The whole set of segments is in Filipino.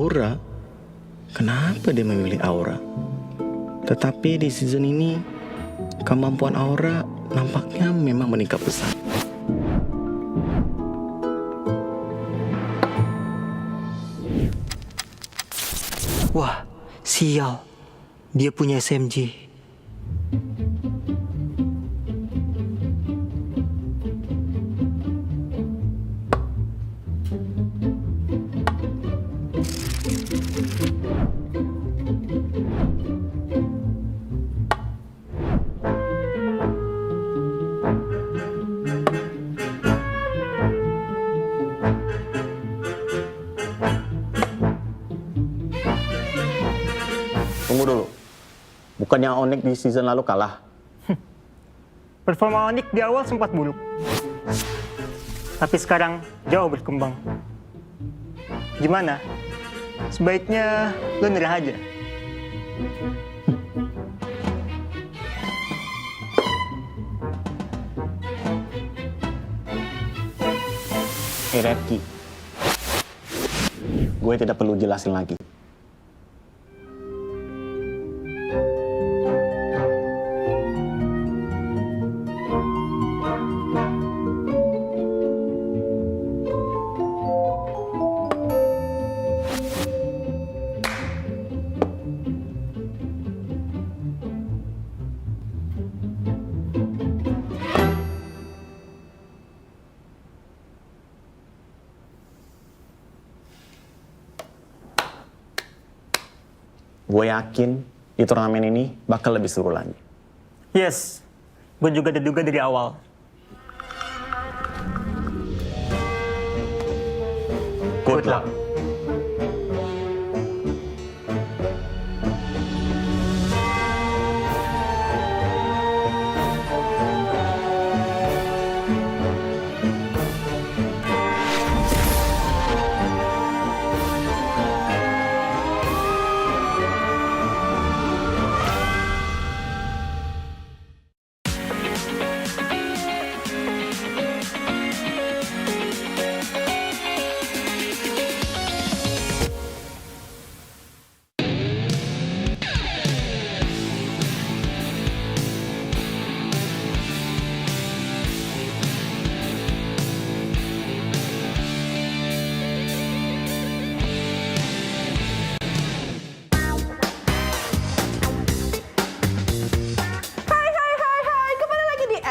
Aura. Kenapa dia memilih Aura? Tetapi di season ini, kemampuan Aura nampaknya memang meningkat pesat. Wah, sial. Dia punya SMG. Tunggu dulu. Bukannya Onyx di season lalu kalah? Performa Onyx di awal sempat buruk. Tapi sekarang jauh berkembang. Gimana? Sebaiknya lo nyerah aja. Redki, gue tidak perlu jelasin lagi. Gue yakin di turnamen ini bakal lebih seru lagi. Yes, gue juga udah duga dari awal. Good luck.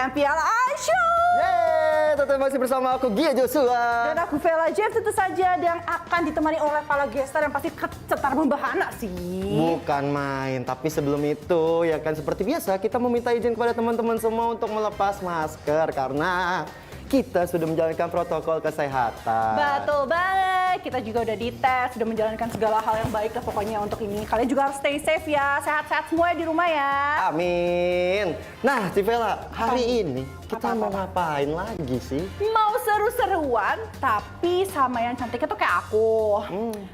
MPLI Show. Yeay, tetap masih bersama aku Gia Joshua. Dan aku Vela Jeff tentu saja yang akan ditemani oleh para gestar yang pasti cetar membahana sih. Bukan main, tapi sebelum itu ya kan seperti biasa kita meminta izin kepada teman-teman semua untuk melepas masker karena kita sudah menjalankan protokol kesehatan. Betul banget, kita juga udah dites, sudah menjalankan segala hal yang baik lah pokoknya untuk ini. Kalian juga harus stay safe ya, sehat-sehat semua di rumah ya. Amin. Nah, Civela, hari ini kita mau ngapain lagi sih? Mau seru-seruan, tapi sama yang cantiknya tuh kayak aku.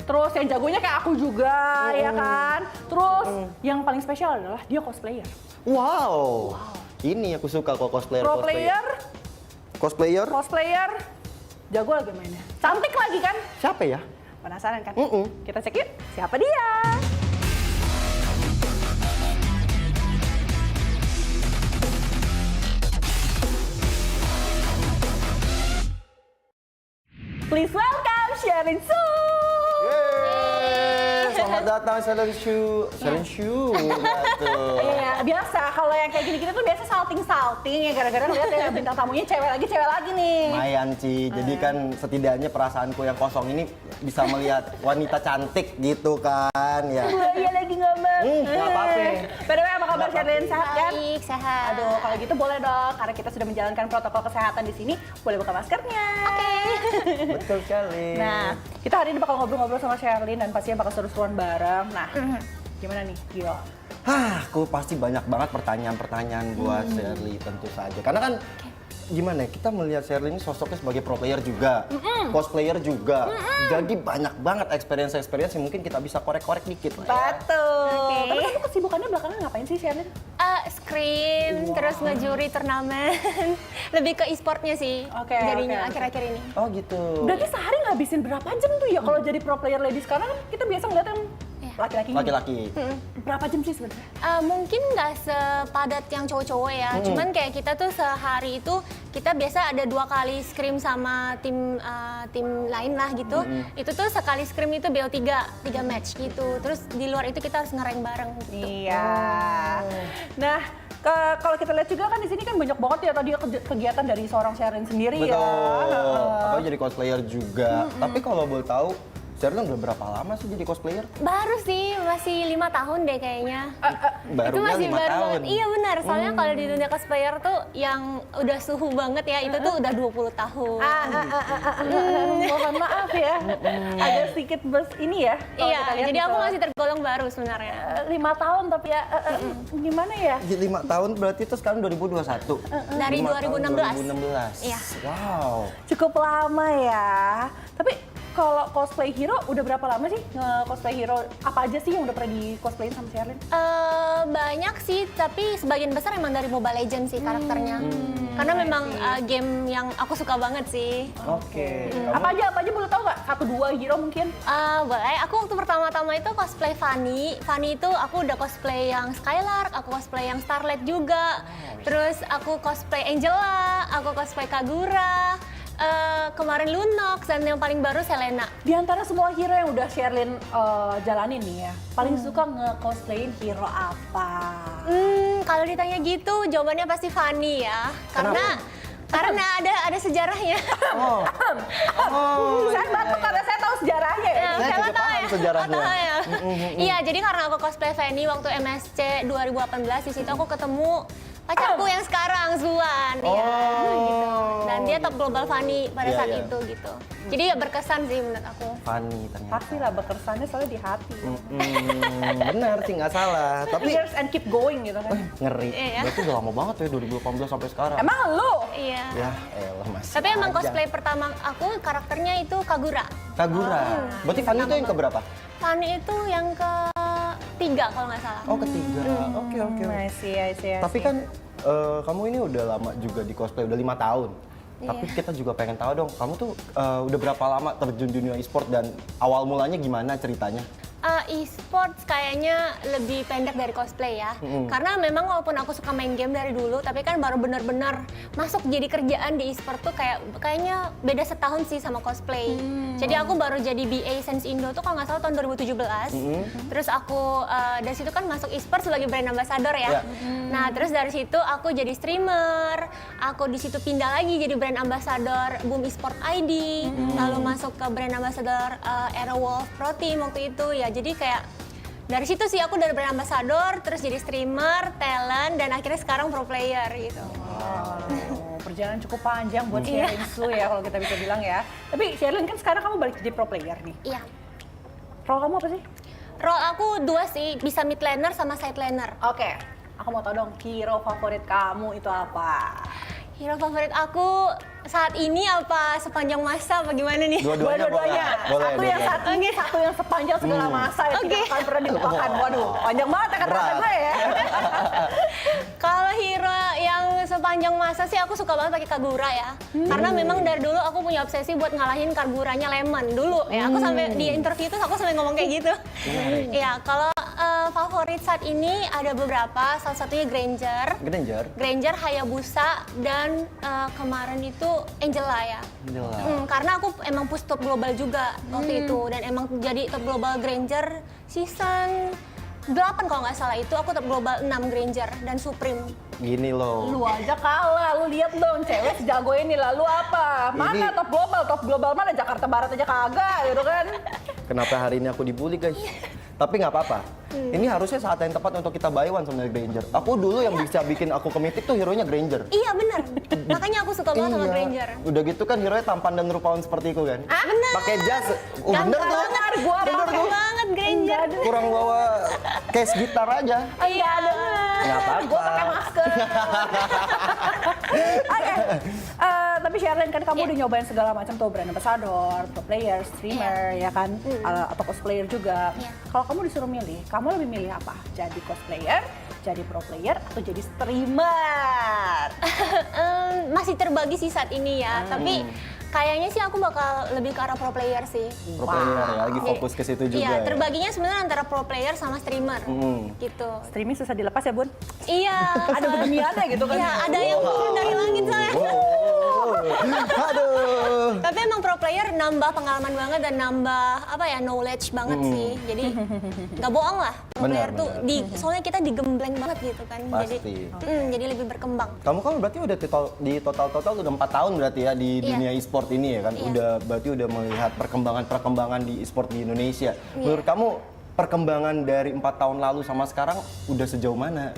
Terus yang jagonya kayak aku juga, ya kan? Terus yang paling spesial adalah dia cosplayer. Wow. Ini aku suka kok cosplayer. Pro player. Cosplayer, jago lagi mainnya. Cantik lagi kan? Siapa ya? Penasaran kan? Kita cek yuk, siapa dia? Please welcome Sharon Su. Selamat datang Sharon Su. Iya, biasa kalau yang kayak gini-gini tuh biasa salting ya gara-gara ngeliat ya bintang tamunya cewek lagi nih. Lumayan Ci, jadi kan setidaknya perasaanku yang kosong ini bisa melihat wanita cantik gitu kan ya. Iya lagi ngomong. Nggak apa-apa. By the way, apa kabar Sharon? Sehat kan? Baik, sehat. Aduh, kalau gitu boleh dong, karena kita sudah menjalankan protokol kesehatan di sini, boleh buka maskernya. Oke. Betul sekali. Nah, kita hari ini bakal ngobrol-ngobrol sama Sherlyn dan pastinya bakal seru-seruan bareng. Nah, gimana nih, Gio? Aku pasti banyak banget pertanyaan-pertanyaan buat Shirley tentu saja. Karena kan gimana ya, kita melihat Shirley ini sosoknya sebagai pro player juga, cosplayer juga. Jadi banyak banget experience yang mungkin kita bisa korek-korek dikit lah ya. Betul. Tapi kamu kesibukannya belakangan ngapain sih, Sherlyn? Scrim, terus ngejuri turnamen. Lebih ke e-sportnya sih. Jadinya akhir-akhir ini. Oh gitu. Berarti sehari ngabisin berapa jam tuh ya kalau jadi pro player ladies? Karena kan kita biasa ngeliat yang laki-laki. Laki-laki. Berapa jam sih sebenarnya? Mungkin nggak sepadat yang cowok-cowok ya. Cuman kayak kita tuh sehari itu kita biasa ada 2 kali scrim sama tim lain lah gitu. Itu tuh sekali scrim itu BO3 match gitu. Terus di luar itu kita harus nge-rank bareng gitu. Iya. Nah, kalau kita lihat juga kan di sini kan banyak banget ya tadi kegiatan dari seorang Sherlyn sendiri ya. Betul. Aku jadi cosplayer juga. Tapi kalau boleh tahu, Sherlyn udah berapa lama sih jadi cosplayer? Baru sih, masih 5 tahun deh kayaknya. Barunya itu masih 5 baru tahun. banget. Iya benar, soalnya kalau di dunia cosplayer tuh yang udah suhu banget ya, itu tuh udah 20 tahun. Mohon maaf ya, agak sedikit ini ya. kalau Iya, kita lihat jadi gitu. aku masih tergolong baru sebenarnya. 5 tahun tapi ya gimana ya? Jadi 5 tahun berarti itu sekarang 2021. Dari 5 tahun 2016. 2016. Iya. Wow. Cukup lama ya. Tapi kalau cosplay hero udah berapa lama sih nge-cosplay hero? Apa aja sih yang udah pernah di-cosplayin sama Sherlyn? Banyak sih, tapi sebagian besar emang dari Mobile Legends sih karakternya. Karena memang game yang aku suka banget sih. Oke. Apa aja boleh tahu nggak? 1-2 hero mungkin? Boleh, aku waktu pertama-tama itu cosplay Fanny. Fanny itu aku udah cosplay yang Skylark, aku cosplay yang Starlight juga. Terus aku cosplay Angela, aku cosplay Kagura. Kemarin Lunox, dan yang paling baru Selena. Di antara semua hero yang udah Sherlyn jalanin nih ya, paling suka nge-cosplayin hero apa? Kalau ditanya gitu, jawabannya pasti Fanny ya. Karena ada sejarahnya. Saya batuk karena saya tahu sejarahnya ya. Saya juga paham sejarahnya. Tahu ya. Iya, jadi karena aku cosplay Fanny waktu MSC 2018, di situ aku ketemu pacarku yang sekarang, Zuan. Iya, gitu. Dan dia top global Fanny pada saat itu gitu. Jadi ya berkesan sih menurut aku. Fanny ternyata. Pastilah berkesannya soalnya di hati. Benar sih, nggak salah. Tapi Years and keep going gitu kan. ngeri. Iya. Berarti udah lama banget ya 2018 sampai sekarang. Emang lu? Iya. Ya, elah masih. Tapi emang aja. cosplay pertama aku karakternya itu Kagura. Kagura. Berarti Fanny itu yang keberapa? Fanny itu yang ke-3 kalau nggak salah. Oh, ketiga. Oke. I see. Tapi kan kamu ini udah lama juga di cosplay, udah 5 tahun. Iya. Tapi kita juga pengen tahu dong, kamu tuh udah berapa lama terjun dunia e-sport dan awal mulanya gimana ceritanya? E-sports kayaknya lebih pendek dari cosplay ya. Karena memang walaupun aku suka main game dari dulu, tapi kan baru benar-benar masuk jadi kerjaan di e-sport tuh kayaknya beda setahun sih sama cosplay. Jadi aku baru jadi BA Sense Indo tuh kalau nggak salah tahun 2017. Terus aku dari situ kan masuk e-sport sebagai brand ambassador ya. Nah, terus dari situ aku jadi streamer. Aku di situ pindah lagi jadi brand ambassador Boom Esport ID. Lalu masuk ke brand ambassador Aerowolf Pro Team waktu itu ya. Jadi kayak dari situ sih aku dari brand ambassador, terus jadi streamer, talent, dan akhirnya sekarang pro player gitu. Perjalanan cukup panjang buat Sherlyn Su ya kalau kita bisa bilang ya. Tapi Sherlyn kan sekarang kamu balik jadi pro player nih. Iya. Role kamu apa sih? Role aku 2 sih, bisa mid laner sama side laner. Oke, aku mau tahu dong hero favorit kamu itu apa? Hero favorit aku saat ini apa sepanjang masa apa gimana nih? Dua-duanya boleh. Satu yang saat ini, satu yang sepanjang segala masa yang tidak akan pernah dilupakan. Waduh, panjang banget ya kata-kata gue ya. Kalau hero yang sepanjang masa sih aku suka banget pakai Kagura ya. Karena memang dari dulu aku punya obsesi buat ngalahin Kaguranya Lemon dulu ya. Aku sampai di interview itu aku sampai ngomong kayak gitu. Iya, kalau favorit saat ini ada beberapa, salah satunya Granger, Hayabusa, dan kemarin itu Angela ya. Karena aku emang push top global juga waktu itu, dan emang jadi top global Granger season 8 kalau nggak salah itu aku top global 6 Granger dan Supreme. Gini loh. Lu aja kalah, lu lihat dong cewek sejago ini lah, lu apa? Mana top global mana Jakarta Barat aja kagak gitu kan? Kenapa hari ini aku dibully guys? Tapi nggak apa-apa. Ini harusnya saat yang tepat untuk kita buy one sama Granger. Aku dulu yang bisa bikin aku ke Mythic tuh hero-nya Granger. Iya bener, makanya aku suka banget sama Granger. Udah gitu kan hero-nya tampan dan rupawan seperti itu kan? Bener. Pakai jas. Bener tuh. Gua Bener banget Granger. Kurang bawa case gitar aja. Iya. Nggak apa-apa. Gue pakai masker. Oke. tapi Sherlyn kan kamu udah nyobain segala macam tuh, brand ambassador, pro player, streamer, ya kan, atau cosplayer juga. Kalau kamu disuruh milih, kamu lebih milih apa? Jadi cosplayer, jadi pro player, atau jadi streamer? Masih terbagi sih saat ini ya, tapi kayaknya sih aku bakal lebih ke arah pro player sih. Pro player ya, lagi fokus ke situ juga. Iya, ya. terbaginya sebenarnya antara pro player sama streamer, gitu. Streaming susah dilepas ya, Bun? Iya. Ada beginiannya gitu kan? Iya, ada yang turun dari langit saya. Aduh. Tapi emang pro player nambah pengalaman banget dan nambah apa ya, knowledge banget sih. Jadi nggak bohong lah. Pro Benar, player tuh soalnya kita digembleng banget gitu kan. Pasti. Jadi lebih berkembang. Kamu kan berarti udah di total udah 4 tahun berarti ya di dunia e-sport ini ya kan? Berarti udah melihat perkembangan di e-sport di Indonesia. Menurut kamu perkembangan dari 4 tahun lalu sama sekarang udah sejauh mana?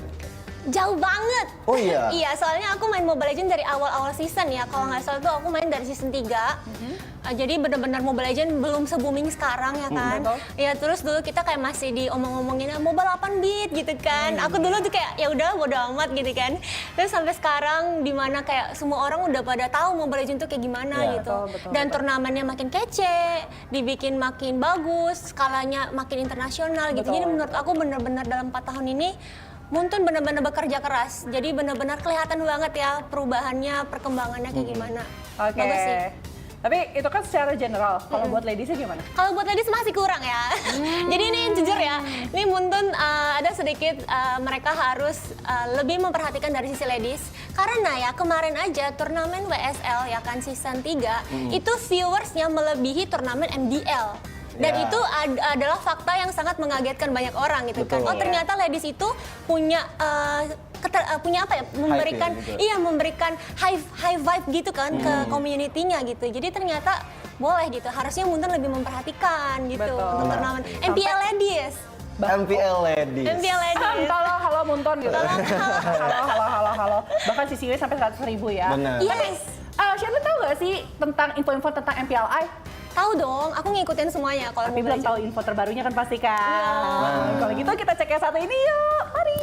Jauh banget. Oh iya? Iya, soalnya aku main Mobile Legends dari awal-awal season ya. Kalau nggak salah tuh aku main dari season 3. Jadi benar-benar Mobile Legends belum se-booming sekarang ya kan. Ya terus dulu kita kayak masih diomong-omongin mobile 8 bit gitu kan. Aku dulu tuh kayak ya udah bodo amat gitu kan. Terus sampai sekarang dimana kayak semua orang udah pada tahu Mobile Legends tuh kayak gimana gitu. Dan turnamennya makin kece, dibikin makin bagus, skalanya makin internasional gitu. Jadi menurut aku benar-benar dalam 4 tahun ini Muntun benar-benar bekerja keras, jadi benar-benar kelihatan banget ya perubahannya, perkembangannya kayak gimana. Oke. Bagus sih. Tapi itu kan secara general, kalau buat ladiesnya gimana? Kalau buat ladies masih kurang ya. Jadi ini jujur ya, ini Muntun ada sedikit mereka harus lebih memperhatikan dari sisi ladies. Karena ya kemarin aja turnamen WSL ya kan season 3 itu viewersnya melebihi turnamen MPL. Dan itu adalah fakta yang sangat mengagetkan banyak orang gitu kan. Oh ternyata ladies itu punya punya apa ya, memberikan memberikan high vibe gitu kan ke community-nya gitu. Jadi ternyata boleh gitu. Harusnya Muntun lebih memperhatikan gitu untuk turnamen MPL ladies. MPL ladies. MPL ladies. Halo Muntun gitu. Halo. Bahkan CCW sampai 100.000 ya. Benar. Yes. Sherlyn tahu gak sih tentang info-info tentang MPLI? Tahu dong, aku ngikutin semuanya kalau Tapi belum tahu info terbarunya kan pasti kan. Kalau gitu kita cek yang satu ini yuk, mari.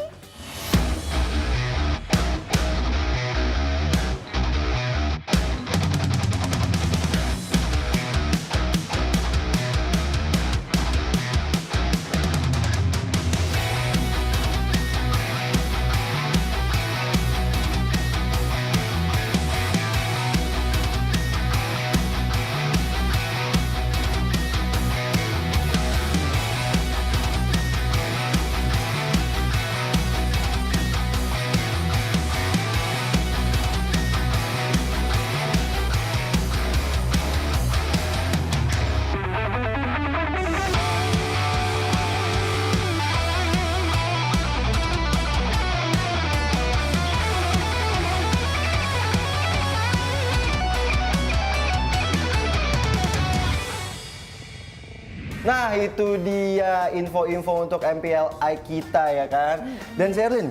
Nah itu dia info-info untuk MPLI kita ya kan. Dan Sherlyn,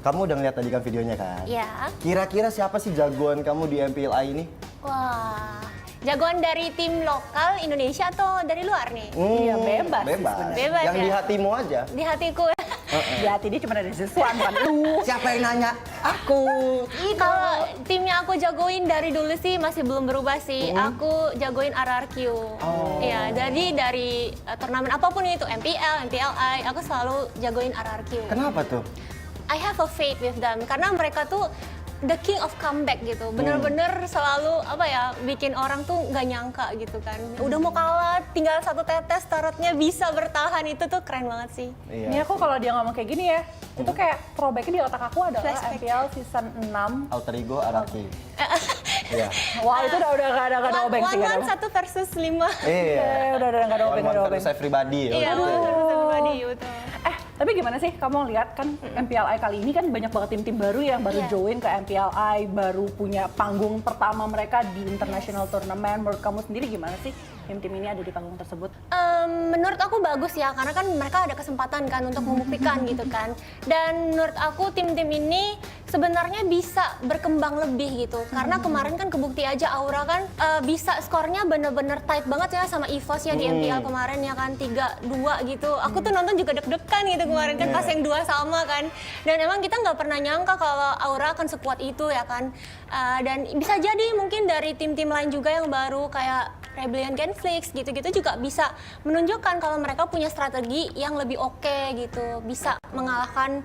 kamu udah ngeliat tadi kan videonya kan? Iya. Kira-kira siapa sih jagoan kamu di MPLI ini? Wah, jagoan dari tim lokal Indonesia atau dari luar nih? Iya bebas. Bebas Yang ya? di hatimu aja. Di hatiku. Di hati dia cuma ada sesuatu kan lu. Siapa yang nanya? Aku. Kalau timnya aku jagoin dari dulu sih masih belum berubah sih. Aku jagoin RRQ. Iya, jadi dari turnamen apapun itu, MPL, MPLI, aku selalu jagoin RRQ. Kenapa tuh? I have a faith with them karena mereka tuh the king of comeback gitu. Bener-bener selalu apa ya, bikin orang tuh nggak nyangka gitu kan. Udah mau kalah, tinggal satu tetes turretnya bisa bertahan, itu tuh keren banget sih. Iya. Ini aku kalau dia ngomong kayak gini ya, itu kayak throwback-nya di otak aku adalah Flashback. MPL season 6. Alter ego RRQ. Iya. Wah itu udah gak ada obeng sih. One satu versus 5. Iya. Udah gak ada obeng. Versus everybody. Iya, betul. one versus everybody, betul. Tapi gimana sih kamu lihat kan MPLI kali ini kan banyak banget tim-tim baru yang baru join ke MPLI, baru punya panggung pertama mereka di international tournament. Menurut kamu sendiri gimana sih tim-tim ini ada di panggung tersebut? Menurut aku bagus ya, karena kan mereka ada kesempatan kan untuk membuktikan gitu kan. Dan menurut aku tim-tim ini sebenarnya bisa berkembang lebih gitu. Karena kemarin kan kebukti aja Aura kan bisa skornya bener-bener tight banget ya sama EVOS ya di MPL kemarin ya kan 3-2 gitu. Aku tuh nonton juga deg-degan gitu kemarin kan pas yang 2 sama kan. Dan emang kita nggak pernah nyangka kalau Aura akan sekuat itu ya kan. Dan bisa jadi mungkin dari tim-tim lain juga yang baru kayak Rebellion Genflix gitu-gitu juga bisa menunjukkan kalau mereka punya strategi yang lebih oke gitu, bisa mengalahkan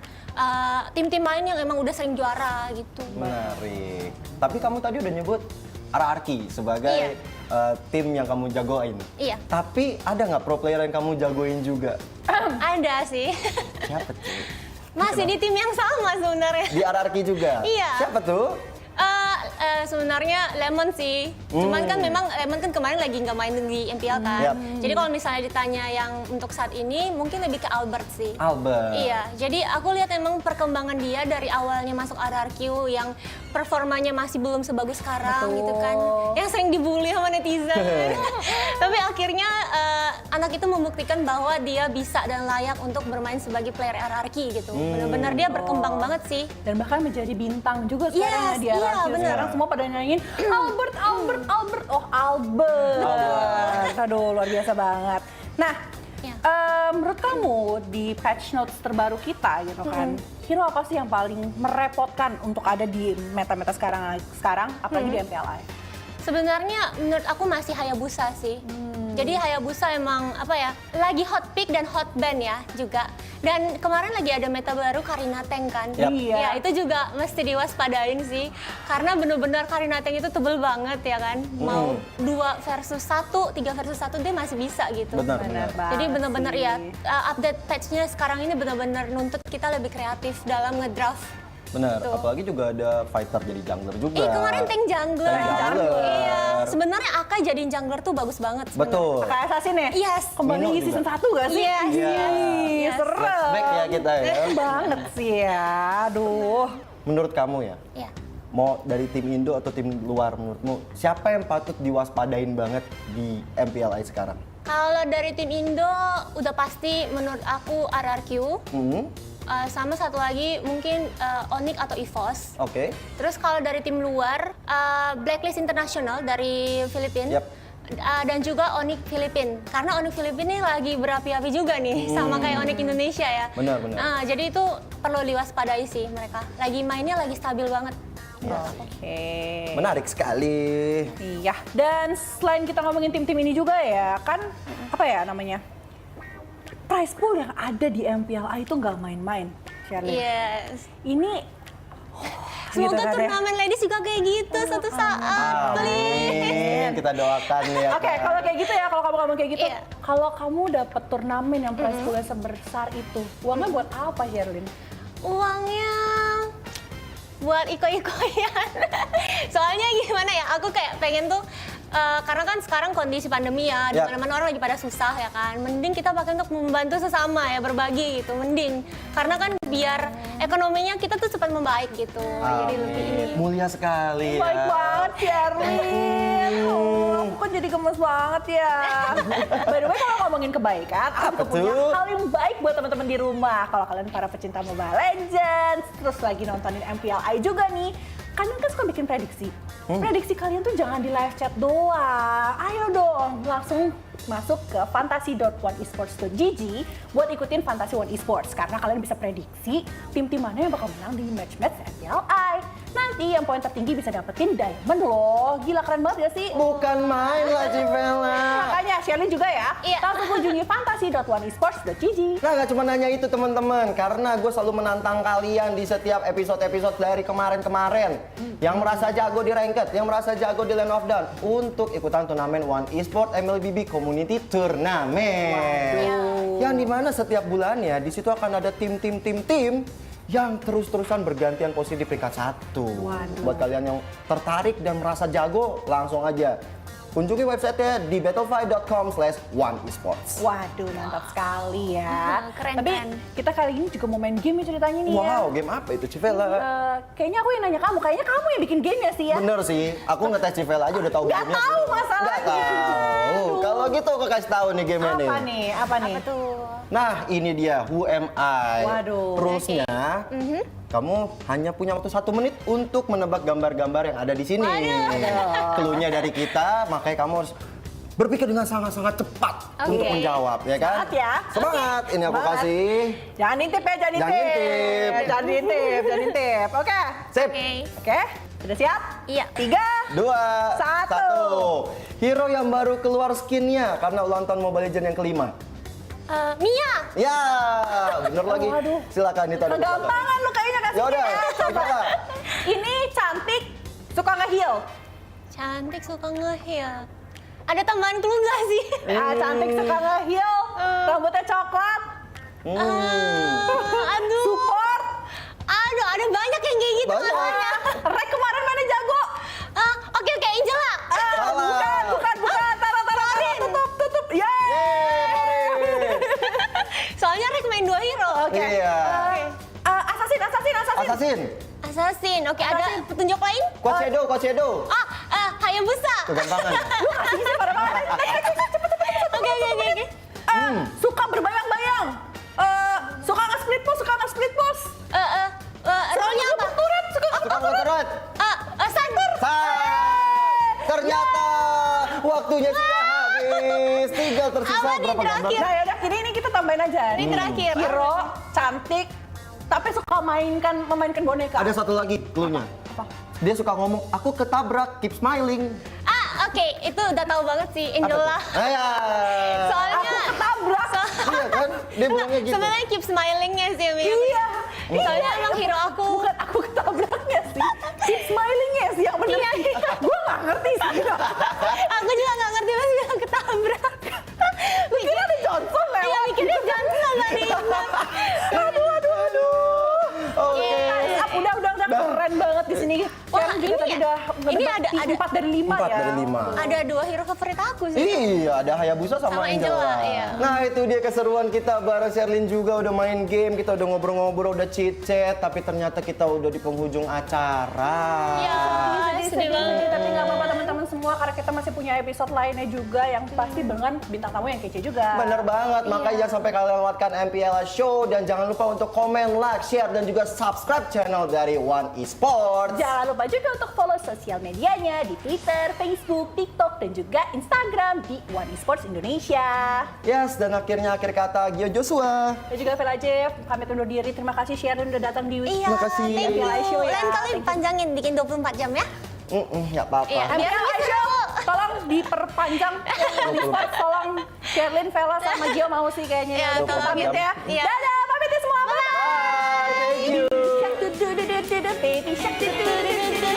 tim-tim lain yang emang udah sering juara gitu. Menarik. Tapi kamu tadi udah nyebut RRQ sebagai tim yang kamu jagoin. Iya. Tapi ada nggak pro player yang kamu jagoin juga? Ada sih. Siapa tuh? Masih di tim yang sama sebenarnya. Di RRQ juga? Iya. Siapa tuh? Sebenarnya Lemon sih, cuman kan memang Lemon kan kemarin lagi nggak main di MPL kan. Yap. Jadi kalau misalnya ditanya yang untuk saat ini mungkin lebih ke Albert sih. Albert. Iya, jadi aku lihat emang perkembangan dia dari awalnya masuk RRQ yang performanya masih belum sebagus sekarang gitu kan, yang sering dibully sama netizen. Tapi akhirnya anak itu membuktikan bahwa dia bisa dan layak untuk bermain sebagai player RRQ gitu. Benar-benar dia berkembang banget sih. Dan bahkan menjadi bintang juga sekarang Yes, di RRQ. iya, bener. Sekarang semua pada nyanyiin Albert, Albert, Albert. Oh, Albert. Aduh, luar biasa banget. Nah, Ya. menurut kamu di patch notes terbaru kita gitu kan, hero apa sih yang paling merepotkan untuk ada di meta-meta sekarang apalagi di MPLI? Sebenarnya menurut aku masih Hayabusa sih. Jadi Hayabusa emang apa ya, lagi hot pick dan hot ban ya juga. Dan kemarin lagi ada meta baru Karina Tank kan. Yap. Iya. Ya itu juga mesti diwaspadain sih. Karena bener-bener Karina Tank itu tebel banget ya kan. Mau 2 versus 1, 3 versus 1 dia masih bisa gitu. Benar. Jadi bener-bener ya update patch-nya sekarang ini bener-bener nuntut kita lebih kreatif dalam ngedraft. Benar, Tuh. apalagi juga ada fighter jadi jungler juga. Kemarin tank jungler. Tank jungler. Iya. Sebenarnya Aka jadiin jungler tuh bagus banget. sebenarnya. Betul. Pakai assassin ya? Yes. Kembali Mino di season juga. 1 gak sih? Yes. Ih, Yes. seru. Flashback ya kita ya. Banget sih ya, aduh. Menurut kamu ya, Iya. mau dari tim Indo atau tim luar menurutmu, siapa yang patut diwaspadain banget di MPLI sekarang? Kalau dari tim Indo udah pasti menurut aku RRQ. Sama satu lagi mungkin Onyx atau EVOS. Oke. Terus kalau dari tim luar Blacklist International dari Filipina. Yap. Dan juga Onyx Filipina. Karena Onyx Filipina ini lagi berapi-api juga nih sama kayak Onyx Indonesia ya. Benar. Jadi itu perlu diwaspadai sih mereka. Lagi mainnya lagi stabil banget. Oke. Menarik sekali. Iya, dan selain kita ngomongin tim-tim ini juga ya, kan apa ya namanya? Prize pool yang ada di MPLI itu nggak main-main, Shirley. Yes. Ini Semoga gitu kan ya. turnamen ladies juga kayak gitu suatu saat. Please. Amin. Kita doakan ya. Oke, kalau kayak gitu ya, kalau kamu ngomong kayak gitu, Iya. kalau kamu dapat turnamen yang prize poolnya sebesar itu, uangnya buat apa, Sherlyn? Uangnya buat iko-ikoyan. Soalnya gimana ya, aku kayak pengen tuh karena kan sekarang kondisi pandemi ya, di Ya. mana-mana orang lagi pada susah ya kan. Mending kita pakai untuk membantu sesama ya, berbagi gitu. Mending karena kan biar ekonominya kita tuh cepat membaik gitu. Jadi lebih ini. Mulia sekali ya. Baik banget, Sherlyn. Oh, aku kan jadi gemes banget ya. By the way, kalau ngomongin kebaikan, aku Apa juga punya tuh? hal yang baik buat teman-teman di rumah. Kalau kalian para pecinta Mobile Legends, terus lagi nontonin MPLI juga nih, kalian kan suka bikin prediksi. Prediksi kalian tuh jangan di live chat doang. Ayo dong, langsung masuk ke fantasy.oneesports.gg buat ikutin Fantasy One Esports. Karena kalian bisa prediksi tim-tim mana yang bakal menang di match-match MPLI. Nanti yang poin tertinggi bisa dapetin diamond loh. Gila, keren banget gak sih? Bukan main lah, Civella. Makanya Shirley juga ya, Iya. langsung kunjungi fantasy.oneesports.gg. Nah, gak cuma nanya itu teman-teman, karena gue selalu menantang kalian di setiap episode-episode dari kemarin-kemarin. Yang merasa jago di Ranked, yang merasa jago di Land of Dawn, untuk ikutan turnamen One Esports MLBB Community Turnamen. Yang dimana setiap bulannya di situ akan ada tim yang terus-terusan bergantian posisi di peringkat 1. Waduh. Buat kalian yang tertarik dan merasa jago, langsung aja kunjungi websitenya di battlefy.com/oneesports. Waduh, mantap sekali ya. Keren, Tapi keren. kita kali ini juga mau main game ya ceritanya nih ya. Wow, game apa itu Civela? Kayaknya aku yang nanya kamu, kayaknya kamu yang bikin game ya sih ya? Bener sih, aku ngetes Civela aja udah tahu Nggak gamenya. tahu masalahnya. Nggak tahu. Kalau gitu aku kasih tahu nih gamenya nih. Apa nih? Apa nih? Apa tuh? Nah, ini dia Who Am I. Waduh. Rulesnya, kamu hanya punya waktu 1 menit untuk menebak gambar-gambar yang ada di sini. Cluenya dari kita, makanya kamu harus berpikir dengan sangat-sangat cepat untuk menjawab, ya kan? Semangat ya. Semangat. Ini aku Semangat. kasih. Jangan intip ya, jangan Jangan intip. intip. Jangan intip, jangan intip. Oke. Sip. Oke. Sudah siap? Iya. 3, 2, Satu. 1. Hero yang baru keluar skinnya karena ulang tahun Mobile Legends yang kelima. Mia. Ya, bener lagi. Waduh. Silakan itu ada. Kegampangan lu kayaknya kasih. Ya udah, Coba. coba. Ini cantik, suka nge-heal. Cantik suka nge-heal. Ada tambahan clue nggak sih? Cantik suka nge-heal. Rambutnya coklat. Aduh. Support. Aduh, ada banyak yang kayak gitu. Banyak. masalahnya. Rek kemarin mana jago? Oke, Angela. Salah. Bukan. Taruh. Tutup. Yeay. Soalnya Rek main 2 hero. Oke. Iya. Assassin. Assassin. Oke, ada petunjuk lain? Coach Shadow. Hayabusa. Kegampangan. Kasih sih pada mana? Oke. Suka berbayang-bayang. Suka nge-split pose. Role-nya apa? Turret. Suka motorat. Santur. Ternyata waktunya sudah habis. Tinggal tersisa Apa nih berapa gambar? terakhir? Nah yaudah, ini kita tambahin aja. Ini terakhir. Hero, cantik, tapi suka memainkan boneka. Ada satu lagi cluenya. Apa? Dia suka ngomong, aku ketabrak, keep smiling. Oke, itu udah tahu banget sih, Angela. Ya. Soalnya Aku ketabrak. Iya kan? Dia bilangnya gitu. sebenarnya keep smilingnya sih, Mia. Iya. Soalnya emang hero aku. Bukan aku ketabraknya sih. Keep smilingnya sih yang bener. Iya. Gue gak ngerti sih. Aku juga nggak ngerti pas bilang ketabrak. Mikirnya ada Johnson lewat. Iya, mikirnya Johnson tadi. Aduh. Oke. Udah keren banget di sini. Wah, Sharon juga tadi ini udah ini menebak ada 4 dari 5 4 ya. dari 5. Ada 2 hero favorit aku sih. Iya, ada Hayabusa sama Sama Angela, iya. Nah, itu dia keseruan kita bareng Sherlyn juga udah main game, kita udah ngobrol-ngobrol, udah chit-chat, tapi ternyata kita udah di penghujung acara. Ya, sedih banget. Tapi nggak apa-apa teman-teman semua karena kita masih punya episode lainnya juga yang pasti dengan bintang tamu yang kece juga. Bener banget, makanya jangan sampai kalian lewatkan MPLI Show dan jangan lupa untuk komen, like, share, dan juga subscribe channel dari One Esports. Jangan lupa juga untuk follow sosial medianya di Twitter, Facebook, TikTok, dan juga Instagram di One Esports Indonesia. Yes, dan akhirnya akhir kata Gio Joshua. Dan juga Vela Jeff, kami undur diri. Terima kasih Sharon udah datang di Iya, Terima kasih. thank you. MPLI Show ya. Lain kali panjangin, bikin 24 jam ya. Nggak apa-apa. Iya. Biar MPLI lebih Show, seru. tolong diperpanjang. One Esports, tolong Sherlyn, Vela, sama Gio mau sih kayaknya. Iya, Untuk tolong pamit ya. Iya. Dadah, pamit ya semua. Bye. Thank you. Shark, du-du-du-du-du-du, baby shark, du-du-du-du-du-du.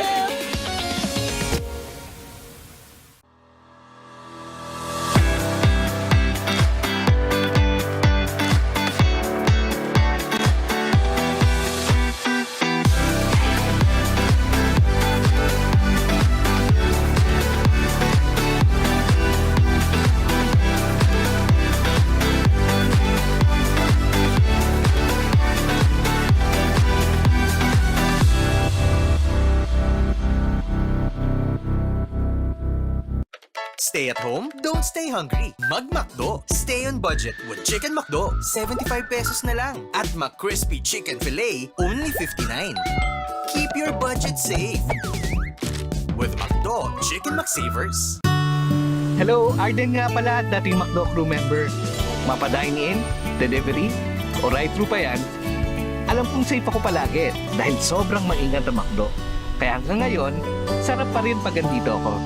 Stay at home? Don't stay hungry. Mag-McDo. Stay on budget with Chicken McDo. 75 pesos na lang. At McCrispy Chicken Filet, only 59. Keep your budget safe with McDo Chicken McSavers. Hello, Arden nga pala at dating McDo crew member. Mapa-dine in, delivery, o ride-thru pa yan, alam kong safe ako palagi dahil sobrang maingat ang McDo. Kaya hanggang ngayon, sarap pa rin pag andito ako.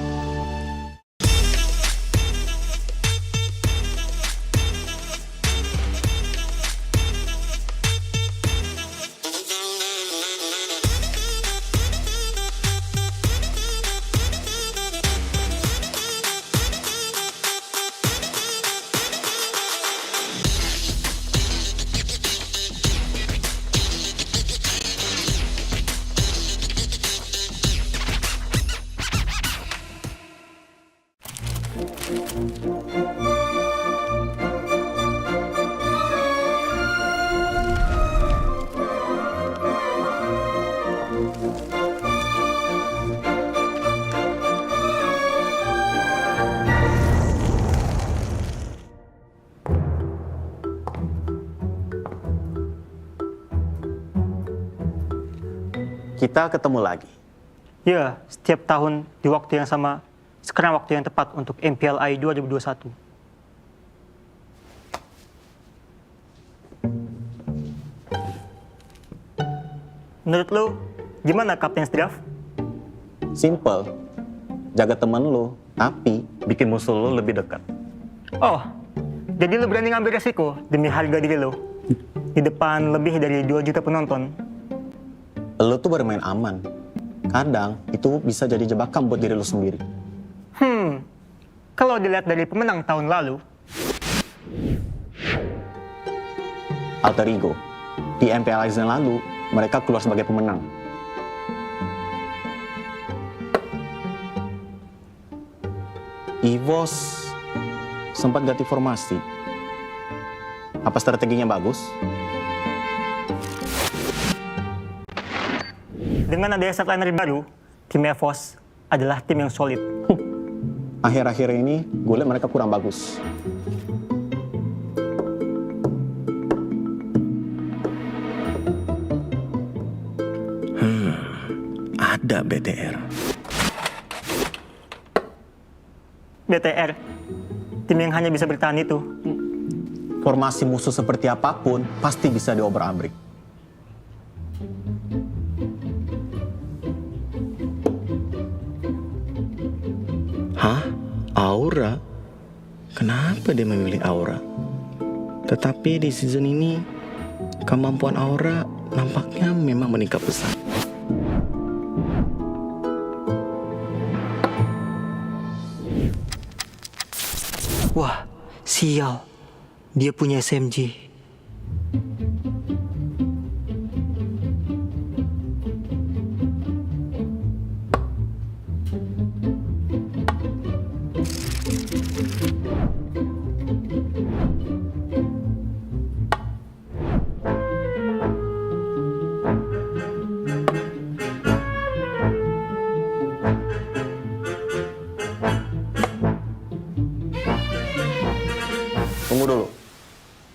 Kita ketemu lagi. Ya, setiap tahun di waktu yang sama, sekarang waktu yang tepat untuk MPLI 2021. Menurut lo, gimana Captain's Draft? Simple. Jaga temen lu, tapi bikin musuh lu lebih dekat. Oh, jadi lo berani ngambil resiko demi harga diri lo di depan lebih dari 2 juta penonton. Lu tuh bermain aman. Kadang itu bisa jadi jebakan buat diri lu sendiri. Kalau dilihat dari pemenang tahun lalu, Alter ego. Di MPLI season lalu, mereka keluar sebagai pemenang. EVOS sempat ganti formasi. Apa strateginya bagus? dengan adanya setliner baru, tim EVOS adalah tim yang solid. Akhir-akhir ini, gue liat mereka kurang bagus. Ada BTR. BTR, tim yang hanya bisa bertahan itu. Formasi musuh seperti apapun, pasti bisa diobrak-abrik. Hah? Aura? Kenapa dia memilih Aura? Tetapi di season ini, kemampuan Aura nampaknya memang meningkat pesat. Wah, sial. Dia punya SMG. Tunggu dulu.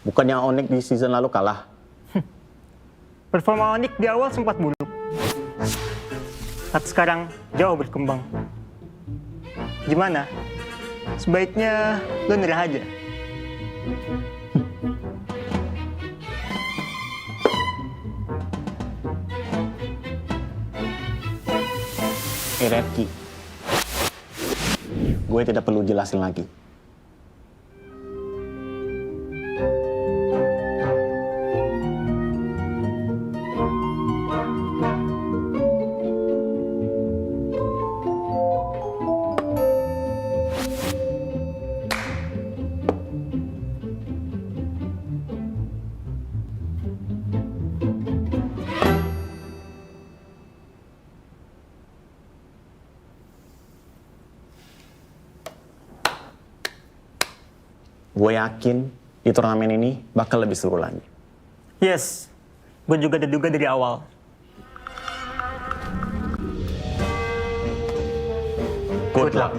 Bukannya Onyx di season lalu kalah? Performa Onyx di awal sempat buruk, tapi sekarang jauh berkembang. Gimana? Sebaiknya lo nyerah aja. Redki. Gue tidak perlu jelasin lagi. Gue yakin di turnamen ini bakal lebih seru lagi. Yes, gue juga udah duga dari awal. Good luck.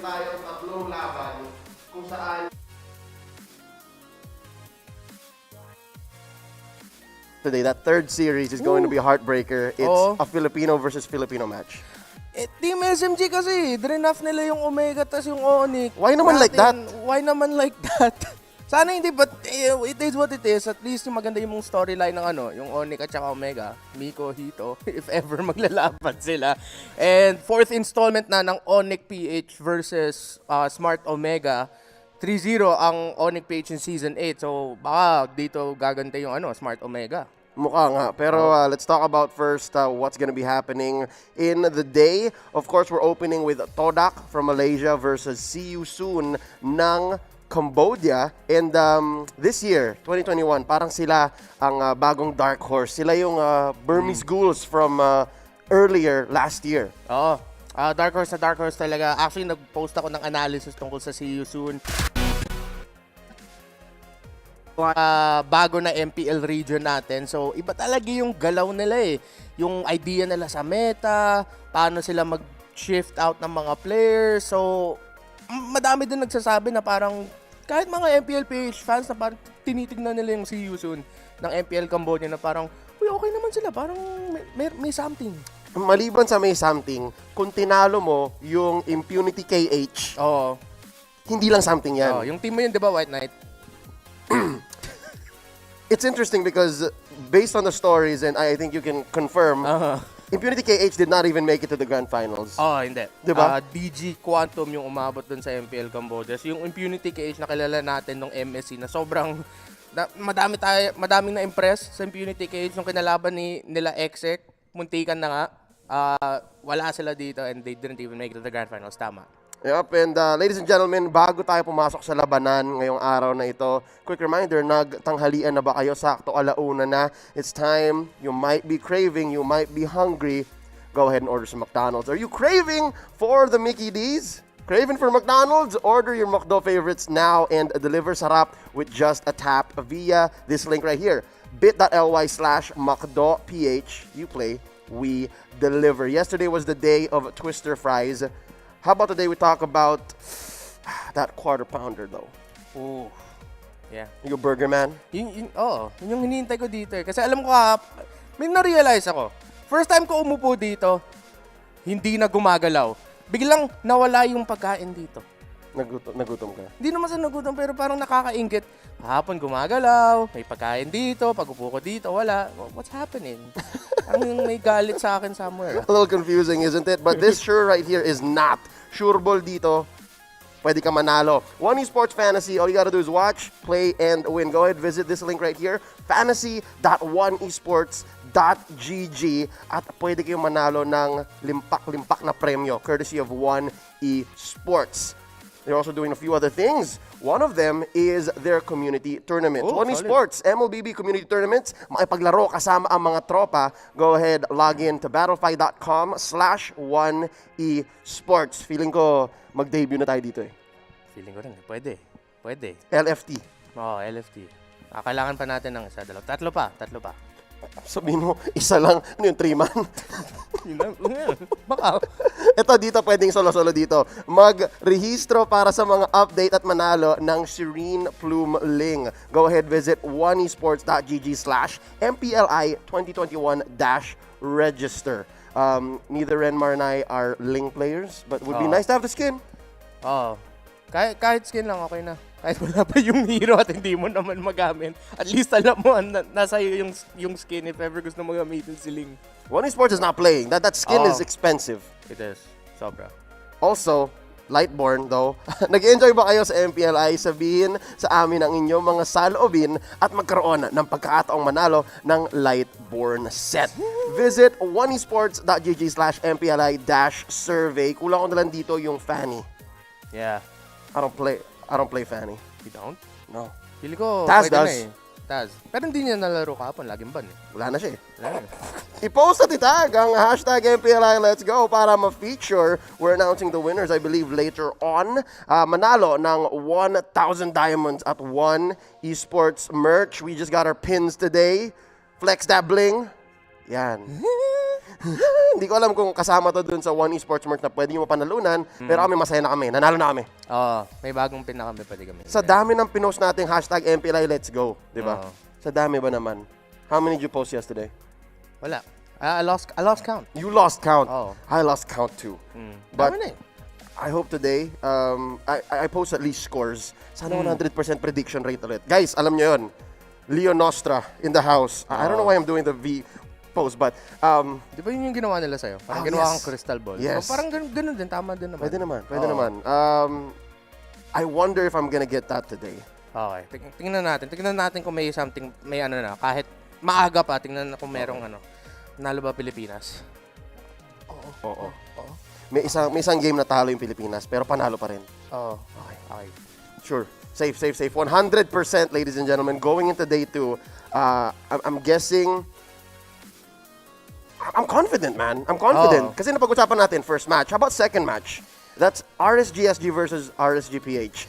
tayong tatlong laban kung saan today, that third series is going to be a heartbreaker. It's a Filipino versus Filipino match. Team SMG kasi, drenaf nila yung Omega tas yung Onyx. Why naman like that? Why naman like that? Sana hindi, but it is what it is. At least yung maganda yung storyline ng yung Onyx at saka Omega, Miko, Hito, if ever maglalaban sila. And fourth installment na ng Onyx PH versus Smart Omega. 3-0 ang Onyx PH in Season 8. So baka dito gagante yung Smart Omega. Mukha nga. Pero let's talk about first what's going to be happening in the day. Of course, we're opening with Todak from Malaysia versus See You Soon ng Cambodia. And this year, 2021, parang sila ang bagong dark horse. Sila yung Burmese Ghouls from earlier last year. Oo. Dark horse talaga. Actually, nag-post ako ng analysis tungkol sa See You Soon. Bago na MPL region natin. So, iba talaga yung galaw nila eh. Yung idea nila sa meta, paano sila mag-shift out ng mga players. So, madami din nagsasabi na parang kahit mga MPL PH fans na parang tinitignan nila yung See You Soon ng MPL Cambodia na parang, uy, okay naman sila. Parang may something. Maliban sa may something, kung tinalo mo yung Impunity KH, hindi lang something yan. Yung team mo yun, di ba, White Knight? It's interesting because based on the stories, and I think you can confirm, Impunity KH did not even make it to the grand finals. Hindi. Diba? DG Quantum yung umabot dun sa MPL Cambodia. So, yung Impunity KH na kilala natin nung MSC na sobrang madaming na-impress sa Impunity KH nung kinalaban nila Exec. Muntikan na nga. Wala sila dito and they didn't even make it to the grand finals. Tama. Yep, and ladies and gentlemen, bago tayo pumasok sa labanan ngayong araw na ito, quick reminder, nagtanghalian na ba kayo? Sakto alauna na. It's time. You might be craving, you might be hungry. Go ahead and order some McDonald's. Are you craving for the Mickey D's? Craving for McDonald's? Order your McDo favorites now and deliver sarap with just a tap via this link right here. bit.ly/McDoPH. You play, we deliver. Yesterday was the day of Twister Fries. How about today we talk about that quarter pounder though? Oh. Yeah. You burger man? Yun yung hinihintay ko dito eh. Kasi alam ko may na-realize ako. First time ko umupo dito, hindi na gumagalaw. Biglang nawala yung pagkain dito. Nagutom ka? Hindi naman sa nagutom pero parang nakakaingit. Hapon gumagalaw, may pagkain dito, pag upo ko dito, wala. What's happening? Ang may galit sa akin somewhere. A little confusing, isn't it? But this sure right here is not. Sure ball dito, pwede ka manalo. One Esports Fantasy, all you gotta do is watch, play, and win. Go ahead, visit this link right here, fantasy.oneesports.gg at pwede kayong manalo ng limpak-limpak na premyo courtesy of One Esports. They're also doing a few other things. One of them is their community tournament. One Esports, MLBB community tournaments. Makipaglaro kasama ang mga tropa. Go ahead, log in to battlefy.com/oneesports. Feeling ko mag-debut na tayo dito eh. Feeling ko rin, pwede. LFT. LFT. Kailangan pa natin ng isa, dalawa. Tatlo pa. Sabihin mo, isa lang. Ano yung 3-man? Baka. Ito dito, pwedeng solo-solo dito. Mag-rehistro para sa mga update at manalo ng Serene Plume Ling. Go ahead, visit oneesports.gg/MPLI 2021-register. Neither Renmar and I are Ling players, but would be nice to have the skin. Kahit skin lang, okay na. Kahit wala pa yung hero at hindi mo naman magamit. At least alam mo, nasa iyo yung skin if ever gusto mo gamitin si Ling. One Esports is not playing. That skin is expensive. It is. Sobra. Also, Lightborn though, nag-enjoy ba kayo sa MPLI? Sabihin sa amin ang inyong mga saloobin at magkaroon ng pagkakataong manalo ng Lightborn set. Visit oneesports.gg/MPLI-survey. Kulang ko na lang dito yung Fanny. Yeah. I don't play Fanny. You don't? No. Pili ko, Taz pwede does. na eh. Taz. Pero hindi niya nalaro kahapon. Laging ban eh. Wala na siya eh. Wala na. I-post at itag ang hashtag MPLI Let's Go para ma-feature. We're announcing the winners, I believe, later on. Manalo ng 1,000 diamonds at One Esports merch. We just got our pins today. Flex that bling. Yan. Hindi ko alam kung kasama to dun sa One Esports merch na pwede nyo mapanalunan, pero kami masaya na kami. Nanalo na kami. Oo, may bagong pin na kami, pwede kami. Sa dami ng pinost nating hashtag MPLI Let's Go, di ba? Sa dami ba naman? How many did you post yesterday? Wala. I lost count. You lost count. Oo. I lost count too. But, But I hope today, I post at least scores. Sana 100% prediction rate ulit. Guys, alam nyo yun. Leo Nostra in the house. I don't know why I'm doing the V post, but di ba yun yung ginawa nila sa'yo? Parang ginawa kang crystal ball. Yes. So, parang ganun din, tama din naman. Pwede naman. I wonder if I'm gonna get that today. Okay, tingnan natin kung may something, may ano na, kahit maaga pa, tingnan na kung merong ano, nalo ba Pilipinas? Oo. May isang game na talo yung Pilipinas, pero panalo pa rin. Oo. Okay. Sure. Safe. 100%, ladies and gentlemen. Going into day 2, I'm guessing... I'm confident, man. I'm confident. Kasi napag-usapan natin, first match. How about second match? That's RSGSG versus RSGPH.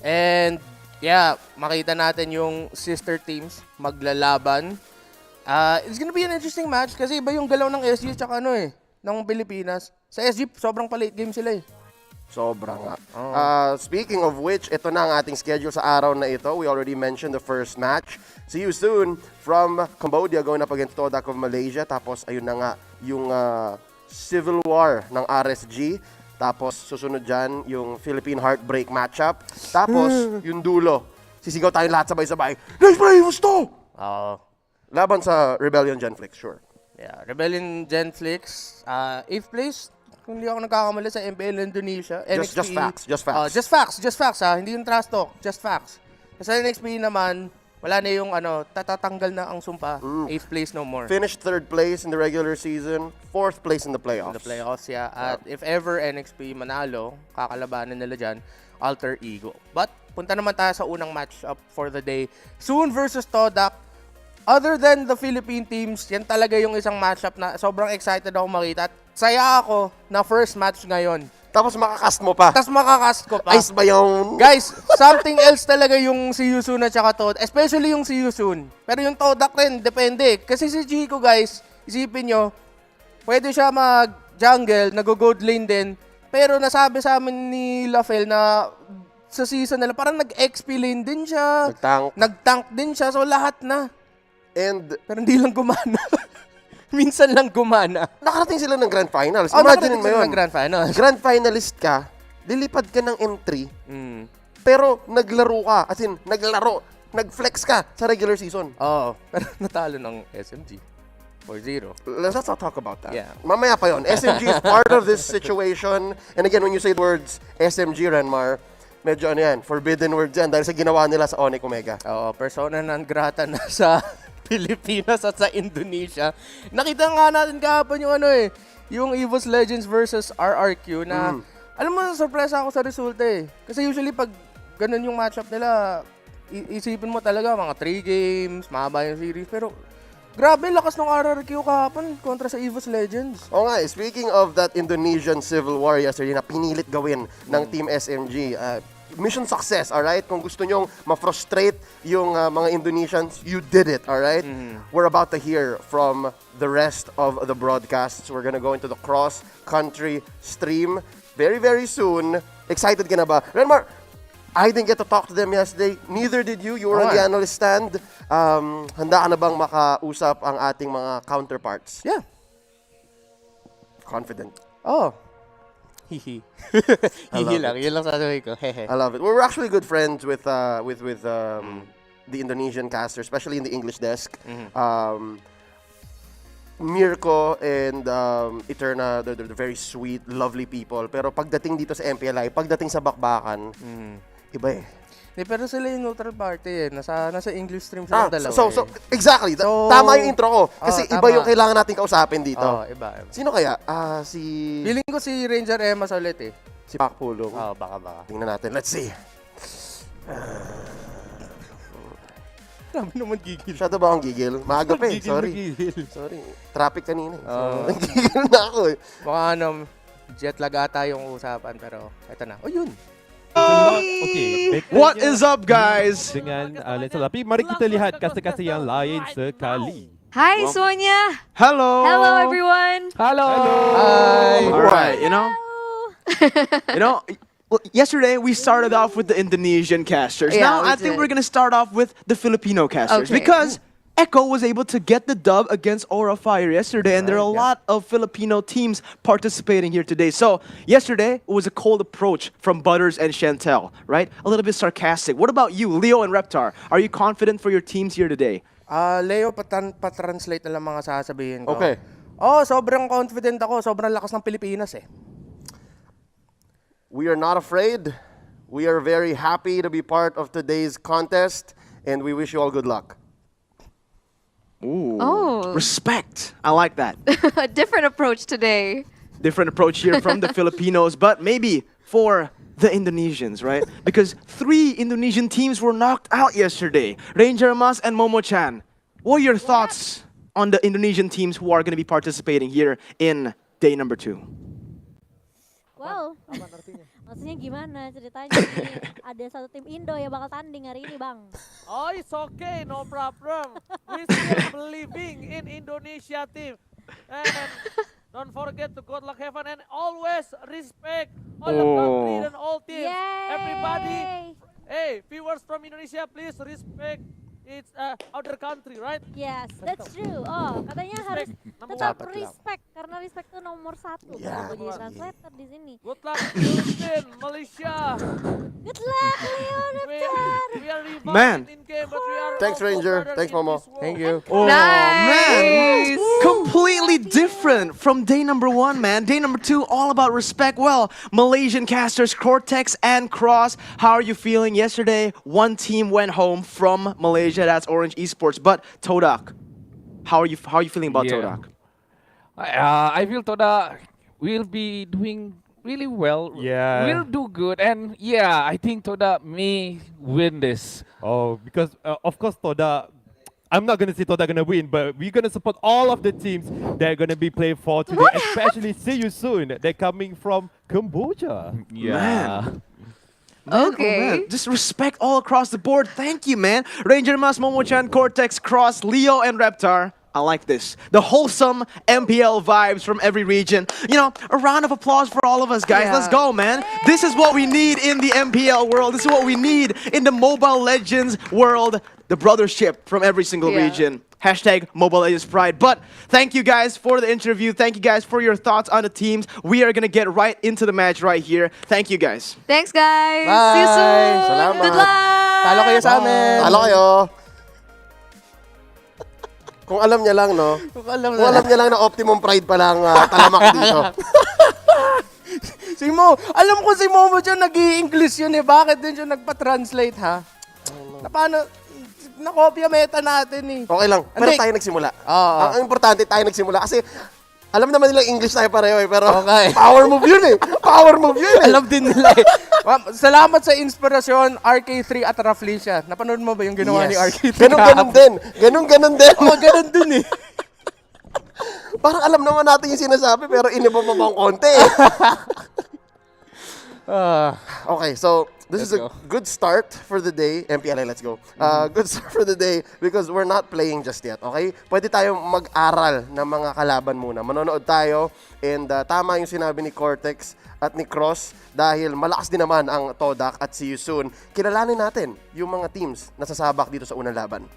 And, yeah, makita natin yung sister teams maglalaban. It's gonna be an interesting match kasi iba yung galaw ng SG tsaka ng Pilipinas. Sa SG, sobrang pa-late game sila eh. Sobra nga. Speaking of which, ito na ang ating schedule sa araw na ito. We already mentioned the first match. See you soon from Cambodia going up against Todak of Malaysia. Tapos, ayun na nga, yung Civil War ng RSG. Tapos, susunod dyan, yung Philippine Heartbreak matchup. Tapos, yung dulo. Sisigaw tayo lahat sabay-sabay. Nice play, gusto! Laban sa Rebellion Genflix, sure. Yeah, Rebellion Genflix, 8th place. Kung hindi ako nagkakamali sa MPL Indonesia. Just facts. Just facts ha, hindi yung trash talk, just facts. Sa NXP naman, wala na yung tatatanggal na ang sumpa. 8th place no more. Finished 3rd place in the regular season, 4th place in the playoffs. In the playoffs, yeah. At if ever NXP manalo, kakalabanan nila dyan, Alter Ego. But, punta naman tayo sa unang matchup for the day. Soon versus Todak. Other than the Philippine teams, yan talaga yung isang matchup na sobrang excited ako makita. At saya ako na first match ngayon. Tapos makakast mo pa. Ice ba yung... Guys, something else talaga yung si Yusun at saka Todd. Especially yung si Yusun. Pero yung Todak rin, depende. Kasi si Chico, guys, isipin nyo, pwede siya mag-jungle, nag-gold lane din. Pero nasabi sa amin ni Lafel na sa season nila, parang nag-XP lane din siya. Nag-tank din siya. So lahat na. Pero hindi lang gumana. Minsan lang gumana. Nakarating sila ng Grand Finals. Imagine mo yun. Grand Finals. Grand Finalist ka, lilipad ka ng M3, pero naglaro ka. As in, nag-flex ka sa regular season. Oo. Pero natalo ng SMG. 4-0. Let's not talk about that. Yeah. Mamaya pa yun. SMG is part of this situation. And again, when you say the words SMG, Renmar, medyo forbidden words yan dahil sa ginawa nila sa Onyx Omega. Oo, persona non grata na sa Pilipinas at sa Indonesia. Nakita nga natin kahapon yung yung EVOS Legends versus RRQ na alam mo, surprise ako sa resulta eh. Kasi usually pag ganun yung matchup nila, isipin mo talaga mga 3 games, mahaba yung series. Pero grabe, lakas ng RRQ kahapon kontra sa EVOS Legends. Oo nga, speaking of that Indonesian Civil War yesterday na pinilit gawin ng Team SMG, mission success, alright? Kung gusto nyong ma-frustrate yung mga Indonesians, you did it, alright? We're about to hear from the rest of the broadcasts. We're gonna go into the cross-country stream very, very soon. Excited ka na ba? Renmar, I didn't get to talk to them yesterday. Neither did you. You were on the analyst stand. Handa ka na bang makausap ang ating mga counterparts? Yeah. Confident. Oh. Hihi. Hihi lang. Yun lang sasabihin ko. Hehe. I love it. We're actually good friends with the Indonesian caster, especially in the English desk. Mirko and Eterna, they're very sweet, lovely people. Pero pagdating dito sa MPLI, pagdating sa bakbakan, iba eh. Pero sila yung neutral party eh. Nasa English stream sila dalawa exactly. Tama yung intro ko. Kasi iba yung kailangan natin kausapin dito. Iba. Sino kaya? Feeling ko si Ranger Emas ulit eh. Si Pak Pulong. Baka. Tingnan natin. Let's see. Grabe naman gigil. Masyado ba akong gigil? Maaga pa eh. Sorry. Traffic kanina eh. Gigil na ako eh. Baka jet lag ata yung usapan pero eto na. Yun. Okay. What is up, guys? Dengan talapi, mari kita lihat kasta-kasta yang lain sekali. Hi, Sonia. Hello. Hello, everyone. Hello. Hi. All right, well, yesterday we started off with the Indonesian casters. Yeah, Now we I think did. we're gonna start off with the Filipino casters Okay. because Echo was able to get the dub against Aura Fire yesterday, and there are a lot of Filipino teams participating here today. So yesterday it was a cold approach from Butters and Chantel, right? A little bit sarcastic. What about you, Leo and Reptar? Are you confident for your teams here today? Leo, patranslate na lang mga sasabihin ko. Okay. Oh, sobrang confident ako. Sobrang lakas ng Pilipinas eh. We are not afraid. We are very happy to be part of today's contest, and we wish you all good luck. Ooh. Oh. Respect. I like that. A different approach today. Different approach here from the Filipinos, but maybe for the Indonesians, right? Because 3 Indonesian teams were knocked out yesterday. Ranger Mas and Momo-chan. What are your thoughts on the Indonesian teams who are going to be participating here in day number 2? Wow, maksudnya gimana ceritanya? Nih, ada satu tim Indo yang bakal tanding hari ini, Bang. Oh, it's okay, no problem. We still believing in Indonesia team. And don't forget to good luck, heaven, and always respect all the country and all teams. Yay! Everybody, hey, viewers from Indonesia, please respect it's other country, right? Yes, that's true. Oh, katanya harus tetap respect karena respect itu nomor 1. Kalau jadi translator di sini. Good luck, Houston, Malaysia. Good luck, Leo. We are rebounding Man. in game, but we are Thanks, also Ranger. better Thanks, in Momo. this world. Thank you. Oh, man. Completely different from day number 1, man. Day number 2, all about respect. Well, Malaysian casters, Cortex and Cross, how are you feeling? Yesterday, 1 team went home from Malaysia, that's Orange Esports. But Todak, how are you feeling about Todak? I feel Toda will be doing really well. Yeah. Will do good. And yeah, I think Toda may win this. Oh, because of course Toda, I'm not gonna say Toda gonna win, but we're gonna support all of the teams that are gonna be playing for today, especially See You Soon. They're coming from Cambodia. Yeah. Man, Okay. oh man, just respect all across the board. Thank you, man. Ranger Mas, Momo-chan, Cortex, Cross, Leo, and Reptar. I like this. The wholesome MPL vibes from every region. You know, a round of applause for all of us, guys. Yeah. Let's go, man. This is what we need in the MPL world. This is what we need in the Mobile Legends world. The brothership from every single Yeah. region. Hashtag Mobile Legends Pride. But thank you guys for the interview. Thank you guys for your thoughts on the teams. We are going to get right into the match right here. Thank you guys. Thanks, guys. Bye. See you soon. Salamat. Good luck. Talo kayo sa amin. Talo kayo. Kung alam niya lang, no? Kung alam Kung alam niya lang na Optimum Pride pa lang talamak dito. Si Mo, alam ko si Momo dyan nag-i-English yun eh. Bakit din siya nagpa-translate ha? Na paano, nakopya meta natin eh. Okay lang, pero Hindi. tayo nagsimula. Oo. Ang importante, tayo nagsimula. Kasi alam naman nila English tayo pareho eh, pero Okay. power move yun eh. Power move yun eh. Alam din nila eh. Ma'am, salamat sa inspirasyon, RK3 at Raflesia. Napanood mo ba yung ginawa ni RK3? Ganun din. Ganun din. Oo, ganun din eh. Parang alam naman natin yung sinasabi, pero iniba pa bang konti eh. Okay, so this is a good start for the day. MPLI, let's go. Good start for the day because we're not playing just yet, okay? Pwede tayo mag-aral ng mga kalaban muna. Manonood tayo and tama yung sinabi ni Cortex at ni Cross dahil malakas din naman ang Todak at See You Soon. Kilalanin natin yung mga teams na sasabak dito sa unang laban.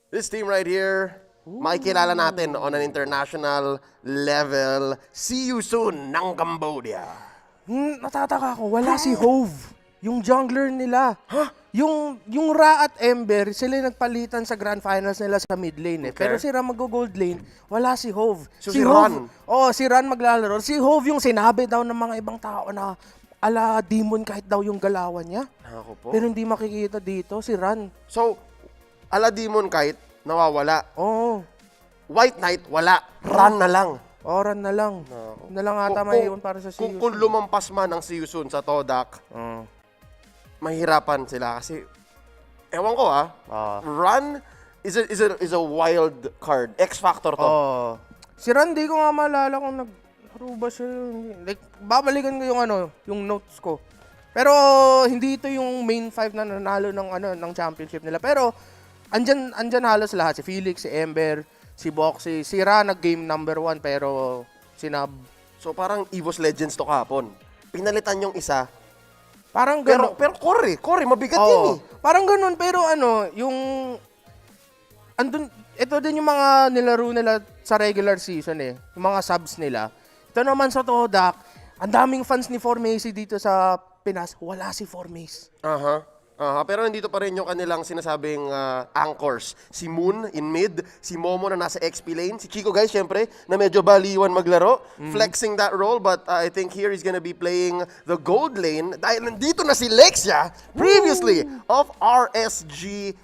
This team right here, makikilala natin on an international level. See you soon ng Cambodia. Natataka ako, wala si Hove. Yung jungler nila. Yung Ra at Ember, sila yung nagpalitan sa grand finals nila sa mid lane. Okay. Pero si Ra mag-gold lane, wala si Hove. So si Ran? Si Ran maglalaro. Si Hove yung sinabi daw ng mga ibang tao na ala demon kahit daw yung galawan niya. Ako po. Pero hindi makikita dito, si Ran. So, ala Demon Kite, nawawala. Oo. White Knight, wala. Run na lang. Ran na lang. Na lang ata may iwan para sa Siusun. Kung lumampas man ang Siusun sa Todak, mahirapan sila kasi, ewan ko Run is a wild card. X-Factor to. Si Ran, di ko nga maalala kung naglaro ba siya. Like, babalikan ko yung notes ko. Pero hindi ito yung main 5 na nanalo ng championship nila. Pero andyan halos lahat. Si Felix, si Ember, si Boxy, si Ra nag-game number 1 pero sinab. So parang EVOS Legends to kahapon. Pinalitan yung isa. Parang gano'n. Pero Core, mabigat yun eh. Parang gano'n, pero yung ito din yung mga nilaro nila sa regular season eh. Yung mga subs nila. Ito naman sa Todak, ang daming fans ni Formacy dito sa Pinas, wala si Formace. Pero nandito pa rin yung kanilang sinasabing anchors. Si Moon in mid, si Momo na nasa XP lane, si Chico guys syempre na medyo baliwan maglaro, flexing that role, but I think here he's gonna be playing the gold lane dahil nandito na si Lexia previously of RSGMY.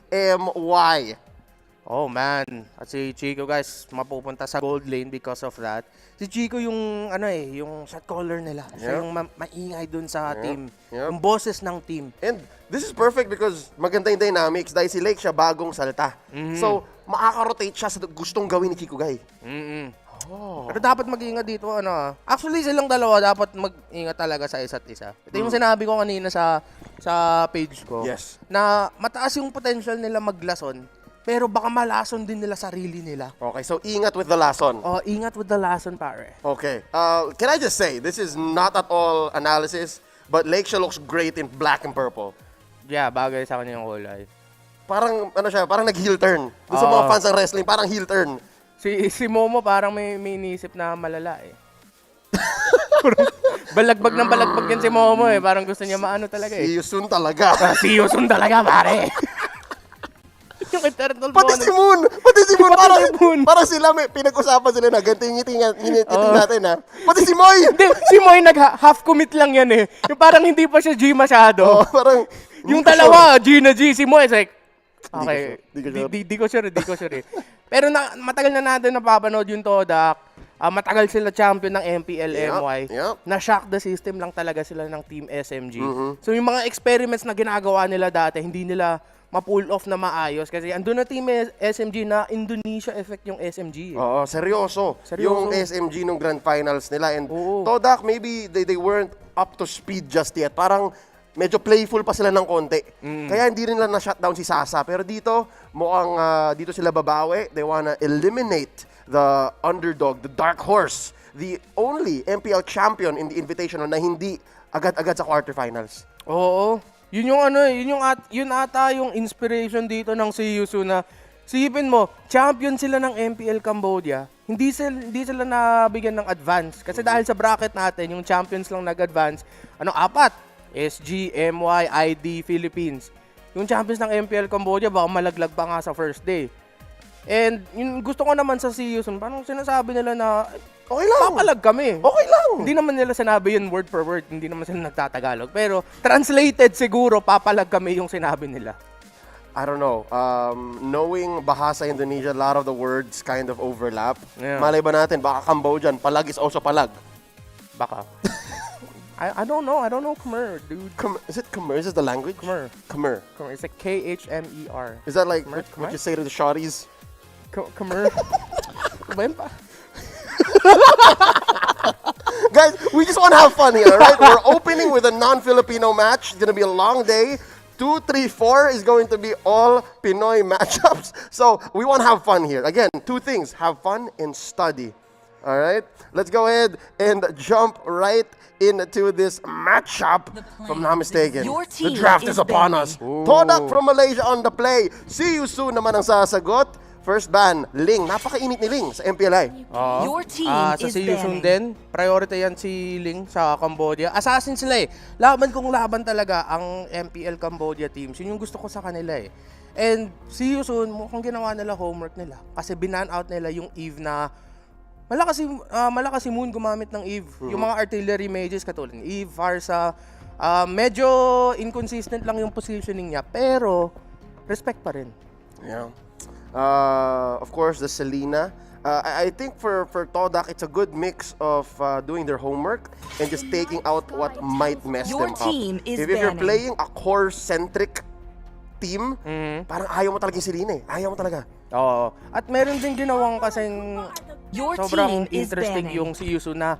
Oh man, at si Chico guys mapupunta sa gold lane because of that. Si Chico yung yung shot caller nila. Siya yung maingay dun sa team. Yung bosses ng team. And this is perfect because maganda yung dynamics dahil si Lake siya bagong salta. So, makaka-rotate siya sa gustong gawin ni Chico Guy. Pero dapat mag-ingat dito, Actually, silang dalawa dapat mag-ingat talaga sa isa't isa. Ito yung sinabi ko kanina sa page ko. Yes. Na mataas yung potential nila maglason, pero baka malason din nila sarili nila. Okay, so ingat with the lason. Ingat with the lason, pare. Okay. Can I just say, this is not at all analysis, but Lakesha looks great in black and purple. Yeah, bagay sa kanya yung kulay. Parang, parang nag-heel turn. Doon sa mga fans ng wrestling, parang heel turn. Si Momo parang may iniisip na malala eh. Balagbag ng balagbag yan si Momo eh. Parang gusto niya maano talaga eh. Siusun talaga. Siusun talaga, pare. Yung eternal Pati si Moon! Parang sila may pinag-usapan sila na ganito yung ngiti natin ha. Pati si Moy! Hindi, si Moy nag-half commit lang yan eh. Yung parang hindi pa siya G masyado. Parang yung dalawa, G na G. Si Moy is like, okay, di ko sure eh. Pero matagal na natin napapanood yung Todak. Matagal sila champion ng MPL MY. Na-shock the system lang talaga sila ng Team SMG. So yung mga experiments na ginagawa nila dati, hindi nila ma-pull off na maayos kasi andun na Team SMG na Indonesia effect yung SMG. Oo, seryoso. Yung SMG nung grand finals nila. And Todak, maybe they weren't up to speed just yet. Parang medyo playful pa sila ng konti. Kaya hindi rin lang na-shutdown si Sasa. Pero dito, mukhang dito sila babawi. They wanna eliminate the underdog, the dark horse, the only MPL champion in the Invitational na hindi agad-agad sa quarterfinals. Oo. Yun ata yung inspiration dito ng Siusu na sipin mo, champion sila ng MPL Cambodia. Hindi sila nabigyan ng advance kasi dahil sa bracket natin, yung champions lang nag-advance. 4? SG, MY, ID, Philippines. Yung champions ng MPL Cambodia baka malaglag pa nga sa first day. And yung gusto ko naman sa Siusun, parang sinasabi nila na okay lang. Papalag kami. Okay lang. Hindi naman nila sinabi yun word per word. Hindi naman sila nagtatagalog. Pero translated siguro, papalag kami yung sinabi nila. I don't know. Knowing Bahasa Indonesia, a lot of the words kind of overlap. Yeah. Malay ba natin, baka Cambodian, palag is also palag. Baka. I don't know. I don't know Khmer, dude. Is it Khmer? Is this the language? Khmer. Khmer. It's like Khmer. Is that like what you say to the shorties? Khmer. Ba? Guys, we just want to have fun here, right? We're opening with a non-Filipino match. It's going to be a long day. 2, 3, 4 is going to be all Pinoy matchups. So we want to have fun here. Again, 2 things. Have fun and study. All right, let's go ahead and jump right into this matchup. If I'm not mistaken, the draft is upon us. Todak from Malaysia on the play. See you soon naman ang sasagot. First ban, Ling. Napakainit ni Ling sa MPLI. Sa Siyusun din, priority yan si Ling sa Cambodia. Assassin sila eh. Laban kong laban talaga ang MPL Cambodia teams. Yun yung gusto ko sa kanila eh. And si Yusun, mukhang ginawa nila homework nila. Kasi binan out nila yung Eve na malakas si Moon gumamit ng Eve. Yung mga artillery mages katulad ni Eve, Farsa, medyo inconsistent lang yung positioning niya. Pero, respect pa rin. Yeah. Of course, the Selena. I think for Todak, it's a good mix of doing their homework and just taking out what might mess them up. If you're playing a core-centric team, parang ayaw mo talaga yung Selena eh. Ayaw mo talaga. Oo. At meron din ginawang kasing sobrang interesting yung si Yusun na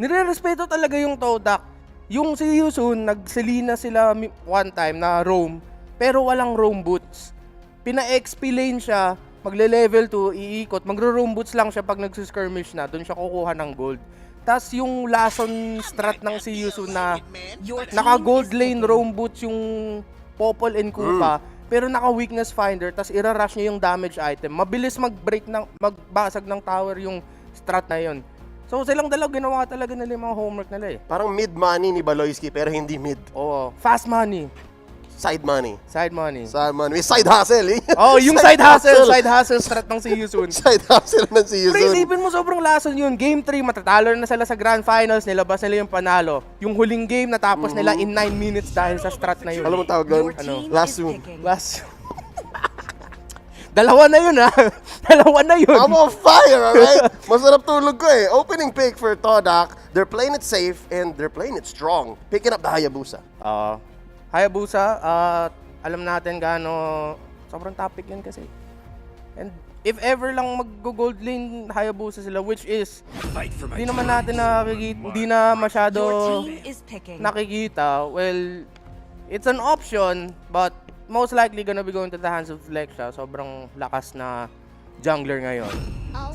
nire-respeto talaga yung Todak. Yung si Yusun, nag-Selena sila one time na roam, pero walang roam boots. Pina-XP lane siya, magle-level 2, iikot, magro-roam boots lang siya pag nagsiskirmish na, doon siya kukuha ng gold. Tapos yung Lason strat ng si Yusun na naka-gold lane roam boots yung Popol and Kupa, pero naka-weakness finder, tapos ira-rush niya yung damage item. Mabilis magbasag ng tower yung strat na yun. So silang dalaw ginawa talaga nila yung mga homework nila eh. Parang mid money ni Baloyski pero hindi mid. Oo. Fast money. Side money. Side money. Side money. May side hustle eh. Oh, yung side hustle. Side hustle strat ng si Yusun. Side hustle ng si Yusun. Pero isipin mo sobrang lason yun. Game 3, matatalo na sila sa Grand Finals. Nilabas nila yung panalo. Yung huling game, natapos nila in 9 minutes dahil sa strat na yun. Alam mo tawag doon? Ano? Last zoom. Dalawa na yun ha. Dalawa na yun. I'm on fire, alright? Masarap tulog ko eh. Opening pick for Todak. They're playing it safe and they're playing it strong. Picking up the Hayabusa. Hayabusa, alam natin gaano sobrang topic yun kasi. And if ever lang mag-gold lane Hayabusa sila, which is hindi naman natin nakikita, hindi na masyado nakikita. Well, it's an option, but most likely gonna be going to the hands of Lexia. Sobrang lakas na jungler ngayon.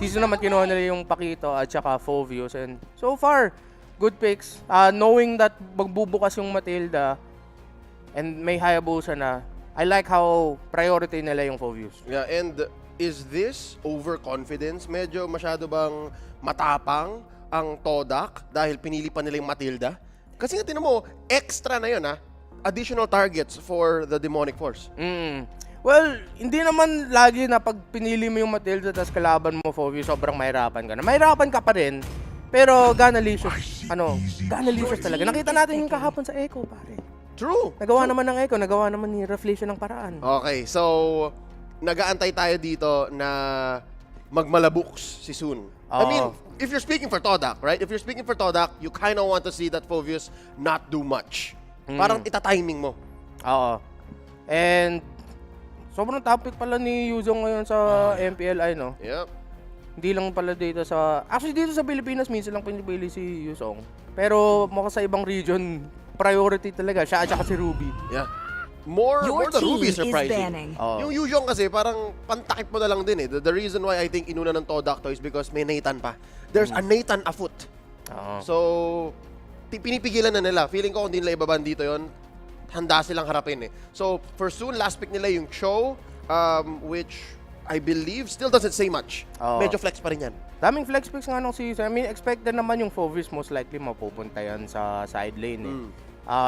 Season naman kinuha nila yung Pakito at saka Fovius. And so far, good picks. Knowing that magbubukas yung Matilda and may Hayabusa na, I like how priority nila yung Fovius. Yeah, and is this overconfidence? Medyo masyado bang matapang ang Todak dahil pinili pa nila yung Matilda? Kasi nga tinan mo, extra na yun additional targets for the demonic force. Well, hindi naman lagi na pag pinili mo yung Matilda tapos kalaban mo Fovius, sobrang mahirapan ka na. Mahirapan ka pa rin, pero gana licious talaga. Nakita natin yung kahapon sa Echo, pare. True. Nagawa naman ng Echo, nagawa naman ni Reflection ng paraan. Okay, so nagaantay tayo dito na magmalabuks si Sun. I mean, if you're speaking for Todak, right? If you're speaking for Todak, you kind of want to see that Fovius not do much. Parang ita-timing mo. Oo. And sobrang topic pala ni Yuzong ngayon sa MPLI, no? Yep. Hindi lang pala dito sa... Actually, dito sa Pilipinas, minsan lang pinipili si Yuzong. Pero mukha sa ibang region, priority talaga. Siya at saka si Ruby. Yeah. More the Ruby surprising. Yung Yuzong kasi parang pantakip mo na lang din eh. The reason why I think inuna ng Todak to is because may Nathan pa. There's a Nathan afoot. So, pinipigilan na nila. Feeling ko kung hindi nila ibaban dito yon, handa silang harapin eh. So, for soon, last pick nila yung Cho, which I believe still doesn't say much. Medyo flex pa rin yan. Daming flex picks nga nung season. I mean, expected naman yung Fovius most likely mapupunta yan sa side lane eh.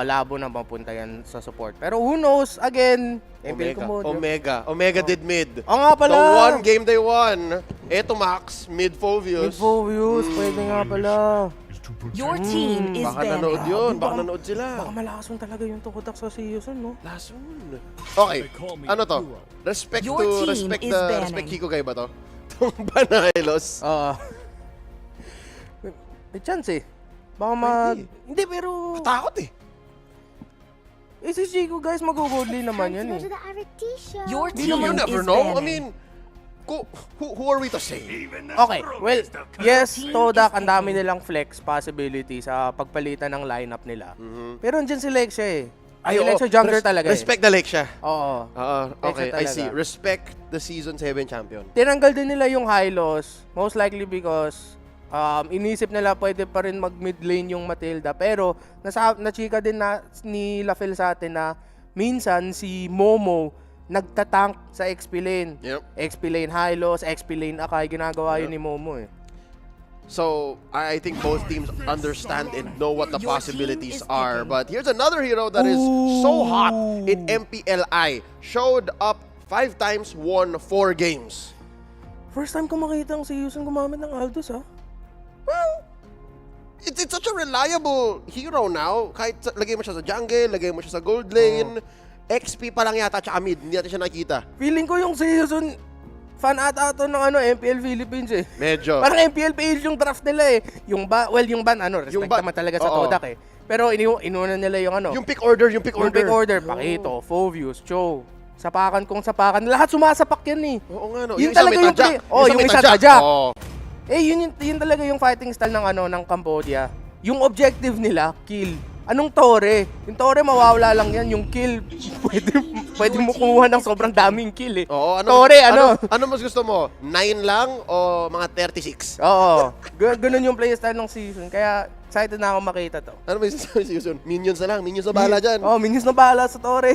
Labo na mapunta yan sa support. Pero who knows, again, Omega did mid. Nga pala. The one game they won, eto Max, mid Fovius. Pwede nga pala. Your team is baka nanood yun, baka nanood sila. Baka malason talaga yung Todak sa season, no? Lason. Okay, ano to? Respect Kiko Guy ba to? Itong Banailos. May chance eh. Baka hindi, pero... Takot eh. Si Chico guys, mag-goldly naman yan eh. Your team you never know. I mean, who are we to say? Okay, well, yes, Todak, ang dami nilang flex possibility sa pagpalitan ng lineup nila. Pero andyan si Lexia eh. Lexia jungler talaga Respect the Lexia. Oo. Okay, I see. Respect the Season 7 champion. Tinanggal din nila yung high loss, most likely because Inisip nila pwede pa rin mag-mid lane yung Matilda. Pero nachika din na ni Lafel sa atin na minsan si Momo nagtatank sa XP lane. XP lane Hylos, XP lane Akai, ginagawa yun ni Momo eh. So, I think both teams understand and know what the possibilities are. But here's another hero that is so hot in MPLI. Showed up 5 times, won 4 games. First time ko makita ang si Yusun gumamit ng Aldous, ha? Well, it's such a reliable hero now. Kahit lagay mo siya sa jungle, lagay mo siya sa gold lane, XP pa lang yata tsaka mid, hindi natin siya nakita. Feeling ko yung si Yusun, fan ata ito ng MPL Philippines eh. Medyo. Parang MPL page yung draft nila eh. Yung ban, respect naman talaga sa Todak eh. Pero inuna nila yung Yung pick order. Yung pick order, Pakito, Fovius, Cho. Sapakan kung sapakan. Lahat sumasapak yan eh. Oo nga no. Yun talaga yung play. Yung isa tadyak. Yun talaga yung fighting style ng Cambodia. Yung objective nila, kill. Anong Tore? Yung Tore mawawala lang yan. Yung kill, pwede mo kumuha ng sobrang daming kill eh. Oo, Tore, ano mas gusto mo? 9 lang o mga 36? Oo. Ganun yung playstyle ng season. Kaya excited na ako makita to. Ano ba yung season? Minions na lang. Minions na bahala dyan. Minions na bahala sa Tore.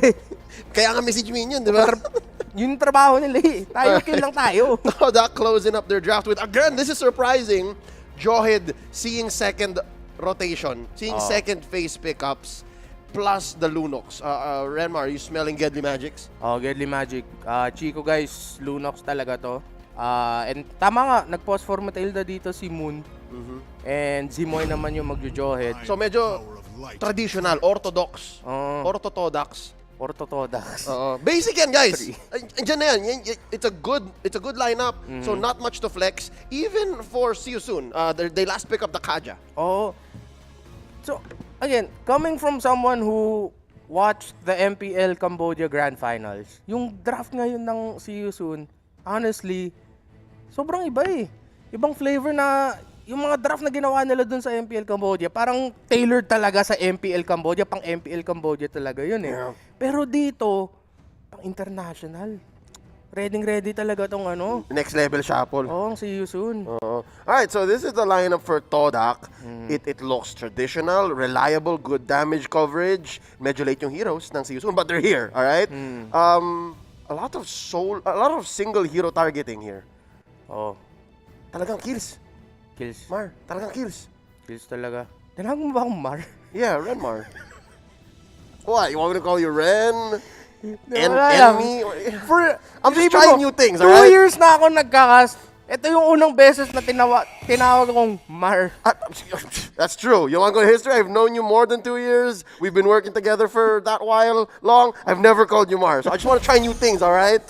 Kaya nga message minion, di ba? Yun yung trabaho nila eh. Tayo kill lang tayo. That closing up their draft with, again, this is surprising. Johid seeing second rotation, seeing second phase pickups, plus the Lunox. Renmar, you smelling Deadly Magics? Deadly Magic. Chico guys, Lunox talaga to. And tama nga, nag-pause for Matilda dito si Moon. And Zimoy naman yung magjo-Johid. So medyo traditional, orthodox, orthotodax. Basic yan, guys. Diyan na yan. It's a good lineup. So not much to flex. Even for See You Soon, they last pick up the Kaja. So again, coming from someone who watched the MPL Cambodia Grand Finals, yung draft ngayon ng See You Soon, honestly, sobrang iba eh. Ibang flavor na yung mga draft na ginawa nila dun sa MPL Cambodia, parang tailored talaga sa MPL Cambodia, pang MPL Cambodia talaga yun eh. Pero dito, pang international. Ready talaga tong Next level shuffle. See you soon. Alright, so this is the lineup for Todak. It looks traditional, reliable, good damage coverage. Medyo late yung heroes ng See You Soon, but they're here, alright? A lot of single hero targeting here. Talagang kills. Mar, talagang kills. Kills talaga. Tinawag mo ba akong Mar? Yeah, Renmar. What, you want me to call you Ren? Enemy? I'm just trying new things, 2 alright? years na ako nagkakas. Ito yung unang beses na tinawag akong Mar. That's true. You want to go to history? I've known you more than 2 years. We've been working together for that while long. I've never called you Mar. So I just want to try new things, alright?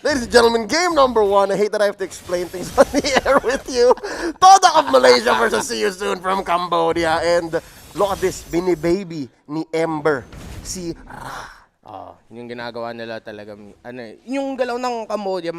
Ladies and gentlemen, game number 1. I hate that I have to explain things on the air with you. Todak of Malaysia versus See You Soon from Cambodia. And look at this, bini-baby ni Ember. Si Yung ginagawa nila talaga. Yung galaw ng Cambodia,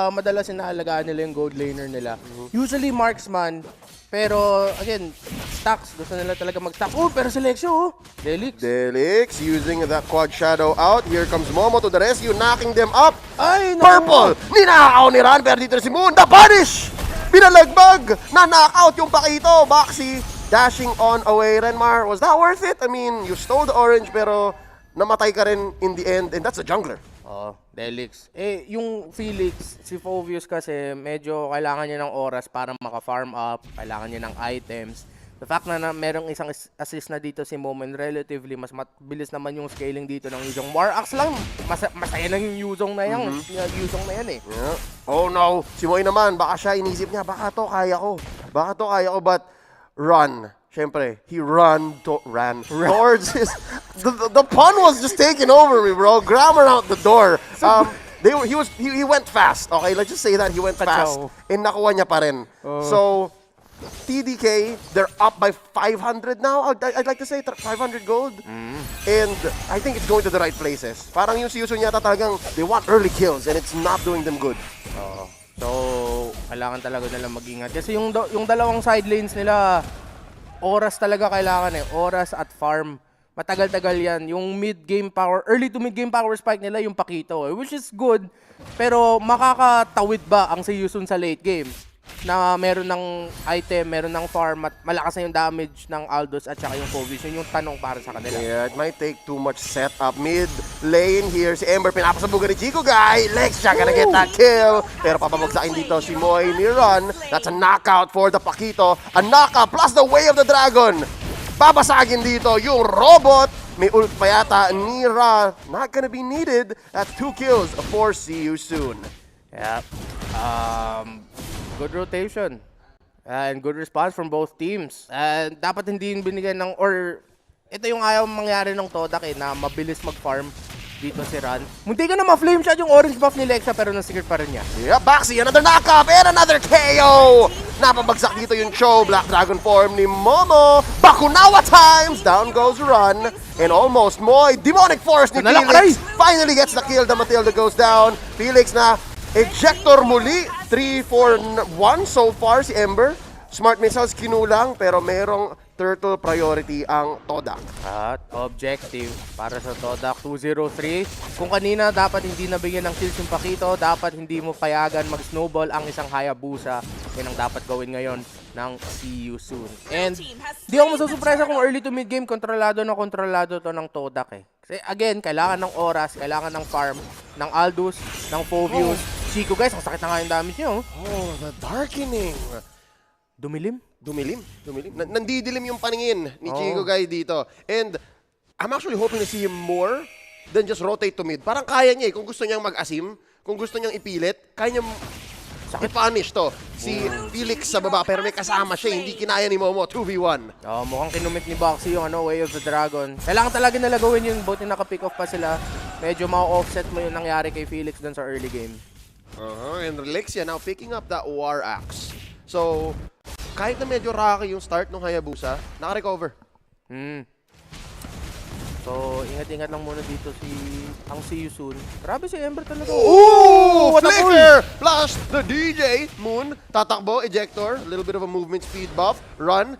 madalas inaalagaan nila yung gold laner nila. Usually marksman, pero again, stacks. Gusto nila talaga mag-stack. Pero seleksyon, Delix using that quad shadow out. Here comes Momo to the rescue, knocking them up. Ay, no. Purple! Ninakaw ni Ran, pero dito na si Moon. The punish! Binalagbag! Na-knockout yung Pakito. Baxi dashing on away. Renmar, was that worth it? I mean, you stole the orange, pero namatay ka rin in the end, and that's a jungler. Delix. Yung Felix, si Fovius kasi medyo kailangan niya ng oras para maka-farm up, kailangan niya ng items. The fact na merong isang assist na dito si Moment, relatively mas mabilis naman yung scaling dito ng Yuzong. Warax lang, masaya lang yung Yuzong na yan. Yuzong na yan eh. Yeah. Oh no, si Moy naman, baka siya inisip niya, baka to kaya ko, but run. Siyempre, he ran towards his... The pun was just taking over me, bro. Grammar out the door. He went fast. Okay, let's just say that he went fast. And nakuha niya pa rin. So, TDK, they're up by 500 now. I'd like to say 500 gold. And I think it's going to the right places. Parang yung Siusun yata talagang they want early kills and it's not doing them good. So, kailangan talaga nila mag-ingat. Kasi yung dalawang side lanes nila, oras talaga kailangan eh. Oras at farm. Matagal-tagal yan. Yung mid-game power, early to mid-game power spike nila yung Pakito eh, which is good. Pero makakatawid ba ang Siusun sa late game? na meron ng item, meron ng farm at malakas na yung damage ng Aldous at saka yung Fovius. Yun yung tanong para sa kanila. Yeah, it might take too much setup. Mid lane here, si Ember pinapasabugan ni Chico Guy. Lexia gonna get that kill. Pero papabagsakin dito si Moy ni Ron. That's a knockout for the Paquito. A knockout plus the Way of the Dragon. Babasagin dito yung robot. May ult pa yata ni Ra. Not gonna be needed. That's 2 kills for See You Soon. Yeah. Good rotation. And good response from both teams. And dapat hindi yung binigyan ng, or ito yung ayaw mangyari ng Todak na mabilis mag-farm dito si Ran. Munti ka na ma-flame shot yung orange buff ni Lexa pero nasikip pa rin niya. Yeah, Baxi, another knockup and another KO! Napabagsak dito yung Cho, Black Dragon form ni Momo. Bakunawa times! Down goes Ran. And almost Moy, Demonic Force ni Felix. Finally gets the kill, the Matilda goes down. Felix na ejector muli. 3-4-1 so far si Ember. Smart missiles kinulang pero merong turtle priority ang Todak. At objective para sa Todak 203. Kung kanina dapat hindi nabigyan ng kills yung Paquito, dapat hindi mo payagan mag-snowball ang isang Hayabusa. Yan ang dapat gawin ngayon ng See You Soon. And di ako masusurpresa kung early to mid game kontrolado to ng Todak Kasi again, kailangan ng oras, kailangan ng farm, ng Aldous, ng Fovius. Chico guys, ang sakit na nga yung damage niyo. Oh, the darkening. Dumilim? Dumilim. Nandidilim yung paningin ni Chico Guy dito. And I'm actually hoping to see him more than just rotate to mid. Parang kaya niya Kung gusto niyang mag-asim, kung gusto niyang ipilit, kaya niya i-punish to. Si Felix sa baba, pero may kasama siya. Hindi kinaya ni Momo. 2v1. Mukhang kinumit ni Boxy yung Way of the Dragon. Kailangan talaga nila gawin yung both yung naka-pick off pa sila. Medyo ma-offset mo yung nangyari kay Felix dun sa early game. And Lexia now picking up that War Axe. So, kahit na medyo rocky yung start ng Hayabusa, naka-recover. So, ingat-ingat lang muna dito ang See You Soon. Grabe si Ember talaga. Ooh! Flicker! Plus the DJ. Moon, tatakbo, ejector. A little bit of a movement speed buff. Run,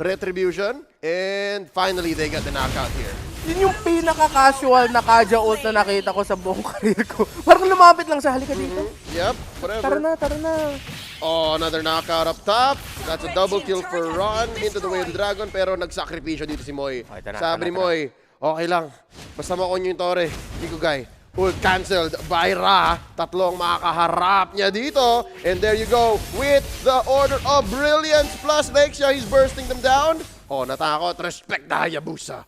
retribution. And finally, they got the knockout here. Yun yung pinaka-casual na Kaja ult na nakita ko sa buong career ko. Parang lumapit lang sa halika dito. Yep, whatever. Tara na. Oh, another knockout up top. That's a double kill for Ron into the Way of the Dragon. Pero nagsakripisyo dito si Moy. Sabi ni Moy, okay lang. Basta makonyo yung tore. Chico Guy. Ult cancelled by Ra. Tatlong makakaharap niya dito. And there you go with the Order of Brilliance plus Lexia. He's bursting them down. Oh, natakot. Respect the Hayabusa.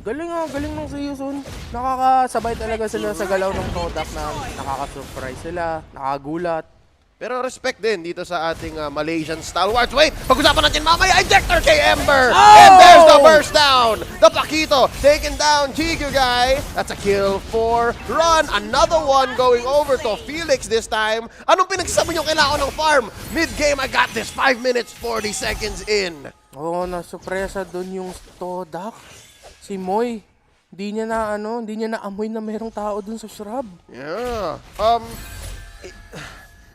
Galing ng See You Soon. Nakakasabay talaga sila sa galaw ng Todak na nakaka-surprise sila, nakagulat. Pero respect din dito sa ating Malaysian stalwarts. Wait, pag-usapan natin mamaya, ejector kay Ember! And there's the burst down! The Paquito taken down, Chico Guy. That's a kill for Ron. Another one going over to Felix this time. Anong pinagsasabi nyo kailangan ng farm? Mid-game, I got this. 5 minutes, 40 seconds in. Nasupresa dun yung Todak. Si Moy, hindi niya na amoy na merong tao dun sa shrub. Yeah.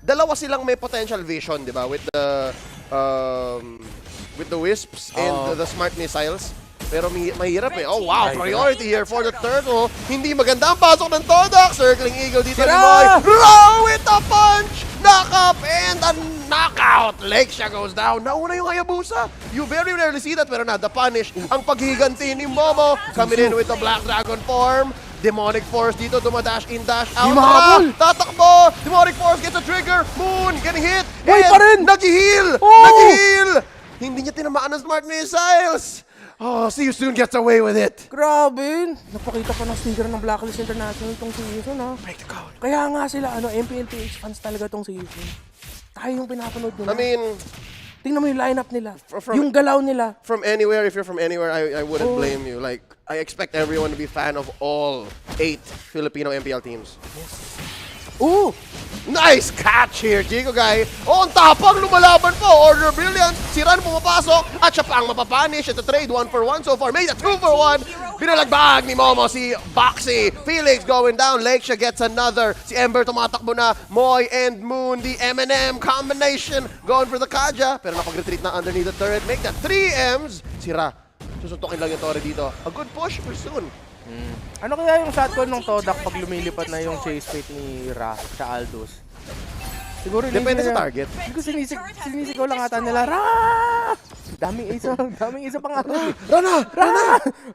Dalawa silang may potential vision, di ba? With the wisps and the smart missiles. Pero mahirap Oh, wow. Priority here for the turtle. Hindi maganda ang pasok ng Todak. Circling Eagle dito ni Moy. Raw with the punch! Knock up and a knockout. Lexia goes down. Nauna yung Hayabusa. You very rarely see that. Pero the punish. Ang paghiganti ni Momo. Coming in with the Black Dragon form. Demonic Force dito, dumadash in, dash out. Tatakbo! Demonic Force gets a trigger. Moon getting hit. And nag-heal! Nag-heal! Hindi niya tinamaan ng smart missiles. Oh, See You Soon gets away with it. Grabe! Napakita pa ng sticker ng Blacklist International itong See You Soon, ha? Break the code. Kaya nga sila, MPLTH fans talaga itong See You Soon. Tayo yung pinapanood nila. I mean, tingnan mo yung lineup nila. Yung galaw nila. From anywhere, if you're from anywhere, I wouldn't blame you. Like, I expect everyone to be fan of all 8 Filipino MPL teams. Yes. Ooh! Nice catch here, Chico Guy. Oh, ang tapang lumalaban po. Order Brilliance. Si Ran pumapasok at siya pa ang mapapanish. Ito trade 1-for-1 so far. Made a 2-for-1. Binalagbag ni Momo si Boxy. Felix going down. Lexia gets another. Si Ember tumatakbo na. Moy and Moon. The M&M combination. Going for the Kaja. Pero napag-retreat na underneath the turret. Make that 3 Ms. Si Ra. Susuntokin lang yung Torre dito. A good push for soon. Ano kaya yung shotgun ng Todak pag lumilipat na yung chase fate ni Ra sa Aldous? Siguro Depende inisip sa nila- target. Hindi ko sinisigaw lang ata nila. Ra! Daming isa pang ano. Rana!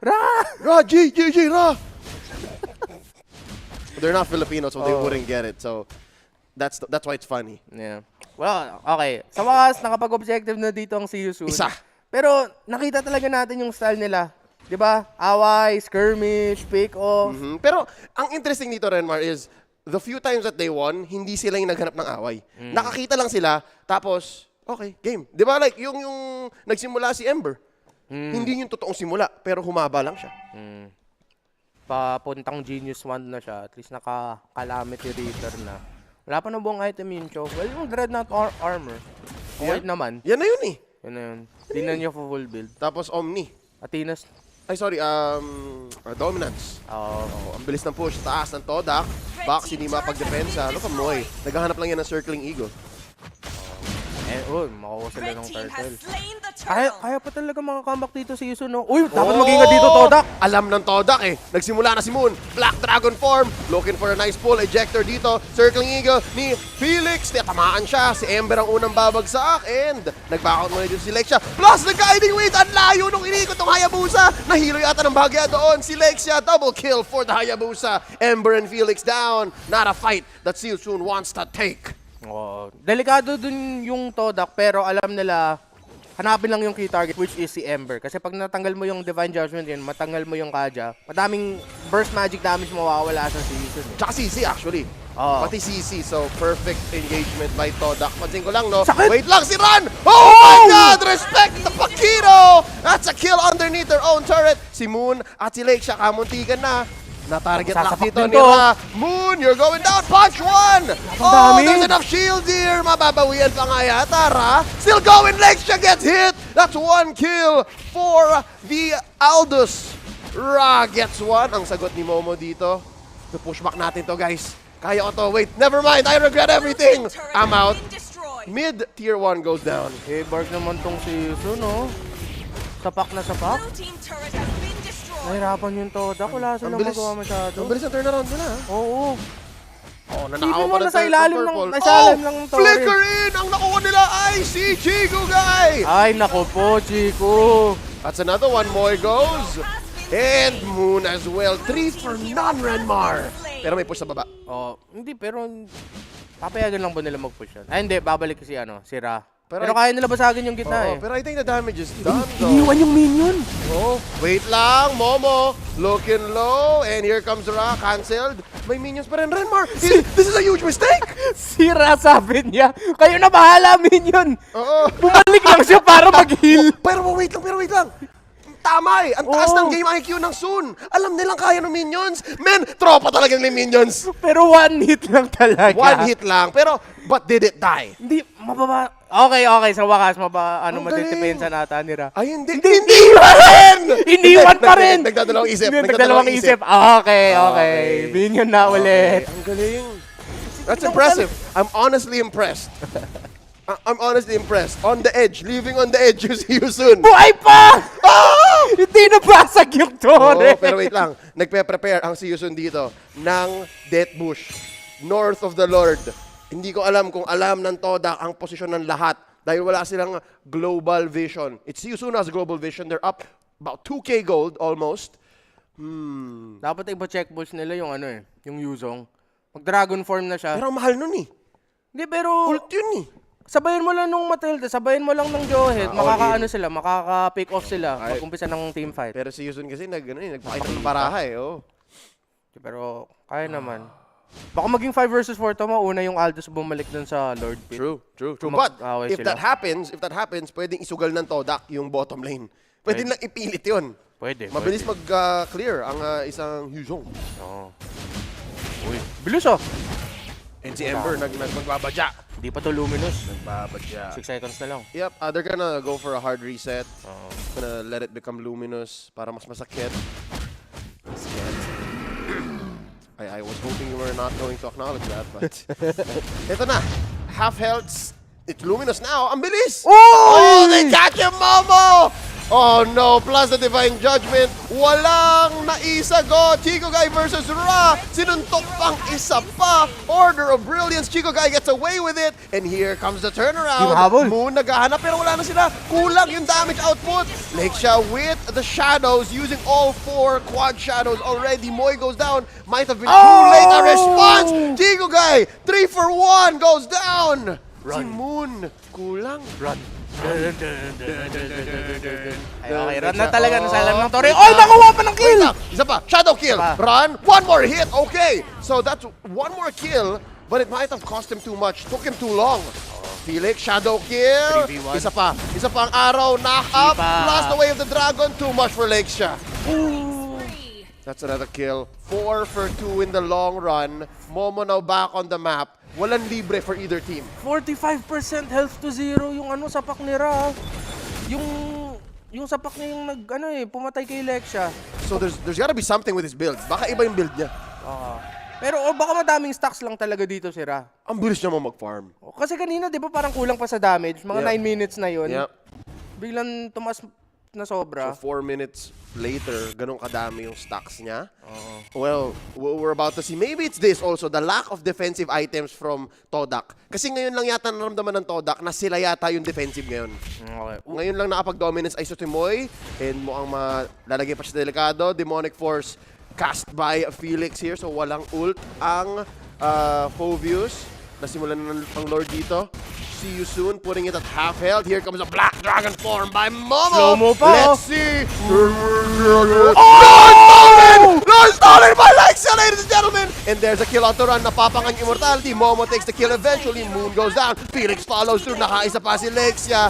Ra! G! Ra! They're not Filipino, so they wouldn't get it. So that's why it's funny. Yeah. Well, okay. Sa wakas, nakapag-objective na dito ang see you soon. Isa. Pero nakita talaga natin yung style nila. 'Di ba? Away, skirmish, pick off. Pero ang interesting dito, Renmar, is the few times that they won, hindi sila yung naghanap ng away. Nakakita lang sila, tapos, okay, game. Di ba? Like, yung nagsimula si Ember. Hindi yung totoong simula, pero humaba lang siya. Papuntang Genius Wand na siya. At least naka-calamity reader na. Wala pa na buong item yun, Cho. Well, yung Dreadnought armor. Okay naman. Yan na yun eh. Yan na yun. Tingnan niyo for full build. Tapos Omni. Atinas. Ay, sorry, Dominance. Ang bilis ng push, taas ng Todak. Box, hindi mapag-depensa. Look at Moy. Naghahanap lang yan ng Circling Eagle. Makuha sila ng turtle. Kaya pa talaga mga comeback dito si Yusun, no? Uy, dapat mag-ingat dito, Todak! Alam ng Todak eh. Nagsimula na si Moon. Black Dragon form. Looking for a nice pull. Ejector dito. Circling Eagle ni Felix. Tamaan siya. Si Ember ang unang babagsak. And nag-backout muna dito si Lexia. Plus, nag-guiding weight. Ang layo nung inikot ng Hayabusa. Nahilo yata ng bahagya doon. Si Lexia. Double kill for the Hayabusa. Ember and Felix down. Not a fight that Yusun wants to take. Delikado dun yung Todak, pero alam nila, hanapin lang yung key target, which is si Ember. Kasi pag natanggal mo yung Divine Judgment yun, matanggal mo yung Kaja, madaming burst magic damage mawawala sa season. Tsaka CC actually. Pati CC, so perfect engagement by Todak. Pansin ko lang, no? Sakit! Wait lang si Ran! Oh my God! Respect the Pakiro! That's a kill underneath their own turret. Si Moon at si Lake siya kamuntikan na. Na-target lock dito ni Ra. Moon, you're going down. Punch one! Oh, there's enough shield here. Mababawian pa nga yata, Ra. Still going. Lexia gets hit. That's one kill for the Aldous. Ra gets one. Ang sagot ni Momo dito. Pushback natin to, guys. Kaya ko to. Wait, never mind. I regret everything. I'm out. Mid tier 1 goes down. Bark naman tong si Yusun, no? Sapak na sapak. Nahirapan yung Todak. Wala silang magawa masyado. Ang bilis ang turnaround nila. Oo. Nanakaw pa nasa ilalim ng ng flicker in! Ang nakuha nila ay si Chico, guy! Ay, nako po, Chico. That's another one. Moy goes. And Moon as well. 3 for none, Renmar. Pero may push sa baba. Hindi, pero papayagan lang ba nila mag-push yan? Ay, hindi. Babalik si Ra. Pero kaya nila basagin yung gitna eh. Pero I think the damage is done, though. Iniwan yung minion. Wait lang, Momo. Looking low. And here comes Ra. Cancelled. May minions pa rin, Renmar. This is a huge mistake. Si Ra sabi niya, kayo na bahala, minion. Oo. Bumalik lang siya para mag-heal. Pero wait lang. Tama eh. Ang taas ng game IQ ng Sun. Alam nilang kaya ng minions. Men, tropa talaga ng minions. Pero one hit lang talaga. One hit lang. Pero, but did it die? Hindi, mababa. Okay. Sa wakas, madidepensa nata ni Ra. Ay, hindi pa rin! Iniwan pa rin! Nagdadalawang isip. Okay. Minion na ulit. Ang galing. That's impressive. I'm honestly impressed. I'm honestly impressed. On the edge. Living on the edge, you see you soon. Buhay pa! Hindi nabasag yung tore. Pero wait lang. Nagpe-prepare ang si Yusun dito ng Death Bush. North of the Lord. Hindi ko alam kung alam ng Todak ang posisyon ng lahat. Dahil wala silang global vision. It's si Yusun has global vision. They're up about 2k gold almost. Dapat iba-check push nila yung yung Yuzong. Mag-dragon form na siya. Pero ang mahal nun eh. Hindi, pero ult yun eh. Sabayin mo lang nung Matilda, sabayin mo lang ng Johead, makaka-pick off sila, mag-umpisa ng team fight. Pero si Yusun kasi nagpakita ng paraha eh. Pero kaya naman. Baka maging 5 versus 4 to, mauna yung Aldous bumalik dun sa Lord Pit. True. But if that happens, pwedeng isugal ng Todak yung bottom lane. Pwede lang ipilit yun. Pwede. Mabilis mag-clear ang isang Yuzong. Uy, bilis And si Ember magbabadya. Hindi pa to luminous. Nagbabadya. 6 seconds na lang. Yep, they're gonna go for a hard reset. Gonna let it become luminous para mas masakit. I was hoping you were not going to acknowledge that, but ito na. Half health. It's luminous now. Ang bilis! Oh, they catch him, Momo! Oh no, plus the Divine Judgment. Walang naisagot. Chico Guy versus Ra. Sinuntok pang isa pa. Order of Brilliance. Chico Guy gets away with it. And here comes the turnaround. Moon naghahanap pero wala na sila. Kulang yung damage output. Lakesha with the shadows using all 4 quad shadows already. Moy goes down. Might have been too late a response. Chico Guy, 3 for 1 goes down. Si Moon, kulang. Run. Okay, run na talaga ng salam ng Torre. Oh, nakuha pa ng kill! Isa pa, shadow kill. Run, one more hit. Okay, so that's one more kill, but it might have cost him too much. Took him too long. Felix, shadow kill. 3v1. Isa pa ang araw, knock up. Plus the way of the dragon, too much for Lakesha. That's another kill. 4 for 2 in the long run. Momo now back on the map. Walang libre for either team. 45% health to 0 yung sapak ni Ra. Yung sapak niya yung pumatay kay Lexia. So there's gotta be something with his build. Baka iba yung build niya. Pero baka madaming stacks lang talaga dito si Ra. Ang bilis niya mag-farm. Kasi kanina, di ba parang kulang pa sa damage? Mga 9 minutes na yun. Yep. Biglang tumas na sobra. So 4 minutes later, ganun kadami yung stacks niya. Well, we're about to see. Maybe it's this also, the lack of defensive items from Todak. Kasi ngayon lang yata naramdaman ng Todak na sila yata yung defensive ngayon. Okay. Ngayon lang nakapag-dominance ay Sutimoy. And mukhang lalagay pa siya delikado. Demonic Force cast by Felix here. So walang ult ang Phovius. Nasimulan na ang Lord dito. See you soon, putting it at half health. Here comes a Black Dragon form by Momo. Slow-mo pa. Let's see. Oh! Lord stolen by Lexia, ladies and gentlemen. And there's a kill out to run. Napapangan immortality. Momo takes the kill eventually. Moon goes down. Felix follows through. Nakaisa pa si Lexia.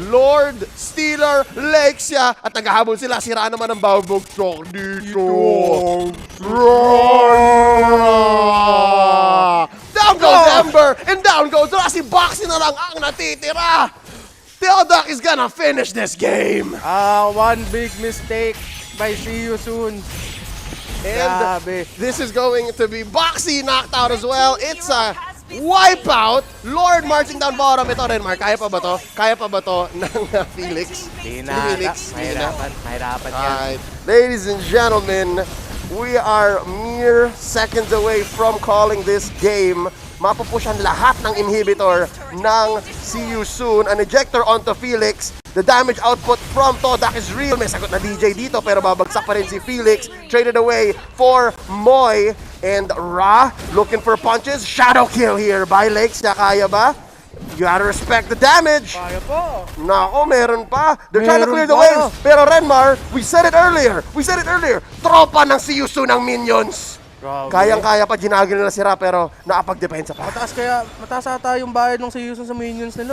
Lord, Stealer, Lexia. At naghahabol sila. Sira naman ang Bawbog Strong dito. Down goes Ember, and down goes Ra. Si Boxy na lang ang natitira. Teodak is gonna finish this game. One big mistake by See You Soon. And this is going to be Boxy knocked out as well. It's a wipeout. Lord marching down bottom. Ito rin, Mark. Kaya pa ba to? Kaya pa ba to ng Felix? Di na. Mahirapan yan. Alright. Ladies and gentlemen, we are mere seconds away from calling this game. Mapupushan lahat ng inhibitor ng See You Soon. An ejector onto Felix. The damage output from Todak is real. May sagot na DJ dito pero babagsak pa rin si Felix. Traded away for Moy. And Ra looking for punches. Shadow kill here by Lakesha. Kaya ba? You gotta respect the damage. Kaya po. Nako, meron pa. They're trying to clear the waves. Pero Renmar, we said it earlier. Tropa ng See You Soon ang minions. Kayang-kaya pa, ginagil nila si Ra pero nakapag-depensa pa. Mataas ata yung bayad ng See You Soon sa minions nila.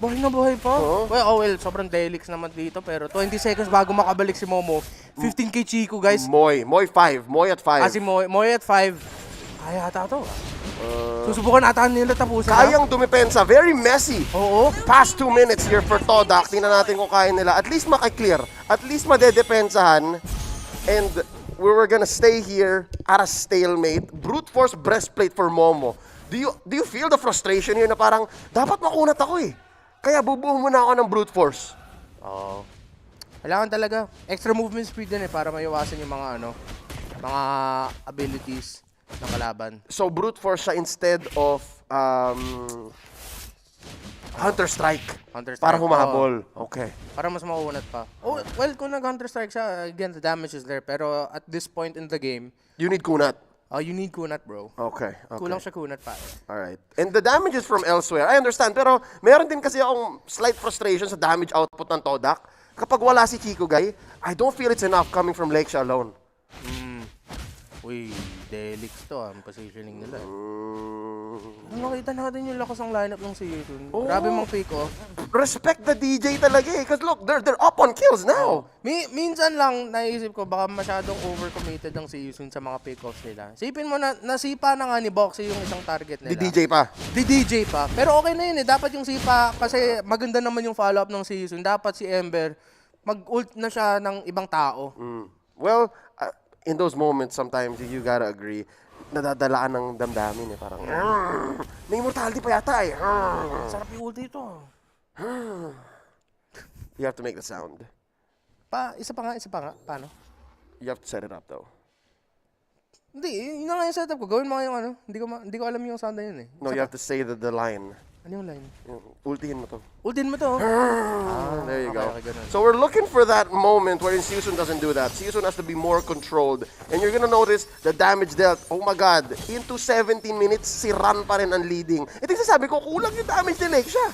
Buhay na buhay pa. Well, sobrang delix naman dito pero 20 seconds bago makabalik si Momo. 15k Chico, guys. Moy 5. Moy at 5. Si Moy at 5. Kaya ata to. Susubukan ata nila tapusin. Kayang dumipensa. Very messy. Oo. Past 2 minutes here for Todak. Tingnan natin kung kaya nila. At least makiklear. At least madedepensahan. And we were gonna stay here at a stalemate. Brute force breastplate for Momo. Do you feel the frustration here na parang dapat makunat ako eh. Kaya bubuo muna ako ng brute force. Oo. Kailangan talaga extra movement speed din para maiwasan yung mga mga abilities ng kalaban. So brute force siya instead of Hunter Strike. Para humahabol. Okay. Para mas makunat pa. Well, kung nag-Hunter Strike siya, again, the damage is there. Pero at this point in the game, you need kunat. You need kunat, bro. Okay. Kulang siya kunat pa. Alright. And the damage is from elsewhere. I understand. Pero meron din kasi akong slight frustration sa damage output ng Todak. Kapag wala si Chico Guy, I don't feel it's enough coming from Lakesha alone. Uy, delix to ang positioning nila. Nakita natin yung lakas ng lineup ng season. Grabe mang pick off. Respect the DJ talaga eh. Because look, they're up on kills now. Minsan lang naisip ko baka masyadong overcommitted ang season sa mga pick-offs nila. Sipin mo na nasipa na nga ni Boxy yung isang target nila. Di DJ pa. Pero okay na yun eh. Dapat yung sipa kasi maganda naman yung follow-up ng season. Dapat si Ember mag-ult na siya ng ibang tao. Well, in those moments, sometimes you gotta agree, nadadalaan ng damdamin eh. Parang, may immortality pa yata eh. Sarap yung ulti ito. You have to make the sound. Isa pa nga. Paano? You have to set it up though. Hindi, yun na nga yung setup ko. Gawin mo nga yung ano. Hindi ko alam yung sound na yun eh. No, you have to say the line. Ano yung line? Ultihin mo to. Ultin mo to. There you go. Okay, ganun. So we're looking for that moment wherein Season doesn't do that. Season has to be more controlled. And you're gonna notice the damage dealt. Oh my God. Into 17 minutes, si Ran pa rin ang leading. Ito yung sabi ko, kulang yung damage ni Lake siya.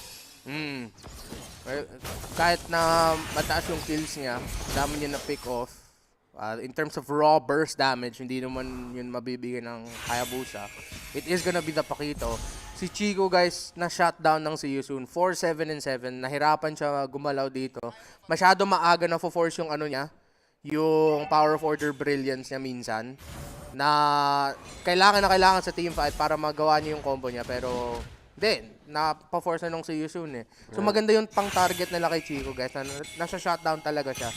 Kahit na mataas yung kills niya, dami niya na pick off. In terms of raw burst damage, hindi naman yun mabibigay ng Hayabusa. It is gonna be the Pakito. Si Chico, guys, na-shutdown ng si Yusun. 4-7-7. Nahirapan siya gumalaw dito. Masyado maaga na force yung ano niya, yung Power of Order Brilliance niya minsan. Na kailangan sa team fight para magawa niya yung combo niya. Pero, hindi. Napa-force na nung si Yusun eh. So maganda yung pang-target nila kay Chico, guys. Na nasa shutdown talaga siya.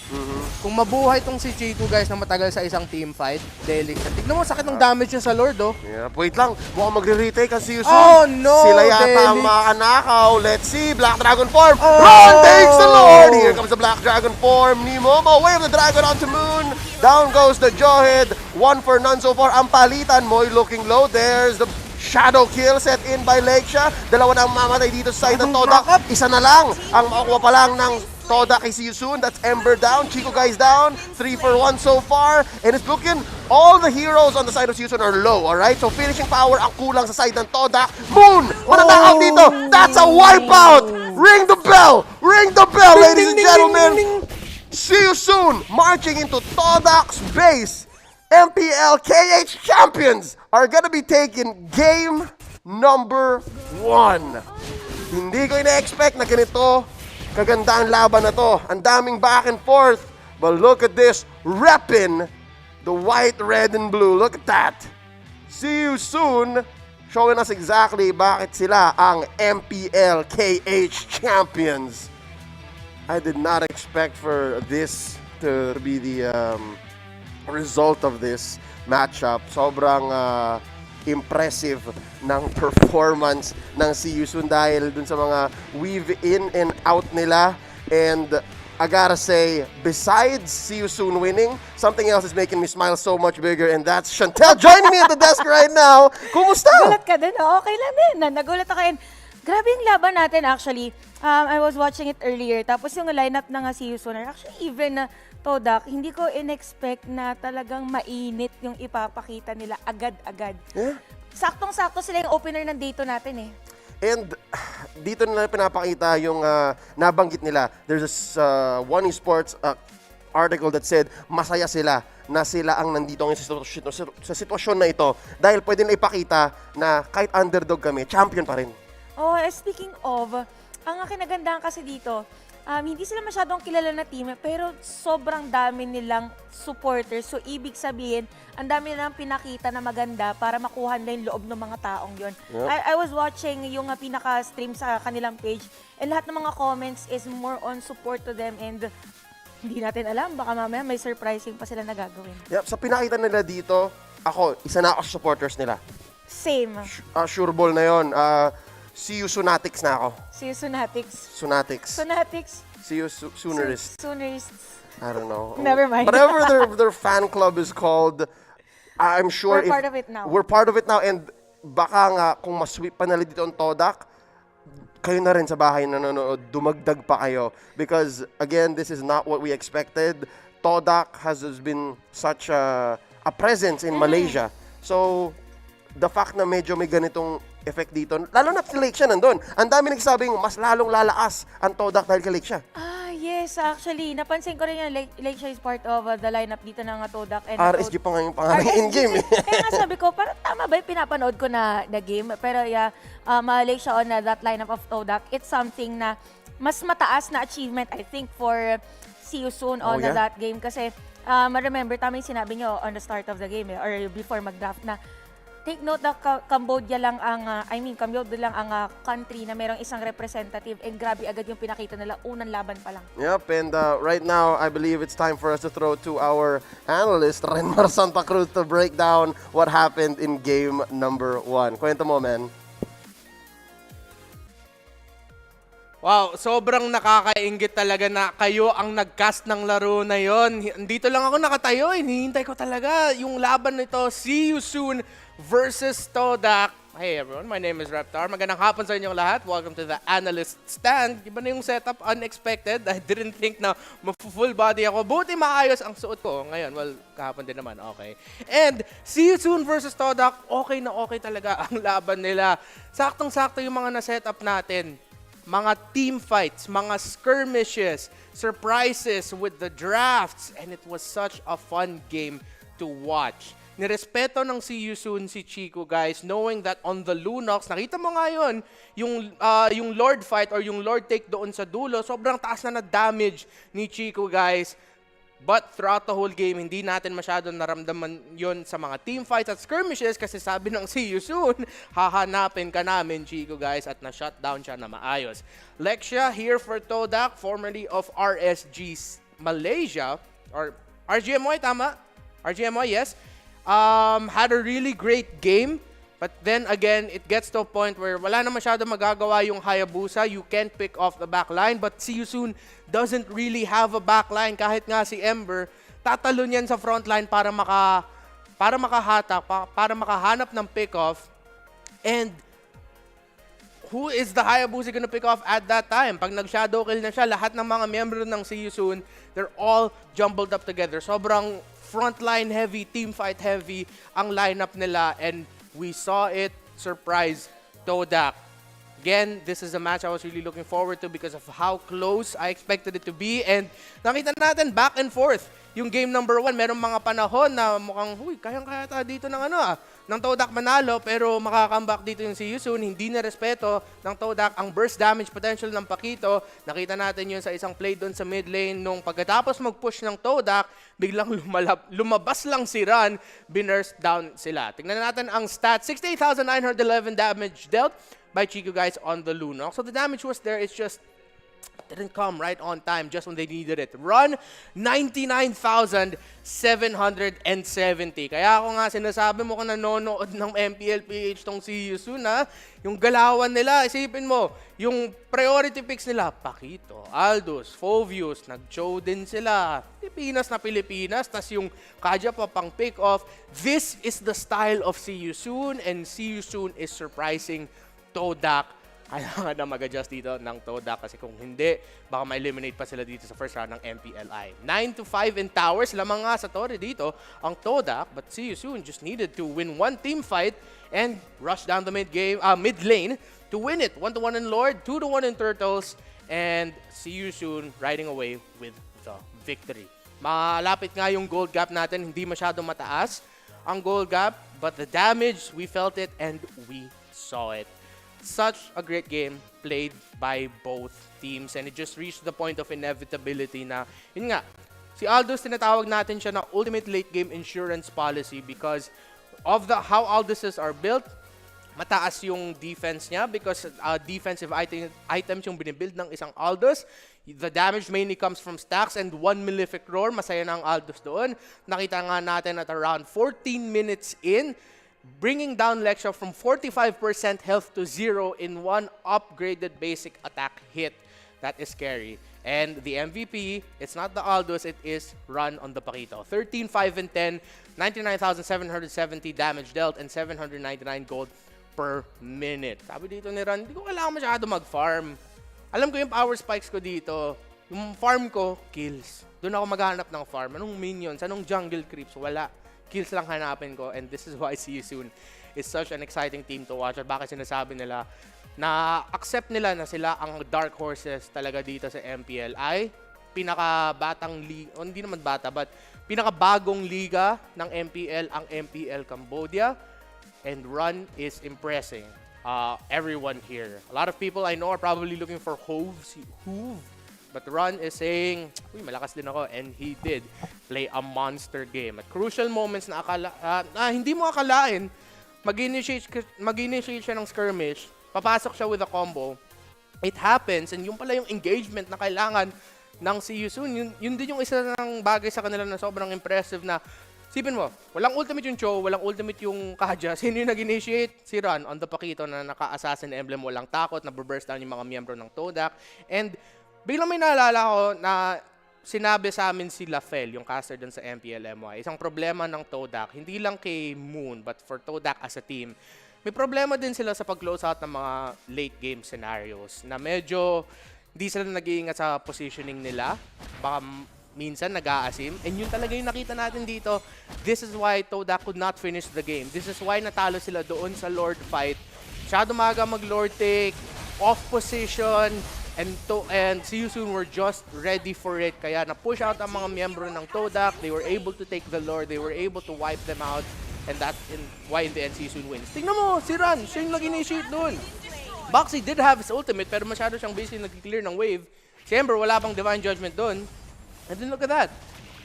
Kung mabuhay tong si Chico, guys, na matagal sa isang team fight, Delic. Tignan mo, sakit ng damage niya sa Lord, oh. Yeah, wait lang. Mukhang magre-retake ang si Yusun. Oh, no! Sila yata ang Delic. makanakaw. Let's see. Black Dragon form. Ron takes the Lord. Here comes the Black Dragon form. Ni Momo. Wave the Dragon onto Moon. Down goes the Jawhead. 1 for none so far. Ang palitan. Moy looking low. There's the shadow kill set in by Lakesha. Dalawa na ang mamatay dito sa side ng Todak. Isa na lang ang makukuha pa lang ng Todak kay Yusun. That's Ember down. Chico guys down. 3 for 1 so far. And it's looking, all the heroes on the side of Yusun are low, alright? So finishing power ang kulang sa side ng Todak. Moon! Walang knockout dito. That's a wipeout! Ring the bell! Ring the bell, ladies and gentlemen! See you soon! Marching into Todak's base. MPL KH champions are gonna be taking game number 1. Hindi ko ina-expect na ganito kaganda ang laban na to. Ang daming back and forth. But look at this, reppin' the white, red, and blue. Look at that. See you soon. Showing us exactly bakit sila ang MPL KH champions. I did not expect for this to be the result of this matchup. Sobrang impressive ng performance ng si Yusun dahil dun sa mga weave in and out nila. And I gotta say, besides si Yusun winning, something else is making me smile so much bigger, and that's Chantel joining me at the desk right now. Kumusta? Nagulat ka din? Okay lang din. Nagulat ako. And grabe yung laban natin actually. I was watching it earlier. Tapos yung lineup na nga si Yusun, actually even Todak, hindi ko in-expect na talagang mainit yung ipapakita nila agad-agad. Yeah. Saktong-sakto sila yung opener ng dito natin eh. And dito nila pinapakita yung nabanggit nila. There's this one esports article that said masaya sila na sila ang nandito ngayon sa sitwasyon na ito dahil pwede na ipakita na kahit underdog kami, champion pa rin. Oh, speaking of, ang kinagandahan kasi dito, hindi sila masyadong kilala na team, pero sobrang dami nilang supporters. So, ibig sabihin, ang dami nilang pinakita na maganda para makuha nila yung loob ng mga taong yon. Yep. I was watching yung pinaka-stream sa kanilang page, and lahat ng mga comments is more on support to them, and hindi natin alam, baka mamaya may surprising pa sila na gagawin. Yep, sa pinakita nila dito, ako, isa na ako sa supporters nila. Same. Sure ball na yun. See you Sunatics na ako. See you Sunatics. Sunatics. Sunatics. See you Soonerists. Soonerists. I don't know. Never mind. Whatever their fan club is called, I'm sure We're part of it now. We're part of it now, and baka nga kung masweep pa nila dito ang Todak, kayo na rin sa bahay na nanonood, dumagdag pa kayo. Because again, this is not what we expected. Todak has been such a presence in Malaysia. So, the fact na medyo may ganitong effect dito, lalo na si Lake siya nandun. Ang dami nagsabing mas lalong lalakas ang Todak dahil kay Lake siya. Yes, actually. Napansin ko rin yung Lake siya is part of the lineup dito ng Todak. And RSG pa nga yung pangalan in-game eh. Kaya nga sabi ko, parang tama ba yung pinapanood ko na game? Pero yeah, Lake siya on that lineup of Todak. It's something na mas mataas na achievement, I think, for see you soon on that game. Kasi, remember, tama yung sinabi nyo on the start of the game or before mag-draft na take note na Cambodia lang ang, Cambodia lang ang country na merong isang representative, and grabe agad yung pinakita nila, unang laban pa lang. Yep, and right now, I believe it's time for us to throw to our analyst, Renmar Santa Cruz, to break down what happened in game number 1. Kwento mo, man. Wow, sobrang nakakainggit talaga na kayo ang nag-cast ng laro na yon. Dito lang ako nakatayo, hinihintay ko talaga yung laban nito. See you soon versus Todak. Hey everyone, my name is Reptar. Magandang hapon sa inyong lahat. Welcome to the Analyst Stand. Iba na yung setup, unexpected. I didn't think na full body ako. Buti maayos ang suot ko. Ngayon, well, kahapon din naman, okay. And see you soon versus Todak. Okay na okay talaga ang laban nila. Saktong-sakto yung mga na-setup natin. Mga team fights, mga skirmishes, surprises with the drafts. And it was such a fun game to watch. Nirespeto ng See You Soon si Chico, guys, knowing that on the Lunox, nakita mo nga yun, yung Lord fight or yung Lord take doon sa dulo, sobrang taas na damage ni Chico, guys. But throughout the whole game, hindi natin masyadong naramdaman yun sa mga team fights at skirmishes kasi sabi ng See You Soon, hahanapin ka namin, Chico, guys, at na-shutdown siya na maayos. Lexia here for Todak, formerly of RSG Malaysia, or RGMY, tama? RGMY, yes. Had a really great game, but then again, it gets to a point where wala na masyado magagawa yung Hayabusa. You can't pick off the back line, but See You Soon doesn't really have a back line. Kahit nga si Ember, tatalo niyan sa front line para makahatak, para makahanap ng pick off. And who is the Hayabusa gonna pick off at that time? Pag nag-shadow kill na siya, lahat ng mga miyembro ng See You Soon, they're all jumbled up together. Sobrang frontline heavy, team fight heavy ang lineup nila, and we saw it surprise Todak. Again, this is a match I was really looking forward to because of how close I expected it to be, and nakita natin back and forth. Yung game number 1, merong mga panahon na mukhang, kayang-kaya ta dito ng Todak manalo, pero makakambak dito yung See You Soon. Hindi na respeto ng Todak ang burst damage potential ng Pakito. Nakita natin yun sa isang play doon sa mid lane. Nung pagkatapos mag-push ng Todak, biglang lumabas lang si Ran, binurst down sila. Tingnan natin ang stats. 68,911 damage dealt by Chico, guys, on the Lunox. So the damage was there, it's just didn't come right on time just when they needed it. Run, 99,770. Kaya ako nga sinasabi mo kung nanonood ng MPL PH tong See You Soon, ha? Yung galawan nila, isipin mo, yung priority picks nila, Pakito, Aldous, Fovius, nag-show din sila. Pilipinas na Pilipinas, tas yung Kaja pa pang pick off. This is the style of See You Soon, and See You Soon is surprising Todak. Kailangan na mag-adjust dito ng Todak kasi kung hindi, baka ma-eliminate pa sila dito sa first round ng MPLI. 9-5 in towers, lamang nga sa Torre dito ang Todak, but See You Soon just needed to win one team fight and rush down the mid lane to win it. 1-1 in Lord, 2-1 in Turtles, and See You Soon riding away with the victory. Malapit nga yung gold gap natin, hindi masyadong mataas ang gold gap, but the damage, we felt it and we saw it. Such a great game played by both teams, and it just reached the point of inevitability na, yun nga, si Aldous, tinatawag natin siya na ultimate late game insurance policy because of how Aldouses are built. Mataas yung defense niya because defensive items yung binibuild ng isang Aldous. The damage mainly comes from stacks and 1 Malefic Roar. Masaya na ang Aldous doon. Nakita nga natin at around 14 minutes in, bringing down Lexia from 45% health to 0 in one upgraded basic attack hit. That is scary. And the MVP, it's not the Aldous, it is Run on the Pakito. 13, 5, and 10, 99,770 damage dealt, and 799 gold per minute. Sabi dito ni Run, hindi ko kailangan masyado mag-farm. Alam ko yung power spikes ko dito. Yung farm ko, kills. Doon ako maghanap ng farm. Anong minions? Anong jungle creeps? Wala. Kills lang hanapin ko, and this is why See You Soon is such an exciting team to watch. At bakit sinasabi nila na accept nila na sila ang dark horses talaga dito sa MPLI. Pinakabatang liga, hindi naman bata, but pinakabagong liga ng MPL, ang MPL Cambodia. And Run is impressing everyone here. A lot of people I know are probably looking for Hove. But Run is saying, uy, malakas din ako, and he did play a monster game. At crucial moments na hindi mo akalain, mag-initiate siya ng skirmish, papasok siya with a combo, it happens, and yung pala yung engagement na kailangan ng See You Soon. Yun din yung isa ng bagay sa kanila na sobrang impressive na Sipin mo, walang ultimate yung Cho, walang ultimate yung Kaja. Sino yung nag-initiate? Si Ron on the Pakito na naka-assassin emblem, walang takot, na-burst down yung mga miyembro ng Todak. And biglang may naalala ko na sinabi sa amin si Lafel, yung caster dun sa MPLMY. Isang problema ng Todak, hindi lang kay Moon, but for Todak as a team. May problema din sila sa pag-close out ng mga late game scenarios na medyo hindi sila nag-iingat sa positioning nila. Baka minsan nag-aasim. And yun talaga yung nakita natin dito. This is why Todak could not finish the game. This is why natalo sila doon sa Lord fight. Masyado maaga mag-Lord take, off position, and si Yusun were just ready for it. Kaya na-push out ang mga miyembro ng Todak. They were able to take the Lord. They were able to wipe them out. And that's why in the end si Yusun wins. Tingnan mo, si Ran, siya yung nag-initiate doon. Boxy did have his ultimate, pero masyado siyang busy nag-clear ng wave. Si Ember, wala pang Divine Judgment doon. And then look at that.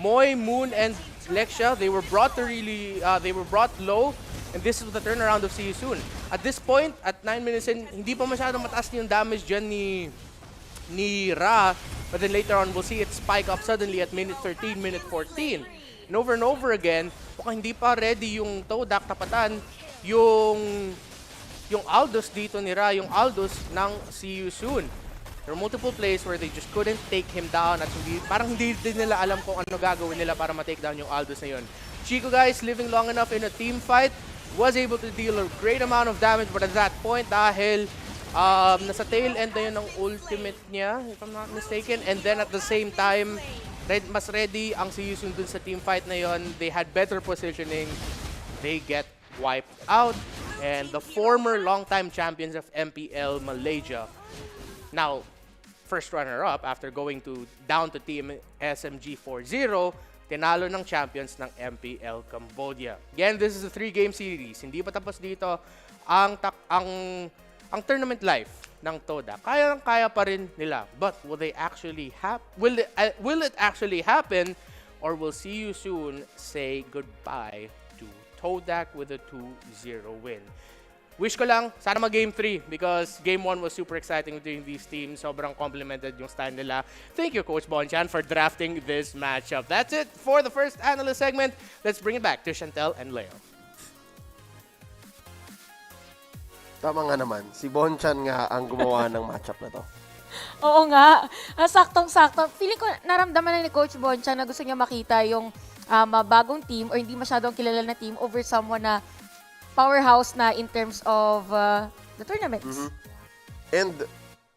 Moy, Moon, and Lexia, they were brought low, and this is the turnaround of See You Soon. At this point, at 9 minutes in, hindi pa masyadong mataas yung damage dyan ni Ra, but then later on, we'll see it spike up suddenly at minute 13, minute 14. And over again, mukhang hindi pa ready yung Todak tapatan yung Aldous dito ni Ra, yung Aldous ng See You Soon. There were multiple plays where they just couldn't take him down at parang hindi din nila alam kung ano gagawin nila para ma-take down yung Aldous na yun. Chico, guys, living long enough in a team fight, was able to deal a great amount of damage, but at that point, dahil nasa tail end na yun ng ultimate niya, if I'm not mistaken, and then at the same time, mas ready ang Si Yusun dun sa team fight na yun. They had better positioning. They get wiped out. And the former longtime champions of MPL Malaysia, now first runner-up after going down to Team SMG 4-0, tinalo ng champions ng MPL Cambodia. Again, this is a 3-game series. Hindi pa tapos dito ang tournament life ng Toda. Kaya pa rin nila. But will it actually happen, or will See You Soon say goodbye to Todak with a 2-0 win? Wish ko lang, sana mag-Game 3 because Game 1 was super exciting between these teams. Sobrang complimented yung style nila. Thank you, Coach Bonchan, for drafting this matchup. That's it for the first analyst segment. Let's bring it back to Chantel and Leo. Tama nga naman, si Bonchan nga ang gumawa ng matchup na to. Oo nga, saktong-sakto. Feeling ko naramdaman na ni Coach Bonchan na gusto niya makita yung bagong team or hindi masyadong kilala na team over someone na powerhouse na in terms of the tournaments. And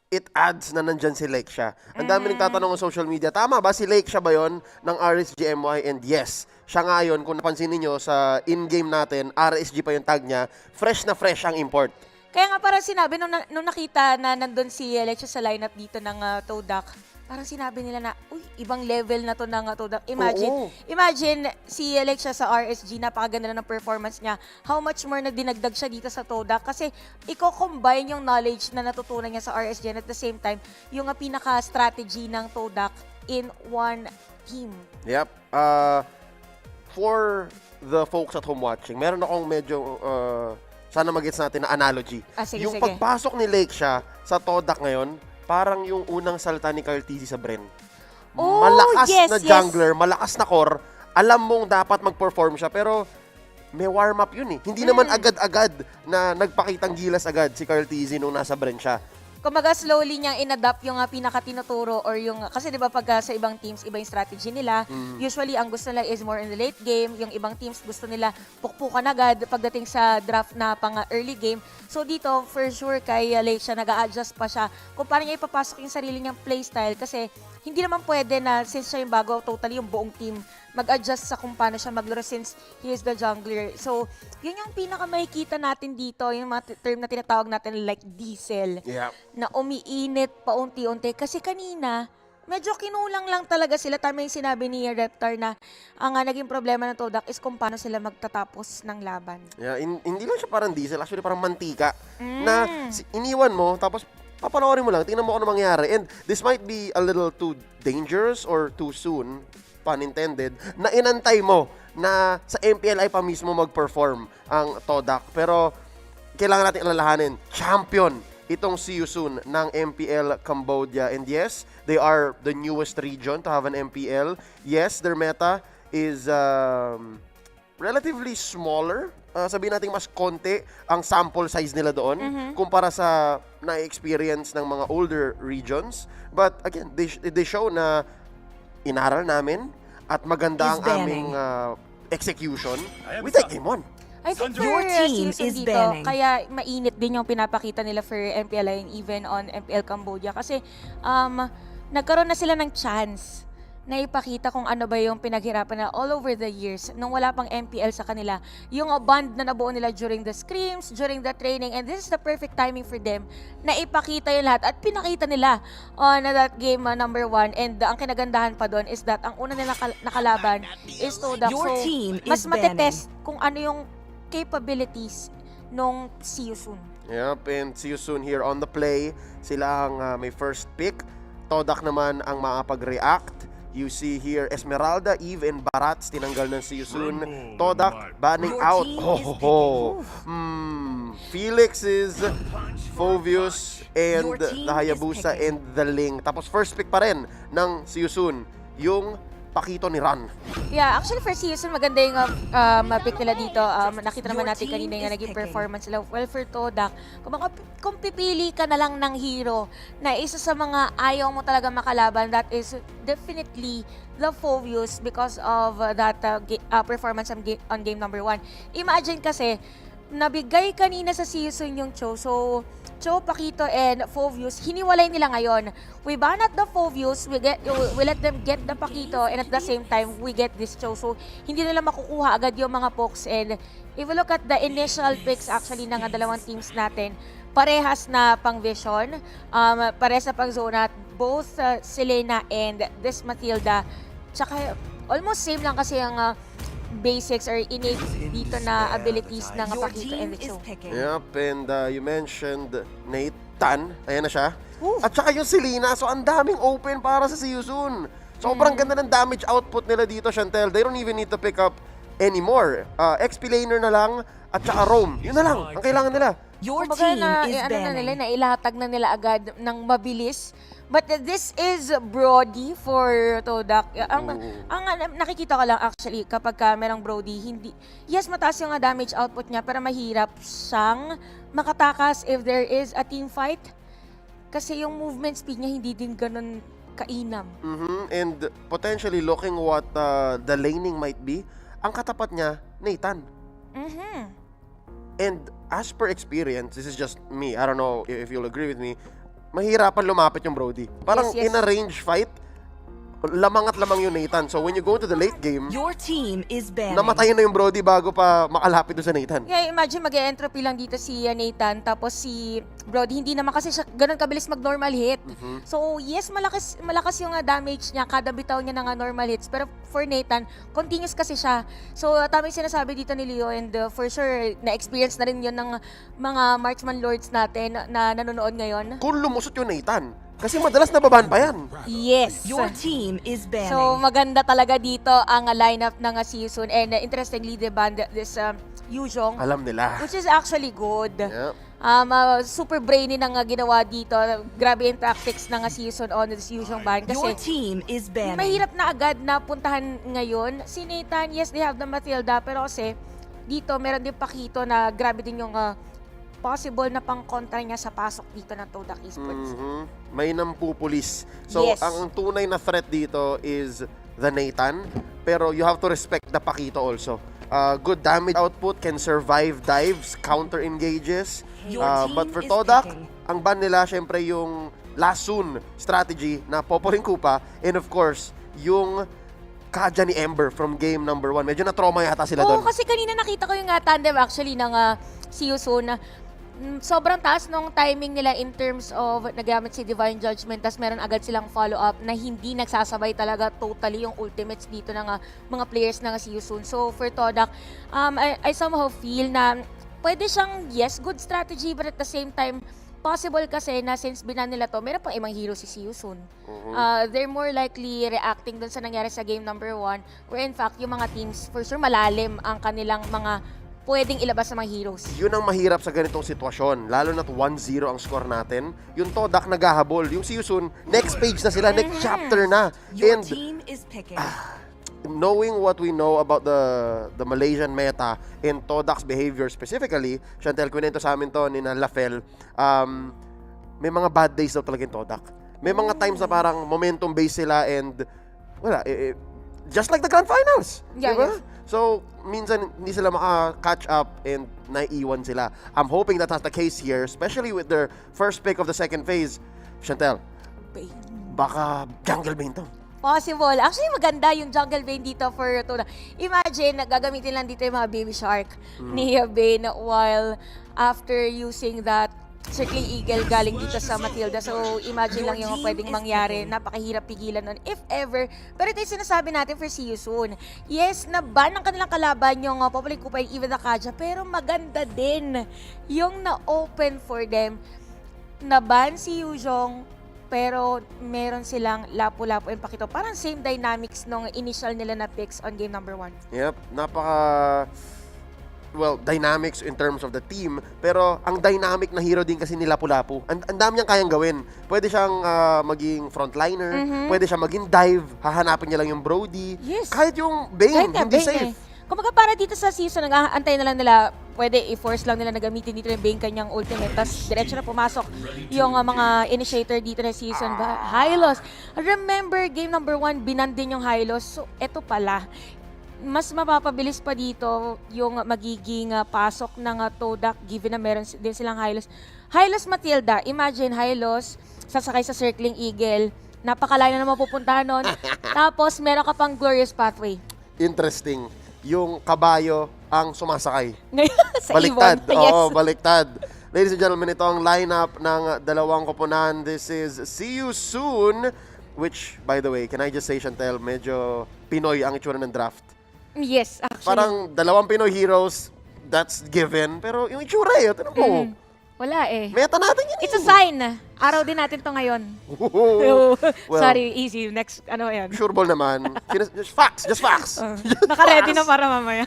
it adds na nandyan si Lexia. Ang dami nagtatanong sa social media, tama ba si Lexia ba yon ng RSGMY? And yes, siya nga yun. Kung napansin niyo sa in-game natin, RSG pa yung tag niya, fresh na fresh ang import. Kaya nga parang sinabi, nung nakita na nandun si Lexia sa lineup dito ng Todak, parang sinabi nila na, uy, ibang level na to ng Todak. Imagine si Lexia sa RSG, napakaganda na ng performance niya. How much more na dinagdag siya dito sa Todak? Kasi i-combine yung knowledge na natutunan niya sa RSG and at the same time, yung pinaka-strategy ng Todak in one team. Yep. For the folks at home watching, meron akong medyo, sana mag-gets natin na analogy. Sige, yung sige. pagpasok ni Lexia sa Todak ngayon, parang yung unang salta ni Carl TZ sa Bren. Oh, malakas yes, na jungler, malakas na core, alam mong dapat mag-perform siya, pero may warm-up yun eh. Hindi naman agad-agad na nagpakitang gilas agad si Carl TZ nung nasa Bren siya. Kumbaga slowly niyang in-adapt yung pinaka-tinuturo or yung, kasi di ba pag sa ibang teams, iba yung strategy nila. Usually, ang gusto nila is more in the late game. Yung ibang teams gusto nila pukpukan agad pagdating sa draft na pang early game. So dito, for sure, kay Lexia, nag-a-adjust pa siya kung paano niya ipapasok yung sarili niyang playstyle kasi hindi naman pwede na since siya yung bago, totally yung buong team mag-adjust sa kung paano siya maglaro since he is the jungler. So, yun yung pinaka-makikita natin dito, yung mga term na tinatawag natin like diesel, na umiinit paunti-unti. Kasi kanina, medyo kinulang lang talaga sila. Tama yung sinabi ni Reptar na ang naging problema ng Todak is kung paano sila magtatapos ng laban. Yeah, hindi lang siya parang diesel, actually parang mantika na iniwan mo, tapos papanoorin mo lang, tingnan mo kung ano mangyari. And this might be a little too dangerous or too soon, pun intended, na inantay mo na sa MPLI pa mismo mag-perform ang Todak. Pero kailangan natin alalahanin, champion itong See You Soon ng MPL Cambodia. And yes, they are the newest region to have an MPL. Yes, their meta is relatively smaller. Sabihin natin mas konti ang sample size nila doon kumpara sa na-experience ng mga older regions. But again, they show na inaral namin at maganda ang aming execution. We take game 1. I think for Your team season is dito, banning. kaya mainit din yung pinapakita nila for MPLI and even on MPL Cambodia. Kasi nagkaroon na sila ng chance na ipakita kung ano ba yung pinaghirapan na all over the years nung wala pang MPL sa kanila. Yung bond na nabuo nila during the scrims, during the training, and this is the perfect timing for them na ipakita yung lahat at pinakita nila on that game number 1. And ang kinagandahan pa doon is that ang una nila nakalaban is Todak. Your So, team mas is banning. matetest kung ano yung capabilities nung See You Soon. Yep, and see you soon here on the play. Sila ang may first pick. Todak naman ang makapag-react. You see here, Esmeralda, Eve, and Barats tinanggal ng See You Soon. Todak banning Your out. team is Felix is Fovius and Your team the Hayabusa is picking. and the Ling. Tapos first pick pa rin ng See You Soon, yung Pakito ni Ran. Yeah, actually for See You Soon, maganda yung pick nila dito. Nakita naman natin kanina yung naging performance nila. Well, for Todak, kung pipili ka na lang ng hero na isa sa mga ayaw mo talaga makalaban, that is definitely the Fovius because of that performance on game number 1. Imagine kasi, nabigay kanina sa See You Soon yung Cho. So, Cho, Pakito, and Fovius, hiniwalay nila ngayon. We ban at the Fovius, we let them get the Pakito, and at the same time, we get this Cho. So, hindi nila makukuha agad yung mga pokes. And if we look at the initial picks actually ng dalawang teams natin, parehas na pang vision, parehas na pang zona, both Selena and this Matilda. Tsaka, almost same lang kasi ang basics or innate dito na abilities ng Pakito and the Cho. Yep, and you mentioned Nathan. Ayan na siya. At saka yung Selena. So, ang daming open para sa See You Soon. Sobrang ganda ng damage output nila dito, Chantel. They don't even need to pick up anymore. XP laner na lang at saka roam. Yun na lang ang kailangan nila. Your Kumbaga team is ano na nila, banning. nailatag na nila agad ng mabilis. But this is Brody for Todak. Ang nakikita ko lang actually kapag merong Brody, hindi, yes, mataas yung damage output niya, pero mahirap siyang makatakas if there is a team fight. Kasi yung movement speed niya hindi din ganun kainam. And potentially looking what the laning might be, ang katapat niya, Nathan. And as per experience, this is just me, I don't know if you'll agree with me, mahirapan lumapit yung Brody. Parang Yes, yes. in a range fight, lamang at lamang yung Nathan. So when you go to the late game, Your team is banning. namatayin na yung Brody bago pa makalapit doon sa Nathan. Yeah, imagine mag-entropy lang dito si Nathan, tapos si Brody, hindi naman kasi siya ganun kabilis mag-normal hit. So, yes, malakas yung damage niya, kada bitaw niya ng normal hits. Pero for Nathan, continuous kasi siya. So, tama yung sinasabi dito ni Leo, and for sure, na-experience na rin yun ng mga Marksman Lords natin na nanonood ngayon. Kung lumusot yung Nathan, kasi madalas nababan pa yan. Yes. Your team is banning. So, maganda talaga dito ang lineup ng See You Soon. And interestingly, they banned this Yuzhong. Alam nila. Which is actually good. Yep. Super brainy nang ginawa dito. Grabe yung tactics ng See You Soon on this Yuzhong ban. Your Kasi team is banning. mahirap na agad na puntahan ngayon. Si Nathan, yes, they have the Matilda. Pero kasi dito, meron din Pakito na grabe din yung possible na pang-kontra niya sa pasok dito ng Todak Esports. May nampupulis. So, Yes. ang tunay na threat dito is the Nathan. Pero you have to respect the Pakito also. Good damage output, can survive dives, counter engages. But for Todak, ang ban nila, syempre yung last soon strategy na poporing kupa. And of course, yung Kaja ni Ember from game number 1. Medyo na-trauma yata sila doon. Oo, kasi kanina nakita ko yung tandem actually ng See You Soon. Sobrang taas nung timing nila in terms of nagamit si Divine Judgment, tas meron agad silang follow-up na hindi nagsasabay talaga totally yung ultimates dito ng mga players ng See You Soon. So for Todak, I somehow feel na pwede siyang, yes, good strategy, but at the same time, possible kasi na since binan nila to, meron pang ibang hero si See You Soon. They're more likely reacting dun sa nangyari sa game number 1, where in fact, yung mga teams, for sure, malalim ang kanilang mga pwedeng ilabas sa mga heroes. Yun ang mahirap sa ganitong sitwasyon. Lalo na't 1-0 ang score natin. Yung Todak naghahabol. Yung See You Soon, next page na sila, next chapter na. Your And team is picking. knowing what we know about the Malaysian meta and Todak's behavior specifically, Chantel, kwento sa amin to ni na Lafel, may mga bad days daw talaga yung Todak. May mga times na parang momentum-based sila and wala, just like the grand finals. Yeah, diba? So, minsan hindi sila maka-catch up and naiiwan sila. I'm hoping that that's the case here, especially with their first pick of the second phase. Chantel, baka Jungle Bane to. Possible. Actually, maganda yung Jungle Bane dito for Todak. Imagine, gagamitin lang dito yung mga Baby Shark ni Bane while after using that Circling Eagle galing dito sa Matilda. So, imagine lang yung pwedeng mangyari. Napakahirap pigilan nun, if ever. Pero ito yung sinasabi natin for See You Soon. Yes, naban ang kanilang kalaban yung Popular Kupa and even the Kaja. Pero maganda din yung na-open for them. Naban si Yuzhong, pero meron silang lapu-lapu and pakito. Parang same dynamics nung initial nila na picks on game number 1. Yep, dynamics in terms of the team, pero ang dynamic na hero din kasi ni Lapu-Lapu. Ang dami niyang kayang gawin. Pwede siyang maging frontliner, pwede siya maging dive, hahanapin niya lang yung Brody. Yes. Kahit yung Bane, hindi safe. Kumbaga para dito sa season, nag-aantay na lang nila, pwede i-force lang nila na gamitin dito yung Bane kanyang ultimate, tapos diretso na pumasok yung mga initiator dito na season. Hylos. Remember, game number 1, binan din yung Hylos. So, eto pala, mas mapapabilis pa dito yung magiging pasok ng Todak given na meron din silang Hylos. Hylos Matilda, imagine Hylos, sasakay sa Circling Eagle, napakalayo na mapupuntahan nun. Tapos meron ka pang Glorious Pathway. Interesting. Yung kabayo ang sumasakay. Sa Baliktad. Ibon. Yes. Oo, baliktad. Ladies and gentlemen, ito ang lineup ng dalawang koponan. This is See You Soon, which, by the way, can I just say, Chantel, medyo Pinoy ang itsura ng draft. Yes, actually. Parang dalawang Pinoy heroes, that's given. Pero yung itsura tanong mo. Wala eh. Meta natin yun. It's a sign. Araw din natin to ngayon. Well, Sorry, easy. Next, ano yan? Sure ball naman. Just facts. Naka-ready na para mamaya.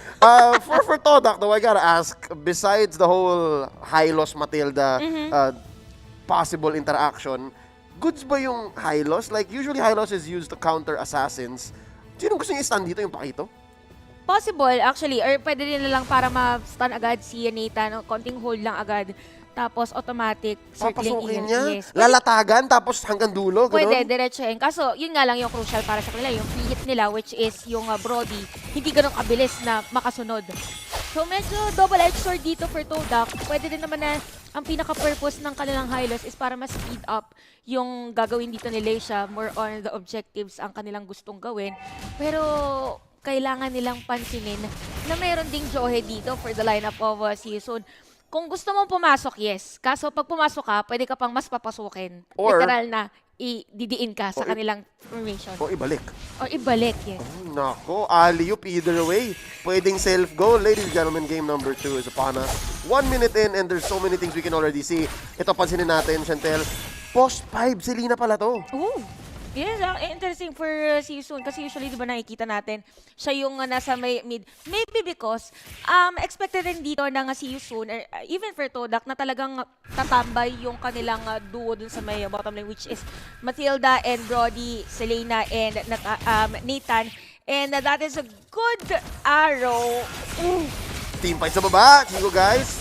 For Todak, though, I gotta ask, besides the whole Hylos Matilda possible interaction, goods ba yung Hylos? Like, usually Hylos is used to counter assassins. Sino gusto niya i-stun dito, yung Pakito? Possible, actually. Or pwede din na lang para ma-stun agad si Nathan. Konting hold lang agad. Tapos automatic circling Papasukin in. niya? Yes. Lalatagan tapos hanggang dulo? Ganun? Pwede, diretsoin. Kaso, yun nga lang yung crucial para sa kanila. Yung free hit nila, which is yung Brody, hindi ganun kabilis na makasunod. So, medyo double-edged sword dito for Todak. Pwede din naman na ang pinaka-purpose ng kanilang Hylos is para ma-speed up yung gagawin dito ni Leisha. More on the objectives ang kanilang gustong gawin. Pero kailangan nilang pansinin na mayroon ding Johe dito for the lineup of season. Kung gusto mong pumasok, yes. Kaso pag pumasok ka, pwede ka pang mas papasukin. Or, literal na didiin ka sa kanilang formation. O ibalik. Or ibalik, yes. Oh, nako, alley-oop either way. Pwedeng self-goal. Ladies and gentlemen, game number 2 is upon us. 1 minute in and there's so many things we can already see. Ito, pansinin natin, Chantel. Post 5, Selena pala to. Ooh. Yes, interesting for season kasi usually 'di ba nakikita natin siya yung nasa mid. Maybe because expected rin dito ng See You Soon or even for Todak na talagang tatambay yung kanilang duo dun sa may bottom lane, which is Matilda and Brody, Selena and Nathan, and that is a good arrow. Team fight sa baba. Chico, guys.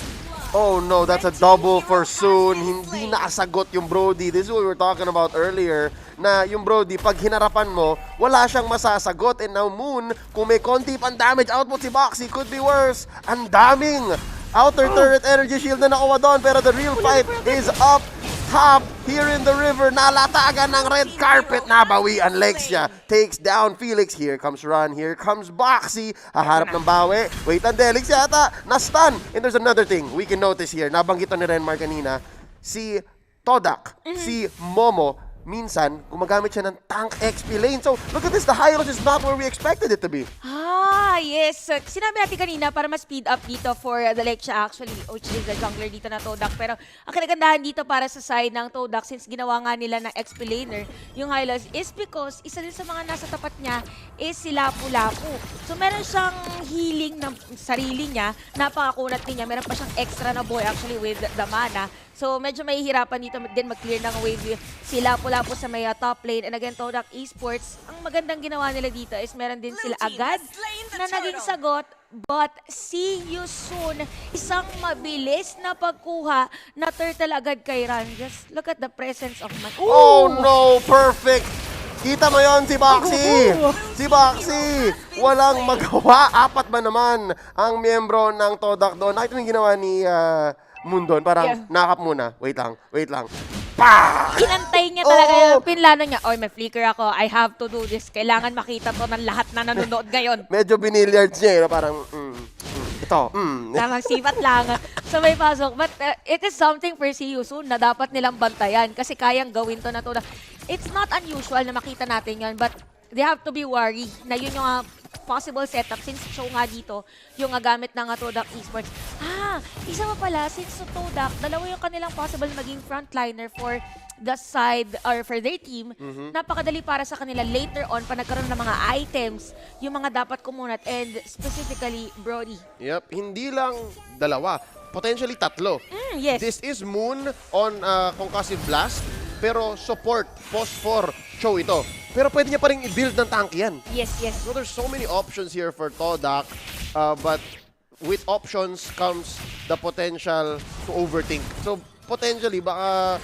Oh no, that's a double for Soon. Hindi nakasagot yung Brody. This is what we were talking about earlier. Na yung Brody, pag hinarapan mo, wala siyang masasagot. And now Moon, kung may konti pang damage output si Boxy, could be worse. Ang daming outer turret energy shield na nakuha doon. Pero the real fight is up top here in the river. Nalatagan ng red carpet. Nabawian Lexia. Takes down Felix. Here comes Ron. Here comes Boxy. Haharap ng bawi. Wait, ang Delix yata. Na-stun. And there's another thing we can notice here. Nabanggit ni Renmar kanina. Si Todak, si Momo, minsan, gumagamit siya ng tank XP lane. So, look at this. The Hylos is not where we expected it to be. Yes. Sinabi natin kanina para ma-speed up dito for the Lexia actually, which is the jungler dito na Todak. Pero ang kinagandahan dito para sa side ng Todak, since ginawa nga nila na XP laner, yung Hylos, is because isa din sa mga nasa tapat niya is si Lapu-Lapu. So meron siyang healing ng sarili niya, napakakunat din niya. Meron pa siyang extra na boy actually with the mana. So medyo mahihirapan dito din mag-clear ng wave si Lapu-Lapu sa may top lane. And again, Todak Esports, ang magandang ginawa nila dito is meron din sila agad na naging sagot. But see you soon. Isang mabilis na pagkuha na turtle agad kay Ran. Just look at the presence of man. Oh no, perfect! Kita mo yon si Baxi! Si Baxi! Walang magawa. Apat ba naman ang miyembro ng Todak doon? Nakita mo yung ginawa ni Mundon? Parang nakap muna. Wait lang. Pa! Kinantay niya talaga yung pinlano niya. Oy, may flicker ako. I have to do this. Kailangan makita to ng lahat na nanonood ngayon. Medyo binilliards niya. Parang, ito. Tamang sipat lang. So may pasok. But it is something for si Yusun na dapat nilang bantayan kasi kayang gawin to na to. It's not unusual na makita natin yun, but they have to be worried na yun yung possible setup since show nga dito yung gamit ng Todak Esports. Isa pa pala, since Todak, dalawa yung kanilang possible maging frontliner for the side or for their team. Napakadali para sa kanila later on pa nagkaroon ng mga items, yung mga dapat kumunat and specifically Brody. Yep, hindi lang dalawa. Potentially tatlo. Yes. This is Moon on Concussive Blast, pero support, post-4, show ito. Pero pwede niya pa rin i-build ng tank yan. Yes. So there's so many options here for Todak, but with options comes the potential to overthink. So potentially, baka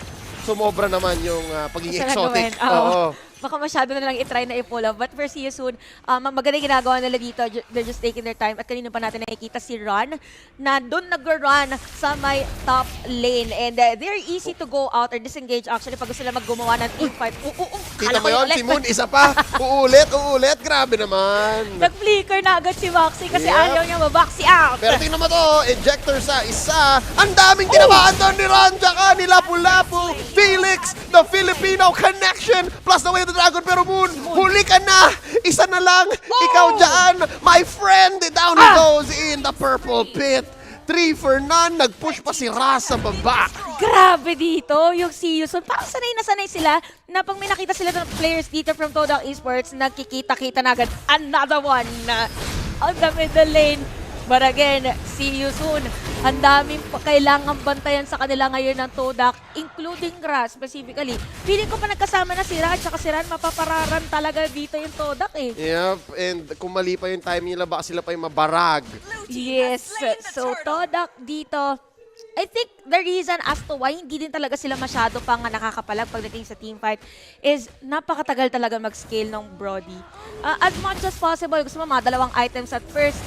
sumobra naman yung pagiging exotic. Oo. Baka masyado na lang i-try na i-pull off. But for see you soon, maganda ginagawa nila dito. They're just taking their time. At kanina pa natin nakikita si Ron na doon nag-run sa may top lane. And they're easy to go out or disengage actually pag gusto nila mag-gumawa ng team fight. Kita mo yun, si Moon, isa pa. Uulit. Grabe naman. Nag-flicker na agad si Maxi kasi ayaw niya ma-Maxi out. Pero tingnan mo to, ejector sa isa. Ang daming tinamaan doon ni Ron, tsaka ni Lapu-Lapu. Felix, the Filipino connection, plus the way of the dragon. Pero Moon, huli ka na. Isa na lang. Ikaw dyan, my friend. Down he goes in the purple pit. 3 for none. Nag-push pa si Ras sa baba. Grabe dito, yung si Yusun. Parang sanay na sanay sila na pag may nakita sila ng players dito from Todak Esports, nagkikita-kita na agad. Another one on the middle lane. But again, si Yusun, ang daming kailangan bantayan sa kanila ngayon ng Todak, including Ras specifically. Feeling ko pa nagkasama na si Ran, tsaka si Ran mapapararan talaga dito yung Todak eh. Yep, and kung mali pa yung time nila, baka sila pa yung mabarag. Yes, so Todak dito, I think the reason as to why hindi din talaga sila masyado pang nakakapalag pagdating sa teamfight is napakatagal talaga mag-scale ng Brody. As much as possible, gusto mo mga dalawang items at first.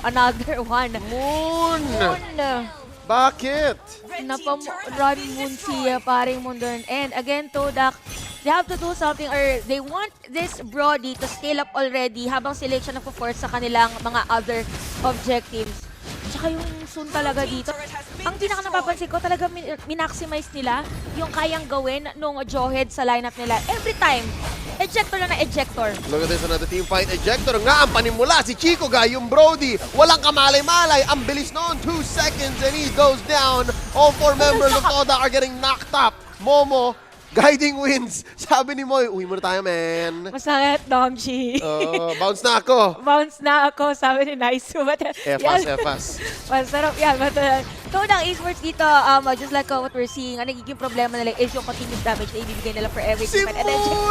Another one. Moon! Bakit? Napam-run Moon si paring Mundon. And again, Todak, they have to do something or they want this Brody to scale up already habang sila siya nagpo-force sa kanilang mga other objectives. Tsaka yung Sun talaga dito. Ang pinaka-napapansin ko, talaga minaximize nila yung kayang gawin nung Jawhead sa lineup nila. Every time, ejector na ejector. Look at this, another team fight. Ejector nga ang panimula. Si Chico Guy, yung Brody. Walang kamalay-malay. Ang bilis noon. 2 seconds and he goes down. All 4 members of Toda are getting knocked up. Momo, guiding wins. Sabi ni Moy, uwi muna tayo, man. Masakit, Domji. Bounce na ako. Bounce na ako, sabi ni Nice. Efas. Masarap yan. Todak Esports dito, just like what we're seeing, ang nagiging problema nila is yung continuous damage na ibibigay nila for every Si team.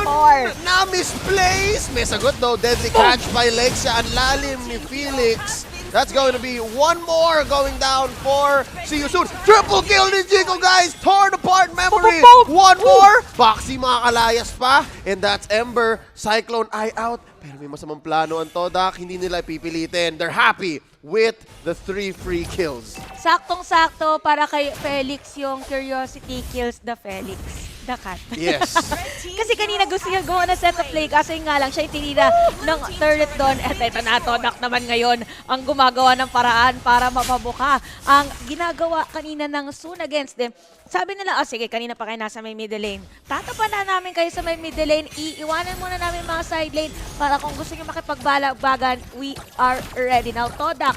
Moon na misplace. May sagot though. Deadly catch by Lexia. Ang lalim ni Felix. That's going to be one more going down for See You Soon. Triple kill ni Chico, guys. Torn apart memory. One more. Boxy makakalayas pa. And that's Ember. Cyclone eye out. Pero may masamang plano ang Todak. Hindi nila pipilitin. They're happy with the 3 free kills. Saktong-sakto para kay Felix yung Curiosity kills the Felix. the cat. Yes. Kasi kanina gusto niya gawa na set of play kasi nga lang siya yung tinira ng turret doon. At ito na, Todak naman ngayon ang gumagawa ng paraan para mapabuka ang ginagawa kanina ng Soon against them. Sabi nila, sige, kanina pa kayo nasa may middle lane. Tatapan na namin kayo sa may middle lane. Iiwanan muna namin mga side lane para kung gusto nyo makipagbagan, we are ready. Now, Todak,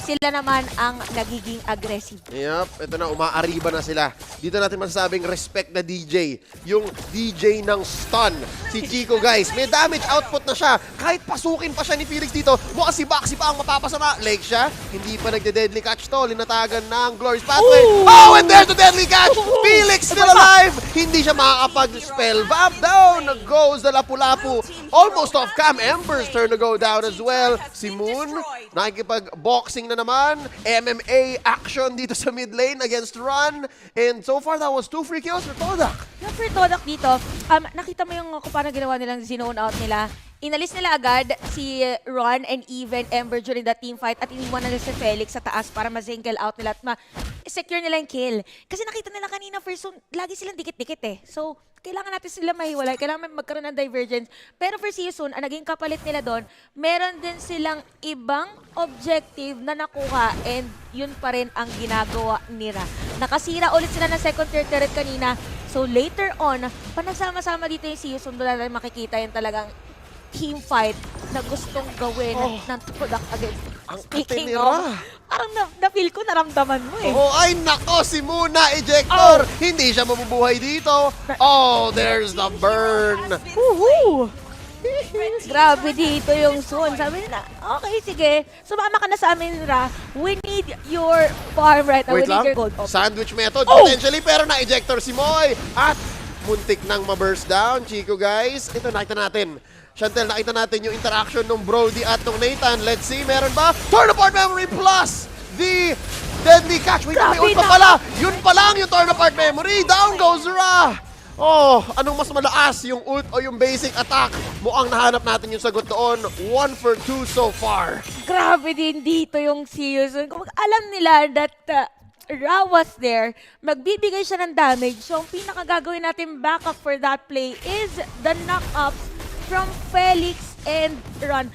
sila naman ang nagiging aggressive. Yep, ito na, umaariba na sila. Dito natin masasabing respect na DJ. Yung DJ ng stun. Si Chico, guys, may damage output na siya. Kahit pasukin pa siya ni Felix dito, mukhang si Baxi pa ang mapapasama. Leg siya, hindi pa nagde-deadly catch to. Linatagan ng Glorious Pathway. Oh, and there's the deadly catch! Felix still alive! Hindi siya makakapag-spell. Vamp down! Goes the Lapu-Lapu. Almost off cam. Ember's turn to go down as well. Si Moon, nakikipag-boxing na naman. MMA action dito sa mid lane against Run. And so far, that was 2 free kills for Todak. Yung for Todak dito, nakita mo yung kung paano ginawa nilang zone out nila. Inalis nila agad si Ron and even Ember during the team fight at iniwan nila si Felix sa taas para ma-single out nila at ma-secure nila yung kill. Kasi nakita nila kanina first zone, lagi silang dikit-dikit eh. So, kailangan natin sila mahiwalay, kailangan magkaroon ng divergence. Pero for season, ang naging kapalit nila doon, meron din silang ibang objective na nakuha and yun pa rin ang ginagawa nila. Nakasira ulit sila ng second tier turret kanina. So later on, panagsama-sama dito yung season, doon natin makikita yung talagang team fight na gustong gawin ng Todak against. Speaking of, parang na-feel ko, naramdaman mo eh. Oh, ay nako, si Muna ejector. Hindi siya mabubuhay dito. Oh, there's the burn. Woohoo! Grabe dito yung Soon. Sabi nila, okay, sige. Sumama ka na sa amin, Ra. We need your farm right now. Wait We need lang, your gold. sandwich method potentially, pero na-ejector si Moy. At muntik nang ma-burst down, Chico, guys. Ito, nakita natin. Chantel, nakita natin yung interaction ng Brody at ng Nathan. Let's see, meron ba? Turn apart memory plus the deadly catch. Wait, may ult pa pala. Yun pa lang yung turn apart memory. Down goes Ra. Oh, anong mas malaas, yung ult o yung basic attack? Mukhang nahanap natin yung sagot doon. 1 for 2 so far. Grabe din dito yung season. Kung alam nila that Ra was there, magbibigay siya ng damage. So, ang pinakagagawin natin backup for that play is the knock-ups from Felix and Ron.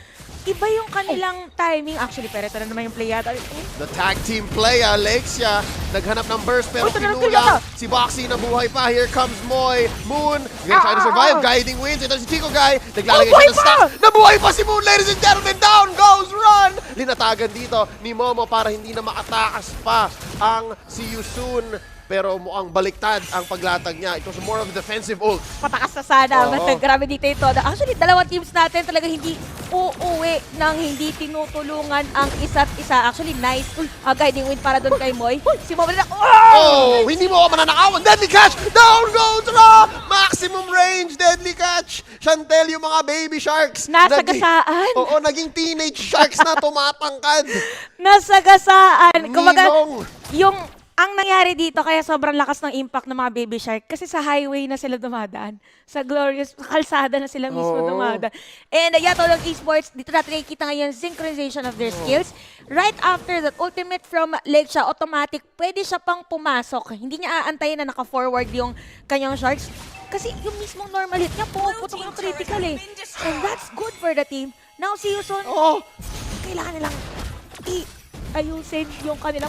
Iba yung kanilang timing. Actually, pero ito na naman yung play yata. The tag team play, Alexia. Naghanap ng burst pero pinula. Si Boxy nabuhay pa. Here comes Moy. Moon, gonna try to survive. Guiding wins. Ito si Chico Guy. Naglalagay siya ng stack. Nabuhay pa si Moon, ladies and gentlemen. Down goes Run. Linatagan dito ni Momo para hindi na makatakas pa ang si Yusun. Pero mukhang baliktad ang paglatag niya. It was more of a defensive ult. Patakas na sana. Basta grabe dito ito. Actually, dalawang teams natin talaga hindi uuwi nang hindi tinutulungan ang isa't isa. Actually, nice guiding win para doon kay Moy. Si Moy na, oh! Hindi mo ako mananakawan. Deadly catch! Down goes Ra! Maximum range, deadly catch! Chantel, yung mga baby sharks. Nasagasaan. Oo, naging teenage sharks na tumatangkad. Nasagasaan. Kumbaga, Ninong. Ang nangyari dito, kaya sobrang lakas ng impact ng mga baby shark, kasi sa highway na sila dumadaan. Sa glorious kalsada na sila mismo dumadaan. And Yatolong Esports, dito natin nakikita ngayon synchronization of their skills. Right after that, ultimate from leg siya, automatic, pwede siya pang pumasok. Hindi niya aantayin na naka-forward yung kanyang sharks. Kasi yung mismong normal hit niya, pumuputok yung critical eh. And that's good for the team. Now, see you soon. Kailangan nilang ayusin yung kanilang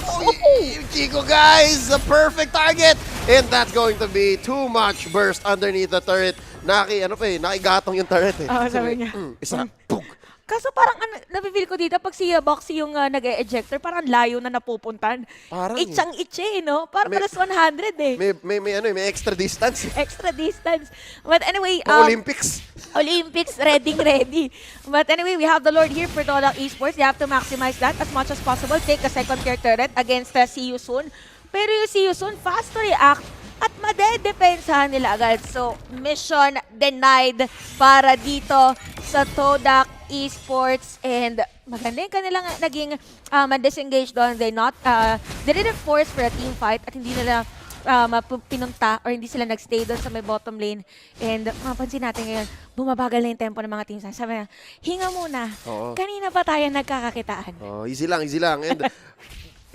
Chico, guys, the perfect target. And that's going to be too much burst underneath the turret. Nakigatong yung turret eh. Sabi niya. Isa, pug. Kaso parang napipil ko dito, pag si Boxy yung nag-ejector, parang layo na napupuntan. Parang Itchang-itche, no? Parang plus 100 eh. May extra distance. Extra distance. But anyway, Olympics. Olympics, ready. But anyway, we have the Lord here for Todak Esports. You have to maximize that as much as possible. Take a second tier turret against See You Soon. Pero yung See You Soon, fast to react at madedepensahan nila agad. So, mission denied para dito sa Todak Esports. And maganda yung kanilang naging disengage doon. They didn't force for a team fight at hindi nila pinunta or hindi sila nagstay doon sa may bottom lane. And mapansin natin ngayon, bumabagal na yung tempo ng mga teams. Sabi na, hinga muna. Kanina pa tayo nagkakakitaan. Easy lang. And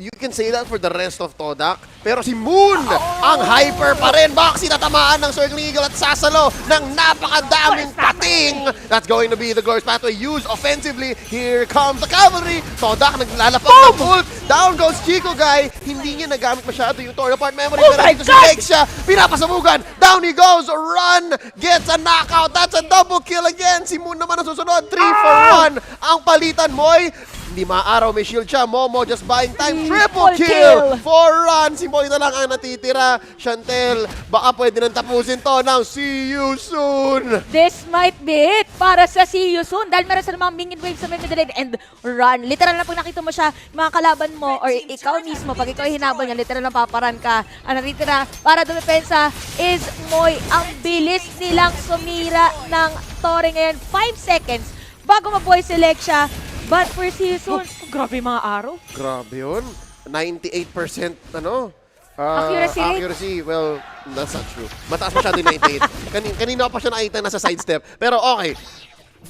you can say that for the rest of Todak. Pero si Moon, ang hyper pa rin. Baxi natamaan ng Circling Eagle at sasalo ng napakadaming pating. That's going to be the Glorious Pathway used offensively. Here comes the cavalry. Todak naglalapag ng ult. Down goes Chico Guy. Hindi niya nagamit masyado yung torn apart memory. Pero dito si Lexia, pinapasabugan. Down he goes. Run. Gets a knockout. That's a double kill again. Si Moon naman ang susunod. 3 for 1. Ang palitan, Moy. Hindi maaraw, may shield siya. Momo just buying time. Triple kill for Run. Si Moy na lang ang natitira. Chantel, baka pwede nang tapusin to ng see you soon. This might be it para sa see you soon. Dahil meron sa mga minion waves sa middle lane and Run. Literal na pag nakita mo siya, mga kalaban mo or ikaw mismo, pag ikaw hinabol niya, literal na paparan ka. Ang natitira para dumepensa is Moy. Ang bilis nilang sumira ng Tore ngayon. 5 seconds bago mabuhay si Lexia. But for season, grabe yung mga araw. Grabe yun. 98% Accuracy. Well, that's not true. Mataas masyado yung 98. Kanina pa siya nakita nasa sidestep. Pero okay.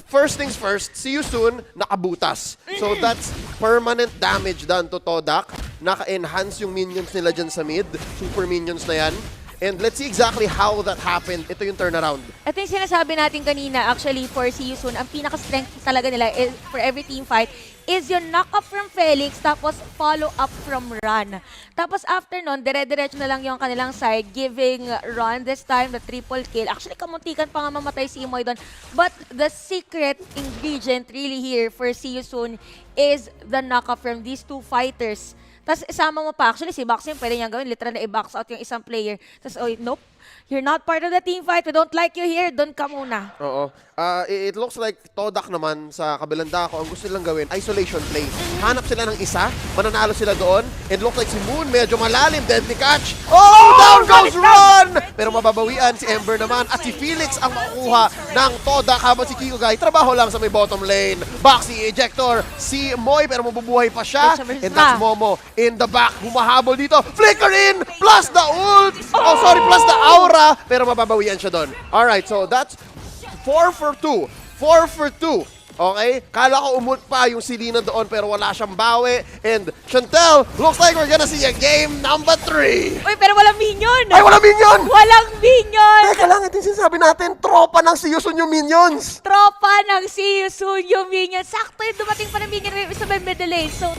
First things first, see you soon, nakabutas. So that's permanent damage done to Todak. Naka-enhance yung minions nila dyan sa mid. Super minions na yan. And let's see exactly how that happened. Ito yung turnaround. Ito yung sinasabi natin kanina, actually, for See You Soon, ang pinaka-strength talaga nila is, for every team fight is yung knock-up from Felix, tapos follow-up from Run. Tapos after nun, dire-diretso na lang yung kanilang side, giving Run this time the triple kill. Actually, kamuntikan pa nga mamatay si Imoy doon. But the secret ingredient really here for See You Soon is the knock-up from these two fighters. Tapos isama mo pa, actually si Boxing pwede niyang gawin, literal na i-box out yung isang player. Tapos, oh, nope, you're not part of the team fight, we don't like you here, doon ka muna. Oo. It looks like Todak naman sa kabilang dako, ang gusto nilang gawin, isolation play. Hanap sila ng isa, mananalo sila doon. It looks like si Moon medyo malalim, deadly catch. Oh, down goes Run! Pero mababawian si Ember naman at si Felix ang makukuha ng Todak habang si Kiko Guy, trabaho lang sa may bottom lane. Boxy ejector, si Moy pero mabubuhay pa siya. And that's Momo in the back, humahabol dito. Flicker in, plus the ult. Oh, sorry, plus the aura. Pero mababawian siya doon. Alright, so that's 4 for 2. 4 for 2. Okay? Kala ko umult pa yung Selena doon pero wala siyang bawi. And Chantel, looks like we're gonna see a game number 3. Uy, pero walang minion! Ay, walang minion! Walang minion! Teka lang, ito yung sinasabi natin, tropa ng See You Soon yung minions. Tropa ng See You Soon yung minion. Sakto yung dumating pa ng minion sa middle lane. So,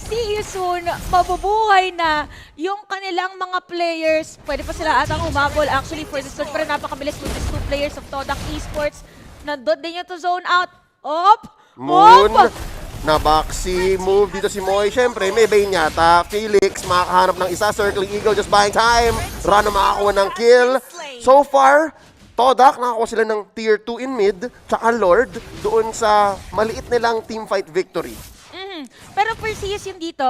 See You Soon, mabubuhay na yung kanilang mga players. Pwede pa sila atang humabol actually for this one. Pero napakabilis with these two players of Todak Esports. Nandun din yung to zone out. Moon, na boxy move dito si Moy. Siyempre, may bane yata. Felix, makakahanap ng isa. Circling Eagle, just buying time. Run na makakuha ng kill. So far, Todak, nakakuha sila ng tier 2 in mid. Tsaka Lord, doon sa maliit nilang teamfight victory. Pero for CS yung dito,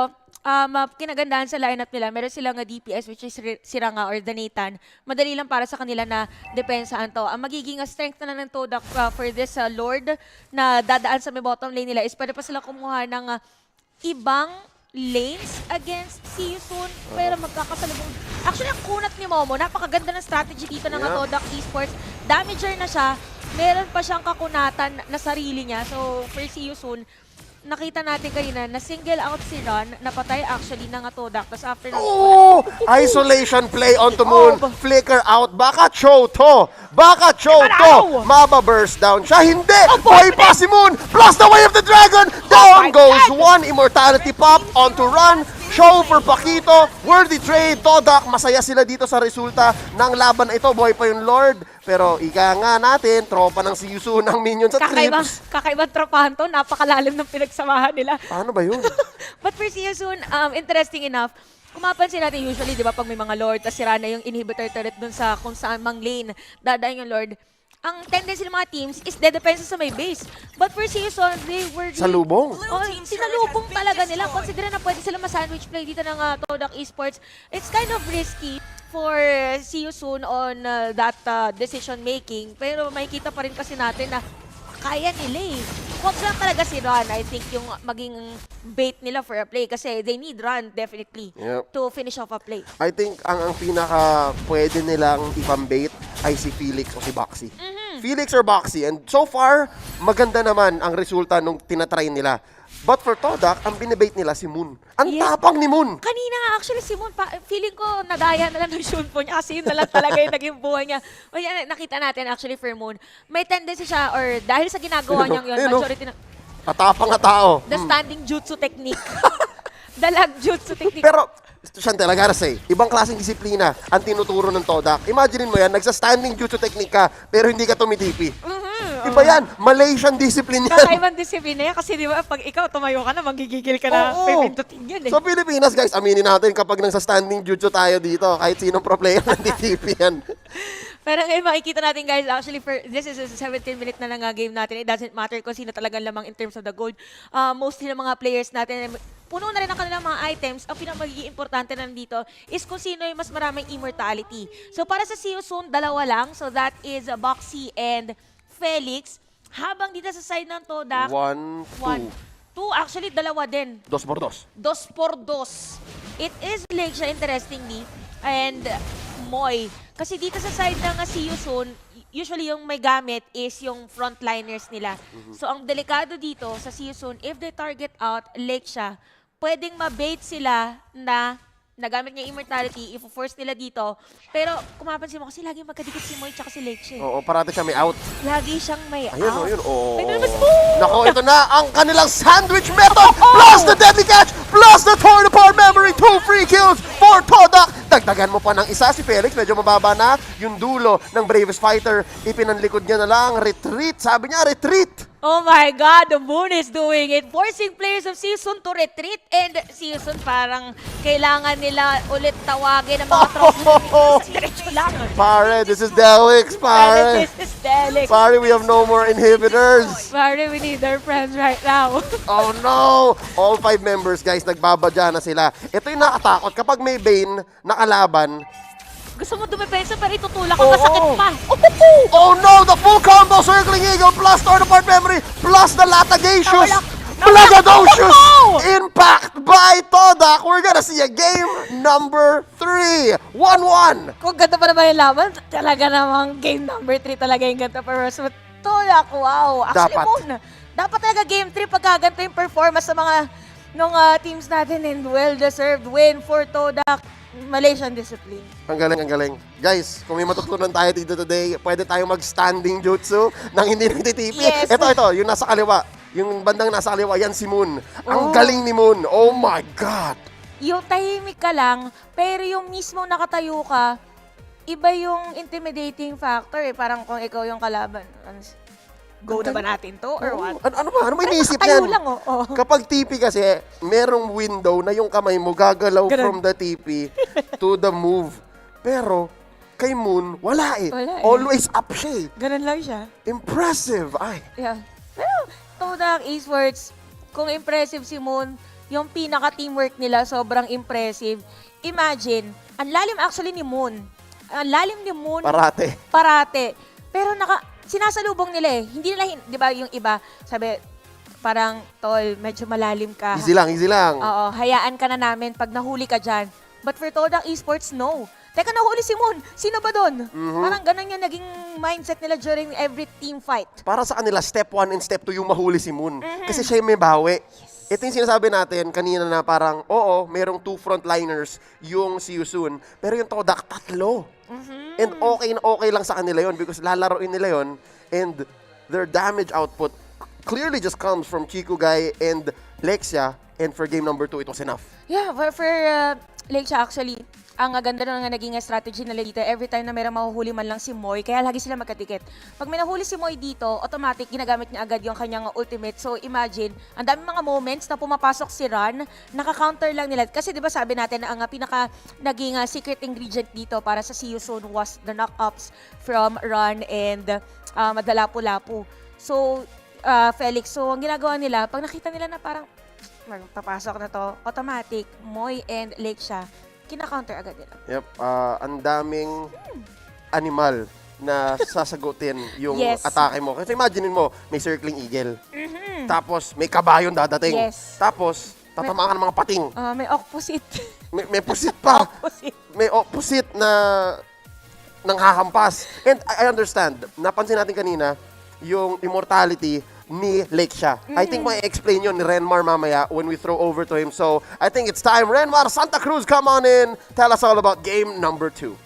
kinagandahan sa lineup nila, meron silang DPS which is si Ranga or the Nathan. Madali lang para sa kanila na depensahan to. Ang magiging strength na ng Todak for this Lord na dadaan sa may bottom lane nila is pwede pa sila kumuha ng ibang lanes against See You Soon. Pero magkakasalubong. Actually, ang kunat ni Momo, napakaganda ng strategy dito ng Todak Esports. Damager na siya. Meron pa siyang kakunatan na sarili niya. So, for See You Soon, nakita natin kanina na single out si Ron, napatay actually ng Todak. Tapos after na... Oh! Isolation play onto Moon. Flicker out. Baka Cho to. Baka Cho to. Mababurst down siya. Hindi! Boy pa si Moon! Plus the way of the dragon! Down goes one immortality pop onto Run. Show for Paquito. Worthy trade. Todak. Masaya sila dito sa resulta ng laban na ito. Boy pa yung Lord. Pero ika nga natin, tropa ng See You Soon ng minions at trips. Kakaibang tropahan to. Napakalalim ng pinagsamahan nila. Paano ba yun? But for See You Soon, interesting enough, kung mapansin natin usually, di ba, pag may mga Lord, tas sira na yung inhibitor turret dun sa kung saan mang lane, dadaan yung Lord, ang tendency ng mga teams is dedepensa sa may base. But for See You Soon, they were... Salubong. Sinalubong talaga nila. Consider na pwede sila ma-sandwich play dito ng Todak Esports. It's kind of risky for See You Soon on that decision making. Pero makikita pa rin kasi natin na kaya nila eh. Huwag lang talaga si Ron, I think, yung maging bait nila for a play. Kasi they need Ron, definitely, to finish off a play. I think ang pinaka pwede nilang ipambait ay si Felix o si Boxy. Felix or Boxy. And so far, maganda naman ang resulta nung tinatry nila. But for Todak, ang binibait nila si Moon. Ang tapang ni Moon. Kanina nga actually si Moon, feeling ko nadaya na lang ng Shunpo niya kasi yun na lang talaga yung naging buhay niya. O yan, nakita natin actually for Moon. May tendency siya or dahil sa ginagawa niyang yun, majority na... Katapang na tao. The standing jutsu technique. Dalag jutsu technique. Pero, Chantel, I gotta say, ibang klaseng disiplina ang tinuturo ng Todak. Imaginein mo yan, nagsa-standing jutsu technique ka, pero hindi ka tumitipi. Iba yan, Malaysian discipline yan. Kakaibang disiplina yan kasi di ba pag ikaw tumayo ka na, magigigil ka na, pipindutin yan eh. Sa Pilipinas, guys, aminin natin kapag nagsa-standing jutsu tayo dito, kahit sinong pro player, nanditipi yan. Pero ngayon makikita natin guys, actually this is a 17-minute na lang game natin. It doesn't matter kung sino talagang lamang in terms of the gold. Mostly ng mga players natin, puno na rin ang kanilang mga items. Ang pinamagiging importante na nandito is kung sino yung mas maraming immortality. So para sa See You Soon, dalawa lang. So that is Boxy and Felix. Habang dito sa side ng Todak, 1, 2. 2, actually dalawa din. 2 por 2. 2 por 2. It is Lake siya, interestingly. And Moy. Kasi dito sa side ng See You Soon, usually yung may gamit is yung frontliners nila. So ang delikado dito sa See You Soon, if they target out Lake siya, pwedeng mabait sila na nagamit niya immortality, i-force nila dito. Pero kung mapansin mo, kasi lagi magkadikit si Moy tsaka si Lake siya. Oo, parati siya may out. Lagi siyang may Ayun, out. ayun, oo. May nalabas mo! Nako, ito na ang kanilang sandwich method, plus the deadly catch, plus the torn apart memory, 2 free kills for Todak. Dagdagan mo pa ng isa, si Felix, medyo mababa na yung dulo ng bravest fighter. Ipinanlikod niya na lang, retreat. Sabi niya, retreat. Oh my God, the Moon is doing it. Forcing players of Season to retreat. And Season parang kailangan nila ulit tawagin ang mga trophy. Diretso lang. Pare, this is Delix, pare. This is Delix. Pare, we have no more inhibitors. Pare, we need our friends right now. Oh no! All 5 members, guys, nagbabadya na sila. Ito yung nakatakot. Kapag may Bane na kalaban, Gusto mo dumepensa pero itutulak ang masakit pa. oh no! The full combo circling eagle plus torn apart memory plus the latagacious Blagadocious impact by Todak. We're gonna see a game number 3. 1-1. Kung ganda pa naman yung laban, talaga namang game number 3 talaga yung ganda performance. Todak, wow. Actually, Moon, dapat talaga game 3 pagka ganito yung performance sa mga teams natin and well-deserved win for Todak. Malaysian discipline. Ang galing, ang galing. Guys, kung may matutunan tayo dito today, pwede tayo mag-standing jutsu nang hindi nagtitipi. Yes. Ito, yung nasa kaliwa. Yung bandang nasa kaliwa, yan si Moon. Ang galing ni Moon. Oh my God! Yung tahimik ka lang, pero yung mismo nakatayo ka, iba yung intimidating factor eh. Parang kung ikaw yung kalaban. Go na ba natin to or what? Ano ba? Ano may iniisip nakatayo yan? lang, oh. Kapag TP kasi, merong window na yung kamay mo gagalaw from the TP to the move. Pero, kay Moon, wala eh. Wala eh. Always up siya eh. Ganun lang siya. Impressive. Ay. Yeah. Pero, Todak Esports, kung impressive si Moon, yung pinaka-teamwork nila sobrang impressive. Imagine, ang lalim actually ni Moon. Ang lalim ni Moon. Parate. Pero sinasalubong nila eh. Hindi nila, di ba yung iba, sabi, parang, tol, medyo malalim ka. Easy lang. Oo, hayaan ka na namin pag nahuli ka dyan. But for Todak Esports, no. Teka, nahuli si Moon. Sino ba doon? Parang ganun yung naging mindset nila during every team fight. Para sa kanila, step 1 and step 2 yung mahuli si Moon. Kasi siya yung may bawi. Ito yung sinasabi natin kanina na parang, oo, merong 2 frontliners yung See You Soon, pero yung Todak, 3. And okay na okay lang sa kanila yon because lalaroin nila yon and their damage output clearly just comes from Chico Guy and Lexia, and for game number 2, it was enough. Yeah, for Lexia actually, ang ganda na naging strategy nila dito, every time na mayroong mahuhuli man lang si Moy, kaya lagi sila magkatikit. Pag may nahuli si Moy dito, automatic ginagamit niya agad yung kanyang ultimate. So imagine, ang daming mga moments na pumapasok si Ron, naka-counter lang nila. Kasi di ba sabi natin na ang pinaka naging secret ingredient dito para sa See You Soon was the knock-ups from Ron and Madalapu-Lapu. So, Felix, so ang ginagawa nila, pag nakita nila na parang papasok na to, automatic, Moy and Lexia, kina-counter agad nila. Yep, ang daming animal na sasagutin yung atake mo. Kasi imagine mo, may circling eagle. Tapos may kabayon dadating. Tapos tatamaan ka ng mga pating. May opposite. May pusit pa. May opposite na nanghahampas. And I understand, napansin natin kanina, yung immortality ni Lexia. I think may explain yun ni Renmar mamaya when we throw over to him. So, I think it's time. Renmar, Santa Cruz, come on in. Tell us all about game number 2.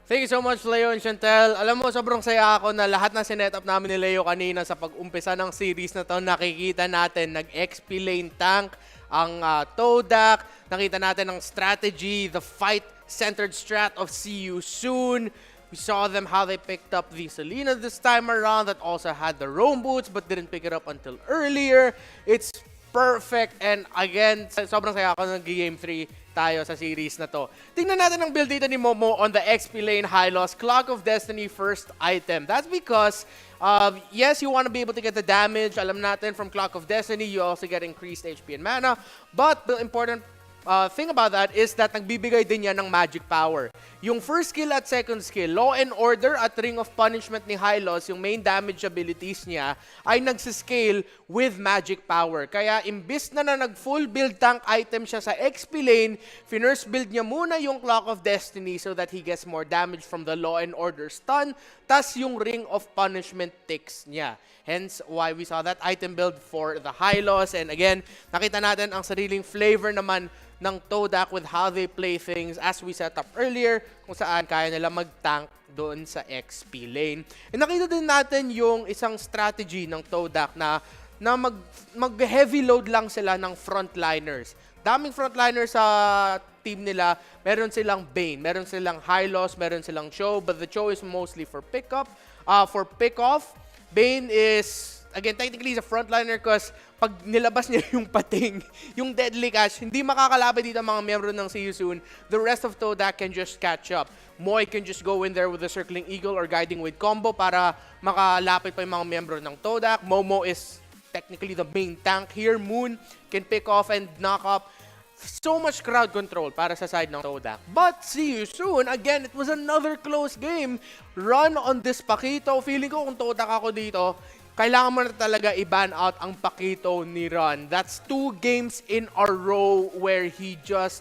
Thank you so much, Leo and Chantel. Alam mo, sobrang saya ako na lahat na sinet-up namin ni Leo kanina sa pag-umpisa ng series na to. Nakikita natin, nag-XP lane tank ang Todak. Nakita natin ang strategy, the fight-centered strat of See You Soon. We saw them how they picked up the Selena this time around that also had the roam boots but didn't pick it up until earlier. It's perfect. And again, sobrang saya ako ng Game 3 tayo sa series na to. Tingnan natin ang build dito ni Momo on the XP lane high loss. Clock of Destiny first item. That's because, yes, you want to be able to get the damage. Alam natin from Clock of Destiny, you also get increased HP and mana. But the important thing about that is that nagbibigay din yan ng magic power. Yung first skill at second skill, Law and Order at Ring of Punishment ni Hylos, yung main damage abilities niya, ay nagsiscale with magic power. Kaya imbis na nag-full build tank item siya sa XP lane, finurse build niya muna yung Clock of Destiny so that he gets more damage from the Law and Order stun, tas yung Ring of Punishment ticks niya. Hence why we saw that item build for the Hylos. And again, nakita natin ang sariling flavor naman ng Todak with how they play things as we set up earlier, kung saan kaya nila mag-tank doon sa XP lane. And nakita din natin yung isang strategy ng Todak na mag-heavy load lang sila ng frontliners. Daming frontliners sa team nila. Meron silang Bane, meron silang Hylos, meron silang Cho, but the Cho is mostly for pick-up, for pick-off. Bane is, again, technically he's a frontliner because pag nilabas niya yung pating, yung deadly catch, hindi makakalaban dito ang mga miyembro ng See You Soon. The rest of Todak can just catch up. Moy can just go in there with the Circling Eagle or Guiding Wave combo para makalapit pa yung mga miyembro ng Todak. Momo is technically the main tank here. Moon can pick off and knock up. So much crowd control para sa side ng Todak. But See You Soon, again, it was another close game. Run on this Pakito. Feeling ko kung Todak ako dito, kailangan mo na talaga i-ban out ang Pakito ni Ron. That's 2 games in a row where he just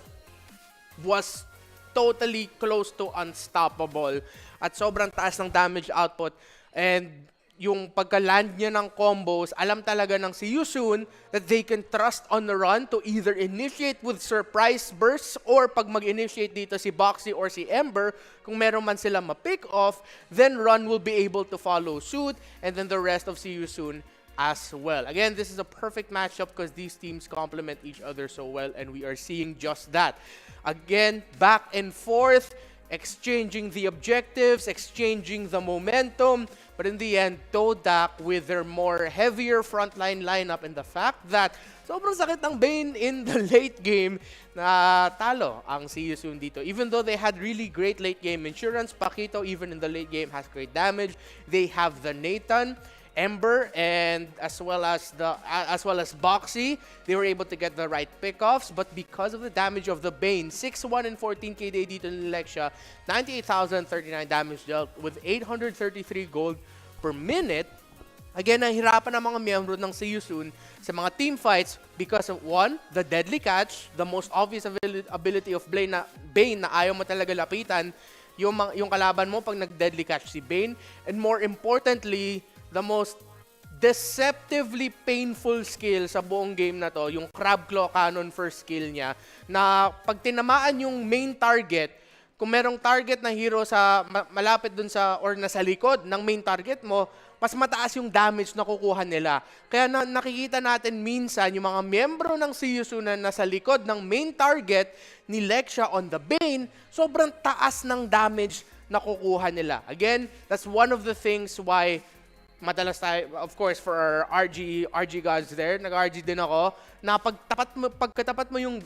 was totally close to unstoppable. At sobrang taas ng damage output. And yung pagka-land niya ng combos, alam talaga ng See You Soon that they can trust on the Run to either initiate with surprise bursts or pag mag-initiate dito si Boxy or si Ember, kung meron man sila ma-pick off, then Run will be able to follow suit and then the rest of See You Soon as well. Again, this is a perfect matchup because these teams complement each other so well and we are seeing just that. Again, back and forth, exchanging the objectives, exchanging the momentum. But in the end, Todak with their more heavier frontline lineup and the fact that sobrang sakit ng Bane in the late game na talo ang See You Soon dito. Even though they had really great late game insurance, Pakito even in the late game has great damage. They have the Nathan, Ember, and as well as Boxy, they were able to get the right pickoffs. But because of the damage of the Bane, 6-1 and 14 KD dito ni Lexia, 98,039 damage dealt with 833 gold per minute. Again, nahihirapan ang mga miyembro ng See You Soon sa mga team fights because of, one, the deadly catch, the most obvious ability of Bane na ayaw mo talaga lapitan, yung kalaban mo pag nag-deadly catch si Bane, and more importantly, the most deceptively painful skill sa buong game na to, yung Crab Claw Cannon first skill niya, na pag tinamaan yung main target, kung merong target na hero sa malapit dun sa or nasa likod ng main target mo, mas mataas yung damage na kukuha nila. Kaya nakikita natin minsan yung mga miyembro ng See You Soon na nasa likod ng main target ni Lexia on the Bane, sobrang taas ng damage na kukuha nila. Again, that's one of the things why madalas tayo, of course, for our RG gods there, nag-RG din ako, na pagkatapat mo yung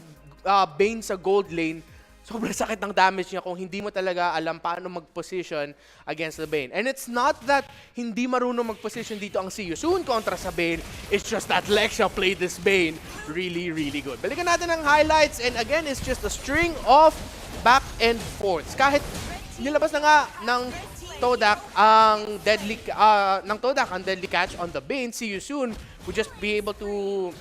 Bane sa gold lane, sobrang sakit ng damage niya kung hindi mo talaga alam paano mag-position against the Bane. And it's not that hindi marunong mag-position dito ang See You Soon kontra sa Bane, it's just that Lexia played this Bane really, really good. Balikan natin ang highlights, and again, it's just a string of back and forths. Kahit nilabas na nga ng Todak ang deadly catch on the Bane, See You Soon would just be able to,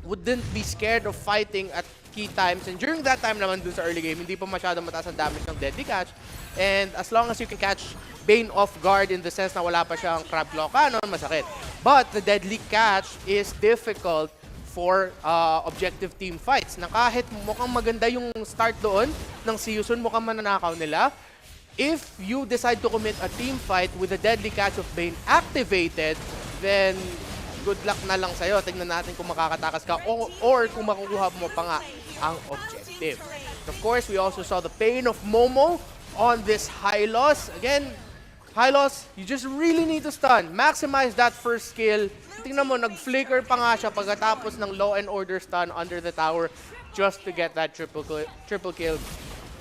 wouldn't be scared of fighting at key times. And during that time naman dun sa early game, hindi pa masyadong mataas ang damage ng deadly catch. And as long as you can catch Bane off guard in the sense na wala pa siyang crab claw cannon, masakit. But the deadly catch is difficult for objective team fights. Na kahit mukhang maganda yung start doon ng Season, mukhang mananakaw nila. If you decide to commit a team fight with the deadly catch of Bane activated, then good luck na lang sa'yo. Tingnan natin kung makakatakas ka or kung makukuha mo pa nga ang objective. Of course, we also saw the pain of Momo on this high loss. Again, high loss, you just really need to stun. Maximize that first skill. Tingnan mo, nag-flicker pa nga siya pagkatapos ng Law and Order stun under the tower just to get that triple kill.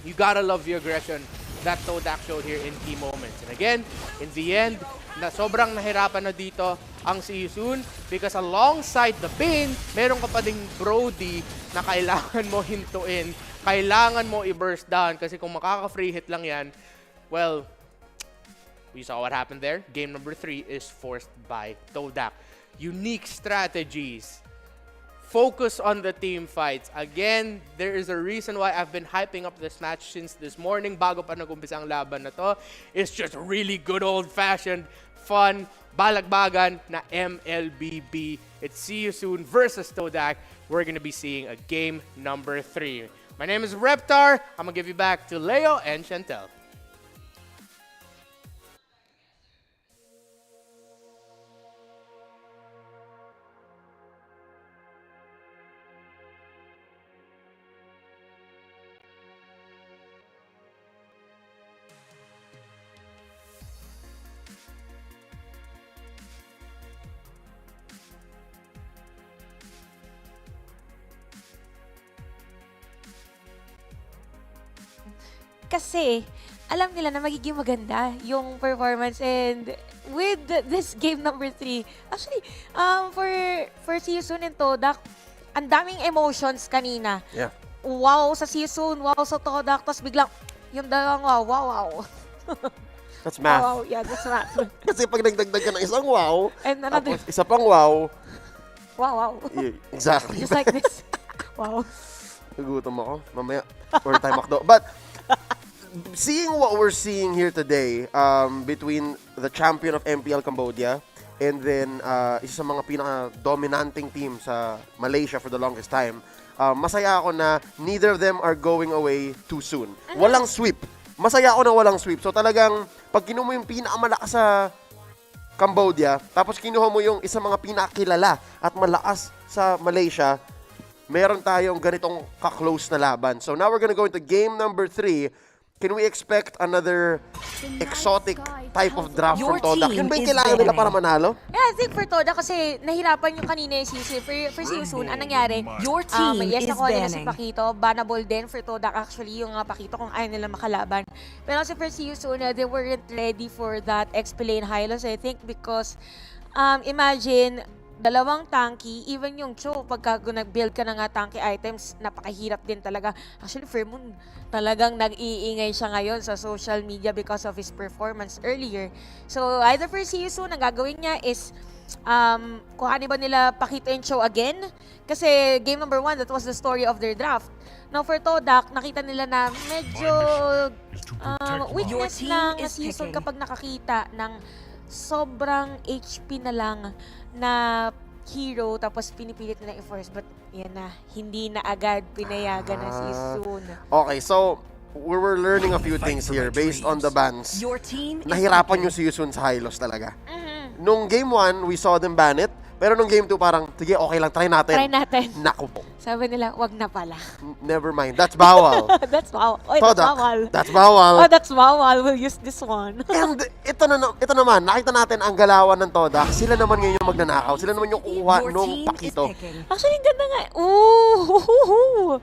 You gotta love the aggression that Todak showed here in key moments. And again, in the end, na sobrang nahirapan na dito ang Season because alongside the Bane, meron ka pa ding Brody na kailangan mo hintuin, kailangan mo i-burst down kasi kung makaka-free hit lang yan, well, we saw what happened there. Game number 3 is forced by Todak. Unique strategies. Focus on the team fights. Again, there is a reason why I've been hyping up this match since this morning bago pa nag-umpisa ang laban na to. It's just really good old-fashioned, fun, balagbagan na MLBB. It's See You Soon versus Todak. We're gonna be seeing a game number 3. My name is Reptar. I'm gonna give you back to Leo and Chantel. Kasi alam nila na magiging maganda yung performance, and with this game number 3, actually, for Season and Todak, ang daming emotions kanina. Yeah. Wow sa Season, wow sa Todak, tapos biglang yung dalawang wow. That's math. Wow, yeah, that's math. Kasi pag nagdagdag ka ng isang wow, And another, tapos isa pang wow, wow. exactly. Just like this. Wow. Nagutom ako. Mamaya, or time McDo. But, seeing what we're seeing here today between the champion of MPL Cambodia and then isa sa mga pinaka-dominanting team sa Malaysia for the longest time, masaya ako na neither of them are going away too soon. Walang sweep. Masaya ako na walang sweep. So talagang, pag kinuha mo yung pinakamalakas sa Cambodia, tapos kinuha mo yung isa mga pinakakilala at malakas sa Malaysia, meron tayong ganitong ka-close na laban. So now we're gonna go into game number 3. Can we expect another exotic type of draft from Todak? Yun ba yung kailangan nila para manalo? Yeah, I think for Todak kasi nahirapan yung kanina yung Season. For Season, anong nangyari? Your team yes, is nakuha nila si banning. Pakito. Bannable din for Todak actually yung Pakito kung ayaw nila makalaban. Pero kasi for Season, they weren't ready for that XP lane high loss, I think, because imagine, dalawang tanky, even yung Cho, pagka nag-build ka na nga tanky items, napakahirap din talaga. Actually, Fairmoon, talagang nag-iingay siya ngayon sa social media because of his performance earlier. So, either for Season, ang gagawin niya is, kuhanin ba nila Pakito and Cho again? Kasi game number 1, that was the story of their draft. Now, for Todak, nakita nila na medyo weakness ng Season kapag nakakita ng sobrang HP na lang na hero, tapos pinipilit na i-force, but yan na, hindi na agad pinayagan na Season. Okay, so we were learning a few things here based on the bans. Nahirapan yung Season sa high loss talaga. Nung game 1, we saw them ban it. Pero nung game 2, parang, sige, okay lang, try natin. Try natin. Naku po. Nasabi nila, wag na pala. Never mind. That's bawal. That's bawal. Oy, Todak, that's bawal. that's bawal. Oh, that's bawal. We'll use this one. And ito naman, nakita natin ang galawan ng Todak. Sila naman ngayon yung magnanakaw. Sila naman yung kukuha nung Pakito. Actually, ganda nga. Ooh!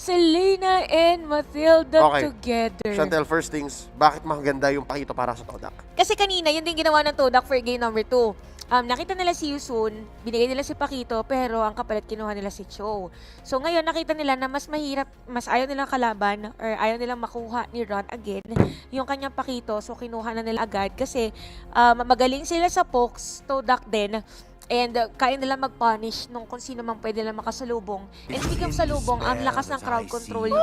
Selena and Matilda together. Chantel, first things, bakit maganda yung Pakito para sa Todak? Kasi kanina, yun din ginawa ng Todak for game number 2. Nakita nila si Yusun, binigay nila si Pakito, pero ang kapalit kinuha nila si Cho. So ngayon, nakita nila na mas mahirap, mas ayaw nilang kalaban, or ayaw nilang makuha ni Ron again, yung kanyang Pakito. So kinuha na nila agad kasi magaling sila sa pokes, Todak din. And kaya nila mag-punish nung kung sino man pwede nila makasalubong. And speaking of salubong, ang lakas ng crowd control ni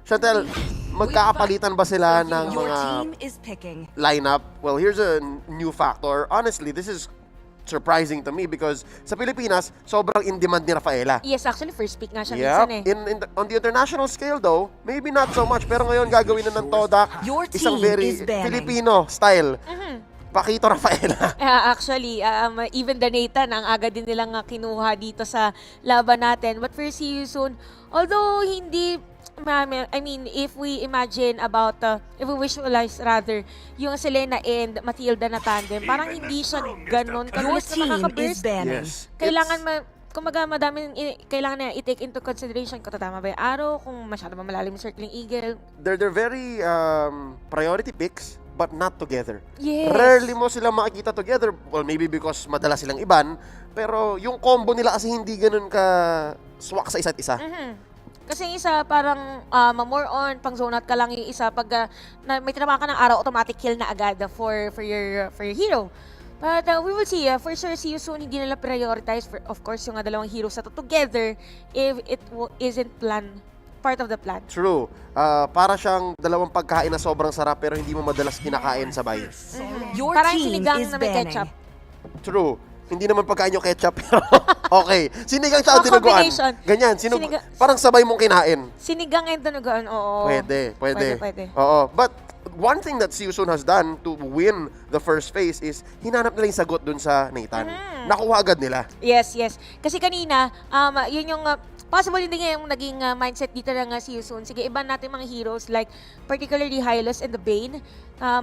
Chantel, magkakapalitan ba sila ng Your mga team is picking. lineup? Well, here's a new factor. Honestly, this is surprising to me because sa Pilipinas, sobrang in-demand ni Rafaela. Yes, actually, first pick nga siya Yeah. minsan On the international scale though, maybe not so much. Pero ngayon gagawin na ng Todak Your isang team very is banning. Filipino style. Pakito Rafaela. Actually, even the Nathan, ang aga din nilang kinuha dito sa laban natin. But for see you soon, although hindi, I mean, if we imagine about, if we visualize rather, yung Selena and Matilda na tandem, parang hindi siya ganun Your kabilis na team is makakabirst. banning. Yes. Kailangan kumaga madaming kailangan na i-take into consideration kung tama ba yung araw, kung masyado ba malalim yung circling eagle. They're very priority picks but not together. Yes. Rarely mo sila makikita together. Well, maybe because madalas silang iban. Pero yung combo nila kasi hindi ganun ka swak sa isa't isa. Kasi yung isa parang more on pang zone out ka lang yung isa pag may tinamaan ka ng araw, automatic kill na agad for your hero. But we will see. For sure, see you soon. Hindi nila prioritize, of course, yung dalawang heroes na to together if it isn't part of the plan. True. Para siyang dalawang pagkain na sobrang sarap pero hindi mo madalas kinakain sabay. Your Parang team sinigang is na may banning. ketchup. True. Hindi naman pagkain yung ketchup pero okay. Sinigang siya Oh, dinuguan. combination. Ganyan. Parang sabay mong kinain. Sinigang and dinuguan, oo. Pwede. Pwede. Oo. But one thing that Siusun has done to win the first phase is hinanap nila yung sagot dun sa Nathan. Nakuha agad nila. Yes. Kasi kanina, yun yung possible hindi nga yung naging mindset dito ng Siusun. Sige, iba natin mga heroes like particularly Hylos and the Bane.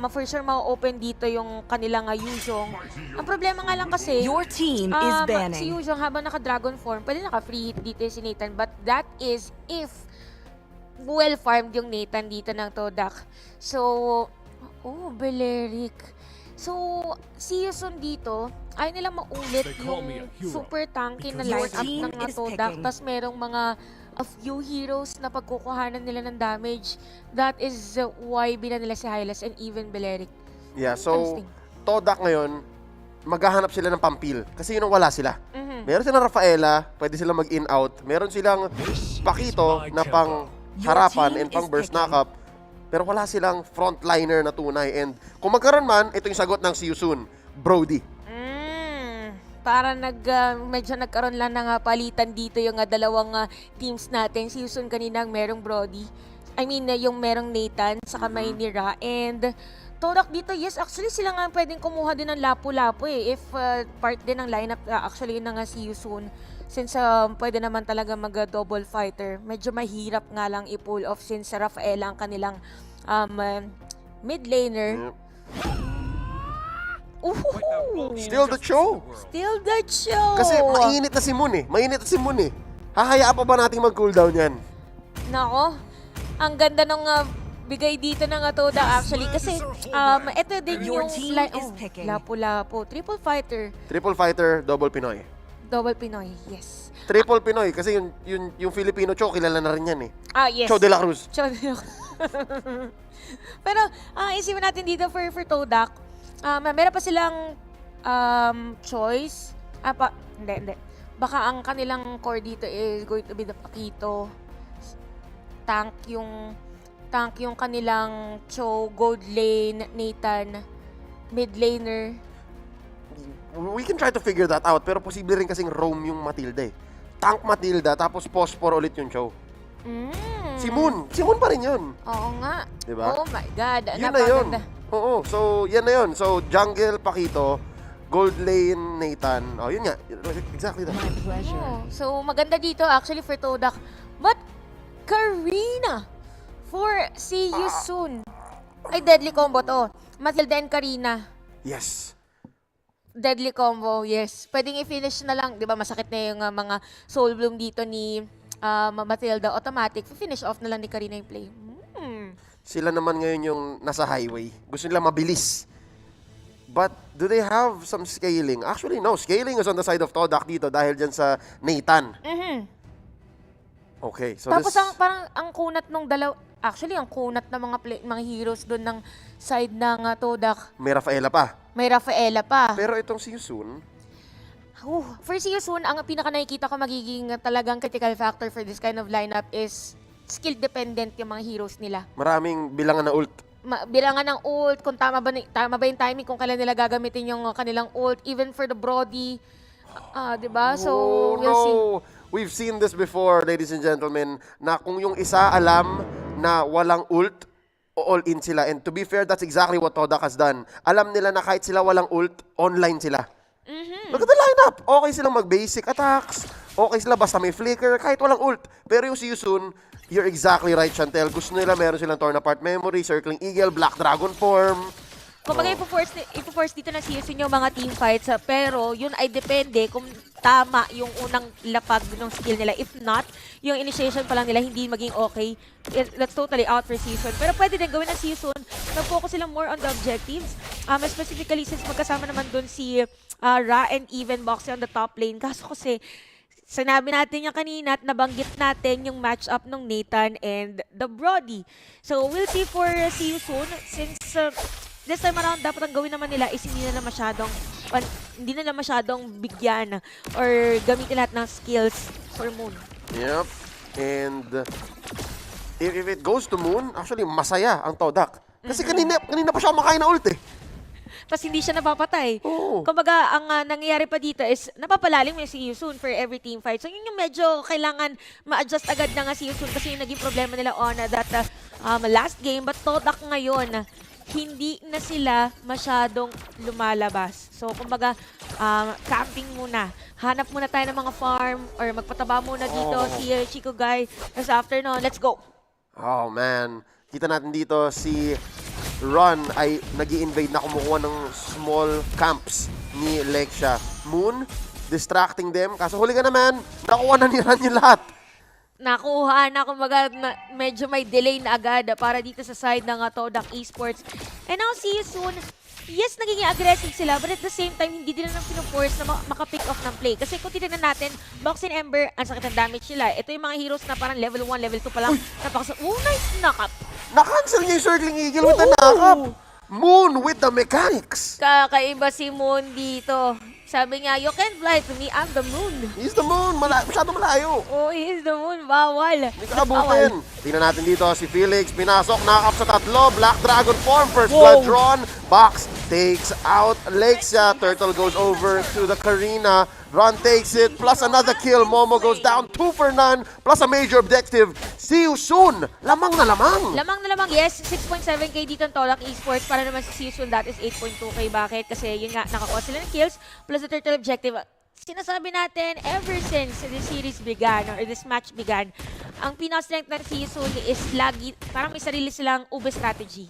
For sure, ma-open dito yung kanilang Yuzhong. Ang problema nga lang kasi, Your team is banning. si Yuzhong habang naka-dragon form, pwede naka-free hit dito si Nathan. But that is if well-farmed yung Nathan dito ng Todak. So, Beleric. So, si Yusun dito, ay nila maulit yung super tanky na lineup ng Todak. Tapos merong mga a few heroes na pagkukuhanan nila ng damage. That is why binan nila si Hylas and even Beleric. Yeah, so Todak ngayon, maghahanap sila ng pampil. Kasi yun ang wala sila. Meron silang Rafaela, pwede silang mag-in-out. Meron silang Pakito na pang harapan and pang burst knockup. Pero wala silang frontliner na tunay. And kung magkaroon man, ito yung sagot ng Siusun, Brody. Para medyo nagkaroon lang ng palitan dito yung dalawang teams natin. Si Yusun kanina merong Brody. I mean, yung merong Nathan sa kamay ni Ra. And Todak dito, yes, actually sila nga pwedeng kumuha din ng lapu-lapu if part din ng lineup actually yun nga si Yusun. Since pwede naman talaga mag-double fighter. Medyo mahirap nga lang i-pull off since Rafaela ang kanilang mid laner. Still the show. Still the show. Kasi mainit na si Moon eh. Hahayaan pa ba natin mag-cooldown yan? Nako, ang ganda ng bigay dito ng Todak actually. Kasi ito din yung lapu-lapu. Triple fighter, double Pinoy. Double Pinoy, yes. Triple Pinoy kasi yung Filipino Cho, kilala na rin yan eh. Yes. Cho de la Cruz. Pero isipin natin dito for Todak, meron pa silang choice. Hindi. Baka ang kanilang core dito is going to be the Pakito. Tank yung kanilang Cho, gold lane, Nathan, mid laner. We can try to figure that out pero posible rin kasing roam yung Matilda eh. Tank Matilda tapos phosphor ulit yung Cho. Si Moon pa rin yun. Oo nga. Diba? Oh my God. Yun na yun. Oo, so yan na yun. So jungle, Pakito, gold lane, Nathan. Oh, yun nga. Exactly that. My pleasure. So maganda dito actually for Todak. But Karina for see you soon. Ay, deadly combo to. Matilda and Karina. Yes. Deadly combo, yes. Pwedeng i-finish na lang. Di ba masakit na yung mga soul bloom dito ni Matilda. Automatic. Finish off na lang ni Karina yung play. Sila naman ngayon yung nasa highway. Gusto nila mabilis. But do they have some scaling? Actually, no. Scaling is on the side of Todak dito dahil dyan sa Nathan. Okay, so Tapos this... ang kunat nung actually ang kunat ng mga heroes doon ng side ng Todak. May Rafaela pa. May Rafaela pa. Pero itong si Yusun, For si Yusun, ang pinaka nakikita ko magiging talagang critical factor for this kind of lineup is skill dependent yung mga heroes nila. maraming bilangan na ult. Bilangan ng ult, kung tama ba yung timing, kung kailan nila gagamitin yung kanilang ult, even for the Brody. Diba? So, we'll see. We've seen this before, ladies and gentlemen, na kung yung isa alam na walang ult, all in sila. And to be fair, that's exactly what Todak has done. Alam nila na kahit sila walang ult, online sila. Look at the lineup. Okay silang mag-basic attacks. Okay sila basta may flicker, kahit walang ult. Pero yung si Yusun, you're exactly right, Chantel. Gusto nila meron silang torn apart memory, circling eagle, black dragon form. Kumbaga, ipo-force dito na si Yusun yung mga team fights, pero yun ay depende kung tama yung unang lapag ng skill nila. If not, yung initiation pa lang nila hindi maging okay. That's totally out for season. Pero pwede din gawin ng season, mag-focus sila more on the objectives. Specifically, since magkasama naman dun si Ra and even Boxy on the top lane. Kaso kasi, sinabi natin yung kanina at nabanggit natin yung match-up ng Nathan and the Brody. So, we'll see for see you soon since this time around, dapat ang gawin naman nila is hindi nila masyadong bigyan or gamitin lahat ng skills for Moon. Yep. And if it goes to Moon, actually, masaya ang Todak. Kasi kanina pa siya makain na ult eh. Tapos hindi siya napapatay. Kumbaga, ang nangyayari pa dito is napapalalim yung si Yusun for every team fight. So yun yung medyo kailangan ma-adjust agad na nga si Yusun kasi yung naging problema nila on that last game. But Todak ngayon, hindi na sila masyadong lumalabas. So kumbaga, camping muna. Hanap muna tayo ng mga farm or magpataba muna dito si Chico Guy. Tapos after no, let's go! Oh man, kita natin dito si Ron ay nag-i-invade na kumukuha ng small camps ni Lexia. Moon, distracting them. Kaso huli ka naman, nakuha na ni Ron yung lahat. Nakuha na, kumbaga, medyo may delay na agad para dito sa side ng Todak Esports. And now, see you soon. Yes, nagiging aggressive sila, but at the same time, hindi din lang pinaforce na maka-pick off ng play. Kasi kung titignan natin, Box and Ember, ang sakit ng damage nila. Ito yung mga heroes na parang level 1, level 2 pa lang. Nice knock-up. Na-cancel niya yung circling eagle with the knock-up. Moon with the mechanics. Kakaiba si Moon dito. Sabi niya, you can't fly to me, I'm the moon. He's the moon. Masyado malayo. Oh, he's the moon. Bawal. Hindi ka abutin. Tingnan natin dito si Felix. Pinasok, knock-up sa tatlo. Black Dragon form. First blood drawn. Box takes out Lexia. Turtle goes over to the Karina. Ron takes it. Plus another kill. Momo goes down 2 for none. Plus a major objective. See you soon. Lamang na lamang. Lamang na lamang. Yes, 6.7k dito ang Todak Esports. Para naman sa season, that is 8.2k. Bakit? Kasi yun nga, nakakuha sila ng kills. Plus the turtle objective. Sinasabi natin, ever since this series began, or this match began, ang pinaka-strength ng season is lagi, parang may sarili silang ube strategy.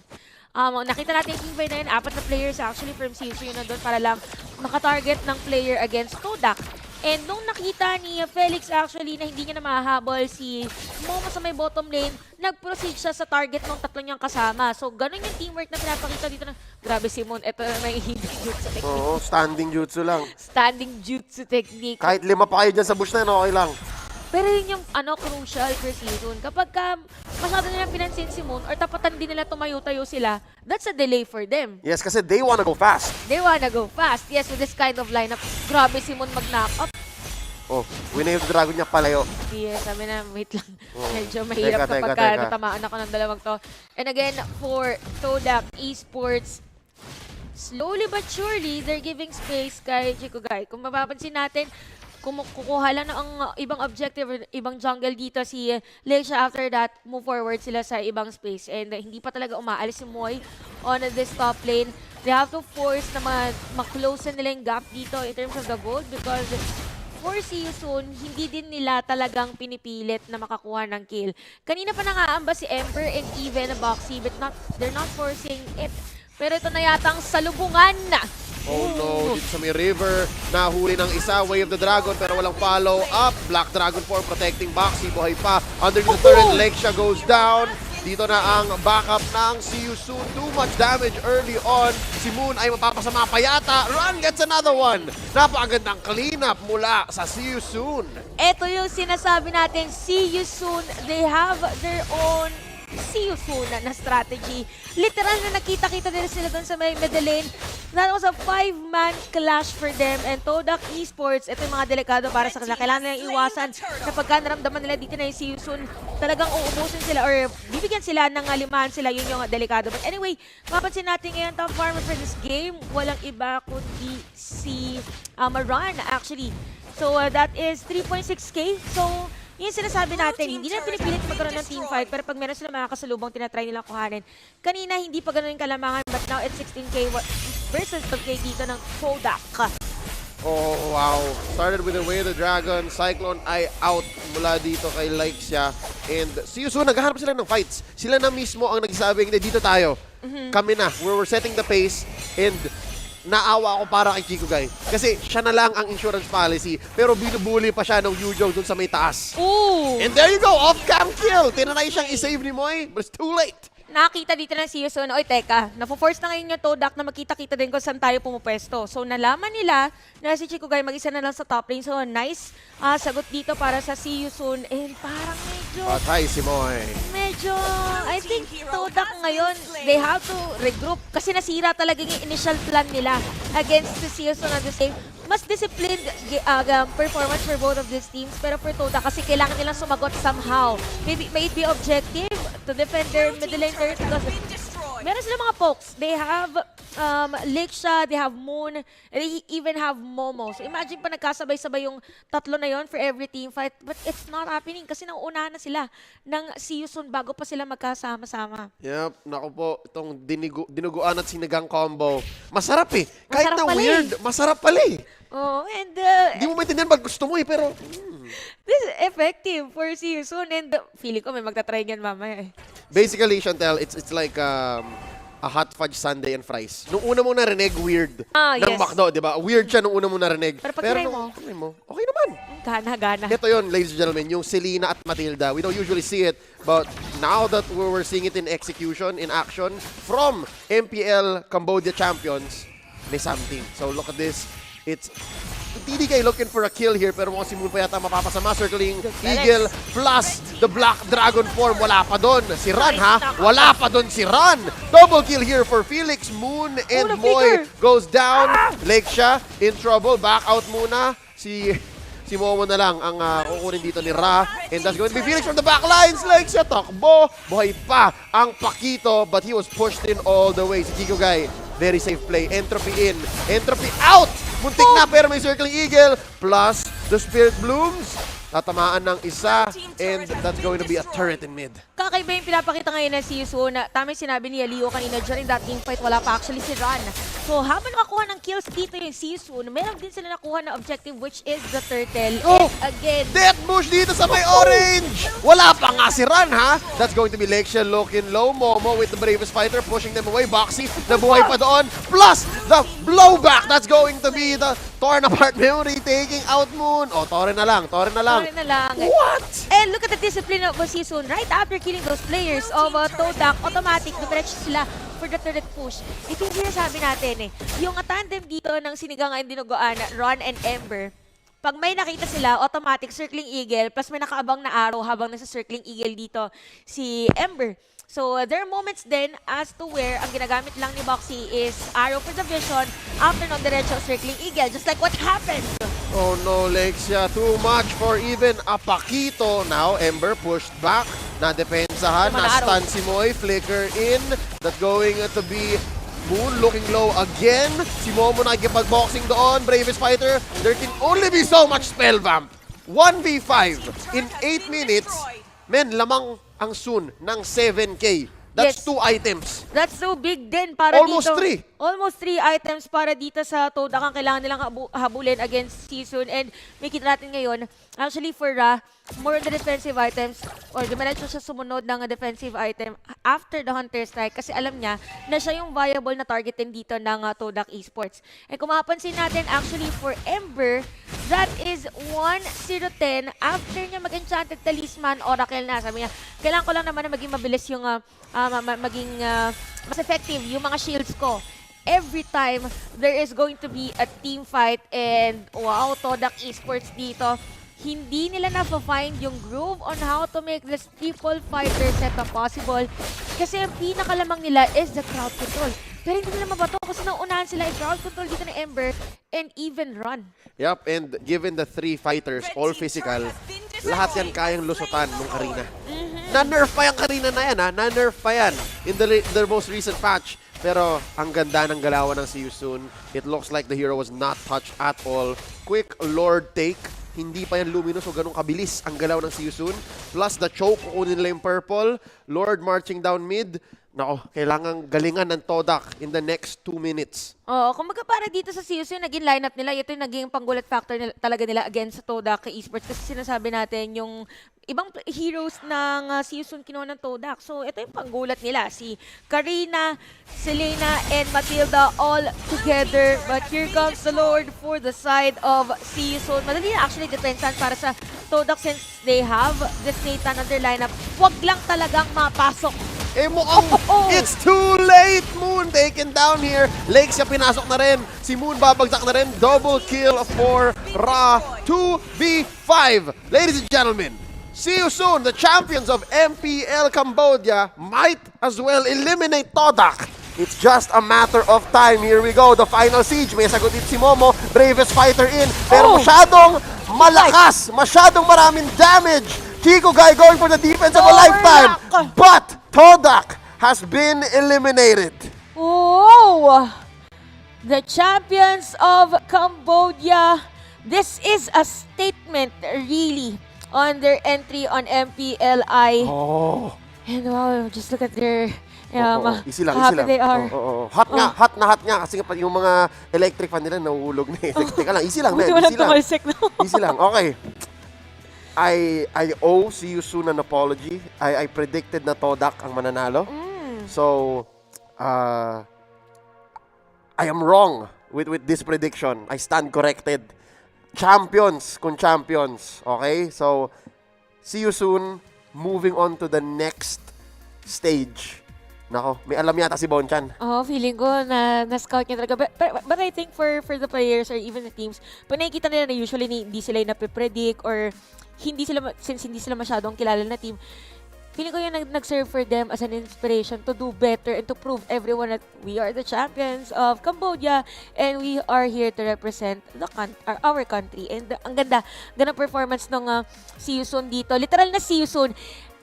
Nakita natin yung teamfight na yun, 4 na players actually from season yun na doon para lang makatarget ng player against Todak. And nung nakita ni Felix actually na hindi niya na mahahabol si Momo sa may bottom lane, nag-proceed siya sa target ng tatlo niyang kasama. So ganun yung teamwork na pinapakita dito ng grabe si Mon. Ito na may hindi jutsu technique. Oo, standing jutsu lang. Standing jutsu technique. Kahit 5 pa kayo dyan sa bush na yun, okay lang. Pero yun yung crucial for season. Kapag masyado nilang pinansin si Moon or tapatan din nila tumayo-tayo sila, that's a delay for them. Yes, kasi they wanna go fast. They wanna go fast. Yes, with this kind of lineup, grabe si Moon mag-knock up. Oh, winave the dragon niya palayo. Yes, sabi na, wait lang. Medyo mahirap kapag natamaan ako ng dalawang to. And again, for Todak Esports, slowly but surely, they're giving space kay Chico Guy. Kung mapapansin natin, kukuha lang ng ibang objective or ibang jungle dito si Lexia. After that, move forward sila sa ibang space. And hindi pa talaga umaalis si Moy on this top lane. They have to force na ma-close nila yung gap dito in terms of the gold because for season, hindi din nila talagang pinipilit na makakuha ng kill. Kanina pa nangaamba si Ember and even Boxy but they're not forcing it. Pero ito na yatang salubungan na. Oh no, dito sa may river, nahuli ng isa, Way of the Dragon, pero walang follow up. Black Dragon form protecting Boxy, buhay pa. Underneath the turret, Lexia goes down. Dito na ang backup ng See You Soon. Too much damage early on. Si Moon ay mapapasama pa yata. Run gets another one. Napakagandang cleanup mula sa See You Soon. Ito yung sinasabi natin, see you soon. They have their own see you soon na strategy. Literal na nakita-kita din sila doon sa may middle lane. That was a 5-man clash for them. And Todak Esports, ito yung mga delikado para sa kanila. Kailangan nilang iwasan na pagka naramdaman nila dito na yung see you soon, talagang uubusin sila or bibigyan sila ng limahan sila. Yun yung delikado. But anyway, mapansin natin ngayon, top farmer for this game, walang iba kundi si Maran actually. So that is 3.6k. So yung sinasabi natin, hindi na pinipilit magkaroon ng team fight, pero pag meron sila mga kasalubong, tinatry nilang kuhanin. Kanina, hindi pa ganun yung kalamangan, but now it's 16k versus 12k dito ng Kodak. Oh, wow. Started with the way the Dragon. Cyclone ay out mula dito kay Leixia. And see you soon, naghahanap sila ng fights. Sila na mismo ang nagsasabi, hindi, dito tayo. Kami na. We're setting the pace. And naawa ako para kay Chico Guy. Kasi siya na lang ang insurance policy. Pero binubuli pa siya ng Yujo dun sa may taas. Ooh! And there you go, off-cam kill. Tinanay siyang isave ni Moy, but it's too late. Nakita dito ng see you soon. Oy, teka, napo-force na ngayon yung Todak na makita-kita din kung saan tayo pumupwesto. So, nalaman nila na si Chico Guy mag-isa na lang sa top lane. So, nice sagot dito para sa see you soon. And parang medyo... Patay si Moy. Medyo, I think Todak ngayon, they have to regroup. Kasi nasira talaga yung initial plan nila against the see you soon at the same. Mas disciplined performance for both of these teams. Pero for Todak, kasi kailangan nilang sumagot somehow. Maybe may it be objective to defend their middle lane turret because meron sila mga pokes. They have Leixia, they have Moon, and they even have Momo. So imagine pa nagkasabay-sabay yung tatlo na yon for every team fight. But it's not happening kasi nauunahan na sila ng see you soon bago pa sila magkasama-sama. Yep, naku po, itong dinuguan at sinigang combo. Masarap eh. Kahit Masarap na pala weird, masarap pala eh. Oh, and Di mo maintindihan pag gusto mo eh, pero... this is effective for see you soon. And feeling ko may magtatry yan mamaya eh. Basically, Chantel, it's like a hot fudge sundae and fries. Nung una mo narinig, weird. Ng McDo, di ba? Weird siya nung una mo narinig. Pero pag try mo, okay naman. Gana. Ito yun, ladies and gentlemen, yung Selena at Matilda. We don't usually see it, but now that we're seeing it in execution, in action, from MPL Cambodia champions, may something. So look at this. It's TDK looking for a kill here, pero mukhang si Moon pa yata mapapasama. Circling Eagle plus the Black Dragon form. Wala pa doon si Ran, ha? Wala pa doon si Ran. Double kill here for Felix. Moon and Moy goes down. Leixia in trouble. Back out muna. Si Momo na lang ang kukunin dito ni Ra. And that's going to be Felix from the back lines. Leixia takbo. Buhay pa ang Pakito, but he was pushed in all the way. Si Kiko Guy, very safe play. Entropy in. Entropy out! Muntik na pero may Circling Eagle plus the Spirit Blooms. Tatamaan ng isa and that's going to be a turret in mid. Kakaiba yung pinapakita ngayon ng see you soon. Tama yung sinabi ni Leo kanina during that team fight, wala pa actually si Ran. So habang nakakuha ng kills dito yung see you soon, meron din sila nakuha na objective which is the turtle. Oh! And again, Death Bush dito sa may orange! Wala pa nga si Ran, ha? That's going to be Leixia looking low. Momo with the bravest fighter pushing them away. Boxy nabuhay pa doon. Plus the blowback. That's going to be the torn apart memory taking out Moon. Oh, Torre na lang. What? And look at the discipline of Season. Right after killing those players of Todak, automatic, dumiretso sila for the turret push. Ito yung sinasabi natin eh. Yung tandem dito ng sinigang ay dinuguan, Ron and Ember, pag may nakita sila, automatic Circling Eagle, plus may nakaabang na arrow habang nasa Circling Eagle dito si Ember. So, there are moments then as to where ang ginagamit lang ni Boxy is arrow for the vision after non-diretso Circling Eagle, just like what happened. Oh no, Leixia, too much for even a Pakito. Now, Ember pushed back, na-depensahan, na-stun si Moy, flicker in. That's going to be Moon looking low again. Si Momo nakikipag-boxing doon, bravest fighter. There can only be so much spell vamp. 1v5 in 8 minutes. Men, lamang ang Soon ng 7K. That's 2 items. That's so big din para Almost dito. 3. Almost 3 items para dito sa Todak ang kailangan nilang habulin against Season. And may kita natin ngayon, actually for more on the defensive items, or dumiretso siya sumunod ng defensive item after the Hunter Strike kasi alam niya na siya yung viable na targetin dito ng Todak Esports. And kung mapapansin natin, actually for Ember, That is 1-0-10. After niya mag-enchanted talisman, Oracle na. Sabi niya, kailangan ko lang naman na maging mabilis yung, maging mas effective yung mga shields ko. Every time there is going to be a team fight and wow, Todak Esports dito, hindi nila na-find yung groove on how to make this triple fighter setup possible. Kasi ang pinakalamang nila is the crowd control. Pero hindi nila mabato kasi nauunahan sila yung crowd control dito ng Ember and even run. Yep, and given the 3 fighters, all physical, lahat yan kayang lusutan ng Karina. Na-nerf pa yung Karina na yan, ha? Na-nerf pa yan in the most recent patch. Pero ang ganda ng galawan ng See You Soon. It looks like the hero was not touched at all. Quick Lord take. Hindi pa yan luminous o ganun kabilis ang galaw ng See You Soon. Plus the choke, kukunin nila yung purple. Lord marching down mid. Nako, kailangan galingan ng Todak in the next 2 minutes. Oo, kumbaga para dito sa See You Soon, naging lineup nila, ito yung naging panggulat factor talaga nila against sa Todak Esports. Kasi sinasabi natin yung ibang heroes ng See You Soon kinuha ng Todak. So, ito yung panggulat nila. Si Karina, Selena, and Matilda all together. But here comes the Lord for the side of See You Soon. Madali na actually defensan para sa Todak since they have this Nathan on their lineup. Huwag lang talagang mapasok. Eh mukhang it's too late! Moon taken down here. Lake siya pinasok na rin. Si Moon babagsak na rin. Double kill for Ra. 2v5. Ladies and gentlemen, See You Soon, the champions of MPL Cambodia, might as well eliminate Todak. It's just a matter of time. Here we go, the final siege. May sagot dito si Momo, bravest fighter in. Pero masyadong malakas, masyadong maraming damage. Chico Guy going for the defense of a lifetime. But Todak has been eliminated. Oh! The champions of Cambodia. This is a statement, really, on their entry on MPLI. Oh. And wow, just look at their Easy lang, how easy happy lang. they are. Hot nga, hot nga. Kasi yung mga electric fan nila nahuhulog na eh. Teka lang, easy lang na. Buti walang Easy lang. tumalsik na. Easy lang, okay. I owe See You Soon an apology. I predicted na Todak ang mananalo. So, I am wrong with this prediction. I stand corrected. Champions kung champions. Okay? So, See You Soon, moving on to the next stage. Nako, may alam yata si Bonchan. Oh, feeling ko na-scout niya talaga. But I think for the players or even the teams, pag nakikita nila na usually hindi sila napipredict or since hindi sila masyadong kilala na team, feeling ko yung nag-serve for them as an inspiration to do better and to prove everyone that we are the champions of Cambodia and we are here to represent our country. And ang ganda ng performance ng See You Soon dito. Literal na See You Soon.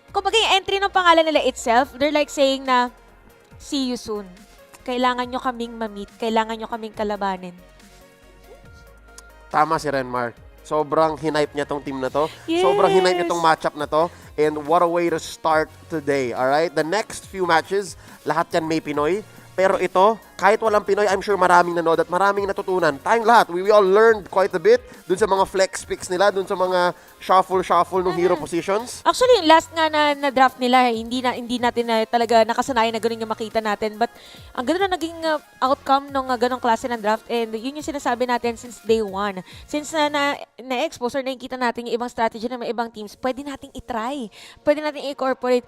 Kumbaga yung entry ng pangalan nila itself, they're like saying na, See You Soon. Kailangan nyo kaming ma-meet. Kailangan nyo kaming kalabanin. Tama si Renmar. Sobrang hinipe niya tong team na to. Yes. Sobrang hinipe niya tong matchup na to. And what a way to start today. Alright? The next few matches, lahat yan may Pinoy. Pero ito, kahit walang Pinoy, I'm sure maraming nanood at maraming natutunan. Tayong lahat, we all learned quite a bit dun sa mga flex picks nila, dun sa mga shuffle ng hero positions. Actually, yung last nga na draft nila, hindi natin na talaga nakasanayan na ganun yung makita natin. But ang ganda na naging outcome ng ganong klase ng draft and yun yung sinasabi natin since day one. Since na-expose or nakikita natin yung ibang strategy ng mga ibang teams, pwede nating itry. Pwede nating i-incorporate.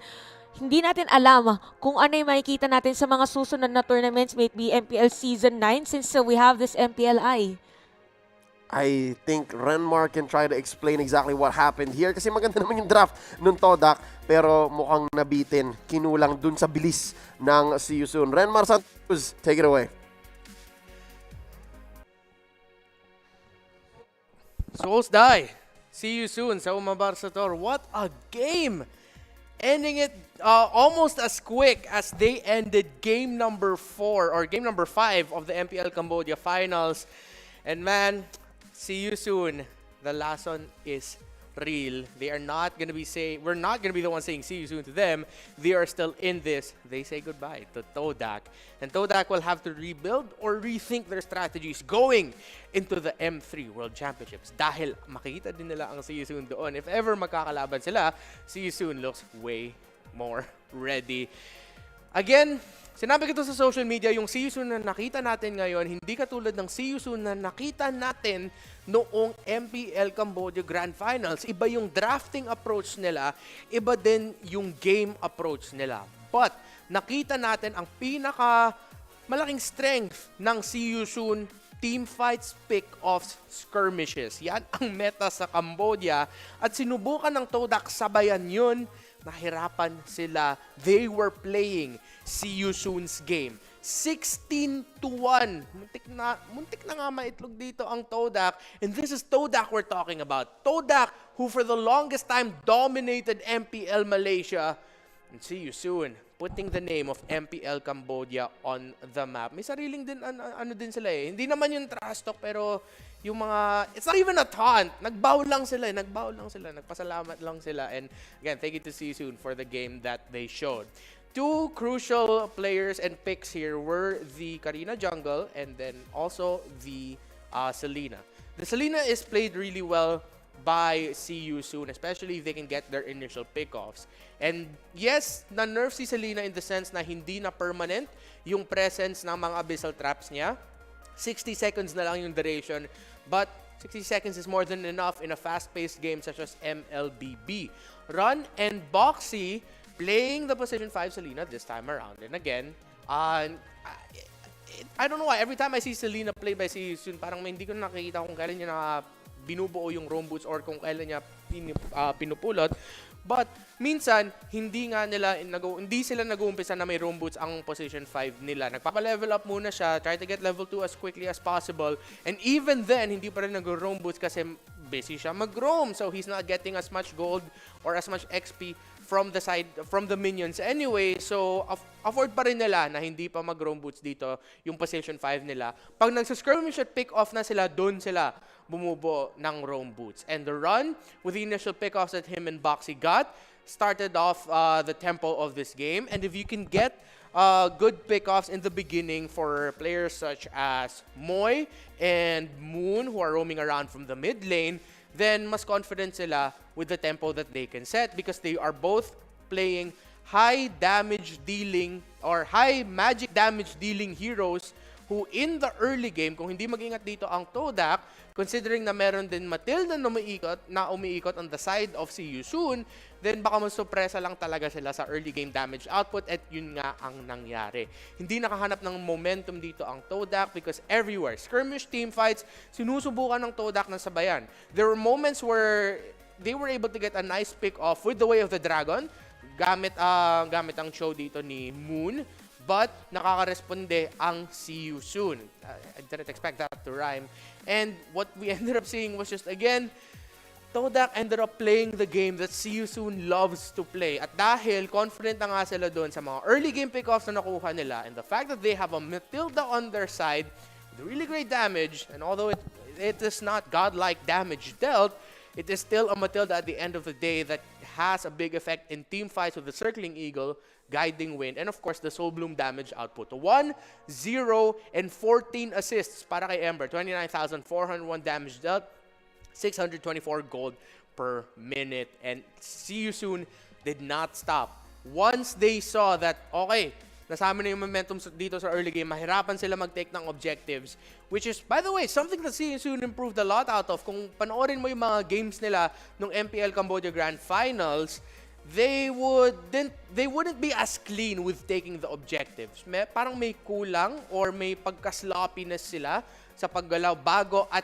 Hindi natin alam kung ano yung makikita natin sa mga susunod na tournaments, maybe MPL Season 9 since we have this MPLI. I think Renmar can try to explain exactly what happened here kasi maganda naman yung draft nung Todak pero mukhang nabitin, kinulang dun sa bilis ng See You Soon. Renmar Santos, take it away. Souls die. See You Soon sa Umabar Sator. What a game! Ending it almost as quick as they ended game number 4 or game number 5 of the MPL Cambodia Finals. And man, See You Soon. The lesson is real. They are not going to be saying, we're not going to be the ones saying See You Soon to them. They are still in this. They say goodbye to Todak. And Todak will have to rebuild or rethink their strategies going into the M3 World Championships. Dahil makikita din nila ang See You Soon doon. If ever magkakalaban sila, See You Soon looks way more ready. Again, sinabi ko to sa social media, yung See You Soon na nakita natin ngayon, hindi katulad ng See You Soon na nakita natin noong MPL Cambodia Grand Finals. Iba yung drafting approach nila, iba din yung game approach nila. But, nakita natin ang pinaka malaking strength ng See You Soon team fights, pick-offs, skirmishes. Yan ang meta sa Cambodia. At sinubukan ng Todak sabayan yun. Nahirapan sila. They were playing See You Soon's game. 16-1. Muntik na nga maitlog dito ang Todak. And this is Todak we're talking about. Todak, who for the longest time dominated MPL Malaysia. And See You Soon, putting the name of MPL Cambodia on the map. May sariling din, ano din sila eh. Hindi naman yung trash talk, pero yung mga, it's not even a taunt. Nagbaw lang sila. Nagpasalamat lang sila. And again, thank you to See You Soon for the game that they showed. Two crucial players and picks here were the Karina Jungle and then also the Selena. The Selena is played really well by See You Soon, especially if they can get their initial pickoffs. And yes, na-nerf si Selena in the sense na hindi na permanent yung presence ng mga abyssal traps niya. 60 seconds na lang yung duration, but 60 seconds is more than enough in a fast-paced game such as MLBB. Run and Boxy playing the position 5 Selena this time around. And again, I don't know why, every time I see Selena play by See You Soon, parang hindi ko nakikita kung kailan niya binubuo yung roam boots or kung kailan niya pinupulot. But minsan, hindi sila nag-uumpisa na may roam boots ang position 5 nila. Nagpapa-level up muna siya, try to get level 2 as quickly as possible. And even then, hindi pa rin nag-roam boots kasi busy siya mag-roam. So he's not getting as much gold or as much XP from the minions anyway. So afford pa rin nila na hindi pa mag-roam boots dito yung position 5 nila. Pag nagsa-skirmish at pick off na sila, doon sila bumubo ng roam boots. And the run with the initial pick-offs that him and Boxy got started off the tempo of this game. And if you can get good pick-offs in the beginning for players such as Moy and Moon who are roaming around from the mid lane, then mas confident sila with the tempo that they can set because they are both playing high damage dealing or high magic damage dealing heroes who in the early game, kung hindi mag-ingat dito ang Todak, considering na meron din Matilda na umiikot on the side of See You Soon, then baka masupresa lang talaga sila sa early game damage output at yun nga ang nangyari. Hindi nakahanap ng momentum dito ang Todak because everywhere, skirmish team fights, sinusubukan ng Todak ng sabayan. There were moments where they were able to get a nice pick-off with the Way of the Dragon, gamit ang show dito ni Moon, but nakaka-responde ang See You Soon. I didn't expect that to rhyme. And what we ended up seeing was just, again, Todak ended up playing the game that See You Soon loves to play. At dahil confident na nga sila doon sa mga early game pickoffs na nakuha nila, and the fact that they have a Matilda on their side with really great damage, and although it is not godlike damage dealt, it is still a Matilda at the end of the day that has a big effect in team fights with the Circling Eagle, Guiding Wind, and of course the Soul Bloom damage output. 1, 0, and 14 assists para kay Ember. 29,401 damage dealt, 624 gold per minute. And See You Soon did not stop. Once they saw that, okay, nasama na yung momentum dito sa early game, mahirapan sila mag-take ng objectives, which is, by the way, something that See You Soon improved a lot out of. Kung panoorin mo yung mga games nila nung MPL Cambodia Grand Finals, they wouldn't be as clean with taking the objectives. Parang may kulang or may pagka-sloppiness sila sa paggalaw bago at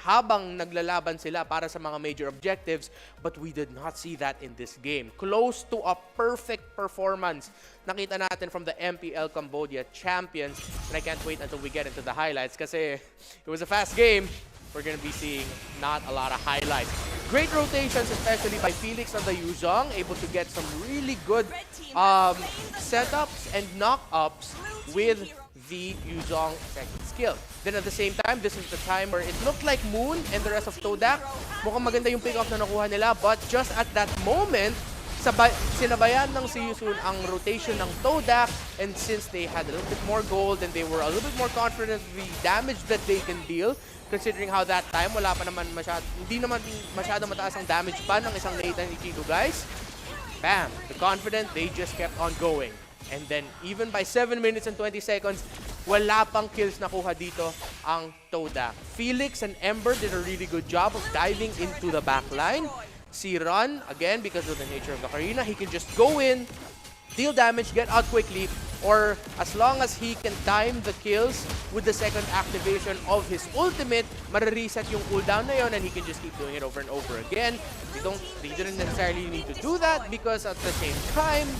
habang naglalaban sila para sa mga major objectives, but we did not see that in this game. Close to a perfect performance nakita natin from the MPL Cambodia champions, and I can't wait until we get into the highlights kasi it was a fast game. We're going to be seeing not a lot of highlights. Great rotations, especially by Felix on the Yuzong, able to get some really good setups and knock-ups with the Yuzong second skill. Then at the same time, this is the time where it looked like Moon and the rest of Todak, mukhang maganda yung pick-off na nakuha nila, but just at that moment, sinabayan ng See You Soon ang rotation ng Todak, and since they had a little bit more gold and they were a little bit more confident with the damage that they can deal, considering how that time, hindi naman masyado mataas ang damage pa ng isang Nathan Ichigo, guys. Bam! The confident, they just kept on going. And then, even by 7 minutes and 20 seconds, wala pang kills nakuha dito ang Todak. Felix and Ember did a really good job of diving into the backline. Si Ron, again, because of the nature of the arena, he can just go in, deal damage, get out quickly, or as long as he can time the kills with the second activation of his ultimate, mare-reset yung cooldown na yun and he can just keep doing it over and over again. They didn't necessarily need to do that because at the same time,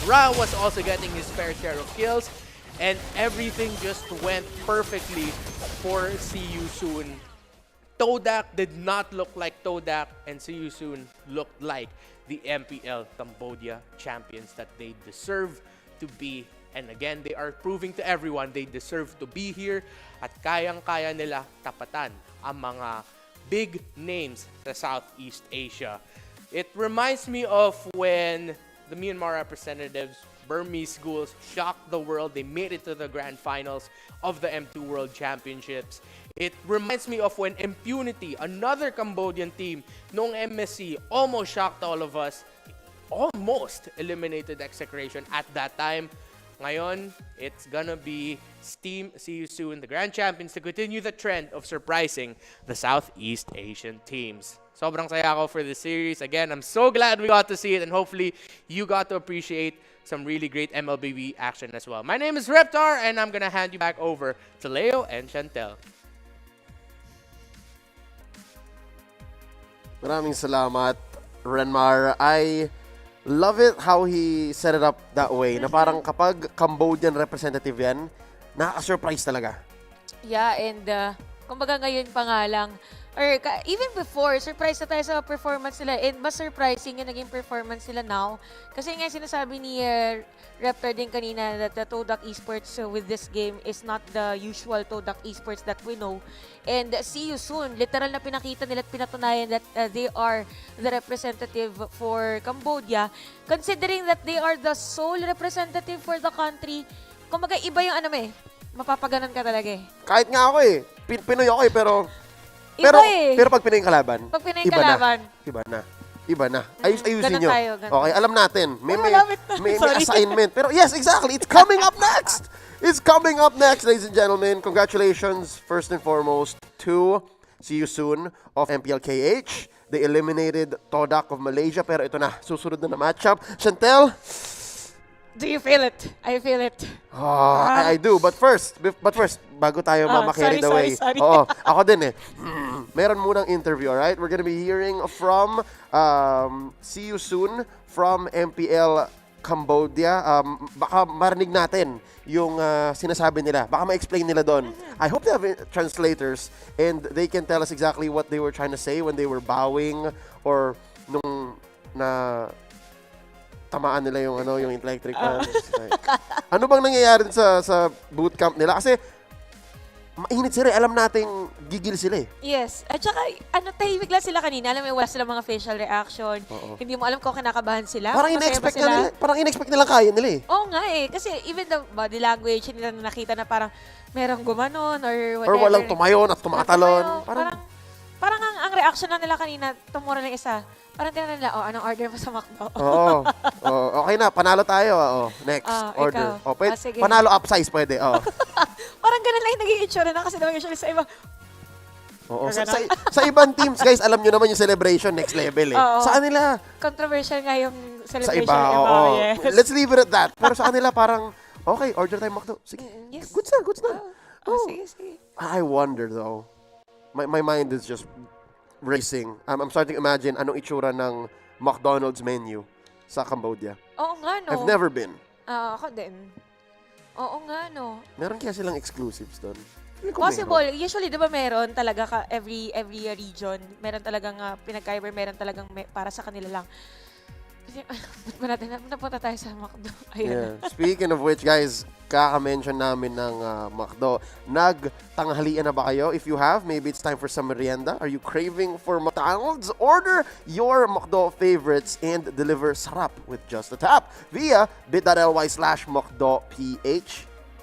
Ra was also getting his fair share of kills and everything just went perfectly for See You Soon. Todak did not look like Todak, and See You Soon looked like the MPL Cambodia champions that they deserve to be. And again, they are proving to everyone they deserve to be here at kayang-kaya nila tapatan ang mga big names sa Southeast Asia. It reminds me of when the Myanmar representatives, Burmese schools, shocked the world. They made it to the grand finals of the M2 World Championships. It reminds me of when Impunity, another Cambodian team, noong MSC, almost shocked all of us. Almost eliminated Execration at that time. Ngayon, it's gonna be Steam See You Soon, the grand champions, to continue the trend of surprising the Southeast Asian teams. Sobrang saya ako for this series. Again, I'm so glad we got to see it and hopefully you got to appreciate some really great MLBB action as well. My name is Reptar and I'm gonna hand you back over to Leo and Chantel. Maraming salamat, Renmar. I love it how he set it up that way, na parang kapag Cambodian representative yan, nakaka-surprise talaga. Yeah, and kumbaga ngayon pa nga lang, or even before, surprise na tayo sa performance nila. And mas surprising yung naging performance nila now. Kasi nga sinasabi ni Raptor din kanina that the Todak Esports with this game is not the usual Todak Esports that we know. And See You Soon, literal na pinakita nila at pinatunayan that they are the representative for Cambodia. Considering that they are the sole representative for the country, kumbaga iba yung mapapaganan ka talaga eh. Kahit nga ako eh, Pinoy ako eh, pero pag Pinoy yung kalaban, iba na. Ayusin nyo. Okay, alam natin. May assignment. Pero yes, exactly. It's coming up next. It's coming up next, ladies and gentlemen. Congratulations, first and foremost, to See You Soon of MPLKH. They eliminated Todak of Malaysia. Pero ito na, susunod na matchup. Chantel? Do you feel it? I feel it. I do. But first, bago tayo ma-carried away. Sorry. Oo, ako din eh. Meron munang interview, alright? We're gonna be hearing from See You Soon from MPL Cambodia. Baka marinig natin yung sinasabi nila. Baka ma-explain nila doon. I hope they have translators and they can tell us exactly what they were trying to say when they were bowing or nung tamaan nila yung yung electric fan. Ano bang nangyayari sa bootcamp nila? Kasi mainit sila, alam nating gigil sila eh. Yes. At saka, tahimik lang sila kanina. Alam mo, wala sila mga facial reaction. Hindi mo alam kung kinakabahan sila. Parang in-expect nila kaya nila eh. Oo nga eh. Kasi even the body language, nila nakita na parang merong gumanon or whatever. Or walang tumayon at tumatalon. Parang ang reaction na nila kanina, tumura lang isa. Parang tinanong nila, anong order mo sa McDo? Oo. Okay na, panalo tayo. Next, order. Sige. Panalo upsize pwede. Parang ganun lang yung naging itsura na kasi naman usually sa iba. Oo. Sa ibang teams, guys, alam nyo naman yung celebration next level eh. Sa kanila? Controversial nga yung celebration. Sa iba, yes. Let's leave it at that. Pero sa kanila parang, okay, order tayo McDo. Sige, yes. Goods na. Sige. I wonder though. My mind is just racing. I'm starting to imagine anong itsura ng McDonald's menu sa Cambodia. Oo nga, no? I've never been. Ako din. Oo nga, no? Meron kaya silang exclusives doon? Possible. Usually, di ba meron talaga every region, meron talagang pinagkaiba, meron talagang para sa kanila lang. Ba't ba natin? Napunta tayo sa McDo. Yeah. Speaking of which, guys, kaka-mention namin ng McDo. Nagtanghalian na ba kayo? If you have, maybe it's time for some merienda. Are you craving for McDonald's? Order your McDo favorites and deliver sarap with just a tap via bit.ly/McDoPH.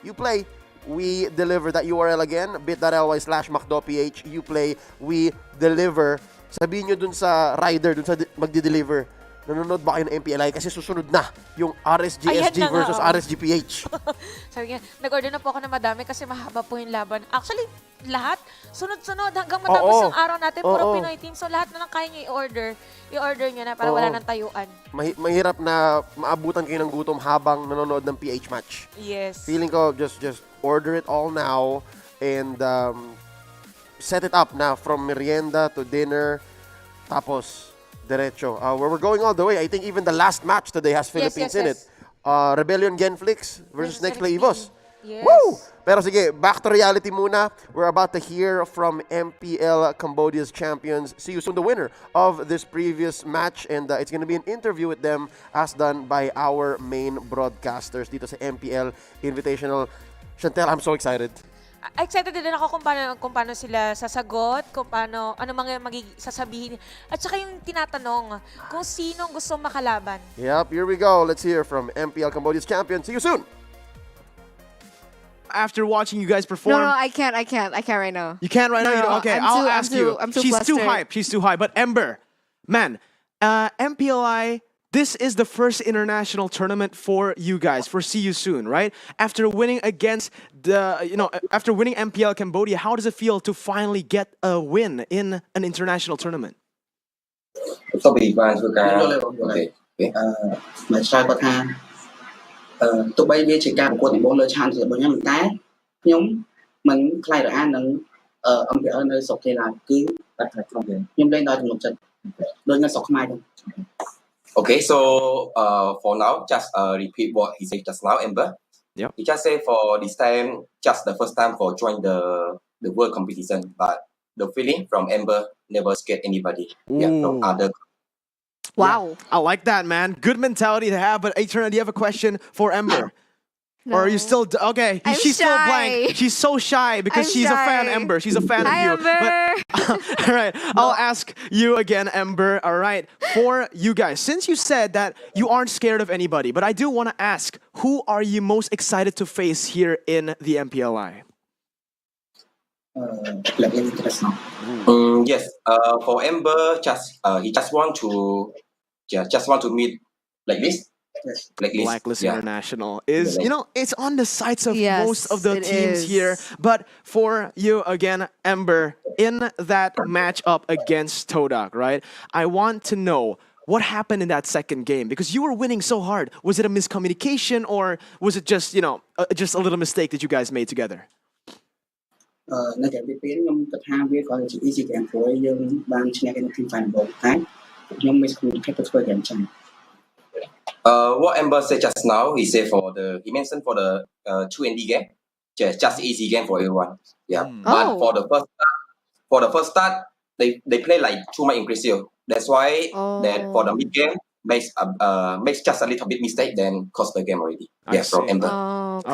You play, we deliver. That URL again, bit.ly/McDoPH. You play, we deliver. Sabihin nyo dun sa rider, dun sa magdi-deliver, nanonood ba kayo ng MPLI? Kasi susunod na yung Ayan RSGSG na nga, versus oh. RSGPH. Sabi niya, nag-order na po ako ng madami kasi mahaba po yung laban. Actually, lahat, sunod-sunod hanggang matapos Oo. yung araw natin, puro Oo. Pinoy team. So lahat na lang kaya niyo i-order niyo na para Oo. wala nang tayuan. Mahirap na maabutan kayo ng gutom habang nanonood ng PH match. Yes. Feeling ko, just order it all now and set it up na from merienda to dinner. Tapos, diretso. We're going all the way. I think even the last match today has Philippines in it. Rebellion Genflix versus Next Play Evos. Yes. Woo! Pero sige, back to reality muna. We're about to hear from MPL Cambodia's champions. See you soon, the winner of this previous match. And it's going to be an interview with them as done by our main broadcasters dito sa MPL Invitational. Chantel, I'm so excited. Excited din ako kung paano sila sasagot, kung paano, ano mga sasabihin. At saka yung tinatanong kung sinong gusto makalaban. Yep, here we go. Let's hear from MPL Cambodia's champion. See you soon. After watching you guys perform. No, I can't right now. You can't right now? No, Okay, I'm I'll too- ask I'm you. too- I'm too She's too flustered. hype. She's too hype. But Ember, man, MPLI, this is the first international tournament for you guys, for See You Soon, right? After winning against after winning MPL Cambodia, how does it feel to finally get a win in an international tournament? ទៅពីបានធ្វើការអូខេ មកឆ្លើយគាត់ថាទោះបីវាជាការប្រកួតដំបូងលើឆានរបស់ខ្ញុំតែខ្ញុំមិនខ្លាចរអានឹងMPL នៅស្រុកគេឡើយគឺតែខ្លាចក្នុងគេខ្ញុំលេងដោយទំនុកចិត្តដូចនៅស្រុកខ្មែរហ្នឹង Okay, so for now, just repeat what he said just now, Amber. Yep. He just said for this time, just the first time for join the world competition, but the feeling from Amber never scared anybody. Yeah, from other. Wow. I like that, man. Good mentality to have. But Eterna, do you have a question for Ember? No. Or are you still okay? I'm She's still shy. blank. She's so shy because I'm she's a fan, shy. Ember. She's a fan Hi, of you. Ember. All right, I'll ask you again, Ember. All right, for you guys, since you said that you aren't scared of anybody, but I do want to ask, who are you most excited to face here in the MPLI? Yes. For Amber, he just want to meet like this. Blacklist yeah. International is, it's on the sides of Yes, most of the it teams is. here. But for you again, Ember, in that matchup against Todak, right? I want to know what happened in that second game because you were winning so hard. Was it a miscommunication or was it just, just a little mistake that you guys made together? នៅតែពីពេលខ្ញុំគិតថាវាក៏ជា easy game ព្រោះយើងបានឈ្នះគេនៅ team final តែខ្ញុំមិនស្គាល់គេទៅធ្វើ game ចា៎ What Amber said just now, he mentioned for the 2ND game, just easy game for everyone. Yeah, but Oh. for the first start, they play like too much aggressive. That's why that for the mid game makes just a little bit mistake, then cost the game already. I Yeah, from see. Amber.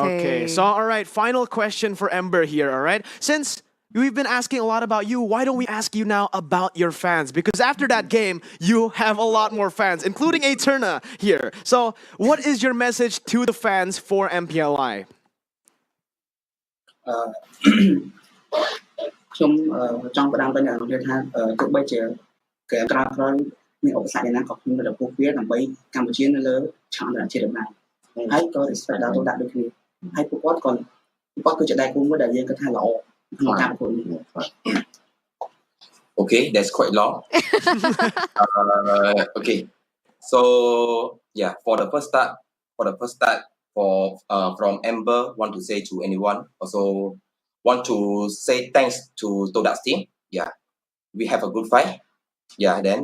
Okay, so all right, final question for Ember here, all right? Since we've been asking a lot about you, why don't we ask you now about your fans? Because after that game, you have a lot more fans, including Eterna here. So what is your message to the fans for MPLI? ខ្ញុំចង់ផ្ដាំទៅអ្នកនរថាទោះបីជាគេក្រោយមានឧបសគ្គយ៉ាងណាក៏ខ្ញុំនៅតែពុះវាដើម្បីកម្ពុជានៅលើឆាកអន្តរជាតិដែរហើយក៏ respect ដល់ទៅដាក់ដូចគ្នាហើយពួកគាត់គឺជាដៃគូមួយដែលយើងគិតថាល្អក្នុងការប្រកួតនេះ Okay, that's quite long. Okay, so yeah, for the first start, from Amber, want to say to anyone, also want to say thanks to Todak's team. Yeah, we have a good fight. Yeah, then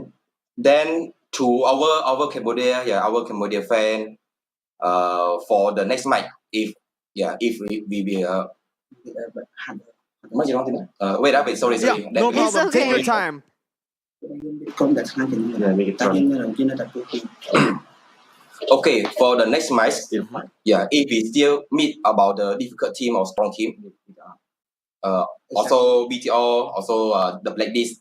to our Cambodia fan, for the next match, if we wait, sorry. Yeah, no problem. Take your time. ក្រុមដែលឆ្ងាញ់ជាងនេះតែយើងនៅតែពុះពី Okay, for the next match, if we still meet about the difficult team or strong team, also BTO, also the blacklist,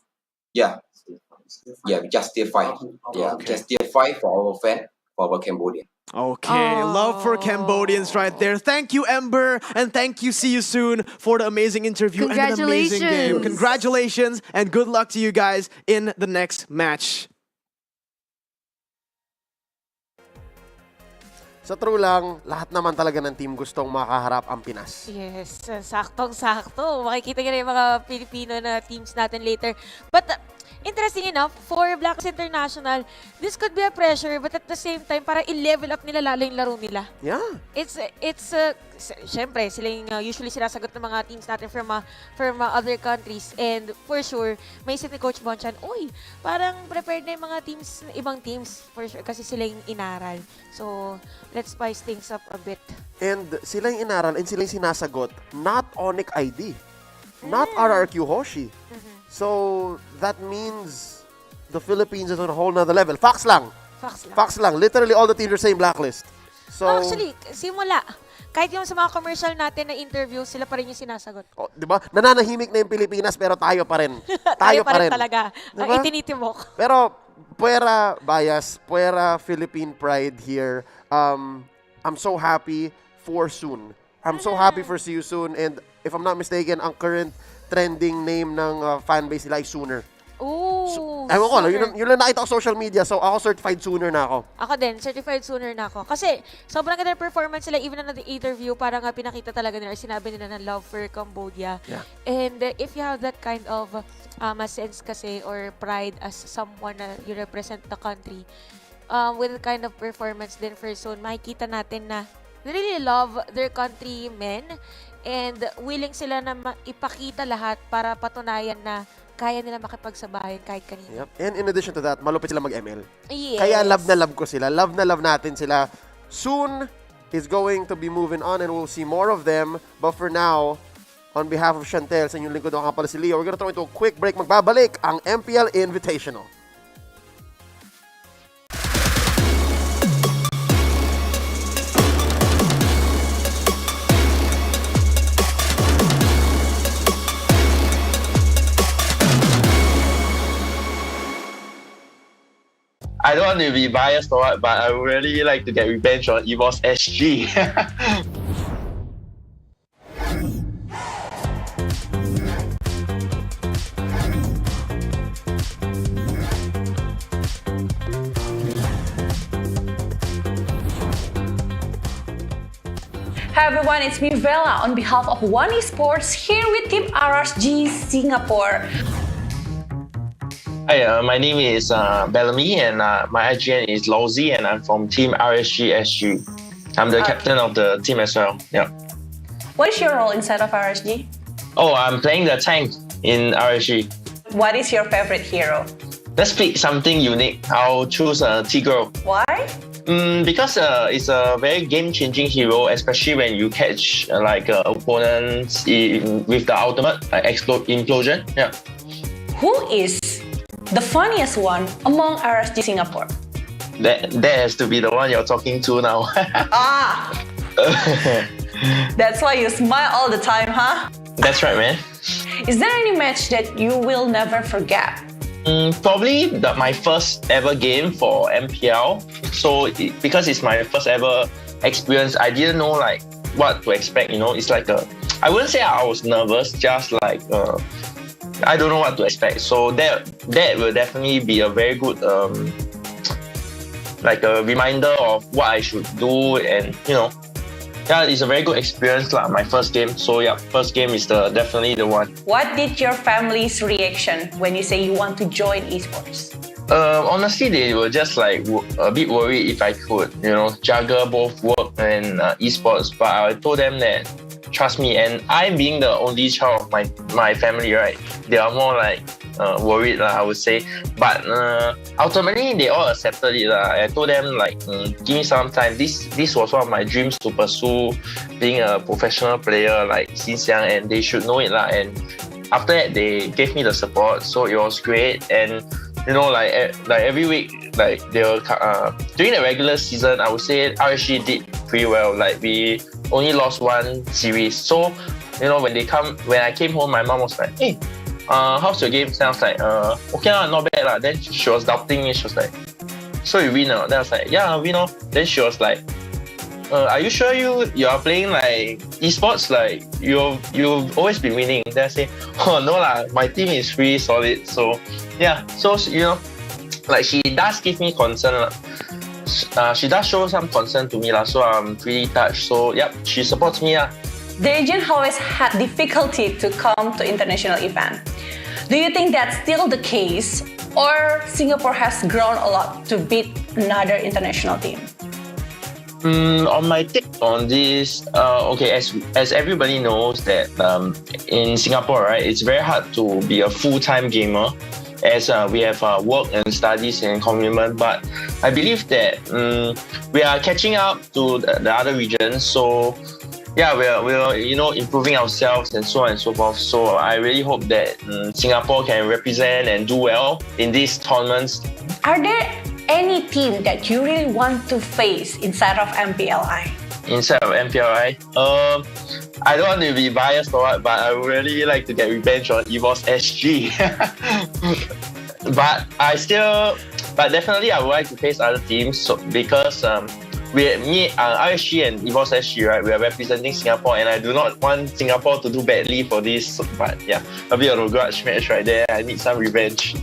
we just still fight. Yeah, just still fight for our fan, for our Cambodia. Okay, love for Cambodians right there. Thank you, Ember, and thank you. See you soon for the amazing interview and an amazing game. Congratulations, and good luck to you guys in the next match. Sa true lang, lahat naman talaga ng team gustong makaharap ang Pinas. Yes, saktong-sakto. Makikita nyo na yung mga Filipino na teams natin later. But interesting enough, for Blacks International, this could be a pressure, but at the same time, para i-level up nila lalo yung laro nila. Yeah. Syempre, sila yung usually sinasagot ng mga teams natin from other countries. And for sure, may isip ni Coach Bonchan, uy, parang prepared na yung mga teams, ibang teams, for sure, kasi sila yung inaral. So, let's spice things up a bit. And sila yung inaral and sila yung sinasagot, not Onyx ID, not RRQ Hoshi. So, that means the Philippines is on a whole nother level. Facts lang. Facts lang. Literally, all the teams are saying blacklist. So, actually, simula. Kahit yung sa mga commercial natin na interview, sila pa rin yung sinasagot. Oh, di ba? Nananahimik na yung Pilipinas pero tayo pa rin. Tayo pa rin talaga. Diba? Ang itinitimok. Pero, puwera bias, puwera Philippine pride here. I'm so happy for Soon. I'm so happy for See You Soon. And if I'm not mistaken, ang current trending name ng fanbase nila ay Sooner. Ooh, Ewan ko, yun lang nakita ko social media. So, ako certified Sooner na ako. Ako din, certified Sooner na ako. Kasi, sobrang ganda ng performance nila. Even na the interview, parang pinakita talaga nila, sinabi nila na love for Cambodia. Yeah. And if you have that kind of a sense kasi, or pride as someone na you represent the country, with the kind of performance din for Soon, makikita natin na they really love their countrymen and willing sila na ipakita lahat para patunayan na kaya nila makipagsabayan kahit kanina. Yep. And in addition to that, malupit sila mag-ML. Yes. Kaya love na love ko sila. Love na love natin sila. Soon is going to be moving on and we'll see more of them. But for now, on behalf of Chantel, sa inyong lingkod ng kapal si Leo, we're gonna throw into a quick break. Magbabalik ang MPL Invitational. I don't want to be biased or what, but I would really like to get revenge on Esports SG. Hi everyone, it's me Vela on behalf of One Esports here with Team RSG Singapore. Hi, my name is Bellamy and my IGN is Lowzy and I'm from Team RSG SG. I'm the captain of the team as well. Yeah. What is your role inside of RSG? Oh, I'm playing the tank in RSG. What is your favorite hero? Let's pick something unique. I'll choose Tigro. Why? Because it's a very game-changing hero, especially when you catch opponents with the ultimate implosion. Yeah. Who is the funniest one among RSG Singapore? That has to be the one you're talking to now. That's why you smile all the time, huh? That's right, man. Is there any match that you will never forget? Probably my first ever game for MPL. So because it's my first ever experience, I didn't know what to expect. It's I wouldn't say I was nervous, just I don't know what to expect. So that will definitely be a very good a reminder of what I should do, and it's a very good experience, my first game. So yeah, first game is definitely the one. What did your family's reaction when you say you want to join esports? Honestly, they were just a bit worried if I could, juggle both work and esports. But I told them that, trust me, and I being the only child of my family, right? They are more worried, I would say. But ultimately, they all accepted it. I told them give me some time. This was one of my dreams to pursue, being a professional player since young, and they should know it. And after that, they gave me the support, so it was great. And every week, they were during the regular season, I would say RSG did pretty well. We only lost one series. So, when I came home, my mom was like, hey, how's your game? Then I was like, okay, not bad. Then she was doubting me. She was like, so you win? Then I was like, yeah, win. Then she was like, are you sure you are playing esports? You've always been winning. Then I say, oh no lah, my team is pretty solid. So yeah, so she does give me concern. she does show some concern to me lah, so I'm pretty touched. So yep, she supports me lah. The region always had difficulty to come to international event. Do you think that's still the case, or Singapore has grown a lot to beat another international team? On my take on this, okay, as everybody knows that in Singapore, right, it's very hard to be a full-time gamer, as we have work and studies and commitment. But I believe that we are catching up to the other regions. So yeah, we're improving ourselves and so on and so forth. So I really hope that Singapore can represent and do well in these tournaments. Are there any team that you really want to face inside of MPLI? Inside of MPLI, I don't want to be biased or what, but I would really like to get revenge on EVOS SG. but definitely I would like to face other teams. So because RSG and EVOS SG, right, we are representing Singapore, and I do not want Singapore to do badly for this. But yeah, a bit of a grudge match right there. I need some revenge.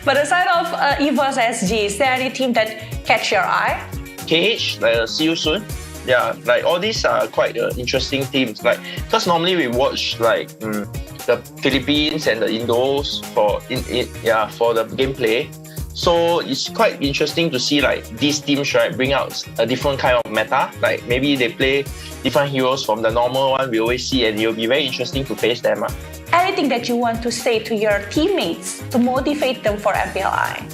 But aside of EVOS SG, is there any team that catch your eye? KH, see you soon. Yeah, like all these are quite interesting teams. Like, because normally we watch like the Philippines and the Indos for the gameplay. So it's quite interesting to see like these teams, right, bring out a different kind of meta. Like maybe they play different heroes from the normal one we always see, and it'll be very interesting to face them. Anything that you want to say to your teammates to motivate them for MPLI?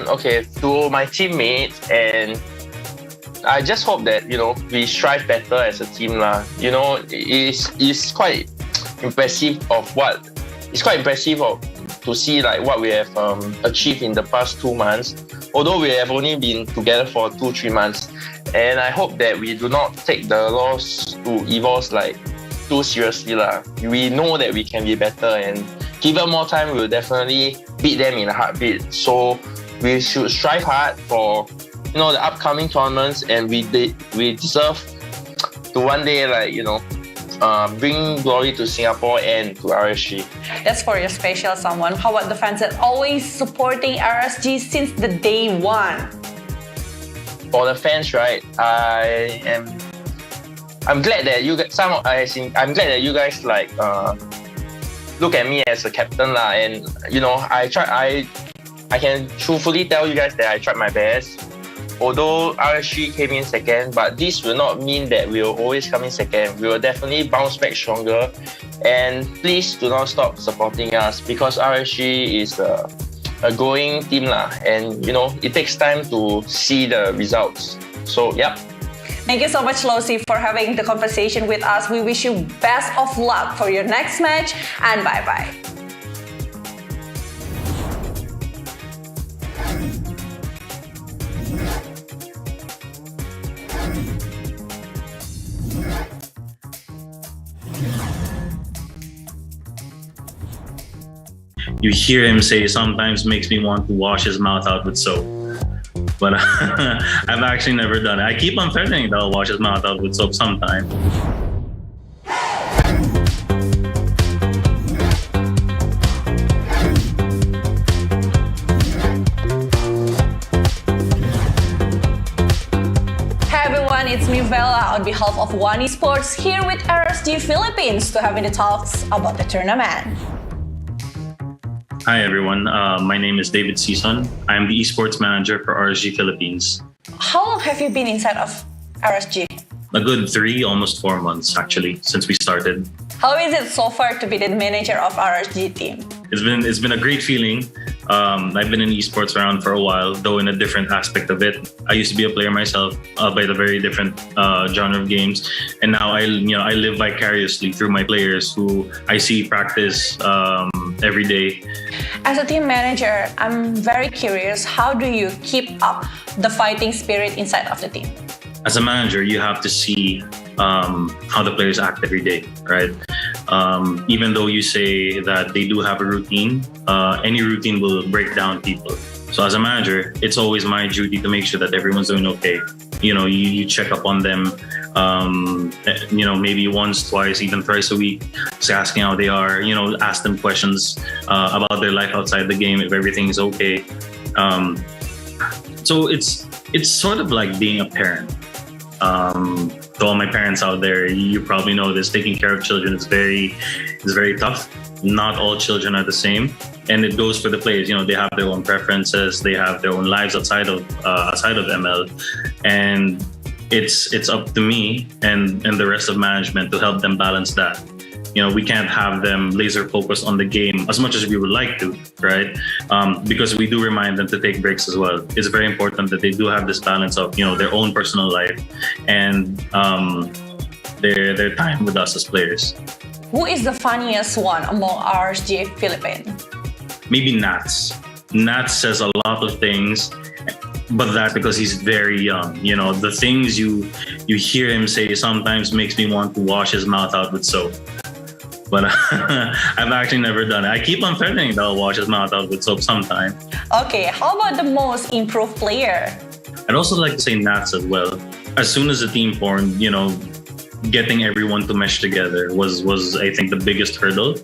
Okay, to my teammates, and I just hope that we strive better as a team lah. It's quite impressive to see like what we have achieved in the past 2 months, although we have only been together for 2-3 months. And I hope that we do not take the loss to EVOS like too seriously lah. We know that we can be better, and given more time, we will definitely beat them in a heartbeat. So we should strive hard for the upcoming tournaments, and we deserve to one day bring glory to Singapore and to RSG. That's for your special someone. How about the fans that always supporting RSG since the day one? For the fans, right? I'm glad that you guys. I'm glad that you guys look at me as a captain lah, and I can truthfully tell you guys that I tried my best. Although RSG came in second, but this will not mean that we will always come in second. We will definitely bounce back stronger. And please do not stop supporting us, because RSG is a growing team lah. And it takes time to see the results. So yep. Thank you so much, Losi, for having the conversation with us. We wish you best of luck for your next match, and bye-bye. You hear him say sometimes makes me want to wash his mouth out with soap. But I've actually never done it. I keep on threatening that I'll wash his mouth out with soap sometime. It's me, Bella, on behalf of One Esports, here with RSG Philippines to having the talks about the tournament. Hi everyone, my name is David Sison. I'm the esports manager for RSG Philippines. How long have you been inside of RSG? A good 3, almost 4 months actually, since we started. How is it so far to be the manager of RSG team? It's been a great feeling. I've been in esports around for a while, though in a different aspect of it. I used to be a player myself, by a very different genre of games, and now I live vicariously through my players who I see practice every day. As a team manager, I'm very curious. How do you keep up the fighting spirit inside of the team? As a manager, you have to see how the players act every day, right? Even though you say that they do have a routine, any routine will break down people. So as a manager, it's always my duty to make sure that everyone's doing okay. You check up on them, maybe once, twice, even thrice a week, just asking how they are, ask them questions about their life outside the game, if everything's okay. So it's it's sort of like being a parent. To all my parents out there, you probably know this. Taking care of children is very tough. Not all children are the same, and it goes for the players. You know, they have their own preferences, they have their own lives outside of ML, and it's up to me and the rest of management to help them balance that. You know, we can't have them laser focused on the game as much as we would like to, right? Because we do remind them to take breaks as well. It's very important that they do have this balance of, you know, their own personal life and their time with us as players. Who is the funniest one among RSG Philippines? Maybe Nats. Nats says a lot of things, but that's because he's very young. You know, the things you hear him say sometimes makes me want to wash his mouth out with soap. But I've actually never done it. I keep on threatening that I'll wash his mouth out with soap sometime. Okay, how about the most improved player? I'd also like to say Nats as well. As soon as the team formed, you know, getting everyone to mesh together was I think the biggest hurdle.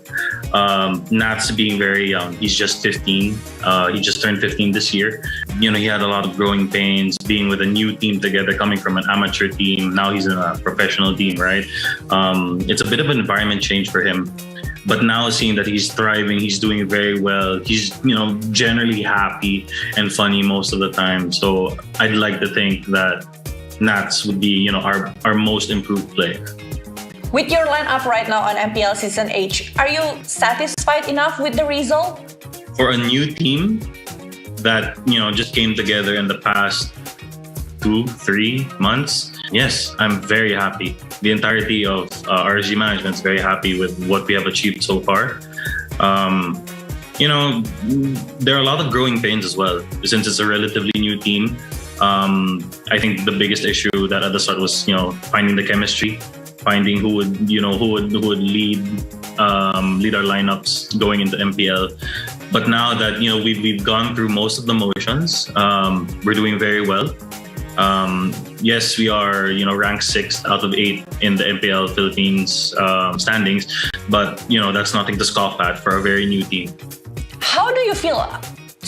Nats being very young, he's just 15. He just turned 15 this year. You know, he had a lot of growing pains being with a new team together, coming from an amateur team. Now he's in a professional team, right? It's a bit of an environment change for him. But now seeing that he's thriving, he's doing very well. He's, you know, generally happy and funny most of the time. So I'd like to think that Nats would be, you know, our most improved player. With your lineup right now on MPL Season 8, are you satisfied enough with the result? For a new team that, you know, just came together in the past 2-3 months, yes, I'm very happy. The entirety of RSG management is very happy with what we have achieved so far. You know, there are a lot of growing pains as well, since it's a relatively new team. I think the biggest issue that at the start was, you know, finding the chemistry, finding who would lead our lineups going into MPL. But now that, you know, we've gone through most of the motions, we're doing very well. Yes, we are, you know, ranked 6th out of 8 in the MPL Philippines standings, but, you know, that's nothing to scoff at for a very new team. How do you feel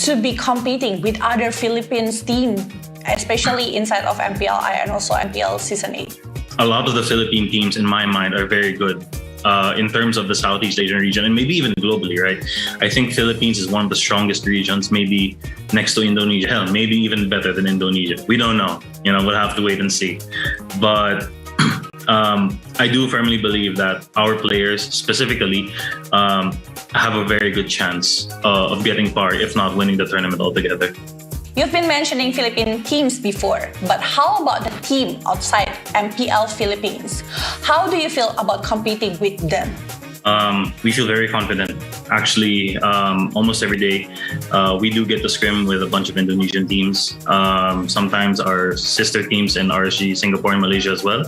to be competing with other Philippines teams, especially inside of MPLI and also MPL Season 8? A lot of the Philippine teams, in my mind, are very good in terms of the Southeast Asian region and maybe even globally, right? I think Philippines is one of the strongest regions, maybe next to Indonesia. Hell, maybe even better than Indonesia. We don't know. You know, we'll have to wait and see. But I do firmly believe that our players specifically have a very good chance of getting far, if not winning the tournament altogether. You've been mentioning Philippine teams before, but how about the team outside MPL Philippines? How do you feel about competing with them? We feel very confident. Actually, almost every day, we do get to scrim with a bunch of Indonesian teams. Sometimes our sister teams in RSG, Singapore and Malaysia as well.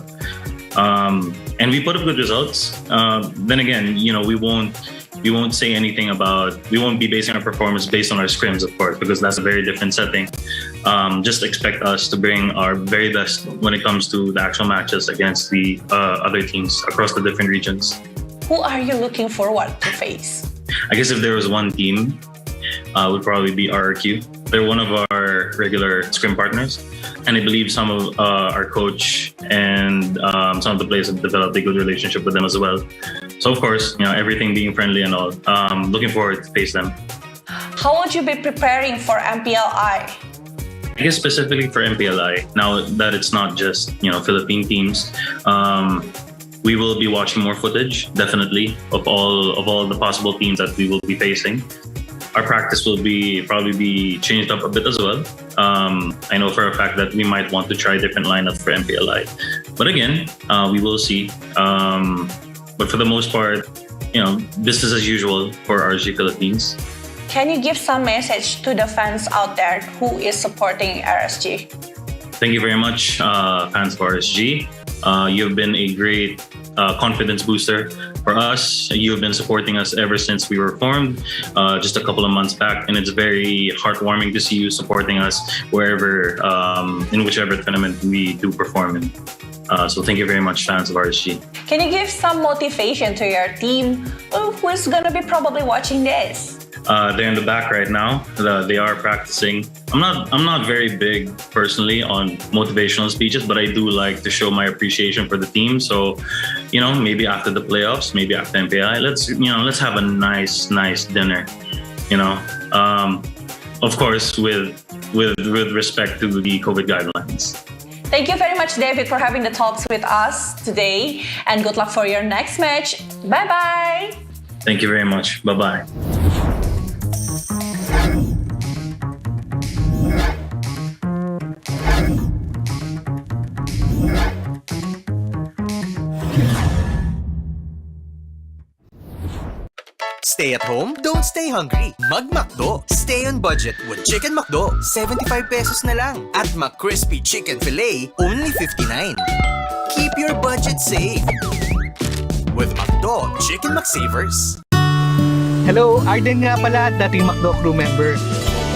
And we put up good results. Then again, you know, we won't say anything about, we won't be basing our performance based on our scrims, of course, because that's a very different setting. Just expect us to bring our very best when it comes to the actual matches against the other teams across the different regions. Who are you looking forward to face? I guess if there was one team, would probably be RRQ. They're one of our regular scrim partners, and I believe some of our coach and some of the players have developed a good relationship with them as well. So of course, you know, everything being friendly and all, looking forward to face them. How would you be preparing for MPLI? I guess specifically for MPLI, now that it's not just, you know, Philippine teams, we will be watching more footage, definitely, of all the possible teams that we will be facing. Our practice will probably be changed up a bit as well. I know for a fact that we might want to try different lineups for MPLI. But again, we will see. But for the most part, you know, business as usual for RSG Philippines. Can you give some message to the fans out there who is supporting RSG? Thank you very much, fans of RSG. You've been a great confidence booster for us. You've been supporting us ever since we were formed just a couple of months back, and it's very heartwarming to see you supporting us wherever, in whichever tournament we do perform in. So thank you very much, fans of RSG. Can you give some motivation to your team who is going to be probably watching this? They're in the back right now. They are practicing. I'm not very big personally on motivational speeches, but I do like to show my appreciation for the team. So, maybe after the playoffs, maybe after MPLI, let's have a nice dinner. Of course, with respect to the COVID guidelines. Thank you very much, David, for having the talks with us today, and good luck for your next match. Bye-bye. Thank you very much. Bye-bye. Stay at home? Don't stay hungry. Mag-McDo. Stay on budget with Chicken McDo. 75 pesos na lang. At McCrispy Chicken Filet, only 59. Keep your budget safe with McDo Chicken McSavers. Hello, Arden nga pala at dating McDo crew member.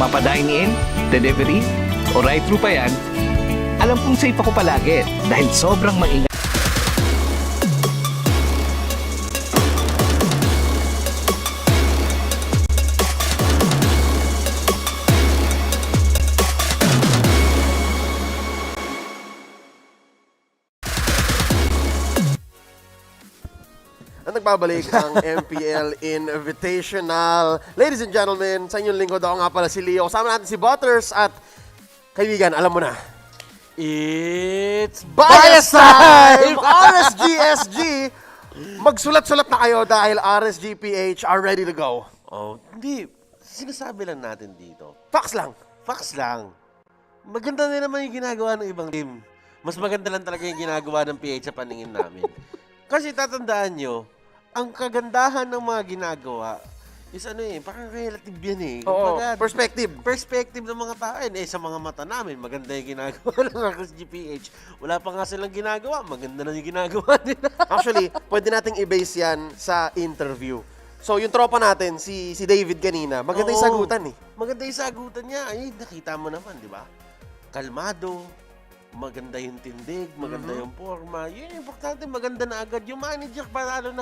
Mapa-dine in, delivery, o ride-thru pa yan, alam kong safe ako palagi dahil sobrang maingat. Nagbabalik ang MPL Invitational. Ladies and gentlemen, sa inyong lingkod ako nga pala si Leo. Kasama natin si Butters at kaibigan, alam mo na. It's bias time! RSGSG! Magsulat-sulat na kayo dahil RSGPH are ready to go. Oh, hindi. Sinasabi lang natin dito. Facts lang. Facts lang. Maganda na naman yung ginagawa ng ibang team. Mas maganda lang talaga yung ginagawa ng PH sa paningin namin. Kasi tatandaan nyo, ang kagandahan ng mga ginagawa is parang relative yan eh. Oo, Kumbaga, perspective. Perspective ng mga tao. Sa mga mata namin, maganda yung ginagawa ng RSGPH. Wala pa nga silang ginagawa, maganda na yung ginagawa nila. Actually, pwede nating i-base yan sa interview. So, yung tropa natin, si David kanina, maganda yung sagutan eh. Maganda yung sagutan niya. Ay, nakita mo naman, di ba? Kalmado, maganda yung tindig, maganda yung forma. Yun yung importante, maganda na agad. Yung manager, paano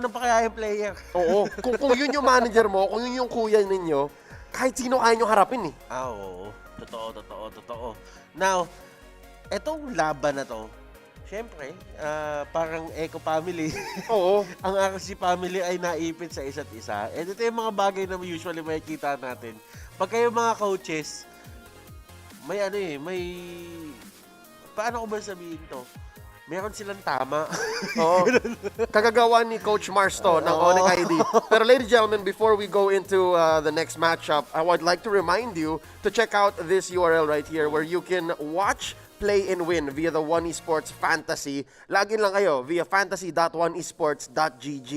pa kaya yung player? Oo. Kung yun yung manager mo, kung yun yung kuya ninyo, kahit sino kaya nyo harapin eh. Oo. Totoo. Now, etong laban na to, syempre, parang Eco Family. Oo. Ang RC Family ay naipit sa isa't isa. And ito yung mga bagay na usually makikita natin. Pag kayo mga coaches, paano ko ba sabihin to? Meron silang tama. Oo. Kagagawa ni Coach Mars to ng Onyx ID. Pero ladies and gentlemen, before we go into the next matchup, I would like to remind you to check out this URL right here where you can watch, play, and win via the One Esports Fantasy. Login lang kayo via fantasy.oneesports.gg.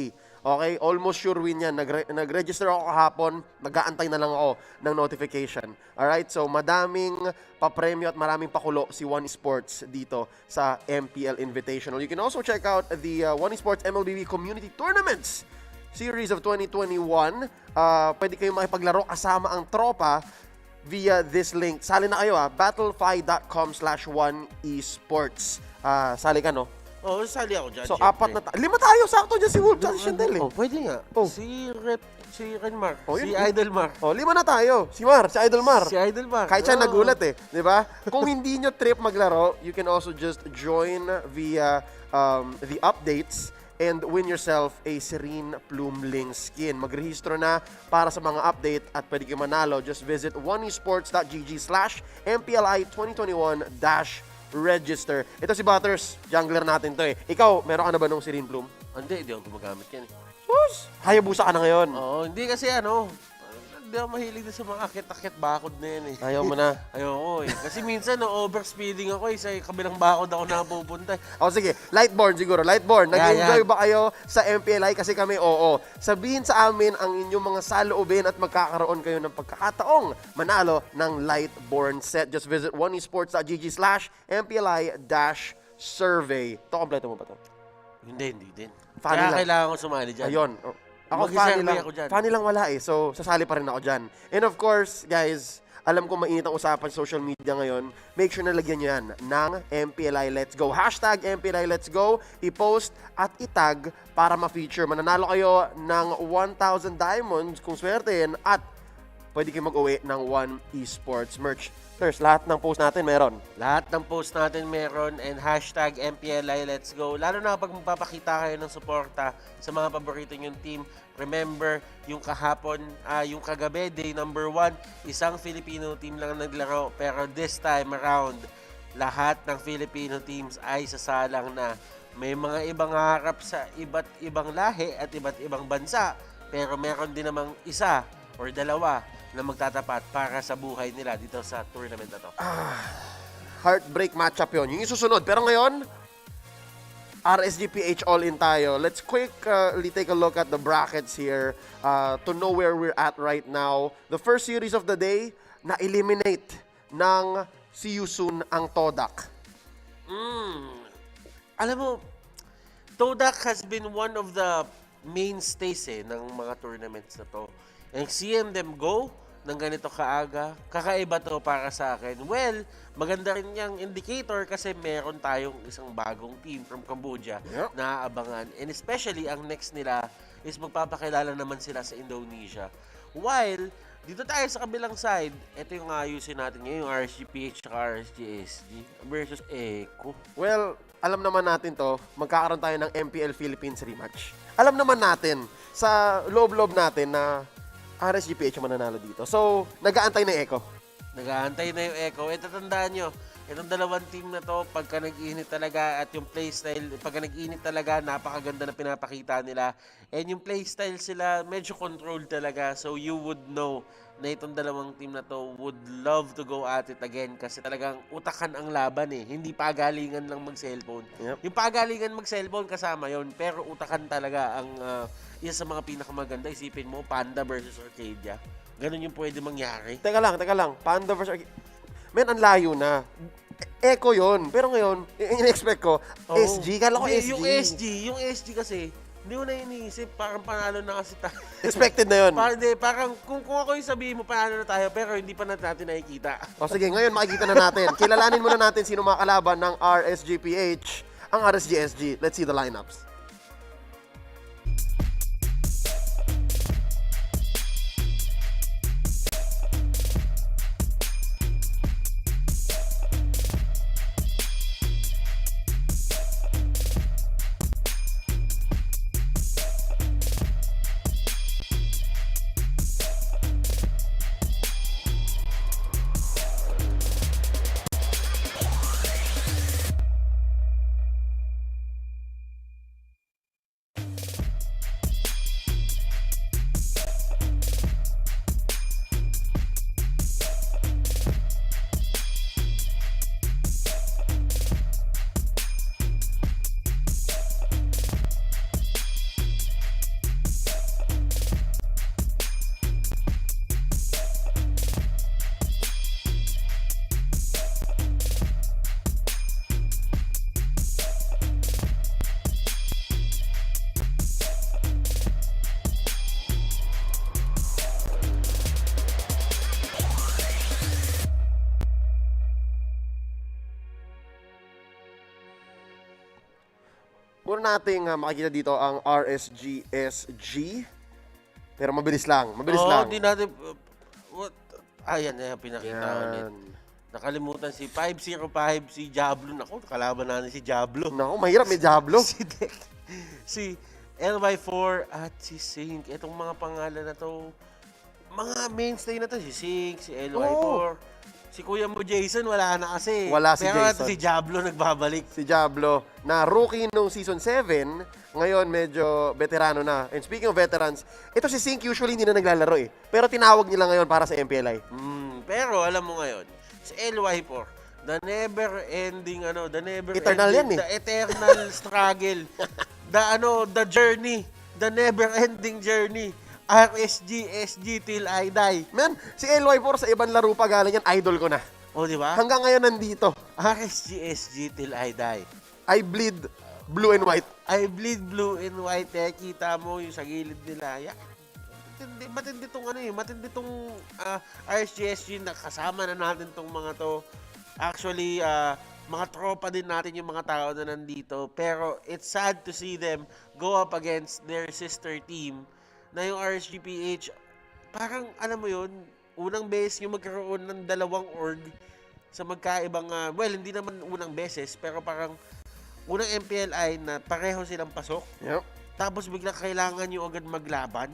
Okay? Almost sure win yan. Nag-register ako kahapon. Nag-aantay na lang ako ng notification. Alright? So, madaming papremyo at maraming pakulo si One Esports dito sa MPL Invitational. You can also check out the One Esports MLBB Community Tournaments Series of 2021. Pwede kayong makipaglaro kasama ang tropa via this link. Sali na kayo battlefy.com/oneesports. Sali ka, no? Oo, sali ako dyan. So, apat na lima tayo, sakto dyan si Wolf at si Chantel eh. Oh, pwede nga. Si Renmar, si yun. Idolmar. Lima na tayo. Si Mar, si Idolmar. Si Idolmar. Kahit siya nagulat eh, di ba? Kung hindi nyo trip maglaro, you can also just join via the updates and win yourself a Serene Plumeling skin. Magrehistro na para sa mga update at pwede kayo manalo. Just visit oneesports.gg/MPLI 2021-register. Ito si Butters, jungler natin to eh. Ikaw, meron ka na ba nung Serene Plume? Hindi ako gumagamit yan eh. Sus! Hayabusa ka na ngayon. Oo, hindi kasi hindi ako mahilig na sa mga akit-akit bakod na yan eh. Ayaw mo na? Ayoko eh. Kasi minsan, overspeeding ako eh. Sa kabilang bakod ako napupunta. Sige. Lightborn siguro. Lightborn. Nag-enjoy ba kayo sa MPLI? Kasi kami, oo. Sabihin sa amin ang inyong mga saloobin at magkakaroon kayo ng pagkakataong manalo ng Lightborn set. Just visit oneesports.gg/MPLI-survey. Ito, kompleto mo ba ito? Hindi din. Kaya kailangan ko sumali dyan. Ako, funny lang wala eh. So, sasali pa rin ako dyan. And of course, guys, alam ko mainit ang usapan sa social media ngayon, make sure na lagyan nyo yan ng MPLI Let's Go. Hashtag MPLI Let's Go, i-post at itag para ma-feature. Mananalo kayo ng 1,000 diamonds kung swertein at pwede kayo mag-uwi ng 1 Esports merch. Sirs, lahat ng post natin meron. Lahat ng post natin meron and hashtag MPLI Let's Go. Lalo na pag magpapakita kayo ng suporta sa mga paborito nyong team. Remember, yung kahapon, yung kagabi, day number 1, isang Filipino team lang naglaro. Pero this time around, lahat ng Filipino teams ay sasalang na. May mga ibang harap sa iba't ibang lahi at iba't ibang bansa. Pero meron din namang isa or dalawa na magtatapat para sa buhay nila dito sa tournament na to. Heartbreak matchup yun. Yung susunod. Pero ngayon, RSGPH all-in tayo. Let's quickly take a look at the brackets here to know where we're at right now. The first series of the day, na-eliminate ng See You Soon ang Todak. Alam mo, Todak has been one of the mainstays ng mga tournaments na to. And seeing them go ng ganito kaaga, kakaiba to para sa akin. Well, maganda rin yung indicator kasi meron tayong isang bagong team from Cambodia na aabangan. And especially, ang next nila is magpapakilala naman sila sa Indonesia. While, dito tayo sa kabilang side, ito yung ayusin natin ngayon, yung RSGPH at RSGSG versus Eco. Well, alam naman natin to, magkakaroon tayo ng MPL Philippines rematch. Alam naman natin, sa loob-loob natin na RSGPH ang mananalo dito. So, nag-aantay na Eco. Nag-aantay na yung Echo. Tandaan nyo, itong dalawang team na to, pagka nag-init talaga at yung playstyle, pagka nag-init talaga, napakaganda na pinapakita nila. And yung playstyle sila, medyo controlled talaga. So, you would know na itong dalawang team na to would love to go at it again kasi talagang utakan ang laban eh. Hindi pagalingan lang mag-cellphone. Yung pagalingan mag-cellphone kasama yon, pero utakan talaga ang isa sa mga pinakamaganda. Isipin mo, Panda versus Arcadia. Ganun yung pwede mangyari. Teka lang. Panda versus Arcadia. Men, ang layo na. Eco yon. Pero ngayon, in-expect ko, SG. Kala ko SG. Yung SG kasi, hindi mo na iniisip, parang panalo na kasi tayo. Expected na yun. Parang kung ako yung sabihin mo, panalo na tayo, pero hindi pa natin nakikita. O sige, ngayon makikita na natin. Kilalanin muna natin sino mga kalaban ng RSGPH, ang RSGSG. Let's see the lineups. Una nating makikita dito ang RSGSG. Pero mabilis lang. Oo, hindi natin... Ayan, pinakita ulit. Nakalimutan si 505, si Diablo. Naku, kalaban natin si Diablo. Naku, mahirap may Diablo. si LY4 at si Sync. Itong mga pangalan na to, mga mainstay na to. Si Sync, si LY4. Si Kuya mo Jason, wala na kasi. Wala si Pero Jason. si Diablo nagbabalik. Si Diablo, na rookie nung season 7, ngayon medyo veterano na. And speaking of veterans, ito si Sync usually hindi na naglalaro eh. Pero tinawag nila ngayon para sa MPLI. Pero alam mo ngayon, si LY4, the never ending Eternal yan eh. The eternal struggle. The journey, the never ending journey. RSG, SG till I die. Man, si LY4 sa ibang laro pa galing yan, idol ko na. O, di ba? Hanggang ngayon nandito. RSG, SG till I die. I bleed blue and white. I bleed blue and white. Kita mo yung sa gilid nila. matindi tong matindi tong RSGSG na kasama na natin tong mga to. Actually, mga tropa din natin yung mga tao na nandito. Pero it's sad to see them go up against their sister team na yung RSGPH. Parang, alam mo yun, unang beses yung magkaroon ng dalawang org sa magkaibang, well, hindi naman unang beses, pero parang unang MPLI na pareho silang pasok. Yep. Tapos bigla kailangan nyo agad maglaban.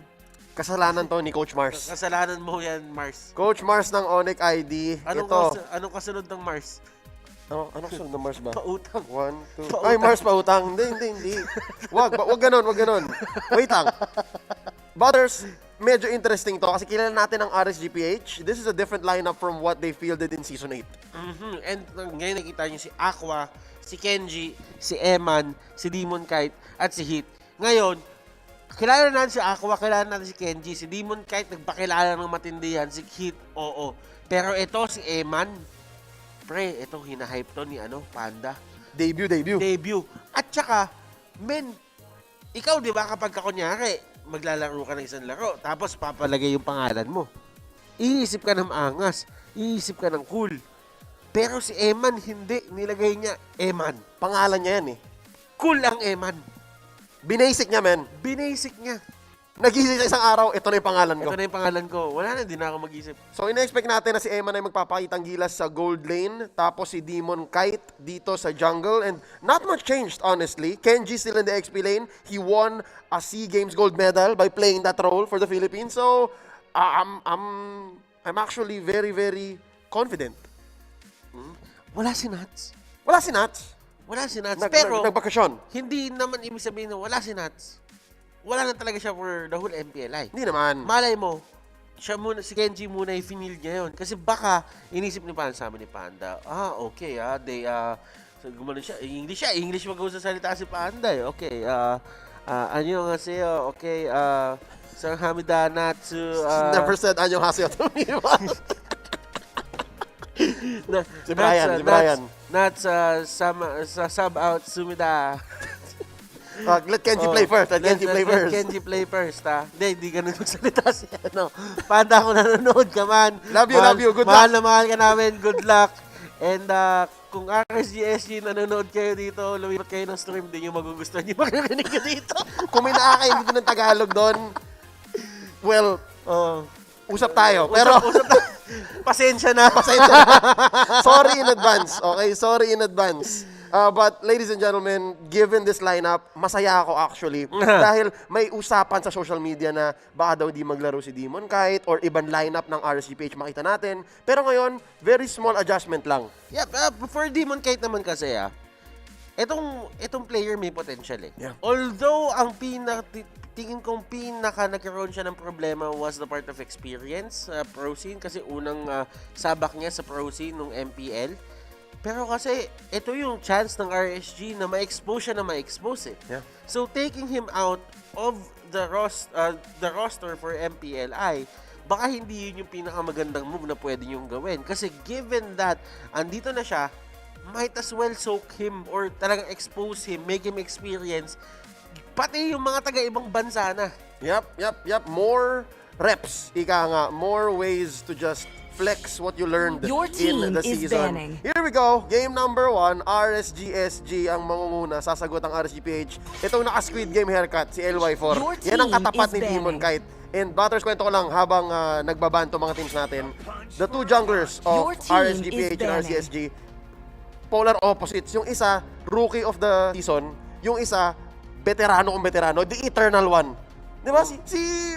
Kasalanan to ni Coach Mars. Kasalanan mo yan, Mars. Coach Mars ng Onyx ID. Anong kasunod ng Mars? Anong kasunod ng Mars ba? Pautang. 1, 2. Ay, Mars pautang. Hindi. Wag ganon. Wait lang. Butters, medyo interesting to kasi kilala natin ang RSGPH. This is a different lineup from what they fielded in Season 8. And ngayon nakita nyo si Aqua, si Kenji, si Eman, si Demon Kite, at si Hit. Ngayon, kilala natin si Aqua, kilala natin si Kenji, si Demon Kite, nagpakilala ng matindihan, si Hit, oo. Pero ito, si Eman, pre, itong hinahype to ni Panda. Debut. At saka, men, ikaw di ba kapag kunyari, maglalaro ka ng isang laro, tapos papalagay yung pangalan mo. Iisip ka ng maangas, iisip ka ng cool. Pero si Eman, hindi. Nilagay niya, Eman. Pangalan niya yan eh. Cool ang Eman. Binasic niya, men. Binasic niya. Nagising sa isang araw, ito na yung pangalan ko. Ito na yung pangalan ko. Wala na, di na ako mag-isip. So, ina-expect natin na si Eman ay magpapakitang gilas sa gold lane, tapos si Demon Kite dito sa jungle, and not much changed, honestly. Kenji still in the XP lane. He won a SEA Games gold medal by playing that role for the Philippines. So, I'm actually very, very confident. Wala si Nats. Pero, nagbakasyon. Hindi naman ibig sabihin na wala si Nats. Wala na talaga siya for the whole MPLI. Hindi naman. Malay mo, siya muna, si Kenji muna yung finil niya yun. Kasi baka, inisip ni Panda, sabi ni Panda, okay, so gumano siya, English mag-usasalita si Panda, eh. Okay, annyeonghaseyo, okay, Samhamnida natsu, Never said annyeonghaseyo to me, Si Brian. Nats, sub out, sumida. Let Kenji play first. Let Kenji play first, ha? Hindi ganun magsalita si Panda, kung nanonood ka man. Love you. Good luck. Mahal na mahal ka namin. Good luck. And kung RSGSG nanonood kayo dito, lumipat kayo ng stream, di nyo magugustuhan yung makarinig ka dito. Kung may nakakain dito ng Tagalog doon, well, usap tayo. Pero, pasensya na. Sorry in advance. Okay? Sorry in advance. But ladies and gentlemen, given this lineup, masaya ako actually. Dahil may usapan sa social media na baka daw di maglaro si Demon Kite or ibang lineup ng RSGPH makita natin. Pero ngayon, very small adjustment lang. Yeah, for Demon Kite naman kasi, itong player may potential eh. Yeah. Although, tingin kong nagkaroon siya ng problema was the part of experience, pro scene, kasi unang sabak niya sa pro scene nung MPL. Pero kasi, ito yung chance ng RSG na ma-expose siya na ma-expose eh. Yeah. So, taking him out of the roster for MPLI, baka hindi yun yung pinakamagandang move na pwede niyong gawin. Kasi given that, andito na siya, might as well soak him or talagang expose him, make him experience, pati yung mga taga-ibang bansa na. Yep. More reps. Ika nga, more ways to just flex what you learned Your team in the is season. banning. Here we go. Game number 1, RSGSG ang mangunguna. Sasagot ang RSGPH. Itong naka-Squid Game haircut, si LY4. Your Yan ang team katapat is ni Demon banning. Kite. And Butters, kwento ko lang habang nagbabanto mga teams natin. The two junglers of Your team RSGPH is and banning. RSGSG, polar opposites. Yung isa, rookie of the season. Yung isa, veterano kung veterano. The eternal one. Di ba? Si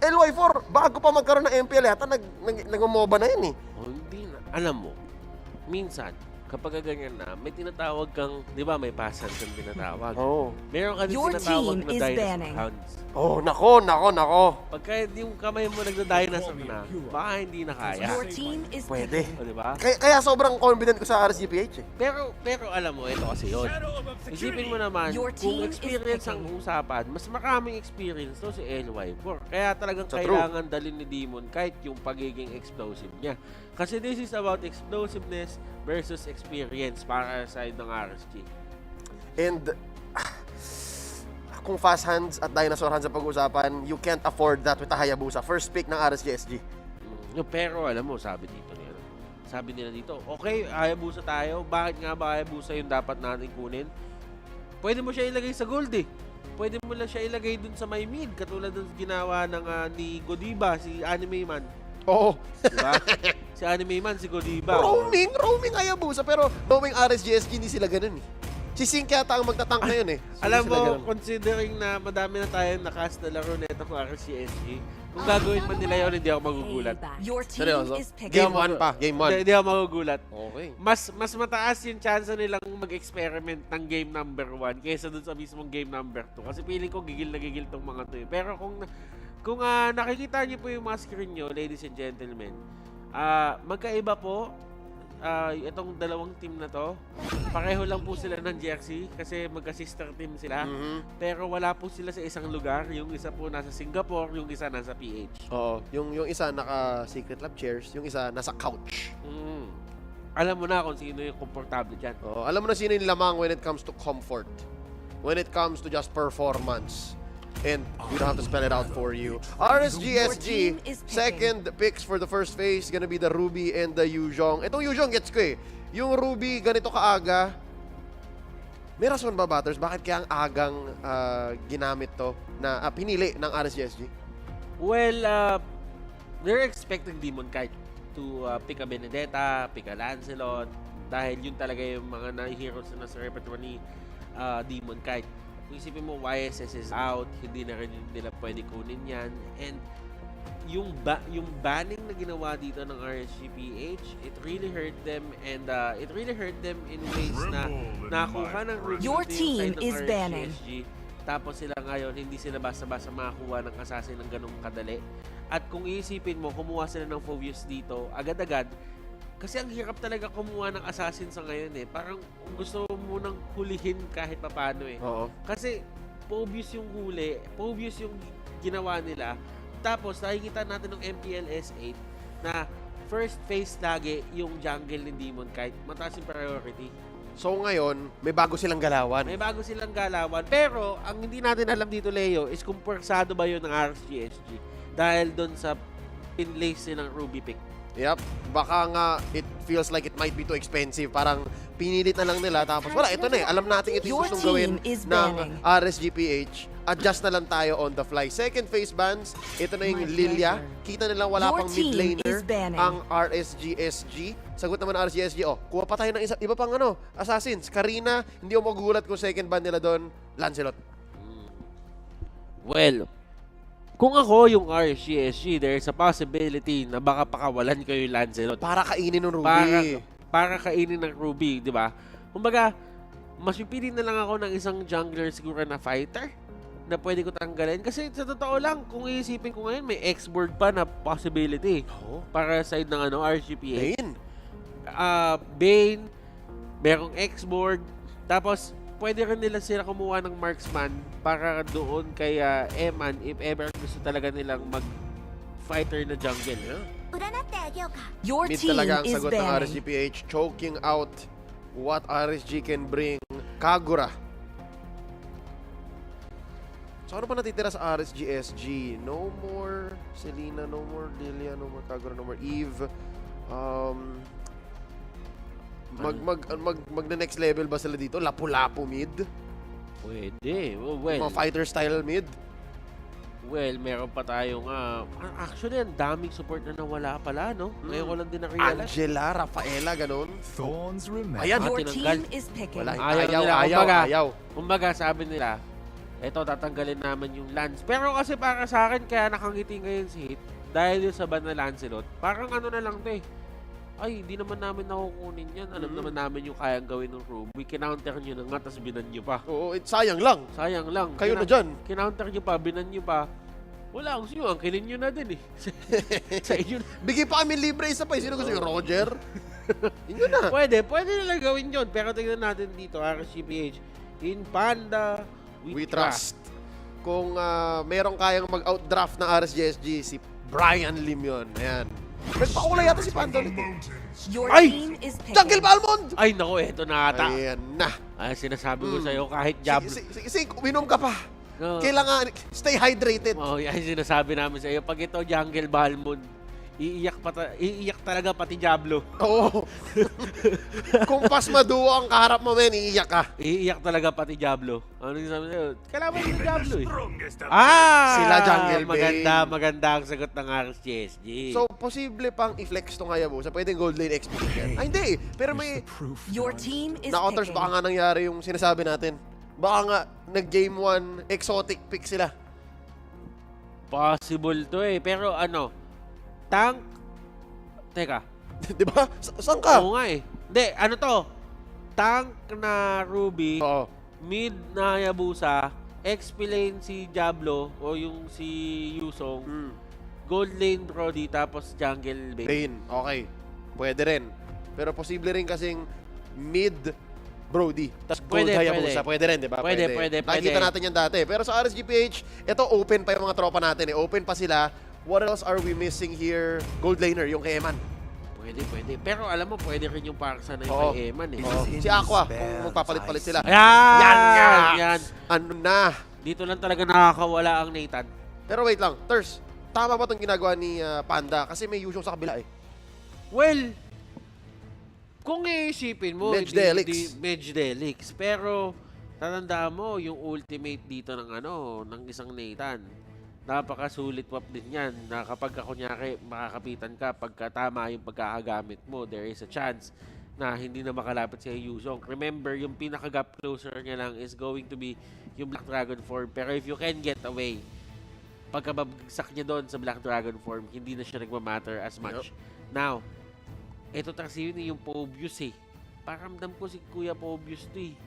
LY4, bago pa magkaroon ng MPL, yata nag-MOBA na yun eh. Hindi na. Alam mo, minsan, kapag ganyan na, may tinatawag kang, di ba may pasan kang tinatawag? Meron ka din Your tinatawag team na is dinosaur banning. hounds. Nako. Pagka yung kamay mo nagda-dinosaur na, baka hindi na kaya. Your team is Pwede. O, di ba? Kaya sobrang confident ko sa RSGPH eh. Pero alam mo, ito kasi yun. Isipin mo naman, Your kung team experience is ang usapan, mas maraming experience to si LY4. Kaya talagang So, kailangan dalhin ni Demon kahit yung pagiging explosive niya. Kasi this is about explosiveness versus experience para sa side ng RSG. And kung fast hands at dinosaur hands ang pag-uusapan, you can't afford that with a Hayabusa. First pick ng RSGSG. Pero alam mo, sabi nila dito, okay, Hayabusa tayo. Bakit nga ba Hayabusa yung dapat natin kunin? Pwede mo siya ilagay sa gold eh. Pwede mo lang siya ilagay dun sa may mid. Katulad ng ginawa ng ni Godiva, si Anime Man. Oo. Diba? Si Anime Man, si Godiva. Roaming Hayabusa. Pero knowing RSGSG, hindi sila ganun eh. Si Sink yata ang magtatank na yun eh. So, alam mo, considering na madami na tayong nakas na laro na itong RSGSG, kung gagawin man nila yun, hindi ako magugulat. Your team Seryoso? is picking. Game 1 pa. Game 1. Hindi ako magugulat. Okay. Mas mataas yung chance nilang mag-experiment ng game number 1 kaysa dun sa mismong game number 2. Kasi feeling ko gigil na gigil tong mga to eh. Pero kung nakikita niyo po yung mga screen nyo, ladies and gentlemen, magkaiba po itong dalawang team na to. Pareho lang po sila ng jersey kasi magka-sister team sila. Pero wala po sila sa isang lugar. Yung isa po nasa Singapore, yung isa nasa PH. Oo. Yung isa naka-Secret Lab chairs, yung isa nasa couch. Alam mo na kung sino yung komportable dyan. Oo. Alam mo na sino yung lamang when it comes to comfort. When it comes to just performance. And we don't have to spell it out for you. RSGSG, second picks for the first phase, gonna be the Ruby and the Yuzhong. Itong Yuzhong gets ko eh. Yung Ruby, ganito kaaga. May rason ba, Batters? Bakit kaya ang agang ginamit to na pinili ng RSGSG? Well, they're expecting Demon Kite to pick a Benedetta, pick a Lancelot, dahil yun talaga yung mga heroes na nasa repertoire ni Demon Kite. Kung isipin mo, YSS is out, hindi na rin nila pwede kunin yan. And yung banning na ginawa dito ng RSGPH, it really hurt them, and it really hurt them in ways na nakuha ng Ruby Your yung team side ng is banning. RSGSG. Tapos sila ngayon, hindi sila basta-basta makakuha ng assassin ng ganung kadali. At kung iisipin mo, kumuha sila ng Phobius dito, agad-agad, kasi ang hirap talaga kumuha ng assassin sa ngayon eh. Parang gusto mo munang hulihin kahit papano eh. Oo. Kasi Phobius yung huli, Phobius yung ginawa nila. Tapos nakikita natin ng MPL S8 na first phase lagi yung jungle ni Demon Kite. Mataas yung priority. So ngayon, may bago silang galawan. May bago silang galawan. Pero ang hindi natin alam dito, Leo, is kung persado ba yun ng RSGSG. Dahil doon sa pinlace ng Ruby pick. Yep. Baka nga, it feels like it might be too expensive. Parang pinilit na lang nila. Tapos wala, ito na eh. Alam natin ito yung gustong gawin ng RSGPH. Adjust na lang tayo on the fly. Second phase bans, ito na yung Lilia. Kita nilang wala pang mid laner ang RSGSG. Sagot naman ng RSGSG, kuha pa tayo ng iba pang assassins. Karina, hindi mo magugulat kung second ban nila doon, Lancelot. Well, kung ako yung RSGSG, there's a possibility na baka pakawalan ko yung Lancelot. Para kainin ng Ruby. Para kainin ng Ruby, di ba? Kumbaga, mas pipili na lang ako ng isang jungler siguro na fighter na pwede ko tanggalin. Kasi sa totoo lang, kung iisipin ko ngayon, may X-board pa na possibility para side ng RSGPH. Bane, merong X-board, tapos pwede rin nila sila kumuha ng marksman para doon kay Eman if ever gusto talaga nilang mag-fighter na jungle. Your Mid team talaga ang is sagot ng banning. RSGPH, choking out what RSG can bring. Kagura. So ano pa natitira sa RSGSG? No more Selena, no more Lilia, no more Kagura, no more Eve. Mag-next level ba sila dito? Lapu-lapu mid? Pwede. Well, Mga fighter style mid? Well, meron pa tayong actually, ang daming support na nawala pala, no? Ngayon ko lang din na-realize. Angela, Rafaela, ganun. Thorns remain. Ayan, Your team is picking. Wala, ayaw. Kumbaga, sabi nila, eto, tatanggalin naman yung Lance. Pero kasi para sa akin, kaya nakangiti ngayon si Hit, dahil yung sa ban na Lancelot, parang na lang to eh. Ay, hindi naman namin nakukunin yan. Alam naman namin yung kayang gawin ng Ruby. Kinounter nyo na nga, tapos binan nyo pa. Oo, sayang lang. Sayang lang. Kayo na dyan. Kinounter nyo pa, binan nyo pa. Wala, gusto nyo, angkinin nyo na din eh. Sa inyo na. Bigay pa kami libre isa pa. Sino gusto nyo? Roger? Inyo na. Pwede nila gawin yun. Pero tingnan natin dito, RSGPH. In Panda, we trust. Kung merong kayang mag-outdraft ng RSGSG, si Brian Lim yun. Ayan. Nagpakulay yata si Panda nito. Ay! Jungle Balmond! Ay, naku, eto na ata. Ayan na. Ay, sinasabi ko sa'yo, kahit jab. Sige, uminom ka pa. Kailangan stay hydrated. Oh, yan yung sinasabi namin sa iyo. Pag ito jungle Balmond, iiyak talaga pati Diablo. Oo. Kung pas maduo ang kaharap mo, men, iiyak ka. Iiyak talaga pati Diablo. Ano yung sabi sa'yo? Kailangan mo yung Diablo eh. Sila jungle maganda ang sagot ng RSGSG. So, posible pang i-flex tong Hayabusa. Pwedeng gold lane XP yan. Ay, hindi eh. Pero may... Your team is Na-counters, baka nga nangyari yung sinasabi natin. Baka nga, nag-game 1, exotic pick sila. Possible to eh. Pero ano, tank... Teka. Di ba? Saan ka? Oo nga eh. Hindi, ano to? Tank na Ruby, mid na Hayabusa, XP lane si Diablo o yung si Yusong, gold lane Brody, tapos jungle Bane. Okay. Pwede rin. Pero posible rin kasing mid Brody. Tapos gold Hayabusa. Pwede rin, di ba? Pwede. Nakikita natin yan dati. Pero sa RSGPH, ito open pa yung mga tropa natin eh. Open pa sila. What else are we missing here? Gold laner, yung kay Eman. Pwede. Pero alam mo, pwede rin yung Parksa na yung kay Eman eh. Si Aqua, kung magpapalit-palit sila. Yan! Ano na? Dito lang talaga nakakawala ang Nathan. Pero wait lang, Ters, tama ba itong ginagawa ni Panda? Kasi may Yusong sa kabila eh. Well, kung iisipin mo, Mage Delix. Pero, tatandaan mo, yung ultimate dito ng isang Nathan. Napakasulit wap din yan na kapag kunyari makakapitan ka, pagka tama yung pagkakagamit mo, there is a chance na hindi na makalapit si Yusong. Remember, yung pinaka-gap closer niya lang is going to be yung Black Dragon form. Pero if you can get away, pagka babagsak niya doon sa Black Dragon form, hindi na siya nagmamatter as much. Now, ito kasi yun yung Pobius eh. Paramdam ko si Kuya Pobius to eh.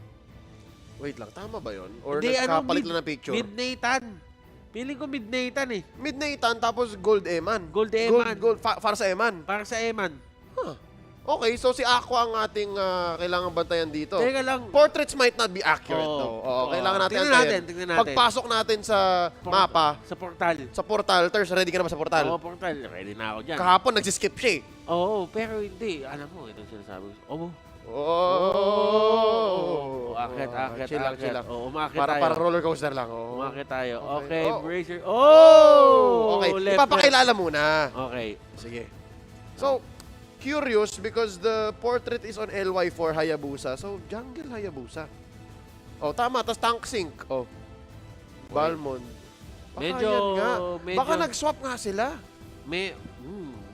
Wait lang, tama ba yun? Or Hindi, nagkapalit lang ng picture? Mid Nathan. Feeling ko mid Nathan eh. Mid Nathan tapos gold Eman. Gold Eman. Para sa Eman. Para sa Eman. Huh. Okay, so si Aqua ang ating kailangan bantayan dito. Teka lang. Portraits might not be accurate though. Kailangan natin antayin. Tingnan natin. Pagpasok natin sa mapa. Sa portal. Sa portal. Ters, ready ka na ba sa portal? Oo, portal. Ready na ako dyan. Kahapon, nagsiskip siya eh. Oo, pero hindi. Alam mo, itong sinasabi ko. Akit. Chill lang. Umakit tayo. Para roller coaster lang. Umakit tayo. Okay, bracer. Okay, ipapakilala muna. Okay. Sige. So, curious because the portrait is on LY4 Hayabusa. So, jungle Hayabusa. Tama. Tapos tank sync. Balmond. Medyo... Baka nag-swap nga sila.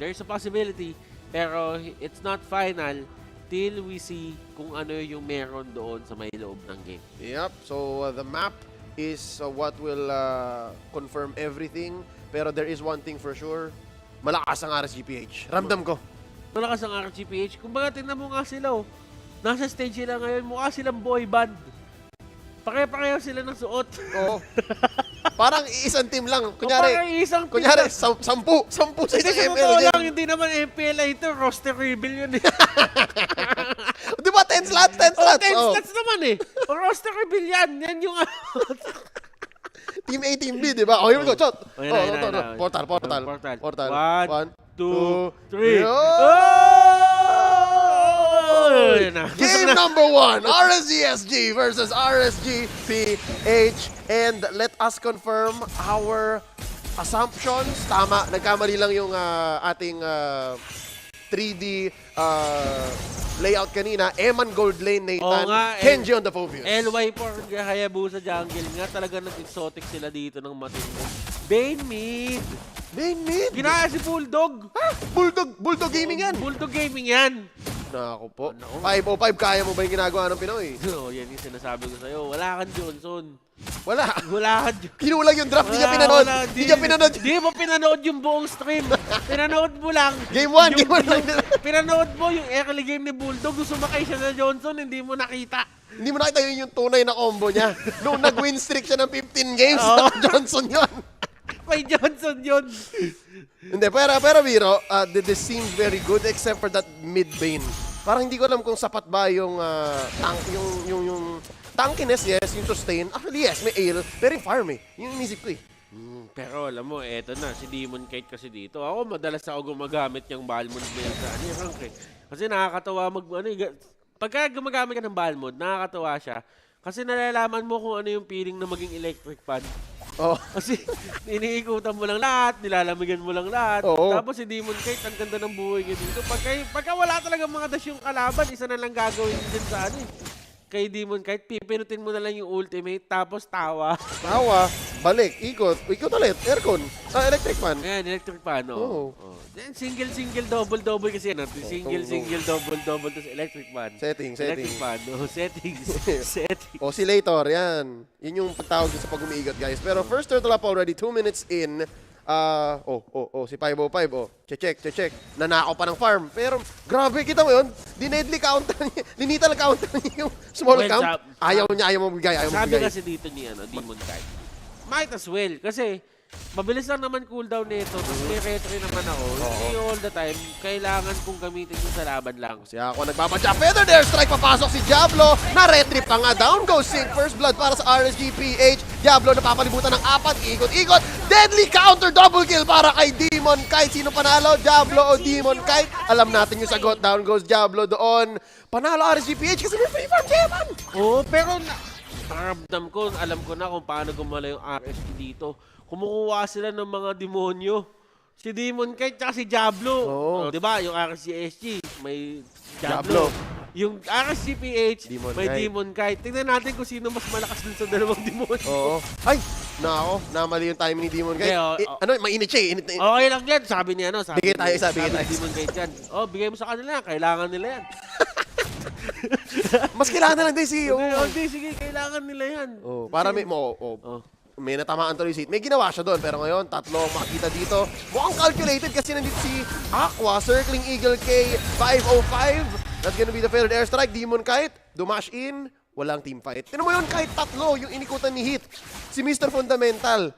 There's a possibility. Pero it's not final till we see kung ano yung meron doon sa may loob ng game. Yep. So, the map is what will confirm everything. Pero there is one thing for sure. Malakas ang RSGPH. Ramdam ko. Malakas ang RGPH. Kung baga, tingnan mo nga sila Nasa stage sila ngayon. Mukha silang boy band. Pare-pareho sila ng suot. Oo. Parang isang team lang. Kunyari, sampu sa isang MPL lang, hindi naman MPLI ito. Roster reveal yun eh. Di ba? 10 slots? 10 slots. 10 slots naman eh. Roster reveal yan. Yan yung Team A, Team B, di ba? Here we go. Shot. Portal. 1, 2, 3. Game number 1, RSGSG versus RSGPH. And let us confirm our assumptions. Tama, nagkamali lang yung ating 3D layout kanina. Eman gold lane, Nathan. Kenji on the Phobius. LY4 Hayabusa jungle nga. Talaga nag-exotic sila dito ng matinding. Bane mid. Ginaya si Bulldog. Bulldog Gaming yan. Bulldog Gaming yan. Naku po. 505, kaya mo ba yung ginagawa ng Pinoy? Yan yung sinasabi ko sa'yo. Wala kang Johnson. Wala kang Johnson. Kinulang yung draft, di niya pinanood. Di mo pinanood yung buong stream. Pinanood mo lang. Game 1 lang. Pinanood mo yung early game ni Bulldog. Nung sumakay siya sa Johnson, hindi mo nakita. Hindi mo nakita yun yung tunay na combo niya. Nung nag-win streak siya ng 15 games, Johnson yun. May Johnson yun. Hindi, pero Biro, this seems very good except for that mid-bane. Parang hindi ko alam kung sapat ba yung yung tankiness, yes, yung sustain. Actually, yes, may ale, pero yung farm eh. Yung inisip ko eh. Pero alam mo, eto na, si Demon Kite kasi dito. Ako, madalas ako gumagamit yung Balmond Bell sa rank eh. Kasi nakakatawa pagka gumagamit ka ng Balmond, nakakatawa siya. Kasi nalalaman mo kung ano yung feeling na maging electric fan. Oh. Kasi iniikutan mo lang lahat, nilalamigan mo lang lahat. Oo. Tapos si Demon Kite, ang ganda ng buhay niya dito. Pagka wala talaga mga dash yung kalaban, isa na lang gagawin din sa ano eh. Kay Demon Kite, pipinutin mo na lang yung ultimate, tapos tawa. Tawa, balik, ikot ulit, aircon, electric fan. Ayan, electric fan, Oo. Then single, double kasi yan. Single, double, tapos electric fan. Setting. Electric fan, settings. Oscillator, yan. Yun yung pagtawag sa pag-umiigot, guys. Pero first turtle up already, 2 minutes in. Si 505, check. Nanakaw pa ng farm. Pero, grabe, kita mo yun? Dinedly counter niya, linital counter niya yung small camp. Ayaw mo bigay, Sabi kasi dito ni Demon Kite, might as well, kasi mabilis lang naman cooldown nito. Tapos may retry naman ako. Hindi all the time, kailangan kong gamitin yung sa laban lang. Si ako nagbabadya. Feather there, strike, papasok si Diablo. Na-retrip pa nga. Down goes Sync. First blood para sa RSGPH. Diablo napapalibutan ng 4. Ikot. Deadly counter. Double kill para kay Demon Kite. Sino panalo? Diablo o Demon Kite? Alam natin yung sagot. Down goes Diablo doon. Panalo RSGPH kasi may free farm chairman. Pero nakaramdam ko, alam ko na kung paano gumala yung RSG dito. Kumukuha sila ng mga demonyo. Si Demon Kite tsaka si Diablo. Diba? Yung RSGSG, may Diablo. Yung RSGPH, may Demon Kite. Tingnan natin kung sino mas malakas dun sa dalawang demonyo. Ay, namali yung timing ni Demon Kite. Mainit siya eh. Okay lang yan. Sabi niya, bigay tayo isa. Demon Kite yan. Bigay mo sa kanila. Kailangan nila yan. Mas kailangan na lang din si Sige, kailangan nila yan. Para may natamaan to receipt. May ginawa siya doon, pero ngayon, 3 makikita dito. Mukhang calculated kasi nandito si Aqua, circling Eagle K, 505. That's gonna be the failed airstrike. Demon Kite, dumash in, walang team fight. Tinan mo yun, kahit 3 yung inikutan ni Hit. Si Mr. Fundamental,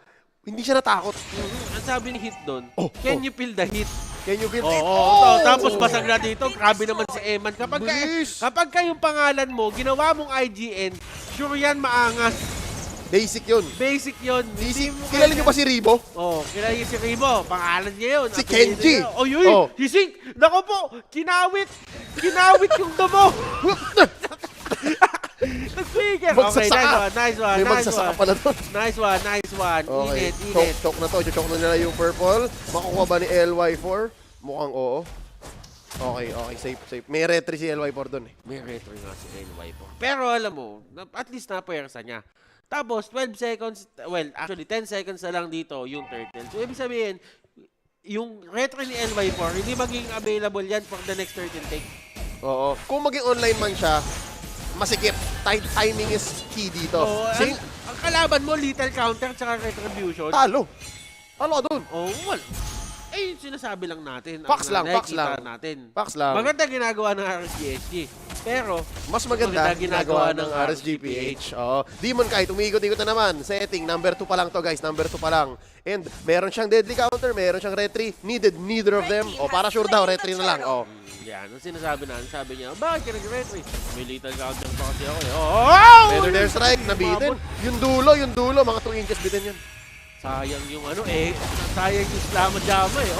hindi siya natakot. Ang sabi ni Hit doon, can you feel the heat? Can you feel it? Tapos basag na dito, grabe naman si Eman. Kapag yung pangalan mo, ginawa mong IGN, sure yan maangas. Basic yun. Kilala niyo ba si Ribo? Kilala niyo si Ribo. Pangalan niya yun. Si Kenji. Si Sink. Nako po, kinawit yung damo. Nag-figure. Okay, nice one. May magsasaka pala doon. Nice one. Okay. Init. Choke na to. Choke na nila yung purple. Makukuha ba ni LY4? Mukhang oo. Okay. Safe. May retry si LY4 doon eh. May retry nga si LY4. Pero alam mo, at least napuwersa niya. Tapos, 12 seconds, actually 10 seconds na lang dito yung turtle. So, ibig sabihin, yung retry ni LY4, hindi magiging available yan for the next turtle take. Oo. Kung maging online man siya, masikip. Timing is key dito. Ang kalaban mo, lethal counter tsaka retribution. Talo doon. Wala. Yung sinasabi lang natin. Facts lang. Maganda ginagawa ng RSGSG. Pero, mas maganda ginagawa ng RSGPH. Demon Kite, umiikot-ikot na naman. Setting, number 2 pa lang to guys. Number 2 pa lang. And meron siyang deadly counter, meron siyang retry. Needed neither of them. Para sure daw, retry na lang. Yan, ang sinasabi na. Sabi niya, bakit ka nag-retry? May lethal counter pa kasi ako. Feather there strike, nabitin. Yung dulo, mga 2 inches bitin yun. Sayang yung sayang yung slamma-jamma eh.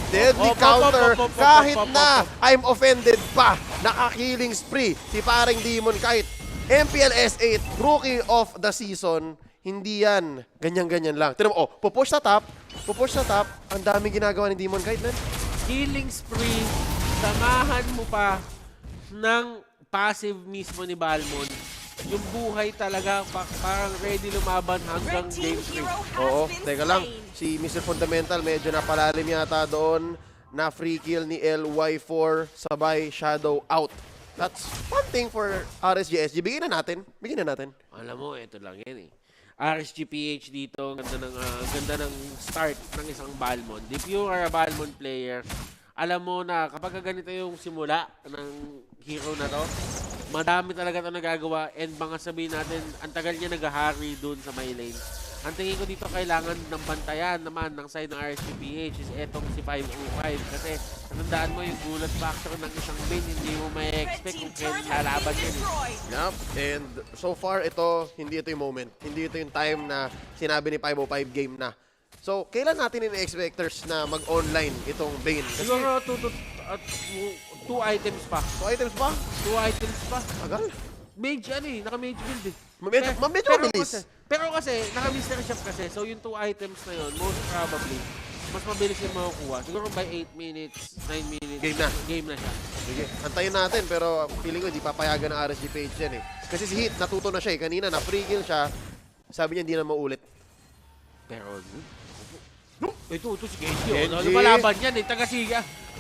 Deadly counter. Kahit na I'm offended pa, naka-killing spree si paring Demon Kite. MPL S8, Rookie of the Season. Hindi yan. Ganyan-ganyan lang. Tignan mo, pupush sa top. Ang daming ginagawa ni Demon Kite, man. Killing spree, samahan mo pa ng passive mismo ni Balmond. Yung buhay talaga, parang ready lumaban hanggang game 3. Teka lang. Si Mr. Fundamental medyo napalalim yata doon na free kill ni LY4 sabay shadow out. That's one thing for RSGSG. Bigyan na natin. Alam mo, ito lang yan eh. RSGPH dito, ganda ng start ng isang Balmond. If you are a Balmond player, alam mo na kapag ganito yung simula ng hero na to, madami talaga ito nagagawa and mga sabihin natin, ang tagal niya nag-harry dun sa my lane. Ang tingin ko dito kailangan ng bantayan naman ng side ng RSGPH is etong si 505 kasi natandaan mo yung gulat factor ng isang main, hindi mo may expect kung kailan lalaban yun. Yup, and so far ito, hindi ito yung moment. Hindi ito yung time na sinabi ni 505 game na. So, kailan natin in-expectors na mag-online itong Bane? Kasi siguro 2 items pa. 2 items pa? 2 items pa. Tagal. Mage naka-mage build eh. Medyo mabilis. Pero kasi, naka-mystery shop kasi, so yung 2 items na yun, most probably, mas mabilis yung makukuha. Siguro by 8 minutes, 9 minutes, game na siya. Sige, antayin natin pero feeling ko hindi papayagan ng RSG page yan eh. Kasi si Hit, natuto na siya eh. Kanina na free kill siya, sabi niya hindi na maulit. Pero, ito si Genji. Lumalaban yan eh,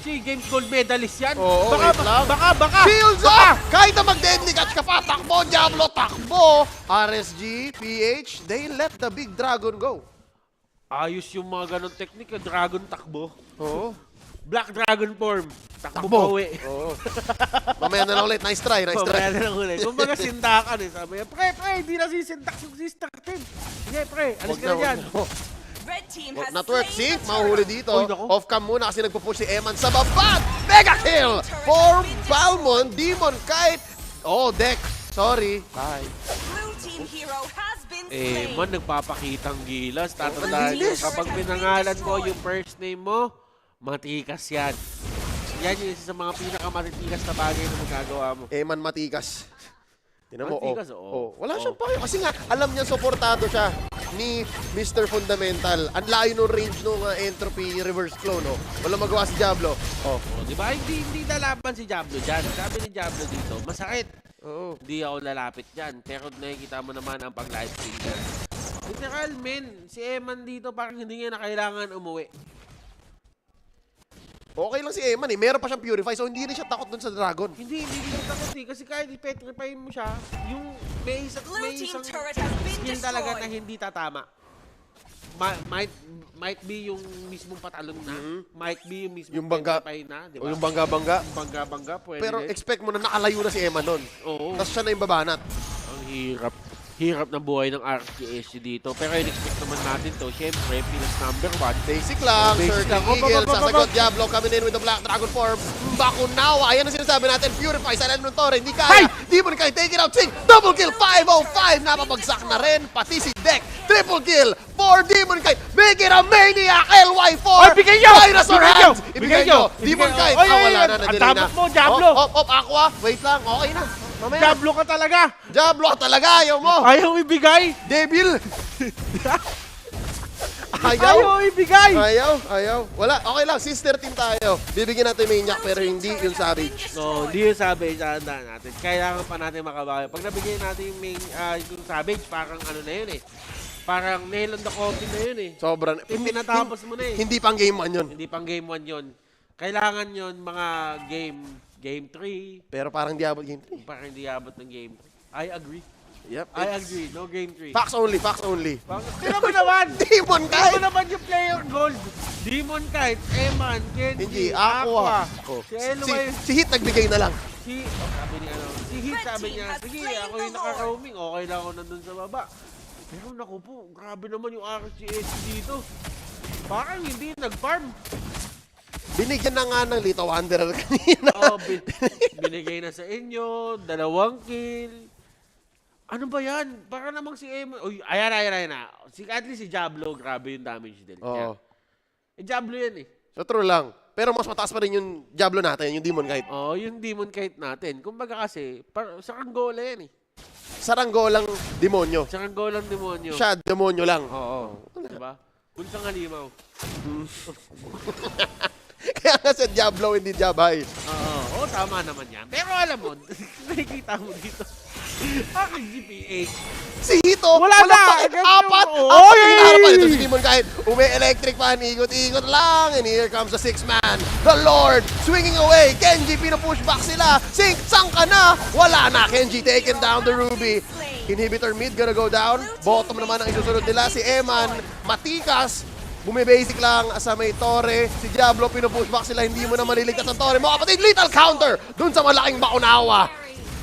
si Games Gold medalist yan. Oo, Baka! Shields up! Kahit na mag-deadly catch ka pa, takbo, Diablo, takbo! RSG, PH, they let the big dragon go. Ayos yung mga ganong technique, dragon takbo. Oo. Black dragon form. Takbo pauwi. Oo. Mamaya na lang ulit. Nice try. Mamaya na lang ulit. Kung baga sindakan eh. Sabi niya, pre, hindi na sisindak yung sister team. Sige, pre, alis ka na dyan. Red team has Network, see? Mahuhuli dito. Uy, naku. Off-cam muna kasi nagpo-push si Eman sa baba. Mega kill for Balmon. Demon Kite. Oh, Deck. Sorry. Bye. Blue team hero has been slain. Man, nagpapakitang gilas. Tatandaan nyo, kapag pinangalan mo yung first name mo, matikas yan. Yan yung isa sa mga pinakamatitikas na bagay na magagawa mo. Eman matikas. Tinan mo, Matikas, Wala siyang payo. Kasi nga, alam niya, supportado siya ni Mr. Fundamental. Ang layo ng range ng entropy reverse flow, no? Wala magawa si Diablo. Di ba? Hindi lalaban si Diablo dyan. Sabi ni Diablo dito, masakit. Hindi ako lalapit dyan. Pero nakikita mo naman ang pag-live stream niya. Literal, men. Si Eman dito parang hindi niya na kailangan umuwi. Okay lang si Eman eh. Meron pa siyang Purify, so hindi rin siya takot dun sa Dragon. Hindi siya takot eh. Kasi kahit i-petrify mo siya, yung may isang skill talaga na hindi tatama. Might be yung mismong patalon na. Might be yung mismong petrify na. Diba? O yung bangga-bangga. Bangga-bangga. Pero expect mo na nakalayo na si Eman nun. Oo. Tapos siya na yung babanat. Ang hirap. Hirap ng buhay ng RTSG dito. Pero in-expect naman natin to. Siyempre, Pinas number 1. Basic lang. Certain Eagle. Sasagot Diablo. Coming in with the Black Dragon form. Bakunawa. Ayan ang sinasabi natin. Purify. Sa ng Torre. Hindi kaya. Demon Kite. Take it out. Sing. Double kill. 505. Napapagsak na rin. Pati si Deck. Triple kill. For Demon Kite. Make it a maniac. LY4. Bigay nyo! Dinosaur hands. Ibigay nyo. Demon Kite. Wala na. Ang tapos mo, Diablo. Aqua. Wait lang. Okay na. Mamaya. Diablo ka talaga! Diablo ka talaga! Ayaw mo! Ayaw ibigay! Devil! Ayaw ibigay! Ayaw. Wala. Okay lang. Sister team tayo. Bibigyan natin Maniac pero hindi yung Savage. No, hindi yung Savage. Tandaan natin. Kailangan pa natin makabawi. Pag nabigyan natin yung Savage, parang ano na yun eh. Parang nail on the coffin na yun eh. Sobrang. Tinatapos mo na eh. Hindi pang game 1 yun. Hindi pang game 1 yun. Kailangan yun mga Game 3. Pero parang di abot game 3. Parang hindi abot ng game 3. I agree. Yep. I agree. No game 3. Facts only. Tignan mo naman! Demon Kite! Tignan mo naman yung player gold. Demon Kite, Eman, Kenji, Aqua. Si Eloy. Si Hit nagbigay na lang. Si Hit sabi niya, sige, ako yung naka-roaming. Okay lang ako nandun sa baba. Pero naku po, grabe naman yung RCS dito. Parang hindi nag-farm. Binigyan na nga ng Little Wanderer kanina. Binigay na sa inyo, 2 kill. Ano ba yan? Para namang si Eman. Uy, ayan na. At least si Diablo, grabe yung damage din. Diablo yan eh. So true lang. Pero mas mataas pa rin yung Diablo natin, yung Demon Kite. Yung Demon Kite natin. Kumbaga kasi, saranggola yan eh. Saranggolang demonyo. Saranggolang demonyo. Siya, demonyo lang. Oo. Diba? Bunsang halimaw. Kaya nga sa Diablo, hindi Diabay. Oo, tama naman yan. Pero alam mo, nakikita mo dito, aking GPH. Si Hito, wala na! Apat hinaharap ito si Demon kahit umi-electric pan, ikot-ikot lang. And here comes the 6-man, the Lord, swinging away. Kenji, pinupush back sila. Sink, sang ka na. Wala na, Kenji taken down the Ruby. Inhibitor mid gonna go down. Bottom naman ang isusunod nila, si Eman, matikas. Bumibasic lang sa may Torre. Si Diablo, pinupush back sila. Hindi mo na maliligtas ang Torre. Mga kapatid, lethal counter dun sa malaking Bakunawa.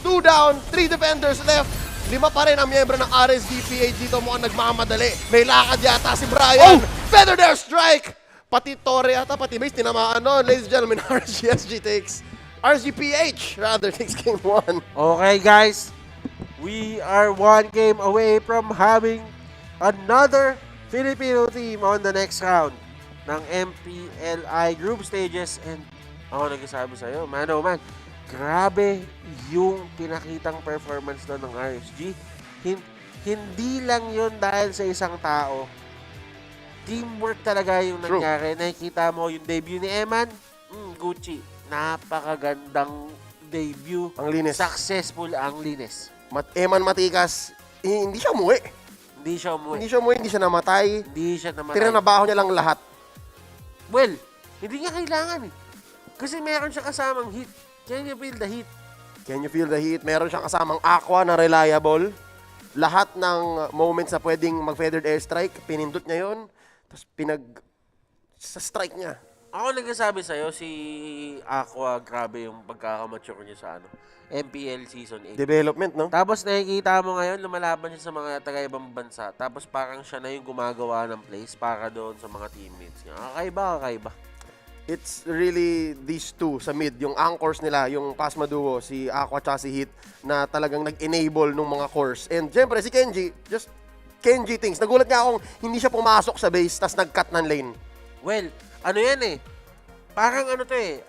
2 down, 3 defenders left. 5 pa rin ang miyembro ng RSDPH dito. Mukhang nagmamadali. May lakad yata si Brian. Feather there, strike. Pati Torre ata, pati base, tinamaan. Ladies and gentlemen, RSGPH takes game 1. Okay, guys. We are 1 game away from having another Filipino team on the next round ng MPLI group stages. And ako nagsasabi sa'yo, man oh man, grabe yung pinakitang performance doon ng RSG. Hindi lang yun dahil sa isang tao. Teamwork talaga yung nangyari. Nakikita mo yung debut ni Eman, Gucci. Napakagandang debut. Ang linis. Successful ang linis. Eman Matikas, hindi siya umuwi. Hindi siya umuwi. Hindi siya namatay. Hindi siya namatay. Tinanabaho niya lang lahat. Well, hindi niya kailangan eh. Kasi meron siya kasamang hit. Can you feel the heat? Can you feel the heat? Meron siyang kasamang Aqua na reliable. Lahat ng moments na pwedeng mag-feathered airstrike, pinindot niya yun. Tapos sa strike niya. Ako nagsasabi sa'yo, si Aqua, grabe yung pagkakamature niya sa MPL Season 8. Development, no? Tapos nakikita mo ngayon, lumalaban siya sa mga taga-ibang bansa. Tapos parang siya na yung gumagawa ng plays para doon sa mga teammates niya. Kakaiba. It's really these two sa mid, yung anchors nila, yung Pasma Duo, si Aqua at si Hit, na talagang nag-enable ng mga cores. And syempre, si Kenji, just Kenji things. Nagulat nga akong hindi siya pumasok sa base, tas nag-cut ng lane. Well, ano yan eh, parang ano to eh,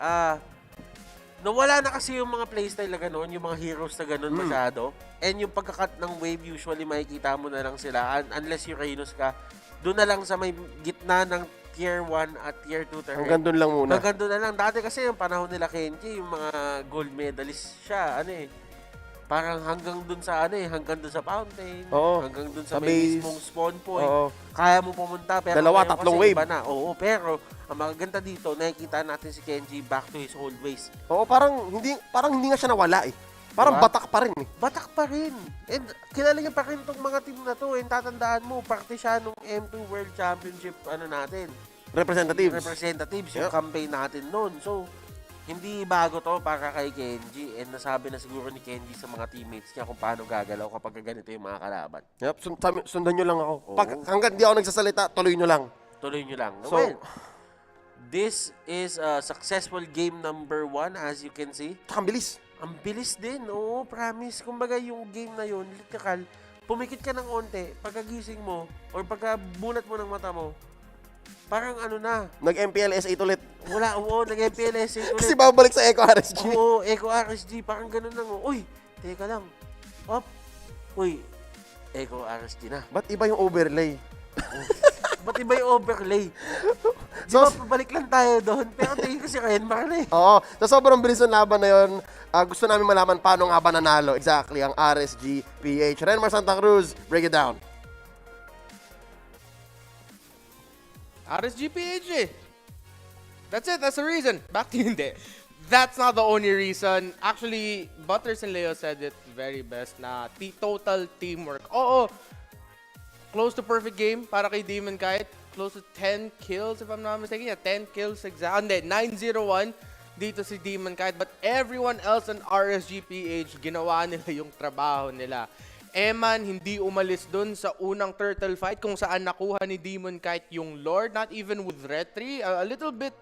nawala na kasi yung mga playstyle na gano'n, yung mga heroes na gano'n masyado. And yung pagka-cut ng wave, usually makikita mo na lang sila, unless yung Reynos ka, doon na lang sa may gitna ng Tier 1 at Tier 2 turret. Hanggang doon lang muna. Hanggang doon na lang. Dati kasi yung panahon nila Kenji, yung mga gold medalist siya, parang hanggang doon sa hanggang doon sa fountain, hanggang doon sa may mismong spawn point. Kaya mo pumunta, pero tatlong wave. Iba na. Oo, pero ang maganda dito, nakikita natin si Kenji back to his old ways. Oo, parang hindi nga siya nawala eh. Parang Diba? batak pa rin eh. Batak pa rin. And kilala niya pa rin itong mga team na to. And tatandaan mo, parte siya nung M2 World Championship natin. Representatives. Yung campaign natin noon. So, hindi bago to para kay Kenji. And nasabi na siguro ni Kenji sa mga teammates niya kung paano gagalaw kapag ganito yung mga kalaban. Yep, sundan nyo lang ako. Hanggang di ako nagsasalita, tuloy nyo lang. Tuloy nyo lang. So, well, this is a successful game number 1 as you can see. Ang bilis. Ang bilis din, oo, promise. Kumbaga yung game na yun, literal, pumikit ka ng onte, pagkagising mo, or pagkabunat mo ng mata mo, parang Nag-MPLS 8 ulit. Wala, nag-MPLS 8 ulit. Kasi babalik sa Eco RSG. Oo, Eco RSG, parang ganun lang. Uy, teka lang. Uy, Eco RSG na. Ba't iba yung overlay? Ba't iba yung overlay? So, pabalik lang tayo doon. Pero tingin ko si Renmar na eh. Oo. So, sobrang bilis ng laban na yun. Gusto namin malaman paano nga ba nanalo exactly ang RSG PH. Renmar Santa Cruz, break it down. RSG PH eh. That's it. That's the reason. Back to you, hindi. That's not the only reason. Actually, Butters and Leo said it very best na total teamwork. Oo. Close to perfect game para kay Demon Kite. Close to 10 kills if I'm not mistaken. Yeah, 10 kills exactly. 901 dito si Demon Kite. But everyone else in RSGPH, ginawa nila yung trabaho nila. Eman hindi umalis dun sa unang turtle fight kung saan nakuha ni Demon Kite yung Lord. Not even with Retri. A little bit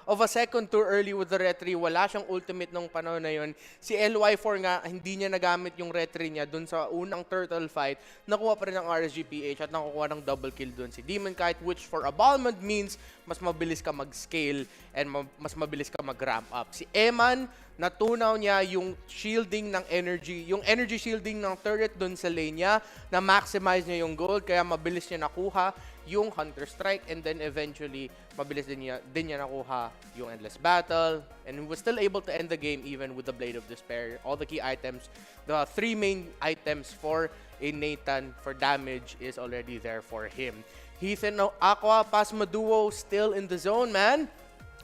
of a second too early with the Retri. Wala siyang ultimate nung panahon na yun. Si LY4 nga, hindi niya nagamit yung Retri niya dun sa unang turtle fight. Nakuha pa rin ng RSGPH at nakukuha ng double kill dun si Demon Kite, which for Abalmond means mas mabilis ka mag-scale and mas mabilis ka mag-ramp up. Si Eman, natunaw niya yung shielding ng energy, yung energy shielding ng turret dun sa lane niya, na maximize niya yung gold, kaya mabilis niya nakuha yung Hunter Strike, and then eventually, mabilis din niya nakuha yung Endless Battle, and he was still able to end the game even with the Blade of Despair. All the key items, the 3 main items for a Nathan for damage is already there for him. Heath and Aqua, Pasma Duo still in the zone, man.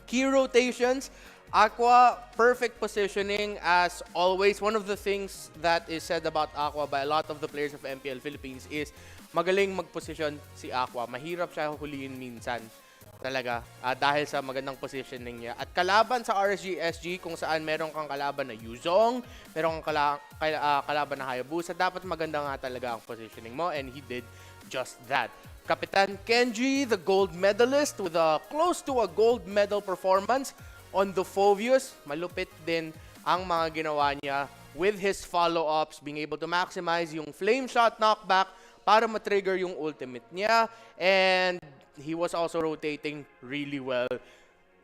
Key rotations, Aqua, perfect positioning as always. One of the things that is said about Aqua by a lot of the players of MPL Philippines is magaling mag-position si Aqua. Mahirap siya huliin minsan talaga dahil sa magandang positioning niya. At kalaban sa RSG-SG, kung saan meron kang kalaban na Yuzong, meron kang kalaban na Hayabusa, dapat maganda nga talaga ang positioning mo, and he did just that. Kapitan Kenji, the gold medalist with a close to a gold medal performance on the Fovius. Malupit din ang mga ginawa niya with his follow-ups, being able to maximize yung flame shot knockback para ma-trigger yung ultimate niya. And he was also rotating really well.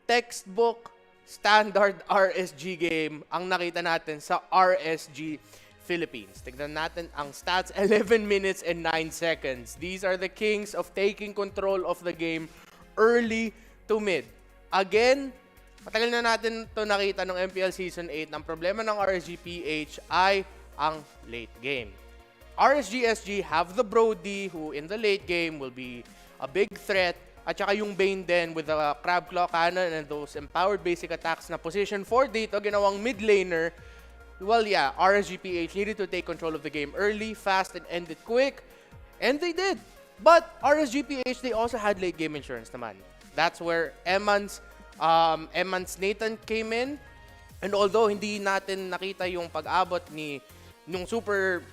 Textbook standard RSG game ang nakita natin sa RSG Philippines. Tignan natin ang stats, 11 minutes and 9 seconds. These are the kings of taking control of the game early to mid. Again, matagal na natin to nakita ng MPL Season 8. Ang problema ng RSGPH ay ang late game. RSGSG have the Brody who in the late game will be a big threat. At saka yung Bane din with the Crab Claw Cannon and those empowered basic attacks na position 4 dito, ginawang mid laner. Well, yeah, RSGPH needed to take control of the game early, fast, and end it quick. And they did. But RSGPH, they also had late game insurance naman. That's where Eman's Nathan came in. And although hindi natin nakita yung pag-abot ni nung super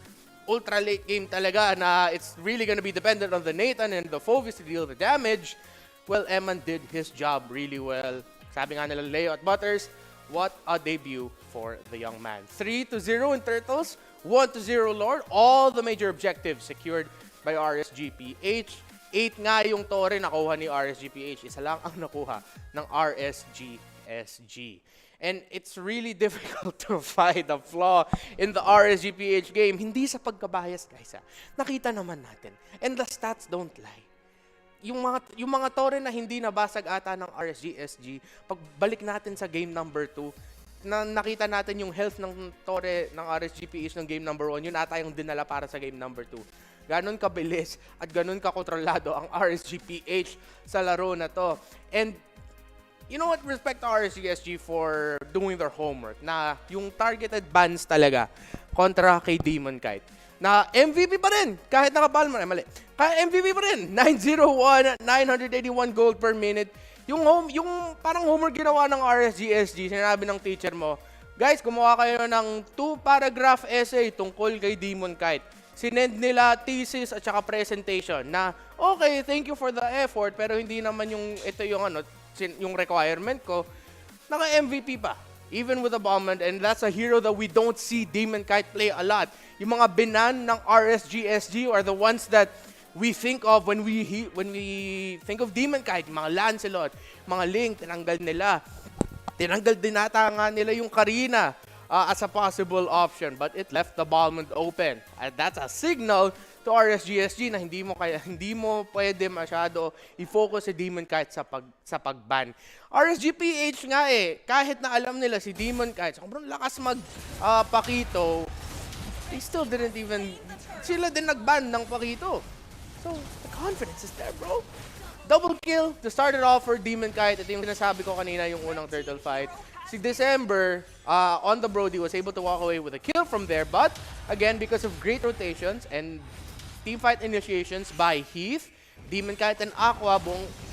ultra late game talaga na it's really gonna be dependent on the Nathan and the Phovis to deal the damage, well, Eman did his job really well. Sabi nga nila, Leo at Butters, what a debut for the young man. 3-0 in Turtles, 1-0 Lord, all the major objectives secured by RSGPH. 8 nga yung Torre nakuha ni RSGPH, isa lang ang nakuha ng RSGSG. And it's really difficult to find a flaw in the RSGPH game. Hindi sa pagkabias, guys. Nakita naman natin. And the stats don't lie. Yung mga Torre na hindi nabasag ata ng RSGSG, pagbalik natin sa game number 2, na nakita natin yung health ng Torre ng RSGPH ng game number 1, yun ata yung dinala para sa game number 2. Ganon kabilis at ganon kakontrolado ang RSGPH sa laro na to. And you know what, respect to RSGSG for doing their homework na yung targeted bans talaga kontra kay Demon Kite. Na MVP pa rin, kahit nakapalma, mali. Kaya MVP pa rin, 901, 981 gold per minute. Yung parang homework ginawa ng RSGSG, sinabi ng teacher mo, guys, gumawa kayo ng 2-paragraph essay tungkol kay Demon Kite. Sinend nila thesis at saka presentation na, okay, thank you for the effort, pero hindi naman ito yung requirement ko, naka-MVP pa. Even with a bombard, and that's a hero that we don't see Demon Kite play a lot. Yung mga binan ng RSGSG are the ones that we think of when we think of Demon Kite. Mga Lancelot, mga Link, tinanggal nila. Tinanggal din nata nga nila yung Karina as a possible option, but it left the bombard open. And that's a signal to RSGSG na hindi mo pwede masyado i-focus si Demon Kite sa pagban. RSGPH nga kahit na alam nila si Demon Kite, sobrang lakas Pakito, they still didn't even, sila din nagban ng Pakito. So, the confidence is there, bro. Double kill to start it off for Demon Kite. Ito yung sinasabi ko kanina yung unang turtle fight. Si December, on the Brody, was able to walk away with a kill from there, but again, because of great rotations and teamfight initiations by Heath, Demon Kite and Aqua,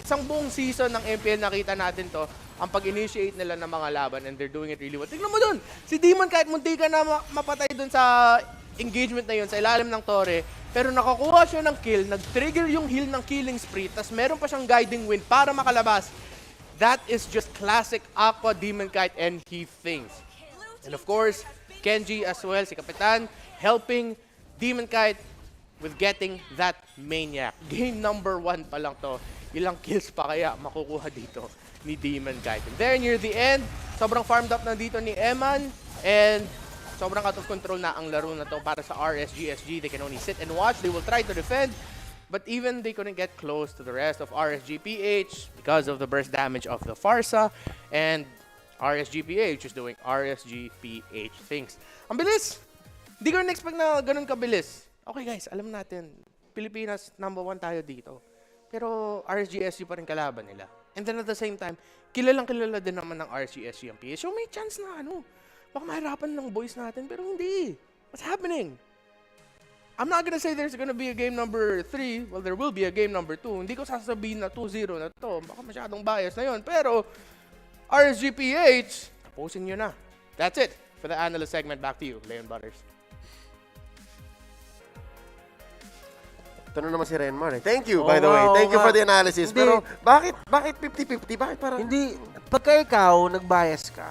isang buong season ng MPL nakita natin to, ang pag-initiate nila ng mga laban, and they're doing it really well. Tignan mo dun, si Demon Kite munti ka na mapatay dun sa engagement na yun, sa ilalim ng Torre, pero nakakuha siya ng kill, nag-trigger yung heal ng killing spree, tas meron pa siyang guiding wind para makalabas. That is just classic Aqua, Demon Kite, and Heath things. And of course, Kenji as well, si Kapitan, helping Demon Kite with getting that maniac. Game number 1 pa lang to. Ilang kills pa kaya makukuha dito ni Demon Kite. And there near the end, sobrang farmed up na dito ni Eman, and sobrang out of control na ang laro na to para sa RSGSG. They can only sit and watch. They will try to defend, but even they couldn't get close to the rest of RSGPH because of the burst damage of the Farsa, and RSGPH is doing RSGPH things. Ang bilis! Hindi ko na-expect na ganun kabilis. Okay guys, alam natin, Pilipinas #1 tayo dito. Pero RSGSG pa rin kalaban nila. And then at the same time, kilalang kilala din naman ng RSGSG ang PS. So may chance na baka mahirapan ng boys natin, pero hindi. What's happening? I'm not gonna say there's gonna be a game number 3. Well, there will be a game number 2. Hindi ko sasabihin na 2-0 na to. Baka masyadong bias na yun. Pero RSGPH, tapusin nyo na. That's it for the analyst segment. Back to you, Leon Butters. Ito na naman si Renmar. Thank you, by the way. Thank you for the analysis. Hindi. Pero bakit 50-50? Bakit parang... Hindi. Pagka ikaw, nag-bias ka,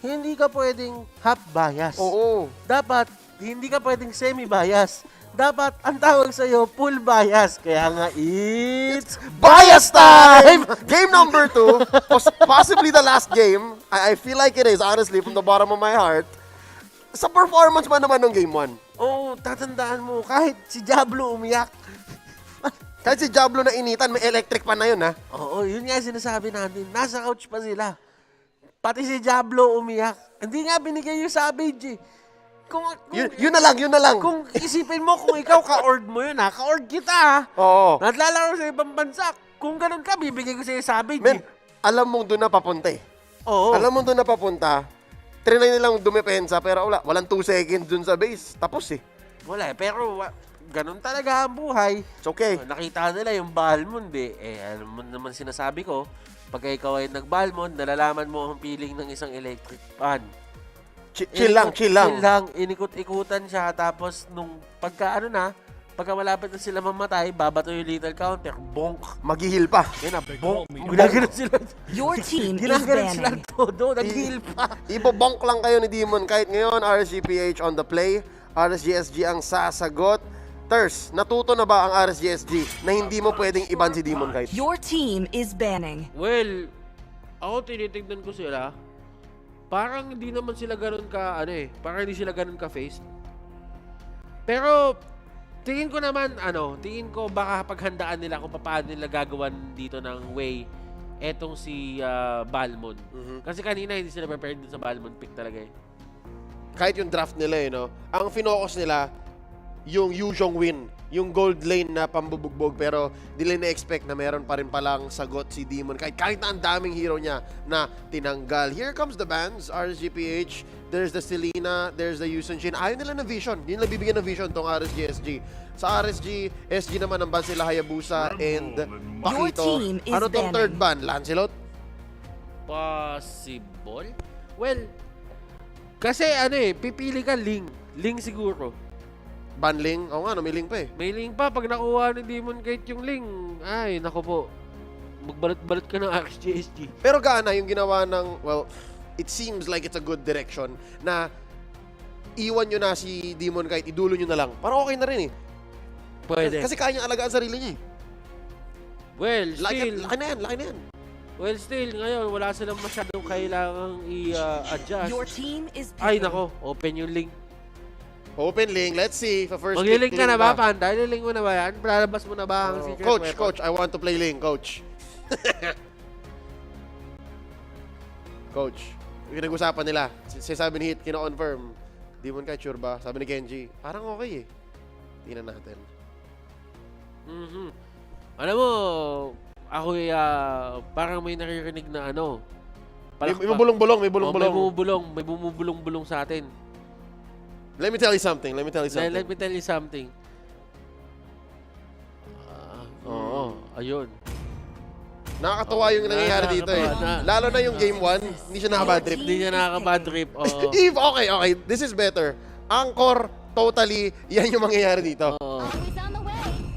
hindi ka pwedeng half-bias. Oo. Dapat, hindi ka pwedeng semi-bias. dapat ang tawag sa'yo, full bias. Kaya nga, it's Bias time! Game number 2, possibly the last game. I feel like it is, honestly, from the bottom of my heart. Sa performance man naman ng game 1. Oo, tatandaan mo, kahit si Diablo umiyak. Kahit si Diablo na initan, may electric pa na yun, ha? Oo, yun nga sinasabi natin. Nasa couch pa sila. Pati si Diablo umiyak. Hindi nga binigay yung Savage, eh. Yun na lang. Kung isipin mo, kung ikaw ka-ord mo yun, ha? Ka-ord kita, ha? Oo. Naglalaro sa ibang bansa. Kung ganun ka, bibigay ko sa'yo Savage, Men, eh. alam mong doon na papunta, eh. Oo. Alam mong doon na papunta. Trinay nilang dumepensa, pero walang 2 seconds dun sa base. Tapos, eh. Wala, pero ganun talaga ang buhay. It's okay. Nakita nila yung Balmond, eh. Alam mo naman sinasabi ko, pag ikaw ay nag-Balmond, nalalaman mo ang feeling ng isang electric fan. Chill lang. Inikot-ikutan siya, tapos nung pagka malapit na sila mamatay, babato yung lethal counter, bonk. Maghihil pa. Yan na, bonk. Ginaganon sila. Your team is Ginaganon sila banning. todo, naghihil pa. Ibobonk lang kayo ni Demon kahit ngayon. RSGPH on the play. RSGSG ang sasagot. Ters, natuto na ba ang RSGSG na hindi mo pwedeng iban si Demon kahit? Your team is banning. Well, ako tinitignan ko sila. Parang hindi naman sila ganun parang hindi sila ganun ka-face. Pero, tingin ko baka paghandaan nila kung paano nila gagawan dito ng way etong si Balmond. Kasi kanina hindi sila prepared dun sa Balmond pick talaga, eh. Kahit yung draft nila, ang finocus nila, yung Yuzhong win, yung gold lane na pambubugbog, pero di nila na-expect na meron pa rin palang sagot si Demon kahit na ang daming hero niya na tinanggal. Here comes the bans, RSGPH, there's the Selena, there's the Yusun Shin. Ayaw nila ng vision, yun lang bibigyan ng vision tong RSGSG. Sa RSGSG naman ang ban sila Hayabusa and Pakito. Ano tong third ban? Lancelot? Possible? Well, kasi pipili ka Ling siguro. Banling? Oo nga, may Ling pa, eh. May Ling pa. Pag nakuha ni Demon Kite yung Ling, ay, naku po. Magbalat-balat ka ng RSGSG. Pero gaana yung ginawa ng, well, it seems like it's a good direction na iwan nyo na si Demon Kite, idulo nyo na lang. Parang okay na rin, eh. Pwede. Kasi kaya niyang alagaan sarili niya, eh. Well, still. Laki na yan. Well, still, ngayon, wala silang masyadong kailangang i-adjust. Your team is Ay, picking. nako. Open yung link. Open link. Let's see. First Maglilink ka na ba, Panda? Ililink mo na ba yan? Lalabas mo na ba ang secret weapon? Coach, I want to play link, Coach. Coach, yung pinag-usapan nila, sabi ni Hit, kina-confirm. Demon Kite, sure ba? Sabi ni Kenji, parang okay, eh. Tingnan natin. Alam mo, ako parang may naririnig na May bumubulong-bulong. May bumubulong-bulong sa atin. Let me tell you something. Let me tell you something. Oo, ayun. Nakakatuwa yung nangyayari dito, eh. Lalo na yung game 1, hindi siya nakaka-bad trip. Hindi niya nakaka-bad trip. Oo. Okay. This is better. Anchor, totally, yan yung mangyayari dito.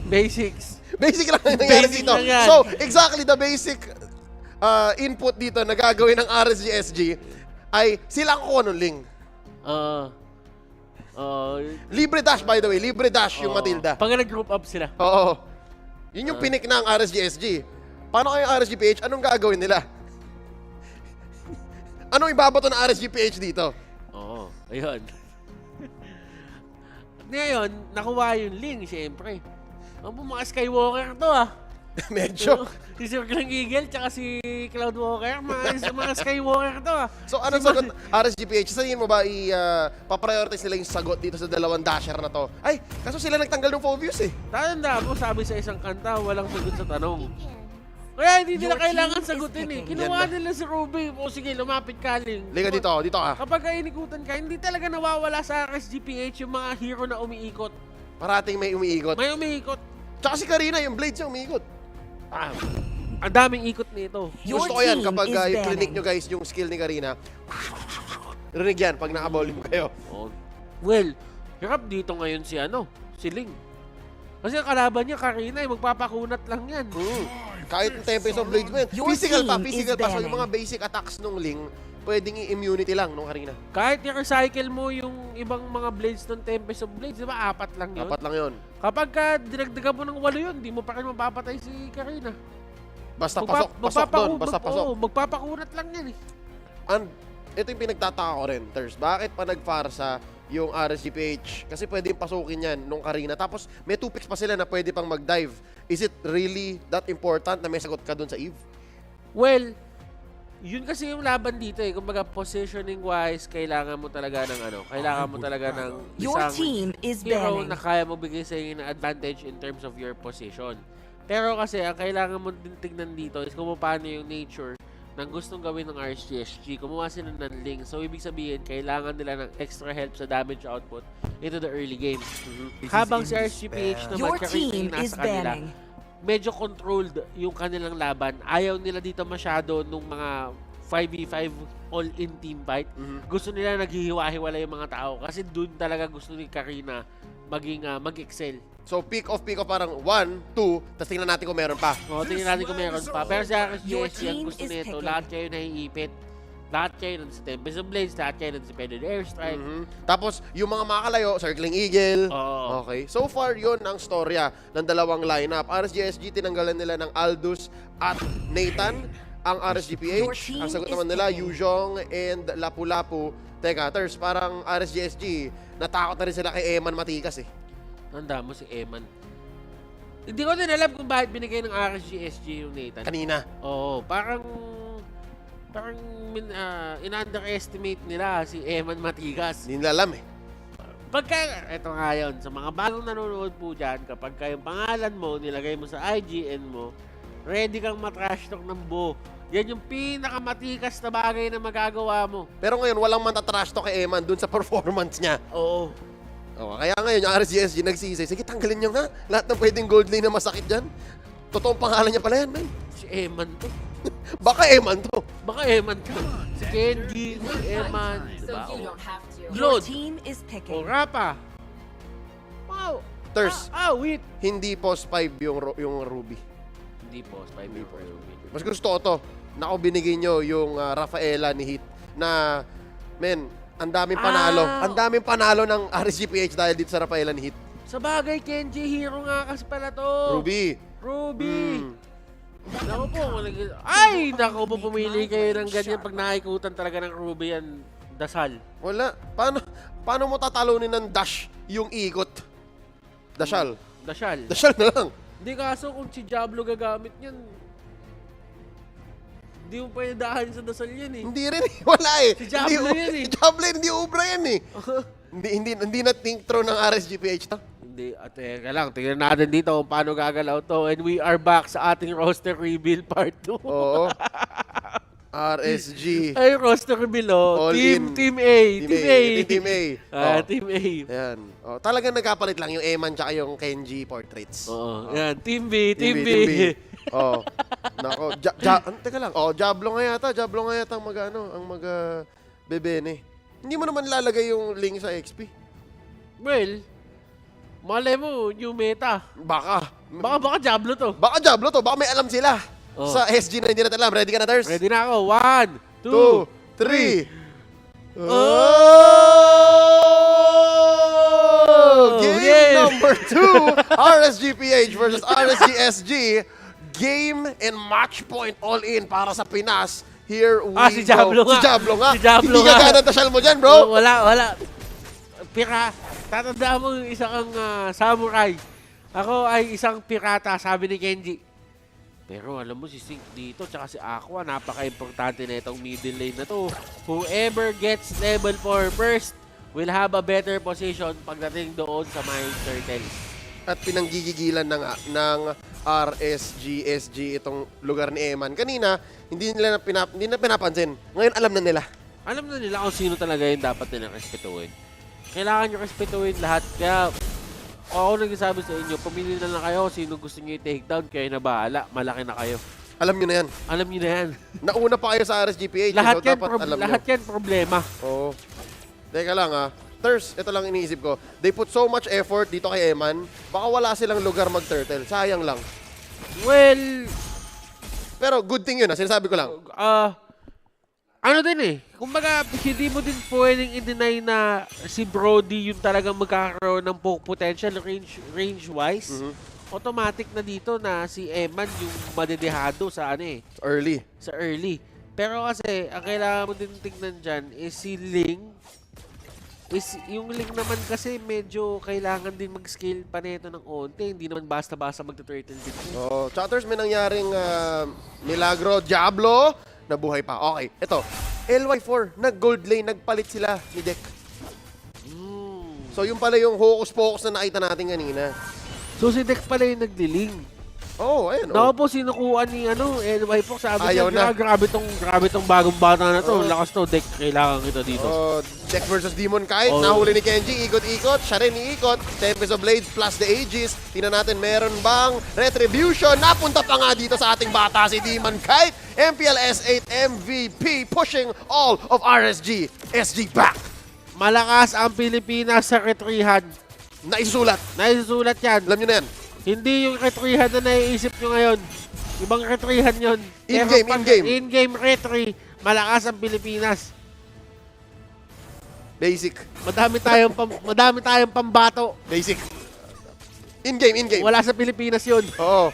Basics. Basic lang yung nangyayari Basic dito. lang yan. So, exactly the basic input dito na gagawin ng RSGSG ay sila ang kuha ng link. Libre dash, by the way. Libre dash yung Matilda. Pag nag-group up sila. Oo. Yun yung pinik na ang RSGSG. Paano kayo RSGPH? Anong gagawin nila? Anong ibabato ng RSGPH dito? Oo. Ayun. Ngayon, nakuha yung link, siyempre. Ang mga Skywalker to, Medyo. Si Sir Glenn Eagle, tsaka si Cloud Walker, mga Skywalker to, So, anong sagot RSGPH? Sa tingin mo ba paprioritize nila yung sagot dito sa dalawang dasher na to? Ay, kaso sila nagtanggal ng Phobius, eh. Tanda mo, sabi sa isang kanta, walang sagot sa tanong. Kaya hindi nila kailangan sagutin, eh. Kinuha nila si Ruby. O sige, lumapit ka, Ling. Liga dito ka. Kapag inikutan ka, hindi talaga nawawala sa RSGPH yung mga hero na umiikot. Parating may umiikot. May umiikot. Tsaka si Karina, yung blades niya umiikot. Ang daming ikot nito. Gusto ko yan kapag i-clinic nyo guys yung skill ni Karina. Rinig yan pag nakabolim kayo. Well, hirap dito ngayon si Ling. Kasi ang kalaban niya, Karina, magpapakunat lang yan. Kahit Tempest of Blades mo yan. Physical pa. So yung mga basic attacks nung Ling, pwedeng i-immunity lang nung Karina. Kahit i-recycle mo yung ibang mga blades ng Tempest of Blades, di ba? 4 lang yun. 4 lang yun. Kapag ka dinagdagan mo ng 8 yun, di mo pa rin mapapatay si Karina. Basta pasok doon, basta pasok. Oo, magpapakunat lang yan eh. And ito yung pinagtataka ko rin, Ters. Bakit pa nagfarsa yung RSGPH? Kasi pwedeng pasukin yan nung Karina. Tapos may 2 picks pa sila na pwede pang mag-dive. Is it really that important na may sagot ka dun sa Eve? Well, yun kasi yung laban dito eh. Kumbaga, positioning-wise, kailangan mo talaga ng kailangan mo talaga ng Your isang team is hero banning. na kaya mo bigay sa inyo ng advantage in terms of your position. Pero kasi, ang kailangan mo din tignan dito is kung paano yung nature ng gustong gawin ng RSGSG. Kumuha sila ng link. So, ibig sabihin, kailangan nila ng extra help sa damage output into the early game. Habang si RSGPH naman, Your team is nasa kanila, banning. medyo controlled yung kanilang laban. Ayaw nila dito masyado nung mga 5v5 all-in team fight. Gusto nila naghihiwa-hiwala yung mga tao kasi doon talaga gusto ni Karina mag-excel. So, pick off parang 1, 2, tapos tingnan natin kung meron pa. Oo, tingnan natin kung meron pa. Pero sa RSGSG, ang gusto nito, lahat kayo naiipit. Lahat kayo nandun sa Tempest of Blades, lahat kayo nandun sa Suspended Airstrike. Tapos, yung mga makakalayo, Circling Eagle. Oo. Okay. So far, yun ang storya ng dalawang lineup. RSGSG, tinanggalan nila ng Aldous at Nathan. Ang RSGPH, ang sagot naman nila, Yuzhong and Lapu-Lapu. Teka, Ters, parang RSGSG, natakot na rin sila kay Eman Matikas eh. Tanda mo si Eman. Hindi ko din alam kung bakit binigay ng RSGSG yung Nathan. Kanina. Oo, parang in-underestimate nila si Eman Matigas. Hindi nila alam eh. Pagka, eto nga yun, sa mga bagong nanonood po dyan, kapag yung pangalan mo, nilagay mo sa IGN mo, ready kang matrash talk ng buo. Yan yung pinakamatikas na bagay na magagawa mo. Pero ngayon, walang matatrash talk kay Eman dun sa performance niya. Oo. Kaya ngayon, yung RSGSG nagsisay, sige, tanggalin nyo nga. Lahat ng pwedeng gold lane na masakit dyan. Totoong pangalan niya pala yan, man. Si Eman to. Baka Eman to. Baka Eman to. Si Kenji, si Eman, diba? Your team is picking. O Rapa. Wow. Ters, wait. hindi post 5 yung Ruby. Hindi post 5 yung Ruby. Mas gusto ko to. Naku, binigay nyo yung Rafaela ni Hit na, men, ang daming panalo. Ang daming panalo ng RSGPH dahil dito sa Rafaela ni Hit. Sa bagay, Kenji, hero nga kasi pala to. Ruby. Naku po, naku po, pumili kayo ng ganyan pag nakikutan talaga ng Ruby yan. Dasal. Wala. Paano mo tatalunin ng dash yung ikot? Dashal. Dashal na lang. Hindi kaso kung si Diablo gagamit yan, hindi mo pwede dahan sa dasal yan eh. Hindi rin eh. Wala eh. Si Diablo yan eh. Si Diablo hindi ubra yan eh. hindi na think through ng RSGPH to. Hindi. Teka lang. Tingnan natin dito kung paano gagalaw to. And we are back sa ating roster reveal part 2. Oo. RSG. Ay, roster reveal oh. Team A. Team A. Team A. Ayan. Talagang nagkapalit lang yung Eman tsaka yung Kenji portraits. Oo. Yan. Team B. Nako. Teka lang. Diablo nga yata ang bebene. Hindi mo naman lalagay yung link sa XP. Well, malay mo, new meta. Baka Diablo to. Baka may alam sila. Sa SG na hindi natin alam. Ready ka na, Ters? Ready na ako. 1, 2, 3. Game number 2. RSGPH versus RSGSG. Game and match point all in para sa Pinas. Here we si Diablo go. nga. Si Diablo nga. Si Diablo Hindi ka ganang tasyal mo dyan, bro. Wala. Tatandaan mo yung isang samurai. Ako ay isang pirata, sabi ni Kenji. Pero alam mo, si Sync dito, tsaka si Aqua, napaka-importante na itong middle lane na to. Whoever gets level 4 first will have a better position pagdating doon sa Mine Turtle. At pinanggigigilan ng RSGSG itong lugar ni Eman. Kanina, hindi na pinapansin. Ngayon, alam na nila. Alam na nila kung sino talaga yung dapat nila respetuhin. Kailangan nyo respetuhin lahat. Kaya, ako nagsasabi sa inyo, pumili na lang kayo sino gusto nyo i-take down, kayo na bahala. Malaki na kayo. Alam nyo na yan. Nauna pa kayo sa RSGPH. Lahat so yan problema. Oo. Teka lang Ters, ito lang iniisip ko. They put so much effort dito kay Eman, baka wala silang lugar mag-turtle. Sayang lang. Well, pero good thing yun sinasabi ko lang. ano din eh, kumbaga, hindi mo din pwedeng i-deny na si Brody yung talagang magkakaroon ng potential range-wise. Automatic na dito na si Eman yung madedehado sa ano eh. Sa early. Pero kasi, ang kailangan mo din tingnan dyan is si Ling. Yung Ling naman kasi medyo kailangan din mag-scale pa nito ng onte. Hindi naman basta-basta magta-turtle din. Oh, Chatters, may nangyaring milagro. Diablo, nabuhay pa. Okay, ito. LY4, nag-gold lane, nagpalit sila ni Dek. So, yung pala yung hocus-pocus na nakita natin kanina. So, si Dek pala yung nagliling. Oo, ayun. Naku po, sinukuan ni LY4. Sabi Ayaw niya, na. grabe tong bagong bata na to. Lakas to, Dek. Kailangan kita dito. Dek versus Demon Kite, nahuli ni Kenji, ikot-ikot, siya rin iikot, Tempest of Blades plus the Aegis. Tingnan natin, meron bang retribution? Napunta pa nga dito sa ating bata si Demon Kite. MPL S8 MVP pushing all of RSG. SG back. Malakas ang Pilipinas sa retrihan. Naisusulat. Naisusulat yan. Alam nyo na yan. Hindi yung retrihan na naiisip nyo ngayon. Ibang retrihan yun. In-game retri, malakas ang Pilipinas. Basic. Madami tayong pambato. Basic. In-game. Wala sa Pilipinas yun. Oo.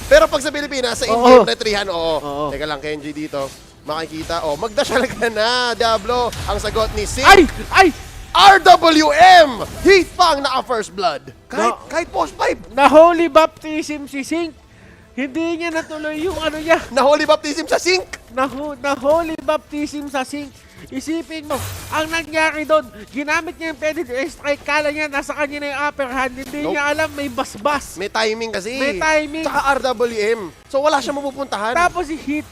Pero pag sa Pilipinas, sa in-game retrihan, oo. Teka lang, Kenji dito. Makikita, magdasyal ka na, Diablo. Ang sagot ni Sing. Ay! RWM! Heath Pang naka-first blood. Kahit post 5. Na-holy baptism si Sink. Hindi niya natuloy yung ano niya. Na-holy baptism sa Sink. Na-holy baptism sa Sink. Isipin mo, ang nangyari doon, ginamit niya yung pedal strike, kala niya nasa kanya na yung upper hand, hindi niya alam may basbas. May timing kasi. May timing. Tsaka RWM. So wala siya mapupuntahan. Tapos si Heath.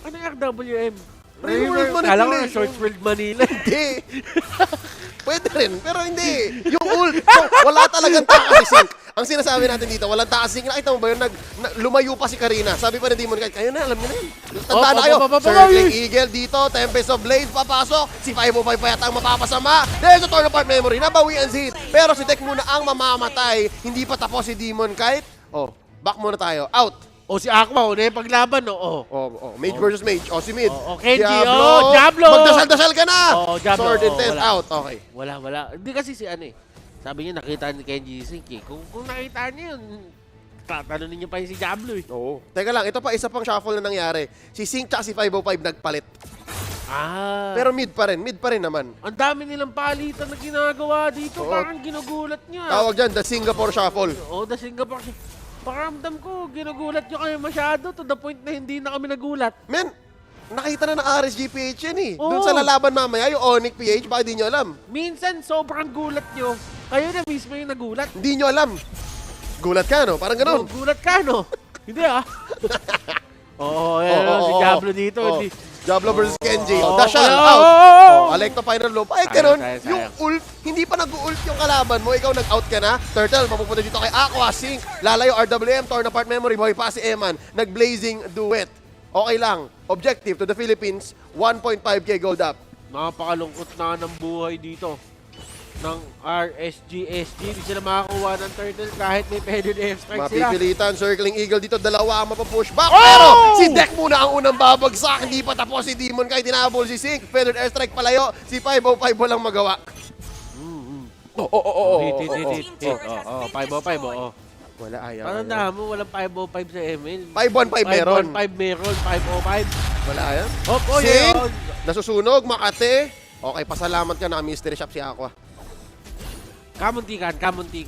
Ano yung RWM? Real world manipulation. Kala ko na short world Manila. Hindi. Pwede rin, pero hindi. Yung ult, wala talagang takas si Sink. Ang sinasabi natin dito, walang takas si Sink. Nakita mo ba yun? Lumayo pa si Karina. Sabi pa ni Demon Kite, kayo na, alam niyo na yun. Tanda na kayo. Circling Eagle dito, Tempest of Blades, papasok. Si 505 pa yata ang mapapasama. There's a turn apart memory. Nabawian si Heath. Pero si Dek muna ang mamamatay. Hindi pa tapos si Demon Kite. Back muna tayo. Out. Si Aqua, yung paglaban, Mage versus Mage. Si Mid. Kenji, Diablo! Magdasal-dasal ka na! Diablo. Sword intense out. Okay. Wala. Hindi kasi si sabi niya, nakita ni Kenji Sink eh. Kung nakita niya yun, tatalunin niyo pa yung si Diablo eh. Oo. Teka lang, ito pa isa pang shuffle na nangyari. Si Sink tsaka si 505 nagpalit. Pero mid pa rin naman. Ang dami nilang palitan na ginagawa dito. Parang ginugulat niya. Tawag dyan, the Singapore Shuffle. The Singapore Shuffle. Pakiramdam ko, ginugulat nyo kayo masyado to the point na hindi na kami nagulat. Men, nakita na ng RSG PH yan eh. Doon sa lalaban mamaya, yung Onyx PH, baka di nyo alam. Minsan, sobrang gulat nyo. Kayo na mismo yung nagulat. Hindi nyo alam. Gulat ka, no? Parang ganun. Gulat ka, no? Hindi ah. Si Diablo dito. Diablo versus Kenji. Dashal, out. Alecto final low. Ay, ganun. Yung ult, hindi pa nag-ult yung kalaban mo. Ikaw nag-out ka na. Turtle, mapupunta dito kay Aqua, Sink. Lalayo, RWM, torn apart memory. Buhay pa si Eman. Nag-blazing duet. Okay lang. Objective to the Philippines, 1.5k gold up. Napakalungkot na ng buhay dito ng RSG-SG. Hindi sila makakuha ng turtle kahit may pedal airstrike sila. Mapipilitan, circling eagle dito, dalawa ang mapapush back. Pero si Dek muna ang unang babagsak. Hindi pa tapos si Demon Kite, tinabol si Sink. Pedal airstrike palayo, si 505 walang magawa. 505, Wala, ayaw. Parang mo, walang 505 sa ML. 515 meron. 515 meron, 505. Wala yan. Sink, nasusunog, Makate. Okay, pasalamat ka na mystery shop si Aqua. Kamuntikan.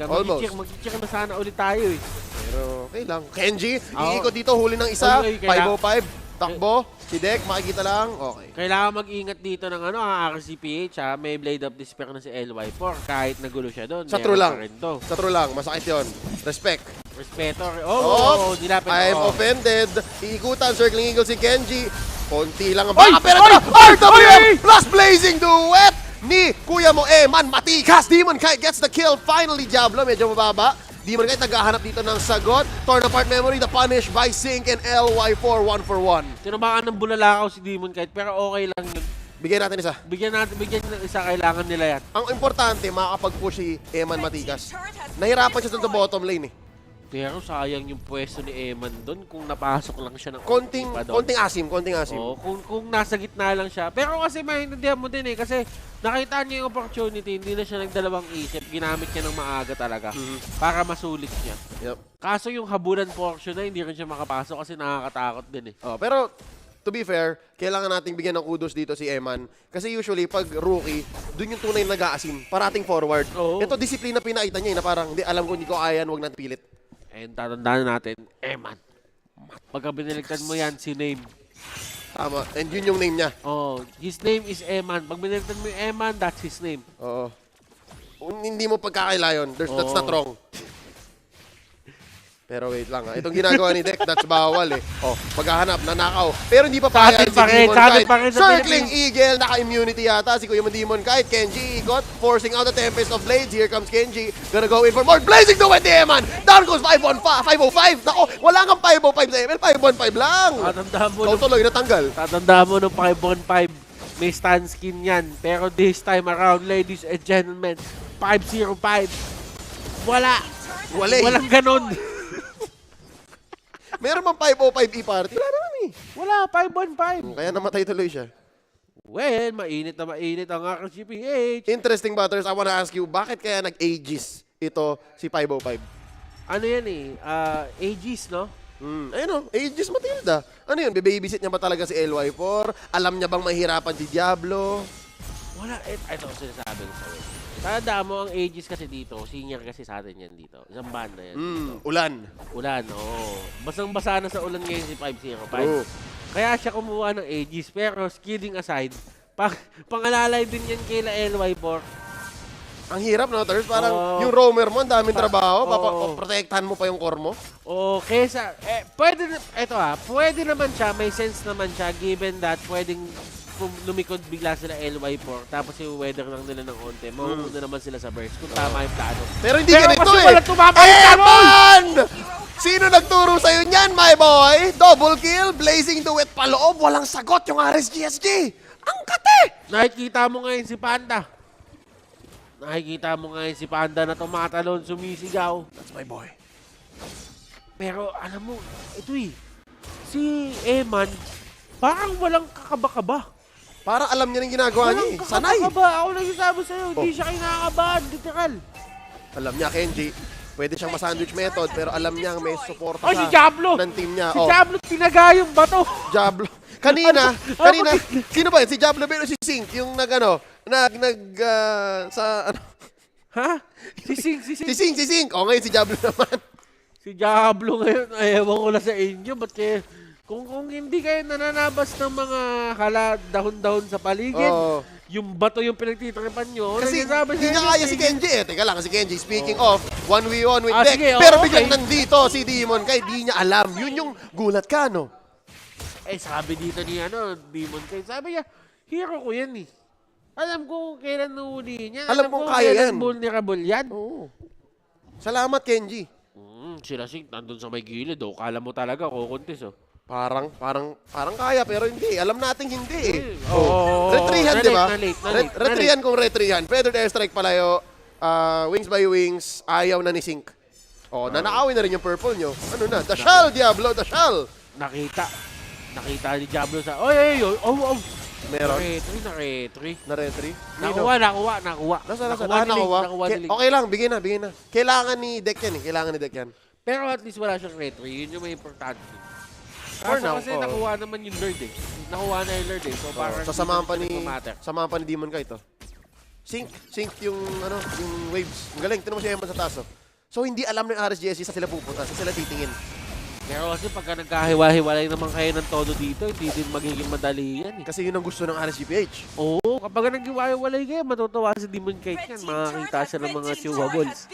Almost. Mag-check na sana ulit tayo eh. Pero okay lang. Kenji, iikot dito, huli ng isa. 505, takbo. Si Dek, makikita lang. Okay. Kailangan mag-ingat dito ng ang RCPH May Blade of Despair na si LY4 kahit nagulo siya doon. Sa true lang. Sa true lang. Masakit yun. Respect. Respeto. Dilapit. I am offended. Iikutan, circling eagle si Kenji. Konti lang ang baka. Pero RWM plus blazing duet ni Kuya mo Eman Matikas. Demon Kite gets the kill. Finally, Diablo. Medyo mababa. Demon Kite naghahanap dito ng sagot. Torn apart memory. The punish by Sink and LY4 1-for-1. Tinamaan ng bulalakaw si Demon Kite pero okay lang yun. Bigyan natin isa. Bigyan isa. Kailangan nila yan. Ang importante, makakapag-push si Eman Matikas. Nahirapan siya sa bottom lane eh. Pero sayang yung pwesto ni Eman doon kung napasok lang siya ng Konting asim. Kung nasa gitna lang siya. Pero kasi maintindihan mo din kasi nakita niya yung opportunity, hindi na siya nagdalawang isip, ginamit niya ng maaga talaga para masulit niya. Yep. Kaso yung habulan portion na hindi rin siya makapasok kasi nakakatakot din Pero to be fair, kailangan nating bigyan ng kudos dito si Eman. Kasi usually, pag rookie, dun yung tunay nag-aasim. Parating forward. Ito, disiplina pinakita niya na parang, hindi, alam ko, hindi ko kaya, huwag natin pilit. And tatandaan natin, Eman. Pagka biniligtad mo yan, si name. Tama. And yun yung name niya. His name is Eman. Pag biniligtad mo yung Eman, that's his name. Hindi mo pagkakailayon. That's not wrong. Pero wait lang Itong ginagawa ni Dek, that's bawal paghahanap, nanakaw. Pero hindi pa payag si Demon Kite. Circling Eagle, naka-immunity yata si Kuya Demon Kite. Kenji ikot, forcing out the Tempest of Blades. Here comes Kenji. Gonna go in for more. Blazing to with the Eman. Down goes 505. Nako, wala kang 505 sa ML. 515 lang. Tatandaan mo tuloy natanggal. Tatandaan mo nung 515. May stand skin yan. Pero this time around, ladies and gentlemen, 505. Walang ganon. Meron mang 505 e-party? Wala naman Wala, 515. Kaya namatay tuloy siya. Well, mainit ang aking PH. Interesting, Butters. I wanna ask you, bakit kaya nag-Aegis ito si 505? Ano yan Aegis, no? Ayun Aegis Matilda. Ano yun, babysit niya ba talaga si LY4? Alam niya bang mahirapan si Diablo? Wala, ito sinasabi ko sa'yo. Tandaan mo ang Aegis kasi dito, senior kasi sa atin yan dito. Isang banda yan dito. Ulan, Basang-basa na sa ulan ngayon si 505. Kaya siya kumuha ng Aegis. Pero skidding aside, pangalalay din yan kay LY4. Ang hirap, no, Ters? Parang yung roamer mo, ang daming trabaho. Protektahan mo pa yung core mo. Kesa, pwede naman siya, may sense naman siya, given that pwedeng lumikod bigla sila LY4, tapos yung weather lang nila ng onte, mauuna naman sila sa burst kung tama yung plano. Pero hindi ganito kasi walang tumama yung Eman! Sino nagturo sa'yo niyan, my boy? Double kill, blazing duet paloob, walang sagot yung RSGSG. Ang kate! Nakikita mo ngayon si Panda na tumatalon, sumisigaw. That's my boy. Pero alam mo, si Eman, parang walang kakaba-kaba. Parang alam niya yung ginagawa niya Sanay. Ako nagsasabi sa'yo, hindi siya kinakabahan, literal. Alam niya, Kenji, pwede siyang ma-sandwich method, pero alam niya may support si Diablo! ng team niya. Si Diablo, tinaga yung bato. Diablo. Kanina, sino ba yun? Si Diablo ba si Sink? Yung Ha? Si Sink. Ngayon si Diablo naman. Si Diablo ngayon, ewan ko na sa inyo, ba't kayo... Kung hindi kayo nananabas ng mga dahon-dahon sa paligid, yung bato yung pinagtitripan nyo. Kasi hindi niya kaya si Kenji Teka lang, si Kenji, speaking of, 1v1 with Deck. Pero biglang nandito si Demon Kite, di niya alam. Yun yung gulat ka, no? Sabi dito ni Demon Kite, sabi niya, hero ko yan Alam ko kailan nuhulihin yan. Alam ko kaya yan. Vulnerable yan. Salamat, Kenji. Sila Sink, nandun sa may gilid. Kala mo talaga, kukuntis Parang kaya, pero hindi. Alam nating hindi Retrihan, di ba? Retrihan kung retrihan. Feathered airstrike palayo. Wings by wings. Ayaw na ni Sink. Nanakawin na rin yung purple nyo. Ano na? Dashal, Diablo, Dashal. Nakita ni Diablo sa... Meron? Na-retry. Nakuha. Nakuha. Okay lang, bigyan na. Kailangan ni Deck yan. Pero at least wala siyang retry. Yun yung may importante. Kasi nakuha naman yung Lord Nakuha na yung Lord So parang... Samahan pa ni Demon Kite Sink yung waves. Ang galing, tinan mo si Eman sa taso. So hindi alam ng RSGSC sa sila pupunta, sa sila titingin. Pero kasi pagka nagkahiwa-hiwalay naman kayo ng todo dito, hindi din magiging madali yan Kasi yun ang gusto ng RSGPH. Kapag naghiwa-hiwalay kayo, matutuwa si Demon Kite yan. Makakita siya ng mga siwables.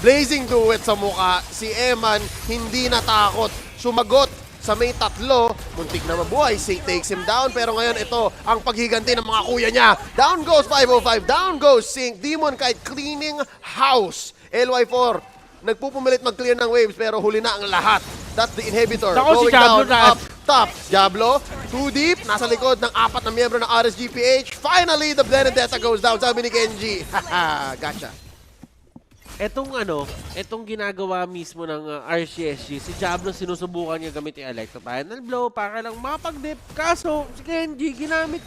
Blazing duet sa muka. Si Eman hindi natakot. Sumagot sa may tatlo. Muntik na mabuhay. Sink takes him down. Pero ngayon ito ang paghiganti ng mga kuya niya. Down goes 505. Down goes Sink. Demon Kite cleaning house. LY4 nagpupumilit mag-clear ng waves pero huli na ang lahat. That's the inhibitor. Going down, up, top. Diablo, too deep. Nasa likod ng 4 na miyembro ng RSGPH. Finally, the blended data goes down. Sabi ni Kenji. Haha, gotcha. etong ginagawa mismo ng RCSG, si Diablo sinusubukan niya gamit yung Electro Final Blow para lang mapag-dip. Kaso, si Kenji, ginamit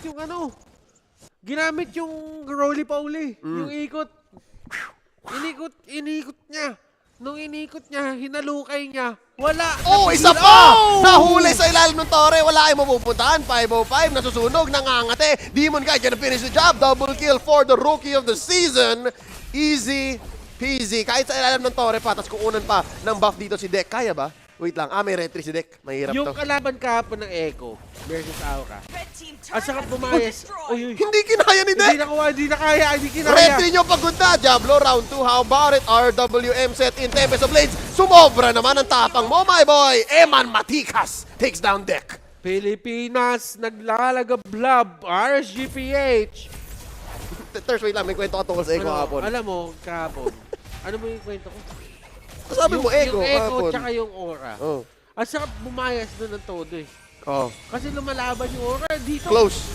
yung roly-poly, yung ikot. Inikot niya. Nung inikot niya, hinalukay niya, wala. Isa pa! Nahuli sa ilalim ng tore, wala kayong mapupuntahan. 505, nasusunog, nangangate. Demon Guy gonna finish the job. Double kill for the rookie of the season. Easy peasy. Kahit sa ilalim ng tore pa, tapos kukunan pa ng buff dito si Dek. Kaya ba? Wait lang. May retry si Dek. Mahirap yung to. kalaban kahapon ng Echo versus Aura. At saka pumayas. Hindi kinaya ni Dek! Hindi kinaya. Ready nyo pagod na. Diablo round 2. How about it? RWM set in Tempest of Blades. Sumobra naman ang tapang mo, my boy. Eman Matikas takes down Dek. Pilipinas, naglalagablab. RSGPH. Ters, wait lang. May kwento ka tungkol sa Echo kahapon. Alam mo, kahapon. Ano mo yung kwento ko? Sabi mo, Echo yung Echo kahapon. tsaka yung Aura. At saka bumayas doon ng todo eh. Kasi lumalaban yung Aura. Dito, close.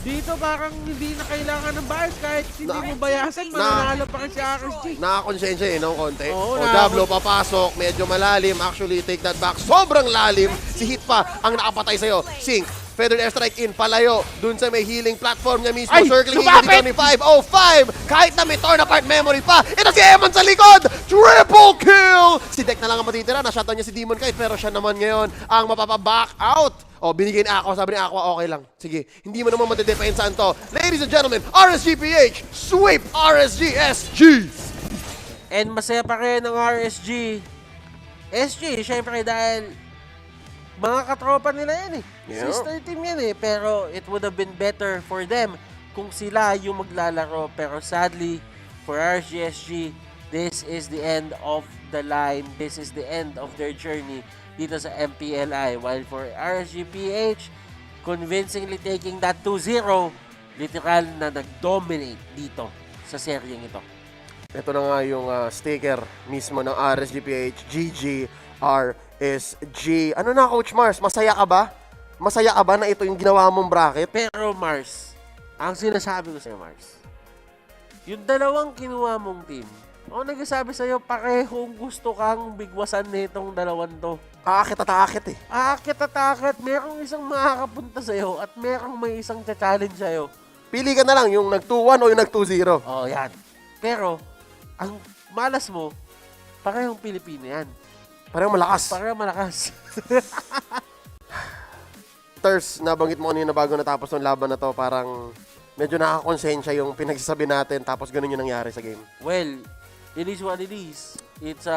Dito parang hindi na kailangan ng bias. Kahit hindi mo bayasan, mananalo pa rin si RSG. Nakakonsensya ng konti. Oo, Diablo papasok, medyo malalim. Actually, take that back. Sobrang lalim. Si Hit pa ang nakapatay sa'yo. Sync. Feathered airstrike in, palayo. Dun sa may healing platform niya mismo. Circling in 505. Kahit na may torn apart memory pa. Ito si Eman sa likod. Triple kill! Si Dek na lang ang matitira. Na-shotout niya si Demon Kite. Pero siya naman ngayon ang mapapaback out. Binigay ni Aqua. Sabi ni Aqua, okay lang. Sige, hindi mo naman matidepensahan to. Ladies and gentlemen, RSGPH, sweep RSGSG! And masaya pa rin ng RSG. SG, syempre dahil mga katropa nila yan eh. Sister team yan eh. Pero it would have been better for them kung sila yung maglalaro. Pero sadly, for RSGSG, this is the end of the line. This is the end of their journey dito sa MPLI. While for RSGPH, convincingly taking that 2-0, literal na nag-dominate dito sa seryeng ito. Ito na nga yung sticker mismo ng RSGPH, GG, RSG. Ano na, Coach Mars? Masaya ka ba? Masaya ka ba na ito yung ginawa mong bracket? Pero Mars, ang sinasabi ko sa'yo, Mars, yung dalawang kinuha mong team, ako nagsasabi sa'yo, parehong gusto kang bigwasan nitong dalawan to. Aakit at aakit eh. Aakit at aakit. Merong isang makakapunta sa'yo at merong may isang challenge sa'yo. Pili ka na lang, yung nag-2-1 o yung nag-2-0. Yan. Pero, ang malas mo, parehong Pilipino yan. Parehong malakas. Parehong malakas. Ters, nabanggit mo kanina bago natapos ng laban na to, parang medyo nakakonsensya yung pinagsasabi natin tapos ganun yung nangyari sa game. Well, it is what it is. It's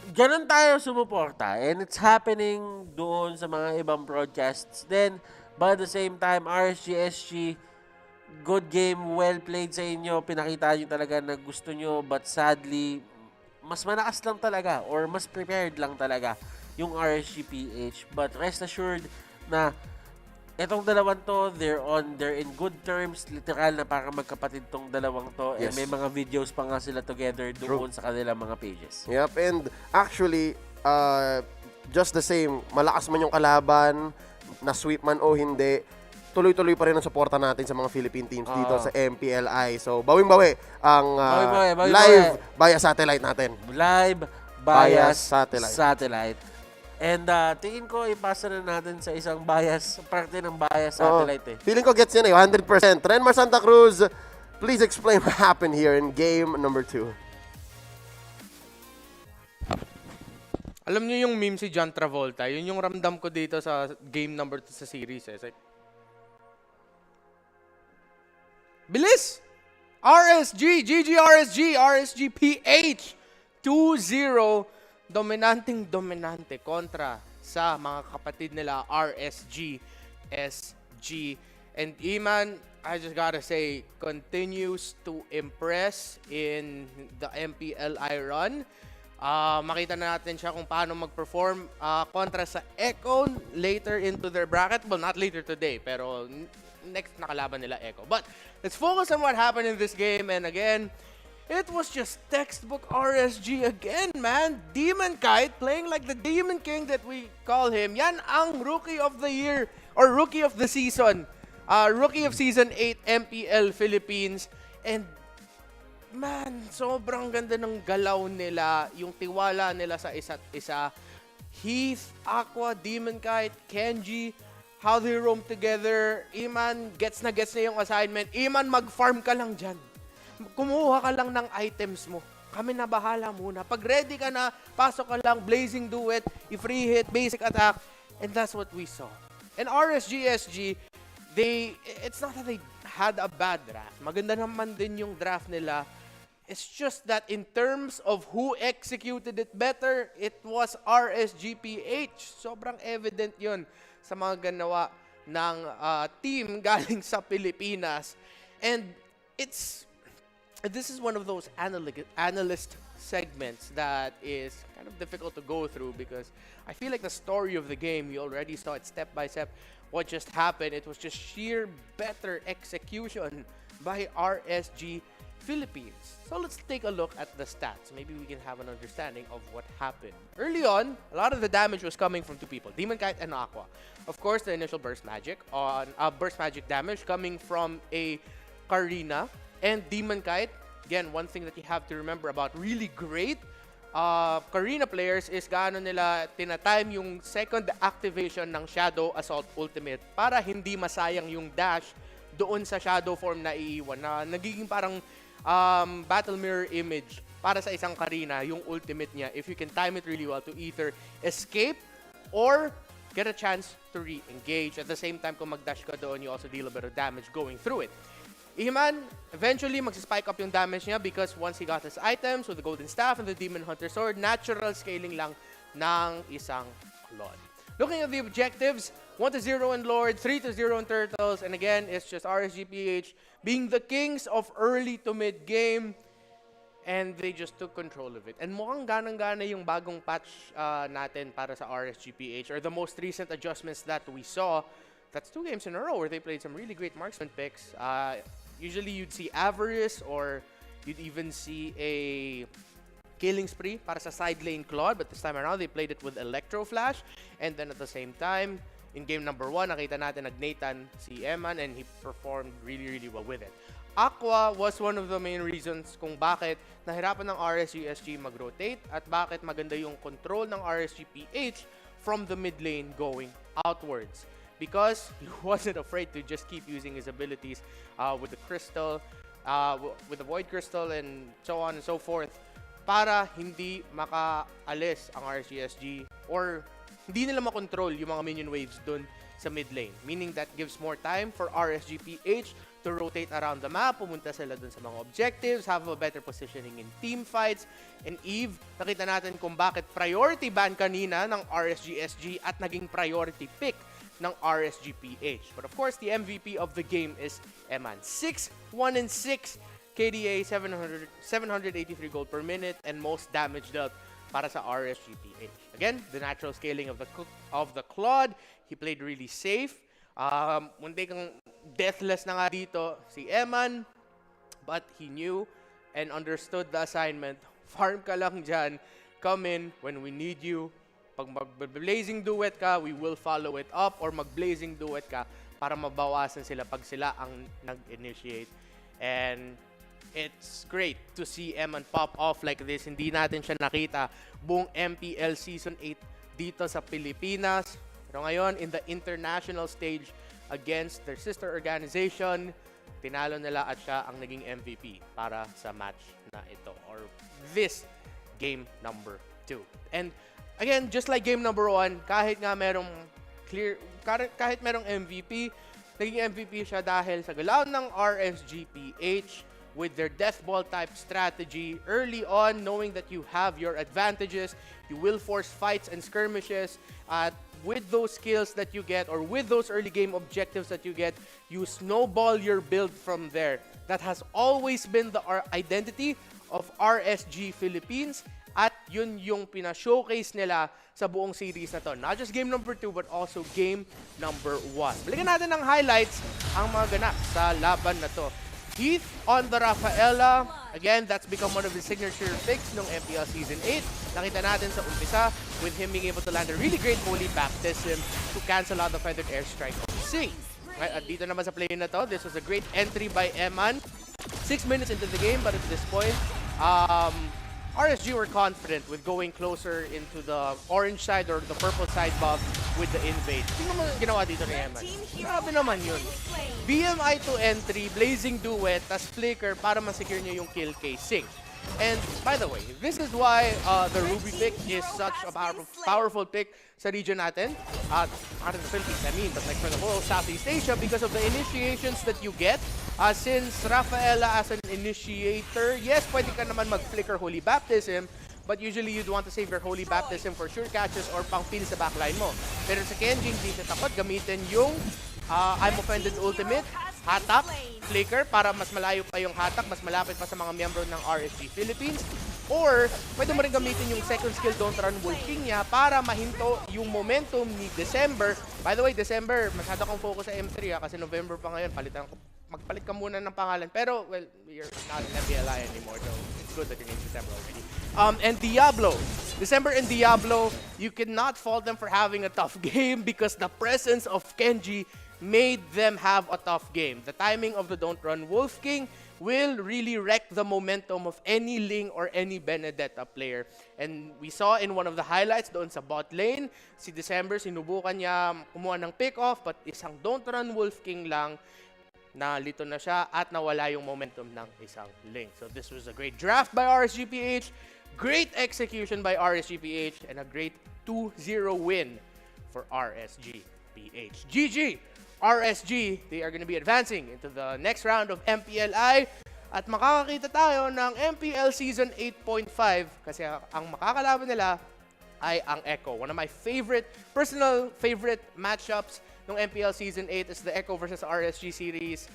ganun tayo sumuporta and it's happening doon sa mga ibang broadcasts. Then, by the same time, RSGSG, good game, well played sa inyo. Pinakita nyo talaga na gusto nyo, but sadly, mas malakas lang talaga or mas prepared lang talaga yung RSGPH. But rest assured na etong dalawang to, they're in good terms. Literal na parang magkapatid tong dalawang to. Yes. And may mga videos pa nga sila together doon sa kanilang mga pages. Yep, and actually, just the same, malakas man yung kalaban, na-sweep man o hindi, tuloy-tuloy pa rin ang suporta natin sa mga Philippine teams dito sa MPLI. So, bawing-bawi ang live via satellite natin. Live bias satellite. And tingin ko, ipasa na natin sa isang bias, parte ng bias satellite eh. Feeling ko gets yun eh, 100%. Renmar Santa Cruz, please explain what happened here in game number 2. Alam niyo yung meme si John Travolta, yun yung ramdam ko dito sa game number 2 sa series eh. Like, bilis! RSG, GG RSG, RSGPH, 2-0, dominante kontra sa mga kapatid nila RSG, SG. And Iman, I just gotta say, continues to impress in the MPLI run. Makita na natin siya kung paano mag-perform kontra sa Echo later into their bracket. Well, not later today, pero next nakalaban nila Echo. But let's focus on what happened in this game. And again, it was just textbook RSG again, man. Demon Kite playing like the Demon King that we call him. Yan ang Rookie of the Year or Rookie of the Season. Rookie of Season 8 MPL Philippines. And man, sobrang ganda ng galaw nila, yung tiwala nila sa isa't isa. Heath, Aqua, Demon Kite, Kenji, how they roam together. Iman, gets na yung assignment. Iman, mag-farm ka lang dyan. Kumuha ka lang ng items mo. Kami na bahala muna. Pag ready ka na, pasok ka lang, blazing duet, i-free hit, basic attack, and that's what we saw. And RSGSG, it's not that they had a bad draft. Maganda naman din yung draft nila. It's just that in terms of who executed it better, it was RSGPH. Sobrang evident yun sa mga ganawa ng team galing sa Pilipinas. And this is one of those analyst segments that is kind of difficult to go through because I feel like the story of the game, you already saw it step by step. What just happened, it was just sheer better execution by RSG Philippines. So let's take a look at the stats. Maybe we can have an understanding of what happened. Early on, a lot of the damage was coming from two people, Demon Kite and Aqua. Of course, the initial burst magic damage coming from a Karina and Demon Kite. Again, one thing that you have to remember about really great Karina players is gaano nila tinatime yung second activation ng Shadow Assault Ultimate para hindi masayang yung dash doon sa Shadow form na iiwan na nagiging parang battle mirror image para sa isang Karina yung ultimate niya if you can time it really well to either escape or get a chance to re-engage. At the same time, kung mag-dash ka doon, you also deal a bit of damage going through it. Iman, eventually, magsispike up yung damage niya because once he got his items with the Golden Staff and the Demon Hunter Sword, natural scaling lang ng isang Claude. Looking at the objectives, 1-0 in Lord, 3-0 in Turtles, and again, it's just RSGPH being the kings of early to mid game, and they just took control of it. And mukhang ganang-gana yung bagong patch natin para sa RSGPH, or the most recent adjustments that we saw. That's 2 games in a row where they played some really great marksman picks. Usually you'd see Avarice or you'd even see a Killing Spree para sa side lane Claude, but this time around they played it with Electro Flash, and then at the same time in game number 1 nakita natin nag-Nathan si Eman and he performed really well with it. Aqua was one of the main reasons kung bakit nahirapan ng RSGSG mag-rotate at bakit maganda yung control ng RSGPH from the mid lane going outwards. Because he wasn't afraid to just keep using his abilities with the crystal, with the void crystal and so on and so forth para hindi makaalis ang RSGSG or hindi nila makontrol yung mga minion waves dun sa mid lane. Meaning that gives more time for RSGPH to rotate around the map, pumunta sila dun sa mga objectives, have a better positioning in team fights. And Eve, nakita natin kung bakit priority ban kanina ng RSGSG at naging priority pick ng RSGPH. But of course, the MVP of the game is Eman. 6-1-6, KDA 783 gold per minute, and most damage dealt para sa RSGPH. Again, the natural scaling of the Claude. He played really safe. Munti kang deathless na nga dito si Eman, but he knew and understood the assignment. Farm ka lang dyan. Come in when we need you. Pag mag-blazing duet ka, we will follow it up, or mag-blazing duet ka para mabawasan sila pag sila ang nag-initiate. And it's great to see Eman pop off like this. Hindi natin siya nakita buong MPL Season 8 dito sa Pilipinas. Pero ngayon, in the international stage against their sister organization, tinalo nila at siya ang naging MVP para sa match na ito, or this game number 2. And again, just like game number 1, kahit merong MVP, naging MVP siya dahil sa galaw ng RSGPH with their death ball type strategy early on, knowing that you have your advantages, you will force fights and skirmishes. With those skills that you get, or with those early game objectives that you get, you snowball your build from there. That has always been the identity of RSG Philippines. At yun yung pina-showcase nila sa buong series na to. Not just game number 2, but also game number 1. Balikan natin ng highlights ang mga ganap sa laban na to. Heath on the Rafaela. Again, that's become one of his signature picks ng MPL Season 8. Nakita natin sa umpisa with him being able to land a really great volley baptism to cancel out the feathered airstrike of C. Right, at dito naman sa play na to, this was a great entry by Eman. 6 minutes into the game, but at this point, RSG were confident with going closer into the orange side or the purple side buff with the invade. Tingnan mo yung ginawa dito ni Eman. Grabe naman yun. BMI to entry, Blazing Duet, tas Flicker para masecure niya yung kill case sync. And by the way, this is why the Ruby pick is such a powerful pick sa region natin. Not in the Philippines, I mean, but like for the whole Southeast Asia because of the initiations that you get. Since Rafaela as an initiator, yes, pwede ka naman mag-flicker Holy Baptism, but usually you'd want to save your Holy Baptism for sure catches or pang-pin sa backline mo. Pero sa Kenji, hindi siya takot gamitin yung I'm Offended Ultimate, hatak, flicker para mas malayo pa yung hatak, mas malapit pa sa mga miyembro ng RSG Philippines. Or, pwede mo rin gamitin yung second skill Don't Run Wolf King niya para mahinto yung momentum ni December. By the way, December, masyado kong focus sa M3 kasi November pa ngayon, magpalit ka muna ng pangalan. Pero, well, you're not an MPLI anymore, so it's good that your name's December already. And Diablo. December and Diablo, you cannot fault them for having a tough game because the presence of Kenji made them have a tough game. The timing of the Don't Run Wolf King will really wreck the momentum of any Ling or any Benedetta player. And we saw in one of the highlights doon sa bot lane, si December sinubukan niya kumuha ng pick-off but isang Don't Run Wolf King lang, nalito na siya at nawala yung momentum ng isang Ling. So this was a great draft by RSGPH, great execution by RSGPH, and a great 2-0 win for RSGPH. GG! RSG, they are going to be advancing into the next round of MPLI at makakakita tayo ng MPL Season 8.5 kasi ang makakalaban nila ay ang Echo. One of my personal favorite matchups ng MPL Season 8 is the Echo versus RSG series.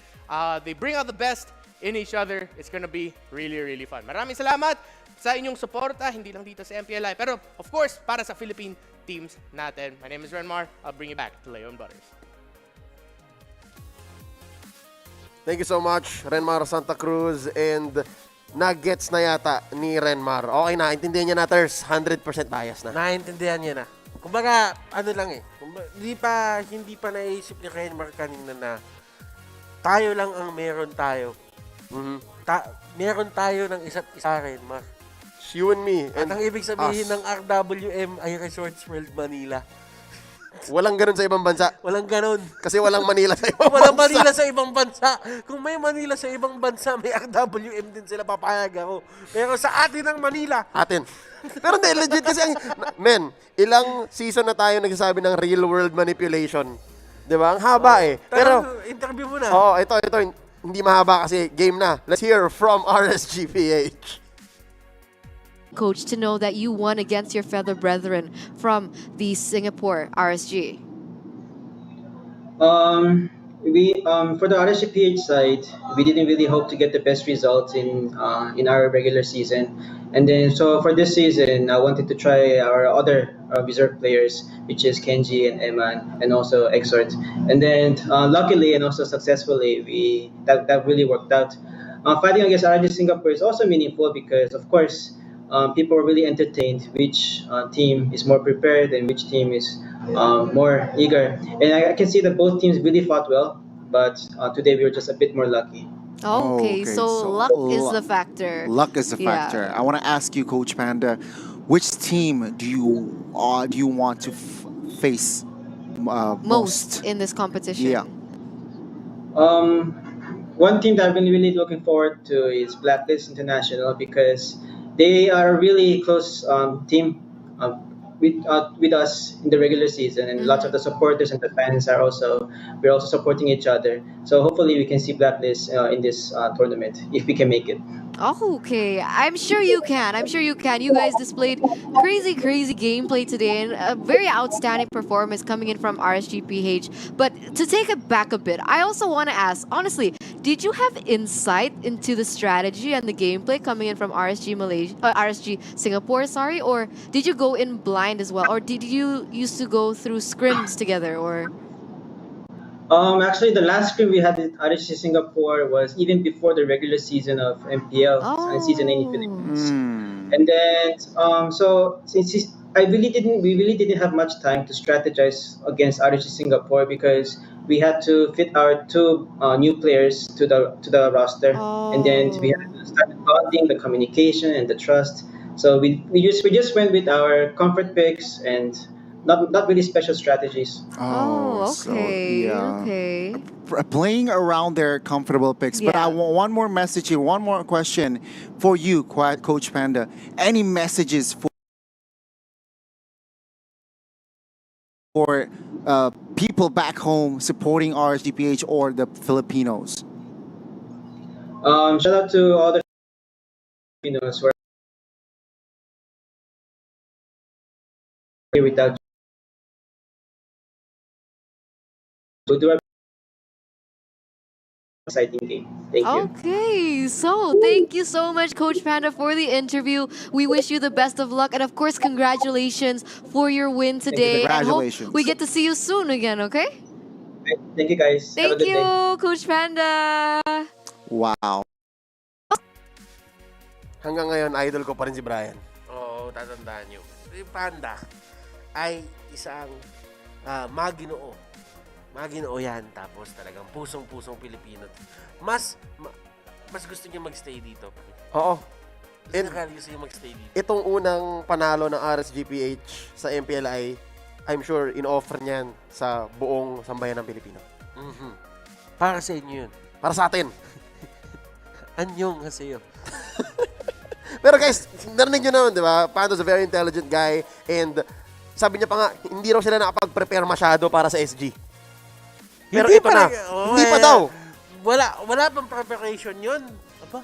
They bring out the best in each other. It's gonna be really, really fun. Maraming salamat sa inyong suporta, hindi lang dito sa MPLI, pero of course, para sa Philippine teams natin. My name is Renmar. I'll bring you back to Leon Butters. Thank you so much, Renmar Santa Cruz, and nagets na yata ni Renmar. Okay na, intindihan niya na, Ters, 100% bias na. Naintindihan niya na. Kumbaga, ano lang eh, hindi pa naisip ni Renmar kanina na tayo lang ang meron tayo. Meron tayo ng isa't isa, Renmar. You and me. At ang ibig sabihin ng RWM ay Resorts World Manila. Walang ganun sa ibang bansa. Walang ganun. Kasi walang Manila sa ibang Walang bansa. Manila sa ibang bansa. Kung may Manila sa ibang bansa, may RWM din sila, papayag ako. Pero sa atin ang Manila. Atin. Pero hindi, legit kasi, ilang season na tayo nagsasabi ng real world manipulation. Di ba? Ang haba eh. Pero, interview mo na. Oo, ito, hindi mahaba kasi game na. Let's hear from RSGPH. Coach, to know that you won against your fellow brethren from the Singapore RSG? For the RSGPH side, we didn't really hope to get the best results in our regular season, and then so for this season, I wanted to try our other reserve players, which is Kenji and Eman, and also Exort, and then luckily and also successfully, that really worked out. Fighting against RSG Singapore is also meaningful because, of course, people are really entertained which team is more prepared and which team is more eager. And I can see that both teams really fought well, but today we were just a bit more lucky. Okay, so luck is the factor. Luck is the factor. I want to ask you, Coach Panda, which team do you want to face most in this competition? Yeah. One team that I've been really looking forward to is Blacklist International because they are a really close team with us in the regular season, and lots of the supporters and the fans we're also supporting each other. So hopefully we can see Blacklist in this tournament if we can make it. Oh, okay. I'm sure you can. You guys displayed crazy gameplay today and a very outstanding performance coming in from RSGPH. But to take it back a bit, I also want to ask, honestly, did you have insight into the strategy and the gameplay coming in from RSG Singapore, or did you go in blind as well? Or did you used to go through scrims together, or? Actually, the last scrim we had at RSG Singapore was even before the regular season of MPL and season 8 Philippines. And then, so since we really didn't have much time to strategize against RSG Singapore because we had to fit our two new players to the roster, and then we had to start the bonding, the communication, and the trust. So we just went with our comfort picks and not really special strategies. Oh, So okay, yeah. okay. Playing around their comfortable picks. But I Yeah. want one more message here, one more question for you, Coach Panda. Any messages for people back home supporting RSGPH or the Filipinos? Shout out to all the Filipinos who are here without to do our exciting game. Thank you. Okay, so thank you so much, Coach Panda, for the interview. We wish you the best of luck, and of course, congratulations for your win today. And hope Congratulations. we get to see you soon again. Okay? Thank you guys. Have a Thank good you, day. Coach Panda. Wow. Hanggang ngayon, idol ko pa rin si Brian. Oo, tatandaan nyo. Si Panda ay isang maginoo. Maginoo yan. Tapos talagang pusong-pusong Pilipino. Mas gusto niya magstay dito. Oo. Gusto niya magstay dito. Itong unang panalo ng RSGPH sa MPLI, I'm sure in-offer niyan sa buong sambayan ng Pilipino. Mhm. Para sa inyo yun. Para sa atin. Anyong kasi yun. Pero guys, narinig nyo naman, di ba? Pando's a very intelligent guy and sabi niya pa nga, hindi raw sila nakapag-prepare masyado para sa SG. Pero Hindi ito na. Hindi pa daw. Wala pang preparation yun. Aba?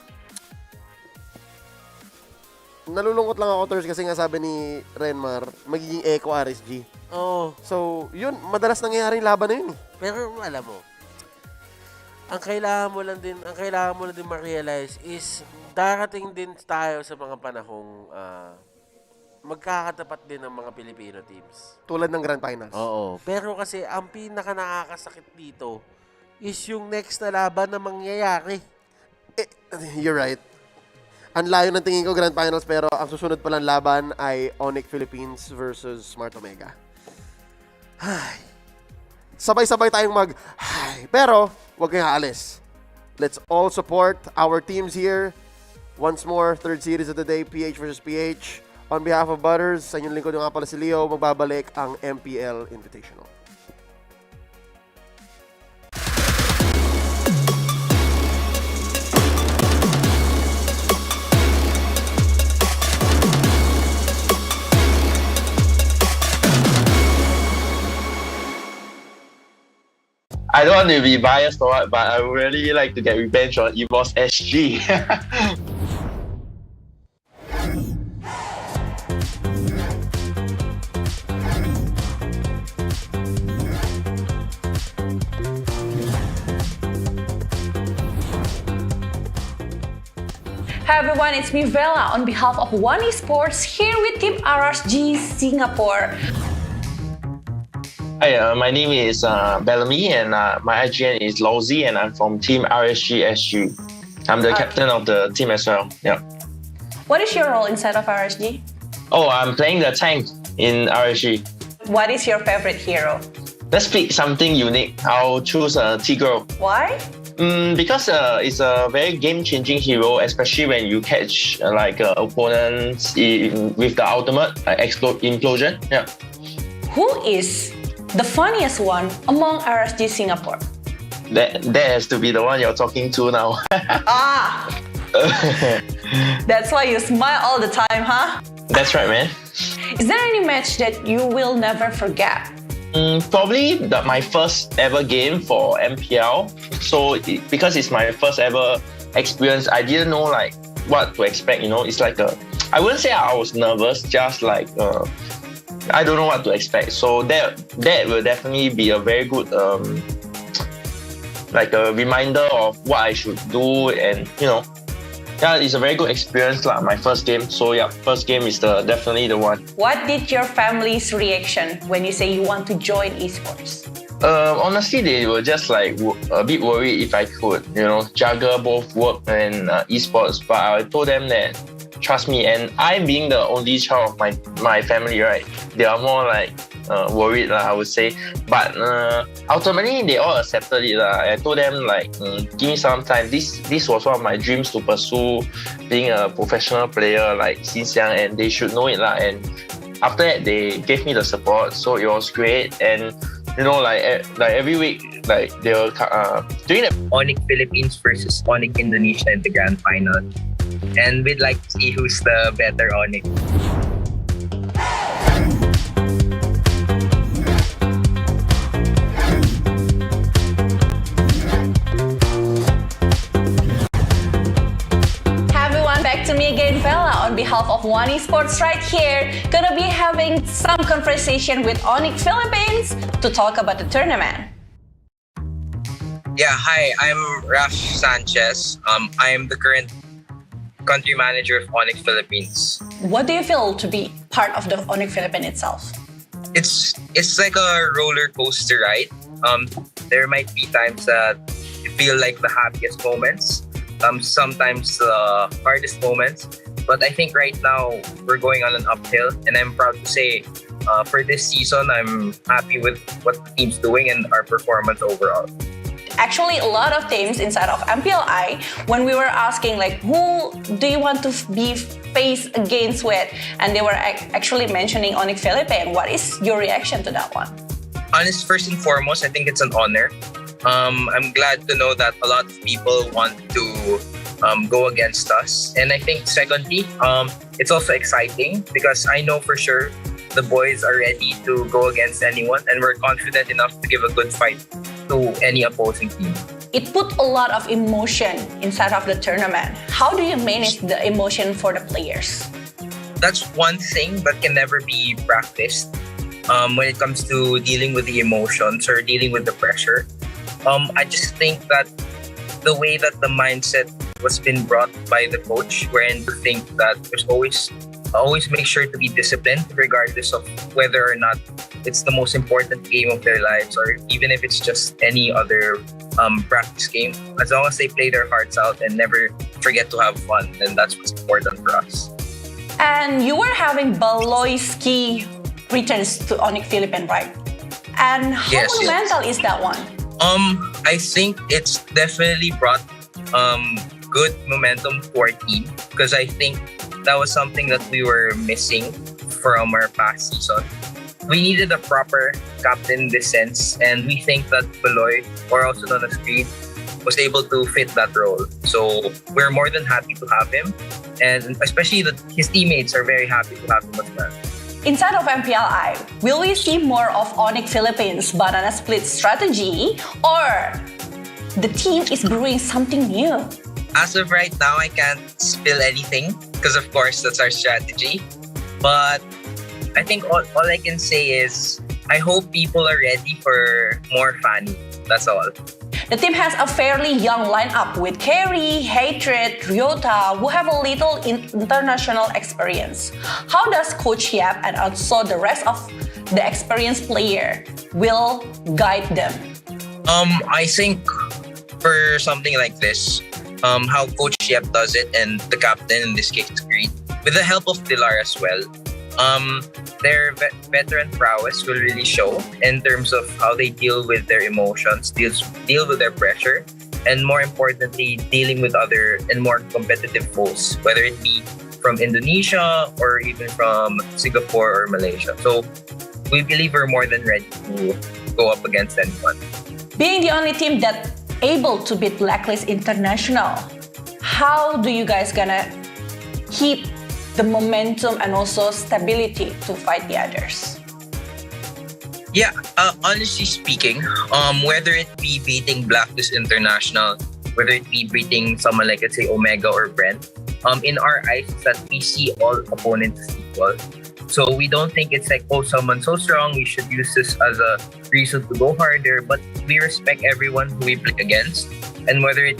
Nalulungkot lang ako, Turs, kasi nga sabi ni Renmar, magiging eco RSG. Oo. So, yun, madalas nangyayaring laban na yun. Pero alam mo, ang kailangan mo lang din ma-realize is darating din tayo sa mga panahong magkakatapat din ng mga Filipino teams. Tulad ng Grand Finals. Oo. Pero kasi ang pinaka nakakasakit dito is yung next na laban na mangyayari. You're right. Ang layo ng tingin ko Grand Finals, pero ang susunod palang laban ay Onyx Philippines versus Smart Omega. Ay. Sabay-sabay tayong pero wag kayong aalis. Let's all support our teams here. Once more, third series of the day, PH versus PH. On behalf of Butters, sa inyong lingkod yung nga pala si Leo, magbabalik ang MPL Invitational. I don't want to be biased or what, but I would really like to get revenge on Esports SG. Hi everyone, it's me Vela on behalf of One Esports here with Team RSG Singapore. Hi, my name is Bellamy and my IGN is Lowzy and I'm from Team RSG SG. I'm the captain of the team as well. Yeah. What is your role inside of RSG? Oh, I'm playing the tank in RSG. What is your favorite hero? Let's pick something unique. I'll choose Tigro. Why? Because it's a very game-changing hero, especially when you catch opponents with the ultimate implosion. Yeah. Who is the funniest one among RSG Singapore? That has to be the one you're talking to now. Ah! That's why you smile all the time, huh? That's right, man. Is there any match that you will never forget? Probably my first ever game for MPL. So because it's my first ever experience, I didn't know what to expect. It's I wouldn't say I was nervous, just I don't know what to expect. So that will definitely be a very good a reminder of what I should do, and yeah, it's a very good experience, my first game. So yeah, first game is definitely the one. What did your family's reaction when you say you want to join esports? Honestly, they were just a bit worried if I could, juggle both work and esports. But I told them that trust me. And I being the only child of my family, right? They are more like worried, I would say. But ultimately, they all accepted it. I told them like, give me some time. This was one of my dreams to pursue being a professional player like since young, and they should know it. And after that, they gave me the support. So it was great. And you know, like every week, like they were doing the Onyx Philippines versus Onyx Indonesia in the grand final. And we'd like to see who's the better Onyx. Back to me again, Bella, on behalf of One Esports right here. Gonna be having some conversation with Onyx Philippines to talk about the tournament. Yeah, hi, I'm Raf Sanchez. I am the current country manager of Onyx Philippines. What do you feel to be part of the Onyx Philippines itself? It's like a roller coaster ride. There might be times that you feel like the happiest moments. Sometimes the hardest moments. But I think right now we're going on an uphill, and I'm proud to say for this season, I'm happy with what the team's doing and our performance overall. Actually, a lot of teams inside of MPLI, when we were asking like, who do you want to be faced against with? And they were actually mentioning Onyx Philippines. What is your reaction to that one? Honest, first and foremost, I think it's an honor. I'm glad to know that a lot of people want to go against us. And I think secondly, it's also exciting because I know for sure the boys are ready to go against anyone, and we're confident enough to give a good fight to any opposing team. It put a lot of emotion inside of the tournament. How do you manage the emotion for the players? That's one thing that can never be practiced when it comes to dealing with the emotions or dealing with the pressure. I just think that the way that the mindset was been brought by the coach, wherein to think that there's always make sure to be disciplined regardless of whether or not it's the most important game of their lives, or even if it's just any other practice game. As long as they play their hearts out and never forget to have fun, then that's what's important for us. And you were having Baloyski returns to Onyx Philippines, right? And how monumental is that one? I think it's definitely brought good momentum to our team, because I think that was something that we were missing from our past season. We needed a proper captain in this sense, and we think that Baloy, or also known as Creed, was able to fit that role. So we're more than happy to have him, and especially that his teammates are very happy to have him as well. Inside of MPLI, will we see more of Onyx Philippines banana split strategy, or the team is brewing something new? As of right now, I can't spill anything because, of course, that's our strategy. But I think all I can say is I hope people are ready for more Fanny. That's all. The team has a fairly young lineup with Kerry, Hatred, Ryota, who have a little international experience. How does Coach Yap and also the rest of the experienced player will guide them? I think for something like this, how Coach Yap does it, and the captain in this case, Creed, with the help of Pilar as well, their veteran prowess will really show in terms of how they deal with their emotions, deal with their pressure, and more importantly, dealing with other and more competitive foes, whether it be from Indonesia or even from Singapore or Malaysia. So we believe we're more than ready to go up against anyone. Being the only team that able to beat Blacklist International, how do you guys gonna keep the momentum and also stability to fight the others? Yeah, honestly speaking, whether it be beating Blacklist International, whether it be beating someone like, let's say, Omega or Brent, in our eyes, is that we see all opponents equal. So we don't think it's like, oh, someone's so strong, we should use this as a reason to go harder. But we respect everyone who we play against. And whether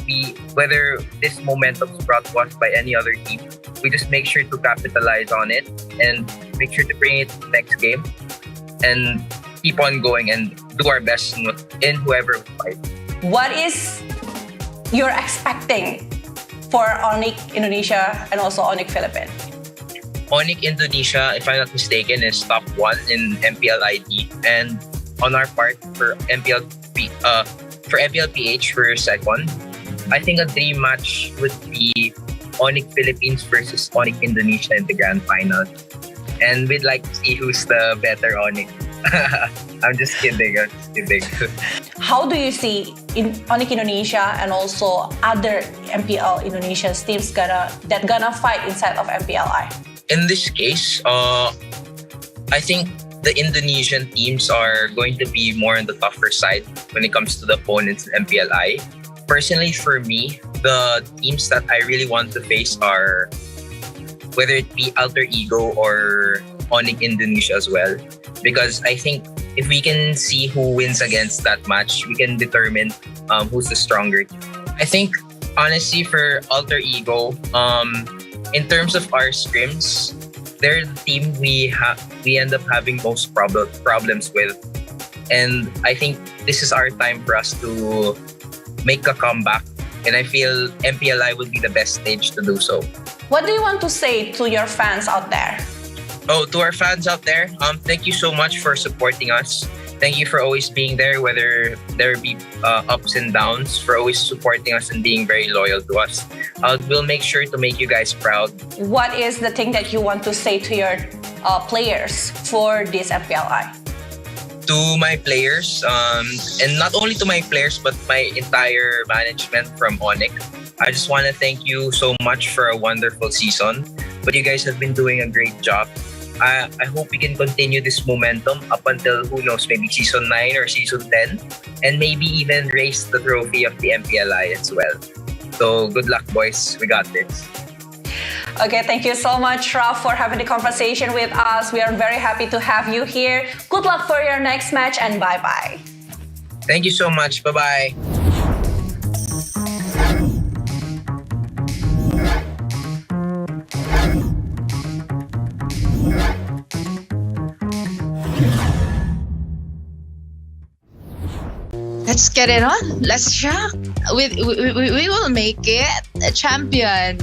this momentum is brought to us by any other team, we just make sure to capitalize on it and make sure to bring it to the next game and keep on going and do our best in whoever we fight. What is you're expecting for Onyx Indonesia and also Onyx Philippines? Onyx Indonesia, if I'm not mistaken, is top 1 in MPL ID, and on our part for MPL PH we're second. I think a dream match would be Onyx Philippines versus Onyx Indonesia in the grand final, and we'd like to see who's the better Onyx. I'm just kidding. How do you see in Onyx Indonesia and also other MPL Indonesian teams gonna fight inside of MPLI? In this case, I think the Indonesian teams are going to be more on the tougher side when it comes to the opponents in MPLI. Personally, for me, the teams that I really want to face are whether it be Alter Ego or Onyx Indonesia as well. Because I think if we can see who wins against that match, we can determine who's the stronger team. I think, honestly, for Alter Ego, in terms of our scrims, they're the team we end up having most problems with. And I think this is our time for us to make a comeback. And I feel MPLI would be the best stage to do so. What do you want to say to your fans out there? Oh, to our fans out there, thank you so much for supporting us. Thank you for always being there, whether there be ups and downs, for always supporting us and being very loyal to us. We'll make sure to make you guys proud. What is the thing that you want to say to your players for this MPLI? To my players, and not only to my players, but my entire management from Onyx, I just want to thank you so much for a wonderful season. But you guys have been doing a great job. I hope we can continue this momentum up until, who knows, maybe season 9 or season 10, and maybe even raise the trophy of the MPLI as well. So good luck, boys. We got this. Okay, thank you so much, Ralph, for having the conversation with us. We are very happy to have you here. Good luck for your next match, and bye-bye. Thank you so much. Bye-bye. Let's get it on. Let's shock. We will make it a champion.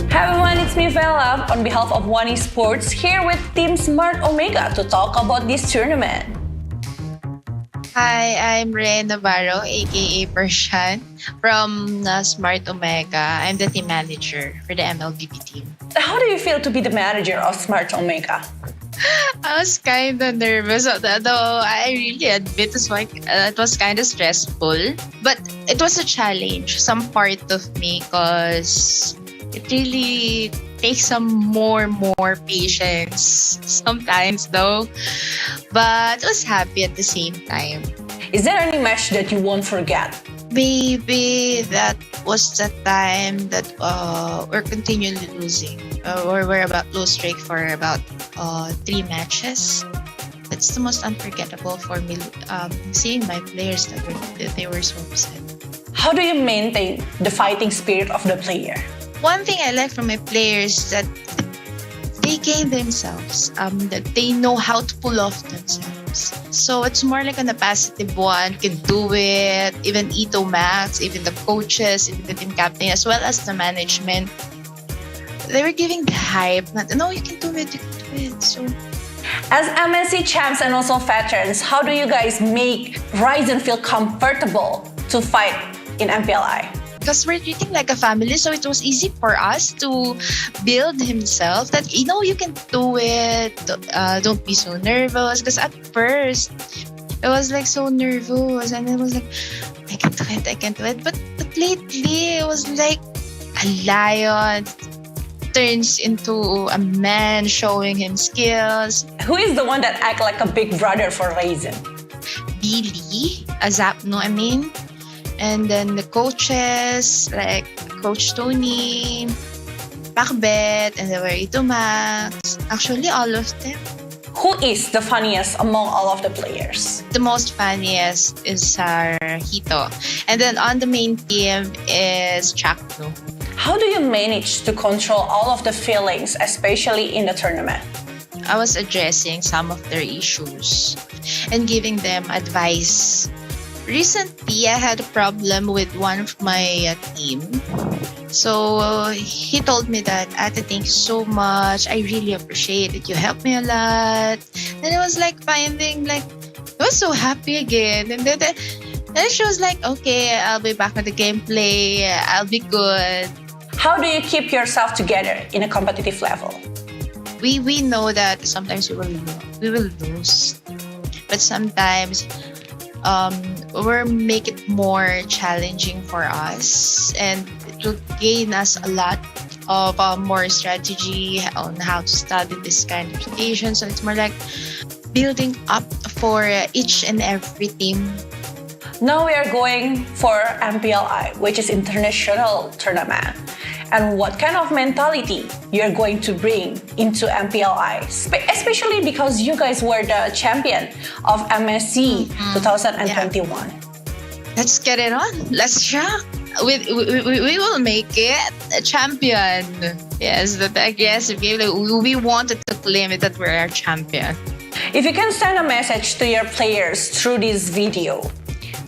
Hi everyone, it's me Vela on behalf of One Esports here with Team Smart Omega to talk about this tournament. Hi, I'm Rhea Navarro, aka Persian, from Smart Omega. I'm the team manager for the MLBB team. How do you feel to be the manager of Smart Omega? I was kind of nervous, though I really admit it was kind of stressful. But it was a challenge, some part of me, because it really takes some more patience sometimes, though. But I was happy at the same time. Is there any match that you won't forget? Maybe that was the time that we're continually losing. We're about low streak for about 3 matches. That's the most unforgettable for me, seeing my players that they were so upset. How do you maintain the fighting spirit of the player? One thing I like from my players is that they game themselves, that they know how to pull off themselves. So it's more like a positive one, can do it, even Ito Max, even the coaches, even the team captain, as well as the management. They were giving the hype, no, you can do it, you can do it. So, as MNC champs and also veterans, how do you guys make Ryzen feel comfortable to fight in MPLI? Because we're treating like a family, so it was easy for us to build himself that, you can do it, don't be so nervous. Because at first, I was like so nervous and I was like, I can't do it. But lately, it was like a lion turns into a man showing him skills. Who is the one that act like a big brother for Ryzen? Billy, Azapno, and then the coaches, like Coach Tony, Pacbet, and there were Ito Max. Actually, all of them. Who is the funniest among all of the players? The most funniest is our Hito. And then on the main team is Chakno. How do you manage to control all of the feelings, especially in the tournament? I was addressing some of their issues and giving them advice. Recently, I had a problem with one of my team. So he told me that, Ate, thank you so much. I really appreciate it. You helped me a lot. And I was like finding I was so happy again. And then she was like, okay, I'll be back with the gameplay. I'll be good. How do you keep yourself together in a competitive level? We know that sometimes we will lose, but sometimes we'll make it more challenging for us, and it will gain us a lot of more strategy on how to study this kind of situation. So it's more like building up for each and every team. Now we are going for MPLI, which is International Tournament. And what kind of mentality you're going to bring into MPLI, especially because you guys were the champion of MSC 2021. Yeah. Let's get it on. Let's shock. We will make it a champion. Yes, we wanted to claim it that we're a champion. If you can send a message to your players through this video,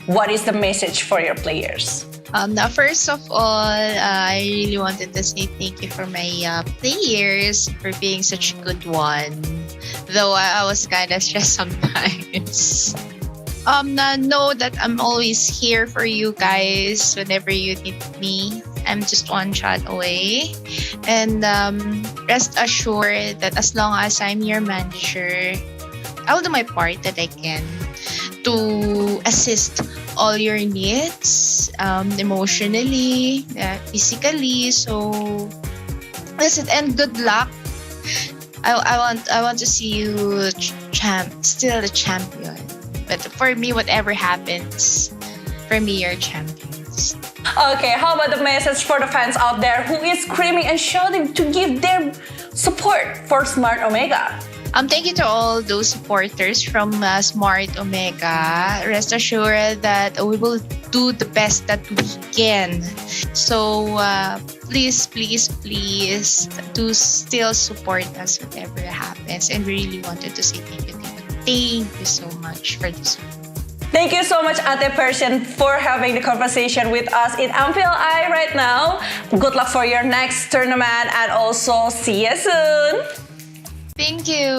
what is the message for your players? Now, first of all, I really wanted to say thank you for my players for being such a good one. Though I was kind of stressed sometimes. Know that I'm always here for you guys whenever you need me. I'm just one shot away. And rest assured that as long as I'm your manager, I'll do my part that I can to assist all your needs, emotionally, physically. So that's it. And good luck. I want to see you still a champion. But for me, whatever happens, for me, you're champions. Okay, how about the message for the fans out there who is screaming and shouting to give their support for Smart Omega? Thank you to all those supporters from Smart Omega. Rest assured that we will do the best that we can. So please do still support us whatever happens. And we really wanted to say thank you. Thank you so much for this. Thank you so much, Ate Person, for having the conversation with us in MPLI right now. Good luck for your next tournament and also see you soon. Thank you.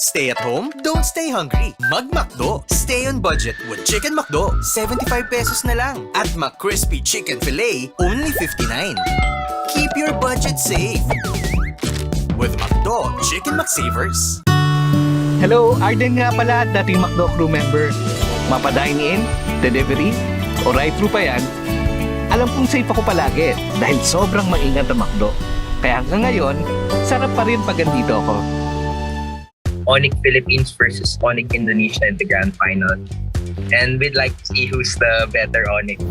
Stay at home? Don't stay hungry. Mag-McDo. Stay on budget with Chicken McDo. 75 pesos na lang. At McCrispy Chicken Filet, only 59. Keep your budget safe with McDo Chicken McSavers. Hello, Arden nga pala, dating McDo crew member. Mapa-dine in, delivery, o ride-thru pa yan, alam kong safe ako palagi dahil sobrang maingat ang McDo. Kaya hanggang ngayon, sarap pa rin pag andito ako. Onyx Philippines versus Onyx Indonesia in the grand final. And we'd like to see who's the better Onyx.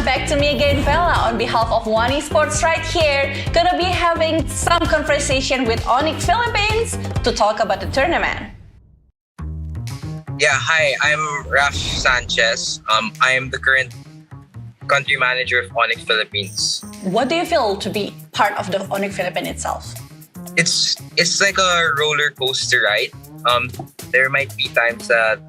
Back to me again, Bella, on behalf of One Esports right here. Gonna be having some conversation with Onyx Philippines to talk about the tournament. Yeah, hi, I'm Raf Sanchez. I am the current country manager of Onyx Philippines. What do you feel to be part of the Onyx Philippines itself? It's like a roller coaster ride. There might be times that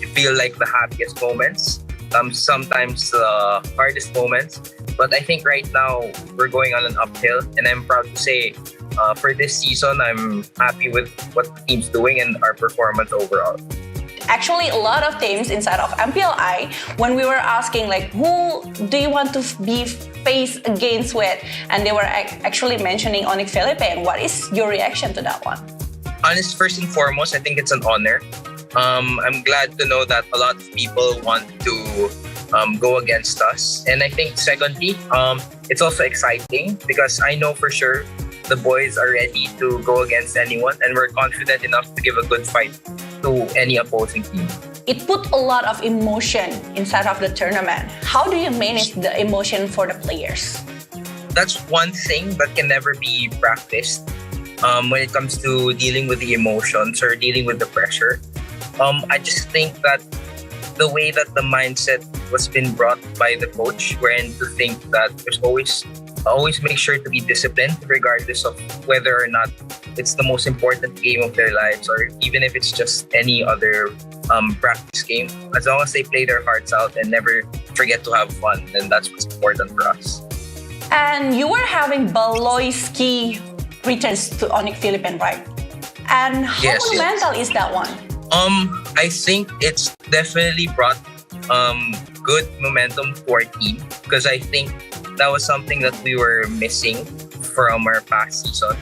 you feel like the happiest moments. Sometimes the hardest moments. But I think right now we're going on an uphill, and I'm proud to say for this season, I'm happy with what the team's doing and our performance overall. Actually, a lot of teams inside of MPLI, when we were asking like, who do you want to be faced against with? And they were actually mentioning Onyx Philippines. What is your reaction to that one? Honest, first and foremost, I think it's an honor. I'm glad to know that a lot of people want to go against us. And I think secondly, it's also exciting because I know for sure the boys are ready to go against anyone, and we're confident enough to give a good fight to any opposing team. It put a lot of emotion inside of the tournament. How do you manage the emotion for the players? That's one thing that can never be practiced when it comes to dealing with the emotions or dealing with the pressure. I just think that the way that the mindset was been brought by the coach, wherein to think that there's always make sure to be disciplined regardless of whether or not it's the most important game of their lives or even if it's just any other practice game. As long as they play their hearts out and never forget to have fun, then that's what's important for us. And you were having Baloyski returns to Onyx Philippine, right? And how Yes. monumental is that one? I think it's definitely brought good momentum to our team because I think that was something that we were missing from our past season.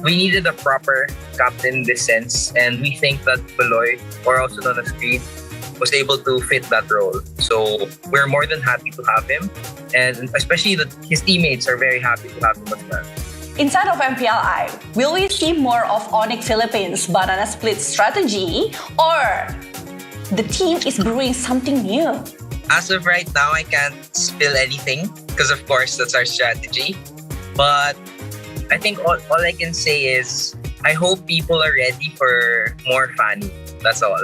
We needed a proper captain in this sense, and we think that Baloy, or also known as Creed, was able to fit that role. So we're more than happy to have him, and especially that his teammates are very happy to have him as well. Inside of MPLI, will we see more of Onyx Philippines banana split strategy, or the team is brewing something new? As of right now, I can't spill anything because of course that's our strategy. But I think all I can say is I hope people are ready for more Fanny. That's all.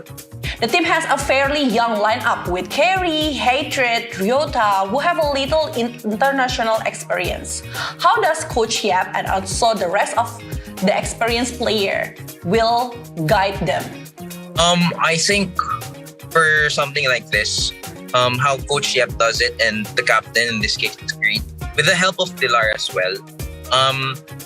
The team has a fairly young lineup with Carey, Hatred, Ryota, who have a little international experience. How does Coach Yap and also the rest of the experienced player will guide them? I think for something like this, how Coach Yap does it and the captain in this case is Creed, with the help of Pilar as well,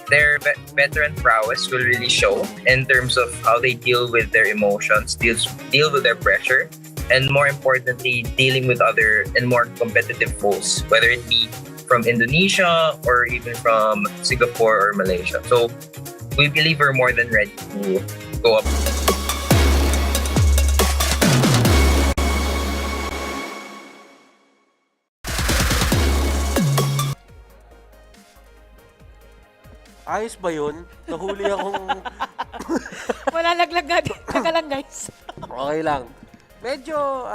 their veteran prowess will really show in terms of how they deal with their emotions, deal with their pressure, and more importantly, dealing with other and more competitive foes, whether it be from Indonesia or even from Singapore or Malaysia. So we believe we're more than ready to go up. Ayos ba yun? Nahuli akong... Wala laglag nga. Teka lang, guys. Okay lang. Medyo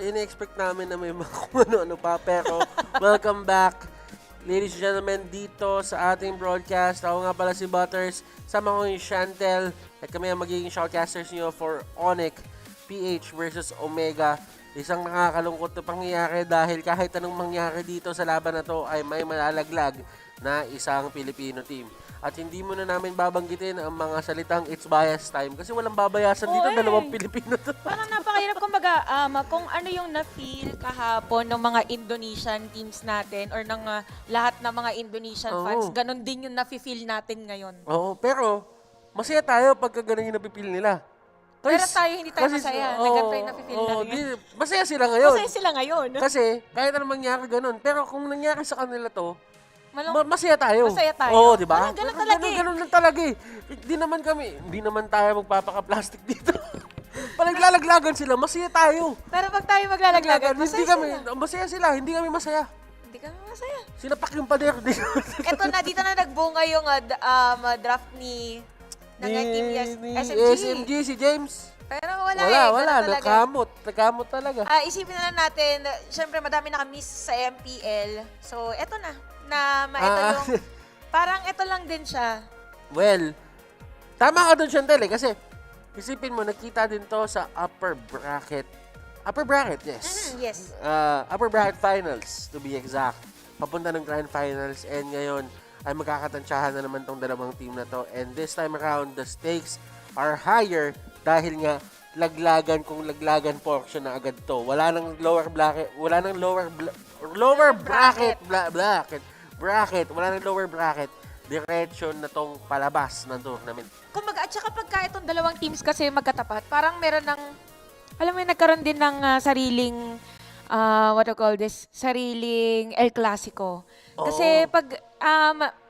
ini-expect namin na may mga kung ano-ano pa. Pero welcome back, ladies and gentlemen, dito sa ating broadcast. Ako nga pala si Butters. Sama ko yung Chantel. At kami ang magiging shoutcasters nyo for Onyx PH versus Omega. Isang nakakalungkot na pangyayari dahil kahit anong mangyari dito sa laban na to ay may malalaglag na isang Filipino team. At hindi mo na namin babanggitin ang mga salitang it's bias time kasi walang babayasan dito, dalawang Pilipino to. Parang napakahirap kumbaga, kung ano yung na-feel kahapon ng mga Indonesian teams natin or ng lahat ng mga Indonesian fans, ganun din yung na-feel natin ngayon. Oo, pero masaya tayo pagka ganun yung na-feel nila. Pero tayo, hindi tayo masaya. Ganito yung na-feel natin. Masaya sila ngayon. Masaya sila ngayon. Kasi kahit anong mangyari ganun. Pero kung nangyari sa kanila to, masaya tayo. Masaya tayo. Oo, di ba? Ganun talaga eh. Ganun lang talaga eh. Hindi naman tayo magpapaka-plastic dito. Palaglalaglagan sila, masaya tayo. Pero pag tayo maglalaglagan, masaya sila, hindi kami masaya. Hindi kami masaya. Sinapak yung pader dito. Eto na, dito na nagbunga yung draft ni team SMG, si James. Pero wala. Nagkamot talaga. Isipin na lang natin, syempre madami nakamiss sa MPL. So, eto na. Parang ito lang din siya. Well, tama ka doon, Chantel, kasi isipin mo, nakita din to sa upper bracket. Upper bracket, yes. Yes. Upper bracket finals, to be exact. Papunta ng grand finals, and ngayon ay magkakatansyahan na naman tong dalawang team na to. And this time around, the stakes are higher dahil nga laglagan portion na agad to. Wala nang lower bracket, wala nang lower bracket. Wala nang lower bracket. Direction na tong palabas ng tournament. Kumbaga, at saka pagka itong dalawang teams kasi magkatapat, parang meron ng, alam mo, nagkaroon din ng sariling, sariling El Clasico. Kasi pag,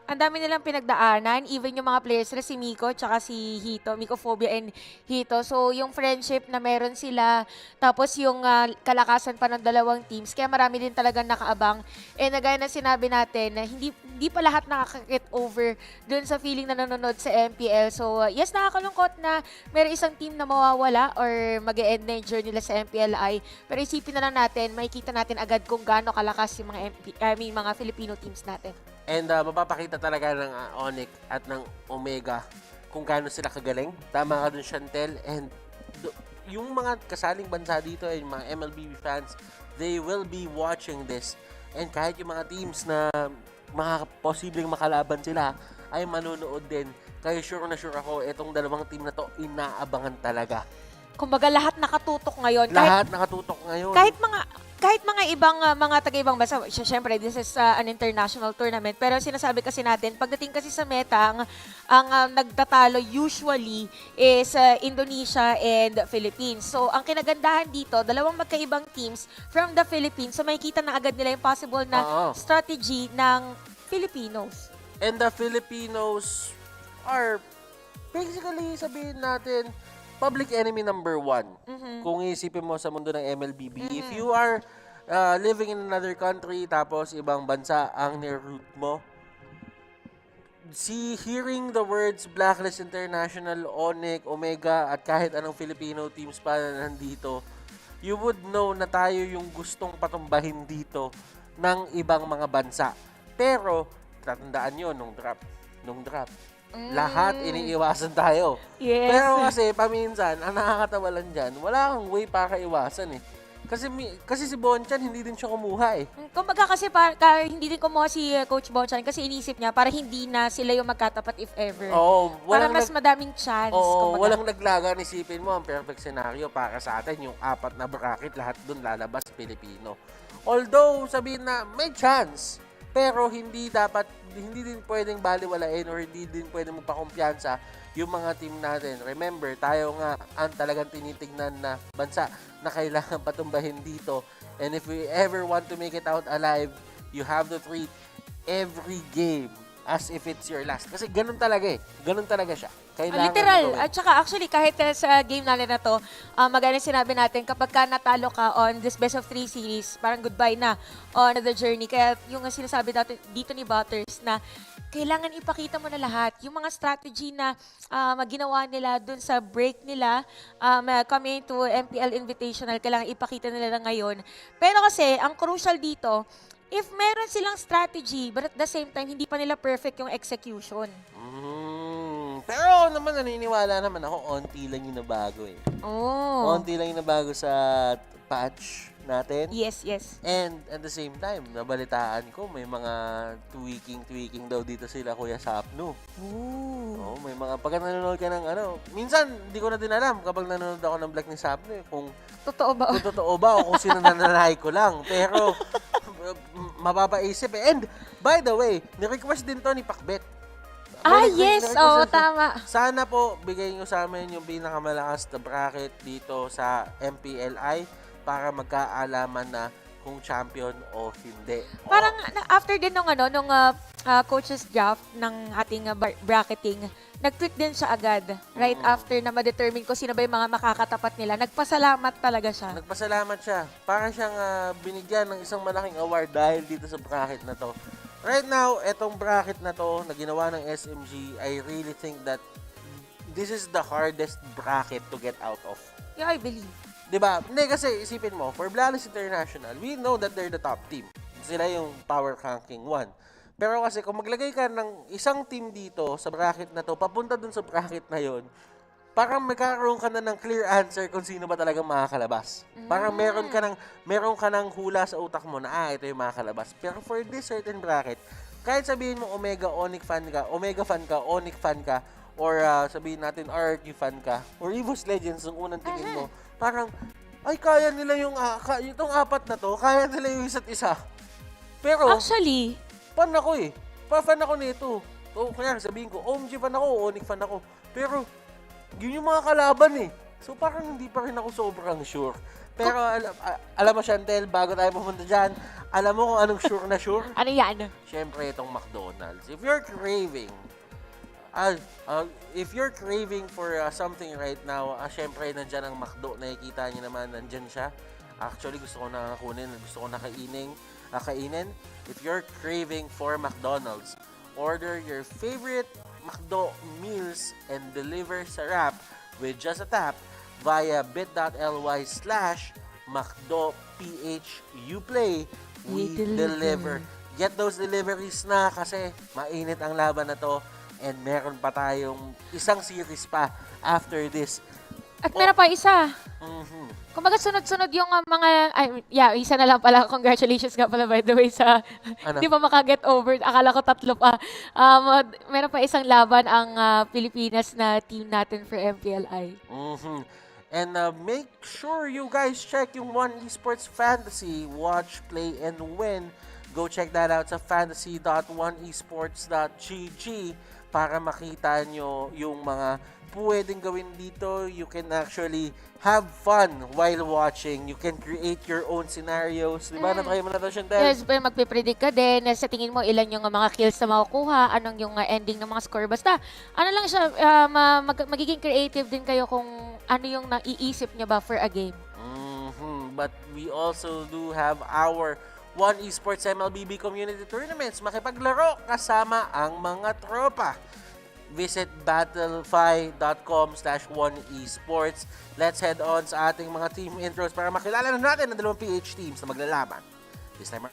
ang dami nilang pinagdaanan, even yung mga players nila, si Miko tsaka si Hito, Mikophobia and Hito. So, yung friendship na meron sila, tapos yung kalakasan pa ng dalawang teams, kaya marami din talagang nakaabang. And gaya na sinabi natin, na hindi pa lahat nakaka-get over dun sa feeling na nanonood sa MPL. So, yes, nakakalungkot na meron isang team na mawawala or mag-e-end na yung journey nila sa MPLI. Pero isipin na lang natin, makikita natin agad kung gaano kalakas yung mga Filipino teams natin. And mapapakita talaga ng Onyx at ng Omega kung gaano sila kagaling. Tama ka dun, Chantel. And yung mga kasaling bansa dito ay yung mga MLB fans, they will be watching this. And kahit yung mga teams na posibleng makalaban sila ay manonood din. Kaya sure na sure ako, itong dalawang team na to inaabangan talaga. Kumbaga lahat nakatutok ngayon. Lahat nakatutok ngayon. Kahit mga ibang mga taga-ibang bansa, syempre this is an international tournament, pero sinasabi kasi natin, pagdating kasi sa meta, ang nagtatalo usually is Indonesia and Philippines. So, ang kinagandahan dito, dalawang magkaibang teams from the Philippines, so makikita na agad nila yung possible na strategy ng Filipinos. And the Filipinos are basically, sabihin natin, public enemy number 1. Kung isipin mo sa mundo ng MLBB, if you are living in another country tapos ibang bansa ang ni-root mo, hearing the words Blacklist International, Onyx, Omega at kahit anong Filipino teams pa na nandito, you would know na tayo yung gustong patumbahin dito ng ibang mga bansa. Pero tatandaan nyo nung draft, lahat iniiwasan tayo. Yes. Pero kasi paminsan, ang nakakatawa lang dyan, wala kang way para iwasan eh. Kasi si Bonchan, hindi din siya kumuha eh. Kumbaga kasi hindi din kumuha si Coach Bonchan kasi inisip niya para hindi na sila yung magkatapat if ever. Para mas madaming chance. Walang naglaga, isipin mo, ang perfect scenario para sa atin, yung 4 na bracket, lahat dun lalabas Pilipino. Although, sabihin na may chance, pero hindi din pwedeng baliwalain or hindi din pwedeng magpakumpiyansa yung mga team natin. Remember, tayo nga ang talagang tinitignan na bansa na kailangan patumbahin dito. And if we ever want to make it out alive, you have to treat every game as if it's your last. Kasi ganun talaga eh. Ganun talaga siya. Literal. At saka actually, kahit sa game natin na to, maganda sinabi natin, kapag ka natalo ka on this best of 3 series, parang goodbye na on the journey. Kaya yung sinasabi dito ni Butters na kailangan ipakita mo na lahat. Yung mga strategy na ginawa nila dun sa break nila, coming to MPL Invitational, kailangan ipakita nila na ngayon. Pero kasi, ang crucial dito, if meron silang strategy, but at the same time, hindi pa nila perfect yung execution. Pero naman, naniniwala naman ako, onti lang yung nabago eh. Onti lang yung nabago sa patch natin. Yes. And at the same time, nabalitaan ko, may mga tweaking daw dito sila, Kuya Sapno. May mga, pagka nanonood ka ng minsan, hindi ko na din alam kapag nanonood ako ng vlog ni Sapno kung totoo ba o kung sino nananahay ko lang. Pero, mapapaisip eh. And, by the way, ni-request din to ni Pakbet. Yes. Tama. Sana po, bigay nyo sa amin yung pinakamalakas na bracket dito sa MPLI para magkaalaman na kung champion o hindi. Parang after din nung coach's draft ng ating bracketing, nag-tweet din siya agad. Right after na ma-determine ko sino ba yung mga makakatapat nila. Nagpasalamat talaga siya. Nagpasalamat siya. Para siyang binigyan ng isang malaking award dahil dito sa bracket na to. Right now, etong bracket na to na ginawa ng SMG, I really think that this is the hardest bracket to get out of. Yeah, I believe. Diba? Hindi, kasi isipin mo, for Blacklist International, we know that they're the top team. Sila yung power ranking 1. Pero kasi kung maglagay ka ng isang team dito sa bracket na to, papunta dun sa bracket na yon, parang magkakaroon ka na ng clear answer kung sino ba talagang makakalabas. Parang meron ka ng hula sa utak mo na, ito yung makakalabas. Pero for this certain bracket, kahit sabihin mo Omega fan ka, Onyx fan ka, or sabihin natin RRQ fan ka, or EVOS Legends yung unang tingin mo, parang, ay, kaya nila itong 4 na to, kaya nila yung isa't isa. Pero, actually, fan ako eh. Fan ako nito. Kaya sabihin ko, OMG fan ako, Onyx fan ako. Pero, yun yung mga kalaban eh. So parang hindi pa rin ako sobrang sure. Pero alam mo, Chantel, bago tayo pumunta dyan, alam mo kung anong sure na sure? Ano yan? Siyempre, itong McDonald's. If you're craving for something right now, siyempre, nandyan ang McDo. Nakikita niyo naman, nandyan siya. Actually, gusto ko na kunin, gusto ko na kainin. If you're craving for McDonald's, order your favorite McDo meals and deliver sa wrap with just a tap via bit.ly/McDoPH. Uplay, we deliver. Get those deliveries na kasi mainit ang laban na to and meron pa tayong isang series pa after this. At meron pa isa. Kumbaga sunod-sunod yung isa na lang pala. Congratulations nga pala by the way sa Ano? di pa makaget over. Akala ko 3 pa. Meron pa isang laban ang Pilipinas na team natin for MPLI. And make sure you guys check yung One Esports Fantasy. Watch, play, and win. Go check that out sa fantasy.oneesports.gg para makita nyo yung mga pwedeng gawin dito. You can actually have fun while watching. You can create your own scenarios. Diba? Natry mo na to, Chantel? Yes, pero magpipredict ka din. Sa tingin mo, ilan yung mga kills na makukuha, anong yung ending ng mga score. Basta, ano lang siya, magiging creative din kayo kung ano yung naiisip niya ba for a game. But we also do have our One Esports MLBB Community Tournaments. Makipaglaro kasama ang mga tropa. Visit battlefy.com/oneesports. Let's head on sa ating mga team intros para makilala na natin ang dalawang PH teams na maglalaban. This time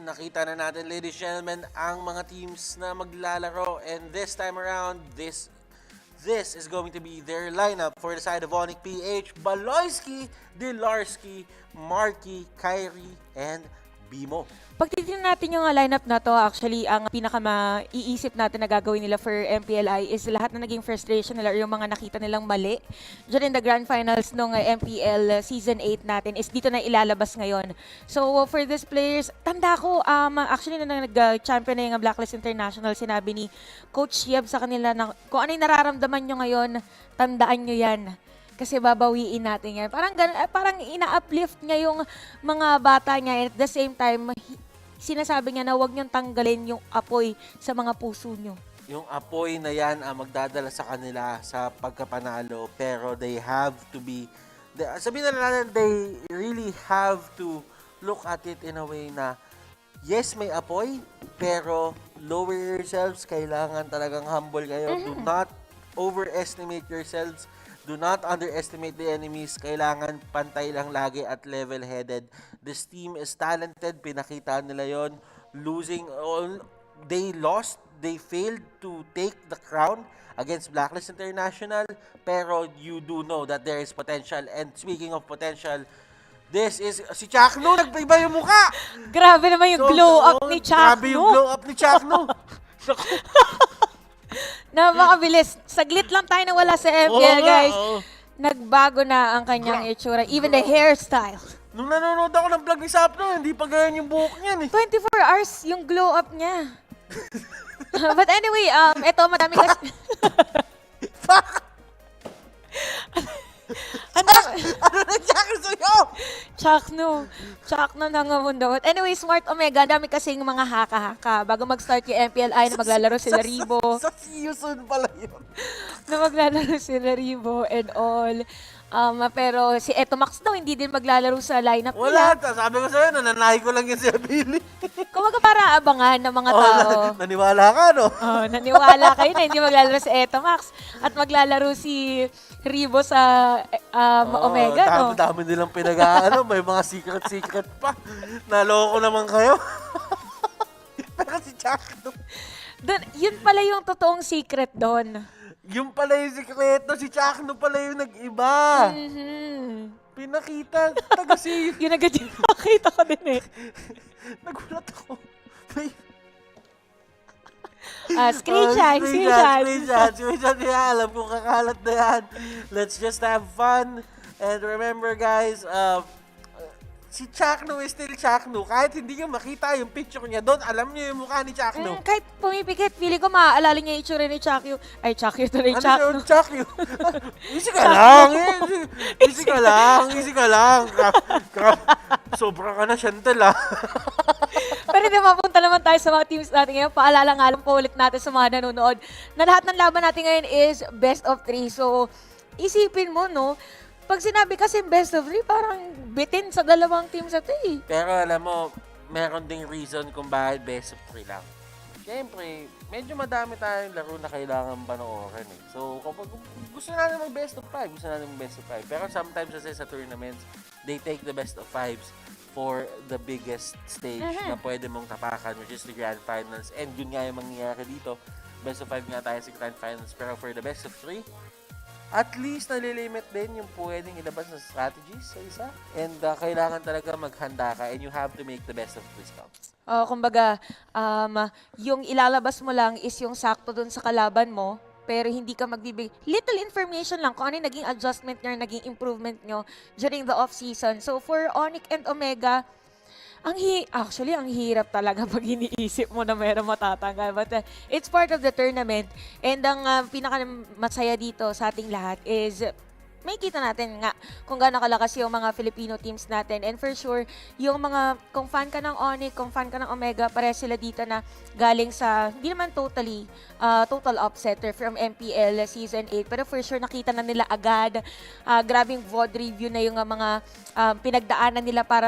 nakita na natin, ladies and gentlemen, ang mga teams na maglalaro. And this time around, this is going to be their lineup for the side of Onyx PH. Baloyski, Dilarski, Marky, Kyrie, and Bimo. Pag titignan natin yung lineup na to, actually, ang pinaka-maiisip natin na gagawin nila for MPLI is lahat na naging frustration nila or yung mga nakita nilang mali during the grand finals nung MPL Season 8 natin is dito na ilalabas ngayon. So, for these players, tanda ko, actually, na nag-champion na yung Blacklist International, sinabi ni Coach Yeb sa kanila na kung ano yung nararamdaman nyo ngayon, tandaan nyo yan. Kasi babawiin natin yan. Parang ina-uplift niya yung mga bata niya. And at the same time, sinasabi niya na huwag niyong tanggalin yung apoy sa mga puso niyo. Yung apoy na yan ang magdadala sa kanila sa pagkapanalo. Pero they have to be, sabihin na natin, they really have to look at it in a way na, yes, may apoy, pero lower yourselves. Kailangan talagang humble kayo. Do not overestimate yourselves. Do not underestimate the enemies. Kailangan pantay lang lagi at level-headed. This team is talented. Pinakita nila yon. They lost. They failed to take the crown against Blacklist International. Pero you do know that there is potential. And speaking of potential, this is si Chakno. Nagpaiba yung mukha. Grabe naman yung glow up ni Chakno. Grabe yung glow up ni Chakno. Na makabilis. Saglit lang tayo nawala sa MPL, guys. Nagbago na ang kanyang itsura. Even the hairstyle. Nung nanonood ako ng vlog ni Sapno, hindi pa ganyan yung buhok niyan eh. 24 hours yung glow up niya. But anyway, ito madami kasi... ano nangyari sa'yo? Chakno na nga mundo. But anyway, Smart Omega, dami kasing mga haka-haka. Bago mag-start yung MPLI na maglalaro sila Ribo. Sa season pala yun. Na maglalaro sila Ribo and all. Pero si Etomax daw hindi din maglalaro sa lineup Wala, nila. sabi ko sa'yo, nananahi ko lang yun si Billy. Kumaga para abangan ng mga tao. Naniwala ka, no? Naniwala kayo na hindi maglalaro si Etomax at maglalaro si Ribo sa Omega, no? Dami nilang pinag-aano, may mga secret pa. Naloko naman kayo. Pero si Chakno. Yun pala yung totoong secret doon. Yung pala yung sikreto, si Chakno pala yung nag-iba. Pinakita, taga-save. Yun agad yung nakita ko din eh. Nagulat ako. Screenshot. Yeah, alam kong kakalat na yan. Let's just have fun. And remember guys, si Chakno is still Chakno. Kahit hindi nyo makita yung picture niya doon, alam nyo yung mukha ni Chakno. Kahit pumipikit, feeling ko maaalala niya yung itsura ni Chakyo. Ay, Chakyo to na yung Chakno. Ano yung Chakyo? Easy ka lang. Easy ka lang. Sobra ka na, Chantel, ah. Pero hindi mapunta naman tayo sa mga teams natin ngayon. Paalala nga lang po ulit natin sa mga nanonood na lahat ng laban natin ngayon is best of 3. So, isipin mo, no? Pag sinabi kasi best of 3, parang bitin sa dalawang team sa 3. Pero alam mo, meron ding reason kung bakit best of 3 lang. Siyempre, medyo madami tayong laro na kailangan panoorin eh. So, kapag gusto natin mag best of 5, gusto natin mag best of 5. Pero sometimes kasi sa tournaments, they take the best of 5s for the biggest stage na pwede mong tapakan, which is the Grand Finals. And yun nga yung mangyayari dito. Best of 5 nga tayo sa Grand Finals. Pero for the best of 3, at least nalilimit din yung pwedeng ilabas na strategies sa isa. And kailangan talaga maghanda ka and you have to make the best of this count. Kumbaga, yung ilalabas mo lang is yung sakto dun sa kalaban mo, pero hindi ka magbibigay. Little information lang kung ano yung naging adjustment nyo, naging improvement nyo during the off-season. So for Onyx and Omega, actually, ang hirap talaga pag iniisip mo na mayroong matatanggal. But it's part of the tournament. And ang pinaka-masaya dito sa ating lahat is may kita natin nga kung gaano kalakas yung mga Filipino teams natin. And for sure, yung mga, kung fan ka ng Onyx, kung fan ka ng Omega, pare sila dito na galing sa, hindi naman totally, total upsetter from MPL Season 8. Pero for sure, nakita na nila agad. Grabing VOD review na yung mga pinagdaanan nila para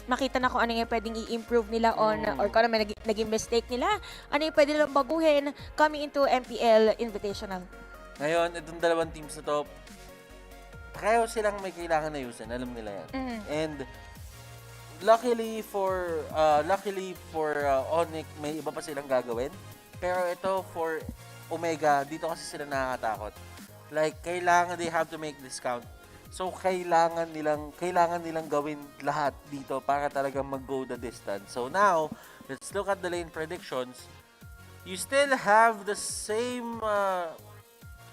makita na kung ano yung pwedeng i-improve nila on or kung ano may naging mistake nila, ano yung pwede nilang baguhin coming into MPL Invitational. Ngayon, itong dalawang teams na to, pareho silang may kailangan na ayusin. Alam nila yan. And luckily for Onyx, may iba pa silang gagawin. Pero ito for Omega, dito kasi sila nakakatakot. Like, they have to make this count. So, kailangan nilang gawin lahat dito para talagang mag-go the distance. So, now, let's look at the lane predictions. You still have the same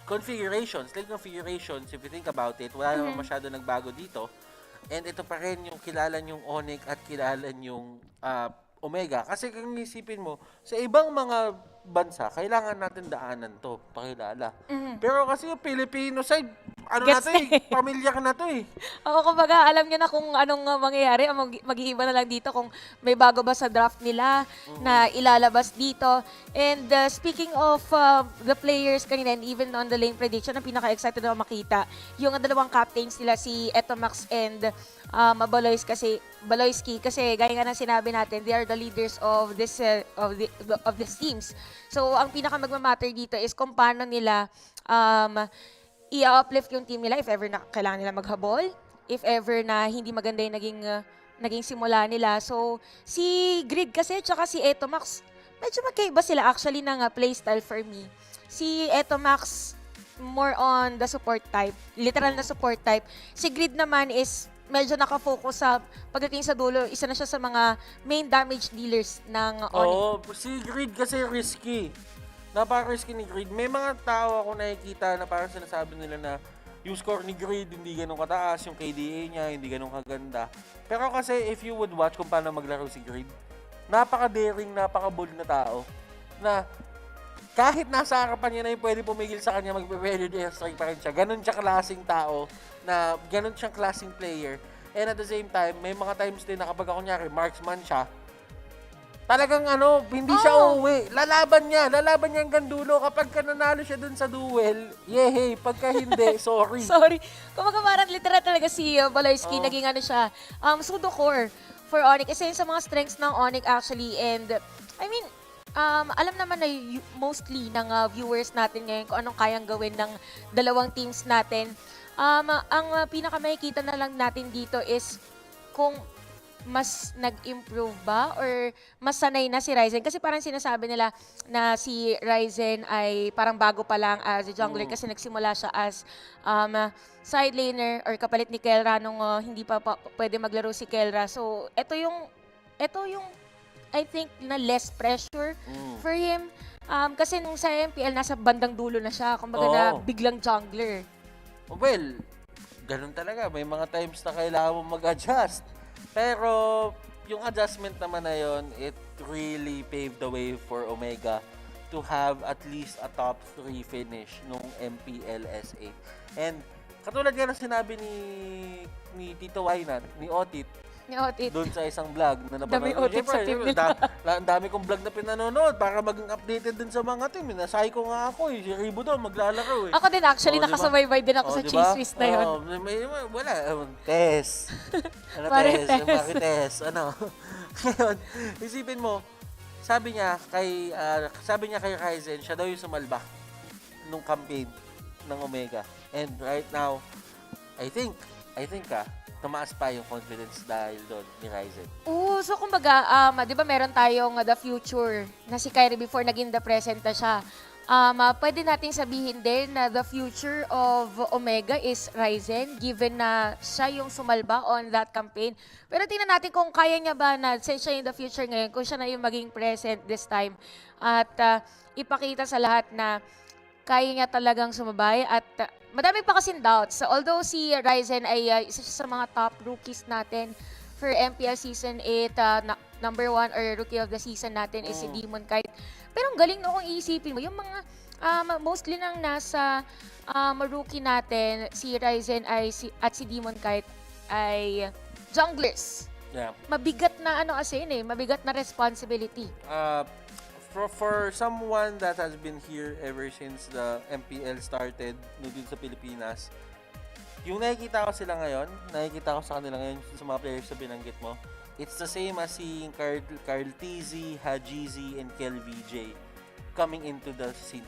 configurations. Lane configurations, if you think about it, wala naman masyado nagbago dito. And ito pa rin yung kilala yung Onyx at kilala yung Omega. Kasi kung isipin mo, sa ibang mga bansa, kailangan natin daanan to, pakilala. Pero kasi yung Filipino side, pamilyar na to eh. Oo, kumbaga, alam nyo na kung anong mangyayari. Mag-iiba na lang dito kung may bago ba sa draft nila na ilalabas dito. And speaking of the players kanina, and even on the lane prediction, ang pinaka-excited na makita, yung dalawang captains nila, si Etomax and Baloyski, kasi gaya nga ng sinabi natin, they are the leaders of this teams. So, ang pinaka magmamatter dito is kung paano nila i-uplift yung team nila if ever na kailangan nila maghabol, if ever na hindi maganda yung naging simula nila. So, si Grid kasi tsaka si Etomax, medyo magkaiba sila actually ng playstyle for me. Si Etomax, more on the support type, literal na support type. Si Grid naman is medyo nakafocus sa pagdating sa dulo, isa na siya sa mga main damage dealers ng Onyx. Oo, si Grid kasi risky. Napaka-risky ni Grid. May mga tao ako nakikita na parang sinasabi nila na yung score ni Grid hindi ganun kataas, yung KDA niya hindi ganun kaganda. Pero kasi if you would watch kung paano maglaro si Grid, napaka-daring, napaka-bold na tao na kahit nasa harapan niya na yung pwede pumigil sa kanya, magpe-value strike pa rin siya. Ganon siya klaseng tao, na ganon siyang klaseng player. And at the same time, may mga times din na kapag kunyari, marksman siya, talagang hindi siya uuwi. Lalaban niya hanggang dulo. Kapag nanalo siya dun sa duel, yehey. Pagka hindi, sorry. Sorry. Kumbaga parang literal talaga si Baloyski, naging siya, pseudo core for Onyx. Isa yun sa mga strengths ng Onyx actually. And, I mean, alam naman na mostly ng viewers natin ngayon kung anong kayang gawin ng dalawang teams natin. Ang pinaka-makikita na lang natin dito is kung mas nag-improve ba or mas sanay na si Ryzen. Kasi parang sinasabi nila na si Ryzen ay parang bago pa lang as a jungler kasi nagsimula siya as side laner or kapalit ni Kelra nung hindi pa pwede maglaro si Kelra. So, ito yung I think na less pressure for him. Kasi nung sa MPL, nasa bandang dulo na siya. Kumbaga na biglang jungler. Well, ganun talaga. May mga times na kailangan mo mag-adjust. Pero yung adjustment naman na yun, it really paved the way for Omega to have at least a top 3 finish nung MPL SA. And katulad nga na sinabi ni Tito Wainan, ni Otit, doon sa isang vlog na napanood. Dami Otit sa team nila. Ang dami kong vlog na pinanonood para maging updated din sa mga team. Nasay ko nga ako Si Ribo doon maglalaro Ako din actually, nakasubaybay din ako sa chismis na yun. Wala. Tess. Bakit Tess? Ngayon, isipin mo, sabi niya kay Ryzen, siya daw yung sumalba nung campaign ng Omega. And right now, I think tumaas pa yung confidence dahil doon ni Ryzen. So kumbaga, di ba meron tayong the future na si Kyrie before naging the present na siya. Pwede nating sabihin din na the future of Omega is Ryzen given na siya yung sumalba on that campaign. Pero tingnan natin kung kaya niya ba na since siya yung the future ngayon, kung siya na yung maging present this time at ipakita sa lahat na kaya niya talagang sumabay at madami pa kasing doubts. Although si Ryzen ay isa sa mga top rookies natin for MPL Season 8, number 1 or Rookie of the Season natin is si Demon Kite. Pero ang galing no kung iisipin mo, yung mga mostly nang nasa rookie natin, si Ryzen at si Demon Kite ay junglers. Yeah. Mabigat na mabigat na responsibility. For someone that has been here ever since the MPL started dun sa Pilipinas, yung nakikita ko sa kanila ngayon sa mga players na binanggit mo, it's the same as seeing Carl TZ, Hajizi, and Kel VJ coming into the scene.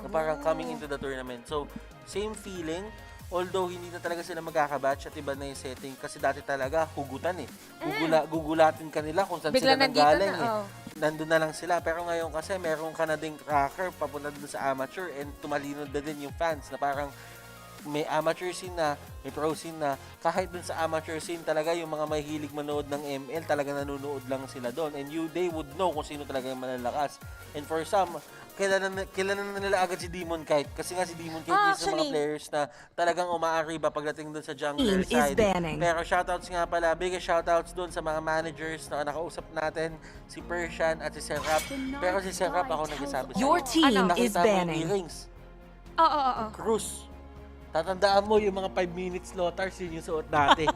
Parang coming into the tournament. So, same feeling, although hindi na talaga sila magkakabatch at iba na yung setting kasi dati talaga hugutan gugulatin ka nila kung saan sila nanggaling nandun na lang sila. Pero ngayon kasi meron ka na ding tracker papunta dun sa amateur and tumalinod na din yung fans na parang may amateur scene na, may pro scene na, kahit dun sa amateur scene talaga yung mga mahilig manood ng ML talaga nanonood lang sila doon and they would know kung sino talaga yung malalakas. And for some, kilala na nila agad si Demon Kite kasi nga si Demon Kite is sa mga players na talagang umaariba pagdating doon sa jungler side. Pero shoutouts nga pala, biggest shoutouts doon sa mga managers na nakausap natin, si Persian at si Serap. Pero si Serap ako nagsasabi Your team is banning. Earrings. Cruz. Tatandaan mo yung mga 5 minutes lotters, yun yung suot dati.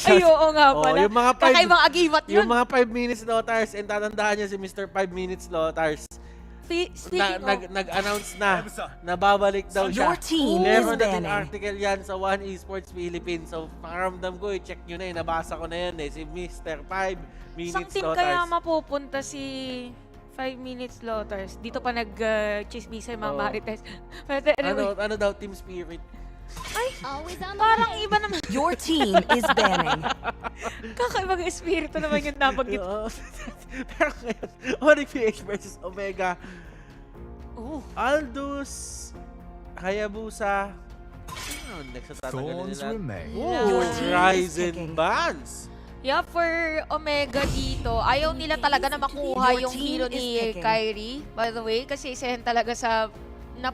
Ay, oo nga pala. Yung mga kakaibang agimat yun. Yung mga 5 minutes lotters, and tatandaan niya si Mr. 5 minutes lotters. Nag-announce na babalik daw siya. Meron natin article yan sa One Esports Philippines. So, pakaramdam ko, i-check nyo na nabasa ko na yan si Mr. 5 minutes lotters. Isang team kaya mapupunta si 5 minutes lotters? Dito pa nag-chismisan mga Marites. Ano daw, Team Spirit? Ay, parang iba naman. Your team is banning. Kakaibang espiritu naman yung nabanggit. Pero ngayon, Onyx PH versus Omega. Aldous, Hayabusa. Next sa tatanggalin nila. Ryzen Bands. Yeah, for Omega dito, ayaw nila talaga na makuha yung hero ni Kyrie, by the way, kasi isa yan talaga sa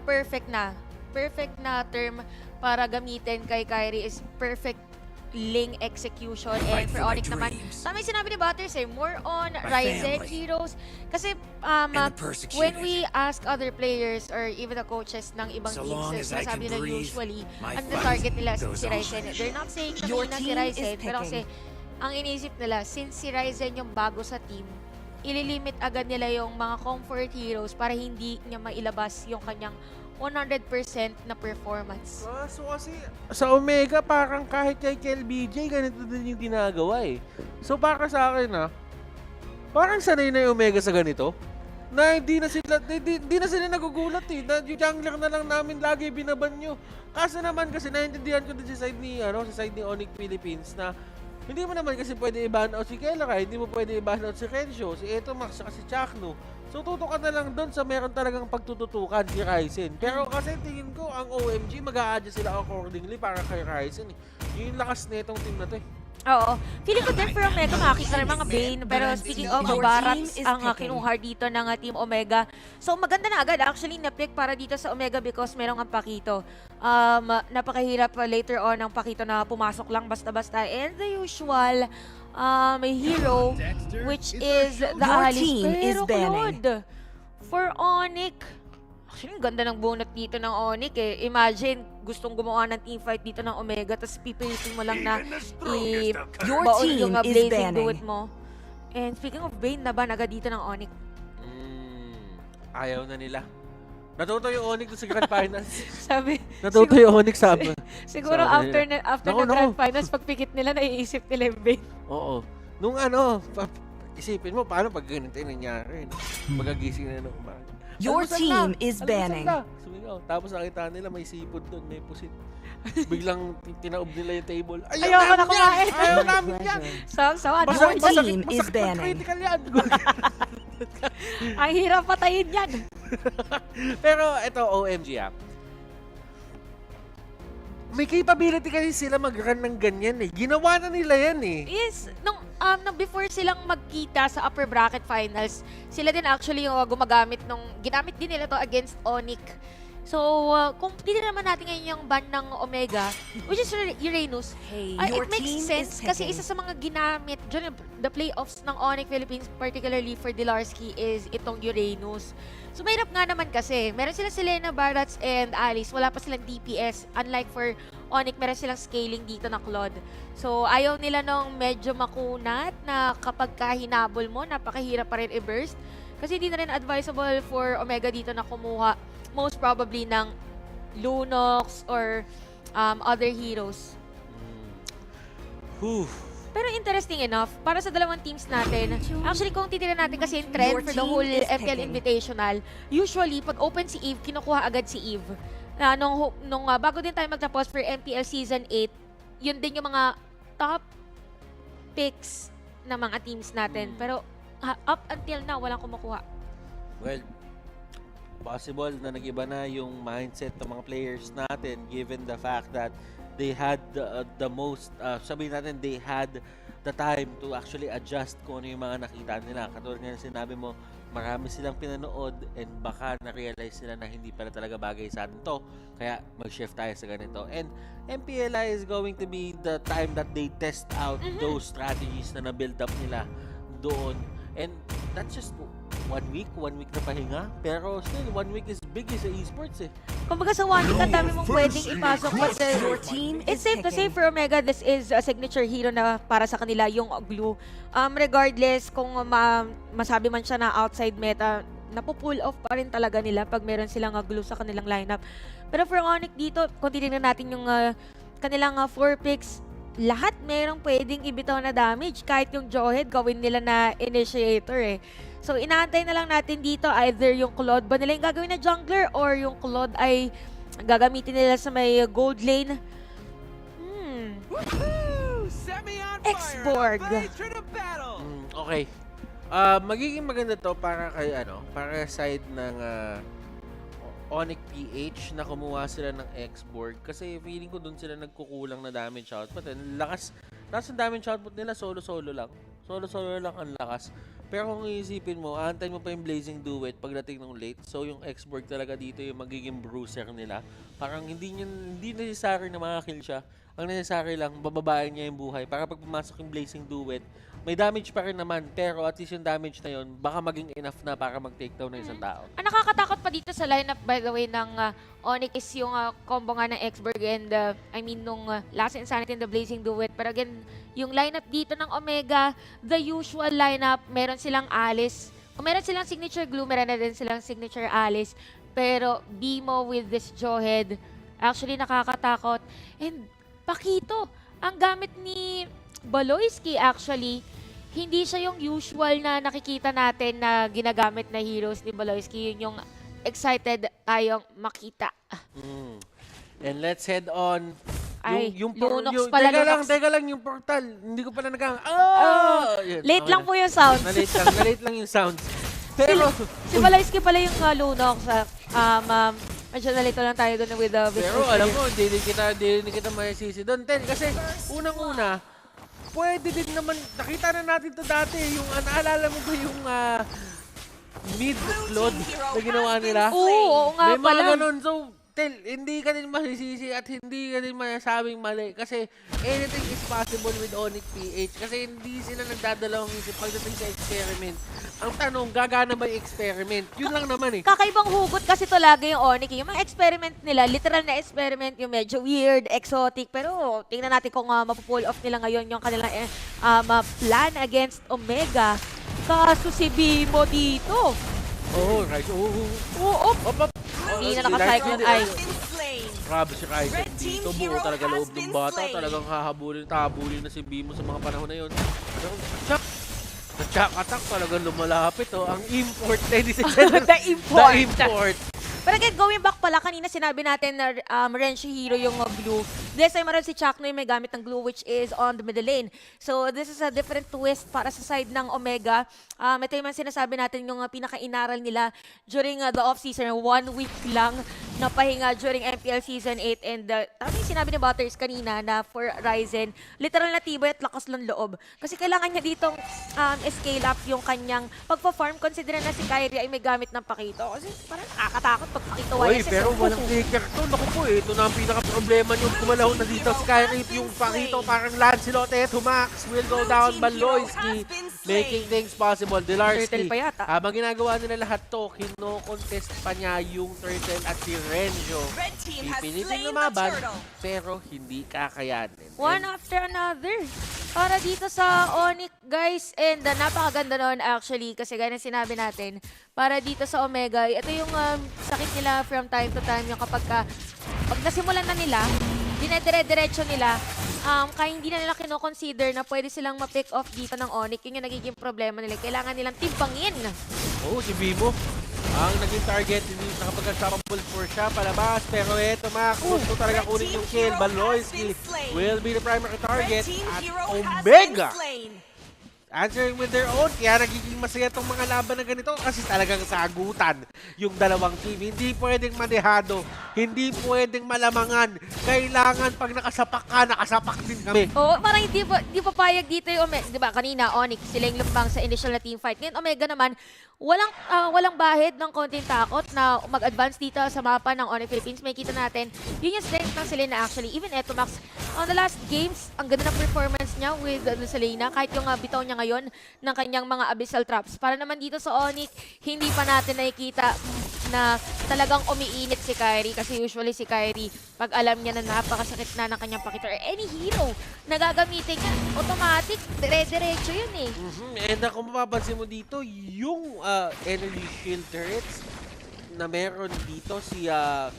perfect na term para gamitin kay Kyrie is perfect Ling execution. And for Onyx naman, tama yung sinabi ni Butters more on Ryzen heroes. Kasi when we ask other players or even the coaches ng ibang teams, sabi nila usually, ang target nila si Ryzen. They're not saying na si Ryzen, pero kasi ang iniisip nila, since si Ryzen yung bago sa team, ililimit agad nila yung mga comfort heroes para hindi niya mailabas yung kanyang 100% na performance. So kasi sa Omega parang kahit kay KLBJ ganito din yung ginagawa eh. So para sa akin parang sanay na yung Omega sa ganito. Na hindi na sila nagugulat eh. Na yung jungler na lang namin lagi binaban nyo. Kaso naman kasi naintindihan ko din sa side ni Onyx Philippines na hindi mo naman kasi pwede i-ban out si Kelra, hindi mo pwede i-ban out si Renzo, si Etomax, si Chakno. So tutukan na lang doon sa meron talagang pagtututukan si Ryzen. Pero kasi tingin ko ang OMG mag-a-adjust sila accordingly para kay Ryzen eh. Yung lakas na itong team na to eh. Oo. Feeling ko din for Omega makakita rin mga Bane. Pero speaking of, Barats ang kinuha dito ng Team Omega. So maganda na agad actually na-pick para dito sa Omega because merong ang Pakito. Napakahirap later on ang Pakito na pumasok lang basta-basta. And the usual hero which is the Alice. Pero Claude, for Onyx, actually, ang ganda ng bunot dito ng Onyx eh. Imagine, gustong gumawa ng teamfight dito ng Omega, tapos pipilitin mo lang na i-baon yung blazing duet mo. And speaking of Bane, naban agad dito ng Onyx. Ayaw na nila. Natuto yung Onyx sa Grand Finals. Sabi, natuto yung Onyx sabi. Siguro after ng Grand Finals, pagpikit nila, naiisip nila yung Bane. Oo. Nung isipin mo, paano pag ganito yung nangyari? Magagising na ng umaga. Your team is banning. Sumigaw. Tapos nakita nila may sipod doon, may pusit. Biglang tinaob nila yung table. Ayoko na kumain. Ayaw namin yan. Your team is banning. Critical yan. Ang hirap patayin yan. Pero ito, OMG may capability kasi sila mag-run ng ganyan eh. Ginawa na nila yan eh. Yes, nung before silang magkita sa upper bracket finals, sila din actually yung ginamit din nila to against Onyx. So, kung titignan naman natin ngayon yung ban ng Omega, which is Uranus, it makes sense kasi isa sa mga ginamit during the playoffs ng Onyx Philippines, particularly for Dilarsky, is itong Uranus. So, mahirap nga naman kasi. Meron sila Selena, Barats, and Alice. Wala pa silang DPS. Unlike for Onyx, meron silang scaling dito na Claude. So, ayaw nila nung medyo makunat na kapag hinabol mo, napakahirap pa rin i-burst. Kasi hindi na rin advisable for Omega dito na kumuha most probably ng Lunox or other heroes. Pero interesting enough, para sa dalawang teams natin, actually kung titignan natin kasi yung trend for the whole MPL Invitational, usually pag open si Eve, kinukuha agad si Eve. Nung bago din tayo magtapos for MPL Season 8, yun din yung mga top picks ng mga teams natin. Pero up until now, walang kumukuha. Well, possible na nag-iba na yung mindset ng mga players natin given the fact that they had the most, sabihin natin, they had the time to actually adjust kung ano yung mga nakita nila. Katulad nga sinabi mo, marami silang pinanood and baka na-realize sila na hindi pala talaga bagay sa atin to. Kaya mag-shift tayo sa ganito. And MPLI is going to be the time that they test out those strategies na na-build up nila doon. And that's just 1 week na pahinga. Pero still, 1 week is big sa esports eh. Kumbaga sa 1 week, ang dami mong pwedeng ipasok. But it's safe to say for Omega, this is a signature hero na para sa kanila, yung glue. Regardless kung masabi man siya na outside meta, napupull off pa rin talaga nila pag meron silang glue sa kanilang lineup. Pero for Onyx dito, kung titignan natin yung kanilang 4 picks, lahat merong pwedeng ibitaw na damage. Kahit yung Jawhead, gawin nila na initiator eh. So, inaantay na lang natin dito either yung Claude ba nila yung gagawin na jungler or yung Claude ay gagamitin nila sa may gold lane. Xborg. Okay. Magiging maganda to para kay para side ng Onyx PH na kumuha sila ng Xborg kasi feeling ko doon sila nagkukulang na damage output. Lakas ng damage output nila solo lang. Solo-solo lang ang lakas. Pero kung iisipin mo, aantayin mo pa yung Blazing Duet pagdating ng late. So yung X-Borg talaga dito yung magiging bruiser nila. Parang hindi necessary na makakill siya. Ang necessary lang, bababain niya yung buhay. Para pag pumasok yung Blazing Duet, may damage pa rin naman. Pero at least yung damage na yun, baka maging enough na para mag-takedown ng isang tao. Ang nakakatakot pa dito sa lineup, by the way, ng Onyx is yung combo nga ng Xberg and I mean nung Last Insanity and the Blazing Duet. Pero again, yung lineup dito ng Omega, the usual lineup, meron silang Alice. Kung meron silang signature Glue, meron na din silang signature Alice. Pero Bimo with this Jawhead, actually nakakatakot. And Pakito, ang gamit ni Baloyski actually, hindi siya yung usual na nakikita natin na ginagamit na heroes ni Baloyski. Yun yung excited tayong makita. And let's head on. Ay, yung Lunox pala, Lunox. Teka lang yung portal. Hindi ko pala Late lang po yung sounds. Late lang yung sounds. Pero si Baloyski pala yung Lunox. Medyo nalito lang tayo doon with the pero alam mo, hindi kita masisisi doon. Kasi unang-una, pwede din naman, nakita na natin to dati, yung naalala mo ba yung mid-load na ginawa nila? Oo nga pala. May mga ganun. So, hindi ka din masisisi at hindi ka din masasabing mali kasi anything is possible with Onyx PH kasi hindi sila nagdadalawang isip pagdating sa experiment. Ang tanong, gagana ba yung experiment? Yun lang naman eh. Kakaibang hugot kasi to lagi yung Onyx. Yung mga experiment nila, literal na experiment, yung medyo weird, exotic, pero tingnan natin kung mapupull off nila ngayon yung kanilang plan against Omega. Kaso si Bimo dito. Right. Hindi na naka-cyclone eye. Grabe si Ryzen dito. Buo talaga loob ng bata. Talagang tahabulin na si Bimo sa mga panahon na yun. Sa attack talagang lumalapit. Ang import, ladies and gentlemen. The import. Pero again, going back pala, kanina sinabi natin na Renshi Hero yung glue. This time around si Chaknoy may gamit ng glue which is on the middle lane. So this is a different twist para sa side ng Omega. Ito yung sinasabi natin yung pinaka-inaral nila during the off-season. 1 week lang na pahinga during MPL Season 8. And tama yung sinabi ni Butters kanina na for Ryzen, literal na tibay at lakas ng loob. Kasi kailangan niya ditong scale up yung kanyang pagpa-farm. Considering na si Kyrie ay may gamit ng Pakito. Kasi parang nakakatakot pag Pakito YSS. Pero walang taker to. Naku po ito na ang pinaka-problema nyo. Kumalaw na dito Skyrit yung Pakito parang Lancelote. Humax will go down. Baloyski making things possible. Delarski. Habang ginagawa nila lahat to, kino-contest pa niya yung Turtle at si Renjo. Pipilitin lumaban, pero hindi kakayanin. One after another. Para dito sa Onyx, guys. And napakaganda nun actually. Kasi gaya na sinabi natin, para dito sa Omega, ito yung sakit nila from time to time. Yung kapag nasimulan na nila, dinedire-diretso nila, kaya hindi na nila kino-consider na pwede silang ma-pick off dito ng Onyx. Yun yung nagiging problema nila. Kailangan nilang timpangin. Si Bimo. Ang naging target, hindi nakapag-unstoppable for siya palabas. Pero eto gusto talaga kunin yung kill. Baloyski will be the primary target at Omega answering with their own. Kaya nagiging masaya itong mga laban na ganito kasi talagang sagutan yung dalawang team. Hindi pwedeng manehado. Hindi pwedeng malamangan. Kailangan pag nakasapak ka, nakasapak din kami. Oo, parang hindi papayag dito yung Omega. Diba, kanina, Onyx, sila yung lumbang sa initial na team fight. Ngayon, Omega naman, walang bahid ng konting takot na mag-advance dito sa mapa ng Onyx Philippines. May kita natin, yun yung strength ng Selena actually. Even Etomax, on the last games, ang ganda ng performance niya with Selena. Kahit yung bitaw niya ngayon ng kanyang mga abyssal traps. Para naman dito sa Onyx, hindi pa natin nakikita na talagang umiinit si Kyrie. Kasi usually si Kyrie, pag alam niya na napakasakit na ng kanyang Pakito or any hero na gagamitin niya, automatic, dire-diretso yun eh. And kung mapapansin mo dito, yung energy shield turrets na meron dito si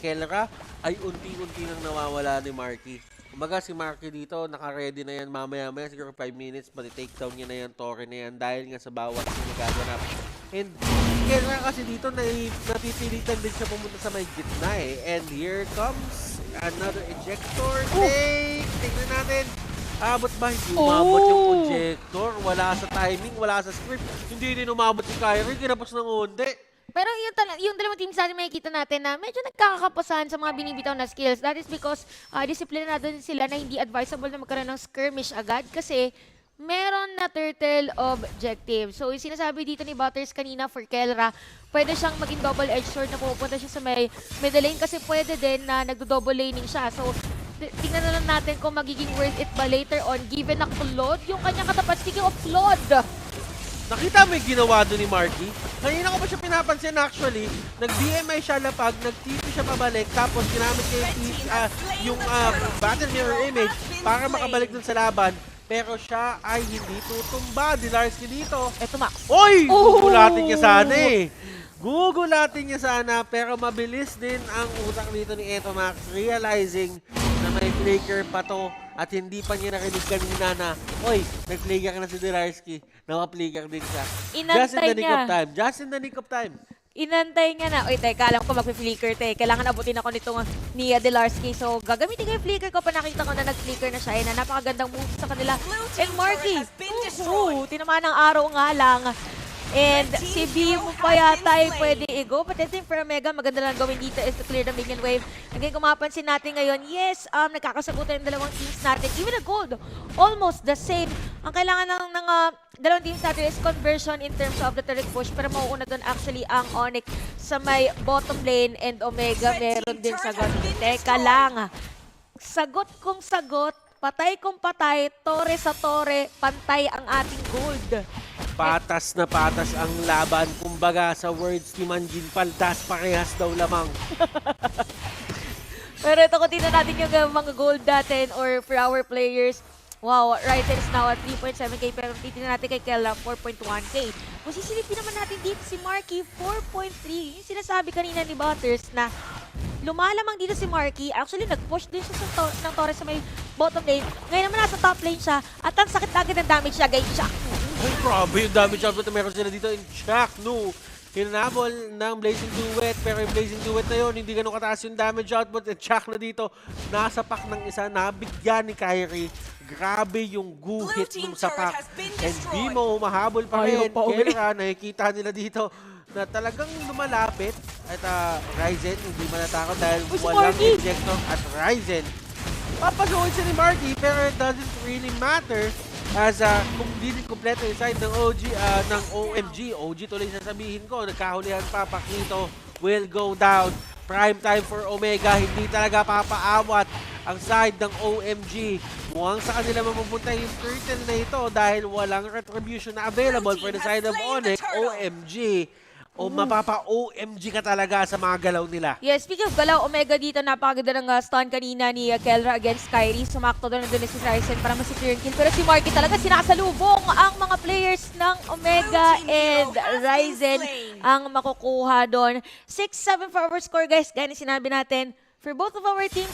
Kelra ay unti-unti nang nawawala ni Marky. Kumbaga si Marky dito, naka-ready na yan mamaya-maya, siguro 5 minutes, mati-takedown niya na yan, Torre na yan, dahil nga sa bawat nagaganap. And Kelra kasi dito, napipilitan din siya pumunta sa may gitna eh. And here comes another ejector. Tingnan natin. Abot ba? Hindi umabot yung projector. Wala sa timing, wala sa script. Hindi din umabot si Kyrie. Ginapos ng unti. Pero yung dalawang teams natin makikita natin na medyo nagkakakapasahan sa mga binibitaw na skills. That is because disiplinado din sila na hindi advisable na magkaroon ng skirmish agad kasi meron na turtle objective. So, yung sinasabi dito ni Butters kanina for Kelra, pwede siyang maging double-edged sword na pupunta siya sa may middle lane kasi pwede din na nagdo-double laning siya. So, tingnan na lang natin kung magiging worth it ba later on given na Claude yung kanyang katapat. Speaking of Claude, nakita mo yung ginawa doon ni Marky? Kanina ko pa siya pinapansin actually. Nag-DMI siya lapag, nag-TP siya pabalik, tapos ginamit niya yung battle mirror image para makabalik dun sa laban. Pero siya ay hindi tutumba. Dilarski dito. Eto, Max. Oy! Gugulatin niya sana eh. Gugulatin niya sana, pero mabilis din ang utak dito ni Eto Max, realizing na may flicker pa to at hindi pa niya nakinig kanina na, oy, nag-flicker na si Dilarski. Naka-flicker din siya. Just in the nick of time. Just in the nick of time. Inantay niya na. Uy, teka, alam ko mag-flicker, kailangan abutin ako nitong ni Dilarski. So, gagamitin ko yung flicker ko pa nakita ko na nag-flicker na siya. Na napakagandang move sa kanila. And Marky, tinamaan ng araw nga lang. And si B mo pa yata ay pwede i-go. But I think for Omega, maganda lang gawin dito is to clear the minion wave. Again, kung mapapansin natin ngayon, yes, nagkakasagutan yung dalawang teams natin. Even a gold, almost the same. Ang kailangan ng dalawang teams natin is conversion in terms of the turret push. Pero mauuna doon actually ang Onyx sa may bottom lane and Omega meron din sagot. Teka lang, sagot kong sagot, patay kong patay, tore sa tore, pantay ang ating gold. Patas na patas ang laban. Kumbaga sa words ni Manjin, paldas parehas daw lamang. Pero ito kung tingnan natin yung mga gold natin or for our players, wow, Ryzen is now at 3.7k pero titignan natin kay Kella 4.1k. Kung sisilipin naman natin dito si Marky, 4.3. Yung sinasabi kanina ni Butters na lumalamang dito si Marky. Actually, nag-push din siya ng Torres sa may bottom lane. Ngayon naman nasa top lane siya at ang sakit agad ng damage niya. Guys, siya. Ay, grabe yung damage output na meron sila dito in Shaq, no? Hinabol ng Blazing Duet, pero yung Blazing Duet na yun, hindi ganun kataas yung damage output. At Shaq na dito, nasapak ng isa, nabigyan ni Kyrie. Grabe yung guhit ng sapak. And Bimo, mahabol pa rin. Kaya nakikita nila dito na talagang lumalapit. At Ryzen, hindi manatakot dahil walang ejector at Ryzen. Papasukin siya ni Marky, pero it doesn't really matter. As kung di din kompleto yung side ng ng OG tuloy sasabihin ko, nagkahulihan pa, Pakito will go down. Prime time for Omega, hindi talaga papaawat ang side ng OMG. Mukhang sa kanila mapupunta yung turtle na ito dahil walang retribution na available for the side of Onyx. OMG. O mapapa-OMG ka talaga sa mga galaw nila. Yes, speaking of galaw, Omega dito, napakaganda ng stun kanina ni Kelra against Kyrie. Sumakto doon si Ryzen para masecure yung kill. Pero si Marky talaga sinasalubong ang mga players ng Omega and Ryzen ang makukuha doon. 6-7 for our score, guys. Gaya na sinabi natin, for both of our teams,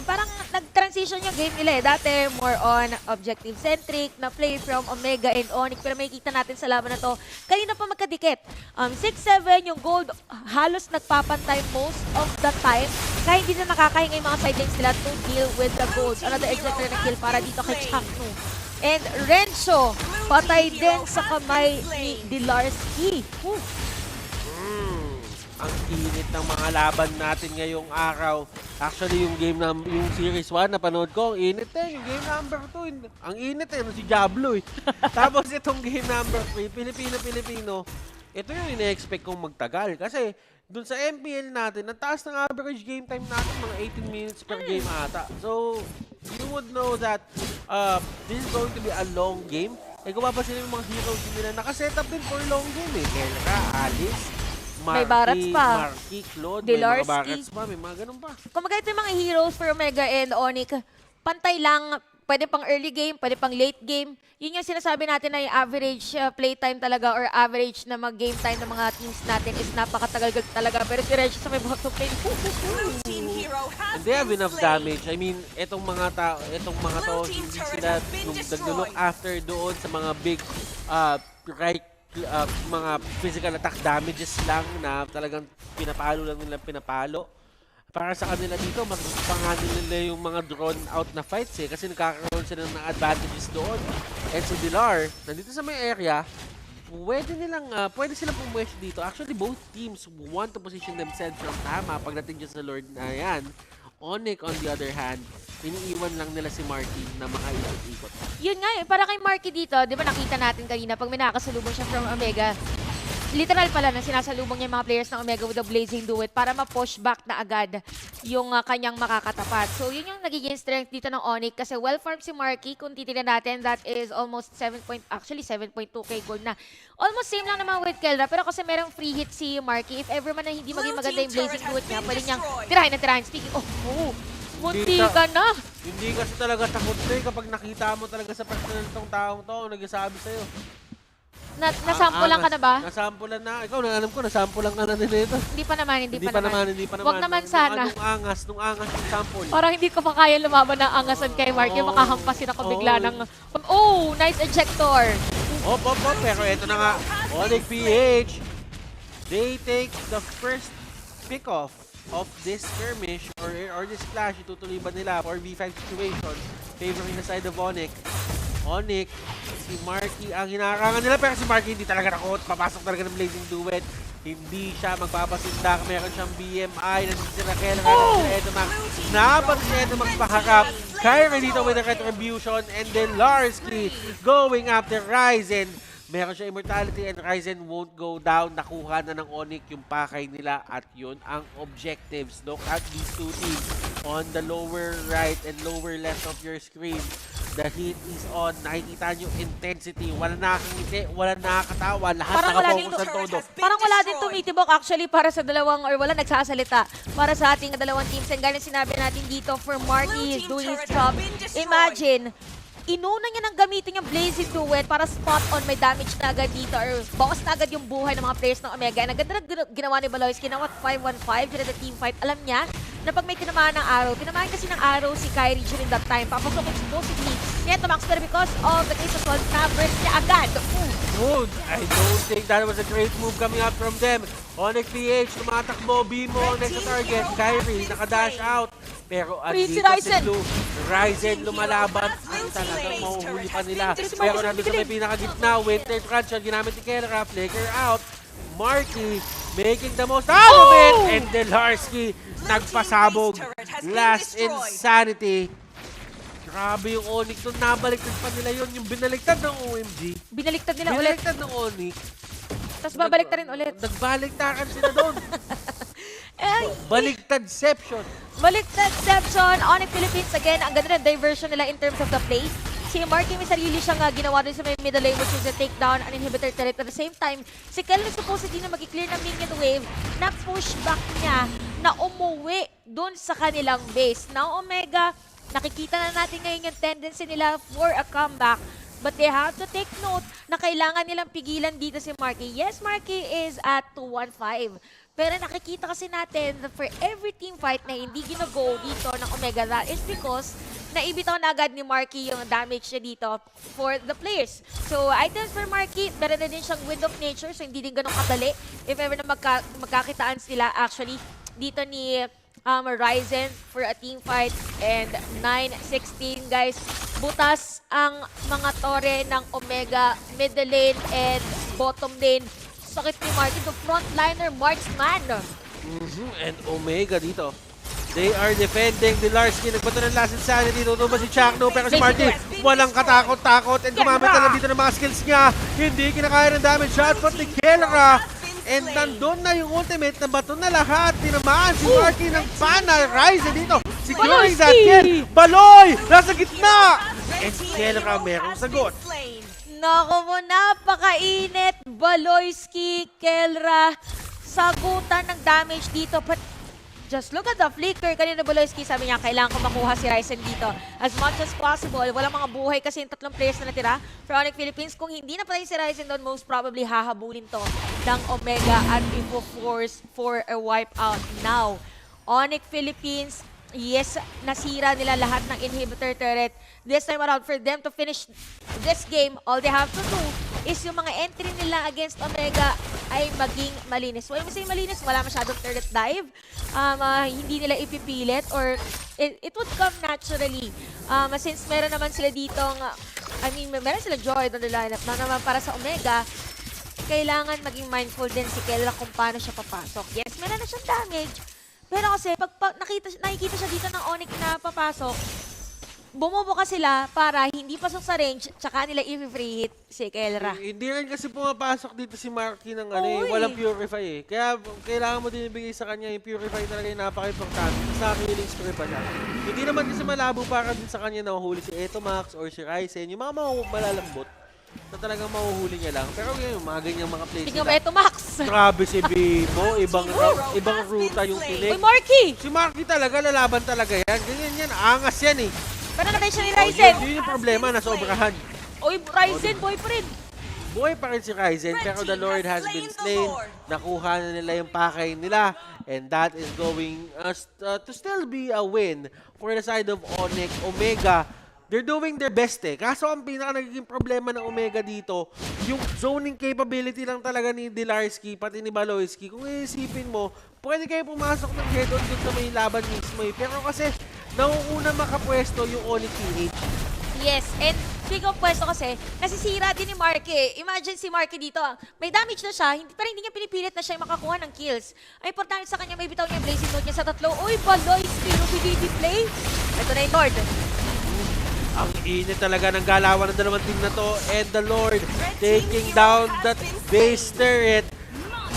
parang nag-transition yung game nila eh. Dati, more on objective-centric na play from Omega and Onyx. Pero makikita natin sa laban na to, kanina pa magkadikit. 6-7, yung gold halos nagpapantay most of the time. Kaya hindi na nakakahinga yung mga sidelines nila to deal with the gold. Another executor na kill para dito kay Chakno. And Renzo, patay din sa kamay ni Dilarski. Ang init ng mga laban natin ngayong araw. Actually, yung Series 1 na panood ko, ang init eh. Yung game number 2, ang init eh. Si Diablo eh. Tapos itong game number 3, Pilipino-Pilipino, ito yung ina-expect kong magtagal. Kasi dun sa MPL natin, ang taas ng average game time natin, mga 18 minutes per game ata. So, you would know that this is going to be a long game. Kung mapapansin yung mga heroes nila, nakaset up din for long game eh. Kelra, Alice, may barats pa. Marky, Claude, Dilarski. may mga barats pa, may mga ganun pa. Kung magkita yung mga heroes for Omega and Onyx, pantay lang. Pwede pang early game, pwede pang late game. Yun yung sinasabi natin na yung average playtime talaga or average na mag-game time ng mga teams natin is napakatagal talaga. Pero si Reggie sa may bottom lane, and they have enough damage. I mean, etong mga to, hindi sila nag-look after doon sa mga big mga physical attack damages lang na talagang pinapalo lang nila Para sa kanila dito, mas panganin nila yung mga drawn out na fights eh kasi nagkakaroon sila ng advantages doon. And si Dilar, nandito sa may area, pwede silang pumwesh dito. Actually, both teams want to position themselves from tama pagdating dyan sa Lord na yan. Onyx, on the other hand, iniiwan lang nila si Marky na makaikot-ikot. Yun nga eh, para kay Marky dito, di ba nakita natin kanina, pag may nakakasalubong siya from Omega, literal pala na sinasalubong niya yung mga players ng Omega with the Blazing Duet para ma-push back na agad yung kanyang makakatapat. So yun yung nagiging strength dito ng Onyx kasi well-farmed si Marky. Kung titignan natin, that is almost 7.2k gold na. Almost same lang naman with Kelra, pero kasi merong free hit si Marky. If ever man na hindi maging maganda yung Blazing Duet niya, pwede niyang tirahin. Speaking of, munti ka na! Hindi kasi talaga takot na kapag nakita mo talaga sa personal tong taong to, nagsasabi sa'yo. Nasampulan ka na ba? Nasampulan na. Ikaw, alam ko, nasampulan ka na nila ito. Hindi pa naman. Hindi pa naman. Wag naman sana. Nung angas yung sample. Parang hindi ko pa kaya lumaban ng angasan kay Marky. Makahampasin ako bigla ng... Oh, nice ejector! Op. Pero ito na nga. Onyx PH. They take the first pick-off of this skirmish or this clash. Itutuloy ba nila for V5 situation favoring the side of Onyx. Onyx, si Marky ang hinarangan nila pero si Marky hindi talaga takot. Papasok talaga ng Blazing Duet. Hindi siya magpapasindak. Meron siyang BMI na sila kailangan si Edomax. Naban si Edomax paharap. Kyrie dito with a retribution and then Larsky going after Ryzen. Meron siya immortality and Ryzen won't go down. Nakuha na ng Onyx yung pakay nila at yun ang objectives. Look at these two teams on the lower right and lower left of your screen. The heat is on. Nakikita nyo intensity. Wala nakakangiti, wala nakakatawa. Lahat nakapokus ng todo. Parang wala din tumitibok actually para sa dalawang, or wala nagsasalita para sa ating dalawang teams. And gano'n sinabi natin dito, for Marky is doing his job. Imagine, inuna niya nang gamitin yung Blazing Duet para spot on may damage na agad dito or bawas na agad yung buhay ng mga players ng Omega. And ang ganda na ginawa ni Baloyski na 5-1-5 during the team fight. Alam niya na pag may tinamaan ng araw, tinamaan kasi ng araw si Kyrie during that time. Papasok supposedly Neto Max, pero because of the case of Salt, na-burst niya agad. Good. I don't think that was a great move coming out from them. Onyx PH, tumatakbo, Bimo, next sa target. Kyrie, nakadash out. Pero andito si Blue. Ryzen lumalaban. Ang talagang mahuhuli pa nila. Pero nandito sa may pinakagitna. Winter Crunch, ginamit ni Kelra. Flicker out. Marky making the most out of it. And Delarski nagpasabog. Last Insanity. Grabe yung Onyx doon. Nabaliktad pa nila yun. Yung binaliktad ng OMG. Binaliktad nila ulit. Binaliktad ng Onyx. Tapos babaliktad rin ulit. Nagbaliktakan sila doon. Baliktadception. Baliktadception. Onyx Philippines again. Ang ganda na diversion nila in terms of the play. Si Marky may sarili siyang ginawa rin sa may middle lane which is a takedown, an inhibitor turret. At the same time, si Kel supposedly na mag-clear ng minion wave na pushback niya na umuwi dun sa kanilang base. Now Omega, nakikita na natin ngayon yung tendency nila for a comeback. But they have to take note na kailangan nilang pigilan dito si Marky. Yes, Marky is at 2-1-5. Pero nakikita kasi natin that for every team fight na hindi gina-go dito ng Omega, that is because naibitaw na agad ni Marky yung damage niya dito for the players. So, items for Marky, meron na din siyang Wind of Nature, so hindi din ganun kadali. If ever na magkakitaan sila actually dito ni Ryzen for a team fight and 9-16 guys. Butas ang mga tore ng Omega, middle lane and bottom lane. Sakit ni Marky, the frontliner marksman. And Omega dito. They are defending the Larsky. Nagbato ng last insanity. Tutuba si Chakno. Pero si Marky walang katakot-takot. And gumamit na lang dito ng mga skills niya. Hindi kinakaya ng damage shot from ni Kelra. And nandun na yung ultimate na bato na lahat. Tinamaan si Marky ng pana. Ryzen dito. Securing that kill. Baloy! Nasa gitna! And Kelra merong sagot. Naku mo, napakainit. Baloyski, Kelra. Sagutan ng damage dito. But just look at the flicker. Kanina Baloyski, sabi niya, kailangan ko makuha si Ryzen dito as much as possible. Walang mga buhay kasi yung tatlong players na natira for Onyx Philippines. Kung hindi na patay si Ryzen doon, most probably hahabulin to ng Omega at i-force for a wipeout. Now, Onyx Philippines, yes, nasira nila lahat ng inhibitor turret. This time around, for them to finish this game, all they have to do is yung mga entry nila against Omega ay maging malinis. When we say malinis, wala masyadong turret dive. Hindi nila ipipilit or it would come naturally. Since meron naman sila ditong, meron sila Joy on the lineup na naman para sa Omega, kailangan maging mindful din si Kelra kung paano siya papasok. Yes, meron na siyang damage. Pero kasi, pag nakikita siya dito ng Onyx na papasok, bumubuka sila para hindi pasok sa range, tsaka nila i-free hit si Kelra. Hindi rin kasi pumapasok dito si Marky ng walang purify eh. Kaya kailangan mo din ibigay sa kanya yung purify talaga yung napaka-importante. Sa killing spree pa siya. Hindi naman kasi malabo para din sa kanya na mahuli si Etomax or si Ryzen. Yung mga malalambot na talagang mahuhuli niya lang. Pero yung mga ganyang mga plays Tignan mo Etomax! Grabe si Bimo. Ibang ruta yung tinig. Uy, Marky! Si Marky talaga, lalaban talaga yan. Ganyan yan. Angas yan eh. Pero naman siya ni Ryzen. Yun yung problema, nasobrahan. Uy, Ryzen, boyfriend. Buhay pa rin si Ryzen, pero the Lord has been slain. Nakuha na nila yung pakay nila. And that is going to still be a win for the side of Onyx. Omega, they're doing their best eh. Kaso ang pinaka nagiging problema ng Omega dito, yung zoning capability lang talaga ni Dilarski, pati ni Baloyski. Kung iisipin mo, pwede kayo pumasok ng head-on dun sa may laban mismo eh. Pero kasi, nauuna makapwesto yung Onyx PH. Yes, and speaking of pwesto kasi, nasisira din ni Marky. Imagine si Marky dito, may damage na siya, pero hindi niya pinipilit na siya yung makakuha ng kills. Ang importante sa kanya, may bitaw niya blazing note niya sa tatlo. Uy, Baloyski, Ruby play. Ito na yung Lord. Ang init talaga ng galawan ng dalawang team na to. And the Lord taking down that base turret.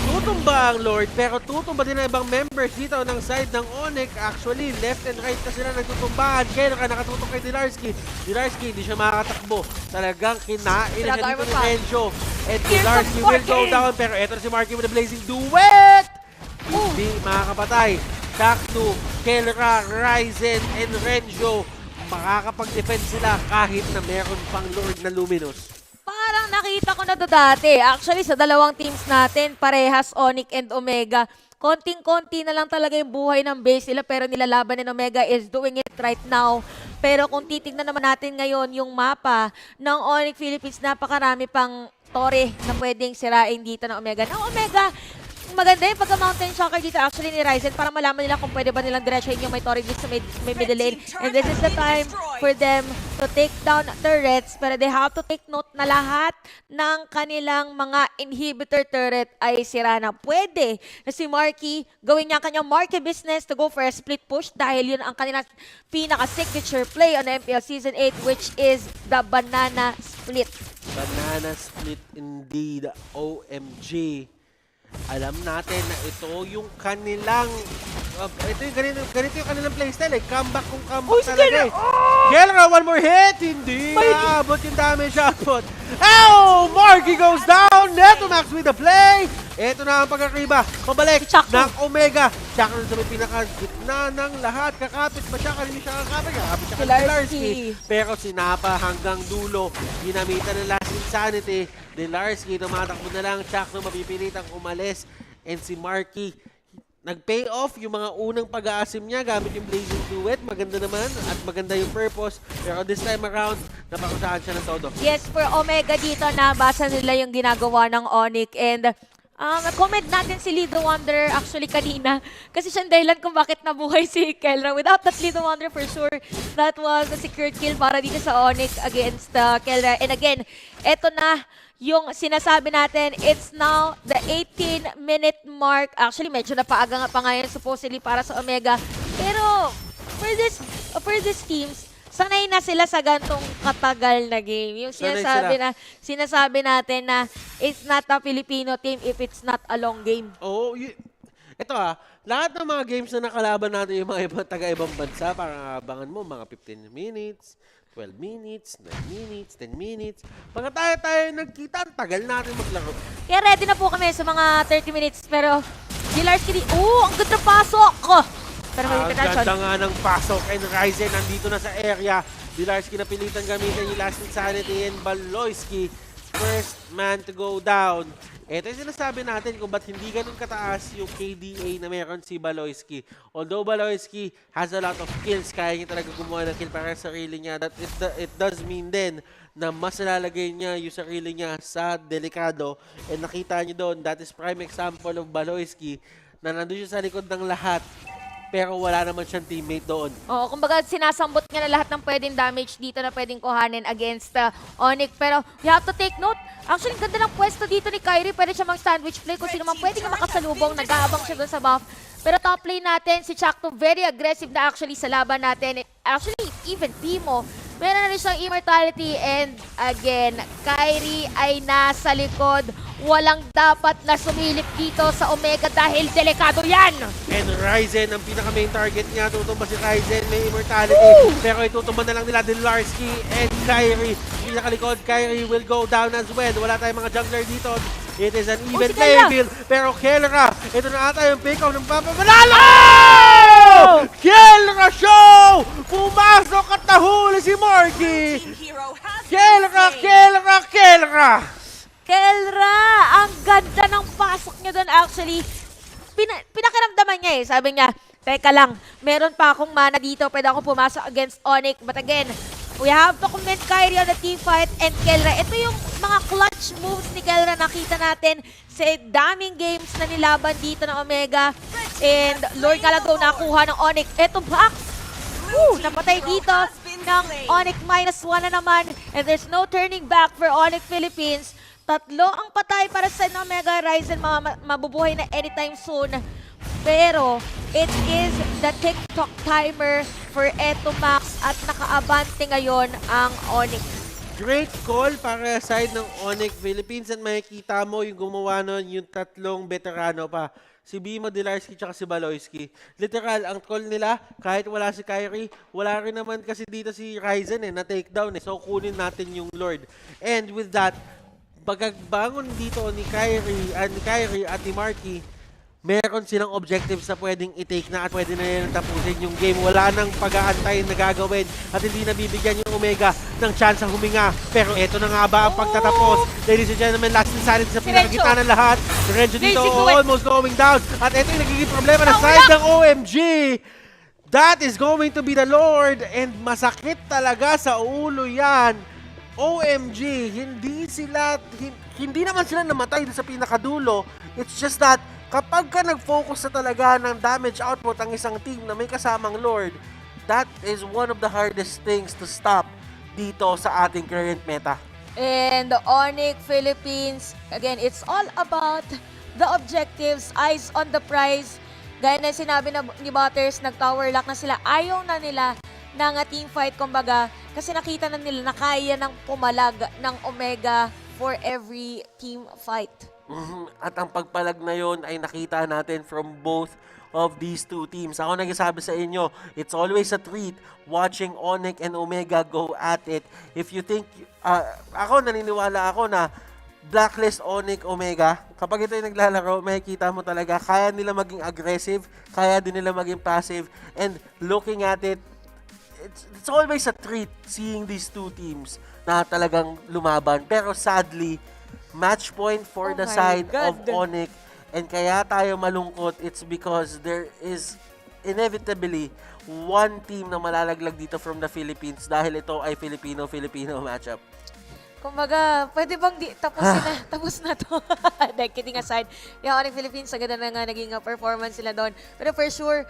Tutumba ang Lord, pero tutumba din ang ibang members dito ng side ng Onyx. Actually, left and right na sila nagtutumbahan. Kaya nakatutok kay Dilarski. Dilarski, hindi siya makakatakbo. Talagang kinain na siya dito ni Renjo. And Dilarski will go down, pero eto na si Marky with a blazing duet! Hindi makakapatay. Takto, Kelra, Ryzen, and Renjo. Makakapag-defend sila kahit na meron pang Lord na Luminous. Parang nakita ko na to dati. Actually, sa dalawang teams natin, parehas Onyx and Omega. Konting-konti na lang talaga yung buhay ng base nila, pero nilalaban ng Omega is doing it right now. Pero kung titignan naman natin ngayon yung mapa ng Onyx Philippines, napakarami pang tore na pwedeng sirain dito ng Omega. Ng Omega, maganda yung pagka-mountain shocker dito actually ni Ryzen para malaman nila kung pwede ba nilang diretsahin yung may torre dito sa may middle lane. And this is the time for them to take down turrets, pero they have to take note na lahat ng kanilang mga inhibitor turret ay sira na. Pwede na si Marky gawin niya ang kanyang Marky business to go for a split push dahil yun ang kanilang pinaka-signature play on MPL Season 8, which is the banana split. Banana split indeed. OMG. Alam natin na ito yung kanilang ganito yung kanilang playstyle eh. Comeback kung comeback talaga eh. Kelra, one more hit! Hindi naabot yung damage output. Oh! Marky goes down! Netomax with the play! Ito na ang pagkakriba. Pabalik ng Omega. Tsaka na sa may pinaka-gitna ng lahat. Kakapit ba siya? Kanina siya kakapit. Kakapit siya kay Dilarski. Pero sinapa hanggang dulo. Ginamitan ng last insanity. Dilarski, tumatakbo na lang. Tsaka na mapipilitang umalis. And si Marky, nag-pay off yung mga unang pag-aasim niya gamit yung Blazing Duet. Maganda naman at maganda yung purpose. Pero this time around, napakusahan siya ng todo. Yes, for Omega dito, nabasa nila yung ginagawa ng Onyx. And comment natin si Lido Wonder actually kanina. Kasi siya dahilan kung bakit nabuhay si Kelra. Without that Lido Wonder, for sure, that was a secured kill para dito sa Onyx against Kelra. And again, eto na yung sinasabi natin, it's now the 18-minute mark. Actually, medyo napaaga nga pa ngayon supposedly para sa Omega. Pero for this teams, sanay na sila sa gantong katagal na game. Yung sinasabi natin na it's not a Filipino team if it's not a long game. Oo. Ito lahat ng mga games na nakalaban natin yung mga taga-ibang bansa, parang abangan mo mga 15 minutes, 12 minutes, 9 minutes, 10 minutes. Pagka tayo nagkita, tagal natin maglaro. Kaya ready na po kami sa mga 30 minutes. Pero, Dilarski, ang ganda pasok! Pero ang ganda nga ng pasok. And Ryzen nandito na sa area. Dilarski napilitan gamitin yung last insanity and Baloyski. First man to go down. Ito yung sinasabi natin kung ba't hindi ganun kataas yung KDA na meron si Baloyski. Although Baloyski has a lot of kills, kaya niya talaga gumawa ng kill para sa sarili niya. That it does mean then na mas nalalagay niya yung sarili niya sa delikado. And nakita niyo doon, that is prime example of Baloyski na nandun siya sa likod ng lahat. Pero wala naman siyang teammate doon. Oo, kumbaga sinasambot niya na lahat ng pwedeng damage dito na pwedeng kuhanin against Onyx. Pero we have to take note. Actually, ganda ng pwesto dito ni Kyrie. Pwede siya mag-sandwich play kung sino man pwede niya makasalubong. Nag-aabang siya doon sa buff. Pero top lane natin, si Chakto very aggressive na actually sa laban natin. Actually, even Timo, meron na rin siyang immortality. And again, Kyrie ay nasa likod. Walang dapat na sumilip dito sa Omega dahil delikado yan! And Ryzen, ang pinaka-main target niya, tutumba si Ryzen, may immortality. Pero itutumba na lang nila Dilarski and Kyrie. Pinakalikod, Kyrie will go down as well. Wala tayong mga jungler dito. It is an even playing field. Pero Kelra, ito na ata yung pick-up ng Papamanalo! Kelra show! Pumasok at nahuli si Marky! Kelra! Kelra! Ang ganda ng pasok niya doon actually. Pinakiramdaman niya eh. Sabi niya, teka lang, meron pa akong mana dito. Pwede akong pumasok against Onyx. But again, we have to commend Kyrie on the team fight and Kelra. Ito yung mga clutch moves ni Kelra nakita natin sa daming games na nilaban dito ng Omega. And Lord Galago nakuha ng Onyx. Ito box! Napatay dito ng Onyx -1 na naman. And there's no turning back for Onyx Philippines. 3 ang patay para sa Omega Ryzen. Mabubuhay na anytime soon. Pero it is the TikTok timer for Eto Max at nakaabante ngayon ang Onyx. Great call para sa side ng Onyx Philippines at makikita mo yung gumawa nun yung 3 veterano pa. Si Bimo, Dilarski, tsaka si Baloyski. Literal, ang call nila, kahit wala si Kyrie, wala rin naman kasi dito si Ryzen na takedown So kunin natin yung Lord. And with that, pagbangon dito ni Kyrie at ni Marky, meron silang objectives na pwedeng i-take na at pwede na nilang tapusin yung game. Wala nang pag-aantay na gagawin at hindi nabibigyan yung Omega ng chance na huminga. Pero eto na nga ba ang pagtatapos. Ladies and gentlemen, last insanity sa pinakagitna ng lahat. Renzo dito almost going down. At eto yung nagiging problema na side ng OMG. That is going to be the Lord and masakit talaga sa ulo yan. OMG, hindi naman sila namatay sa pinakadulo. It's just that kapag ka nag-focus na talaga ng damage output ang isang team na may kasamang Lord, that is one of the hardest things to stop dito sa ating current meta. And the Onyx Philippines, again, it's all about the objectives, eyes on the prize. Gaya na sinabi ni Butters, nag-tower lock na sila. Ayaw na nila ng team fight, kumbaga, kasi nakita na nila na kaya ng pumalag ng Omega for every team fight. At ang pagpalag na yon ay nakita natin from both of these two teams. Ako nagsasabi sa inyo, it's always a treat watching Onyx and Omega go at it. If you think, naniniwala ako na blacklist Onyx Omega, kapag ito yung naglalaro, makikita mo talaga, kaya nila maging aggressive, kaya din nila maging passive, and looking at it, it's always a treat seeing these two teams na talagang lumaban. Pero sadly, match point for the side of Onyx. And kaya tayo malungkot, it's because there is inevitably one team na malalaglag dito from the Philippines dahil ito ay Filipino-Filipino matchup. Kumbaga, pwede bang tapos na to? Kidding aside, yung Onyx Philippines, ang ganda na nga naging performance sila doon. Pero for sure,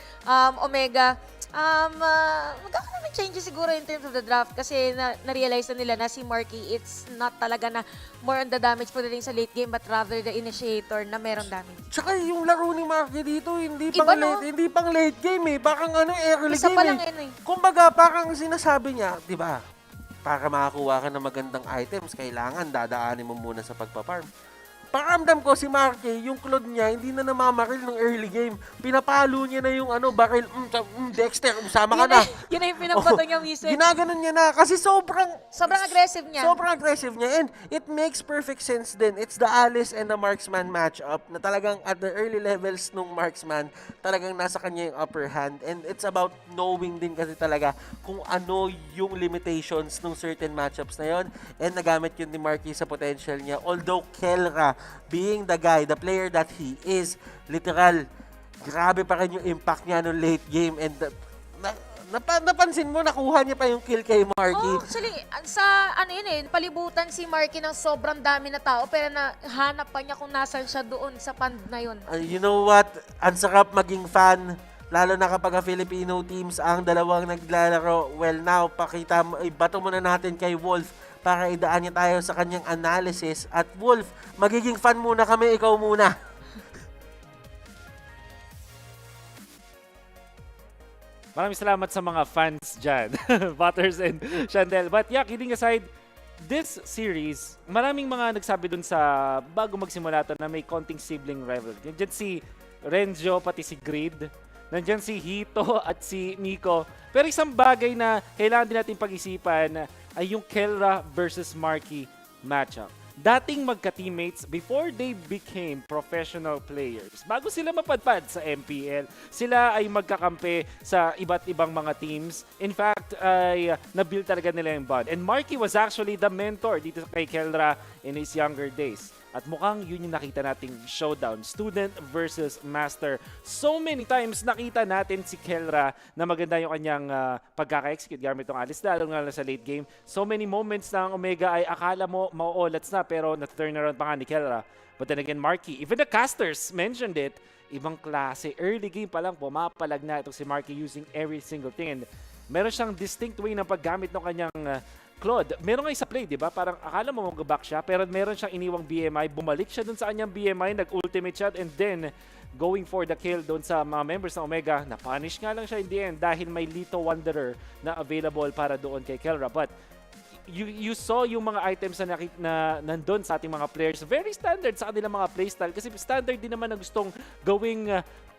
Omega, magkakaroon ng changes siguro in terms of the draft kasi na-realize na nila na si Marky, it's not talaga na more on the damage pagdating sa late game but rather the initiator na merong damage. Tsaka yung laro ni Marky dito, hindi pang late game parang early Isa game pa lang Kumbaga, parang sinasabi niya, di ba? Para makakuha ka ng magandang items, kailangan dadaanin mo muna sa pagpaparm. Pakiramdam ko si Marky, yung cloud niya, hindi na namamaril ng early game. Pinapalo niya na yung baril, Dexter, usama ka na. Yun na yung pinagbato niya mismo. Ginaganon niya na kasi sobrang aggressive niya. Sobrang aggressive niya and it makes perfect sense din. It's the Alice and the Marksman matchup na talagang at the early levels nung Marksman, talagang nasa kanya yung upper hand. And it's about knowing din kasi talaga kung ano yung limitations ng certain matchups na yon. And nagamit yun ni Marky sa potential niya. Although Kelra, being the guy, the player that he is, literal, grabe pa rin yung impact niya nung late game and napansin mo, nakuha niya pa yung kill kay Marky. Actually, sa palibutan si Marky ng sobrang dami na tao pero nahanap pa niya kung nasan siya doon sa pand na yun. You know what? Ang sarap maging fan, lalo na kapag Filipino teams ang dalawang naglalaro. Well, now, ibato muna natin kay Wolf para idaan niya tayo sa kanyang analysis. At Wolf, magiging fan muna kami, ikaw muna. Maraming salamat sa mga fans dyan. Butters and Chandel. But yeah, kidding aside, this series, maraming mga nagsabi dun sa bago magsimula to na may konting sibling rivalry. Nandiyan si Renzo, pati si Grid. Nandiyan si Hito at si Nico. Pero isang bagay na kailangan din natin pag-isipan ay yung Kelra versus Marky matchup. Dating magka-teammates before they became professional players. Bago sila mapadpad sa MPL, sila ay magkakampi sa iba't ibang mga teams. In fact, ay na-build talaga nila yung bond. And Marky was actually the mentor dito kay Kelra in his younger days. At mukhang yun yung nakita nating showdown. Student versus master. So many times nakita natin si Kelra na maganda yung kanyang pagkaka-execute gamit ng alis, lalo nga sa late game. So many moments na ang Omega ay akala mo mauolats na pero na-turn around pa nga ni Kelra. But then again, Marky, even the casters mentioned it, ibang klase. Early game pa lang, pumapalag na itong si Marky using every single thing. And meron siyang distinct way ng paggamit ng kanyang Claude. Meron nga isa play, di ba? Parang akala mo mag-back siya, pero meron siyang iniwang BMI. Bumalik siya dun sa kanyang BMI, nag-ultimate shot, and then going for the kill doon sa mga members ng Omega. Na-punish nga lang siya in the end dahil may Lito Wanderer na available para doon kay Kelra. But you saw yung mga items na nandun sa ating mga players. Very standard sa kanilang mga playstyle kasi standard din naman na gustong gawing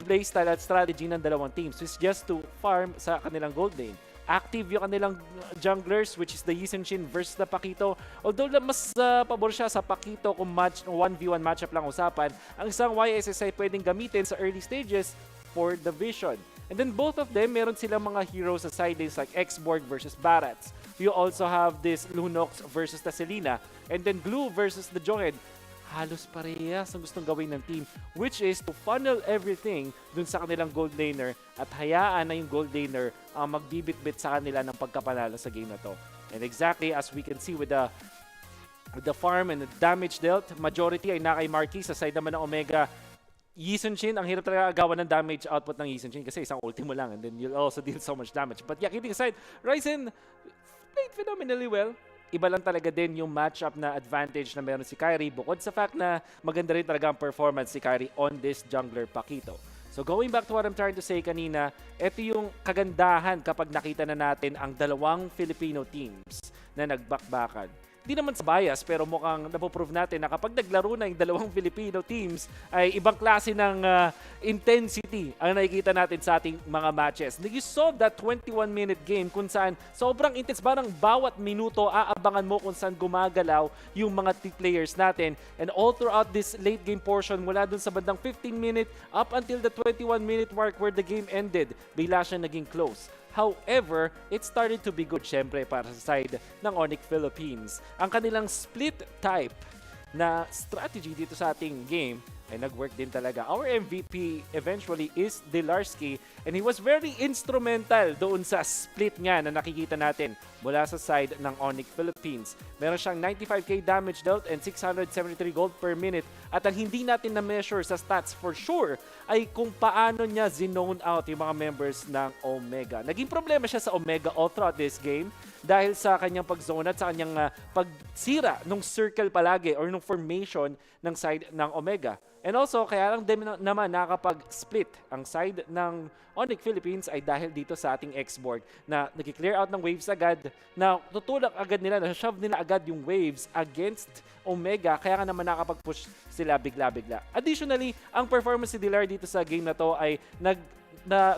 playstyle at strategy ng dalawang teams. It's just to farm sa kanilang gold lane. Active yung kanilang junglers, which is the Yisun-Shin versus the Pakito. Although mas pabor siya sa Pakito kung 1v1 matchup lang usapan, ang isang YSS ay pwedeng gamitin sa early stages for the vision. And then both of them, meron silang mga heroes sa side lanes like X-Borg versus Barats. You also have this Lunox versus the Selena. And then Glue versus the Johead. Halos parehas ang gustong gawin ng team, which is to funnel everything dun sa kanilang gold laner at hayaan na yung gold laner ang magbibit-bit sa kanila ng pagkapanalo sa game na to. And exactly as we can see with the farm and the damage dealt, majority ay na kay Marky. Sa side naman ng Omega, Yisun-Shin, ang hirap talaga agawan ng damage output ng Yisun-Shin kasi isang ultimo lang and then you'll also deal so much damage. But yeah, kidding aside, Ryzen played phenomenally well. Iba lang talaga din yung matchup na advantage na meron si Kyrie bukod sa fact na maganda rin talaga ang performance si Kyrie on this jungler Pakito. So going back to what I'm trying to say kanina, ito yung kagandahan kapag nakita na natin ang dalawang Filipino teams na nagbakbakan. Hindi naman sa bias pero mukhang napoprove natin na kapag naglaro na yung dalawang Filipino teams ay ibang klase ng intensity ang nakikita natin sa ating mga matches. You saw that 21-minute game kung saan sobrang intense. Parang bawat minuto aabangan mo kung saan gumagalaw yung mga players natin. And all throughout this late game portion mula dun sa bandang 15-minute up until the 21-minute mark where the game ended, bigla siya naging close. However, it started to be good syempre para sa side ng Onyx Philippines. Ang kanilang split type na strategy dito sa ating game ay nag-work din talaga. Our MVP eventually is Delarski and he was very instrumental doon sa split nga na nakikita natin mula sa side ng Onyx Philippines. Meron siyang 95k damage dealt and 673 gold per minute at ang hindi natin na-measure sa stats for sure ay kung paano niya zinone out yung mga members ng Omega. Naging problema siya sa Omega all throughout this game dahil sa kanyang pag-zone at sa kanyang pagsira nung circle palagi or nung formation ng side ng Omega. And also, kaya lang din naman nakakapag-split ang side ng Onyx Philippines ay dahil dito sa ating X-board na nag-clear out ng waves agad, na tutulak agad nila, na-shove nila agad yung waves against Omega, kaya nga naman nakakapag-push sila bigla-bigla. Additionally, ang performance ni Dilar dito sa game na to ay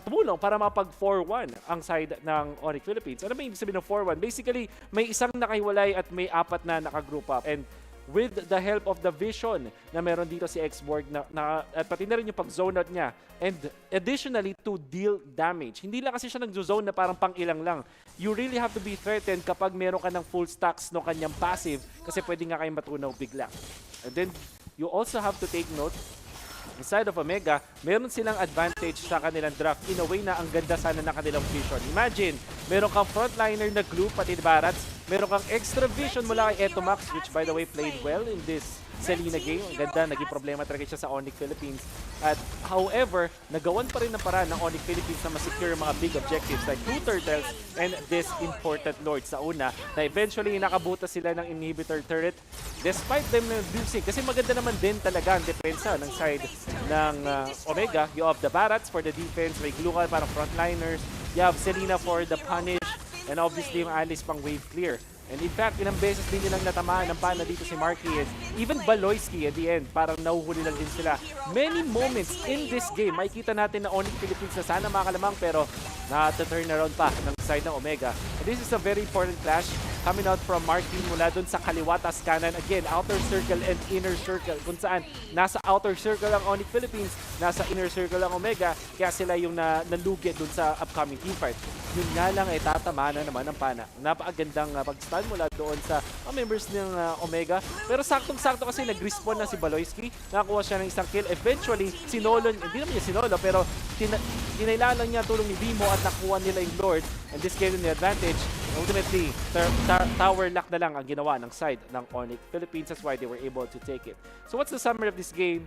tumulong para mapag 4-1 ang side ng Onyx Philippines. Ano ba ibig sabihin ng 4-1? Basically, may isang nakahiwalay at may apat na naka-group up. And with the help of the vision na meron dito si X-Borg at pati na rin yung pag-zone out niya. And additionally, to deal damage. Hindi lang kasi siya nag-zone na parang pang-ilang lang. You really have to be threatened kapag meron ka ng full stacks no kanyang passive kasi pwede nga kayong matunaw bigla. And then, you also have to take note inside of Omega, meron silang advantage sa kanilang draft in a way na ang ganda sana ng kanilang vision. Imagine, meron kang frontliner na Glue pati Barats, meron kang extra vision mula kay Etomax, which by the way played well in this Selena game. Ang ganda, naging problema talaga siya sa Onyx Philippines. At however, nagawan pa rin ng paraan ng Onyx Philippines na masecure mga big objectives like 2 turtles and this important lord sa una na eventually nakabutas sila ng inhibitor turret despite them losing. Kasi maganda naman din talaga ang depensa ng side ng Omega. You have the Barats for the defense, may Glue parang frontliners. You have Selena for the punish, and obviously yung Alice pang wave clear. And in fact, ilang beses din nilang natamaan ng pana dito si Marky. Even Baloyski at the end, parang nauhuli lang din sila. Many moments in this game, makikita natin na Onyx Philippines na sana makalamang pero na-turn around pa ng side ng Omega. And this is a very important clash coming out from Marky mula dun sa kaliwatas kanan. Again, outer circle and inner circle. Kung saan nasa outer circle ang Onyx Philippines, nasa inner circle ang Omega, kaya sila yung nalugi dun sa upcoming teamfight. Yun nga lang ay tatama na naman ang pana. Napakagandang pag-stun mula doon sa members ng Omega. Pero saktong-sakto kasi nag-respawn na si Baloyski. Nakakuha siya ng isang kill. Eventually, sinolo, hindi naman niya sinolo, pero kinailangan niya tulong ni Vimo at nakuha nila yung Lord. And this gave them the advantage. Ultimately, tower lock na lang ang ginawa ng side ng Onyx Philippines. That's why they were able to take it. So what's the summary of this game?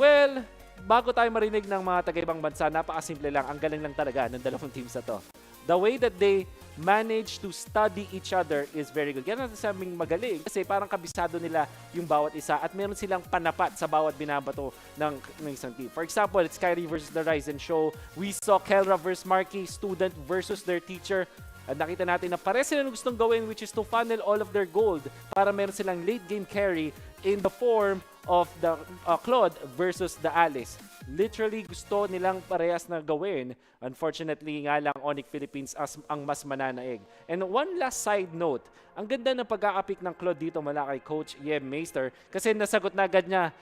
Well, bago tayo marinig ng mga taga-ibang bansa, napakasimple lang. Ang galing lang talaga ng dalawang teams na to. The way that they manage to study each other is very good. Kaya nasasabing magaling kasi parang kabisado nila yung bawat isa at meron silang panapat sa bawat binabato ng isang team. For example, it's Kyrie versus the Ryzen show. We saw Kelra versus Marky, student versus their teacher. At nakita natin na pares sila gustong gawin, which is to funnel all of their gold para meron silang late game carry in the form of the Claude versus the Alice. Literally gusto nilang parehas na gawin. Unfortunately nga lang Onyx Philippines ang mas mananaig. And one last side note, ang ganda ng pagkakapik ng Claude dito mula kay Coach Yem Meister kasi nasagot na agad niya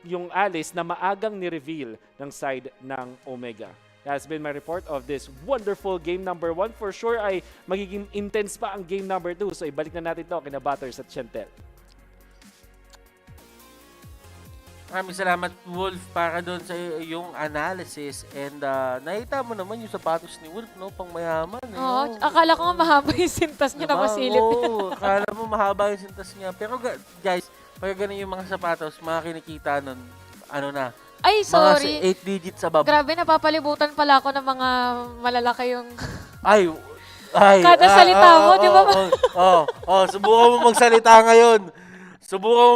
yung Alice na maagang ni-reveal ng side ng Omega. That has been my report of this wonderful game number 1. For sure ay magiging intense pa ang game number 2. So ibalik na natin to kina Butters at Chantel. Maraming salamat, Wolf, para doon sa yung analysis. And nakita mo naman yung sapatos ni Wolf, no? Pang mayaman. Oo, akala ko nga mahaba yung sintas niya na masilip. Oo, akala mo mahaba yung sintas niya. Pero guys, pag ganun yung mga sapatos, mga kinikita nun, ano na, ay, sorry. Mga 8 digits above. Grabe, napapalibutan pala ako ng mga malalaki yung... Ay, kada salita mo, di ba? Subukan mo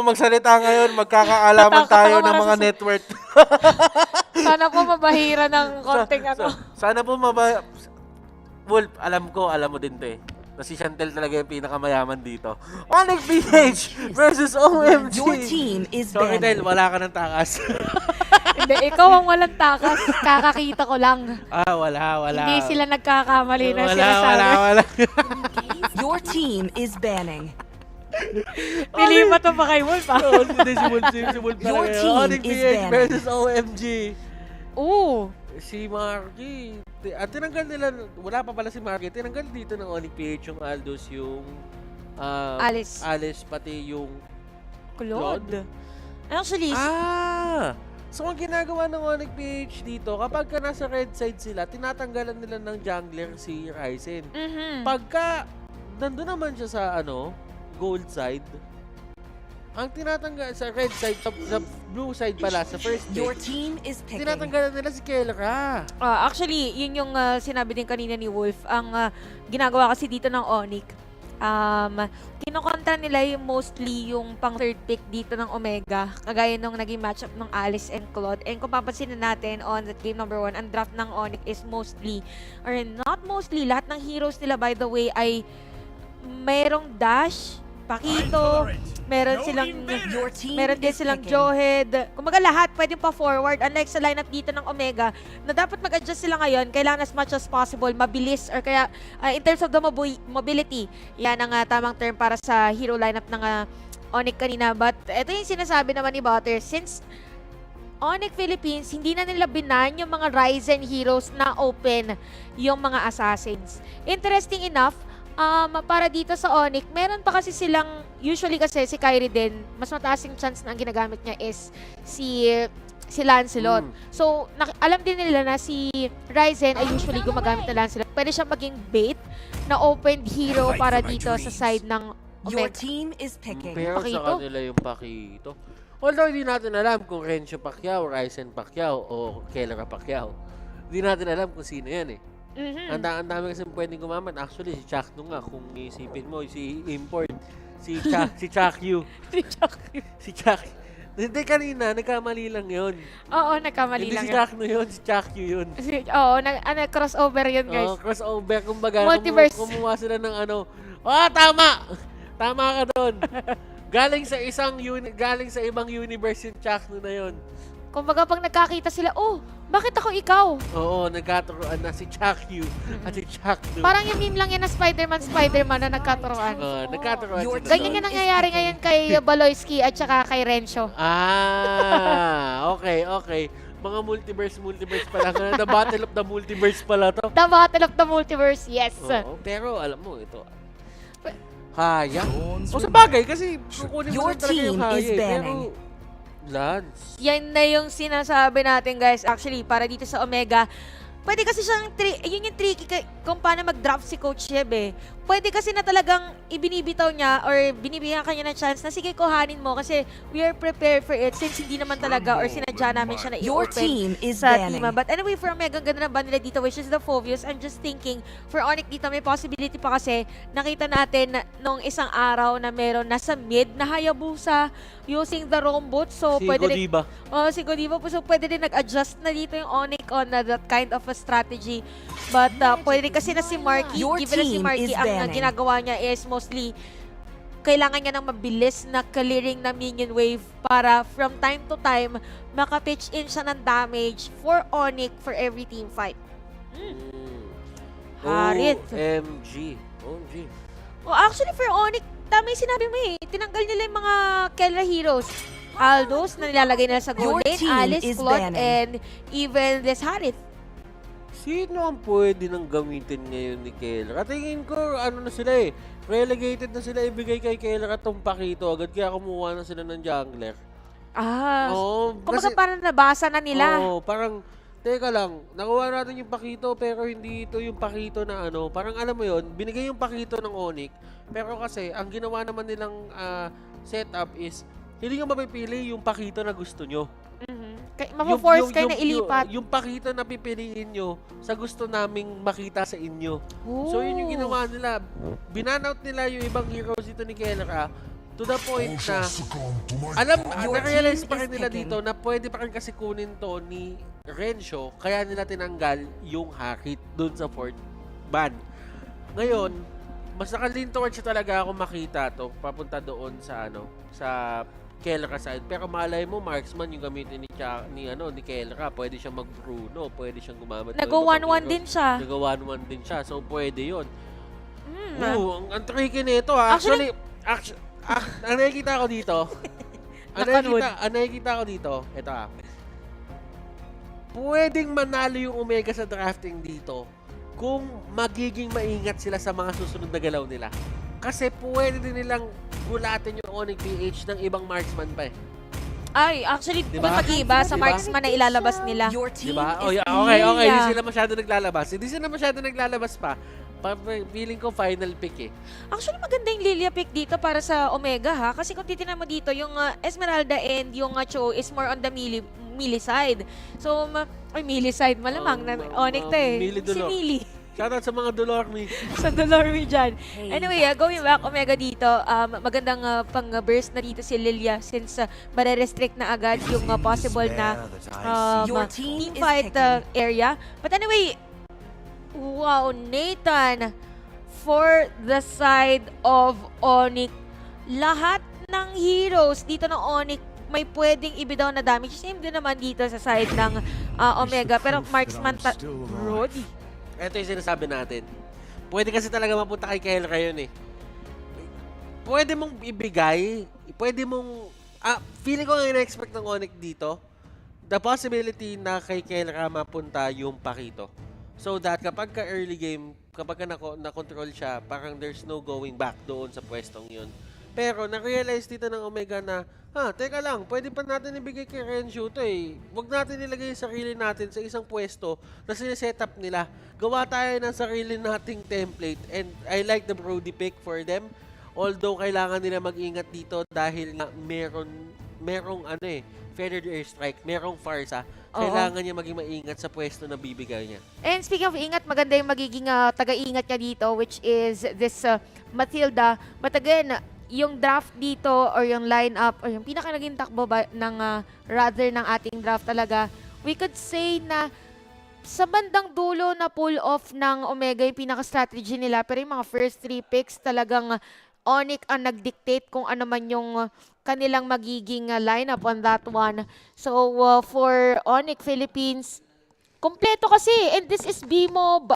magsalita ngayon. Magkakaalaman tayo ng mga net worth. Sana po mabahira ng konting Sana po Wolf, alam mo din to eh. Na si Chantel talaga yung pinakamayaman dito. Onyx PH versus OMG. Your team is Sorry, Tel, wala ka ng takas. Hindi, ikaw ang walang takas. Kakakita ko lang. Wala. Hindi sila nagkakamali na Wala. Your team is banning. Nilipat mo pa kay Wolf, Hindi, si Wolf Your talaga. team Onyx is PH banning. versus OMG. Oo. Si Marky. At tinanggal nila, wala pa pala si Marky. Tinanggal dito ng Onyx PH yung Aldous, yung Alice, pati yung Claude. Actually, so ang ginagawa ng Onyx PH dito, kapag ka nasa red side sila, tinatanggalan nila ng jungler si Ryzen. Pagka nandun naman siya sa gold side, ang tinatanggal sa red side, sa blue side pala, sa first pick, Your team is picking. tinatanggalan nila si Kelra. Actually, yun yung sinabi din kanina ni Wolf. Ang ginagawa kasi dito ng Onyx, kinokontra nila yung mostly yung pang third pick dito ng Omega, kagaya nung naging matchup ng Alice and Claude. And kung papansinin natin on that game number 1, ang draft ng Onyx is mostly, or not mostly, lahat ng heroes nila by the way ay merong dash, Pakito, meron din silang Johead. Kumaga lahat pwedeng pa-forward. Unlike sa lineup dito ng Omega, na dapat mag-adjust sila ngayon, kailangan as much as possible, mabilis, or kaya in terms of the mobility, yan ang tamang term para sa hero lineup ng Onyx kanina. But ito yung sinasabi naman ni Butter, since Onyx Philippines, hindi na nila binan yung mga Ryzen heroes na open yung mga assassins. Interesting enough, para dito sa Onyx, meron pa kasi silang, usually kasi si Kyrie din, mas mataas yung chance na ang ginagamit niya is si Lancelot. So, alam din nila na si Ryzen ay usually gumagamit na Lancelot. Pwede siya maging bait na open hero para dito sa side ng Omega. Your team is picking. Pero sa kanila yung Pakito. Although hindi natin alam kung Renzo Pacquiao, Ryzen Pacquiao, o Kelra Pacquiao. Hindi natin alam kung sino yan eh. Ang dami kasi pwedeng gumaman. Actually, si Chakno nga, kung isipin mo, si Import, si Chakyu. Hindi, kanina, nagkamali lang yun. Oo, nagkamali lang Hindi si Chakno yun, si Chakyu yun. Oo, crossover yun, guys. Oo, crossover. Kumbaga, Multiverse. kumuha sila ng ano. Tama! Tama ka doon. Galing sa ibang universe yung Chakno na yun. Kumbaga, pag nagkakita sila, bakit ako ikaw? Oo, nagkaturoan na si Chakyu at si Chakno. Parang yung meme lang yan na Spider-Man na nagkaturoan. Nagkaturoan sila. Ganyan yung nangyayari ngayon kay Baloyski at saka kay Rencho. Okay. Mga multiverse pala. The Battle of the Multiverse pala to. The Battle of the Multiverse, yes. Oo, pero alam mo, ito. Haya. Sa bagay, kasi kukunin mo lang talaga yung haya. Pero, Lance. Yan na yung sinasabi natin, guys. Actually, para dito sa Omega, pwede kasi siyang, yun yung tricky kung paano mag-draft si Coach Yeb eh. Pwede kasi na talagang ibinibitaw niya or binibigyan kanya ng chance na sige, kuhanin mo kasi we are prepared for it since hindi naman talaga or sinadya namin siya na Your i-open team is sa banning. team. But anyway, for Omega, ganda ng ban nila dito, which is the Phobius. I'm just thinking, for Onyx dito, may possibility pa kasi nakita natin nung isang araw na meron nasa mid na Hayabusa using the robot. So, Si pwede Godiva. si Godiva po. So, pwede din nag-adjust na dito yung Onyx on that kind of a strategy. But pwede kasi na si Marky, Your given na si team Marky, is ang banning. ginagawa niya is mostly kailangan niya ng mabilis na clearing na minion wave para from time to time maka-pitch in siya ng damage for Onyx for every team fight. Harit. OMG. Well, actually for Onyx, tama yung sinabi mo eh. Tinanggal nila yung mga Kelra heroes. Aldos na nilalagay nila sa gold Your lane, team Alice, is Claude, banning. and even this Harith. Sino ang pwede nang gamitin ngayon ni Keller? At tingin ko, ano na sila eh. Relegated na sila ibigay kay Keller at tong Pakito. Agad kaya kumuha na sila ng jungler. Kumbaga parang nabasa na nila. Parang, teka lang, nakuha natin yung Pakito pero hindi ito yung Pakito na ano. Parang alam mo yon, binigay yung Pakito ng Onyx. Pero kasi, ang ginawa naman nilang setup is, hindi nyo mapipili yung Pakito na gusto nyo. Mapo-force kayo na ilipat. Yung Pakito na pipiliin nyo sa gusto naming makita sa inyo. So yun yung ginawa nila. Binanout nila yung ibang heroes dito ni Keller to the point na na-realize pa rin nila dito na pwede pa rin kasi kunin to ni Rencho, kaya nila tinanggal yung Hakit dun sa fourth ban. Ngayon, mas nakalin towards talaga ako makita to papunta doon sa sa Kelra side. Pero malay mo, marksman yung gamitin ni Kelra. Pwede siyang mag-Bruno, pwede siyang gumamit. Nag-1-1 din siya. Nag-1-1 din siya. So, pwede yun. Ang tricky nito Actually, ang nakikita ko dito, ang nakikita ko dito, ito pwedeng manalo yung Omega sa drafting dito kung magiging maingat sila sa mga susunod na galaw nila. Kasi pwede din nilang gulatin yung Onyx PH ng ibang marksman pa eh. Ay, actually, diba? Mag-iba sa marksman na ilalabas nila. Diba? Okay. Hindi sila masyado naglalabas. Hindi sila masyado naglalabas pa. Feeling ko final pick eh. Actually, maganda yung Lilia pick dito para sa Omega ha. Kasi kung titignan mo dito, yung Esmeralda and yung Cho is more on the melee side. So, melee side malamang na Onyx eh. Si Melee. Shoutout sa mga Dolormi. Sa Dolormi dyan. Anyway, going back Omega dito, magandang pang-burst na dito si Lilia since mare-restrict na agad yung possible na team fight area. But anyway, wow, Nathan, for the side of Onyx, lahat ng heroes dito ng Onyx may pwedeng ibidaw na damage. Same din naman dito sa side ng Omega. Pero marksman Brody. Ito yung sinasabi natin. Pwede kasi talaga mapunta kay Keller yun eh. Pwede mong ibigay, pwede mong, feeling ko nga ina-expect ng Onyx dito, the possibility na kay Keller mapunta yung Pakito. So that kapag ka early game, kapag ka na-control siya, parang there's no going back doon sa pwestong yun. Pero na-realize dito ng Omega na, teka lang, pwede pa natin ibigay kay Rencho to eh. Huwag natin ilagay yung sarili natin sa isang pwesto na sineset-up nila. Gawa tayo ng sarili nating template and I like the Brody pick for them. Although kailangan nila mag-ingat dito dahil nga merong feathered airstrike, merong Farsa. Kailangan niya maging maingat sa pwesto na bibigay niya. And speaking of ingat, maganda yung magiging taga-ingat niya dito, which is this Matilda. But again, yung draft dito or yung lineup or yung pinaka naging takbo rather ng ating draft talaga, we could say na sa bandang dulo na pull off ng Omega yung pinaka-strategy nila, pero yung mga first 3 picks talagang Onyx ang nag-dictate kung ano man yung kanilang magiging lineup on that one. So for Onyx Philippines, kompleto kasi, and this is Bimo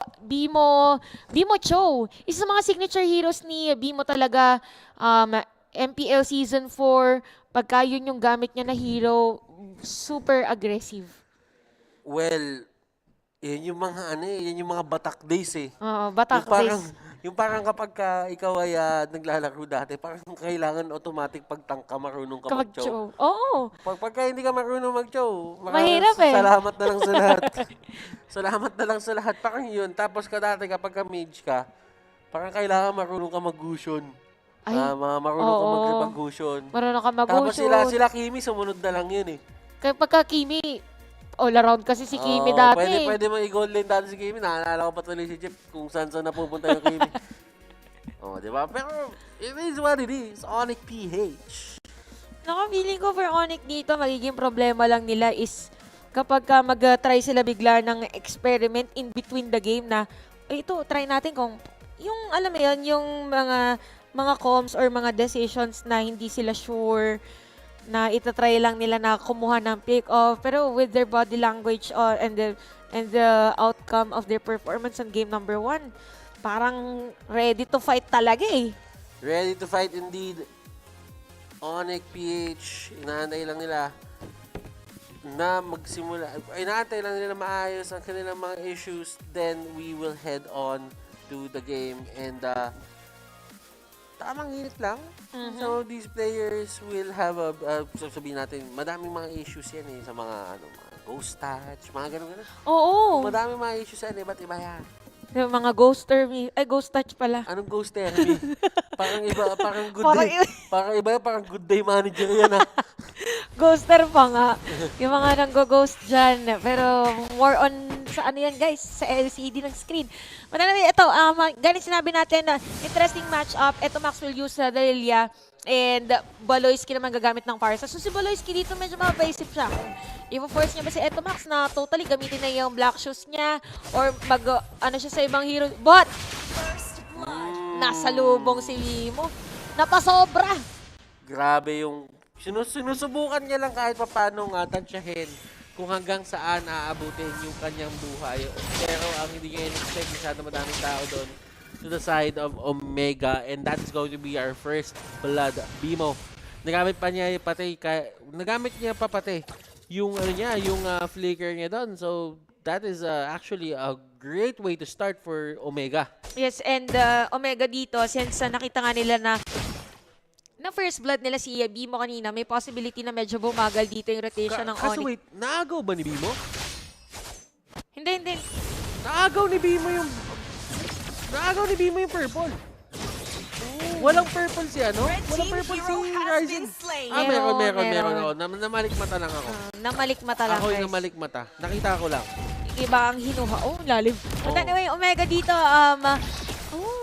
Cho. Isa sa mga signature heroes ni Bimo talaga, MPL Season 4, pagka yun yung gamit niya na hero, super aggressive. Well, yan yung mga yan yung mga batak days eh. Oo, batak days. Yung parang kapag ikaw ay naglalaro dati, parang kailangan automatic pagtangka marunong ka mag-chow. Oo. Pagka hindi ka marunong mag-chow, mahirap eh. Salamat na lang sa lahat. Salamat na lang sa lahat. Parang yun. Tapos dati kapag ka-mage ka, parang kailangan marunong ka mag-gusion. Marunong ka mag-gusion. Marunong ka mag-gusion. Tapos sila Kimi, sumunod na lang yun eh. Kapag Kimi, all around kasi si Kimi dati. Pwede mo i-gold lane dati si Kimi. Naalala ko pa tuloy si Jeff kung saan napupunta yung Kimi. Di ba? Pero it is what it is. Onyx PH. Feeling ko for Onyx dito, magiging problema lang nila is kapag mag-try sila bigla ng experiment in between the game na, ito, try natin kung, yung, alam mo yun, yung mga comms or mga decisions na hindi sila sure, na itatry lang nila na kumuha ng pick-off. Pero with their body language and the outcome of their performance on game number 1, parang ready to fight talaga eh. Ready to fight indeed. Onyx PH, inaantay lang nila na magsimula. Inaantay lang nila maayos ang kanilang mga issues. Then we will head on to the game. And tamang init lang. So these players will have sabihin natin, madaming mga issues yan eh sa mga mga ghost touch, mga ganun. Oo. Madaming mga issues yan, iba't iba yan. Yung mga ghost touch pala. Anong ghost therapy? Parang iba, parang good day. Parang good day manager yan ah. Ghoster pa nga. Yung mga nanggo-ghost dyan. Pero more on sa yan guys, sa LCD ng screen. Mananami, ito, ganit sinabi natin na interesting match-up. Ito Max will use Darelia and Baloyski naman gagamit ng Parsa. So si Baloyski dito medyo mapaisip siya. I-force niya ba si Eto Max na totally gamitin na yung black shoes niya or siya sa ibang hero. But, nasa lubong si Limo. Napasobra. Grabe yung sinusubukan niya lang kahit paano tansyahin kung hanggang saan aabutin yung kanyang buhay. Pero ang hindi niya in-expect, masyado madaming tao doon to the side of Omega, and that is going to be our first blood. Bimo. Nagamit niya pa pati yung yung flicker niya doon. So that is actually a great way to start for Omega. Yes, and Omega dito, since nakita nga nila na first blood nila si Bimo kanina, may possibility na medyo bumagal dito yung rotation ng Onyx. Kaso wait, naagaw ba ni Bimo? Hindi. Naagaw ni Bimo yung purple. Walang purple si Walang purple si Ryzen. Meron. Namalikmata lang ako. Namalikmata lang, Ako yung guys. namalikmata. Nakita ko lang. Iba ang hinuha. Lalim. But anyway, Omega dito,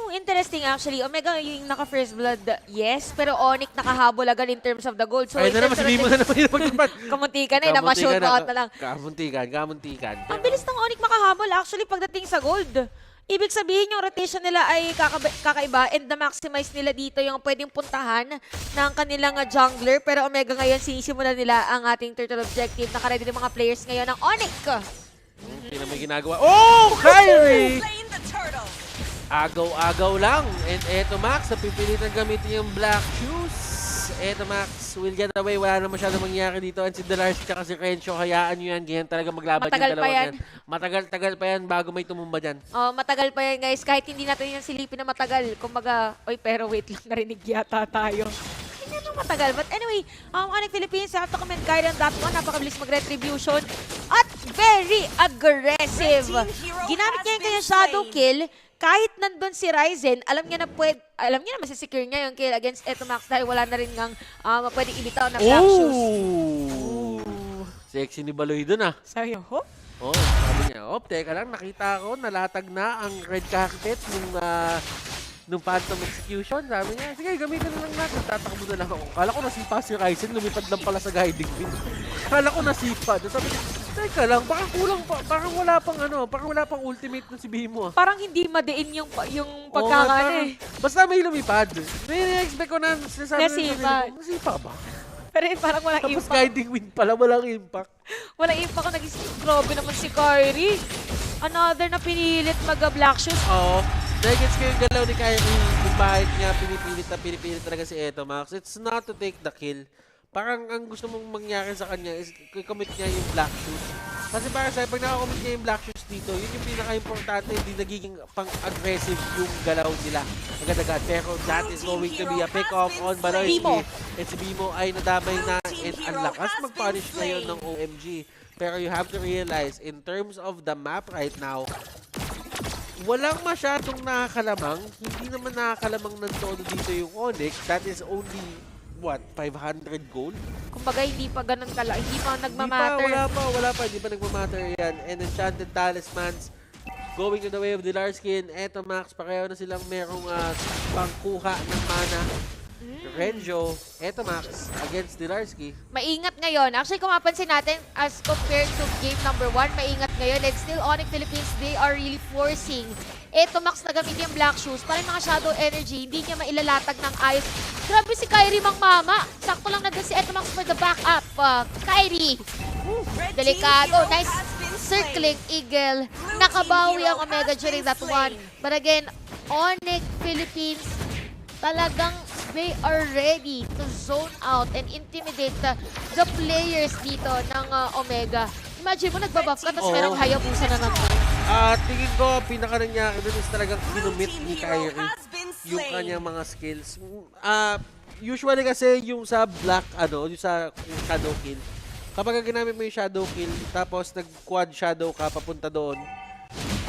interesting actually. Omega yung naka-first blood, yes. Pero Onyx nakahabol agad in terms of the gold. So, Ay, na naman, sabihin mo na naman yung pagtagpat. Kamuntikan na, napa-shoot out na lang. Kamuntikan. Ang bilis ng Onyx makahabol actually pagdating sa gold. Ibig sabihin yung rotation nila ay kakaiba and na-maximize nila dito yung pwedeng puntahan ng kanilang jungler. Pero Omega ngayon, sinisimulan nila ang ating turtle objective. Nakaready ng mga players ngayon ng Onyx. Hindi na may ginagawa. Oh, Kyrie! Agaw-agaw lang. And eto Max, napipilitan gamitin yung black shoes. Eto Max will get away. Wala na masyadong mangyayari dito. And si Delars at si Rencho, hayaan nyo yan. Ganyan talaga maglaban Matagal yung pa yan. Matagal pa yan bago may tumumba dyan. Oh, matagal pa yan guys. Kahit hindi natin yung silipin na matagal. Kumbaga, pero wait lang, narinig yata tayo. Hindi na matagal. But anyway, Onyx Philippines, have to comment guide on that one. Napakabilis mag-retribution. At very aggressive. Ginamit niya yung kanyang shadow kill. Kahit nandun si Ryzen, alam niya na masisecure niya yung kill against Eto Max dahil wala na rin ngang pwedeng ibitaw na black shoes. Sexy ni Baloy dun ah. Sabi niya, hop? Sabi niya, teka lang, nakita ko, nalatag na ang red carpet nung Phantom Execution, sabi niya, sige, gamitin na lang natin, tatakbo na lang ako. Kala ko nasipa si Ryzen, lumipad lang pala sa guiding wheel. Kala ko nasipa. Sabi niya, teka lang, baka kulang pa, parang wala pang ultimate na si Bimo. Parang hindi madiin yung pagkakano eh. Basta may lumipad. May expect ko na sinasabi nasipa ba? Pero yun, parang walang Tapos impact. guiding wheel pala, walang impact. Walang impact ko nag-skip. Grabe naman si Kyrie. Another na pinilit mag-black shoes. Oo. Nagets ko yung galaw ni Kyrie, kung bakit niya pinipilit talaga si Eto Max. It's not to take the kill. Parang ang gusto mong mangyari sa kanya is i-commit niya yung black shoes. Kasi para sa'yo, pag nakakommit niya yung black shoes dito, yun yung pinaka-importante, hindi nagiging pang-aggressive yung galaw nila. Agad-agad. Pero that is going to be a pick-off on Baloyski. And si Bimo ay nadamay na and ang lakas mag-punish ngayon ng OMG. Pero you have to realize, in terms of the map right now, walang masyadong nakakalamang. Hindi naman nakakalamang ng todo dito yung Onyx. That is only, what, 500 gold? Kumbaga, hindi pa ganun hindi pa nagmamatter. Wala pa. Hindi pa nagmamatter yan. And Enchanted Talismans, going to the way of Dilarsky and Eto Max, pareho na silang merong pangkuha ng mana. Renjo, Eto Max against Dilarsky. Maingat ngayon. Actually, kung mapansin natin, as compared to game number 1, maingat ngayon. And still, Onyx Philippines, they are really forcing Eto Max na gamitin yung black shoes. Para yung mga shadow energy, hindi niya mailalatag ng ayos. Grabe si Kyrie mang mama. Sakto lang na si Eto Max for the backup. Kyrie. Delikado. Nice circling eagle. Nakabawi ang Omega during that one. But again, Onyx Philippines, talagang they are ready to zone out and intimidate the players dito ng Omega. Imagine mo, nagbabuff ka, tapos merong Hayabusa na naman. Tingin ko, pinaka-nangyari doon is talagang kinumit ni Kyrie yung kanyang mga skills. Usually kasi yung sa black, yung sa shadow kill, kapag ginamit mo yung shadow kill, tapos nag-quad shadow ka papunta doon,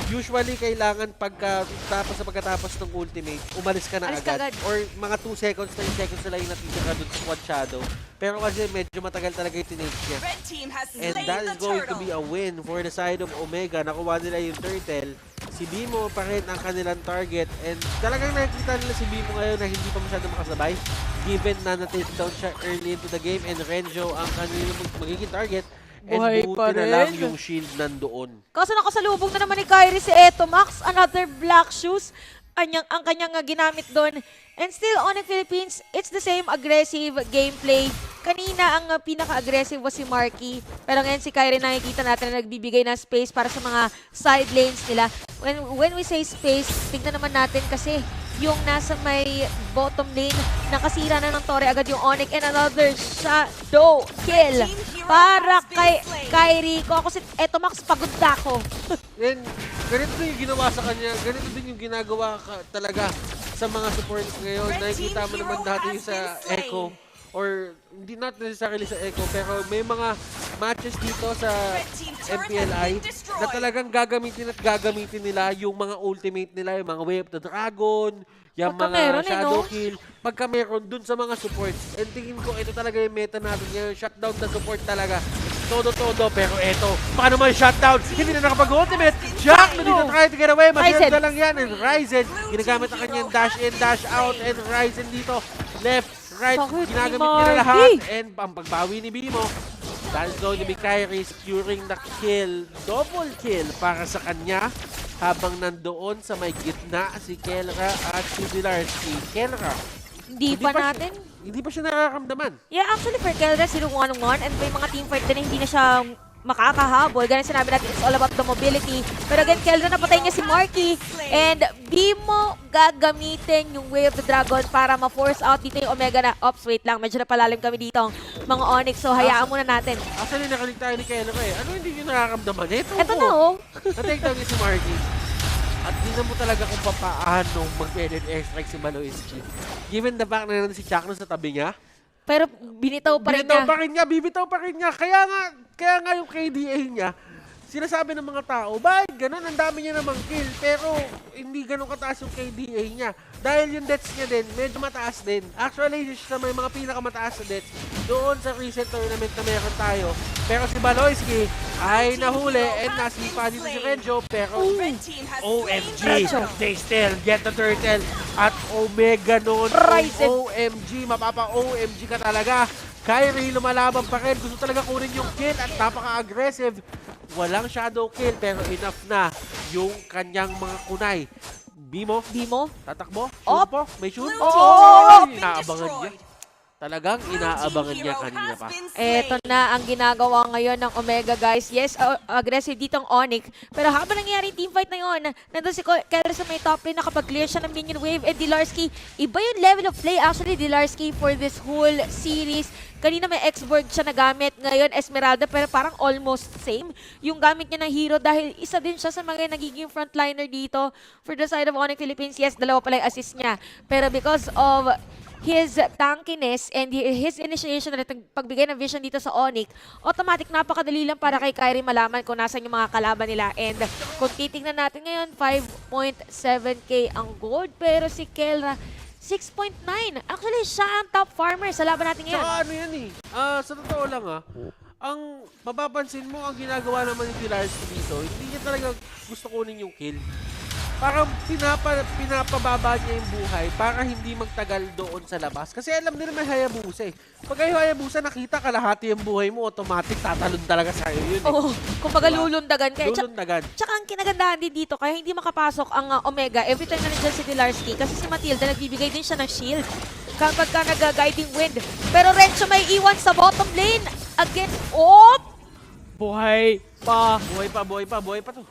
usually kailangan pagkatapos ng ultimate, umalis ka na agad. Or mga 2 seconds, 3 seconds na lang yung natitira doon sa quad shadow. Pero kasi medyo matagal talaga yung tinake niya. And that is going to be a win for the side of Omega. Nakuha nila yung turtle. Si Bimo pa rin ang kanilang target. And talagang nakikita nila si Bimo ngayon na hindi pa masyado makasabay. Given na na-take down siya early into the game. And Renjo ang kanilang magiging target. And buti na lang yung shield nandoon. Kaso nakasalubong na naman ni Kyrie si Eto Max. Another black shoes. Ang kanyang ginamit doon. And still, Onyx Philippines, it's the same aggressive gameplay. Kanina, ang pinaka-aggressive was si Marky. Pero ngayon si Kyrie nakikita natin na nagbibigay ng space para sa mga side lanes nila. When we say space, tignan naman natin kasi yung nasa may bottom lane, nakasira na ng Torre agad yung Onyx. And another shadow kill para kay Kyrie. Kung ako si Eto Max, pagod na ako. And ganito din yung ginawa sa kanya. Ganito din yung ginagawa talaga sa mga supports ngayon. Nakikita mo naman dati yung sa Echo. Or hindi not necessarily sa Echo, pero may mga matches dito sa MPLI na talagang gagamitin nila yung mga ultimate nila, yung mga Way of the Dragon, yung mga Shadow Kill, pagka meron dun sa mga supports. And tingin ko, ito talaga yung meta natin ngayon. Shutdown na support talaga. Todo-todo, pero eto, paano man shutdown? Hindi na nakapag-ultimate. Jack na dito try to get away. Mag-shield na lang yan. And Ryzen, ginagamit ang kanyang dash in, dash out. And Ryzen dito, left, right, ginagamit niya na lahat. And ang pagbawi ni Bimo, that is going to be Kyrie securing the kill. Double kill para sa kanya. Habang nandoon sa may gitna si Kelra at si Dilarsky. Kelra, Hindi pa natin. Hindi pa siya nakakamdaman. Yeah, actually for Kelra, 0-1-1 and may mga teamfight din na hindi na siya makakahabol. Ganun sinabi natin, it's all about the mobility. Pero again, Kelra napatay niya si Marky and di mo gagamitin yung Way of the Dragon para ma-force out dito yung Omega na, ops, wait lang, medyo napalalim kami dito mga Onyx, so hayaan muna natin. Actually, nakalig tayo ni Kelra eh. Ano hindi nyo nakakamdaman? Ito na oh. Na-take down niya si Marky. At tingnan mo talaga kung papaano mag-edit airstrike si Baloyski. Given the fact na si Chakno sa tabi niya. Pero binitaw pa rin niya. Bibitaw pa rin niya. Kaya nga yung KDA niya, sinasabi ng mga tao, bakit ganun? Ang dami niya namang kill, pero hindi ganun kataas yung KDA niya. Dahil yung deaths niya din, medyo mataas din. Actually, siya may mga pinakamataas na deaths doon sa recent tournament na meron tayo. Pero si Baloyski ay nahuli and nasipa dito si Renjo, pero OMG, they still get the turtle at Omega noon. OMG, mapapa-OMG ka talaga. Kyrie lumalaban pa rin. Gusto talaga kunin yung kill at napaka-aggressive. Walang shadow kill pero enough na yung kanyang mga kunay. Bimo? Tatakbo? Shoot po? May shoot? Inaabangan niya. Talagang inaabangan niya kanina pa. Eto na ang ginagawa ngayon ng Omega, guys. Yes, aggressive dito ang Onyx. Pero habang nangyayari yung teamfight na yun, nandun si Keller sa may top lane, nakapag-clear siya ng minion wave. And Dilarsky, iba yung level of play actually, Dilarsky, for this whole series. Kanina may X-Borg siya nagamit, ngayon Esmeralda, pero parang almost same yung gamit niya ng hero dahil isa din siya sa mga nagiging frontliner dito for the side of Onyx Philippines. Yes, dalawa pala yung assist niya. Pero because of his tankiness and his initiation at pagbigay ng vision dito sa Onyx, automatic napakadali lang para kay Kyrie malaman kung nasan yung mga kalaban nila. And kung titignan natin ngayon, 5.7k ang gold, pero si Kelra 6.9. Actually, siya ang top farmer sa laban natin ngayon. Saka ano yan eh, sa totoo lang ang mapapansin mo, ang ginagawa naman ni Dilarsky dito, hindi niya talaga gusto kunin yung kill. Parang pinapababa niya yung buhay para hindi magtagal doon sa labas. Kasi alam nila may Hayabusa eh. Pag ay Hayabusa nakita kalahati yung buhay mo, automatic tatalon talaga sa'yo yun eh. Oo, kumbaga lulundagan ka. Lulundagan. Tsaka ang kinagandahan din dito, kaya hindi makapasok ang Omega every time na nandiyan si Dilarsky. Kasi si Matilda, nagbibigay din siya ng shield kapag ka nag-guiding wind. Pero Renzo may iwan sa bottom lane against... Buhay pa to.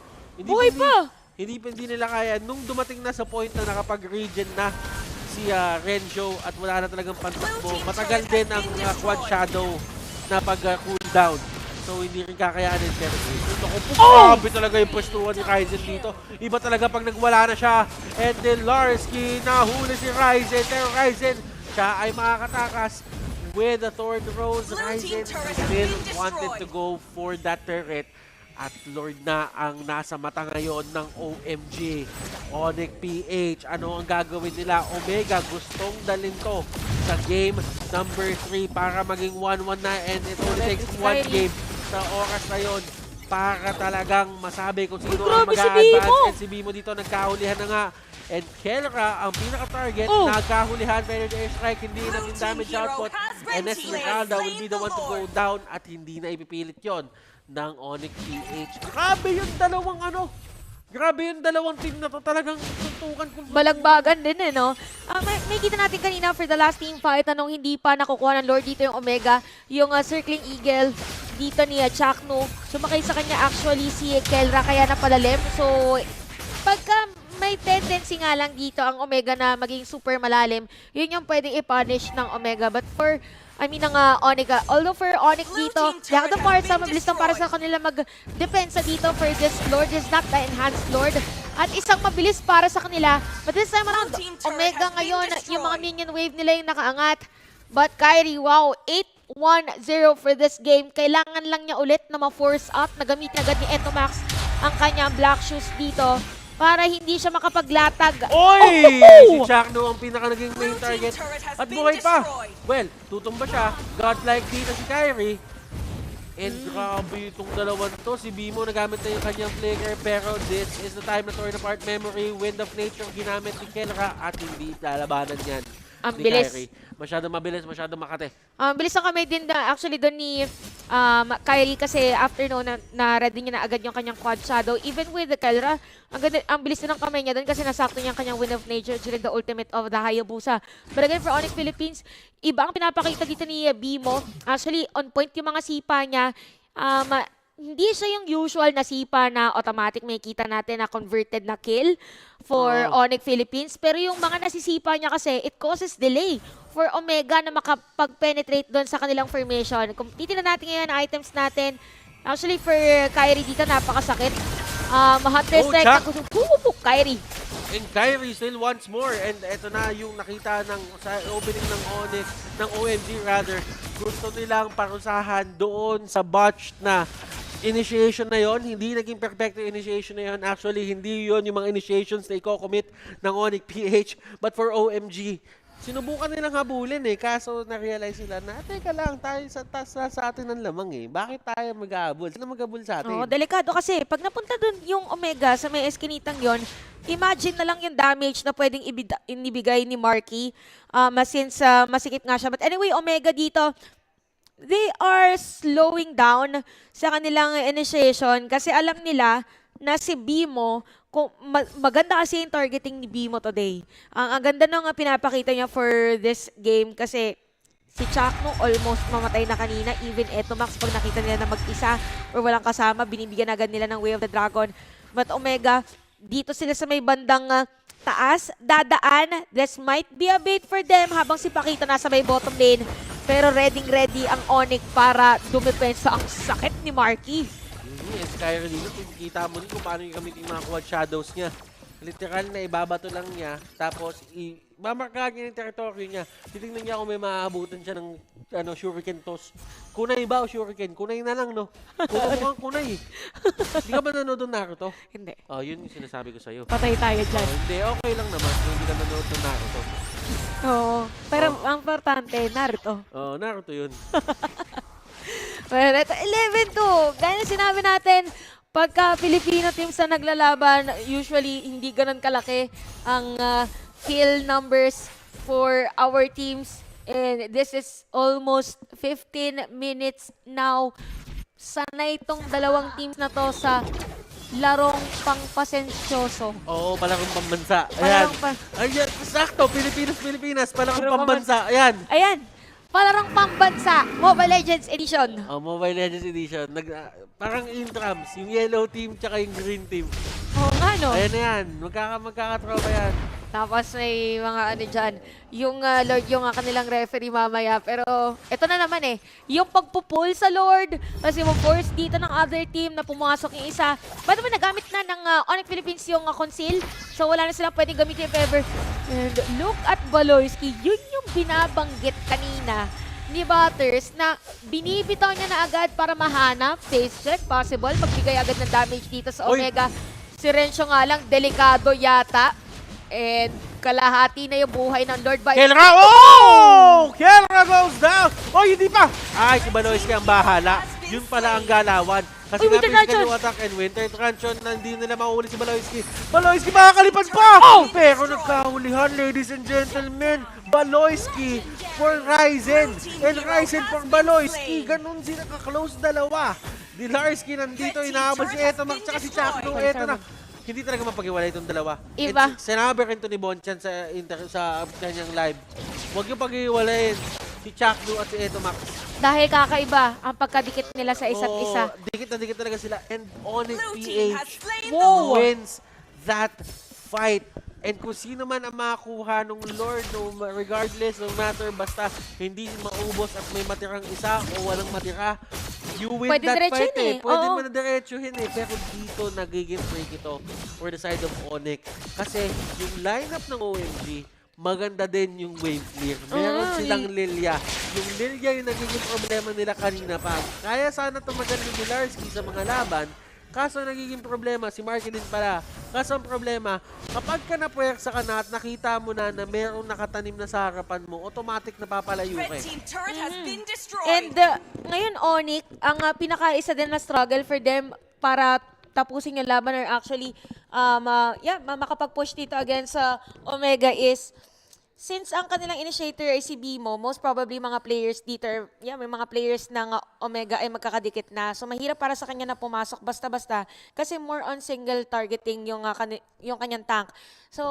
Hindi nila kaya. Nung dumating na sa point na nakapag-regen na si Renjo at wala na talagang pantakbo, matagal din ang quad shadow na pag-cooldown. So hindi rin kakayaanin. Pero grabe talaga yung pwestuhan ni Ryzen dito. Iba talaga pag nagwala na siya. And then Larsky, nahuli si Ryzen. Pero Ryzen, siya ay makakatakas with the Thorn Rose. Ryzen still wanted to go for that turret. At Lord na ang nasa mata ngayon ng OMG. Onyx PH, ano ang gagawin nila? Omega gustong dalhin to sa game number 3 para maging 1-1 na, and it only takes one game sa oras na yun para talagang masabi kung sino ang mag-a-advance. And si Bimo dito nagkahulihan na nga. And Kelra, ang pinaka-target, nagkahulihan pero the airstrike, hindi naging damage output. And Esmeralda will be the one to go down at hindi na ipipilit yon ng Onyx PH. Grabe yung dalawang team na to, talagang tuntukan kung balagbagan din eh, no? May kita natin kanina for the last team fight, anong hindi pa nakukuha ng Lord dito yung Omega, yung Circling Eagle dito ni Chakno. Sumakay sa kanya actually si Kelra, kaya napalalim. So, pagka may tendency nga lang dito ang Omega na maging super malalim, yun yung pwedeng i-punish ng Omega. But for ang Onyx. Although for Onyx dito, they have the parts na mabilis lang para sa kanila mag-depensa dito for this Lord. This is not the enhanced Lord. At isang mabilis para sa kanila. But this time around, Omega ngayon, yung mga minion wave nila yung nakaangat. But Kyrie, wow, 8-1-0 for this game. Kailangan lang niya ulit na ma-force out. Nagamit na agad ni Etomax ang kanyang black shoes dito para hindi siya makapaglatag. Oy! Si Chakno ang pinaka naging main target. At buhay pa. Well, tutumba siya. Godlike dito si Kyrie. And grabe itong dalawang to. Si Bimo nagamit na yung kanyang flicker. Pero this is the time na torn apart memory. Wind of Nature ginamit ni Kelra at hindi lalabanan yan. Ang ni bilis. Kyrie. Masyadong mabilis, masyadong makate. Bilis ang kamay din actually doon ni Kyrie kasi after na-ready niya na agad yung kanyang quad shadow. Even with the Kelra, ang bilis din ng kamay niya doon kasi nasakto niya ang kanyang Wind of Nature during the ultimate of the Hayabusa. But again, for Onyx Philippines, iba ang pinapakita dito ni Bimo. Actually, on point yung mga sipa niya. Hindi siya yung usual na sipa na automatic may kita natin na converted na kill for Onyx Philippines. Pero yung mga nasisipa niya kasi, it causes delay for Omega na makapag-penetrate doon sa kanilang formation. Kung titignan natin ngayon ang items natin, actually for Kyrie dito, napakasakit. Hunter Strike na gusto, Kyrie. And Kyrie still once more. And eto na yung nakita sa opening ng Onyx, ng OMG rather. Gusto nilang parusahan doon sa botch na initiation na yon, hindi naging perfecto initiation na yon. Actually, hindi yon yung mga initiations na i-commit ng Onyx PH. But for OMG, sinubukan nilang habulin eh. Kaso na-realize nila na, teka lang, tayo sa atin ng lamang eh. Bakit tayo mag-ahabol? Sino mag-ahabol sa atin? Oh, delikado kasi. Pag napunta dun yung Omega sa may eskinitang yon, imagine na lang yung damage na pwedeng inibigay ni Marky since masikip nga siya. But anyway, Omega dito, they are slowing down sa kanilang initiation kasi alam nila na si Bimo, kung maganda kasi yung targeting ni Bimo today. Ang ganda nung pinapakita niya for this game kasi si Chakno almost mamatay na kanina. Even Etomax, pag nakita nila na mag-isa or walang kasama, binibigyan agad nila ng Way of the Dragon. But Omega, dito sila sa may bandang taas, dadaan. This might be a bait for them habang si Pakito nasa may bottom lane. Pero ready ang Onyx para dumepensa. Ang sakit ni Marky. Skyrim dito, kita mo rin kung paano yung gamitin yung mga quad shadows niya. Literal na ibabato lang niya, tapos mamarkahan niya yung territory niya. Titingnan niya kung may maabutan siya ng shuriken toss. Kunay ba o shuriken? Kunay na lang, no? Mukhang kunay. Hindi ka ba nanonood ng Naruto? Hindi. Oh, yun yung sinasabi ko sa'yo. Patay tayo dyan. Hindi, okay lang naman kung hindi ka nanonood ng Naruto. Oo. Pero ang importante, Naruto. Oo, Naruto yun. Well, ito, 11-2. Gaya na sinabi natin, pagka Filipino teams na naglalaban, usually hindi ganun kalaki ang kill numbers for our teams. And this is almost 15 minutes now. Sanay itong dalawang teams na to sa larong pangpasensyoso. Oo, palarong pambansa. Ayan. Ayan, sakto. Pilipinas. Palarong pambansa. Ayan. Ayan. Palarong pambansa. Mobile Legends Edition. Oh, Mobile Legends Edition. Parang intrams. Yung yellow team tsaka yung green team. Oo nga, no? Ayan na yan. Magkakatropa yan. Tapos may mga ano dyan, yung Lord yung kanilang referee mamaya. Pero ito na naman eh, yung pagpupull sa Lord, kasi mo force dito ng other team na pumasok yung isa. By the way, nagamit na ng Onyx Philippines yung conceal, so wala na silang pwedeng gamitin if ever. And look at Baloyski, yun yung binabanggit kanina ni Butters na binibitaw niya na agad para mahanap, face check, possible, magbigay agad ng damage dito sa Omega. Si Renzo nga lang, delikado yata. And kalahati na yung buhay ng Lord by... Kelra! Oh! Kelra goes down! Oh, hindi pa! Ay, si Baloyski ang bahala. Yun pala ang galawan. Kasi nga physical attack and winter transition na hindi nila mauli si Baloyski. Baloyski makakalipad pa! Oh! Pero nagkahulihan, ladies and gentlemen. Baloyski for Ryzen. And Ryzen for Baloyski. Ganun sila ka-close dalawa. Dilarski nandito, inahabol si Etomax tsaka si Chakno. Eto na. Hindi talaga mapag-iwalay itong dalawa. Iba. Sinabi rin ito ni Bonchan sa kanyang live. Huwag yung pag-iwalayin si Chakno at si Etomax. Dahil kakaiba ang pagkadikit nila sa isa't isa. Dikit na dikit talaga sila. And Onyx PH wins that fight. And kung sino man ang makakuha ng Lord, no regardless, no matter, basta hindi maubos at may matirang isa o walang matira, you win Pwede that fight eh. Pwede Oo. mo na diretsuhin eh. Pero dito nagiging break ito for the side of Onyx. Kasi yung lineup ng OMG, maganda din yung wave clear. Meron silang Lilia. Yung Lilia yung nagiging problema nila kanina pa. Kaya sana tumagal ni Milarski sa mga laban. Kaso nagiging problema, si Marky din pala. Kaso ang problema, kapag ka napuwersa ka na at nakita mo na merong nakatanim na sa harapan mo, automatic na papalayo ka. And ngayon Onyx, ang pinaka-isa din na struggle for them para tapusin yung laban or actually makapag-push dito against sa Omega is since ang kanilang initiator ay si Bimo, most probably mga players dito, may mga players ng Omega ay magkakadikit na. So mahirap para sa kanya na pumasok basta-basta kasi more on single targeting yung kanyang tank. So,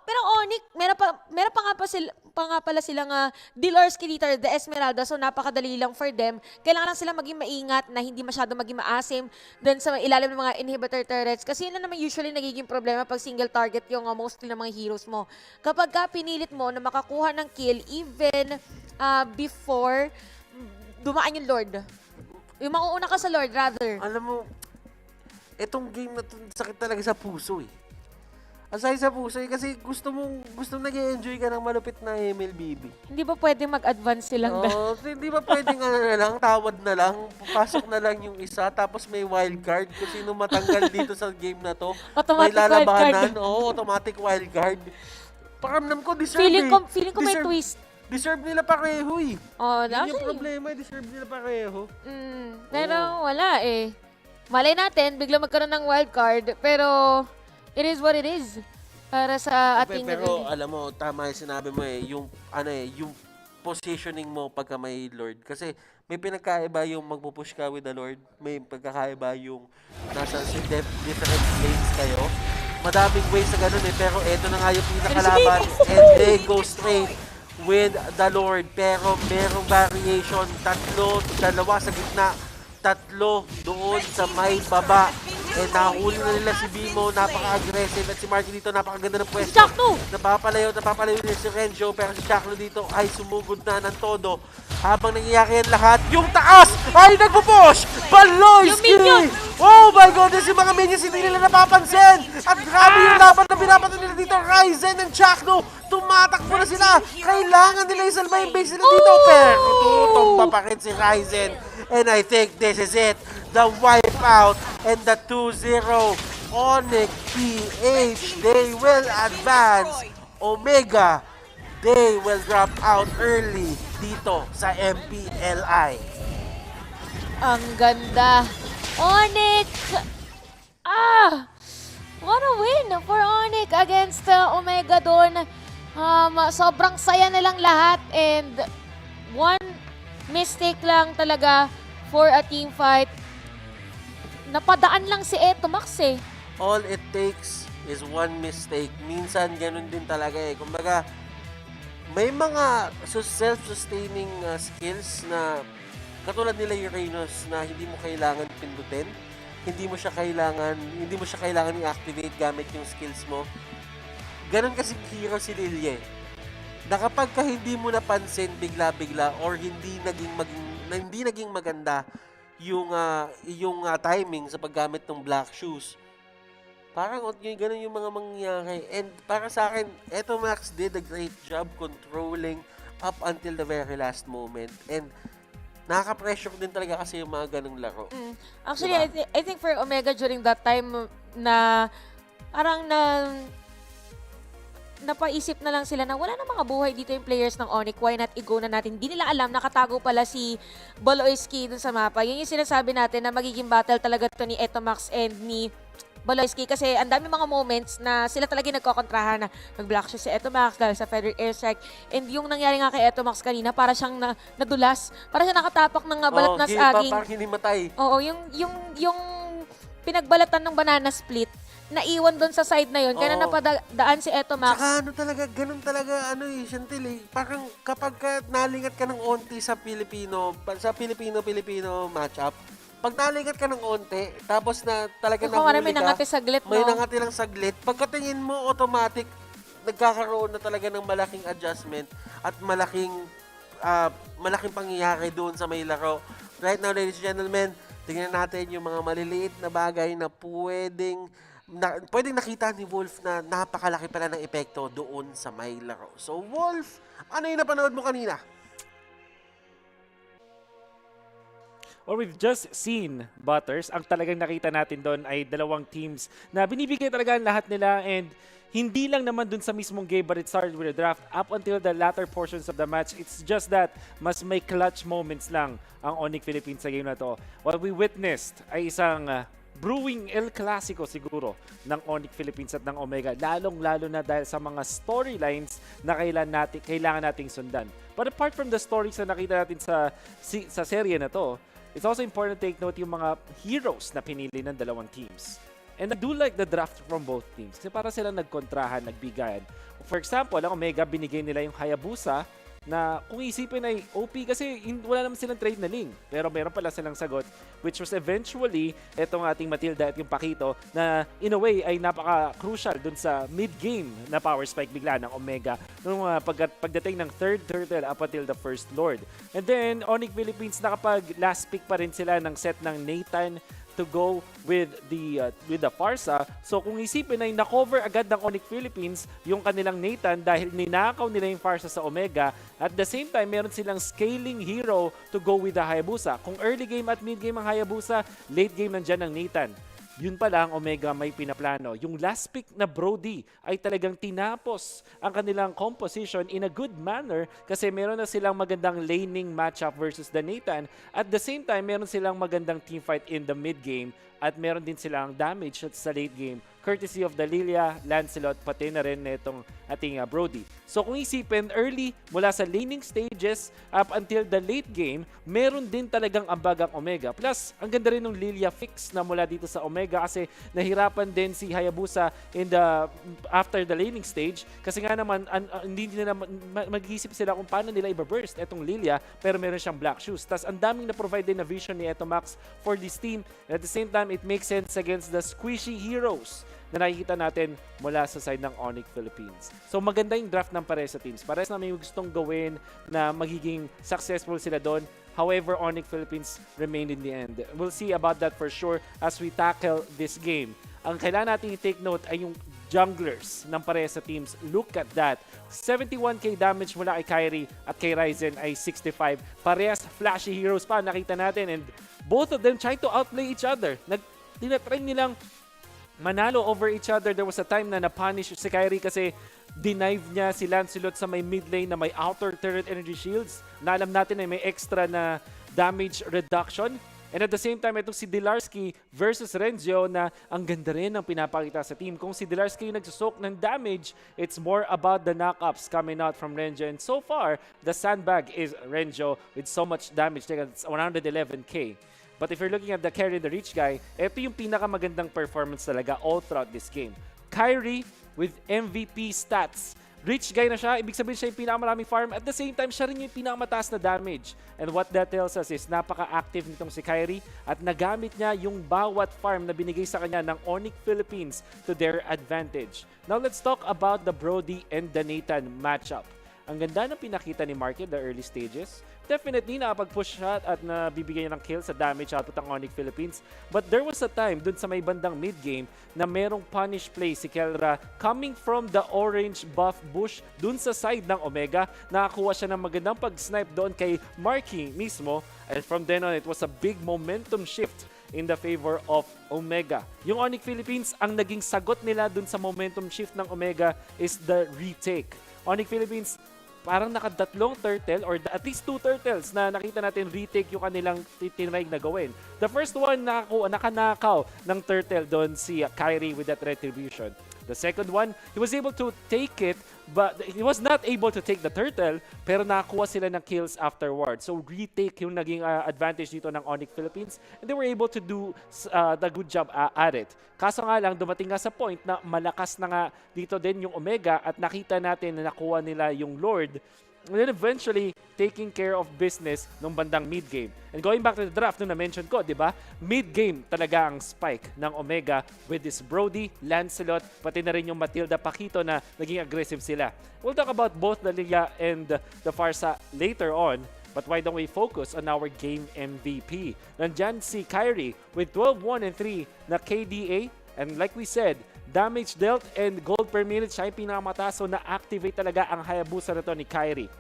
pero Onyx, meron pa nga pala silang Dilarski dito, the Esmeralda, so napakadali lang for them. Kailangan lang sila maging maingat na hindi masyado maging maasim dun sa ilalim ng mga inhibitor turrets. Kasi yun na naman usually nagiging problema pag single target yung mostly ng mga heroes mo. Kapag pinilit mo na makakuha ng kill even before dumaan yung Lord. Yung mauuna ka sa Lord rather. Alam mo, itong game na to, sakit talaga sa puso eh. Aside sa puso, kasi gusto nag-enjoy ka ng malupit na MLBB. Hindi ba pwede mag-advance silang Oo, hindi ba pwedeng na lang, tawad na lang, papasok na lang yung isa, tapos may wild card kung sino matanggal dito sa game na to. May Automatic lalabanan, wildcard. oo, automatic wild card. Pakiramdam ko, deserve Feeling ko may Deserve- twist. Deserve nila pareho eh. Oh, Yun yung actually. problema, deserve nila pareho. Pero wala eh. Malay natin, bigla magkaroon ng wild card, pero it is what it is. Para sa ating... Pero alam mo, tama yung sinabi mo yung positioning mo pagka may Lord. Kasi may pinagkaiba yung magpupush ka with the Lord. May pagkakaiba yung nasa different lanes kayo. Madaming ways na ganun eh. Pero eto na nga yung pinakalaban. And they go straight with the Lord. Pero merong variation. Dalawa sa gitna. 3 doon sa may baba. And nahuli na nila si Bimo, napaka-aggressive. At si Marky dito, napakaganda ng pwesto. Napapalayo nila si Renjo. Pero si Chaklo dito ay sumugod na ng todo. Habang nangyayari yan lahat, yung taas ay nagpo-push! Baloyski! Oh my goodness, yung mga minions hindi nila napapansin! At grabe yung laban na pinapatan nila dito. Ryzen and Chaklo, tumatakbo na sila! Kailangan nila isalba yung base nila dito. Pero tutumba pa rin si Ryzen. And I think this is it. The wipeout and the 2-0 Onyx PH. They will advance. Omega, they will drop out early dito sa MPLI. Ang ganda. Onyx! What a win for Onyx against Omega doon. Sobrang saya nilang lahat and one mistake lang talaga for a team fight. Napadaan lang si Etomax eh. All it takes is one mistake. Minsan ganun din talaga eh. Kumbaga, may mga self-sustaining skills na katulad nila Uranus na hindi mo kailangan pindutin. Hindi mo siya kailangan i-activate gamit yung skills mo. Ganun kasi hero si Lilia eh. Na kapag ka hindi mo napansin bigla-bigla or hindi naging maganda yung timing sa paggamit ng black shoes, parang ganun yung mga mangyayari. And para sa akin, Etomax did a great job controlling up until the very last moment. And nakaka-pressure din talaga kasi yung mga ganung laro. Actually, diba? I think for Omega during that time na parang napaisip na lang sila na wala na mga buhay dito yung players ng Onyx. Why not i-go na natin? Hindi nila alam, nakatago pala si Baloyski dun sa mapa. Yun yung sinasabi natin na magiging battle talaga to ni Etomax and ni Baloyski kasi ang dami mga moments na sila talaga nagkokontrahan na mag-block siya si Etomax dahil sa Frederick Airstrike. And yung nangyari nga kay Etomax kanina, para siyang nadulas. Para siya nakatapak ng balat na saging. Parang hindi matay. Oo, yung pinagbalatan ng banana split, naiwan doon sa side na yun, kaya napadaan si Etomax. Saka ganun talaga, Chantel eh. Parang kapag nalingat ka ng onti sa Filipino matchup, pag nalingat ka ng onti, tapos na talaga nahuli may nangati saglit, may nangati lang saglit, pagkatingin mo, automatic, nagkakaroon na talaga ng malaking adjustment at malaking pangyayari doon sa may laro. Right now, ladies and gentlemen, tingnan natin yung mga maliliit na bagay na pwedeng nakita ni Wolf na napakalaki pala ng epekto doon sa may laro. So, Wolf, ano yung napanood mo kanina? Or we've just seen, Butters, ang talagang nakita natin doon ay dalawang teams na binibigay talaga ang lahat nila and hindi lang naman dun sa mismong game but it started with the draft up until the latter portions of the match. It's just that mas may clutch moments lang ang Onyx Philippines sa game na to. What we witnessed ay isang brewing El Clasico siguro ng Onyx Philippines at ng Omega, lalong-lalo na dahil sa mga storylines na kailangan nating sundan. But apart from the stories na nakita natin sa serye na to, it's also important to take note yung mga heroes na pinili ng dalawang teams. And I do like the draft from both teams kasi para sila nagkontrahan, nagbigayan. For example, ang Omega, binigay nila yung Hayabusa na kung isipin ay OP kasi wala naman silang trade na link. Pero meron pala silang sagot which was eventually etong ating Matilda at yung Pakito na in a way ay napaka-crucial dun sa mid-game na power spike bigla ng Omega nung pagdating ng third turtle up until the first Lord. And then Onyx Philippines nakapag last pick pa rin sila ng set ng Nathan, to go with the Farsa. So kung isipin ay na-cover agad ng Onyx Philippines yung kanilang Nathan dahil ninakaw nila yung Farsa sa Omega. At the same time, meron silang scaling hero to go with the Hayabusa. Kung early game at mid game ang Hayabusa, late game nandyan ang Nathan. Yun pa lang, Omega may pinaplano. Yung last pick na Brody ay talagang tinapos ang kanilang composition in a good manner kasi meron na silang magandang laning matchup versus the Nathan. At the same time, meron silang magandang teamfight in the mid game at meron din silang damage sa late game courtesy of the Lilia, Lancelot, pati na rin netong ating Brody. So kung isipin, early mula sa laning stages up until the late game, meron din talagang ambag ang Omega. Plus, ang ganda rin ng Lilia fix na mula dito sa Omega kasi nahirapan din si Hayabusa in the after the laning stage kasi nga naman hindi nila mag-isip sila kung paano nila i-burst etong Lilia pero meron siyang black shoes. Tas ang daming na-provide din na vision ni Etomax for this team. And at the same time, it makes sense against the squishy heroes na nakikita natin mula sa side ng Onyx Philippines. So maganda yung draft ng pares sa teams. Pares na may gustong gawin na magiging successful sila doon. However, Onyx Philippines remained in the end. We'll see about that for sure as we tackle this game. Ang kailangan natin i-take note ay yung junglers ng pares sa teams. Look at that. 71k damage mula kay Kyrie at kay Ryzen ay 65. Parehas flashy heroes pa nakita natin and both of them trying to outplay each other. Tinatry nilang manalo over each other. There was a time na na-punish si Kyrie kasi denive niya si Lancelot sa may mid lane na may outer turret energy shields na alam natin ay may extra na damage reduction. And at the same time, itong si Dilarsky versus Renzo na ang ganda rin ng pinapakita sa team. Kung si Dilarsky yung nagsusok ng damage, it's more about the knockups coming out from Renzo. And so far, the sandbag is Renzo with so much damage. It's 111k. But if you're looking at the carry, the reach guy, ito yung pinakamagandang performance talaga all throughout this game. Kyrie with MVP stats. Reach guy na siya, ibig sabihin siya yung pinakamaraming farm. At the same time, siya rin yung pinakamataas na damage. And what that tells us is napaka-active nitong si Kyrie at nagamit niya yung bawat farm na binigay sa kanya ng Onyx Philippines to their advantage. Now let's talk about the Brody and the Nathan matchup. Ang ganda ng pinakita ni Mark in the early stages. Definitely, nakapag-push shot at nabibigay niya ng kill sa damage output ng Onyx Philippines. But there was a time dun sa may bandang mid-game na merong punish play si Kelra coming from the orange buff bush dun sa side ng Omega. Nakakuha siya ng magandang pag-snipe doon kay Marky mismo. And from then on, it was a big momentum shift in the favor of Omega. Yung Onyx Philippines, ang naging sagot nila dun sa momentum shift ng Omega is the retake. Onyx Philippines, parang nakadatlong turtle or at least 2 turtles na nakita natin retake yung kanilang tinry na gawin. The first one, nakanakaw ng turtle doon si Kyrie with that retribution. The second one, he was able to take it, but he was not able to take the turtle, pero nakakuha sila ng kills afterwards. So retake yung naging advantage dito ng Onyx Philippines, and they were able to do the good job at it. Kaso nga lang, dumating nga sa point na malakas na nga dito din yung Omega at nakita natin na nakuha nila yung Lord. And then eventually, taking care of business nung bandang mid-game. And going back to the draft nung na-mention ko, di ba? Mid-game talaga ang spike ng Omega with this Brody, Lancelot, pati na rin yung Matilda Paquito na naging aggressive sila. We'll talk about both the Lilia and the Farsa later on. But why don't we focus on our game MVP? Nandyan si Kyrie with 12, 1, and 3 na KDA. And like we said, damage dealt and gold per minute siya yung pinakamataas. So na-activate talaga ang Hayabusa na to ni Kyrie.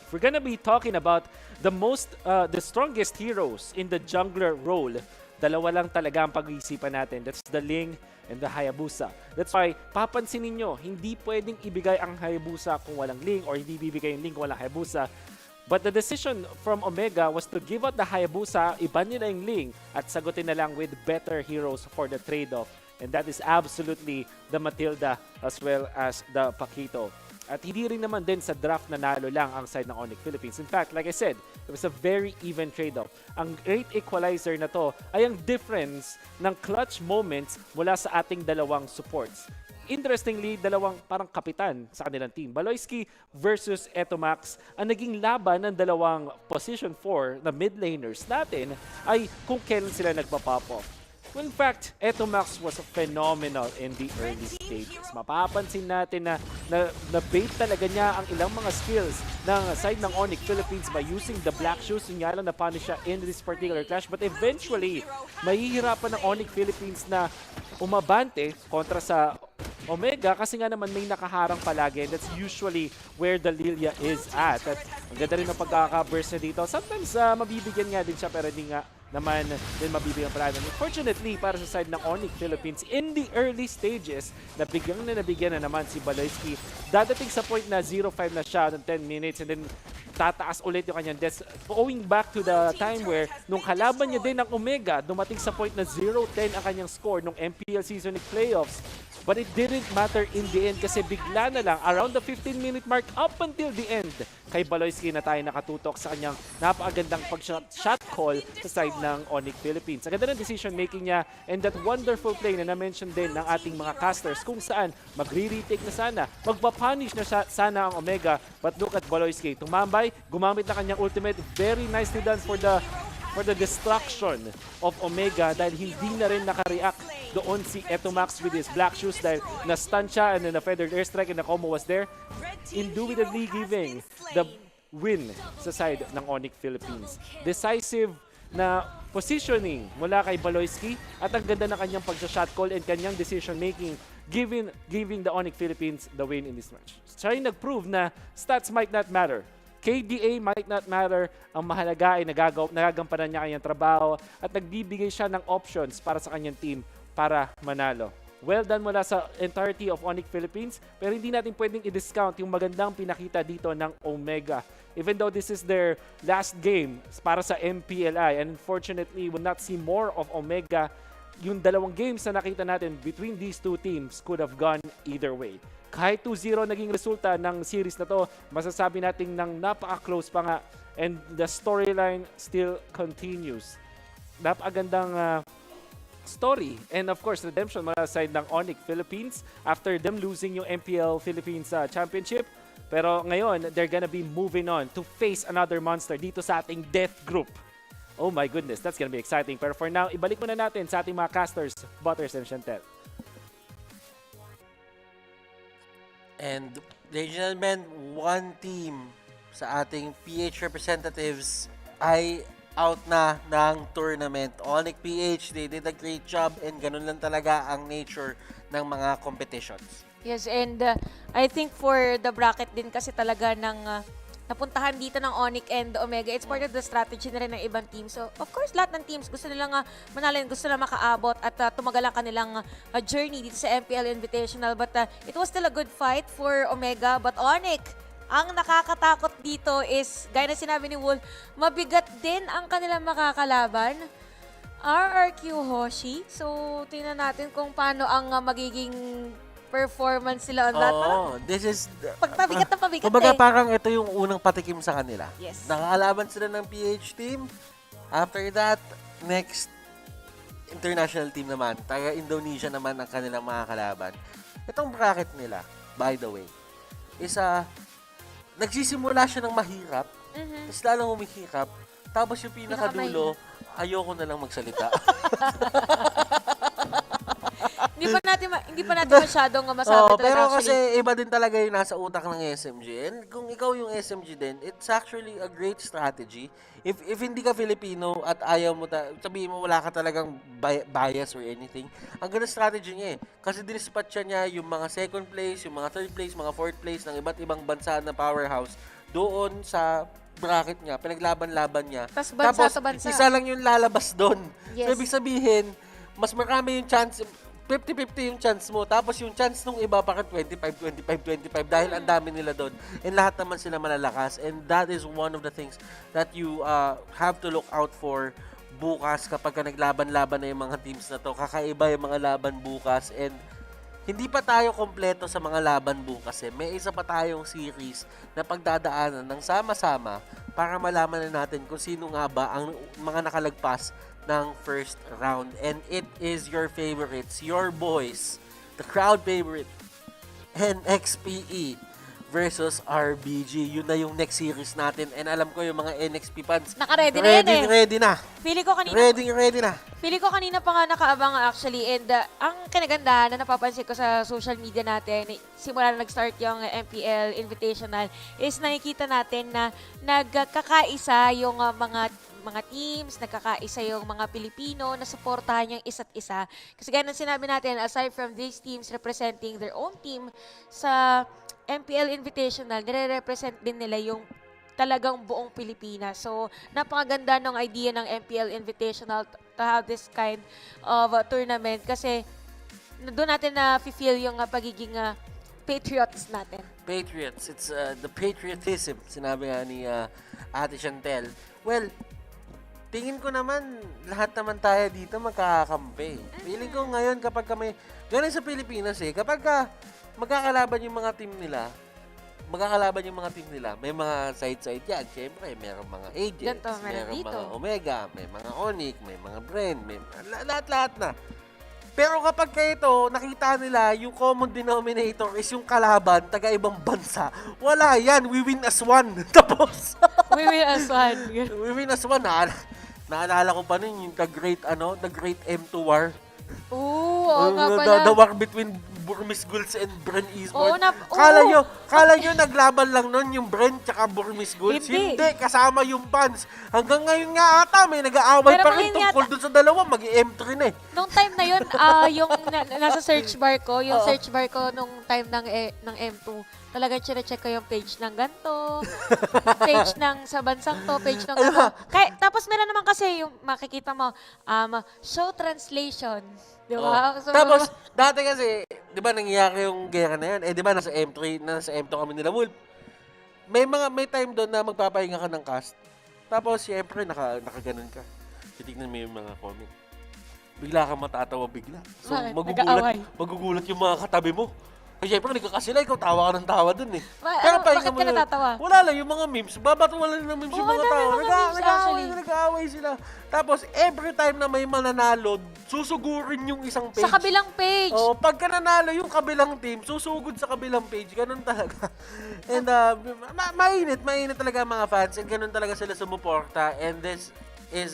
If we're gonna be talking about the strongest heroes in the jungler role, dalawa lang talaga ang pag-iisipan natin. That's the Ling and the Hayabusa. That's why, papansinin nyo, hindi pwedeng ibigay ang Hayabusa kung walang Ling or hindi bibigay yung Ling kung walang Hayabusa. But the decision from Omega was to give out the Hayabusa, iban nila yung Ling, at sagutin na lang with better heroes for the trade-off. And that is absolutely the Matilda as well as the Paquito. At hindi rin naman din sa draft na nalo lang ang side ng Onyx Philippines. In fact, like I said, it was a very even trade-off. Ang great equalizer na to ay ang difference ng clutch moments mula sa ating dalawang supports. Interestingly, dalawang parang kapitan sa kanilang team. Baloyski versus Etomax. Ang naging laban ng dalawang position 4 na mid laners natin ay kung kailan sila nagpa-pop off. Well, in fact, Etomax was phenomenal in the early stages. Mapapansin natin na bait talaga niya ang ilang mga skills ng side ng Onyx Philippines by using the black shoes. Yun nga lang na-punish siya in this particular clash. But eventually, mahihirapan ng Onyx Philippines na umabante kontra sa Omega kasi nga naman may nakaharang palagi, and that's usually where the Lilia is at. At ang ganda rin ng pagkaka-burst niya dito. Sometimes mabibigyan nga din siya pero hindi nga naman din mabibigyan pala. Unfortunately, para sa side ng Onyx Philippines, in the early stages, nabigyan na naman si Baloyski. Dadating sa point na 0-5 na siya ng 10 minutes and then tataas ulit yung kanyang deaths. Going back to the time where nung kalaban niya din ng Omega, dumating sa point na 0-10 ang kanyang score nung MPL Season Playoffs. But it didn't matter in the end kasi bigla na lang around the 15-minute mark up until the end kay Baloyski na tayo nakatutok sa kanyang napakagandang pag-shot call sa side ng Onyx Philippines. Ang ganda ng decision making niya and that wonderful play na na-mention din ng ating mga casters kung saan magre-retake na sana, magpapunish na sana ang Omega, but look at Baloyski. Tumambay, gumamit na kanyang ultimate, very nicely done for the destruction of Omega dahil hindi na rin nakareact doon si Etomax with his black shoes dahil na-stun siya and then the feathered airstrike and the combo was there. Indubitably giving the win sa side ng Onyx Philippines. Decisive na positioning mula kay Baloyski at ang ganda ng kanyang pag-shot call and kanyang decision making giving the Onyx Philippines the win in this match. Siya yung nag-prove na stats might not matter. KDA might not matter. Ang mahalaga ay nagagampanan niya kanyang trabaho at nagbibigay siya ng options para sa kanyang team para manalo. Well done mula sa entirety of Onyx Philippines, pero hindi natin pwedeng i-discount yung magandang pinakita dito ng Omega. Even though this is their last game para sa MPLI, and unfortunately, we'll not see more of Omega. Yung dalawang games na nakita natin between these two teams could have gone either way. Kahit 2-0 naging resulta ng series na to, masasabi natin ng napaka-close pa nga, and the storyline still continues. Napakagandang story. And of course, redemption mula side ng Onyx Philippines after them losing yung MPL Philippines Championship. Pero ngayon, they're gonna be moving on to face another monster dito sa ating death group. Oh my goodness, that's gonna be exciting. Pero for now, ibalik muna natin sa ating mga casters, Butters and Chantel. And ladies and gentlemen, one team sa ating PH representatives ay out na ng tournament. Onyx PH, they did a great job and ganun lang talaga ang nature ng mga competitions. Yes, and I think for the bracket din kasi talaga ng napuntahan dito ng Onyx and Omega, it's part of the strategy na rin ng ibang team. So, of course, lahat ng teams gusto nilang manalo, gusto nilang makaabot at tumagal ang kanilang journey dito sa MPL Invitational. But it was still a good fight for Omega. But Onyx, ang nakakatakot dito is, gaya na sinabi ni Wolf, mabigat din ang kanilang makakalaban. RRQ Hoshi. So, tingnan natin kung paano ang magiging performance sila on that. Oh, this is... Pagpabigat na pabigat kumbaga parang ito yung unang patikim sa kanila. Yes. Nakakalaban sila ng PH team. After that, next international team naman. Taga-Indonesia naman ang kanilang makakalaban. Itong bracket nila, by the way, is nagsisimula siya ng mahirap, tapos lalong humihirap, tapos yung pinakadulo, ayoko na lang magsalita. Hindi pa natin masyadong masabi talaga. Pero kasi iba din talaga yung nasa utak ng SMG. And kung ikaw yung SMG din, it's actually a great strategy. If hindi ka Filipino at ayaw mo, sabihin mo wala ka talagang bias or anything, ang ganda strategy niya eh. Kasi dinispatcha niya yung mga second place, yung mga third place, mga fourth place ng iba't ibang bansa na powerhouse doon sa bracket niya, pinaglaban-laban niya. Tapos bansa. Isa lang yung lalabas doon. Yes. So, ibig sabihin, mas marami yung chance, 50-50 yung chance mo. Tapos yung chance nung iba, bakit 25-25-25 dahil ang dami nila doon. And lahat naman sila malalakas. And that is one of the things that you have to look out for bukas kapag naglaban-laban na yung mga teams na to. Kakaiba yung mga laban bukas. And hindi pa tayo kompleto sa mga laban bukas eh. May isa pa tayong series na pagdadaanan ng sama-sama para malaman na natin kung sino nga ba ang mga nakalagpas ng first round. And it is your favorites, your boys, the crowd favorite, NXPE versus RBG. Yun na yung next series natin. And alam ko yung mga NXP fans, Naka-ready na yan eh. Ready na. Feeling ko kanina, Ready na. feeling ko kanina pa nga nakaabang actually. And ang kinagandahan na napapansin ko sa social media natin, simula na nag-start yung MPL Invitational, is nakikita natin na nagkakaisa yung mga teams, nagkakaisa yung mga Pilipino na suportahan yung isa't isa. Kasi gaya ng sinabi natin, aside from these teams representing their own team sa MPL Invitational, nire-represent din nila yung talagang buong Pilipinas. So, napakaganda ng idea ng MPL Invitational to have this kind of tournament kasi doon natin na feel yung pagiging patriots natin. Patriots. It's the patriotism. Sinabi nga ni Ate Chantel. Well, tingin ko naman, lahat naman tayo dito magkakakampi. Feeling ko ngayon kapag kami, ganun sa Pilipinas kapag magkakalaban yung mga team nila, may mga side-side yan. Siyempre, mayroong mga agents, Ganto, meron mayroong dito. mga Omega, may mga Onyx, may mga Brand, may lahat-lahat na. Pero kapag kayo nakita nila, yung common denominator is yung kalaban, taga-ibang bansa. Wala yan, we win as one. Tapos, We win as one. we win as one. Naalala ko pa nun yung the great M2 war. Oo, nga pala. The war between Burmese Gulls and Bren Esports. Oo, Kala nyo naglaban lang nun yung Bren tsaka Burmese Gulls? Hindi. Kasama yung fans. Hanggang ngayon nga ata, may nag-aaway Pero pa rin ngayon tungkol dun sa dalawa, mag-M3 na Nung time na yun, yung nasa search bar ko, search bar ko nung time ng M2, talagang chine-check ko yung page ng ganto, page ng sa bansang to, page ng ganto. Tapos meron naman kasi yung makikita mo, show translation. Di ba? So, Tapos, dati kasi, di ba nangyayari yung gera na yan? Di ba nasa M2 kami nila Wolf. May time doon na magpapahinga ka ng cast. Tapos, siyempre, nakaganon ka. Titignan mo yung mga comment. Bigla kang matatawa bigla. So, magugulat yung mga katabi mo. Siyempre, nagkakasila, ikaw tawa ka ng tawa dun Pero bakit ka natatawa? Wala lang, yung mga memes. Babatulan lang ng memes yung mga tao. Nag-aaway sila. Tapos, every time na may mananalo, susugurin yung isang page. Sa kabilang page. Pagka nanalo yung kabilang team, susugod sa kabilang page. Ganun talaga. And, mainit talaga ang mga fans. And ganun talaga sila sumuporta. And this is,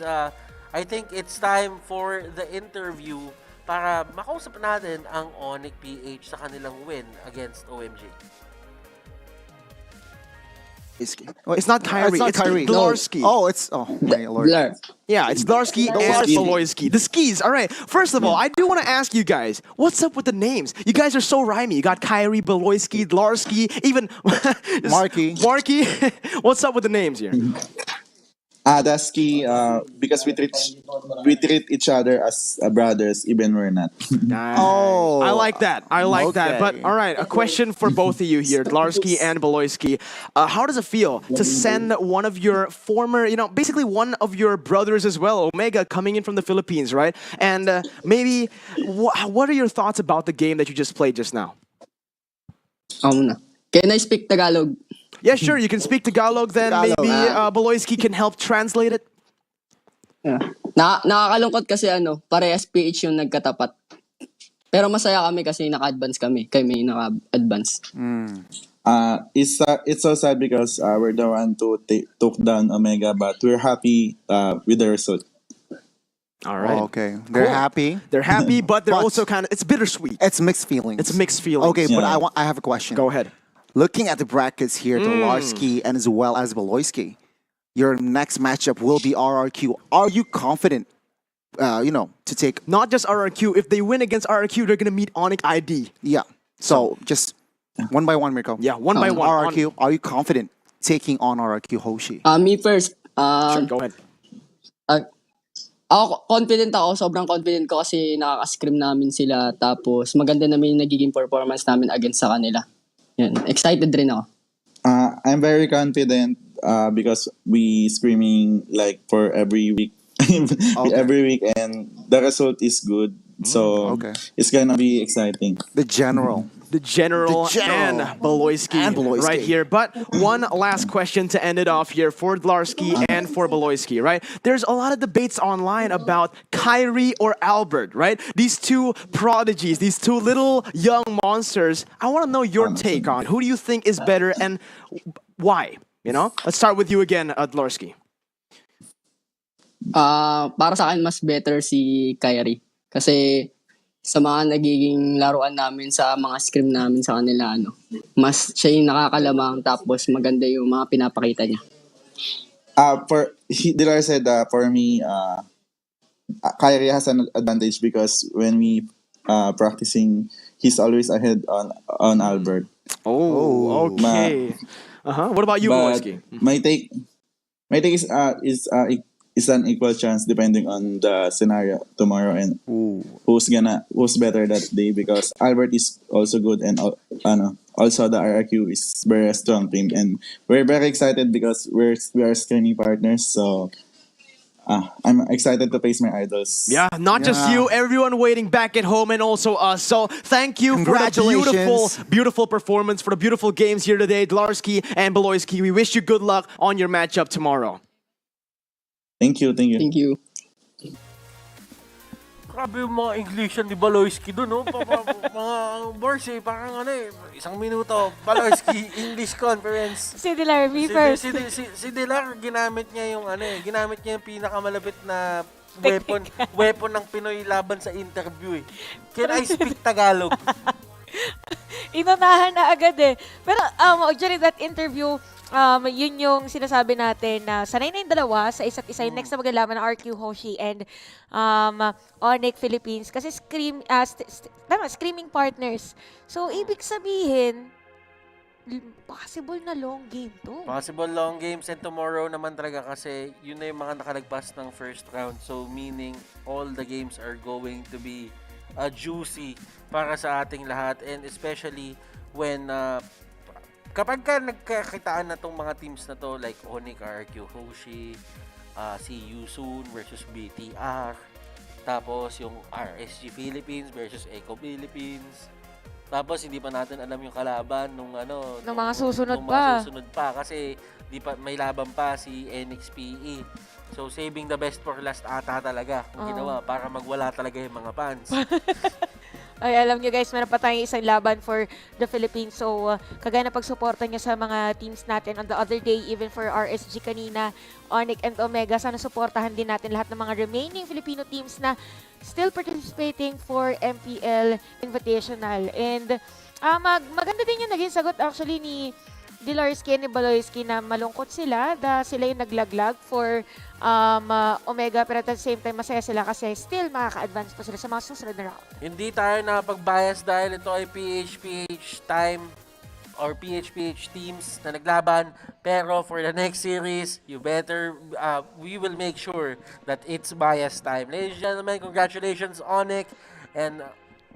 I think it's time for the interview para makausap natin ang Onyx PH sa kanilang win against OMG. Oh, it's not Kyrie. It's Kyrie. Dlarsky. No. Oh, my lord. Yeah, it's Dlarsky and Beloyski. The skis. All right. First of all, I do want to ask you guys, what's up with the names? You guys are so rhymey. You got Kyrie, Beloyski, Dlarsky, even Marky. What's up with the names here? That's key because we treat each other as brothers even we're not. Oh, I like that. But all right, a question for both of you here, Dlarsky and Beloyski. How does it feel to send one of your former, basically one of your brothers as well, Omega, coming in from the Philippines, right? And maybe, what are your thoughts about the game that you just played just now? Can I speak Tagalog? Yeah, sure. You can speak Tagalog. Then maybe Beloyski can help translate it. Nakakalungkot kasi parehas PH yung nagkatapat. Pero masaya kami kasi naka-advance kami. Kami naka-advance. It's so sad because we're the one to took down Omega, but we're happy with the result. All right. Oh, okay. They're happy. They're happy, but they're also it's bittersweet. It's mixed feelings. Okay, but I have a question. Go ahead. Looking at the brackets here, Dlarsky and as well as Beloyski, your next matchup will be RRQ. Are you confident, to take... Not just RRQ. If they win against RRQ, they're going to meet Onyx ID. Yeah. So, just one by one, Mirko. Yeah, one by one. RRQ, are you confident taking on RRQ Hoshi? Me first. Sure, go ahead. Ako, confident ako. Sobrang confident ko kasi nakaka-scrim namin sila. Tapos, maganda namin yung nagiging performance namin against sa kanila. Yan. Excited rin ako. I'm very confident because we screaming like for every week, every week, and the result is good. So it's gonna be exciting. The general the General, and Beloyski right here. But one last question to end it off here for Dlarsky and for Beloyski, right? There's a lot of debates online about Kyrie or Albert, right? These two prodigies, these two little young monsters. I want to know your take on who do you think is better and why? You know, let's start with you again, Dlarsky. Para sa akin, mas better si Kyrie. Kasi sa mga nagiging laruan namin sa mga scrim namin sa kanila, mas siya yung nakakalamang tapos maganda yung mga pinapakita niya. Dilar said for me, Kyrie has an advantage because when we practicing, he's always ahead on Albert. Oh, okay. What about you, Beloyski? My take is an equal chance depending on the scenario tomorrow and who's better that day, because Albert is also good and also the RRQ is very strong team, and we're very excited because we are screening partners, so I'm excited to face my idols. Yeah, not just you, everyone waiting back at home and also us. So thank you for that beautiful performance, for the beautiful games here today, Dlarsky and Beloyski. We wish you good luck on your matchup tomorrow. Thank you. Grabe yung mga Englishan ni Beloyski doon, no? Mga bars parang isang minuto. Beloyski, English conference. Si Dilar, me first. Si Dilar, ginamit niya yung pinakamalapit na weapon ng Pinoy laban sa interview eh. Can I speak Tagalog? Inunahan na agad eh. Pero during that interview, yun yung sinasabi natin na sanay na yung dalawa sa isa't isa. Yung next na magalaman na RQ Hoshi and Onyx Philippines kasi screaming partners. So, ibig sabihin, possible na long game to. Possible long games, and tomorrow naman talaga kasi yun na yung mga nakalagpas ng first round. So, meaning all the games are going to be juicy para sa ating lahat, and especially when kapag nagkakitaan na tong mga teams na to like Onyx, RQ Hoshi, si Yusun versus BTR, tapos yung RSG Philippines versus Eco Philippines, tapos hindi pa natin alam yung kalaban nung mga susunod pa kasi may laban pa si NXPE. So saving the best for last ata talaga ang ginawa para magwala talaga yung mga fans. Ay, alam nyo guys, meron pa tayong isang laban for the Philippines. So, kagaya na pagsuporta nyo sa mga teams natin on the other day, even for RSG kanina, Onyx and Omega, sana suportahan din natin lahat ng mga remaining Filipino teams na still participating for MPL Invitational. And maganda din yung naging sagot actually ni Dlarsky and Beloyski na malungkot sila dahil sila yung naglaglag for Omega, pero at the same time masaya sila kasi still makaka-advance pa sila sa mga susunod na round. Hindi tayo nakapag-bias dahil ito ay PHPH time or PHPH teams na naglaban, pero for the next series, we will make sure that it's bias time. Ladies and gentlemen, congratulations Onyx, and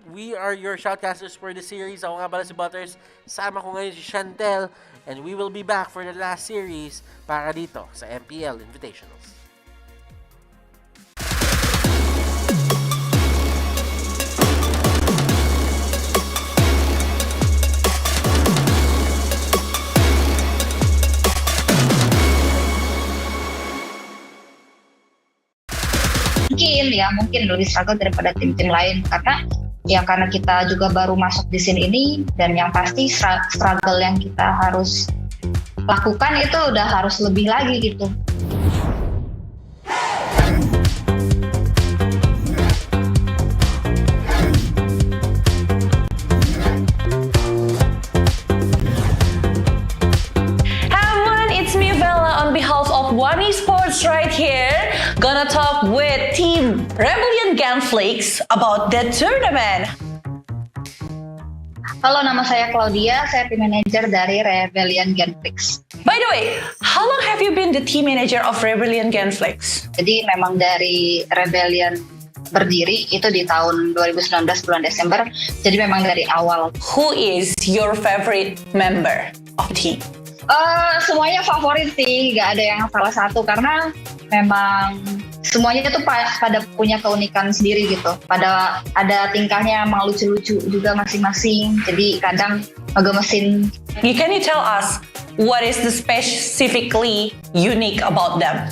we are your shoutcasters for the series. Ako nga pala si Butters, sama ko ngayon si Chantel, and we will be back for the last series para dito sa MPL Invitationals. Mungkin lebih struggle daripada tim-tim lain karena kita juga baru masuk di scene ini, dan yang pasti struggle yang kita harus lakukan itu udah harus lebih lagi gitu. Esports right here. Gonna talk with Team Rebellion Gunflakes about the tournament. Halo, nama saya Claudia. Saya team manager dari Rebellion Gunflakes. By the way, how long have you been the team manager of Rebellion Gunflakes? Jadi memang dari Rebellion berdiri itu di tahun 2019 bulan Desember. Jadi memang dari awal. Who is your favorite member of the team? Semuanya favorit sih, nggak ada yang salah satu karena memang semuanya tuh pada punya keunikan sendiri gitu. Pada ada tingkahnya emang lucu-lucu juga masing-masing. Jadi kadang ngegemesin. Can you tell us what is the specifically unique about them?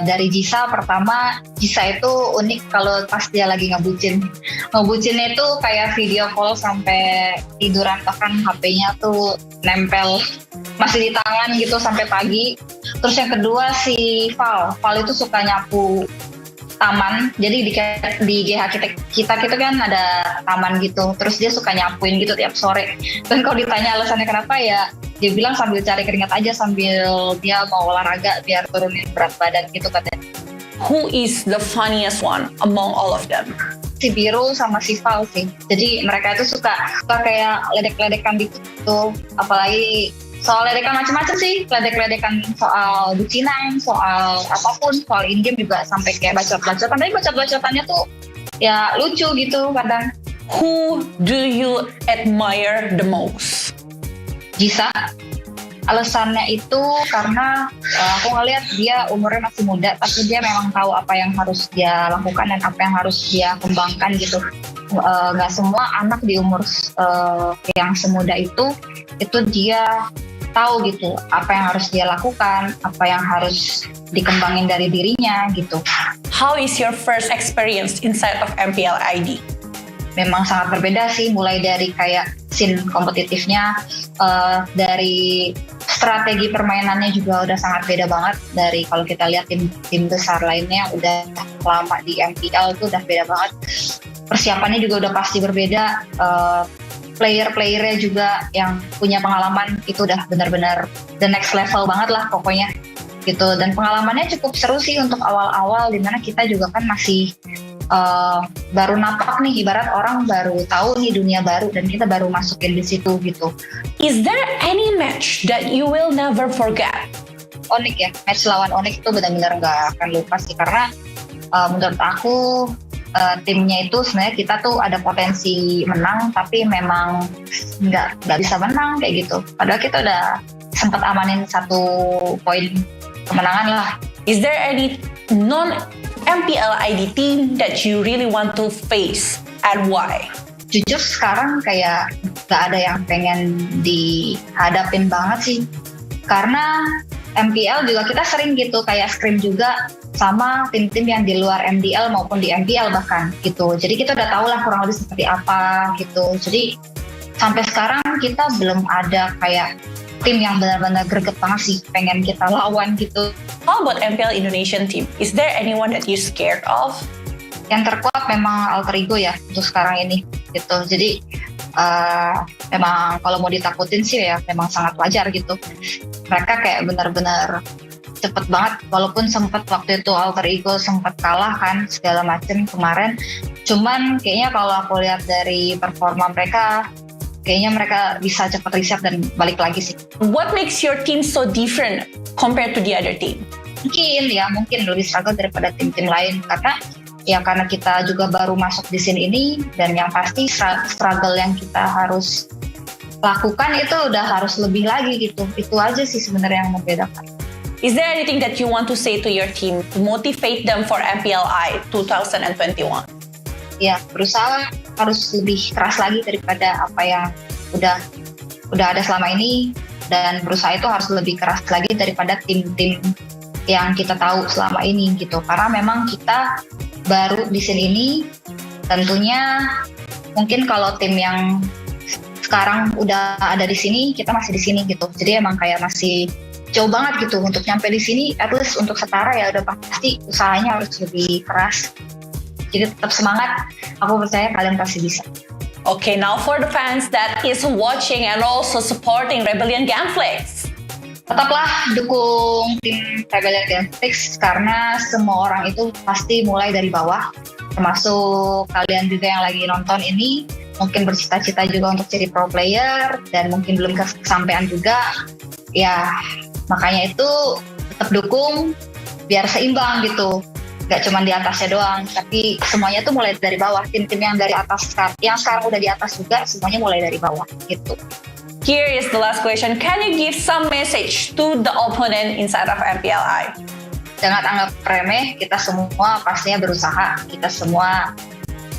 Dari Jisa, pertama Jisa itu unik kalau pas dia lagi ngebucin. Ngebucinnya itu kayak video call sampai tiduran, bahkan HP-nya tuh nempel masih di tangan gitu sampai pagi. Terus yang kedua si Val itu suka nyapu taman. Jadi di GH kita kan ada taman gitu. Terus dia suka nyapuin gitu tiap sore. Dan kalau ditanya alasannya kenapa, ya dia bilang sambil cari keringat aja, sambil dia mau olahraga biar turunin berat badan gitu katanya. Who is the funniest one among all of them? Si Biru sama si Val sih. Jadi mereka itu suka kayak ledek-ledekan gitu. Apalagi soal ledekan macam-macam sih. Ledek-ledekan soal bucinan, soal apapun, soal in-game juga sampai kayak bacot-bacotan. Tapi bacot-bacotannya tuh ya lucu gitu kadang. Who do you admire the most? Jisa. Alasannya itu karena aku ngeliat dia umurnya masih muda, tapi dia memang tahu apa yang harus dia lakukan dan apa yang harus dia kembangkan gitu. Nggak semua anak di umur yang semuda itu dia tahu gitu apa yang harus dia lakukan, apa yang harus dikembangin dari dirinya gitu. How is your first experience inside of MPLID? Memang sangat berbeda sih, mulai dari kayak scene kompetitifnya, dari strategi permainannya juga udah sangat beda banget dari kalau kita lihat tim besar lainnya udah lama di MPL itu udah beda banget. Persiapannya juga udah pasti berbeda. Player-playernya juga yang punya pengalaman itu udah benar-benar the next level banget lah pokoknya gitu. Dan pengalamannya cukup seru sih untuk awal-awal, dimana kita juga kan masih baru napak nih, ibarat orang baru tahu nih dunia baru dan kita baru masukin di situ gitu. Is there any match that you will never forget? Onyx ya, match lawan Onyx itu benar-benar nggak akan lupa sih, karena menurut aku timnya itu sebenarnya kita tuh ada potensi menang tapi memang nggak bisa menang kayak gitu. Padahal kita udah sempat amanin 1 poin kemenangan lah. Is there any non-MPLID team that you really want to face and why? Jujur sekarang kayak nggak ada yang pengen dihadapin banget sih. Karena MPL juga kita sering gitu kayak scrim juga sama tim-tim yang di luar MDL maupun di MPL bahkan gitu. Jadi kita udah tahu lah kurang lebih seperti apa gitu. Jadi sampai sekarang kita belum ada kayak tim yang benar-benar greget banget sih pengen kita lawan gitu. How about MPL Indonesian team? Is there anyone that you scared of? Yang terkuat memang Alter Ego ya untuk sekarang ini gitu. Jadi memang kalau mau ditakutin sih ya memang sangat wajar gitu. Mereka kayak benar-benar cepet banget, walaupun sempat waktu itu Alter Ego sempat kalah kan segala macem kemarin. Cuman kayaknya kalau aku lihat dari performa mereka, kayaknya mereka bisa cepat reset dan balik lagi sih. What makes your team so different compared to the other team? Mungkin lebih struggle daripada tim-tim lain karena kita juga baru masuk di scene ini, dan yang pasti struggle yang kita harus lakukan itu udah harus lebih lagi gitu. Itu aja sih sebenarnya yang membedakan. Is there anything that you want to say to your team to motivate them for MPLI 2021? Ya, berusaha harus lebih keras lagi daripada apa yang udah ada selama ini, dan berusaha itu harus lebih keras lagi daripada tim-tim yang kita tahu selama ini gitu. Karena memang kita baru di scene ini, tentunya mungkin kalau tim yang sekarang udah ada di sini, kita masih di sini gitu. Jadi emang kayak masih jauh banget gitu untuk nyampe di sini. At least untuk setara ya udah pasti usahanya harus lebih keras. Jadi tetap semangat, aku percaya kalian pasti bisa. Okay, now for the fans that is watching and also supporting Rebellion Gameflix. Tetaplah dukung tim Rebellion Gameflix karena semua orang itu pasti mulai dari bawah. Termasuk kalian juga yang lagi nonton ini, mungkin bercita-cita juga untuk jadi pro player dan mungkin belum kesampaian juga. Ya, makanya itu tetap dukung biar seimbang gitu. Gak cuma di atasnya doang, tapi semuanya tuh mulai dari bawah. Tim-tim yang dari atas, yang sekarang udah di atas juga, semuanya mulai dari bawah gitu. Here is the last question. Can you give some message to the opponent inside of MPLI? jangan anggap remeh, kita semua pastinya berusaha, kita semua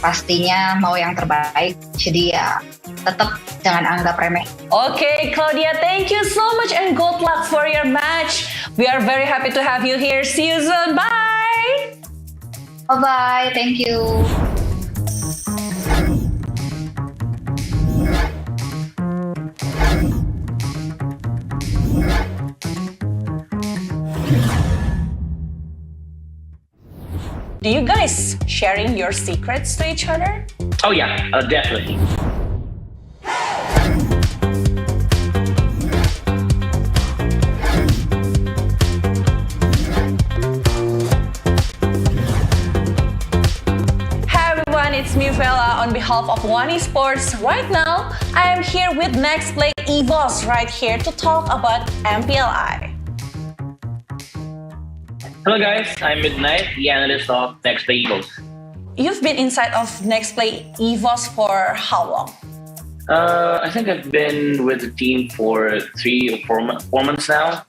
pastinya mau yang terbaik. Jadi ya tetap jangan anggap remeh. Okay, Claudia, thank you so much and good luck for your match. We are very happy to have you here. See you soon. Bye. Bye-bye, thank you. Do you guys sharing your secrets to each other? Oh yeah, definitely. Hi everyone, it's me, Fela, on behalf of One Esports. Right now, I am here with Next Play EVOS right here to talk about MPLI. Hello guys, I'm Midnight, the analyst of Next Play Eagles. You've been inside of Next Play EVOS for how long? I think I've been with the team for 3 or 4 months now.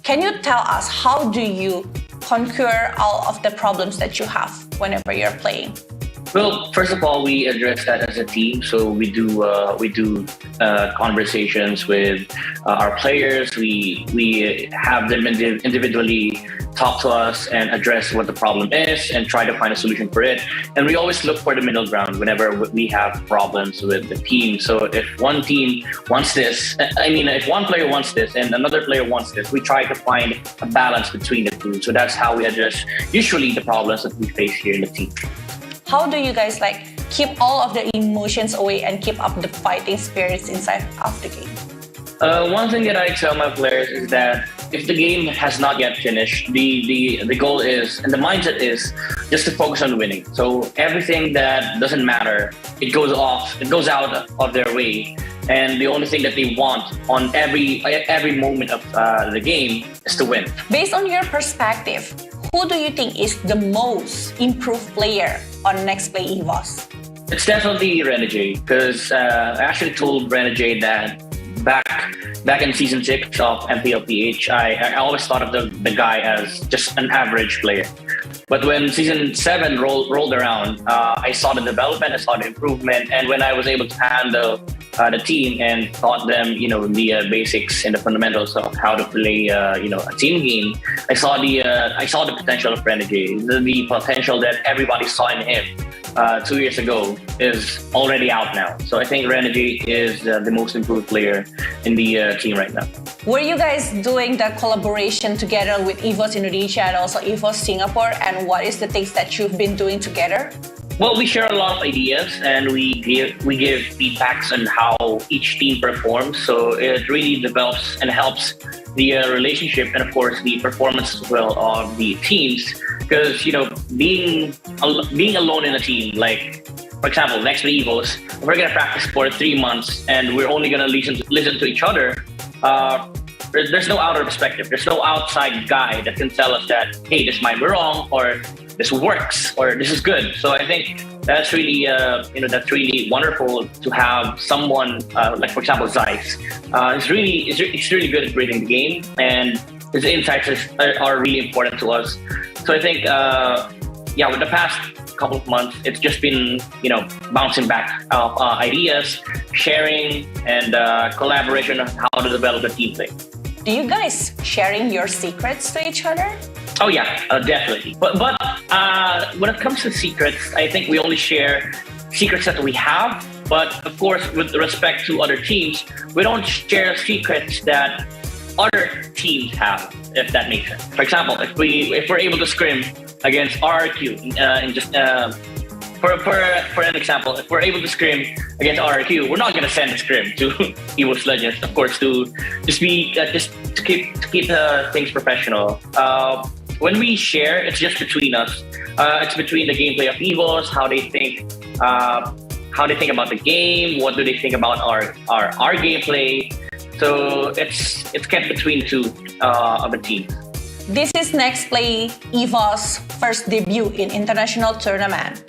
Can you tell us how do you conquer all of the problems that you have whenever you're playing? Well, first of all, we address that as a team. So we do conversations with our players. We have them individually talk to us and address what the problem is and try to find a solution for it. And we always look for the middle ground whenever we have problems with the team. So if one team wants this, if one player wants this and another player wants this, we try to find a balance between the two. So that's how we address usually the problems that we face here in the team. How do you guys keep all of the emotions away and keep up the fighting spirits inside of the game? One thing that I tell my players is that if the game has not yet finished, the goal is, and the mindset is, just to focus on winning. So everything that doesn't matter, it goes out of their way. And the only thing that they want on every moment of the game is to win. Based on your perspective, who do you think is the most improved player on Next Play EVOS? It's definitely Renegade, because I actually told Renegade that back in season 6 of MPLPH, I always thought of the guy as just an average player. But when season 7 rolled around, I saw the development, I saw the improvement, and when I was able to handle the team and taught them, the basics and the fundamentals of how to play, a team game, I saw the potential of Renegade, the potential that everybody saw in him 2 years ago is already out now. So I think Renegade is the most improved player in the team right now. Were you guys doing the collaboration together with EVOS Indonesia and also EVOS Singapore? And what is the things that you've been doing together? Well, we share a lot of ideas and we give feedbacks on how each team performs. So it really develops and helps the relationship and of course the performance as well of the teams. Because being alone in a team, like for example, next to EVOS, we're gonna practice for 3 months and we're only gonna listen to each other. There's no outer perspective. There's no outside guy that can tell us that, hey, this might be wrong, or this works, or this is good. So I think that's really, that's really wonderful to have someone like, for example, Zeiss. It's really good at reading the game, and his insights are really important to us. So I think, with the past couple of months, it's just been, bouncing back of ideas, sharing, and collaboration on how to develop the team play. Do you guys sharing your secrets to each other? Oh yeah, definitely. But when it comes to secrets, I think we only share secrets that we have. But of course, with respect to other teams, we don't share secrets that other teams have, if that makes sense. For example, if we're able to scrim against RRQ, for an example, if we're able to scrim against RRQ, we're not gonna send a scrim to EVOS Legends, of course, to keep things professional. When we share, it's just between us. It's between the gameplay of EVOS, how they think about the game, what do they think about our gameplay. So it's kept between the two of the team. This is Next Play EVOS' first debut in international tournament.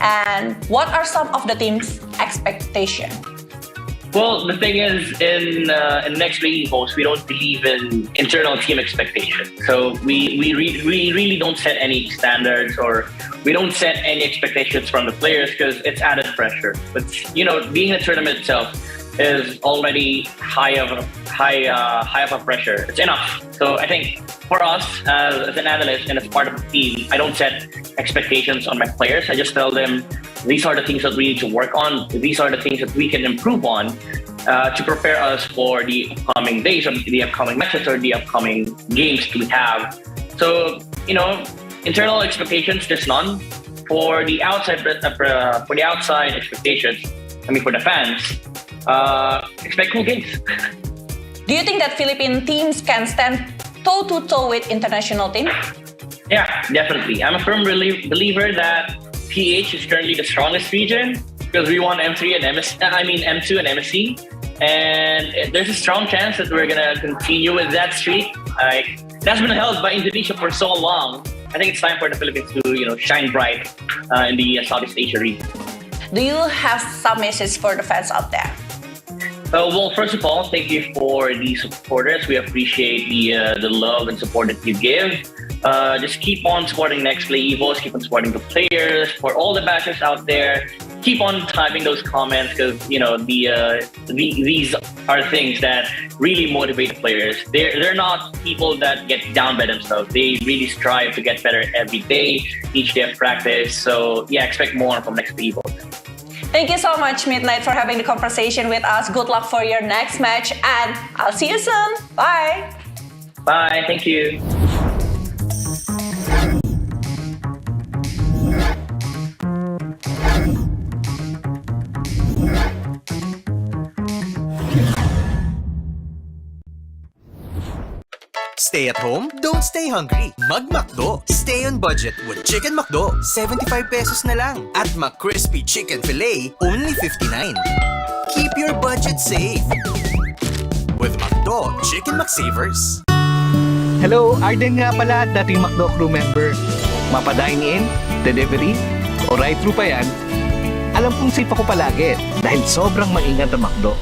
And what are some of the team's expectations? Well, the thing is, in next play Evo's, we don't believe in internal team expectations. So we really don't set any standards, or we don't set any expectations from the players, because it's added pressure. But being in a tournament itself is already high of a pressure. It's enough. So I think for us as an analyst and as part of the team, I don't set expectations on my players. I just tell them these are the things that we need to work on. These are the things that we can improve on to prepare us for the upcoming days, or the upcoming matches, or the upcoming games we have. So internal expectations, there's none. For the outside expectations, for the fans, expect cool games. Do you think that Philippine teams can stand toe-to-toe with international teams? Yeah, definitely. I'm a firm believer that PH is currently the strongest region, because we won M2 and MSC, and there's a strong chance that we're gonna continue with that streak. That's been held by Indonesia for so long. I think it's time for the Philippines to shine bright in the Southeast Asia region. Do you have some message for the fans out there? Well, first of all, thank you for the supporters. We appreciate the love and support that you give. Just keep on supporting Next Play Evos, keep on supporting the players. For all the bashers out there, keep on typing those comments, because these are things that really motivate the players. They're not people that get down by themselves. They really strive to get better every day, each day of practice. So yeah, expect more from Next Play Evos. Thank you so much, Midnight, for having the conversation with us. Good luck for your next match, and I'll see you soon. Bye. Bye. Thank you. Stay at home? Don't stay hungry. Mag-McDo. Stay on budget with Chicken McDo. 75 pesos na lang. At McCrispy Chicken Filet, only 59. Keep your budget safe with McDo Chicken McSavers. Hello, Arden nga pala at dating McDo crew member. Mapa-dine in, delivery, o ride-thru pa yan, alam kong safe ako palagi dahil sobrang maingat ang McDo.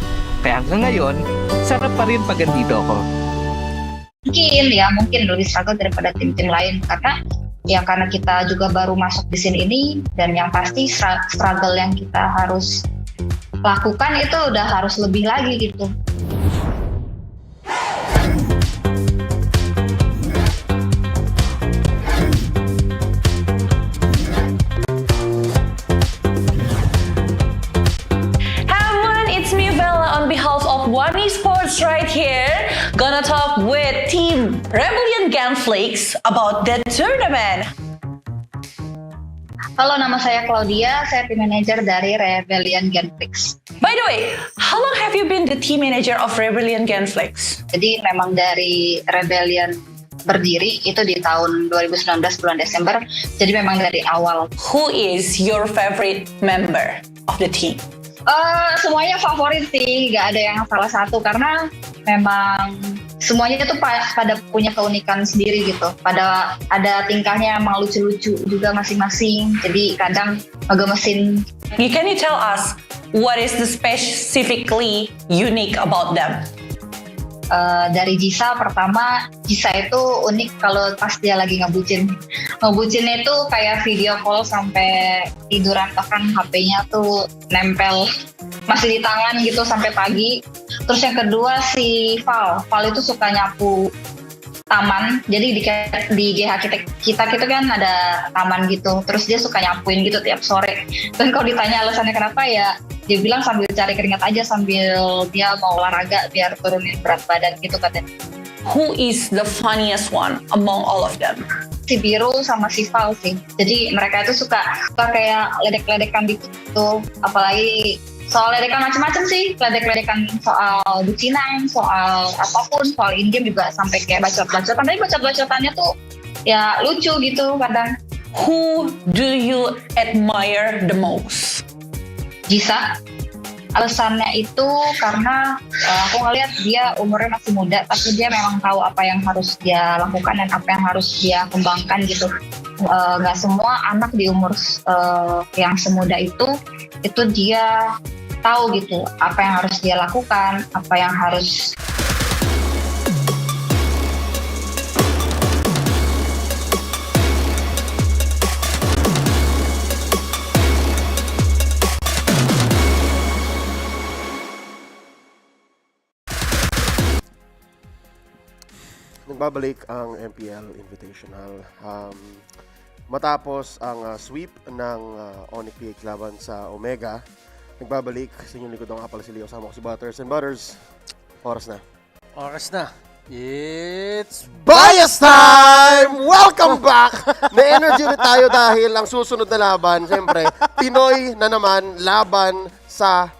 Kaya hanggang ngayon, sarap pa rin pag andito ako. Mungkin lebih struggle daripada tim-tim lain, karena kita juga baru masuk di scene ini, dan yang pasti struggle yang kita harus lakukan itu udah harus lebih lagi gitu. One Esports right here, gonna talk with Team Rebellion Gunflakes about the tournament. Halo, nama saya Claudia, saya team manager dari Rebellion Gunflakes. By the way, how long have you been the team manager of Rebellion Gunflakes? Jadi memang dari Rebellion berdiri itu di tahun 2019 bulan Desember, jadi memang dari awal. Who is your favorite member of the team? Semuanya favorit sih, gak ada yang salah satu, karena memang semuanya tuh pada punya keunikan sendiri gitu. Pada ada tingkahnya emang lucu-lucu juga masing-masing, jadi kadang ngegemesin. Can you tell us what is the specifically unique about them? Dari Jisa, pertama Jisa itu unik kalau pas dia lagi ngebucinnya itu kayak video call sampai tiduran, bahkan HP-nya tuh nempel masih di tangan gitu sampai pagi. Terus yang kedua si Val itu suka nyapu taman, jadi di GH kita kan ada taman gitu, terus dia suka nyapuin gitu tiap sore. Dan kalau ditanya alasannya kenapa, ya dia bilang sambil cari keringat aja, sambil dia mau olahraga biar turunin berat badan gitu katanya. Who is the funniest one among all of them? Si Biru sama si Val sih, jadi mereka itu suka kayak ledek-ledekan gitu, apalagi soal ledekan macam-macam sih, ledek-ledekan soal bucinan, soal apapun, soal in-game juga sampai kayak bacot-bacotan. Tapi bacot-bacotannya tuh ya lucu gitu kadang. Who do you admire the most? Jisa. Alasannya itu karena aku ngeliat dia umurnya masih muda, tapi dia memang tahu apa yang harus dia lakukan dan apa yang harus dia kembangkan gitu. Nggak semua anak di umur yang semuda itu dia tahu gitu apa yang harus dia lakukan, apa yang harus Nagbabalik ang MPL Invitational. Matapos ang sweep ng Onyx PH laban sa Omega, nagbabalik sa inyong likod ng kapal si Leo. Sama ko si Butters and Butters. Oras na. Oras na. It's Bias time! Welcome back! Na-energy ulit tayo dahil ang susunod na laban, siyempre, Pinoy na naman laban sa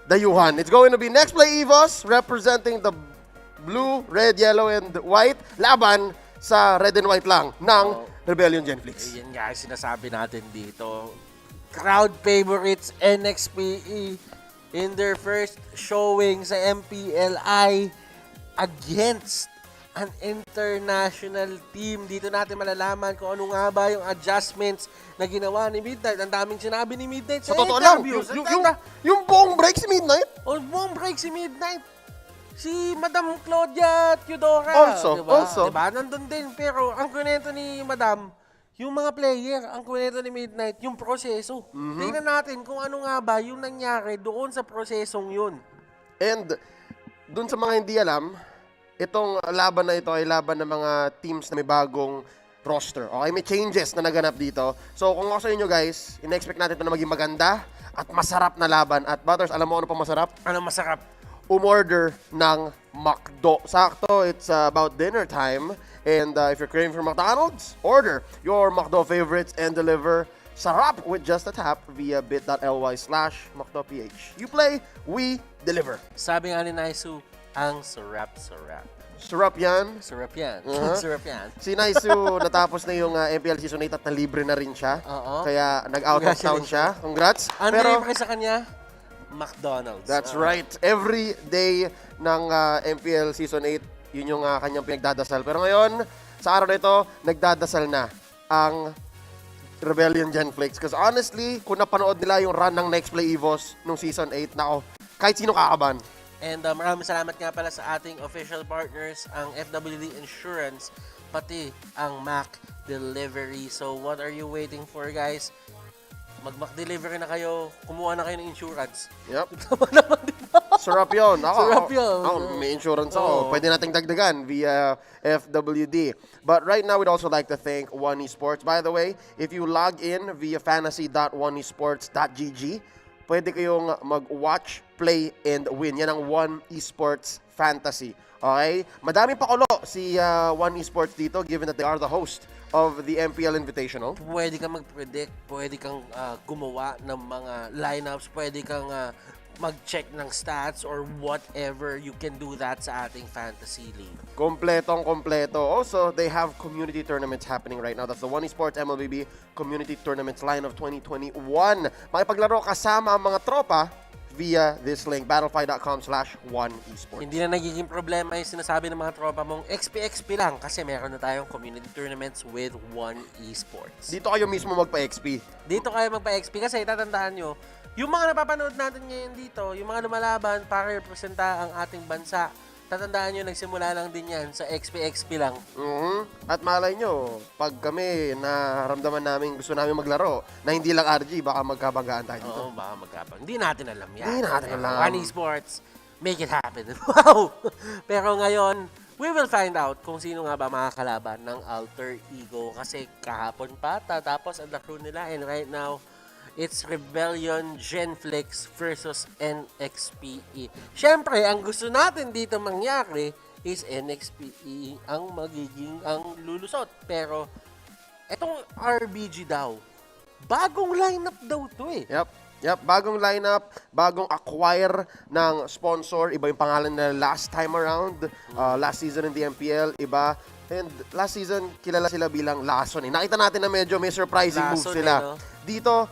Dayuhan. It's going to be Next Play Evos representing the blue, red, yellow, and white. Laban sa red and white lang ng Rebellion Genflix. Ayan guys, sinasabi natin dito. Crowd favorites NXPE in their first showing sa MPLI against an international team. Dito natin malalaman kung ano nga ba yung adjustments na ginawa ni Midnight. Ang daming sinabi ni Midnight sa totoo lang, interviews. yung buong break si Midnight. Buong break si Midnight. Si Madam Claudia Teodora. Also. Diba? Nandun din. Pero ang kunento ni Madam, yung mga player, ang kunento ni Midnight, yung proseso. Tingnan natin kung ano nga ba yung nangyari doon sa prosesong yun. And doon sa mga hindi alam, itong laban na ito ay laban ng mga teams na may bagong roster. Okay, may changes na naganap dito. So kung ako sa inyo guys, in-expect natin ito na maging maganda at masarap na laban. At Butters, alam mo ano pa masarap? Ano masarap? Umorder ng McDo. Sakto, it's about dinner time. And if you're craving for McDonald's, order your McDo favorites and deliver sarap with just a tap via bit.ly/McDoPH. You play, we deliver. Sabi nga ni Naisu, ang sarap-sarap. Sarap yan. Sarap yan. Uh-huh. Sarap yan. Si Naisu, natapos na yung MPL Season 8 at na-libre na rin siya. Kaya nag-out of town siya. Congrats. Ano yung sa kanya? McDonald's. That's right. Every day ng MPL Season 8, yun yung kanyang pinagdadasal. Pero ngayon, sa araw na ito, nagdadasal na ang Rebellion Genflix. Because honestly, kung napanood nila yung run ng Next Play Evos nung Season 8, nako, kahit sino kakaban. And maraming salamat nga pala sa ating official partners, ang FWD Insurance, pati ang Mac Delivery. So what are you waiting for, guys? Mag-Mac Delivery na kayo, kumuha na kayo ng insurance. Yep. Sarap yun. Sarap yun. May insurance ako. Pwede nating dagdagan via FWD. But right now, we'd also like to thank One Esports. By the way, if you log in via fantasy.oneesports.gg, pwede kayong mag-watch, play, and win. Yan ang One Esports Fantasy. Okay? Madaming pakulo si One Esports dito given that they are the host of the MPL Invitational. Pwede kang mag-predict, pwede kang gumawa ng mga lineups, pwede kang mag-check ng stats or whatever. You can do that sa ating fantasy league. Kompletong-kompleto. Also, they have community tournaments happening right now. That's the One Esports MLBB Community Tournaments line of 2021. Makipaglaro kasama ang mga tropa via this link, battlefy.com/oneesports. Hindi na nagiging problema yung sinasabi ng mga tropa mong XP lang kasi meron na tayong community tournaments with One Esports. Dito kayo mismo magpa-XP. Dito kayo magpa-XP kasi tatandaan nyo, yung mga napapanood natin ngayon dito, yung mga lumalaban para representa ang ating bansa, tatandaan nyo, nagsimula lang din yan sa XP lang. At malay nyo, pag kami naramdaman namin gusto namin maglaro, na hindi lang RG, baka magkabanggaan tayo dito. Oo, baka magkabang. Hindi natin alam yan. Hindi natin alam. One Esports, make it happen. Wow! Pero ngayon, we will find out kung sino nga ba makakalaban ng Alter Ego. Kasi kahapon pa, tapos ang laro nila. And right now, it's Rebellion Genflix versus NXPE. Siyempre, ang gusto natin dito mangyari is NXPE ang magiging ang lulusot. Pero, etong RBG daw, bagong lineup daw to eh. Yep, bagong lineup, bagong acquire ng sponsor. Iba yung pangalan na last time around. Last season in the MPL, iba. And last season, kilala sila bilang Lason. Nakita natin na medyo may surprising moves sila. Dito,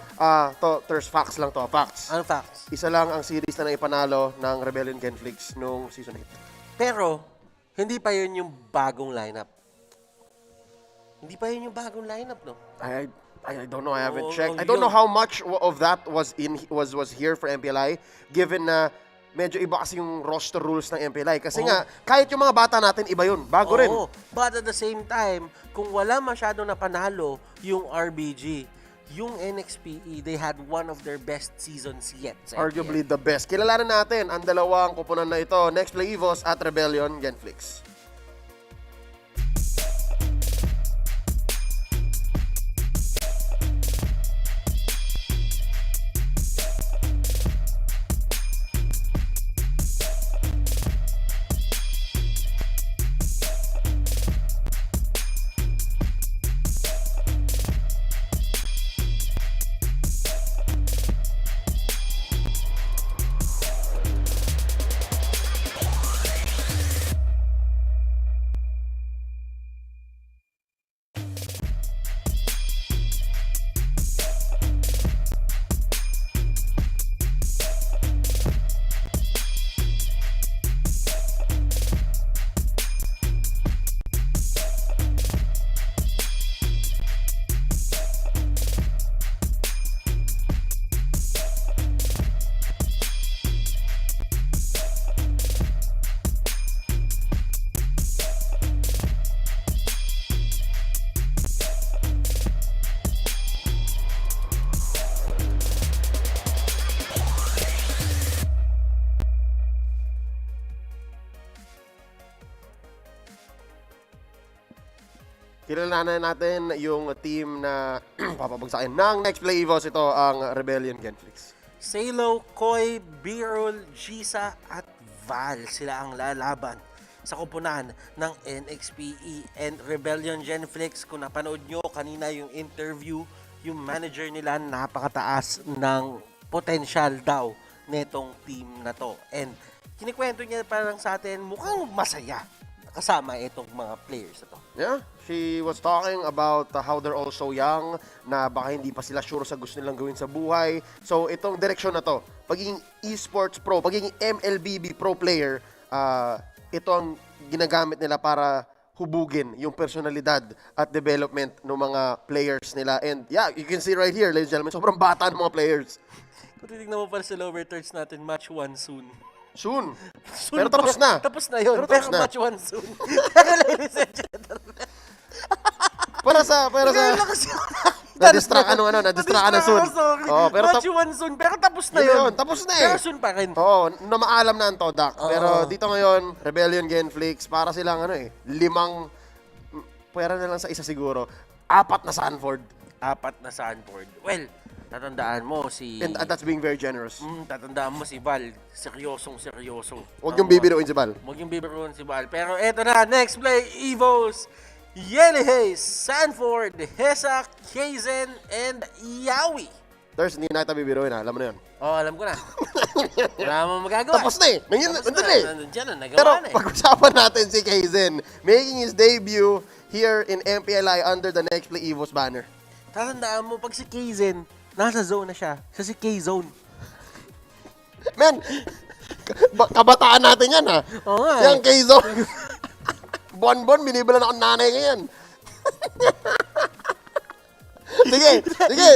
there's facts lang to. Facts. Ano facts? Isa lang ang series na naipanalo ng Rebellion Genflix nung season 8. Pero, hindi pa yun yung bagong lineup. Hindi pa yun yung bagong lineup, no? I don't know. I haven't Oh, checked. I don't know how much of that was here for MPLI, given na medyo iba kasi yung roster rules ng MPLI. Kasi nga, kahit yung mga bata natin, iba yun. Bago rin. But at the same time, kung wala masyado na panalo yung RBG, yung NXPE, they had one of their best seasons yet. Arguably the best. Kilalanin natin ang dalawang kupunan na ito. Next Play Evos at Rebellion Genflix. Kilalanan natin yung team na papabagsakin ng Next Play Evos. Ito ang Rebellion Genflix. Salo, Koy, Birol, Gisa at Val. Sila ang lalaban sa kupunan ng NXPE and Rebellion Genflix. Kung napanood nyo kanina yung interview, yung manager nila napakataas ng potential daw netong team na to. And kinikwento niya parang sa atin, mukhang masaya kasama itong mga players na to. Yeah, she was talking about how they're all so young, na baka hindi pa sila sure sa gusto nilang gawin sa buhay. So itong direksyon na to, pagiging esports pro, pagiging MLBB pro player, ito ang ginagamit nila para hubugin yung personalidad at development ng mga players nila. And yeah, you can see right here, ladies and gentlemen, sobrang bata ng mga players. Kung titignan mo pala sa lower thirds natin, match 1 soon. Soon. Pero tapos na. Tapos na yun. Pero match 1 soon. Para sa na-distract na soon. Oh, pero match 1 soon. Pero tapos na yun. Tapos na Pero soon pa rin. Oo, na maalam na ang Todak. Pero dito ngayon, Rebellion Genflix, para silang pwera na lang sa isa siguro. 4 na Sanford. Well, tatandaan mo si... And that's being very generous. Tatandaan mo si Val. Seryoso. Huwag yung bibiruin si Val. Pero eto na, next play, Evos. Yeli Hayes, Sanford, Hesak, Kaizen, and Yawi. There's, hindi na kita bibiruin ha. Alam mo na yun. Alam ko na. Wala mo magagawa. Tapos na eh. Nandun na, nagawa Pero na eh. pag-usapan natin si Kaizen, making his debut here in MPLI under the Next Play Evos banner. Tatandaan mo, pag si Kaizen, nasa zone na siya. Siya si K-Zone. Man, kabataan natin yan ha. Oo nga. Yung K-Zone. Bon-bon, binibila na akong nanay ngayon. Sige.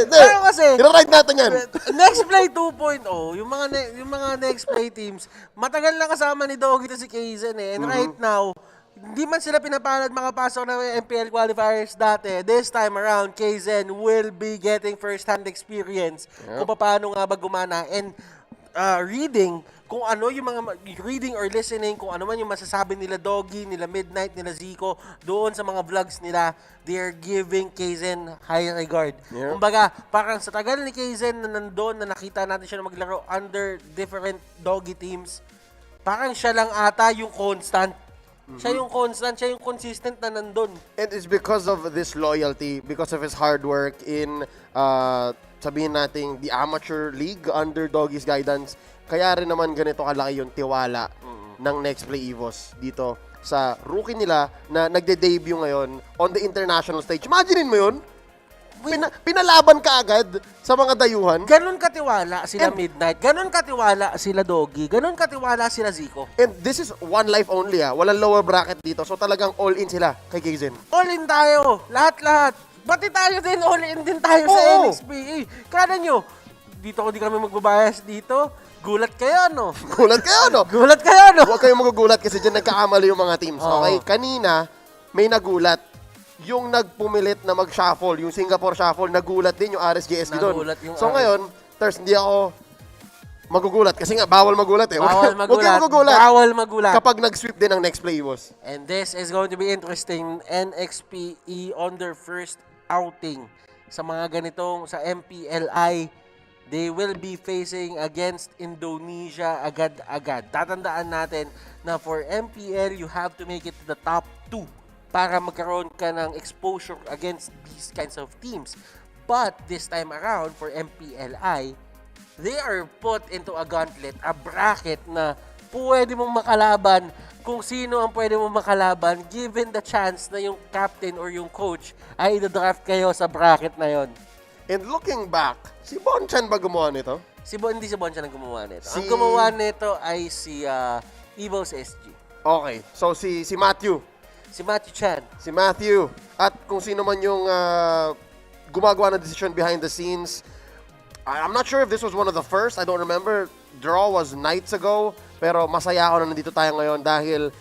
Pero kasi, i-ride natin yan. Next Play 2.0, yung mga Next Play teams, matagal na kasama ni Doggy to si Kaizen eh. And right now, hindi man sila pinapalad makapasok ng MPL qualifiers dati. This time around, Kaizen will be getting first-hand experience kung paano nga ba gumana and reading kung ano yung mga reading or listening, kung ano man yung masasabi nila Doggy, nila Midnight, nila Zico, doon sa mga vlogs nila, they're giving Kaizen high regard. Yeah. Kumbaga, parang sa tagal ni Kaizen na nandun, na nakita natin siya na maglaro under different Doggy teams, parang siya lang ata yung constant. Siya yung constant, siya yung consistent na nandun. And it's because of this loyalty, because of his hard work in, sabihin natin, the amateur league under Doggy's guidance. Kaya rin naman ganito kalaki yung tiwala ng Next Play Evos dito sa rookie nila na nagde-debut ngayon on the international stage. Imaginein mo yun? Pinalaban ka agad sa mga dayuhan. Ganon katiwala sila Midnight, ganon katiwala sila Doggy, ganon katiwala sila Zico. And this is one life only Walang lower bracket dito. So talagang all in sila kay Kaizen. All in tayo, lahat-lahat. Pati tayo din, all in din tayo sa NXPE. Kala nyo, dito ko di kami magbabayas dito. Gulat kayo, no? Gulat kayo, no? Gulat kayo, no? Huwag kayong magugulat kasi dyan nagkakamali yung mga teams. Okay? Kanina, may nagulat. Yung nagpumilit na mag-shuffle, yung Singapore shuffle, nagulat din yung RSGSD doon. So ngayon, Ters, hindi ako magugulat. Kasi nga, bawal magulat eh. Bawal magulat. Huwag kayong magugulat. Bawal magulat. Kapag nag-sweep din ang next play, boss. And this is going to be interesting. NXPE on their first outing sa mga ganitong, sa MPLI. They will be facing against Indonesia agad-agad. Tatandaan natin na for MPL, you have to make it to the top 2 para magkaroon ka ng exposure against these kinds of teams. But this time around, for MPLI, they are put into a gauntlet, a bracket na pwede mong makalaban kung sino ang pwede mong makalaban given the chance na yung captain or yung coach ay i-draft kayo sa bracket na yon. And looking back, si Bonchan ba gumawa nito? Hindi si Bonchan ang gumawa nito. Ang gumawa nito ay si Evil's SG. Okay. So si Matthew. Si Matthew Chan. Si Matthew. At kung sino man yung gumagawa ng decision behind the scenes. I'm not sure if this was one of the first. I don't remember. Draw was nights ago. Pero masaya ako na nandito tayo ngayon dahil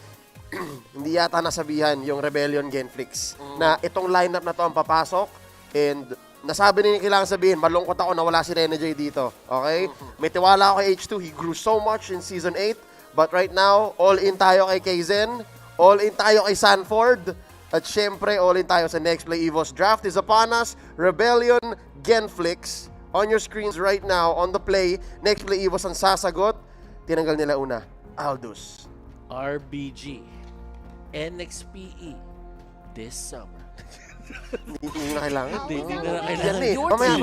hindi yata nasabihan yung Rebellion Genflix na itong lineup na to ang papasok. And nasabi nila kailangan sabihin, malungkot ako na wala si Rene J dito. Okay? May tiwala ako kay H2. He grew so much in Season 8. But right now, all in tayo kay Kaizen. All in tayo kay Sanford. At syempre, all in tayo sa Next Play Evo's draft is upon us. Rebellion Genflix. On your screens right now, on the play, Next Play Evo's ang sasagot. Tinanggal nila una, Aldous. RBG. NXPE. This summer. Hindi na kailangan. Hindi na kailangan. Mamaya.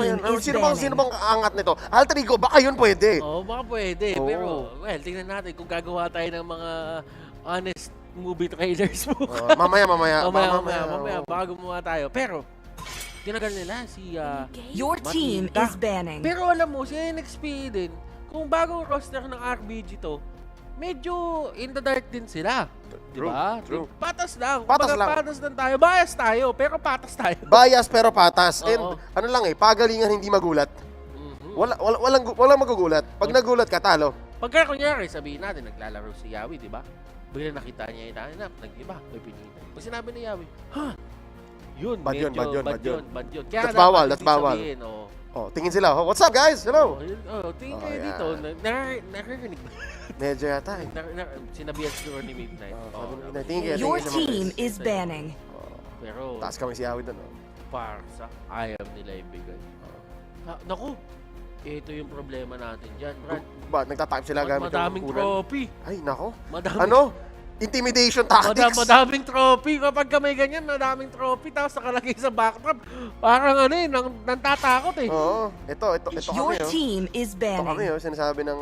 Sino bang aangat nito? Alter ego, baka yun pwede. Baka pwede. Pero, tingnan natin kung gagawa tayo ng mga honest movie trailers mo. Mamaya. Baka gumawa tayo. Pero, tinagal nila si Your team Matinda. is banning. Pero alam mo, si NXP din, kung bagong roster ng RBG to, medyo in the dark din sila. Diba? True. Patas lang. Patas Kumbaga, lang. Patas lang tayo. Bias tayo, pero patas tayo. Bias pero patas. And ano lang pagalingan hindi magulat. Walang magugulat. Pag nagulat ka, talo. Pagka kunyari, sabihin natin, naglalaro si Yawi, di ba? Bigla nakita niya yung lineup, nag-iba, may pinita. Pag sinabi ni Yawi, yun, Bad yun. bad yun. Kaya That's bawal. Sabihin, Tingin sila. What's up, guys? Hello. Tingin kayo dito. Nakarinig ba? Medyo yata eh. Sinabihan siguro ni Midnight. Your team is banning. Pero, taas kami si Yawi doon. Parsa, ayaw nila ibigay. Naku, ito yung problema natin dyan, Brad. Ba, nagtatype sila gamit Madaming trophy. Ay, nako. Madaming, Intimidation tactics. Madaming trophy. Kapag may ganyan, madaming trophy. Tapos nakalagay sa backdrop. Parang nantatakot eh. Oo. Ito Your kami. team is Ito kami, banning. sinasabi ng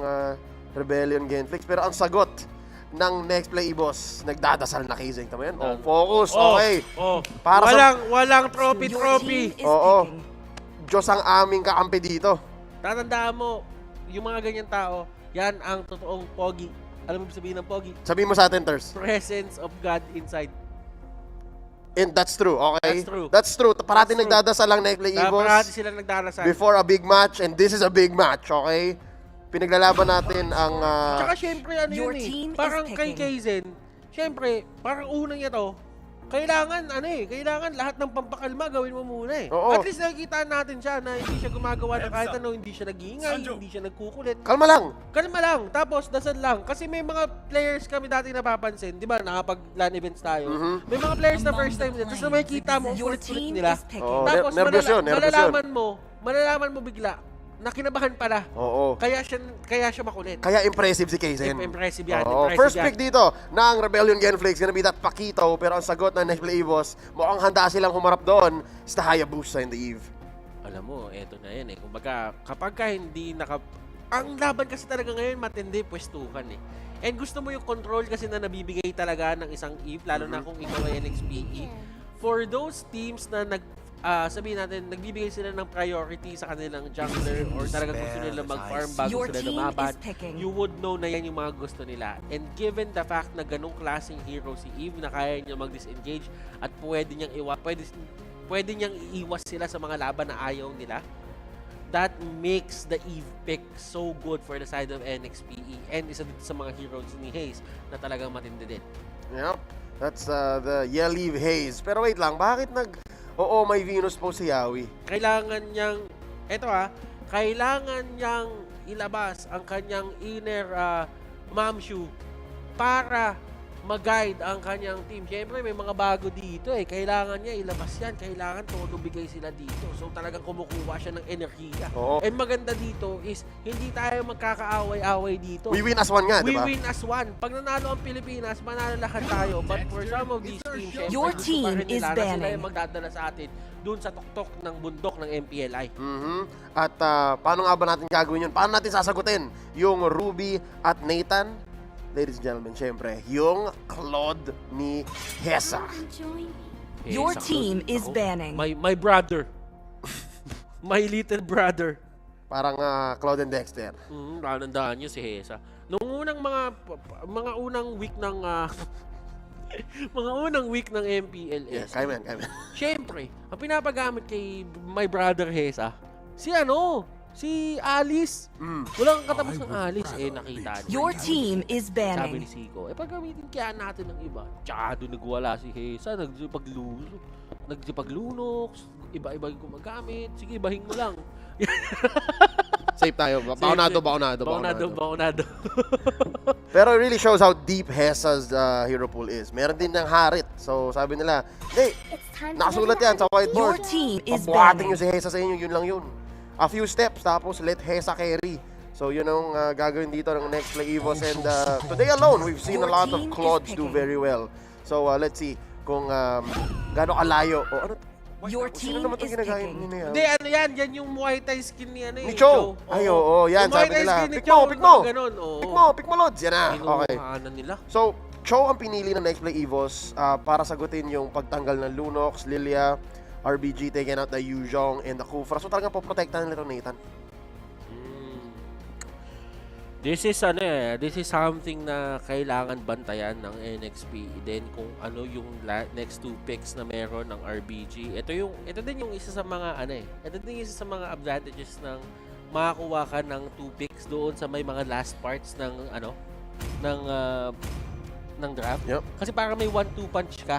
Rebellion Genflix. Pero ang sagot ng Next Play Boss, nagdadasal na Kazing. Tama yan? Focus. Okay. Para walang trophy. Oo. Diyos ang aming kakampi dito. Tatandaan mo, yung mga ganyan tao, yan ang totoong pogi. Alam mo sabihin ng pogi? Sabihin mo sa atin, Ters. Presence of God inside. And that's true, okay? That's true. Parating nagdadasal lang Next Play Evos. Parati sila nagdarasal. Before a big match, and this is a big match, okay? Pinaglalaban natin ang... Tsaka syempre, parang kay Kaizen, syempre, parang una niya to, kailangan lahat ng pampakalma gawin mo muna eh. Oo. At least nakikita natin siya na hindi siya gumagawa ng kahit ano, hindi siya nag-iingay, hindi siya nagkukulit. Kalma lang. Tapos dasal lang. Kasi may mga players kami dati napapansin, di ba, nakapag-LAN events tayo. May mga players na first time nila, tapos na makikita mo, kulit-kulit nila. Tapos malalaman mo bigla, na kinabahan pala. Oo. Kaya siya makulit. Kaya impressive si Kaizen. Impressive yan. First pick dito ng Rebellion Genflix, gonna be that Pakito, pero ang sagot ng Next Play Evos, mukhang handa silang humarap doon sa Hayabusa in the Eve. Alam mo, eto na yan eh. Kumbaga, kapag ka hindi ang laban kasi talaga ngayon, matindi, pwestuhan eh. And gusto mo yung control kasi na nabibigay talaga ng isang Eve, lalo na kung ikaw ay NXPE. For those teams na sabihin natin, nagbibigay sila ng priority sa kanilang jungler or talagang gusto nila mag-farm bago sila lumaban, you would know na yan yung mga gusto nila. And given the fact na ganong klaseng hero si Eve na kaya niya mag-disengage at pwede pwede niyang iiwas sila sa mga laban na ayaw nila. That makes the Eve pick so good for the side of NXPE. And isa dito sa mga heroes ni Hayes na talagang matindi din. Yep. That's the Yeliv Hayes. Pero wait lang, bakit Oo, may Venus po si Yawi. Kailangan niyang, kailangan niyang ilabas ang kanyang inner Mamshu para mag-guide ang kanyang team. Siyempre, may mga bago dito eh. Kailangan niya ilabas yan. Kailangan todo bigay sila dito. So, talagang kumukuha siya ng enerhiya. Oo. And maganda dito is, hindi tayo magkakaaway-away dito. We win as one nga, di ba? We win as one. Pag nanalo ang Pilipinas, manalo lahat tayo. But for some of these teams, syempre, Your gusto team pa rin is nila na sila banning. yung magdadala sa atin dun sa tuktok ng bundok ng MPLI. At paano nga ba natin gagawin yun? Paano natin sasagutin yung Ruby at Nathan? Ladies and gentlemen, syempre, yung Claude ni Hesa. Your team is banning. My brother. My little brother. Parang Claude and Dexter. Nanandaan nyo si Hesa. Nung unang mga unang week ng mga unang week ng MPLS. Kaya man. Syempre, ang pinapagamit kay my brother Hesa, si Alice. Walang katapos ng Alice. Nakita niyo. Your team is Sabi banning. ni Siko, pagamitin kaya natin ng iba. Tsaka doon nagwala si Hesa, nagsipaglunox, iba-iba yung gumagamit. Sige, ibahin mo lang. Safe tayo. Bakunado. Pero it really shows how deep Hesa's hero pool is. Meron din ng Harit. So sabi nila, hey, nakasulat yan sa whiteboard. Your team is Pabuhatin nyo banning. si Hesa sa inyo, yun lang yun. A few steps, tapos let Hesa carry. So yun ang gagawin dito ng next play Evos. And today alone, we've seen a lot of Claudes do very well. So let's see kung gaano kalayo. Your team is picking. Hindi, yan yung Muay Thai skin ni Ni Cho. Ay, oo, yan, Yung Muay sabi Thai nila. skin ni Pick Cho, mo, pick mo. ganun, oo. Pick mo, Lods. Yan na. Okay. Kinukuhanan nila. So, Cho ang pinili ng next play Evos para sagutin yung pagtanggal ng Lunox, Lilia, RBG taking out the Yuzhong and the Kufra. So talagang poprotektahan nila Nathan. This is something na kailangan bantayan ng NXP. Then kung ano yung next two picks na meron ng RBG. Ito din yung isa sa mga Ito din yung isa sa mga advantages ng makakuha ka ng two picks doon sa may mga last parts ng ng draft. Yep. Kasi parang may 1-2 punch ka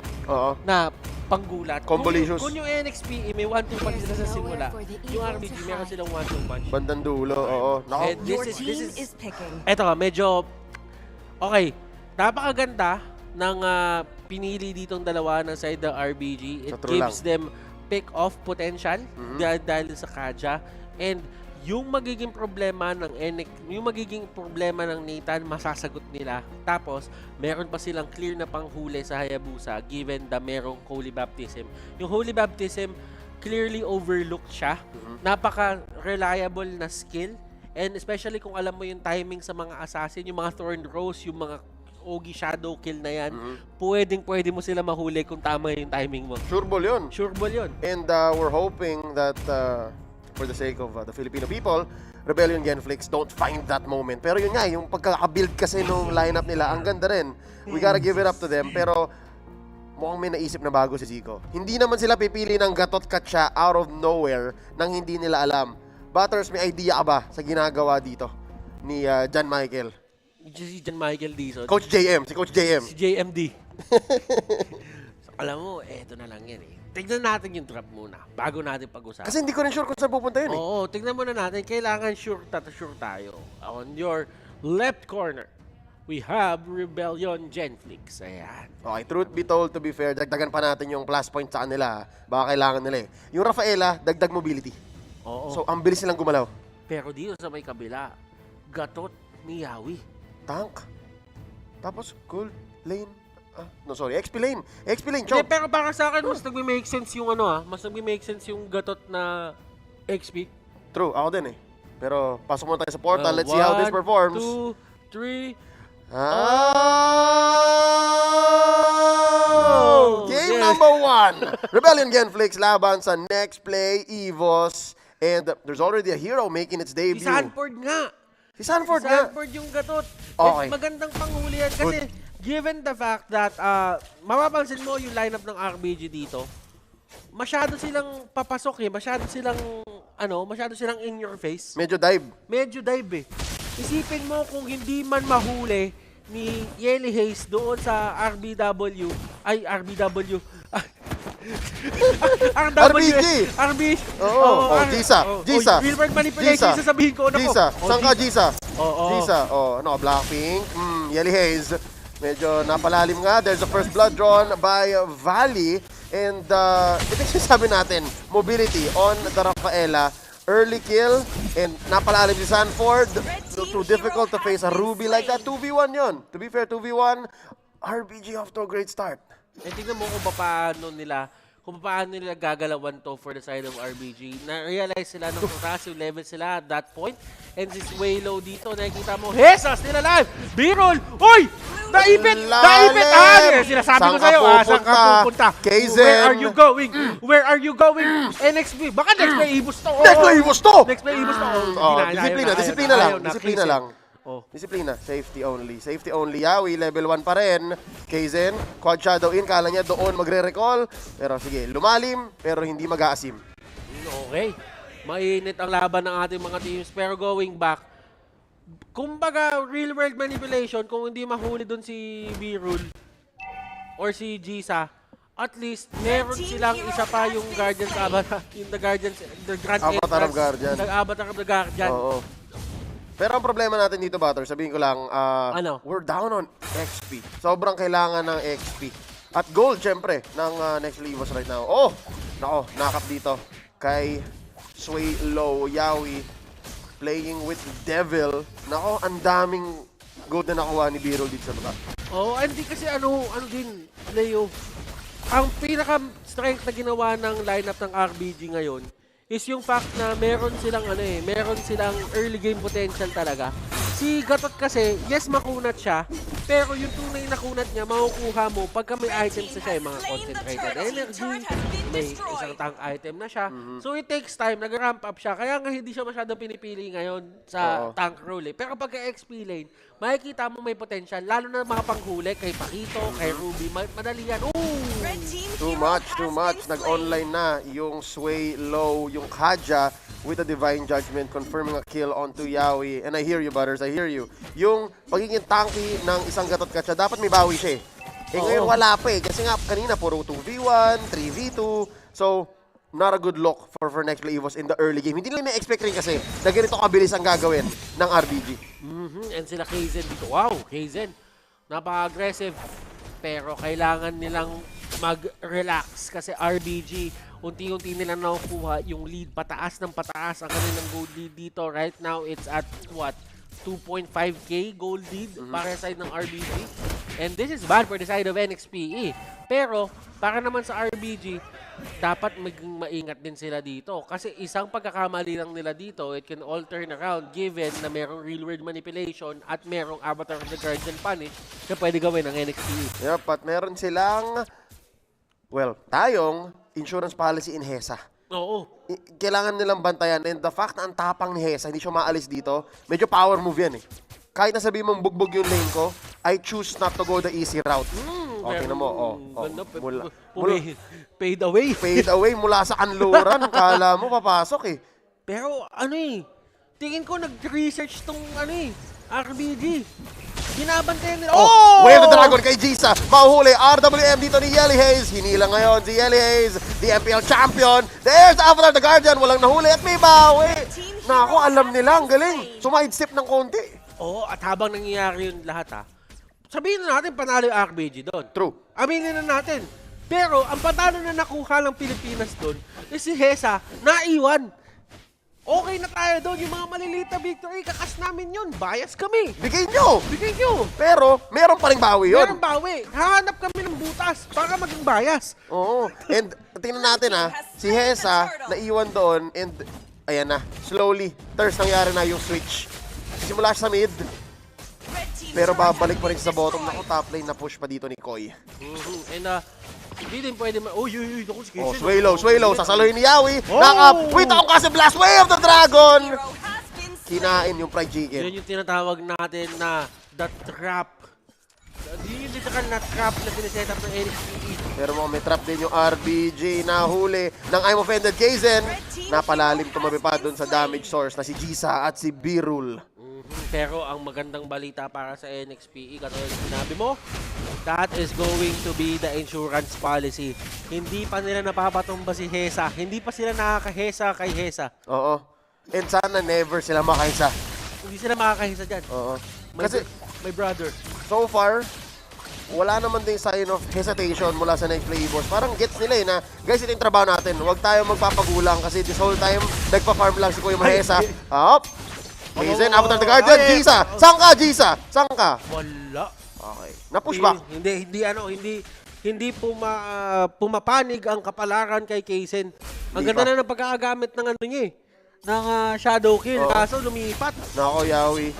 na panggulat. Convolutious. Kung yung NXP may 1-2 punch sila sa simula, yung RBG meron silang 1-2 punch. Bandang dulo, oo. And Your team is picking. Eto medyo okay. Napakaganda ng pinili ditong dalawa ng side ng RBG. It gives them pick-off potential dahil sa Kaja. And yung magiging problema ng Nathan, masasagot nila. Tapos, meron pa silang clear na panghuli sa Hayabusa given na merong Holy Baptism. Yung Holy Baptism, clearly overlooked siya. Napaka-reliable na skill. And especially kung alam mo yung timing sa mga assassin, yung mga Thorn Rose, yung mga Ogi Shadow Kill na yan, pwede mo sila mahuli kung tama yung timing mo. Sure ball yun. And we're hoping that for the sake of the Filipino people, Rebellion Genflix don't find that moment. Pero yun nga, yung pagkaka-build kasi nung lineup nila, ang ganda rin. We gotta give it up to them. Pero mukhang may naisip na bago si Zico. Hindi naman sila pipili ng gatot katsa out of nowhere nang hindi nila alam. Butters, may idea ka ba sa ginagawa dito ni John Michael? Si John Michael Dizon. Coach JM, si Coach JM. Si JMD. So, alam mo, eto na lang yan eh. Tignan natin yung drop muna bago natin pag-usapan. Kasi hindi ko rin sure kung saan pupunta yun eh. Oo, tignan muna natin. Kailangan sure tayo. On your left corner, we have Rebellion Genflix. Ayan. Okay, truth be told, to be fair, dagdagan pa natin yung plus point sa kanila. Baka kailangan nila eh. Yung Rafaela, dagdag mobility. Oo. So, ang bilis silang gumalaw. Pero dito sa may kabila, Gatot ni Yawi. Tank. Tapos, gold lane. XP lane, Chop. Yeah, pero para sa akin, mas nagme-make sense yung mas nagme-make sense yung Gatot na XP. True, ako din eh. Pero, pasok muna tayo sa portal. Let's see how this performs. 1, 2, 3. Game number 1. Rebellion Genflix laban sa next play, Evos. And there's already a hero making its debut. Si Sanford nga. Si Sanford yung Gatot. Okay. Magandang panghuli yan kasi given the fact that mapapansin mo yung lineup ng RBG dito, masyado silang papasok masyado silang in your face. Medyo dive. Medyo dive Isipin mo kung hindi man mahuli ni Yeli Hayes doon sa RBW. RBG. Oo. Jisa. Real world manipulation, sasabihin ko. Jisa. Saan ka, Jisa? Oo. Jisa. Blackpink. Yeli Hayes. Medyo napalalim nga. There's a first blood drawn by Valley. And ito yung sabi natin, mobility on the Rafaela. Early kill, and napalalim si Sanford. Too difficult to face a Ruby like that. 2v1 yon. To be fair, 2v1. RBG off to a great start. Tingnan mo kung paano nila gagalawan to for the side of RBG. Na-realize sila ng massive level sila at that point. And this way low dito, nakikita mo, Hesa, still alive! B-roll! Uy! Naipit! Sinasabi ko sa'yo, saan ka pupunta? Kaizen! Where are you going? NXP! Baka next play ibus to! Next play ibus to! Disiplina lang. Disiplina. Safety only. Yawi, level 1 pa rin. Kaizen, quad shadow in. Kala niya doon magre-recall. Pero sige, lumalim, pero hindi mag-aasim. Okay. Mainit ang laban ng ating mga teams. Pero going back, kumbaga, real world manipulation, kung hindi mahuli doon si B-Rule or si Jisa, at least meron silang isa pa yung Guardians Avatar, yung the Grand Avatar of Guardian. Avatar of the Guardian. Oo. Pero ang problema natin dito, Butter, sabihin ko lang, we're down on XP. Sobrang kailangan ng XP. At gold, syempre, ng next Levos right now. Nakap dito kay Sway Low, Yawi, playing with Devil. Ang daming gold na nakuha ni B-Roll dito sa baba. Hindi kasi din, Leo. Ang pinaka-strength na ginawa ng lineup ng RBG ngayon is yung fact na meron silang early game potential talaga. Si Gatot kasi, yes, makunat siya, pero yung tunay na kunat niya, makukuha mo pagka may items na siya, yung mga concentrated energy, may isang tank item na siya. So it takes time, nag-ramp up siya, kaya nga hindi siya masyadong pinipili ngayon sa tank role. Pero pagka XP lane, makikita mo may potential, lalo na mga panghuli, kay Pakito, kay Ruby, madali yan. Too much. Nag-online na yung Sway Low, yung Kaja with a Divine Judgment, confirming a kill onto Yawi. And I hear you, Butters, I hear you. Yung pagiging tanky ng isang Gatot Kacha, dapat may bawi siya ngayon wala pa kasi nga kanina puro 2v1, 3v2. So, not a good look for next play Evos in the early game. Hindi nila may expect rin kasi na ganito kabilis ang gagawin ng RBG. And sila Kaizen dito. Wow, Kaizen. Napaka-aggressive. Pero kailangan nilang mag-relax kasi RBG, unti-unti nilang nakukuha yung lead pataas ng pataas ang kanilang gold lead dito. Right now, it's at what? 2.5k gold lead para sa side ng RBG. And this is bad for the side of NXPE. Pero, para naman sa RBG, dapat maging maingat din sila dito. Kasi isang pagkakamali lang nila dito, it can all turn around given na merong real world manipulation at merong Avatar of the Guardian Punish na pwede gawin ng NXPE. Yep, at meron silang, tayong insurance policy in HESA. Oo. Kailangan nilang bantayan. And the fact na ang tapang ni HESA, hindi siya maalis dito, medyo power move yan Kahit na sabihin mong bugbog yung lane ko, I choose not to go the easy route. Okay na mo. Fade away. Fade away mula sa kanluran. Kala mo papasok Pero tingin ko nag-research tong RBG. Binabantayan nila. Wave the Dragon kay Jisa. Mahuhuli. RWM dito ni Yeli Hayes. Hinila ngayon si Yeli Hayes, the MPL champion. There's Avatar the Guardian. Walang nahuli at may bawi. Naku, alam nila. Ang galing. Sumide-step ng konti. At habang nangyayari yun lahat sabihin na natin panalo yung RBG doon. True. Aminin na natin. Pero ang panalo na nakuha ng Pilipinas doon is si Hesa naiwan. Okay na tayo doon. Yung mga maliliit na victory, kakas namin yun. Bias kami. Bigay nyo. Pero, meron pa rin bawi yun. Meron bawi. Hahanap kami ng butas para maging bias. Oo. And, tingnan natin si Hesa, naiwan doon, and, ayan na, slowly, nangyari na yung switch. Simula siya sa mid, pero babalik pa rin sa bottom. Naku, top lane na push pa dito ni Koy. And, hindi din pwede Sway low. Sasaluhin ni Yawi. Knock-up. Wait akong kasi blast wave the Dragon. Kinain yung fried chicken. Yun yung tinatawag natin na the trap. Yung literal na trap na siniset up ng NXPE. Pero may trap din yung RBG na huli ng I'm Offended Kaizen. Napalalim tumabi pa doon sa damage source na si Jisa at si Birul. Pero ang magandang balita para sa NXPE, katulad ng sinabi mo, that is going to be the insurance policy. Hindi pa nila napapatumba si Hesa. Hindi pa sila nakakahesa kay Hesa. Oo. And sana never sila makahisa. Hindi sila makakahisa dyan. Oo. Kasi, my brother. So far, wala naman din sign of hesitation mula sa next play boss. Parang gets nila na, guys, ito yung trabaho natin. Huwag tayo magpapagulang kasi this whole time, nagpa-farm lang si Kuya Mahesa. Hop! Kaizen, abot ng the guardian. Jisa! Saan ka, Jisa? Saan ka? Wala. Okay. Na-pushback. Hindi pumapanig ang kapalaran kay Kaizen. Ang ganda na ng pagkakagamit ng ano niya ng shadow kill. Kaso lumipat. Nako, Yawi.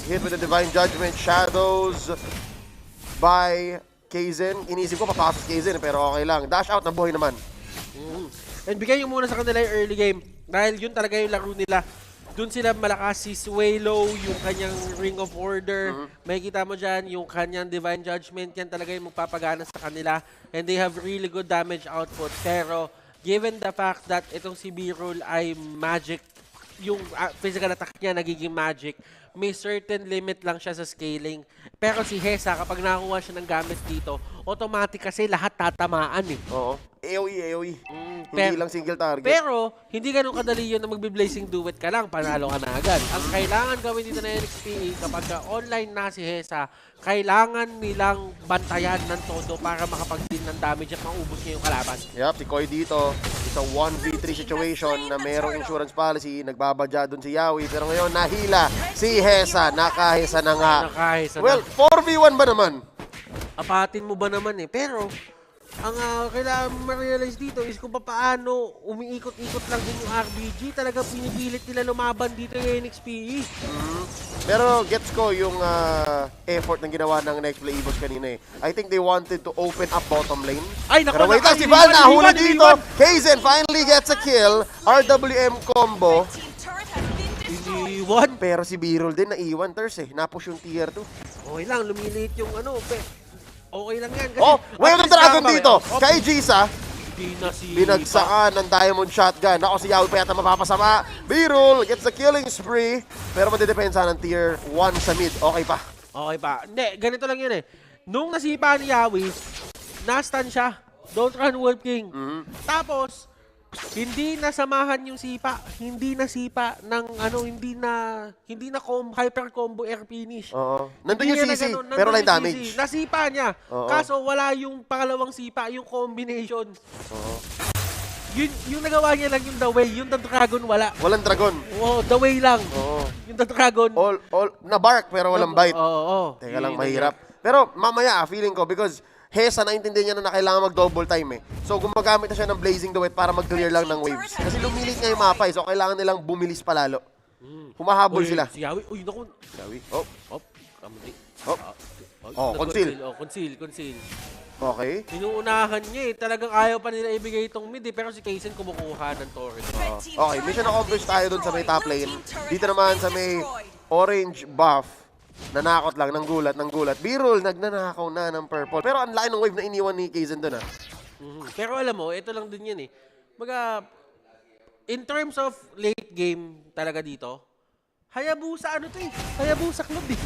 Hit with the Divine Judgment. Shadows by Kaizen. Inisip ko papasok Kaizen pero okay lang. Dash out na buhay naman. And bigay yung muna sa kanila yung early game. Dahil yun talaga yung laro nila. Doon sila malakas si Swalo, yung kanyang Ring of Order. May kita mo dyan, yung kanyang Divine Judgment. Yan talaga yung magpapagana sa kanila. And they have really good damage output. Pero given the fact that itong si B-Roll ay magic, yung physical attack niya nagiging magic, may certain limit lang siya sa scaling. Pero si Hesa, kapag nakuha siya ng gamit dito, automatic kasi lahat tatamaan eh. Oo. AOE. Hindi lang single target. Pero, hindi ganun kadali yun na magbe-blazing duet ka lang, panalo ka na agad. Ang kailangan gawin dito na NXPE, kapag online na si Hesa, kailangan nilang bantayan ng todo para makapag-deal ng damage at maubos niya yung kalaban. Yup, si Koy dito. It's a 1v3 situation na merong insurance policy. Nagbabadya doon si Yawi. Pero ngayon, nahila si Hesa. Nakahesa na nga. Well, 4v1 ba naman? Apatin mo ba naman eh. Pero, ang kailangan ma-realize dito is kung paano umiikot-ikot lang din yung RBG. Talagang pinipilit nila lumaban dito yung NXPE. Pero gets ko yung effort na ginawa ng next play Evo's kanina eh. I think they wanted to open up bottom lane. Ay, naku, pero wait lang, si Val nahuli dito. Kaizen finally gets a kill. RWM combo. Iniwan. Pero si B-Roll din naiwan, Ters eh. Napush yung tier 2. Okay lang, lumilit yung ano. Okay lang yan. Kasi Wave of Dragon dito. Kay Jisa. Dinasipa. Binagsakan ng Diamond Shotgun. Ako si Yawi pa yata mapapasama. B-Roll gets the killing spree. Pero madidepensa ng tier 1 sa mid. Okay pa. Okay pa. Hindi, ganito lang yun eh. Nung nasipa ni Yawi, na-stun siya. Don't run, Wolf King. Tapos, hindi na samahan yung sipa. Hindi na sipa ng ano, hindi na hyper combo air finish. Nandun yung CC, pero line damage. Nasipa niya. Kaso wala yung pangalawang sipa, yung combination. Yung nagawa niya lang yung the way, yung the dragon wala. Walang dragon. The way lang. Yung the dragon. All na bark pero walang bite. Teka lang, mahirap. Pero mamaya, feeling ko, because Hesa, naintindihan niya na kailangan mag-double time eh. So, gumagamit na siya ng Blazing Duet para mag-clear lang ng waves. Kasi lumilit nga yung mapa eh. So, kailangan nilang bumilis palalo. Humahabol sila. Si Yawi. Uy, naku. Yawi. Kamuti. Conceal. Okay. Inuunahan niya eh. Talagang ayaw pa nila ibigay itong mid eh. Pero si Kaizen kumukuha ng torrent. Okay, mission accomplished tayo dun sa may top lane. Dito naman sa may orange buff. Nanakot lang, ng gulat. B-Roll, nagnanakaw na ng purple. Pero ang laki ng wave na iniwan ni Kaizen doon Pero alam mo, ito lang din yan eh. In terms of late game talaga dito, Hayabusa Hayabusa club eh.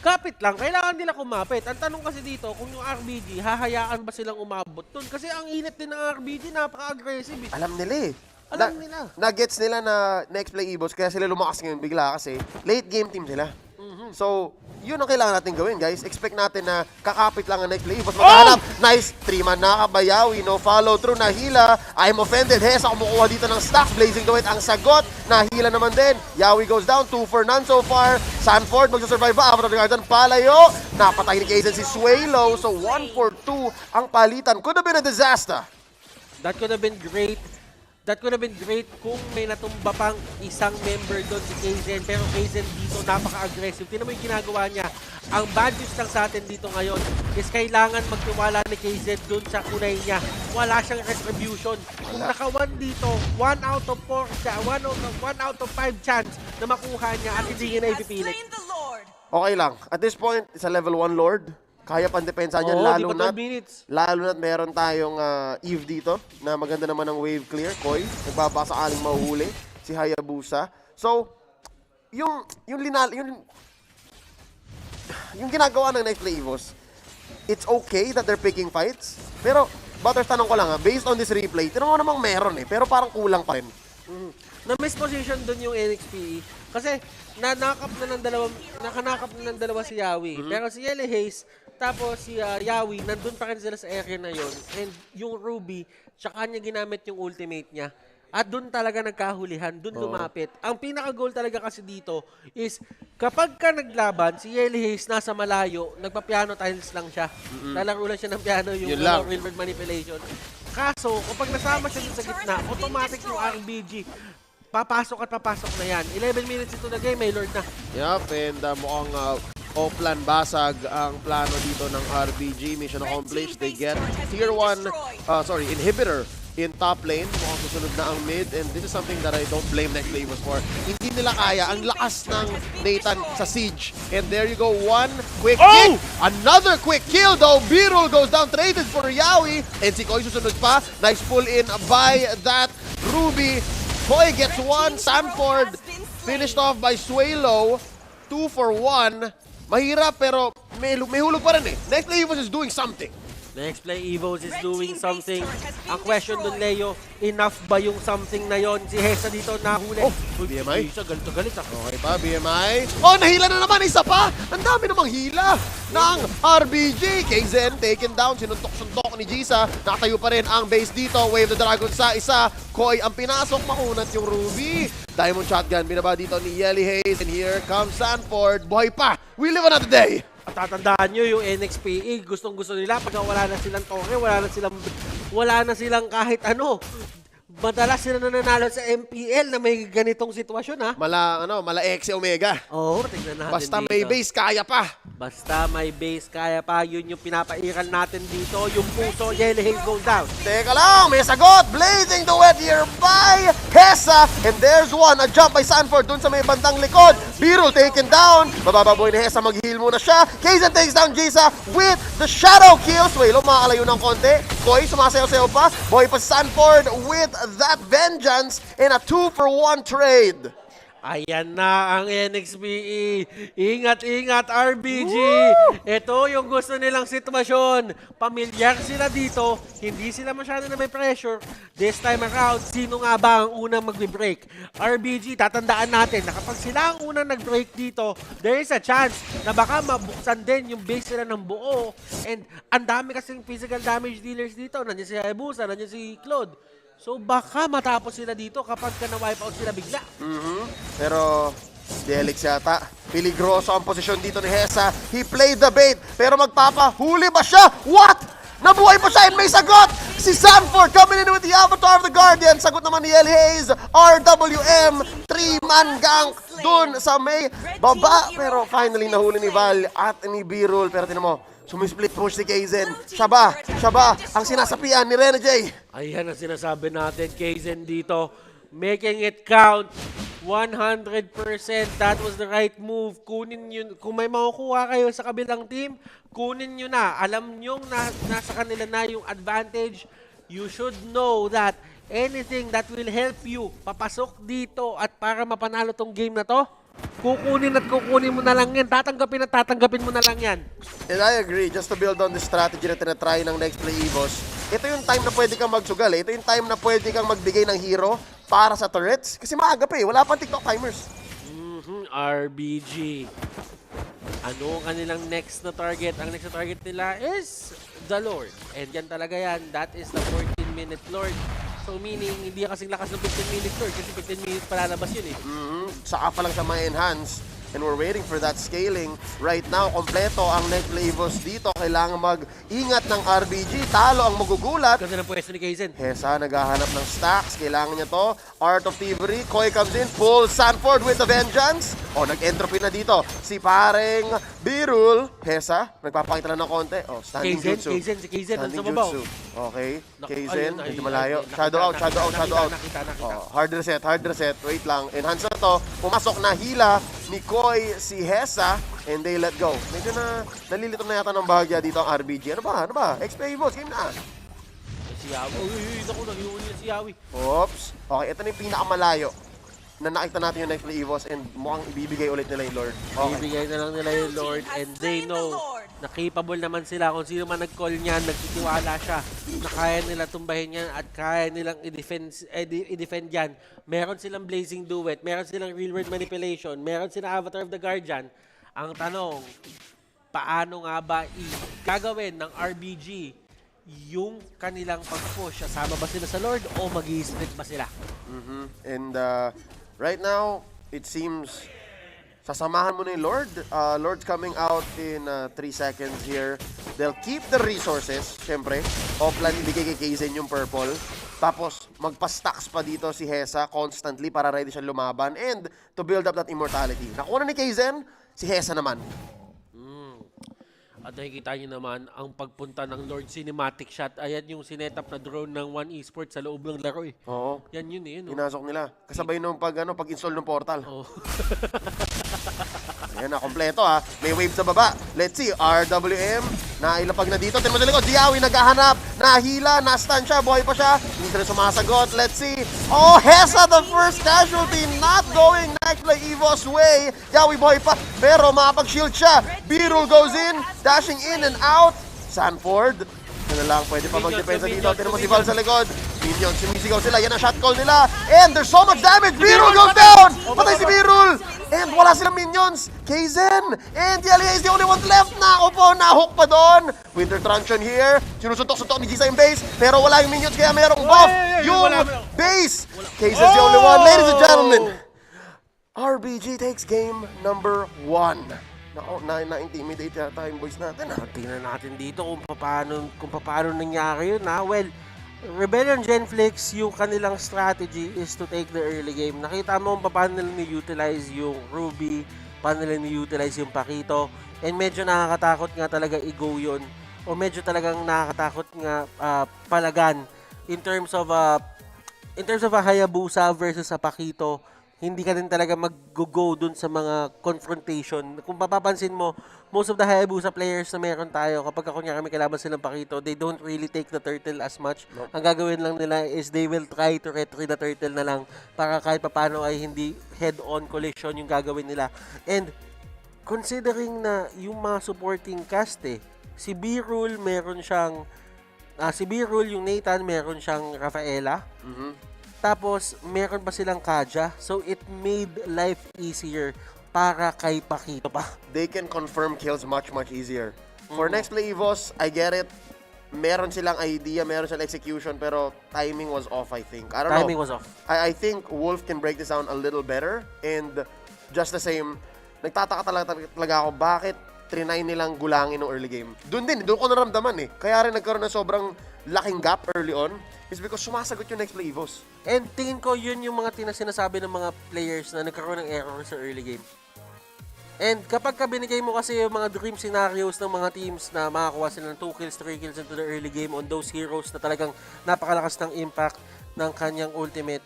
Kapit lang, kailangan nila kumapit. Ang tanong kasi dito, kung yung RBG, hahayaan ba silang umabot dun? Kasi ang init din ng RBG, napaka-aggressive eh. Alam nila eh. Alam nila. Na-gets nila na next play Evos, kaya sila lumakas ngayon bigla kasi late game team sila. So, yun ang kailangan natin gawin, guys. Expect natin na kakapit lang ang next play Evos. Maghanap, nice, 3-man nakabayawi, no follow through, nahila. I'm offended, Hesa kumukuha dito ng stacks, Blazing Duet ang sagot, nahila naman din. Yawi goes down, 2 for none so far. Sanford magsasurvive ba? After the garden, palayo. Napatay ni Kaizen si Swalo, so 1 for 2 ang palitan. Could have been a disaster. That could have been great. That could have been great kung may natumba pang isang member doon si Kaizen. Pero Kaizen dito napaka-aggressive. Tingnan mo yung ginagawa niya. Ang bad news lang sa atin dito ngayon is kailangan magtiwala ni Kaizen doon sa kunay niya. Wala siyang retribution. Kung naka-1 dito, 1 out of 5 chance na makuha niya at hindi niya na ipipilit. Okay lang. At this point, it's a level 1 Lord. Kaya pang depensa niyan, Oo, lalo di pa na 12 minutes. lalo na't meron tayong Eve dito na maganda naman ng wave clear. Koy, nagbabaka sakaling mahuhuli si Hayabusa. So, yung ginagawa ng Next Play Evos, it's okay that they're picking fights. Pero, Butters, tanong ko lang based on this replay, tinong mo namang meron pero parang kulang pa rin. Na-miss position dun yung NXPE. Kasi, nakanakap na ng dalawa si Yawi. Pero si Yellow Haze, tapos si Yawi, nandun pa rin sila sa area na yon. And yung Ruby, tsaka niya ginamit yung ultimate niya. At dun talaga nagkahulihan, dun lumapit. Ang pinaka-goal talaga kasi dito is, kapag ka naglaban, si Yellow Haze nasa malayo, nagpa-piano tiles lang siya. Lalaro lang siya ng piano, yung railroad manipulation. Kaso, kapag nasama siya dun sa gitna, automatic yung RBG, papasok at papasok na yan. 11 minutes into the game, may Lord na. Yup, and mukhang off-plan basag ang plano dito ng RBG. Mission accomplished. They get tier 1, inhibitor in top lane. Mukhang susunod na ang mid, and this is something that I don't blame Next Play Evos for. Hindi nila kaya. Ang lakas ng Nathan sa siege. And there you go, one quick kick. Another quick kill though. Birul goes down, traded for Yawi. And si Koy susunod pa. Nice pull in by that Ruby. Koy gets one. Sanford finished off by Swalo. 2 for 1. Mahirap pero may hulog pa rin Next Play Evos is doing something. Next Play Evos is doing something. Ang question dun, Leo, enough ba yung something na yon? Si Hesa dito nahuli. BMI. Isa, galit na galit. Okay pa, BMI. Nahila na naman. Isa pa. Ang dami namang hila ng RBG. KZen taken down. Sinuntok-suntok ni Jisa. Nakatayo pa rin ang base dito. Wave the Dragon sa isa. Koy ang pinasok. Makunat yung Ruby. Diamond Shotgun. Binaba dito ni Yelly Hayes. And here comes Sanford. Buhay pa. We live another day. At tatandaan nyo yung NXPE, gustong-gusto nila pag wala na silang tore, wala na silang kahit ano. Madalas sila nananalo sa MPL na may ganitong sitwasyon Mala X Omega. Tingnan natin Basta dito. may base, kaya pa. Basta may base, kaya pa. Yun yung pinapairal natin dito. Yung puso, Yellow Haze goes down. Teka lang, may sagot. Blazing the wet here by Hesa. And there's one. A jump by Sanford dun sa may bandang likod. Birul taken down. Mabababoy ni Hesa. Mag-heal muna siya. Kaizen takes down Jisa with the shadow kill. Swalo, makakalayo ng konti. Koy, sumasayaw-sayaw pa. Boy pa Sanford with that vengeance in a 2 for 1 trade. Ayan na ang NXPE. Ingat-ingat, RBG. Ito yung gusto nilang sitwasyon. Pamilyar sila dito. Hindi sila masyado na may pressure. This time around, sino nga ba ang unang mag-break? RBG, tatandaan natin na kapag sila ang unang nag-break dito, there is a chance na baka mabuksan din yung base sila ng buo. And ang dami kasing physical damage dealers dito. Nandiyan si Hayabusa, nandiyan si Claude. So baka matapos sila dito kapag na-wipe out sila bigla. Pero Delix yata. Peligroso ang posisyon dito ni Hesa. He played the bait. Pero magpapahuli ba siya? What? Nabuhay pa siya and may sagot! Si Sanford coming in with the Avatar of the Guardian. Sagot naman ni El Hayes. RWM. 3-man gank dun sa may baba. Pero finally nahuli ni Val at ni Birul. Pero tinan mo, sumisplit push si Kaizen. Siya ba ang sinasapian ni Rene J? Ayan ang sinasabi natin, Kaizen dito. Making it count. 100%. That was the right move. Kunin yun. Kung may makukuha kayo sa kabilang team, kunin nyo na. Alam nyo na nasa kanila na yung advantage. You should know that anything that will help you papasok dito at para mapanalo tong game na to, kukunin at kukunin mo na lang yan. Tatanggapin at tatanggapin mo na lang yan. And I agree, just to build on the strategy na tinatry ng Next Play Evos, ito yung time na pwede kang magsugal Ito yung time na pwede kang magbigay ng hero para sa turrets. Kasi maaga pa wala pang TikTok timers. RBG. Ano ang kanilang next na target? Ang next na target nila is the Lord. And yan talaga yan. That is the 14-minute Lord. So meaning, hindi kasing lakas ng 15-minute Lord kasi 15 minutes palalabas yun Saka pa lang siya ma-enhance. And we're waiting for that scaling. Right now, kompleto ang Next Play Evos dito. Kailangan mag-ingat ng RBG. Talo ang magugulat. Ganda ng pwesto ni Kaizen. Hesa naghahanap ng stacks. Kailangan niya to. Art of Thievery. Koy comes in. Pulls Sanford with the vengeance. Nag-entropy na dito. Si pareng Birul. Hesa, nagpapakita lang ng konti. Standing jutsu. Si Kaizen, Standing nasa babaw. jutsu. Okay, Kaizen, ayun, medyo ayun, malayo. ayun, Shadow out. Nakita. Hard reset. Wait lang. Enhance na to. Pumasok na hila ni Koy si Hesa. And they let go. Medyo nalilito na yata ng bahagya dito ang RBG. Ano ba? XP Evos, game na. Si Yawi. Naku, nag-iuli na si Yawi. Oops. Okay, ito na yung pinakamalayo na nakita natin yung next play Evos and mukhang ibibigay ulit nila yung Lord. Okay. Ibibigay na lang nila yung Lord and they know na capable naman sila. Kung sino man nag-call niyan, nagtitiwala siya na kaya nila tumbahin yan at kaya nilang i-defend yan. Meron silang Blazing Duet, meron silang Real World Manipulation, meron silang Avatar of the Guardian. Ang tanong, paano nga ba gagawin ng RBG yung kanilang pag-push? Kasama ba sila sa Lord o mag-i-split ba sila? And right now, it seems sasamahan mo na yung Lord. Lord's coming out in 3 seconds here. They'll keep the resources, syempre. Offline, ibigay kay Kaizen yung purple. Tapos, magpa-stacks pa dito si Hesa constantly para ready siya lumaban and to build up that immortality. Nakuha na ni Kaizen, si Hesa naman. At nakikita nyo naman ang pagpunta ng Lord Cinematic Shot. Ayan yung sinetap na drone ng One Esports sa loob ng laro eh. Oo. Yan yun eh. Pinasok nila. Kasabay nung pag-install ng portal. Ayan na, kompleto ha. May wave sa baba. Let's see, RWM, nailapag na dito. Tingnan mo sa likod, Ziawi naghahanap. Nahila, na-stun siya, buhay pa siya. Hindi sila sumasagot. Let's see. Hesa, the first casualty, not going next play Evo's way. Ziawi buhay pa, pero makapag-shield siya. Birul goes in, dashing in and out. Sanford, ano lang, pwede pa mag-depensa dito. Tingnan mo si Val sa likod. Minions, sumisigaw sila. Yan ang shot call nila. And there's so much damage. Birul goes down. Patay si Birul. And wala silang minions. Kaizen. And TLA is the only one left na. Opo, na-hook pa doon. Winter Truncheon here. Sinusuntok-suntok ni Gisa yung base. Pero wala yung minions kaya merong buff. Yung base. Kaizen's the only one. Ladies and gentlemen, RBG takes game number 1. Nako, na-intimidate yata yung boys natin. Tingnan natin dito kung paano nangyari yun. Well, Rebellion Genflix, yung kanilang strategy is to take the early game. Nakita mo kung paano nila ni-utilize yung Ruby, paano nila ni-utilize yung Pakito, and medyo nakakatakot nga talaga i-go yun. O medyo talagang nakakatakot nga palagan in terms of a Hayabusa versus a Pakito. Hindi ka din talaga mag-go dun sa mga confrontation. Kung papapansin mo, most of the Hayabusa players na meron tayo, kapag kunyari may kalaban silang Pakito, they don't really take the turtle as much. Nope. Ang gagawin lang nila is they will try to retry the turtle na lang para kahit papano ay hindi head-on collision yung gagawin nila. And considering na yung mga supporting cast si B-Rule meron siyang si B-Rule yung Nathan, meron siyang Rafaela. Tapos, meron pa silang Kaja. So, it made life easier para kay Pakito pa. They can confirm kills much easier. For next play Evos, I get it. Meron silang idea, meron silang execution, pero timing was off, I think. I don't know. Timing was off. I think Wolf can break this down a little better. And just the same, nagtataka talaga ako, bakit trinay nilang gulangin ng early game? Doon ko naramdaman Kaya rin nagkaroon ng sobrang laking gap early on is because sumasagot yung next play Evos. And tingin ko yun yung mga sinasabi ng mga players na nagkaroon ng error sa early game. And kapag binigay mo kasi yung mga dream scenarios ng mga teams na makakuha sila ng 2 kills, 3 kills into the early game on those heroes na talagang napakalakas ng impact ng kanyang ultimate,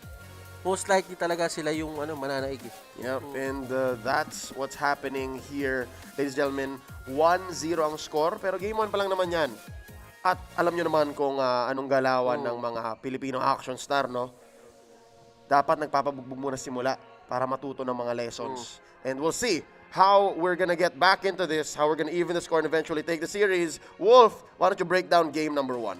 most likely talaga sila yung mananaig. Yep, and that's what's happening here. Ladies and gentlemen, 1-0 ang score, pero game 1 pa lang naman yan. At alam nyo naman kung anong galawan ng mga Filipino action star, no? Dapat nagpapabugbog muna simula para matuto ng mga lessons. And we'll see how we're gonna get back into this, how we're gonna even the score and eventually take the series. Wolf, why don't you break down game number 1?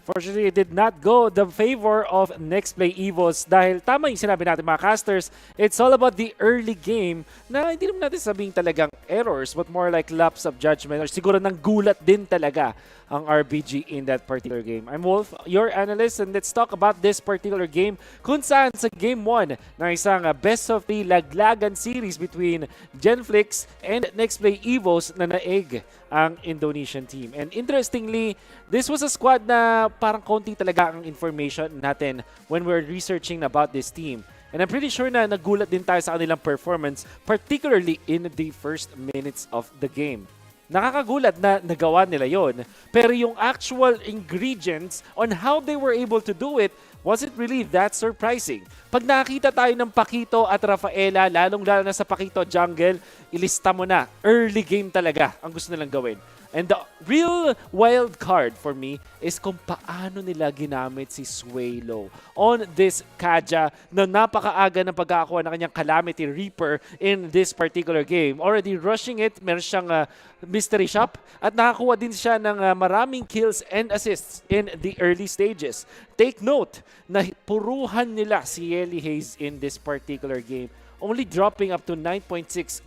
Fortunately, it did not go the favor of Next Play Evos dahil tama yung sinabi natin mga casters, it's all about the early game na hindi naman natin sabing talagang errors but more like lapse of judgment or siguro ng gulat din talaga ang RBG in that particular game. I'm Wolf, your analyst, and let's talk about this particular game kung saan sa Game 1 ng isang best of 3 laglagan series between Genflix and Next Play Evos na naig ang Indonesian team. And interestingly, this was a squad na parang konti talaga ang information natin when we're researching about this team. And I'm pretty sure na nagulat din tayo sa kanilang performance, particularly in the first minutes of the game. Nakakagulat na nagawa nila yon. Pero yung actual ingredients on how they were able to do it wasn't really that surprising. Pag nakita tayo ng Pakito at Rafaela, lalong-lalo na sa Pakito jungle, ilista mo na. Early game talaga ang gusto nilang gawin. And the real wild card for me is kung paano nila ginamit si Swalo on this Kaja na napakaaga ng pagkakakuha ng kanyang Calamity Reaper in this particular game. Already rushing it, meron siyang mystery shop at nakakuha din siya ng maraming kills and assists in the early stages. Take note na puruhan nila si Yeli Hayes in this particular game. Only dropping up to 9.6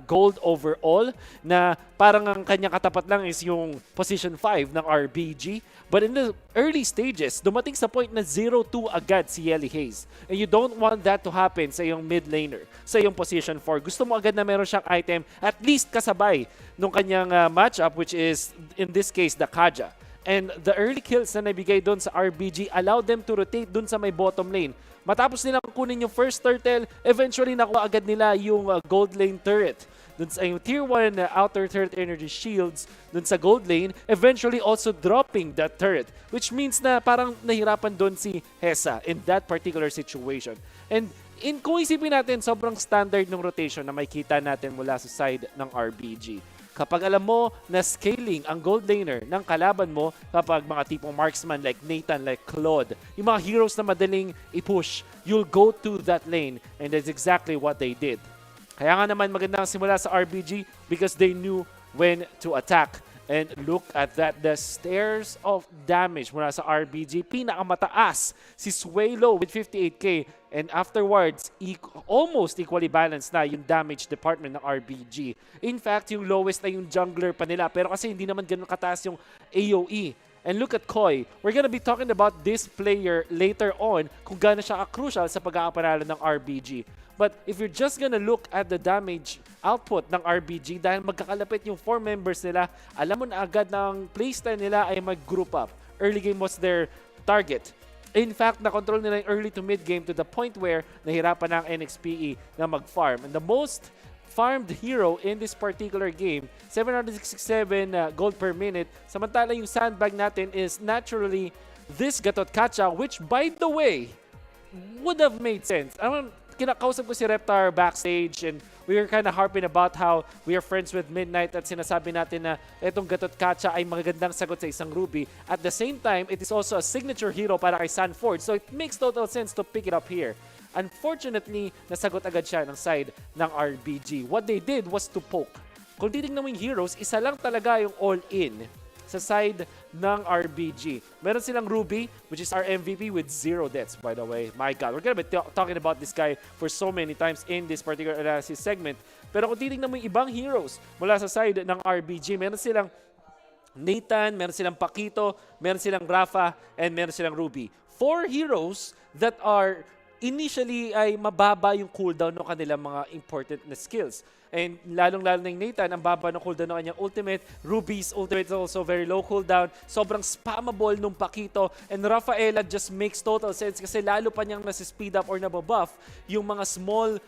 gold overall na parang ang kanyang katapat lang is yung position 5 ng RBG. But in the early stages, dumating sa point na 0-2 agad si Yeli Hayes. And you don't want that to happen sa yung mid laner, sa yung position 4. Gusto mo agad na meron siyang item, at least kasabay nung kanyang matchup, which is in this case the Kaja. And the early kills na nabigay doon sa RBG allowed them to rotate doon sa may bottom lane. Matapos nilang kunin yung first turtle, eventually nakuha agad nila yung gold lane turret. Doon sa yung tier 1 outer turret energy shields doon sa gold lane, eventually also dropping that turret. Which means na parang nahirapan doon si Hesa in that particular situation. And kung isipin natin, sobrang standard ng rotation na makikita natin mula sa side ng RBG. Kapag alam mo na scaling ang gold laner ng kalaban mo, kapag mga tipong marksman like Nathan, like Claude, yung mga heroes na madaling i-push, you'll go to that lane, and that's exactly what they did. Kaya nga naman magandang simula sa RBG because they knew when to attack. And look at that, the stairs of damage mula sa RBG. Pinakamataas si Swalo with 58k. And afterwards, almost equally balanced na yung damage department ng RBG. In fact, yung lowest na yung jungler pa nila. Pero kasi hindi naman ganun kataas yung AoE. And look at Koi. We're gonna be talking about this player later on kung gaano siya crucial sa pag-aaparala ng RBG. But if you're just gonna look at the damage output ng RBG, dahil magkakalapit yung 4 members nila, alam mo na agad ng playstyle nila ay mag-group up. Early game was their target. In fact, na-control nila yung early to mid game to the point where nahirapan na ang NXPE na mag-farm. And the most farmed hero in this particular game, 767 gold per minute. Samantala yung sandbag natin is naturally this Gatot Kacha, which by the way, would have made sense. Kinakausap ko si Reptar backstage and we were kind of harping about how we are friends with Midnight at sinasabi natin na itong Gatot Kacha ay magandang sagot sa isang Ruby. At the same time, it is also a signature hero para kay Sanford. So it makes total sense to pick it up here. Unfortunately, nasagot agad siya ng side ng RBG. What they did was to poke. Kung titignan mo yung heroes, isa lang talaga yung all-in sa side ng RBG. Meron silang Ruby, which is our MVP with 0 deaths, by the way. My God, we're gonna be talking about this guy for so many times in this particular analysis segment. Pero kung titignan mo yung ibang heroes mula sa side ng RBG, meron silang Nathan, meron silang Pakito, meron silang Rafa, and meron silang Ruby. 4 heroes that are initially ay mababa yung cooldown ng kanilang mga important na skills. And lalong-lalo na yung Nathan, ang baba ng cooldown ng kanyang ultimate. Ruby's ultimate is also very low cooldown. Sobrang spammable nung Pakito. And Rafaela just makes total sense kasi lalo pa niyang nasi-speed up or nababuff yung mga small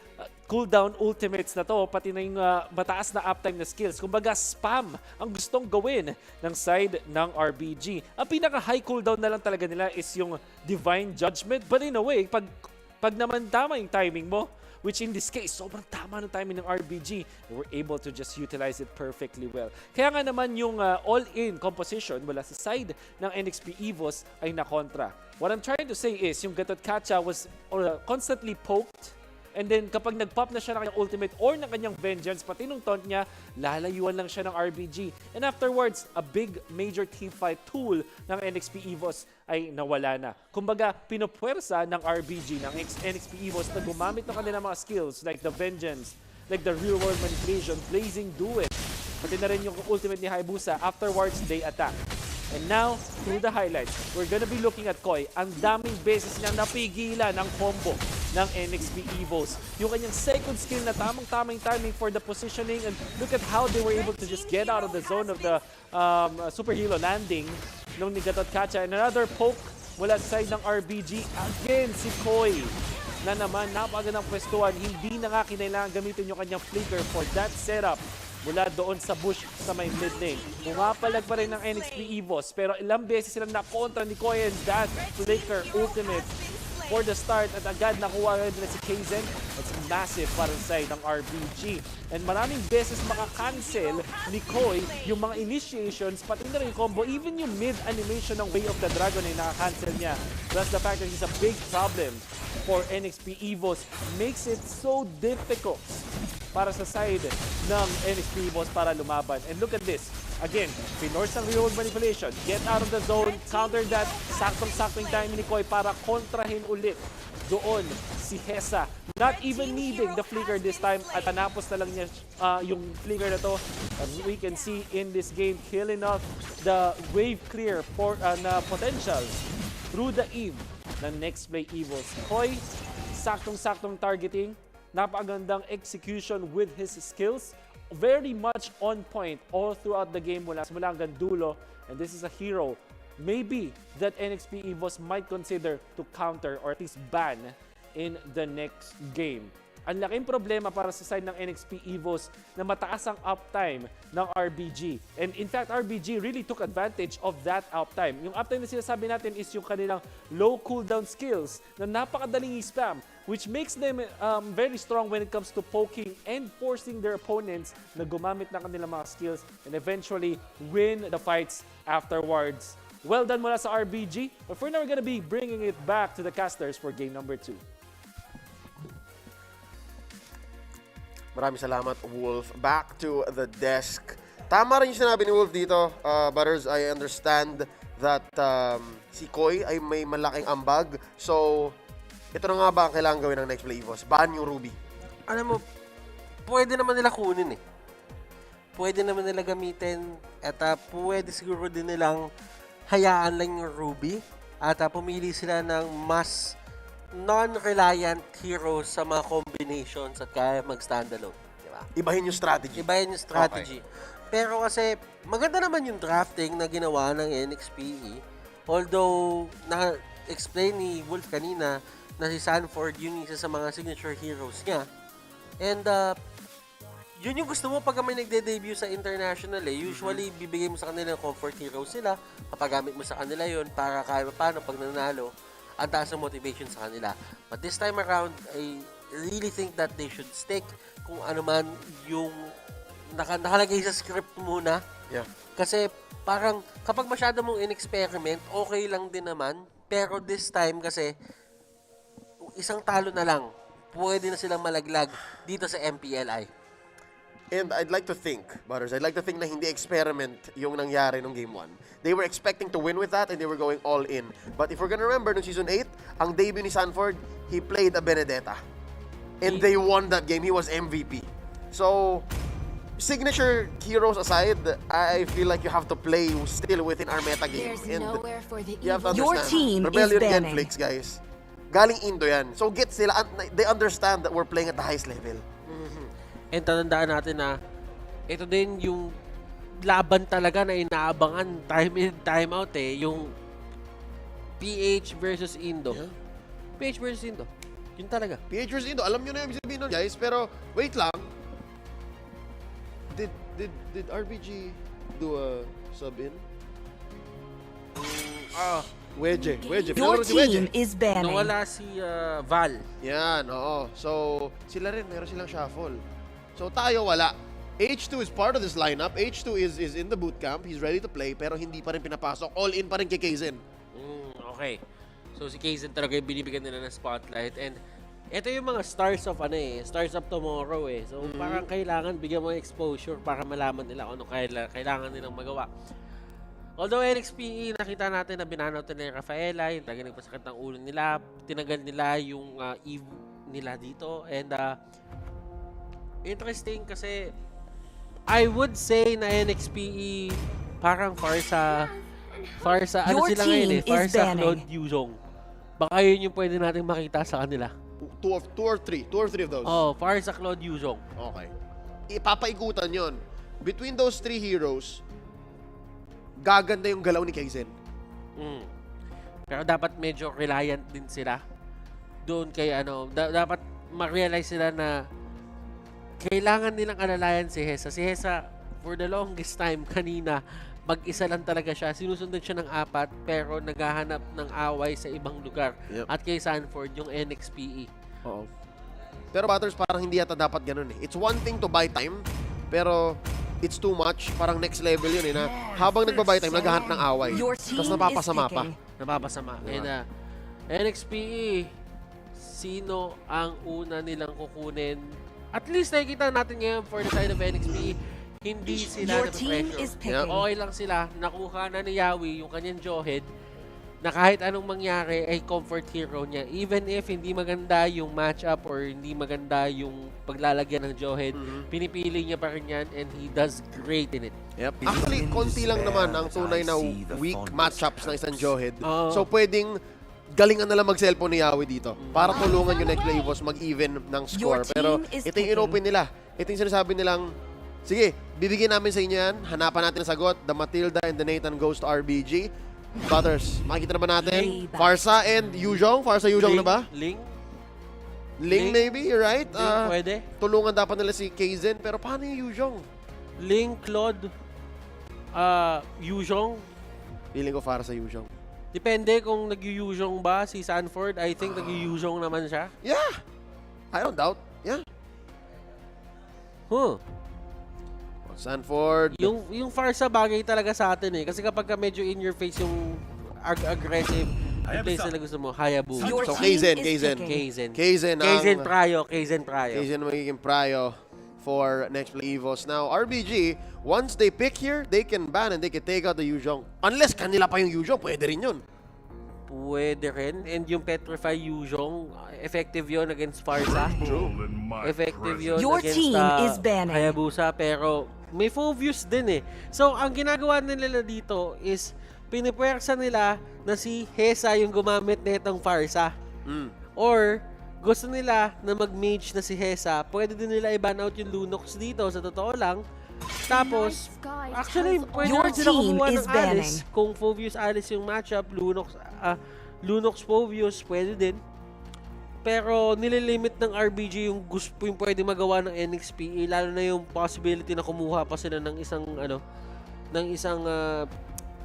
cooldown ultimates na to, pati na yung mataas na uptime na skills. Kumbaga, spam ang gustong gawin ng side ng RBG. Ang pinaka-high cooldown na lang talaga nila is yung Divine Judgment. But in a way, pag naman tama yung timing mo, which in this case, sobrang tama ng timing ng RBG. We're able to just utilize it perfectly well. Kaya nga naman yung all-in composition mula sa side ng NXP EVOS ay nakontra. What I'm trying to say is, yung Gatot Kacha was constantly poked. And then kapag nag-pop na siya ng kanyang ultimate or ng kanyang vengeance, pati nung taunt niya, lalayuan lang siya ng RBG. And afterwards, a big major teamfight tool ng NXP EVOS ay nawala na. Kumbaga, pinupwersa ng RBG, ng NXP EVOS na gumamit ng kanilang mga skills like the vengeance, like the real world manipulation, blazing do it. Pati na rin yung ultimate ni Hayabusa. Afterwards, they attack. And now, through the highlights, we're gonna be looking at Koi. Ang daming beses niya napigilan ang combo ng NXP EVOS. Yung kanyang second skill na tamang-tamang timing for the positioning, and look at how they were able to just get out of the zone of the super hero landing nung ni Gatot Kacha. And another poke mula sa side ng RBG. Again, si Koi. na naman napakagandang pwestuhan. Hindi na nga kinailangan gamitin yung kanyang flicker for that setup mula doon sa bush sa may mid lane. Pumapalag pa rin ng NXP EVOS pero ilang beses silang nakontra ni Koy and that flicker ultimate for the start at agad nakuha rin nila si Kaizen. It's massive para sa side ng RBG. And maraming beses makakancel ni Koy yung mga initiations, pati na rin yung combo, even yung mid animation ng Way of the Dragon ay nakakancel niya. Plus the fact that he's a big problem for NXP EVOS makes it so difficult para sa side ng NXP EVOS para lumaban. And look at this. Again, pinorse ang real manipulation. Get out of the zone, counter that. Saktong-saktong time ni Koy para kontrahin ulit doon si Hesa. Not even needing the flicker this time at tanapos na lang niya yung flicker na to. As we can see in this game, killing off the wave clear for, na potential through the Eve ng next play Evils. Koy, saktong-saktong targeting, napakagandang execution with his skills. Very much on point all throughout the game mula hanggang dulo. And this is a hero maybe that NXP EVOS might consider to counter or at least ban in the next game. Ang laking problema para sa side ng NXP EVOS na mataas ang uptime ng RBG. And in fact, RBG really took advantage of that uptime. Yung uptime na sinasabi natin is yung kanilang low cooldown skills na napakadaling i-spam, which makes them very strong when it comes to poking and forcing their opponents na gumamit ng kanilang mga skills and eventually win the fights afterwards. Well done mula sa RBG, but for now we're gonna be bringing it back to the casters for game number 2. Maraming salamat, Wolf. Back to the desk. Tama rin yung sinabi ni Wolf dito, Butters. I understand that si Koy ay may malaking ambag. So, ito na nga ba ang kailangan gawin ng next play EVOS? Ban yung Ruby. Alam mo, pwede naman nila kunin eh. Pwede naman nila gamitin at pwede siguro din nilang hayaan lang yung Ruby at pumili sila ng mas non-reliant heroes sa mga combinations at kaya mag-standalone. Diba? Ibahin yung strategy. Ibahin yung strategy. Okay. Pero kasi, maganda naman yung drafting na ginawa ng NXPE. Although, na-explain ni Wolf kanina na si Sanford yung isa sa mga signature heroes niya. And, yun yung gusto mo pag may nagde-debut sa international eh. Usually, bibigay mo sa kanila yung comfort heroes sila. Papagamit mo sa kanila yun para kahit paano pag nanalo, ang taas ng motivation sa kanila. But this time around, I really think that they should stick kung ano man yung nakalagay sa script muna. Yeah. Kasi parang kapag masyado mong in-experiment, okay lang din naman. Pero this time kasi, isang talo na lang, pwede na silang malaglag dito sa MPLI. And I'd like to think, Butters, I'd like to think na hindi experiment yung nangyari nung Game 1. They were expecting to win with that and they were going all in. But if we're gonna remember, nung Season 8, ang debut ni Sanford, he played a Benedetta. And they won that game. He was MVP. So, signature heroes aside, I feel like you have to play still within our meta game. There's And nowhere for the you have to Your understand, team Rebellion is banning. Genflix, guys. Galing Indo yan. So, get sila. They understand that we're playing at the highest level. And tatandaan natin na ito din yung laban talaga na inaabangan time in, time out eh. Yung PH versus Indo. Yeah. PH versus Indo. Yun talaga. PH versus Indo. Alam nyo na yung sabihin nun, guys. Pero, wait lang. Did RBG do a sub-in? Wedge. Your team is banning. Nawala si Val. Yan, oo. So, sila rin, meron silang shuffle. So, tayo wala. H2 is part of this lineup. H2 is in the boot camp. He's ready to play, pero hindi pa rin pinapasok. All in pa rin kay Kaizen. Okay. So, si Kaizen talaga yung binibigyan nila ng spotlight. And ito yung mga stars of stars of tomorrow eh. So, parang kailangan bigyan mo exposure para malaman nila kung ano kailangan nilang magawa. Although NXPE, nakita natin na binanaw nila yung Rafaela, yung talagang nagpasakit ng ulo nila, tinagal nila yung Eve nila dito. And interesting kasi I would say na NXPE parang far sa ano sila ngayon eh, far sa Claude Yuzong. Baka yun yung pwede natin makita sa kanila. Two or three of those. Oh, far sa Claude Yuzong. Okay. Ipapaikutan yon. Between those three heroes, gaganda yung galaw ni Kaizen. Pero dapat medyo reliant din sila doon kay dapat ma-realize nila na kailangan nilang alalayan si Hesa. Si Hesa, for the longest time, kanina, mag-isa lang talaga siya. Sinusundan siya ng 4, pero naghahanap ng away sa ibang lugar. Yep. At kay Sanford, yung NXPE. Oo. Pero Butters, parang hindi yata dapat ganun eh. It's one thing to buy time, pero it's too much. Parang next level yun eh, na habang nagba-buy time, naghahanap ng away. Tapos napapasama pa. Napapasama. Diba? And NXPE, sino ang una nilang kukunin? At least nakikita natin ngayon for the side of NXPE, hindi sila na-pressure. Okay lang sila. Nakuha na ni Yawi yung kanyang Jawhead na kahit anong mangyari ay comfort hero niya. Even if hindi maganda yung matchup or hindi maganda yung paglalagyan ng Jawhead, pinipili niya pa rin yan and he does great in it. Yep. Actually, konti lang naman ang tunay na weak matchups ng isang Jawhead. So, pwedeng galingan na lang mag-cellphone ni Yawi dito para tulungan yung next Evos mag-even ng score. Pero ito yung in-open nila. Ito yung sinasabi nilang, sige, bibigyan namin sa inyo yan. Hanapan natin ang sagot. The Matilda and the Nathan goes to RBG. Butters, makikita na ba natin? Farsa and Yuzhong. Farsa Yuzhong na ba? Ling maybe, you're right. Pwede. Tulungan dapat nila si Kaizen. Pero paano yung Yuzhong? Ling, Claude, Yuzhong. Feeling ko Farsa Yuzhong. Depende kung nag-Yuzhong ba si Sanford. I think nag-Yuzhong naman siya. Yeah. I don't doubt. Yeah. Sanford. Yung Farsa bagay talaga sa atin eh. Kasi kapag medyo in your face yung aggressive place na gusto mo, Hayabusa. So Kaizen. Prayo. Kaizen magiging Prayo for next play Evos. Now, RBG, once they pick here, they can ban and they can take out the Yuzhong. Unless kanila pa yung Yuzhong, pwede rin yun. Pwede rin. And yung Petrify Yuzhong, effective yon against Farsa. True. Effective yon is against banning. Hayabusa. Pero may Phoveus din eh. So, ang ginagawa nila dito is pinipwersa nila na si Hesa yung gumamit na itong Farsa. Or gusto nila na mag-mage na si Hesa, pwede din nila i-ban out yung Lunox dito, sa totoo lang. Tapos, actually, pwede rin sila kumuha ng Alice. Kung Phoveus Alice yung matchup, Lunox Phoveus, pwede din. Pero nililimit ng RBG yung gusto yung pwede magawa ng NXPE, lalo na yung possibility na kumuha pa sila ng isang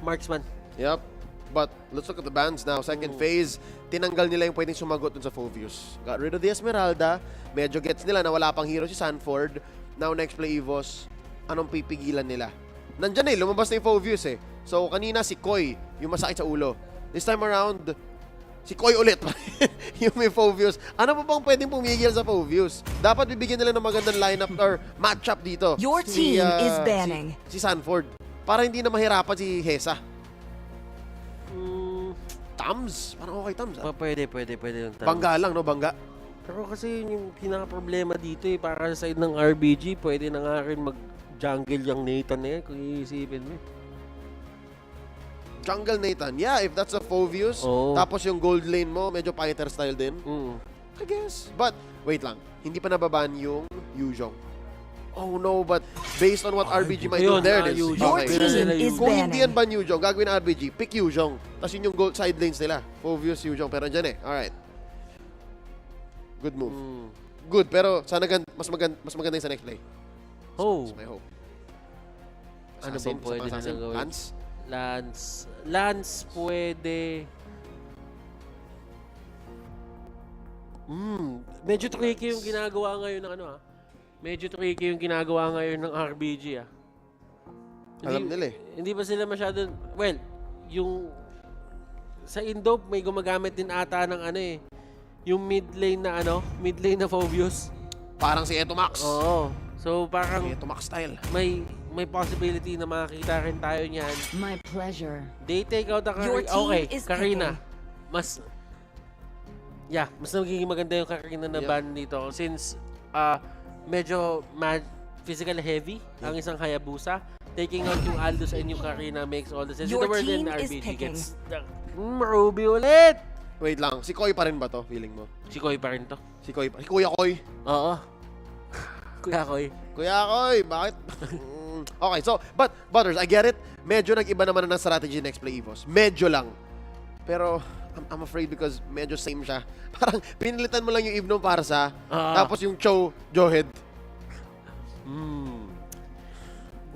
marksman. Yep. But let's look at the bans now. Second phase, tinanggal nila yung pwedeng sumagot dun sa Phoveus. Got rid of the Esmeralda. Medyo gets nila na wala pang hero si Sanford. Now next play Evos, anong pipigilan nila? Nandyan eh, lumabas na yung Phoveus eh. So kanina si Koy, yung masakit sa ulo. This time around, si Koy ulit. Yung may Phoveus. Ano pa bang pwedeng pumigil sa Phoveus? Dapat bibigyan nila ng magandang lineup or matchup dito. Your team is banning. Si Sanford. Para hindi na mahirapan si Hesa. Tams? Parang okay Tams. Pwede yung Tams. Bangga lang, no? Bangga. Pero kasi yung pinaka-problema dito eh, para sa side ng RBG, pwede na nga rin mag-jungle yung Nathan na yan, kung iisipin mo. Jungle Nathan. Yeah, if that's a Phoveus, tapos yung gold lane mo, medyo fighter style din. I guess. But, wait lang. Hindi pa nababan yung Yuzhong. Oh no, but based on what RBG might do, there it is. Kung hindi yan ban Yuzhong, gagawin ng RBG, pick Yuzhong. Tapos yun yung gold side lanes nila. Phoveus, Yuzhong, pero andyan eh. Alright. Good move. Good, pero sana mas maganda yung sa next play. That's my hope. Ano bang pwede nilang gawin? Lance pwede. Medyo tricky yung ginagawa ngayon ng Medyo tricky yung ginagawa ngayon ng RBG Alam nila eh. Hindi ba sila masyado, well, yung sa Indo may gumagamit din ata ng yung mid lane na Phoveus. Parang si Etomax. Oo. So parang Etomax style. May possibility na makakita rin tayo niyan. My pleasure. They take out the Karina. Mas magiging maganda yung Karina na ban dito since medyo physical heavy ang isang Hayabusa. Taking out yung Aldous and yung Karina makes all the sense. Your the word team in is RBG picking. gets Ruby ulit! Wait lang, si Koy pa rin ba to, feeling mo? Si Koy pa rin to. Si Kuya Koy? Oo. Kuya Koy, bakit? Okay, so, Butters, I get it. Medyo nag-iba naman na ng strategy next play Evos. Medyo lang. Pero, I'm afraid because medyo same siya. Parang pinilitan mo lang yung Ibnom para sa, tapos yung Cho, Johead.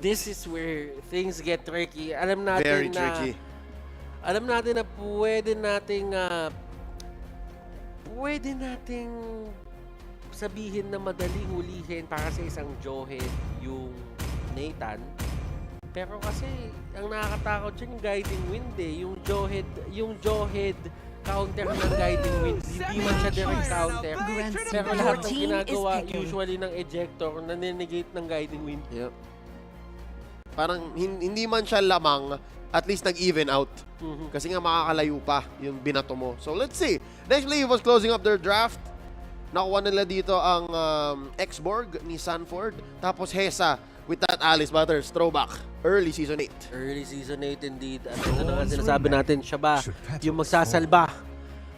This is where things get tricky. Alam natin Very tricky. Alam natin na pwede nating sabihin na madaling hulihin para sa isang Johead yung Nathan. Pero kasi ang nakakatakot dyan yung guiding wind eh. Yung Johead counter ng guiding wind. Hindi man siya direct counter. Pero lahat ng ginagawa usually ng ejector naninegate ng guiding wind. Yep. Parang hindi man siya lamang, at least nag-even out. Kasi nga makakalayo pa yung binato mo. So let's see. Next play was closing up their draft. Nakuha nila dito ang X-Borg ni Sanford. Tapos Hesa with that Alice Butters throwback. Early Season 8. Early Season 8 indeed. At ito na nga sinasabi natin, siya ba yung magsasalba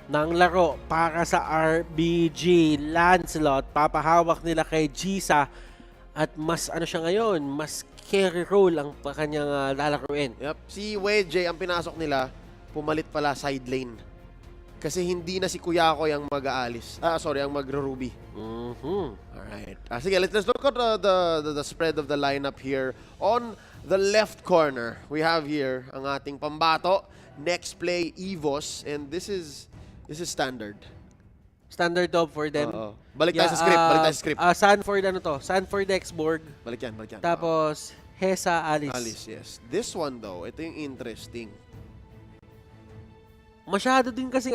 ng laro para sa RBG Lancelot. Papahawak nila kay Jisa. At mas ano siya ngayon, mas carry role ang kanyang lalaruin. Yep. Si Wedge ang pinasok nila, pumalit pala side lane. Kasi hindi na si Kuyako yung mag-aalis. Ang magro-ruby. Alright. Sige, let's look at the spread of the lineup here. On the left corner, we have here ang ating pambato. Next play, Evos. And this is standard. Standard top for them. Balik tayo sa script. Sanford, Sanford X-Borg. Balik yan. Tapos, Hesa, Alice. Alice, yes. This one though, ito yung interesting. Masyado din kasi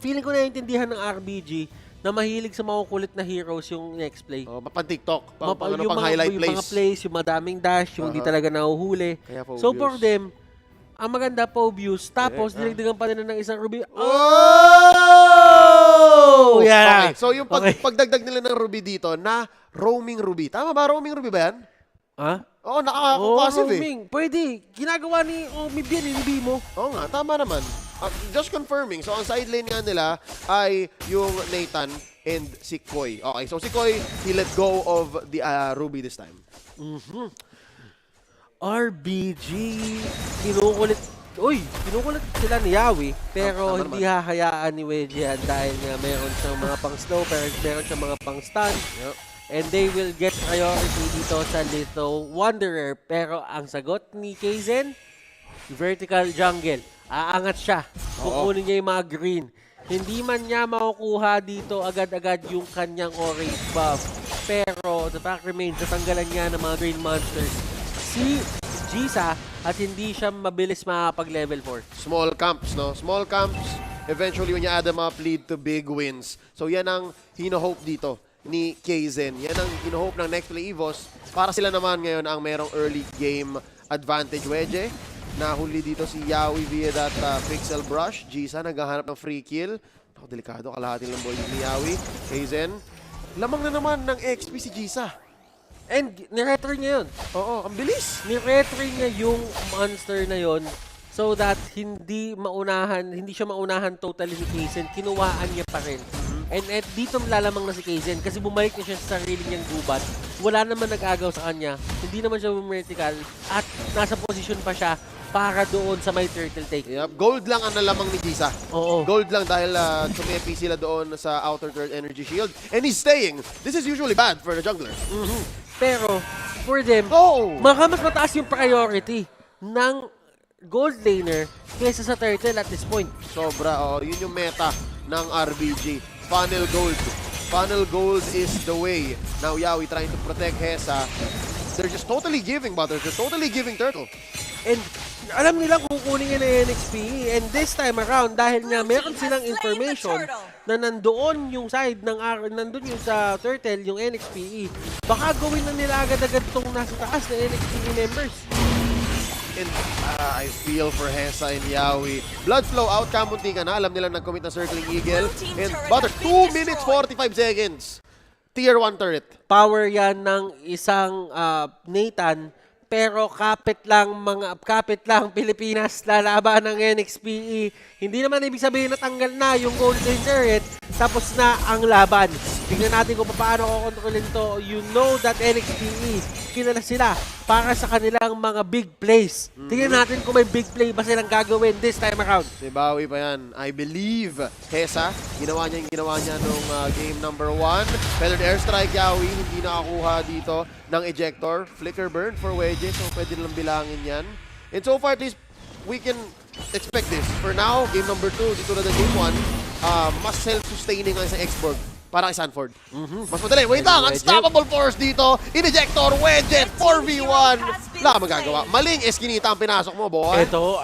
feeling ko naiintindihan ng RBG na mahilig sa makukulit na heroes yung next play. Pang TikTok, pang highlight plays. Yung mga plays, yung madaming dash, yung hindi talaga nahuhuli. So for them, ang maganda Pobius, tapos dinagdagan pa nila ng isang Ruby. Yeah. Okay. So yung pagdagdag nila ng Ruby dito na roaming Ruby. Tama ba? Roaming Ruby ba yan? Oo, nakaka-passive roaming. Pwede. Ginagawa ni Omibian, hindi mo. Oo nga, tama naman. Just confirming. So, ang side lane nga nila ay yung Nathan and si Koy. Okay, so si Koy, he let go of the Ruby this time. RBG, kinukulit sila ni Yawi, pero hindi hahayaan ni Wedge yan dahil nga meron siyang mga pang-slow, pero meron siyang mga pang-stun. And they will get priority dito sa Little Wanderer. Pero ang sagot ni Kaizen, vertical jungle. Aangat siya. Kukunin niya yung mga green. Hindi man niya makukuha dito agad-agad yung kanyang orange buff. Pero the fact remains, natanggalan niya ng mga green monsters si Jisa at hindi siya mabilis makapag-level 4. Small camps, no? Small camps, eventually when you add them up, lead to big wins. So yan ang hino-hope dito ni Kaizen. Yan ang hino-hope ng next play Evos. Para sila naman ngayon ang merong early game advantage. Wedge, nahuli dito si Yawi via that pixel brush. Jisa naghahanap ng free kill. Ako, delikado. Kalahating lang boy ni Yawi. Kaizen, lamang na naman ng XP si Jisa. And niretry niya yun. Oo, ang bilis. Niretry niya yung monster na yun so that hindi siya maunahan totally ni Kaizen. Kinuwaan niya pa rin. And dito lalamang na si Kaizen kasi bumalik na siya sa sarili niyang gubat. Wala naman nag-agaw sa kanya. Hindi naman siya vertical at nasa position pa siya para doon sa may turtle take. Yep, gold lang ang nalamang ni Jisa. Oo. Gold lang dahil tumepi sila doon sa outer third energy shield. And he's staying. This is usually bad for the jungler. Pero for them, mas mataas yung priority ng gold laner kaysa sa turtle at this point. Sobra, yun yung meta ng RBG. Funnel gold. Funnel gold is the way. Now Yawi trying to protect Hesa. They're just totally giving Butters. They're totally giving Turtle. And alam nila kung kunin niya na NXP. And this time around, dahil nga meron silang information na nandoon yung side ng nandun yung sa Turtle, yung NXPE, baka gawin na nila agad-agad itong nasa taas na NXPE members. And I feel for Hesa and Yawi. Blood flow out, kamunti ka na. Alam nila nag-commit na Circling Eagle. And Butter, 2 minutes 45 seconds. Tier 1 turret. Power yan ng isang Nathan, pero kapit lang Pilipinas lalaban ng NXPE. Hindi naman ibig sabihin na tanggal na yung gold lane turret, tapos na ang laban. Tingnan natin kung paano kukontrolin to. You know that NXPE kilala sila para sa kanilang mga big plays. Tingnan natin kung may big play ba silang gagawin this time around. Si Bawi pa yan. I believe Hesa, ginawa niya nung game number 1. Feathered Airstrike, Yawi, hindi nakakuha dito ng ejector. Flicker burn for Wedge, so pwede lang bilangin yan. And so far, at least, we can expect this. For now, game number 2, dito na game 1, mas self-sustaining ang isang Xborg para kay Sanford. Mas madali. Wait lang, unstoppable force dito. In-ejector, Wedge, 4v1. Wala ka magagawa. Maling eskinita ang pinasok mo, boy. Ito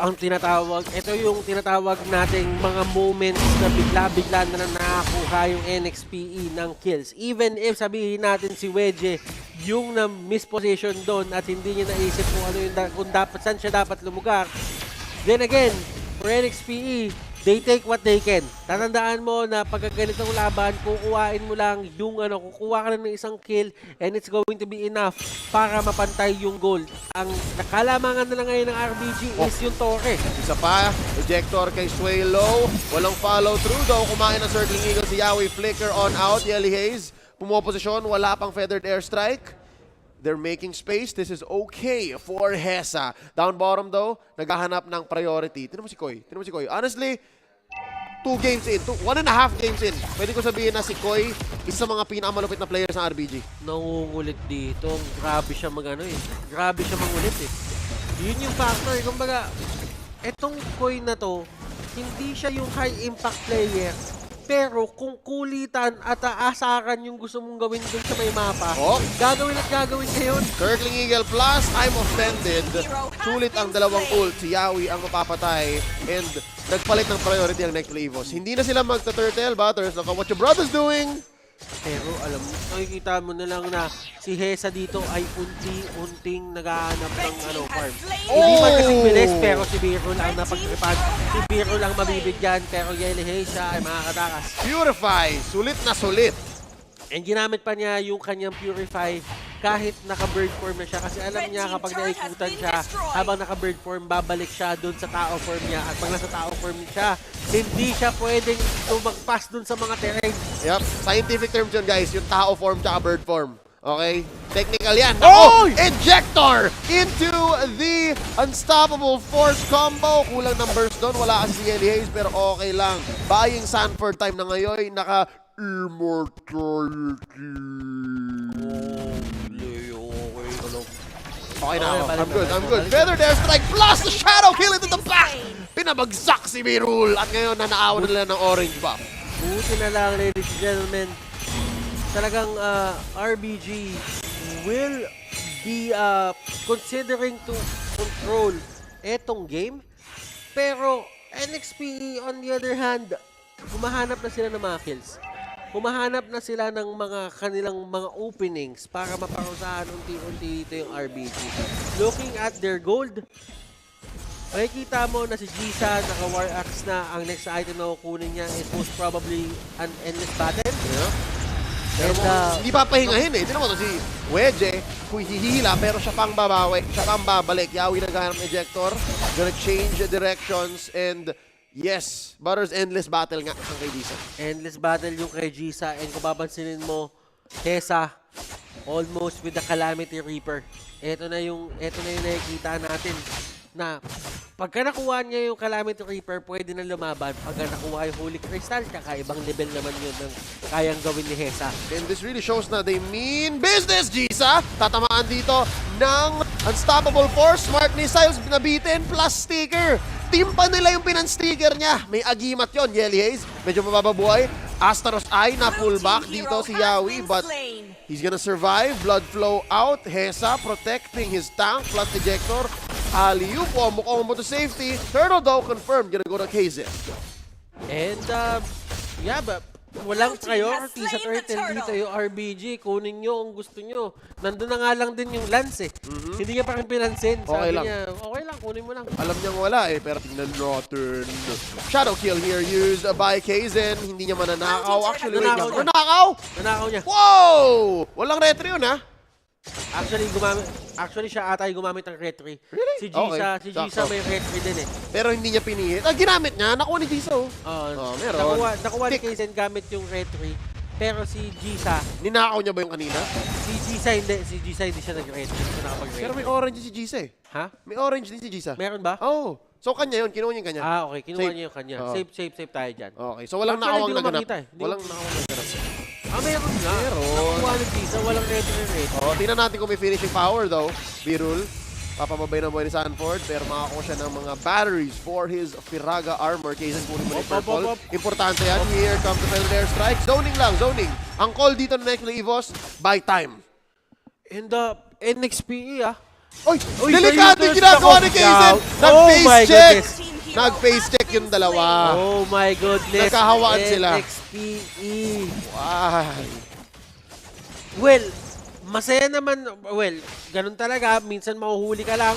yung tinatawag nating mga moments na bigla-bigla na nakakuha yung NXPE ng kills. Even if sabihin natin si Wedge yung na-misposition doon at hindi niya naisip kung saan siya dapat lumugar. Then again, for NXPE, they take what they can. Tatandaan mo na pag ganitong laban, kukuhain mo lang yung kukuha ka lang ng isang kill and it's going to be enough para mapantay yung gold. Ang nakalamangan na lang ngayon ng RBG is yung Torre. Isa pa, ejector kay Swaylo. Walang follow through daw. Kumain ng Circling Eagle si Yawi. Flicker on out. Yelly Hayes, pumoposisyon. Wala pang Feathered Airstrike. They're making space. This is okay for Hesa. Down bottom though, naghahanap ng priority. Tinan mo si Koy. Honestly, 2 games in, 1.5 games in, pwede ko sabihin na si Koy isa sa mga pinakamalupit na players ng RBG. Nangungulit dito. Grabe siya Grabe siya mangulit eh. Yun yung factor. Kumbaga, etong Koy na to, hindi siya yung high impact player. Pero kung kulitan at aasaran yung gusto mong gawin dun sa may mapa, gagawin ngayon. Circling Eagle plus, I'm offended. Sulit ang dalawang ult. Si Yawi ang mapapatay. And nagpalit ng priority ang next play Evos. Hindi na sila magta-turtle, Butters. Look at what your brother's doing. Pero alam mo, nakikita mo na lang na si Hesa dito ay unti-unting naghahanap ng farm. Hindi man kasi bilis, pero si Biro lang napagtripan. Si Biro lang mabibigyan, pero Yelly Hesa ay makakatakas. Purify, sulit na sulit. And ginamit pa niya yung kanyang Purify kahit naka-bird form na siya. Kasi alam niya kapag naikutan siya, habang naka-bird form, babalik siya dun sa tao form niya. At pag nasa tao form siya, hindi siya pwedeng tumagpas dun sa mga terrain. Yep, scientific terms yun guys, yung tao form tsaka bird form. Okay? Technical yan. Ejector into the unstoppable force combo. Kulang ng burst doon. Wala kasi si Yelly Hayes pero okay lang. Buying Sanford time na ngayon. Immortality. Okay na ako. I'm good. Feathered Airstrike plus the Shadow Kill into the back. Pinabagsak si Birul. At ngayon nanaawan nila ng orange buff. Buti na lang, ladies and gentlemen. Talagang RBG will be considering to control etong game. Pero NXPE on the other hand, humahanap na sila ng mga kills. Humahanap na sila ng mga kanilang mga openings para maparusahan unti-unti dito yung RBG. Looking at their gold, makikita mo na si Jisa naka-War Axe na. Ang next item na kukunin niya is most probably an endless battle. Yeah. And, hindi papahingahin eh. Tinan mo to si Wedge, hihila pero siya pang babawi, siya pang babalik. Yawi naghahanap ng ejector, gonna change directions and yes, Butters endless battle nga ang kay Jisa. Endless battle yung kay Jisa and kung papansinin mo, Hesa almost with the Calamity Reaper. Ito na yung nakikita natin na pagka nakuha niya yung Calamity Reaper, pwede na lumaban. Pagka nakuha yung Holy Crystal, kakaibang level naman yun ng kayang gawin ni Hesa. And this really shows na they mean business, Jisa! Tatamaan dito ng Unstoppable Force, Smart Missiles, nabitin, plus sticker. Team pa nila yung pinan-sticker niya. May agimat yon, Yelly Hayes. Medyo mabababuhay. Astaros Eye na pullback dito si Yawi, but he's gonna survive. Blood flow out. Hesa protecting his tank, plus ejector. Alley-oop, combo to safety. Turtle though confirmed, gonna go to KZ. And yeah, but walang priority sa turtle dito yung RBG. Kunin nyo ang gusto nyo. Nandun na nga lang din yung lance eh. Hindi niya pa rin pinansin. Sabi niya, okay lang, kunin mo lang. Alam niyang wala eh, pero tingnan natin. Shadow kill here used by Kaizen. Hindi niya mananakaw. Actually, wait lang. Nanakaw? Nanakaw niya. Wow! Walang retry yun ha? Actually, siya ata ay gumamit ng retry. Really? Si Jisa may retry din eh. Pero hindi niya pinihit. Ginamit niya. Nakuha ni Jisa oh. Meron. Nakuha ni Kaizen gamit yung retry. Pero si Gisa, Ninakaw niya ba yung kanina? si Gisa hindi siya nag-red. Hindi siya nakapag-red. Pero may orange si Gisa eh. Ha? May orange din si Gisa. Meron ba? Oh. So kanya yun, kinuha niya yung kanya. Okay. Kinuha niya yung kanya. Oo. Safe tayo dyan. Okay, so walang Actually, nakawang hindi ko naganap. makita eh. Walang nakawang naganap. Meron nga. Nakuha ng Gisa, walang red. Oh, tingnan natin kung may finishing power though. Birul. Papamabay na boy ni Sanford, pero makakuha siya ng mga batteries for his Firaga armor. Kaysa kunin mo ni Purple. Importante yan. Here comes the Feather Airstrike. Zoning lang, zoning. Ang call dito na next na EVOS, buy time. And the NXPE Oy, delikado yung ginagawa ni Kaysen. Nag-face check. Nag-face check yung dalawa. Oh my goodness. Nagkahawaan sila. NXPE. Why? Well, masaya naman. Well, ganun talaga. Minsan mahuhuli ka lang.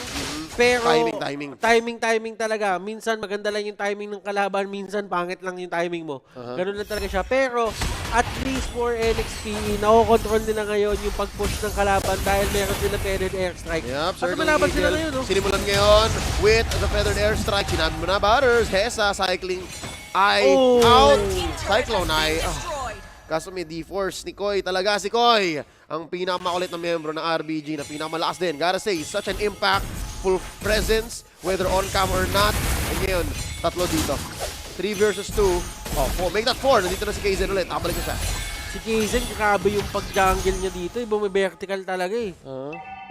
Pero timing talaga. Minsan maganda lang yung timing ng kalaban. Minsan pangit lang yung timing mo. Ganun lang talaga siya. Pero at least for NXP, nakokontrol nila ngayon yung pag-push ng kalaban dahil meron sila feathered airstrike. Yep, at malaban sila ngayon. No? Sinimulan ngayon with the feathered airstrike. Sinabi mo na, Butters. Hesa, cycling eye out. Cyclone eye. Kaso may D-Force ni Koy. Talaga si Koy. Ang pinakamakulit na miyembro ng RBG na pinakamalakas din. Gotta say, such an impactful presence, whether on cam or not. And ngayon, tatlo dito. 3 versus 2. Oh, make that 4. Nandito na si Kaysen ulit. Nakabalik na siya. Si Kaysen, grabe yung pag-jungle niya dito. Bumi-vertical talaga eh.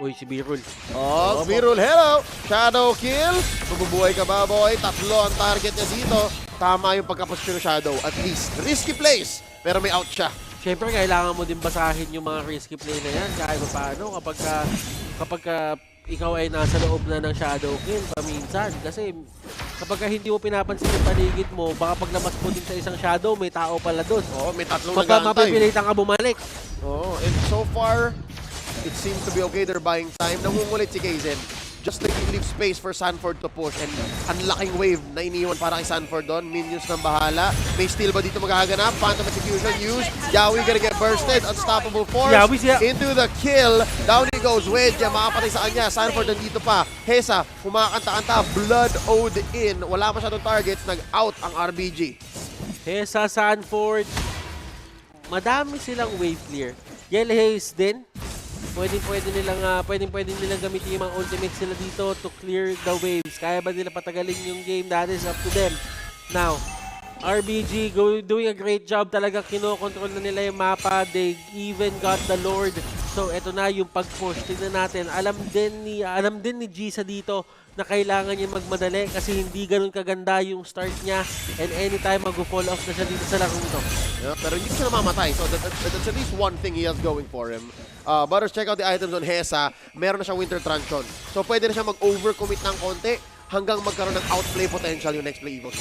Uy, si Birul. Oh, Birul, hello! Shadow kill. Mabubuhay ka ba, boy? Tatlo ang target niya dito. Tama yung pagkapasyon ng Shadow. At least, risky plays. Pero may out siya. Siyempre, kailangan mo din basahin yung mga risky play na yan. Kahit paano kapag ikaw ay nasa loob na ng shadow kill paminsan. Kasi kapag hindi mo pinapansin yung paligid mo, baka paglabas mo din sa isang shadow, may tao pala doon. Oo, may tatlong nag-aantay. Mapipilitan ka bumalik. Oo, and so far, it seems to be okay. They're buying time. Nangungulit si Kaysen. Just like leave space for Sanford to push, and ang laking wave na iniwan para kay Sanford doon. Minions ng bahala. May steal ba dito maghahanap? Phantom execution used. Yawi gonna get bursted. Unstoppable force. Into the kill. Down he goes. Wedge. Makapatay sa kanya. Sanford nandito pa. Hesa, kumakanta-kanta. Blood owed in. Wala masyadong targets. Nag-out ang RBG. Hesa, Sanford. Madami silang wave clear. Yellow Haze din. Pwede nilang gamitin yung mga ultimates sila dito to clear the waves. Kaya ba nila patagalin yung game? That is up to them. Now, RBG doing a great job talaga. Kinokontrol na nila yung mapa. They even got the Lord. So, eto na yung pag-push. Tignan natin. Alam din ni Gisa dito na kailangan niya magmadali kasi hindi ganun kaganda yung start niya. And anytime mag-fall off na siya dito sa laro ito. Yeah, pero hindi siya namamatay. So, that's at least one thing he has going for him. Butters, check out the items on Hesa. Meron na siyang Winter Truncheon. So, pwede na siya mag-overcommit ng konti hanggang magkaroon ng outplay potential yung next play EVOS.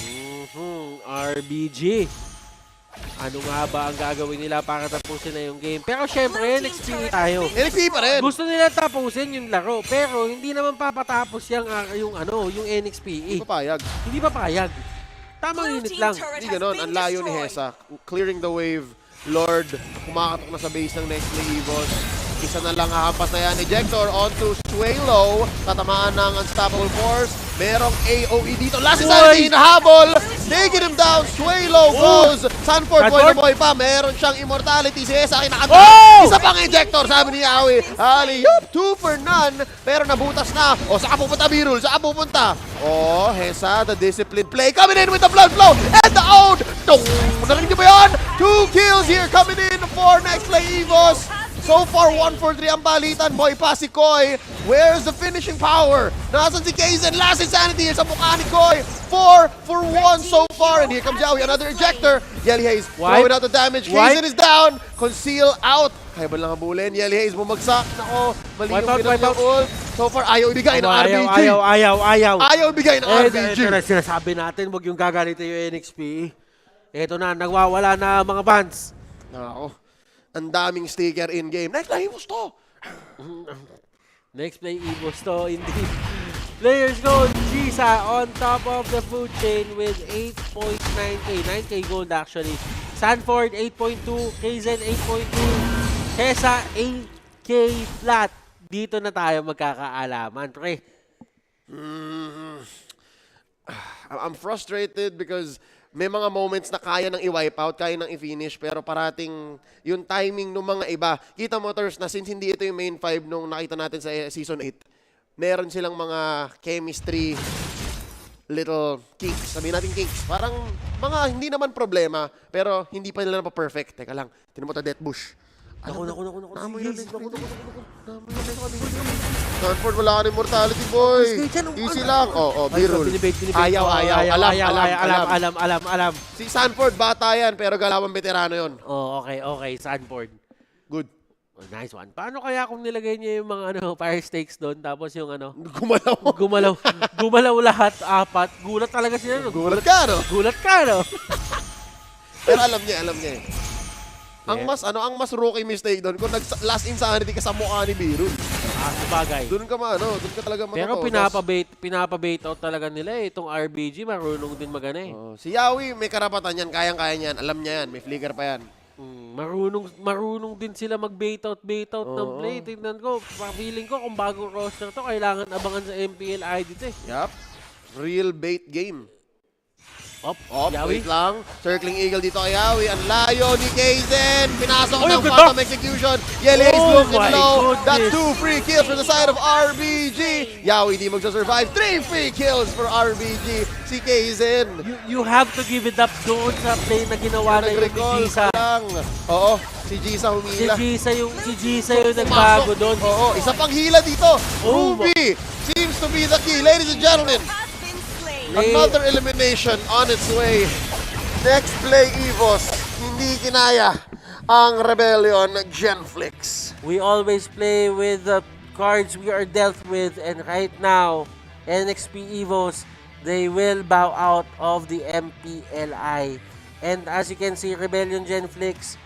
RBG. Ano nga ba ang gagawin nila para tapusin na yung game? Pero syempre, NXP tayo. NXP pa rin. Gusto nila tapusin yung laro. Pero hindi naman papatapos yung NXP. Hindi papayag. Tamang unit lang. Hindi ganon. Ang layo ni Hesa. Clearing the wave. Lord, kumakatok na sa base ng next play EVOS. Isa na lang hahampas na yan. Ejector onto Swaylo. Tatamaan ng Unstoppable Force. Merong AOE dito. Last insanity, hinahabol. Taking him down. Swaylo goes. Sanford, boy na boy pa. Meron siyang immortality. Si Hesa kinakanta. Isa pang ejector, sabi ni Yawi. Alley-oop, 2 for none. Pero nabutas na. O, saan pupunta Birul? Saan pupunta? Oh, Hesa, the disciplined play. Coming in with the blood flow. And the out. Narinig niyo ba yun? 2 kills here coming in for next play EVOS. So far, 1 for 3 ang balitan. Boy pa si Koy. Where's the finishing power? Nasaan si Kaysen? Last insanity sa mukha ni Koy. 4 for 1 so far. And here comes Yawi. Another ejector. Yelly Haze throwing out the damage. Kaysen is down. Conceal out. Kaya ba lang habulin? Yelly Haze bumagsak. Nako, mali yung pinag ult. So far, ayaw ibigay ng RBG. Ayaw ibigay ng RBG. Ito na sinasabi natin. Huwag yung gagalito yung NXP. Ito na, nagwawala na mga bans. Nako. Ang daming sticker in-game. Next play EVOS to! Next play EVOS to, indeed. Players gold, Gisa on top of the food chain with 8.9k. 9k gold actually. Sanford, 8.2. Kaysen, 8.2. Hesa, 8k flat. Dito na tayo magkakaalaman, pre. I'm frustrated because may mga moments na kaya nang i-wipe out, kaya nang i-finish, pero parating yung timing ng mga iba. Kita mo, Ters, na since hindi ito yung main 5 nung nakita natin sa Season 8, meron silang mga chemistry, little kinks. Sabihin natin kinks. Parang mga hindi naman problema, pero hindi pa nila pa-perfect. Teka lang, tinan mo ta Death Bush. Naku. Stanford, wala ka ng mortality, boy. Easy lang. B-roll. Ayaw. Alam. Si Stanford, bata yan, pero galawang veterano yon. Okay, Sanford. Good. Nice one. Paano kaya kung nilagay niya yung mga fire stakes doon, tapos yung gumalaw lahat, 4. Gulat talaga sila. Gulat ka, no? Pero alam niya eh. Ang mas rookie mistake doon kung last insanity ka sa mukha ni Biro. Sabagay. Doon ka talaga Pero pinapabait out talaga nila itong RBG, marunong din magana eh. Si Yawi, may karapatan yan, kayang-kaya niyan, alam niya yan, may flicker pa yan. Marunong din sila mag-bait out ng play. Tingnan ko, feeling ko kung bagong roster to, kailangan abangan sa MPLI dito eh. Yup. Real bait game. Yawi. Wait lang. Circling Eagle dito kay Yawi. Ang layo ni Kaizen. Pinasok ng Phantom Execution. Yelly is looking low. That's 2 free kills for the side of RBG. Yawi di magsasurvive. 3 free kills for RBG. Si Kaizen. You have to give it up doon sa play na ginawa na yung Gisa. Oo. Si Gisa humila. Si Gisa yung nagbago doon. Oo. Isa pang hila dito. Ruby seems to be the key. Ladies and gentlemen. Another elimination on its way. Next play, Evos. Hindi kinaya ang Rebellion Genflix. We always play with the cards we are dealt with, and right now, NXP Evos, they will bow out of the MPLI. And as you can see, Rebellion Genflix,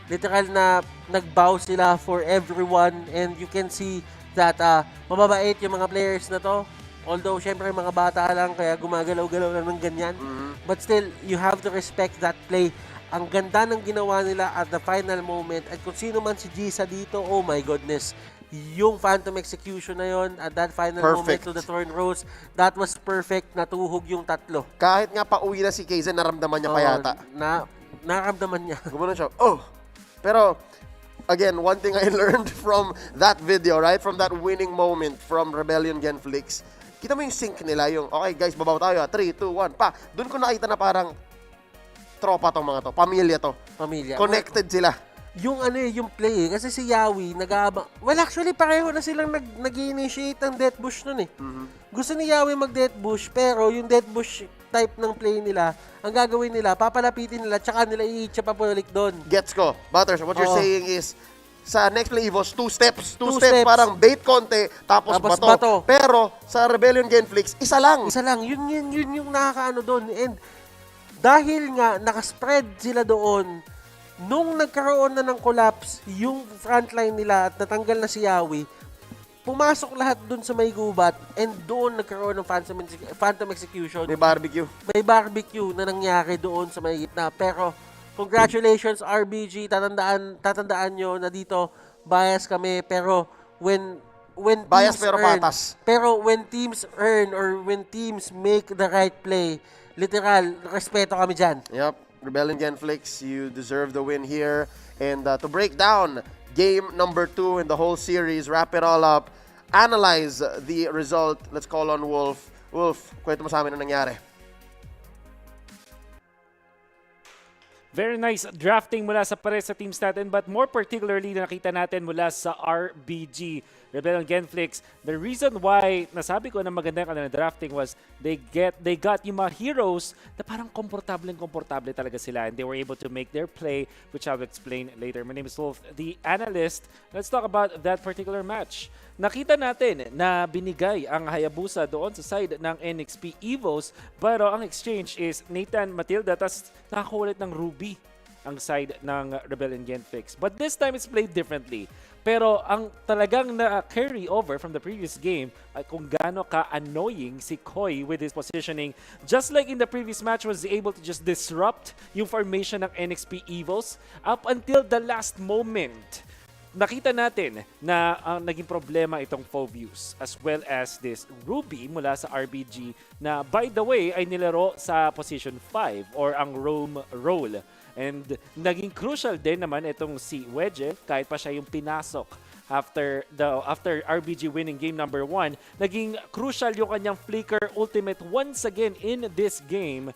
literal na nagbow sila for everyone, and you can see that mababait yung mga players na to. Although, syempre, mga bata lang, kaya gumagalaw-galaw lang ng ganyan. But still, you have to respect that play. Ang ganda ng ginawa nila at the final moment. At kung sino man si Gisa dito, oh my goodness. Yung Phantom Execution na yon at that final moment to the Thorn Rose, that was perfect. Natuhog yung 3. Kahit nga pauwi na si Kaizen, naramdaman niya pa yata. Naramdaman niya. Gumanon siya. Pero, again, one thing I learned from that video, right? From that winning moment from Rebellion Genflix, kita mo yung sync nila, yung, okay guys, babaw tayo, 3, 2, 1, pa. Doon ko nakita na parang tropa tong mga to, pamilya to. Connected sila. Yung yung play, kasi si Yawi, well, actually, pareho na silang nag-initiate ng Death Bush nun eh. Gusto ni Yawi mag-Death Bush, pero yung Death Bush type ng play nila, ang gagawin nila, papalapitin nila, tsaka nila i-hitcha pa pulik doon. Gets ko. Butters, what you're saying is, sa next play Evos, 2 steps. 2 steps, parang bait konti, tapos bato. Pero sa Rebellion Genflix, isa lang. Yun yung nakakaano doon. And dahil nga nakaspread sila doon, nung nagkaroon na ng collapse yung frontline nila at natanggal na si Yawi, pumasok lahat doon sa may gubat, and doon nagkaroon ng Phantom Execution. May barbecue na nangyari doon sa may gitna. Pero congratulations RBG, tatandaan nyo na dito bias kami, pero when bias teams pero earn, patas. Pero when teams earn or when teams make the right play, literal, respeto kami dyan. Yep, Rebellion Genflix, you deserve the win here. And to break down game number 2 in the whole series, wrap it all up, analyze the result, let's call on Wolf. Wolf, kwento mo sa amin ang nangyari. Very nice drafting mula sa pares sa teams natin, but more particularly nakita natin mula sa RBG, Rebellion Genflix. The reason why nasabi ko na maganda yung kanilang drafting was they got yung mga heroes na parang komportable talaga sila, and they were able to make their play, which I'll explain later. My name is Wolf, the analyst. Let's talk about that particular match. Nakita natin na binigay ang Hayabusa doon sa side ng NXP Evos, pero ang exchange is Nathan Matilda, tas nakakulit ng Ruby ang side ng Rebellion Genflix. But this time it's played differently. Pero ang talagang na-carry over from the previous game ay kung gaano ka-annoying si Koi with his positioning. Just like in the previous match, was able to just disrupt yung formation ng NXP Evos up until the last moment. nakita natin na ang naging problema itong Phoveus as well as this Ruby mula sa RBG na by the way ay nilaro sa position 5 or ang roam role. And naging crucial din naman itong si Wedge kahit pa siya yung pinasok after RBG winning game number 1. Naging crucial yung kanyang flicker ultimate once again in this game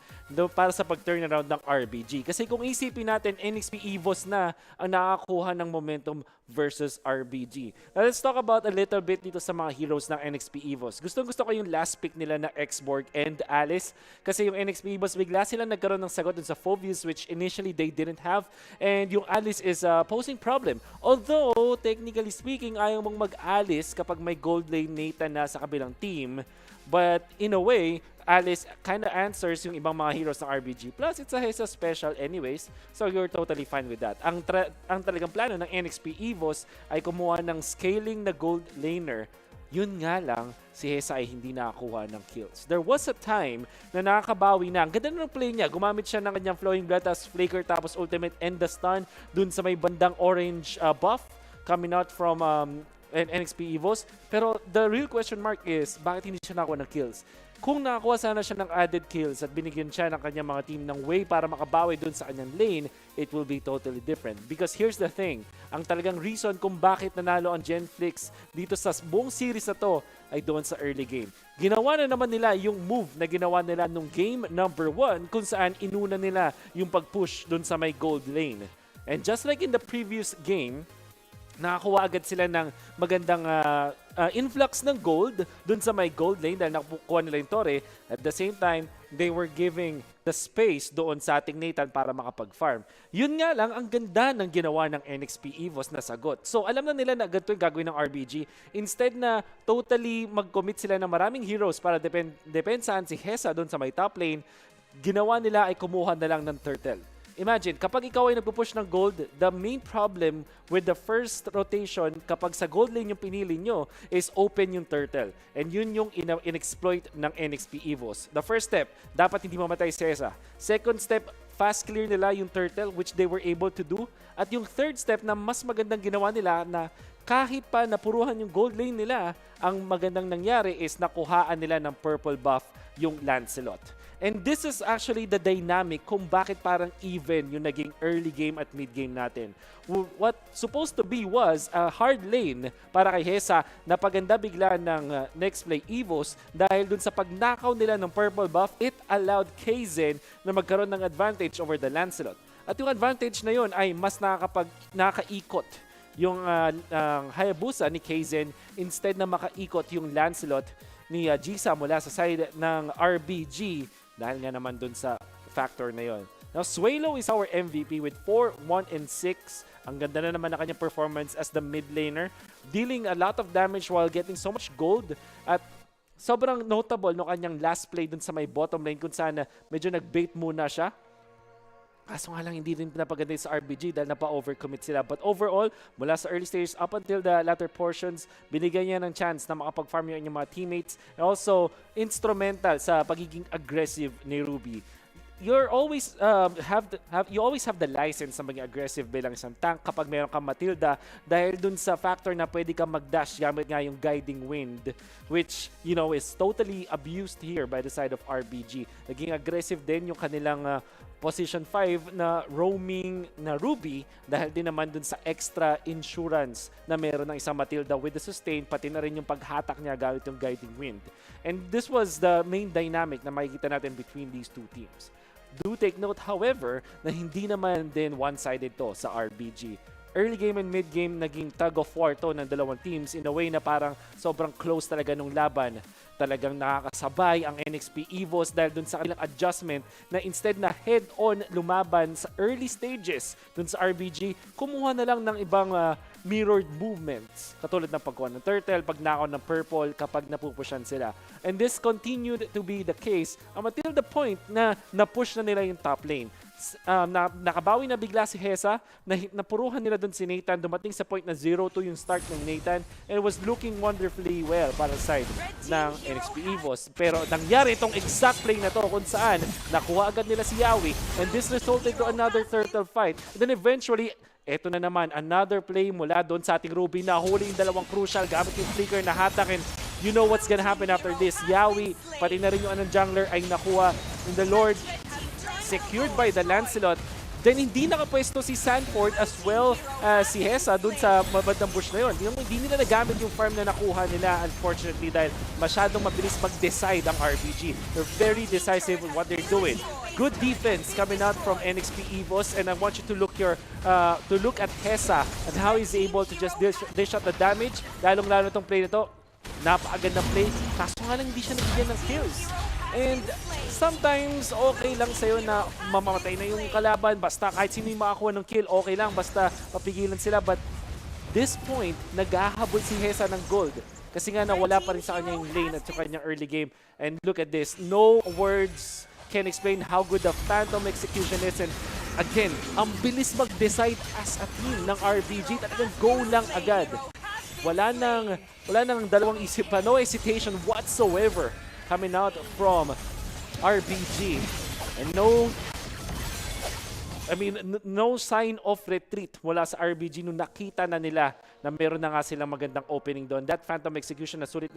para sa pag-turnaround ng RBG. Kasi kung isipin natin, NXP EVOS na ang nakakuha ng momentum versus RBG. Now, let's talk about a little bit dito sa mga heroes ng NXP EVOS. Gustong-gusto ko yung last pick nila na Xborg and Alice. Kasi yung NXP EVOS, bigla sila nagkaroon ng sagot dun sa Phoveus which initially they didn't have. And yung Alice is posing problem. Although, technically speaking, ayaw mong mag-Alice kapag may gold lane Nathan na sa kabilang team. But in a way, Alice kind of answers yung ibang mga heroes ng RBG. Plus, it's a Hesa special anyways, so you're totally fine with that. Ang talagang plano ng NXP EVOS ay kumuha ng scaling na gold laner. Yun nga lang, si Hesa ay hindi nakakuha ng kills. There was a time na nakakabawi na. Ang ganda ng play niya. Gumamit siya ng kanyang Flowing Blood, Flicker, tapos ultimate and the stun dun sa may bandang orange buff coming out from NXP EVOS. Pero the real question mark is, bakit hindi siya nakakuha ng kills? Kung nakakuha sana siya ng added kills at binigyan siya ng kanyang mga team ng way para makabawi dun sa kanyang lane, it will be totally different. Because here's the thing, ang talagang reason kung bakit nanalo ang Genflix dito sa buong series na to ay doon sa early game. Ginawa na naman nila yung move na ginawa nila nung game number 1 kung saan inuna nila yung pag-push dun sa may gold lane. And just like in the previous game, nakakuha agad sila ng magandang influx ng gold dun sa may gold lane dahil nakukuha nila yung Torre. At the same time, they were giving the space doon sa ating Nathan para makapag-farm. Yun nga lang, ang ganda ng ginawa ng NXP EVOS na sagot. So, alam na nila na ganito yung gagawin ng RBG. Instead na totally mag-commit sila ng maraming heroes para depensahan si Hesa doon sa may top lane, ginawa nila ay kumuha na lang ng turtle. Imagine, kapag ikaw ay nagpo-push ng gold, the main problem with the first rotation kapag sa gold lane yung pinili nyo is open yung turtle. And yun yung in-exploit ng NXP EVOS. The first step, dapat hindi mamatay si Hesa. Second step, fast clear nila yung turtle which they were able to do. At yung third step na mas magandang ginawa nila na kahit pa napuruhan yung gold lane nila, ang magandang nangyari is nakuhaan nila ng purple buff yung Lancelot. And this is actually the dynamic kung bakit parang even yung naging early game at mid game natin. What supposed to be was a hard lane para kay Hesa na paganda bigla ng next play EVOS dahil dun sa pagnakaw nila ng purple buff, it allowed Kaizen na magkaroon ng advantage over the Lancelot. At yung advantage na yun ay mas nakakaikot yung Hayabusa ni Kaizen instead na makaikot yung Lancelot ni Jisa mula sa side ng RBG. Dahil nga naman dun sa factor na yon. Now, Swalo is our MVP with 4, 1, and 6. Ang ganda na naman na kanyang performance as the mid laner. Dealing a lot of damage while getting so much gold. At sobrang notable no kanyang last play dun sa may bottom lane kung saan medyo nag-bait muna siya. Kaso nga lang hindi rin pinapaganda sa RBG dahil napa-overcommit sila. But overall, mula sa early stages up until the latter portions, binigyan niya ng chance na makapag-farm yung mga teammates. And also, instrumental sa pagiging aggressive ni Ruby. You're always you always have the license na maging aggressive bilang isang tank kapag meron kang Matilda dahil dun sa factor na pwede kang mag-dash gamit nga yung guiding wind which you know is totally abused here by the side of RBG. Naging aggressive din yung kanilang position 5 na roaming na Ruby dahil din naman dun sa extra insurance na meron ng isang Matilda with the sustain pati na rin yung paghatak niya gamit yung guiding wind. And this was the main dynamic na makikita natin between these two teams. Do take note, however, na hindi naman din one-sided to sa RBG. Early game and mid game naging tug of war to ng dalawang teams in a way na parang sobrang close talaga nung laban. Talagang nakakasabay ang NXP EVOS dahil dun sa kanilang adjustment na instead na head-on lumaban sa early stages dun sa RBG, kumuha na lang ng ibang mirrored movements. Katulad ng pagkuha ng turtle, pagnakaw ng purple kapag napupushan sila. And this continued to be the case until the point na napush na nila yung top lane. Nakabawi na bigla si Hesa, napuruhan nila dun si Nathan, dumating sa point na 0-2 yung start ng Nathan, and it was looking wonderfully well para sa side ng NXP EVOS. Pero nangyari itong exact play na to kung saan nakuha agad nila si Yawi, and this resulted to another turtle fight. And then eventually, Eto na naman, another play mula doon sa ating Ruby na huli yung dalawang crucial gamit yung flicker na hatak, and you know what's gonna happen after this. Yawi, pati na rin yung anong jungler ay nakuha. And the Lord, secured by the Lancelot. Then hindi nakapwesto si Sanford as well si Hesa dun sa mabandang bush na yun. Hindi nila nagamit yung farm na nakuha nila, unfortunately, dahil masyadong mabilis mag-decide ang RBG. They're very decisive in what they're doing. Good defense coming out from NXP Evos, and I want you to look at Hesa and how he's able to just dish out the damage. Lalong-lalo itong play na to, napakagandang play, kaso nga lang hindi siya nabigyan ng kills. And sometimes okay lang sa'yo na mamamatay na yung kalaban, basta kahit sino yung makakuha ng kill, okay lang, basta papigilan sila. But this point, naghahabol si Hesa ng gold kasi nga nawala pa rin sa kanya yung lane at sa kanyang early game. And look at this, no words can explain how good the Phantom execution is. And again, ang bilis mag-decide as a team ng RBG, talagang go lang agad. Wala nang dalawang isip pa, no hesitation whatsoever coming out from RBG, and no sign of retreat mula sa RBG nung nakita na nila na meron na nga silang magandang opening doon. That Phantom execution na sulit,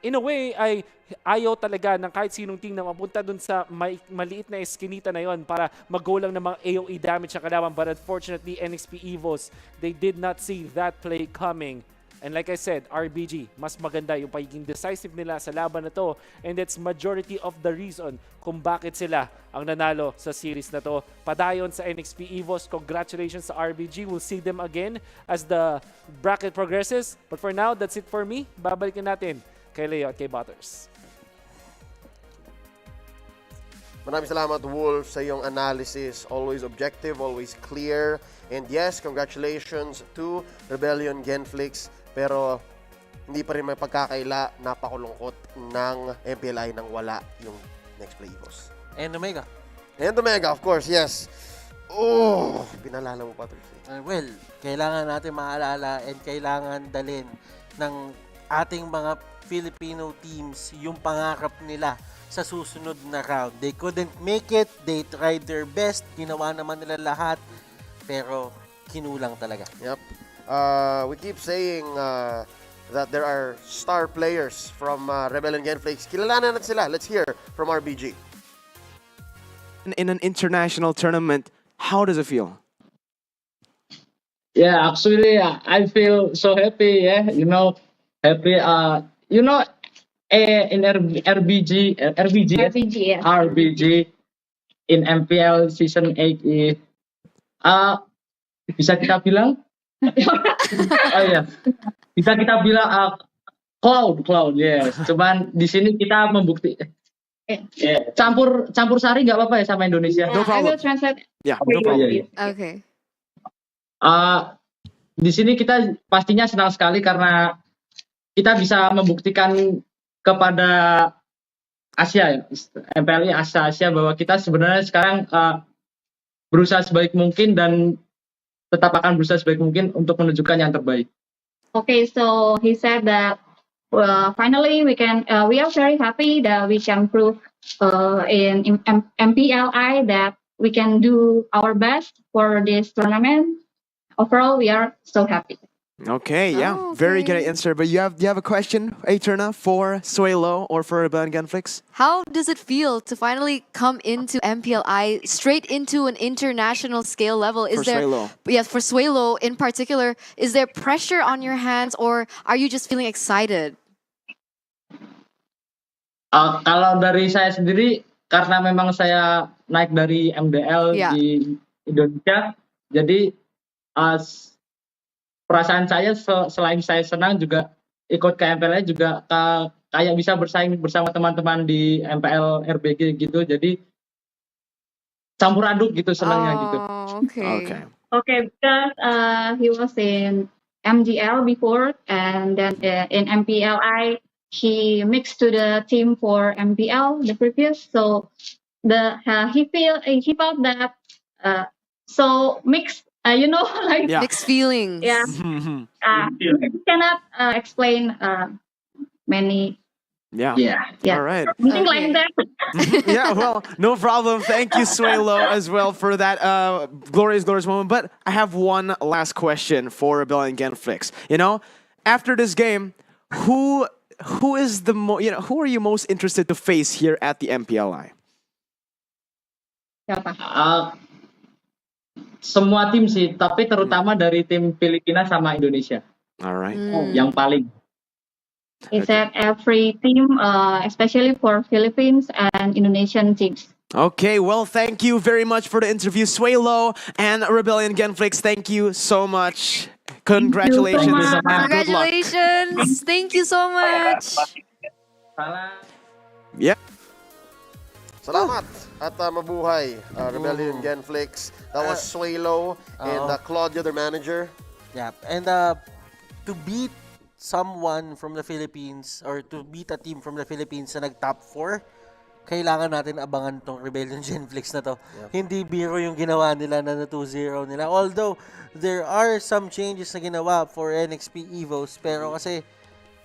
in a way ay ayaw talaga ng kahit sinong team na mapunta doon sa maliit na eskinita na yon para mag-go lang ng mga AoE damage sa kalaban. But unfortunately, NXP Evos, they did not see that play coming. And like I said, RBG, mas maganda yung pagiging decisive nila sa laban na to. And that's majority of the reason kung bakit sila ang nanalo sa series na to. Padayon sa NXP Evos. Congratulations sa RBG. We'll see them again as the bracket progresses. But for now, that's it for me. Babalikin natin kay Leo at kay Butters. Maraming salamat, Wolf, sa iyong analysis. Always objective, always clear. And yes, congratulations to Rebellion Genflix. Pero hindi pa rin may pagkakaila, napakulungkot ng MPLI nang wala yung next play Evos. And Omega. And Omega, of course, yes. Oh, pinalala mo pa, Thursday. Well, kailangan natin maalala and kailangan dalhin ng ating mga Filipino teams yung pangarap nila sa susunod na round. They couldn't make it. They tried their best. Ginawa naman nila lahat. Pero kinulang talaga. Yep. We keep saying that there are star players from Rebellion Genflix. Kilalanan natin sila. Let's hear from RBG. In an international tournament, how does it feel? Yeah, actually, I feel so happy. Yeah, happy. In RBG in MPL season 8. Bisa kita bilang? Oh iya, bisa kita bilang cloud, yes. Cuman di sini kita membukti. Campur sari nggak apa-apa ya sama Indonesia? No problem. I will translate. Yeah, no problem. Okay. Di sini kita pastinya senang sekali karena kita bisa membuktikan kepada Asia, MPLI Asia bahwa kita sebenarnya sekarang berusaha sebaik mungkin dan tetap akan berusaha sebaik mungkin untuk menunjukkan yang terbaik. Okay, so he said that finally we are very happy that we can prove in MPLI that we can do our best for this tournament. Overall, we are so happy. Okay, yeah, very good answer. But you have a question, Eterna, for Suelo or for Rebellion Genflix? How does it feel to finally come into MPLI straight into an international scale level? Suelo. Yes, for Suelo in particular, is there pressure on your hands or are you just feeling excited? Kalau dari saya sendiri, karena memang saya naik dari MDL di Indonesia, jadi perasaan saya selain saya senang juga ikut ke MPL juga kayak bisa bersaing bersama teman-teman di MPL RBG gitu, jadi campur aduk gitu senangnya gitu. Okay, because he was in MGL before and then in MPLI he mixed to the team for MPL the previous, so he felt that so mixed. Like mixed feelings. Yeah. He cannot explain many Yeah. Yeah. All right. Something like that. Yeah, well, no problem. Thank you, Suelo, as well for that glorious moment. But I have one last question for Rebellion Genflix. You know, after this game, who is who are you most interested to face here at the MPLI? Semua tim sih, tapi terutama dari tim Filipina sama Indonesia. All right. Yang paling. Is that every team, especially for Philippines and Indonesian teams. Okay, well, thank you very much for the interview, Suelo and Rebellion Genflix. Thank you so much. Congratulations and good luck. Congratulations. Thank you so much. Yeah. Salamat at mabuhay, Rebellion Genflix. That was Suelo and Claudia, their manager. Yeah, and to beat someone from the Philippines or to beat a team from the Philippines na nag-top 4, kailangan natin abangan tong Rebellion Genflix na to. Yep. Hindi biro yung ginawa nila na 2-0 nila. Although, there are some changes na ginawa for NXP EVOS, pero kasi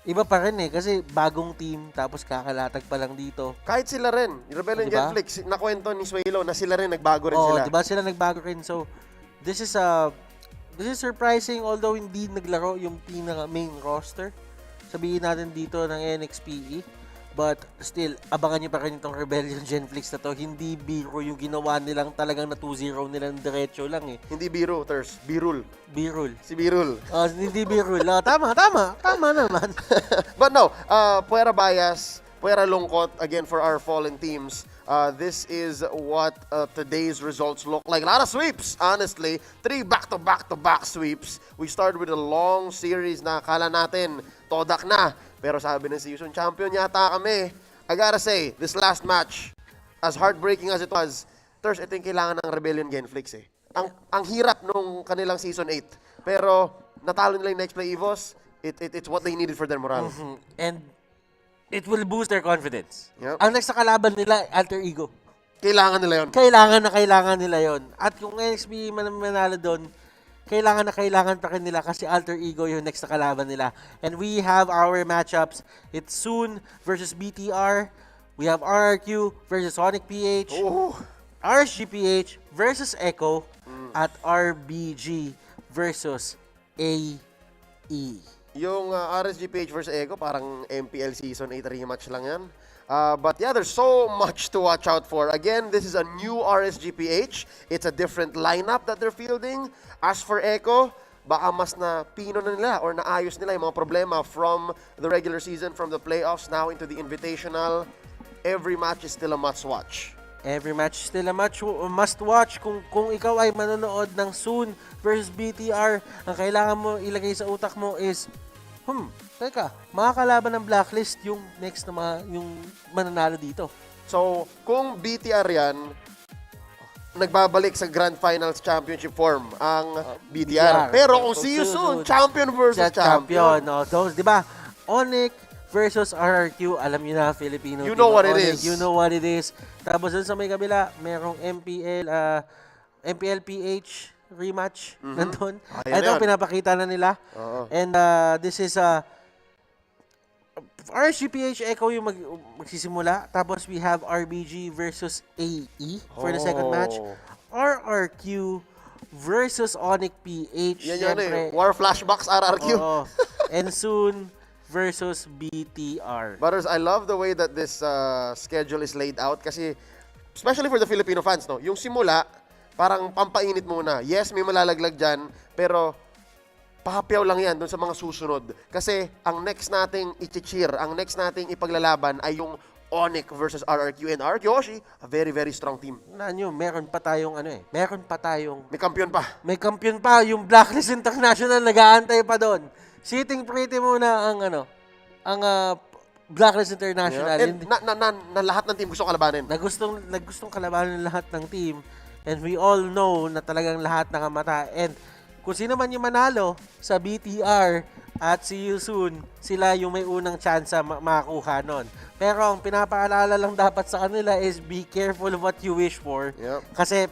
iba pa rin kasi bagong team, tapos kakalatag pa lang dito. Kahit sila rin, yung Rebellion Genflix, nakwento ni Suelo na sila rin, nagbago rin sila. Diba sila nagbago rin. So, this is surprising, although hindi naglaro yung pinaka-main roster. Sabihin natin dito ng NXPE. But still, abangan nyo pa rin itong Rebellion Genflix na to. Hindi biro yung ginawa nilang talagang na 2-0 nilang diretso lang eh. Hindi biro, Ters. Birul. Birul. Si Birul. Hindi birul. Tama naman. But no, puwera bias, puwera lungkot, again, for our fallen teams. This is what today's results look like. A lot of sweeps, honestly. 3 back-to-back-to-back sweeps. We started with a long series na akala natin, todak na. Pero sabi ng season champion yata kami. I gotta say, this last match, as heartbreaking as it was, Ters, ito yung kailangan ng Rebellion Genflix eh. Ang hirap nung kanilang season 8. Pero natalo nila yung next play EVOS, it's what they needed for their morale. Mm-hmm. And it will boost their confidence. Yep. Ang next na kalaban nila, Alter Ego. Kailangan nila yon. Kailangan nila yon. At kung NXP manalo doon, kailangan pa rin nila kasi Alter Ego yung next na kalaban nila. And we have our matchups. It's Soon versus BTR. We have RRQ versus Sonic PH. RSGPH versus Echo. At RBG versus AE. Yung RSGPH versus Echo, parang MPL Season 8 rematch lang yan. But yeah, there's so much to watch out for. Again, this is a new RSGPH. It's a different lineup that they're fielding. As for Echo, baka mas na pino na nila or naayos nila yung mga problema from the regular season, from the playoffs, now into the Invitational. Every match is still a must-watch. Every match is still a must-watch. Kung ikaw ay manonood ng Soon versus BTR, ang kailangan mo ilagay sa utak mo is, teka, makakalaban ng blacklist yung next na yung mananalo dito. So, kung BTR yan, nagbabalik sa Grand Finals Championship form ang BTR. Pero kung see you soon, champion versus champion. Those, di ba? Onyx versus RRQ, alam niyo na, Filipino. You know what it is. You know what it is. Tapos dun sa may kabila, merong MPL PH rematch nandun. Ito pinapakita na nila. And this is RSGPH Echo yung magsisimula. Tapos we have RBG versus AE for the second match. RRQ versus Onyx PH. Yan War Flashbacks RRQ. And Soon versus BTR. Butters, I love the way that this schedule is laid out kasi especially for the Filipino fans, no? Yung simula, parang pampainit muna. Yes, may malalaglag dyan, pero pahapyaw lang yan dun sa mga susunod. Kasi ang next nating i-cheer, ang next nating ipaglalaban ay yung Onyx versus RRQ. And RRQ, a very, very strong team. Meron pa tayong May kampiyon pa. May kampiyon pa. Yung Blacklist International, nag-aantay pa doon. Sitting pretty muna ang Blacklist International. Yeah. And na lahat ng team gusto kalabanin. Nagustong kalabanin lahat ng team. And we all know na talagang lahat nakamata. And kung sino man yung manalo sa BTR at see you soon, sila yung may unang chance makakuha nun. Pero ang pinapaalala lang dapat sa kanila is be careful of what you wish for. Yep. Kasi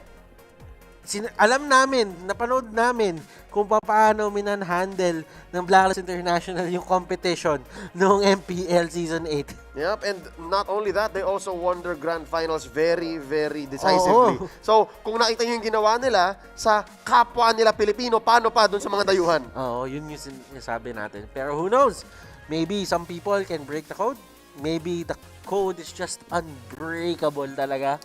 alam namin, napanood namin kung paano minanhandle ng Blacklist International yung competition noong MPL Season 8. Yep, and not only that, they also won their grand finals very, very decisively. Oo. So, kung nakita nyo yung ginawa nila sa kapwa nila Pilipino, paano pa dun sa mga dayuhan? Oo, yun yung sinasabi natin. Pero who knows? Maybe some people can break the code. Maybe the code is just unbreakable talaga.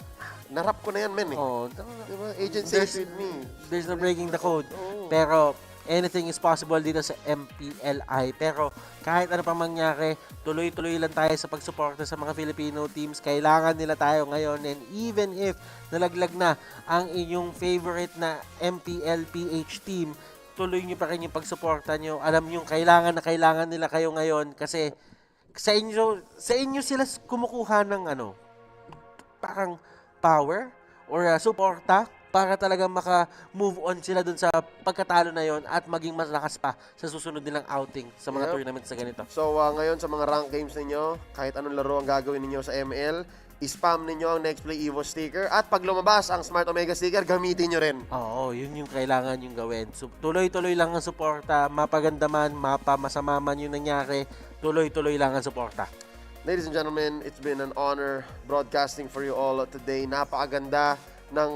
Narap ko na yan, men. Oo. Diba? Agent says with me. There's no breaking the code. Pero anything is possible dito sa MPLI. Pero kahit ano pa mangyari, tuloy-tuloy lang tayo sa pagsuporta sa mga Filipino teams. Kailangan nila tayo ngayon. And even if nalaglag na ang inyong favorite na MPL PH team, tuloy nyo pa rin yung pagsuporta nyo. Alam nyo, kailangan na kailangan nila kayo ngayon kasi sa inyo sila kumukuha ng parang power or suporta para talaga maka-move on sila dun sa pagkatalo na yon at maging mas lakas pa sa susunod nilang outing sa mga tournaments na ganito. So, ngayon sa mga rank games ninyo, kahit anong laro ang gagawin ninyo sa ML, i-spam ninyo ang Next Play Evo sticker at pag lumabas ang Smart Omega sticker, gamitin nyo rin. Oo, yun yung kailangan yung gawin. So, tuloy-tuloy lang ang suporta, mapaganda man, masama man yung nangyari, tuloy-tuloy lang ang suporta. Ladies and gentlemen, it's been an honor broadcasting for you all today. Napakaganda ng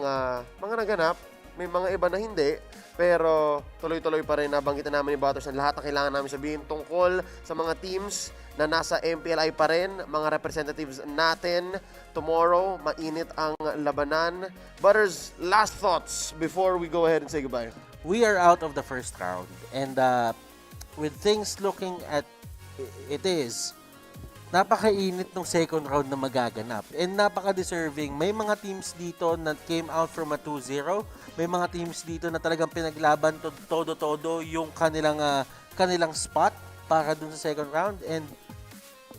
mga naganap. May mga iba na hindi. Pero tuloy-tuloy pa rin nabanggitan namin ni Butters na lahat na kailangan namin sabihin tungkol sa mga teams na nasa MPLI pa rin, mga representatives natin. Tomorrow, mainit ang labanan. Butters, last thoughts before we go ahead and say goodbye. We are out of the first round. And with things looking at it is, napakainit ng second round na magaganap. And napaka-deserving. May mga teams dito na came out from a 2-0. May mga teams dito na talagang pinaglaban todo-todo yung kanilang spot para dun sa second round. And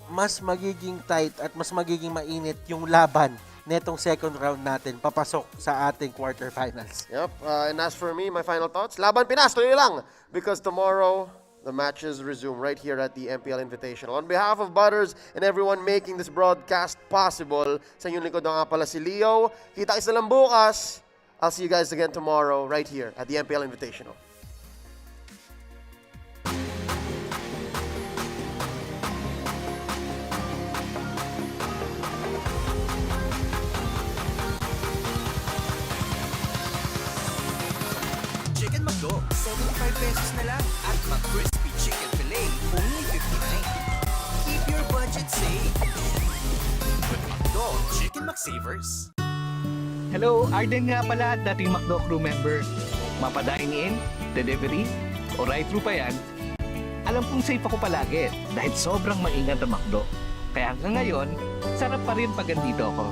mas magiging tight at mas magiging mainit yung laban netong second round natin papasok sa ating quarterfinals. Yep. And as for me, my final thoughts, laban Pinas, tuloy lang. Because tomorrow, the matches resume right here at the MPL Invitational. On behalf of Butters and everyone making this broadcast possible, sa inyong likod na nga pala si Leo. Kita-kits na lang bukas. I'll see you guys again tomorrow right here at the MPL Invitational. Chicken McDo, 75 pesos na lang. At crispy chicken fillet, only 59. Keep your budget safe. With McDo, Chicken McSavers. Hello, Arden nga pala at dating McDo crew member. Mapa-dine in, delivery, o ride-thru pa yan, alam kong safe ako palagi dahil sobrang maingat ang McDo. Kaya hanggang ngayon, sarap pa rin pag andito ako.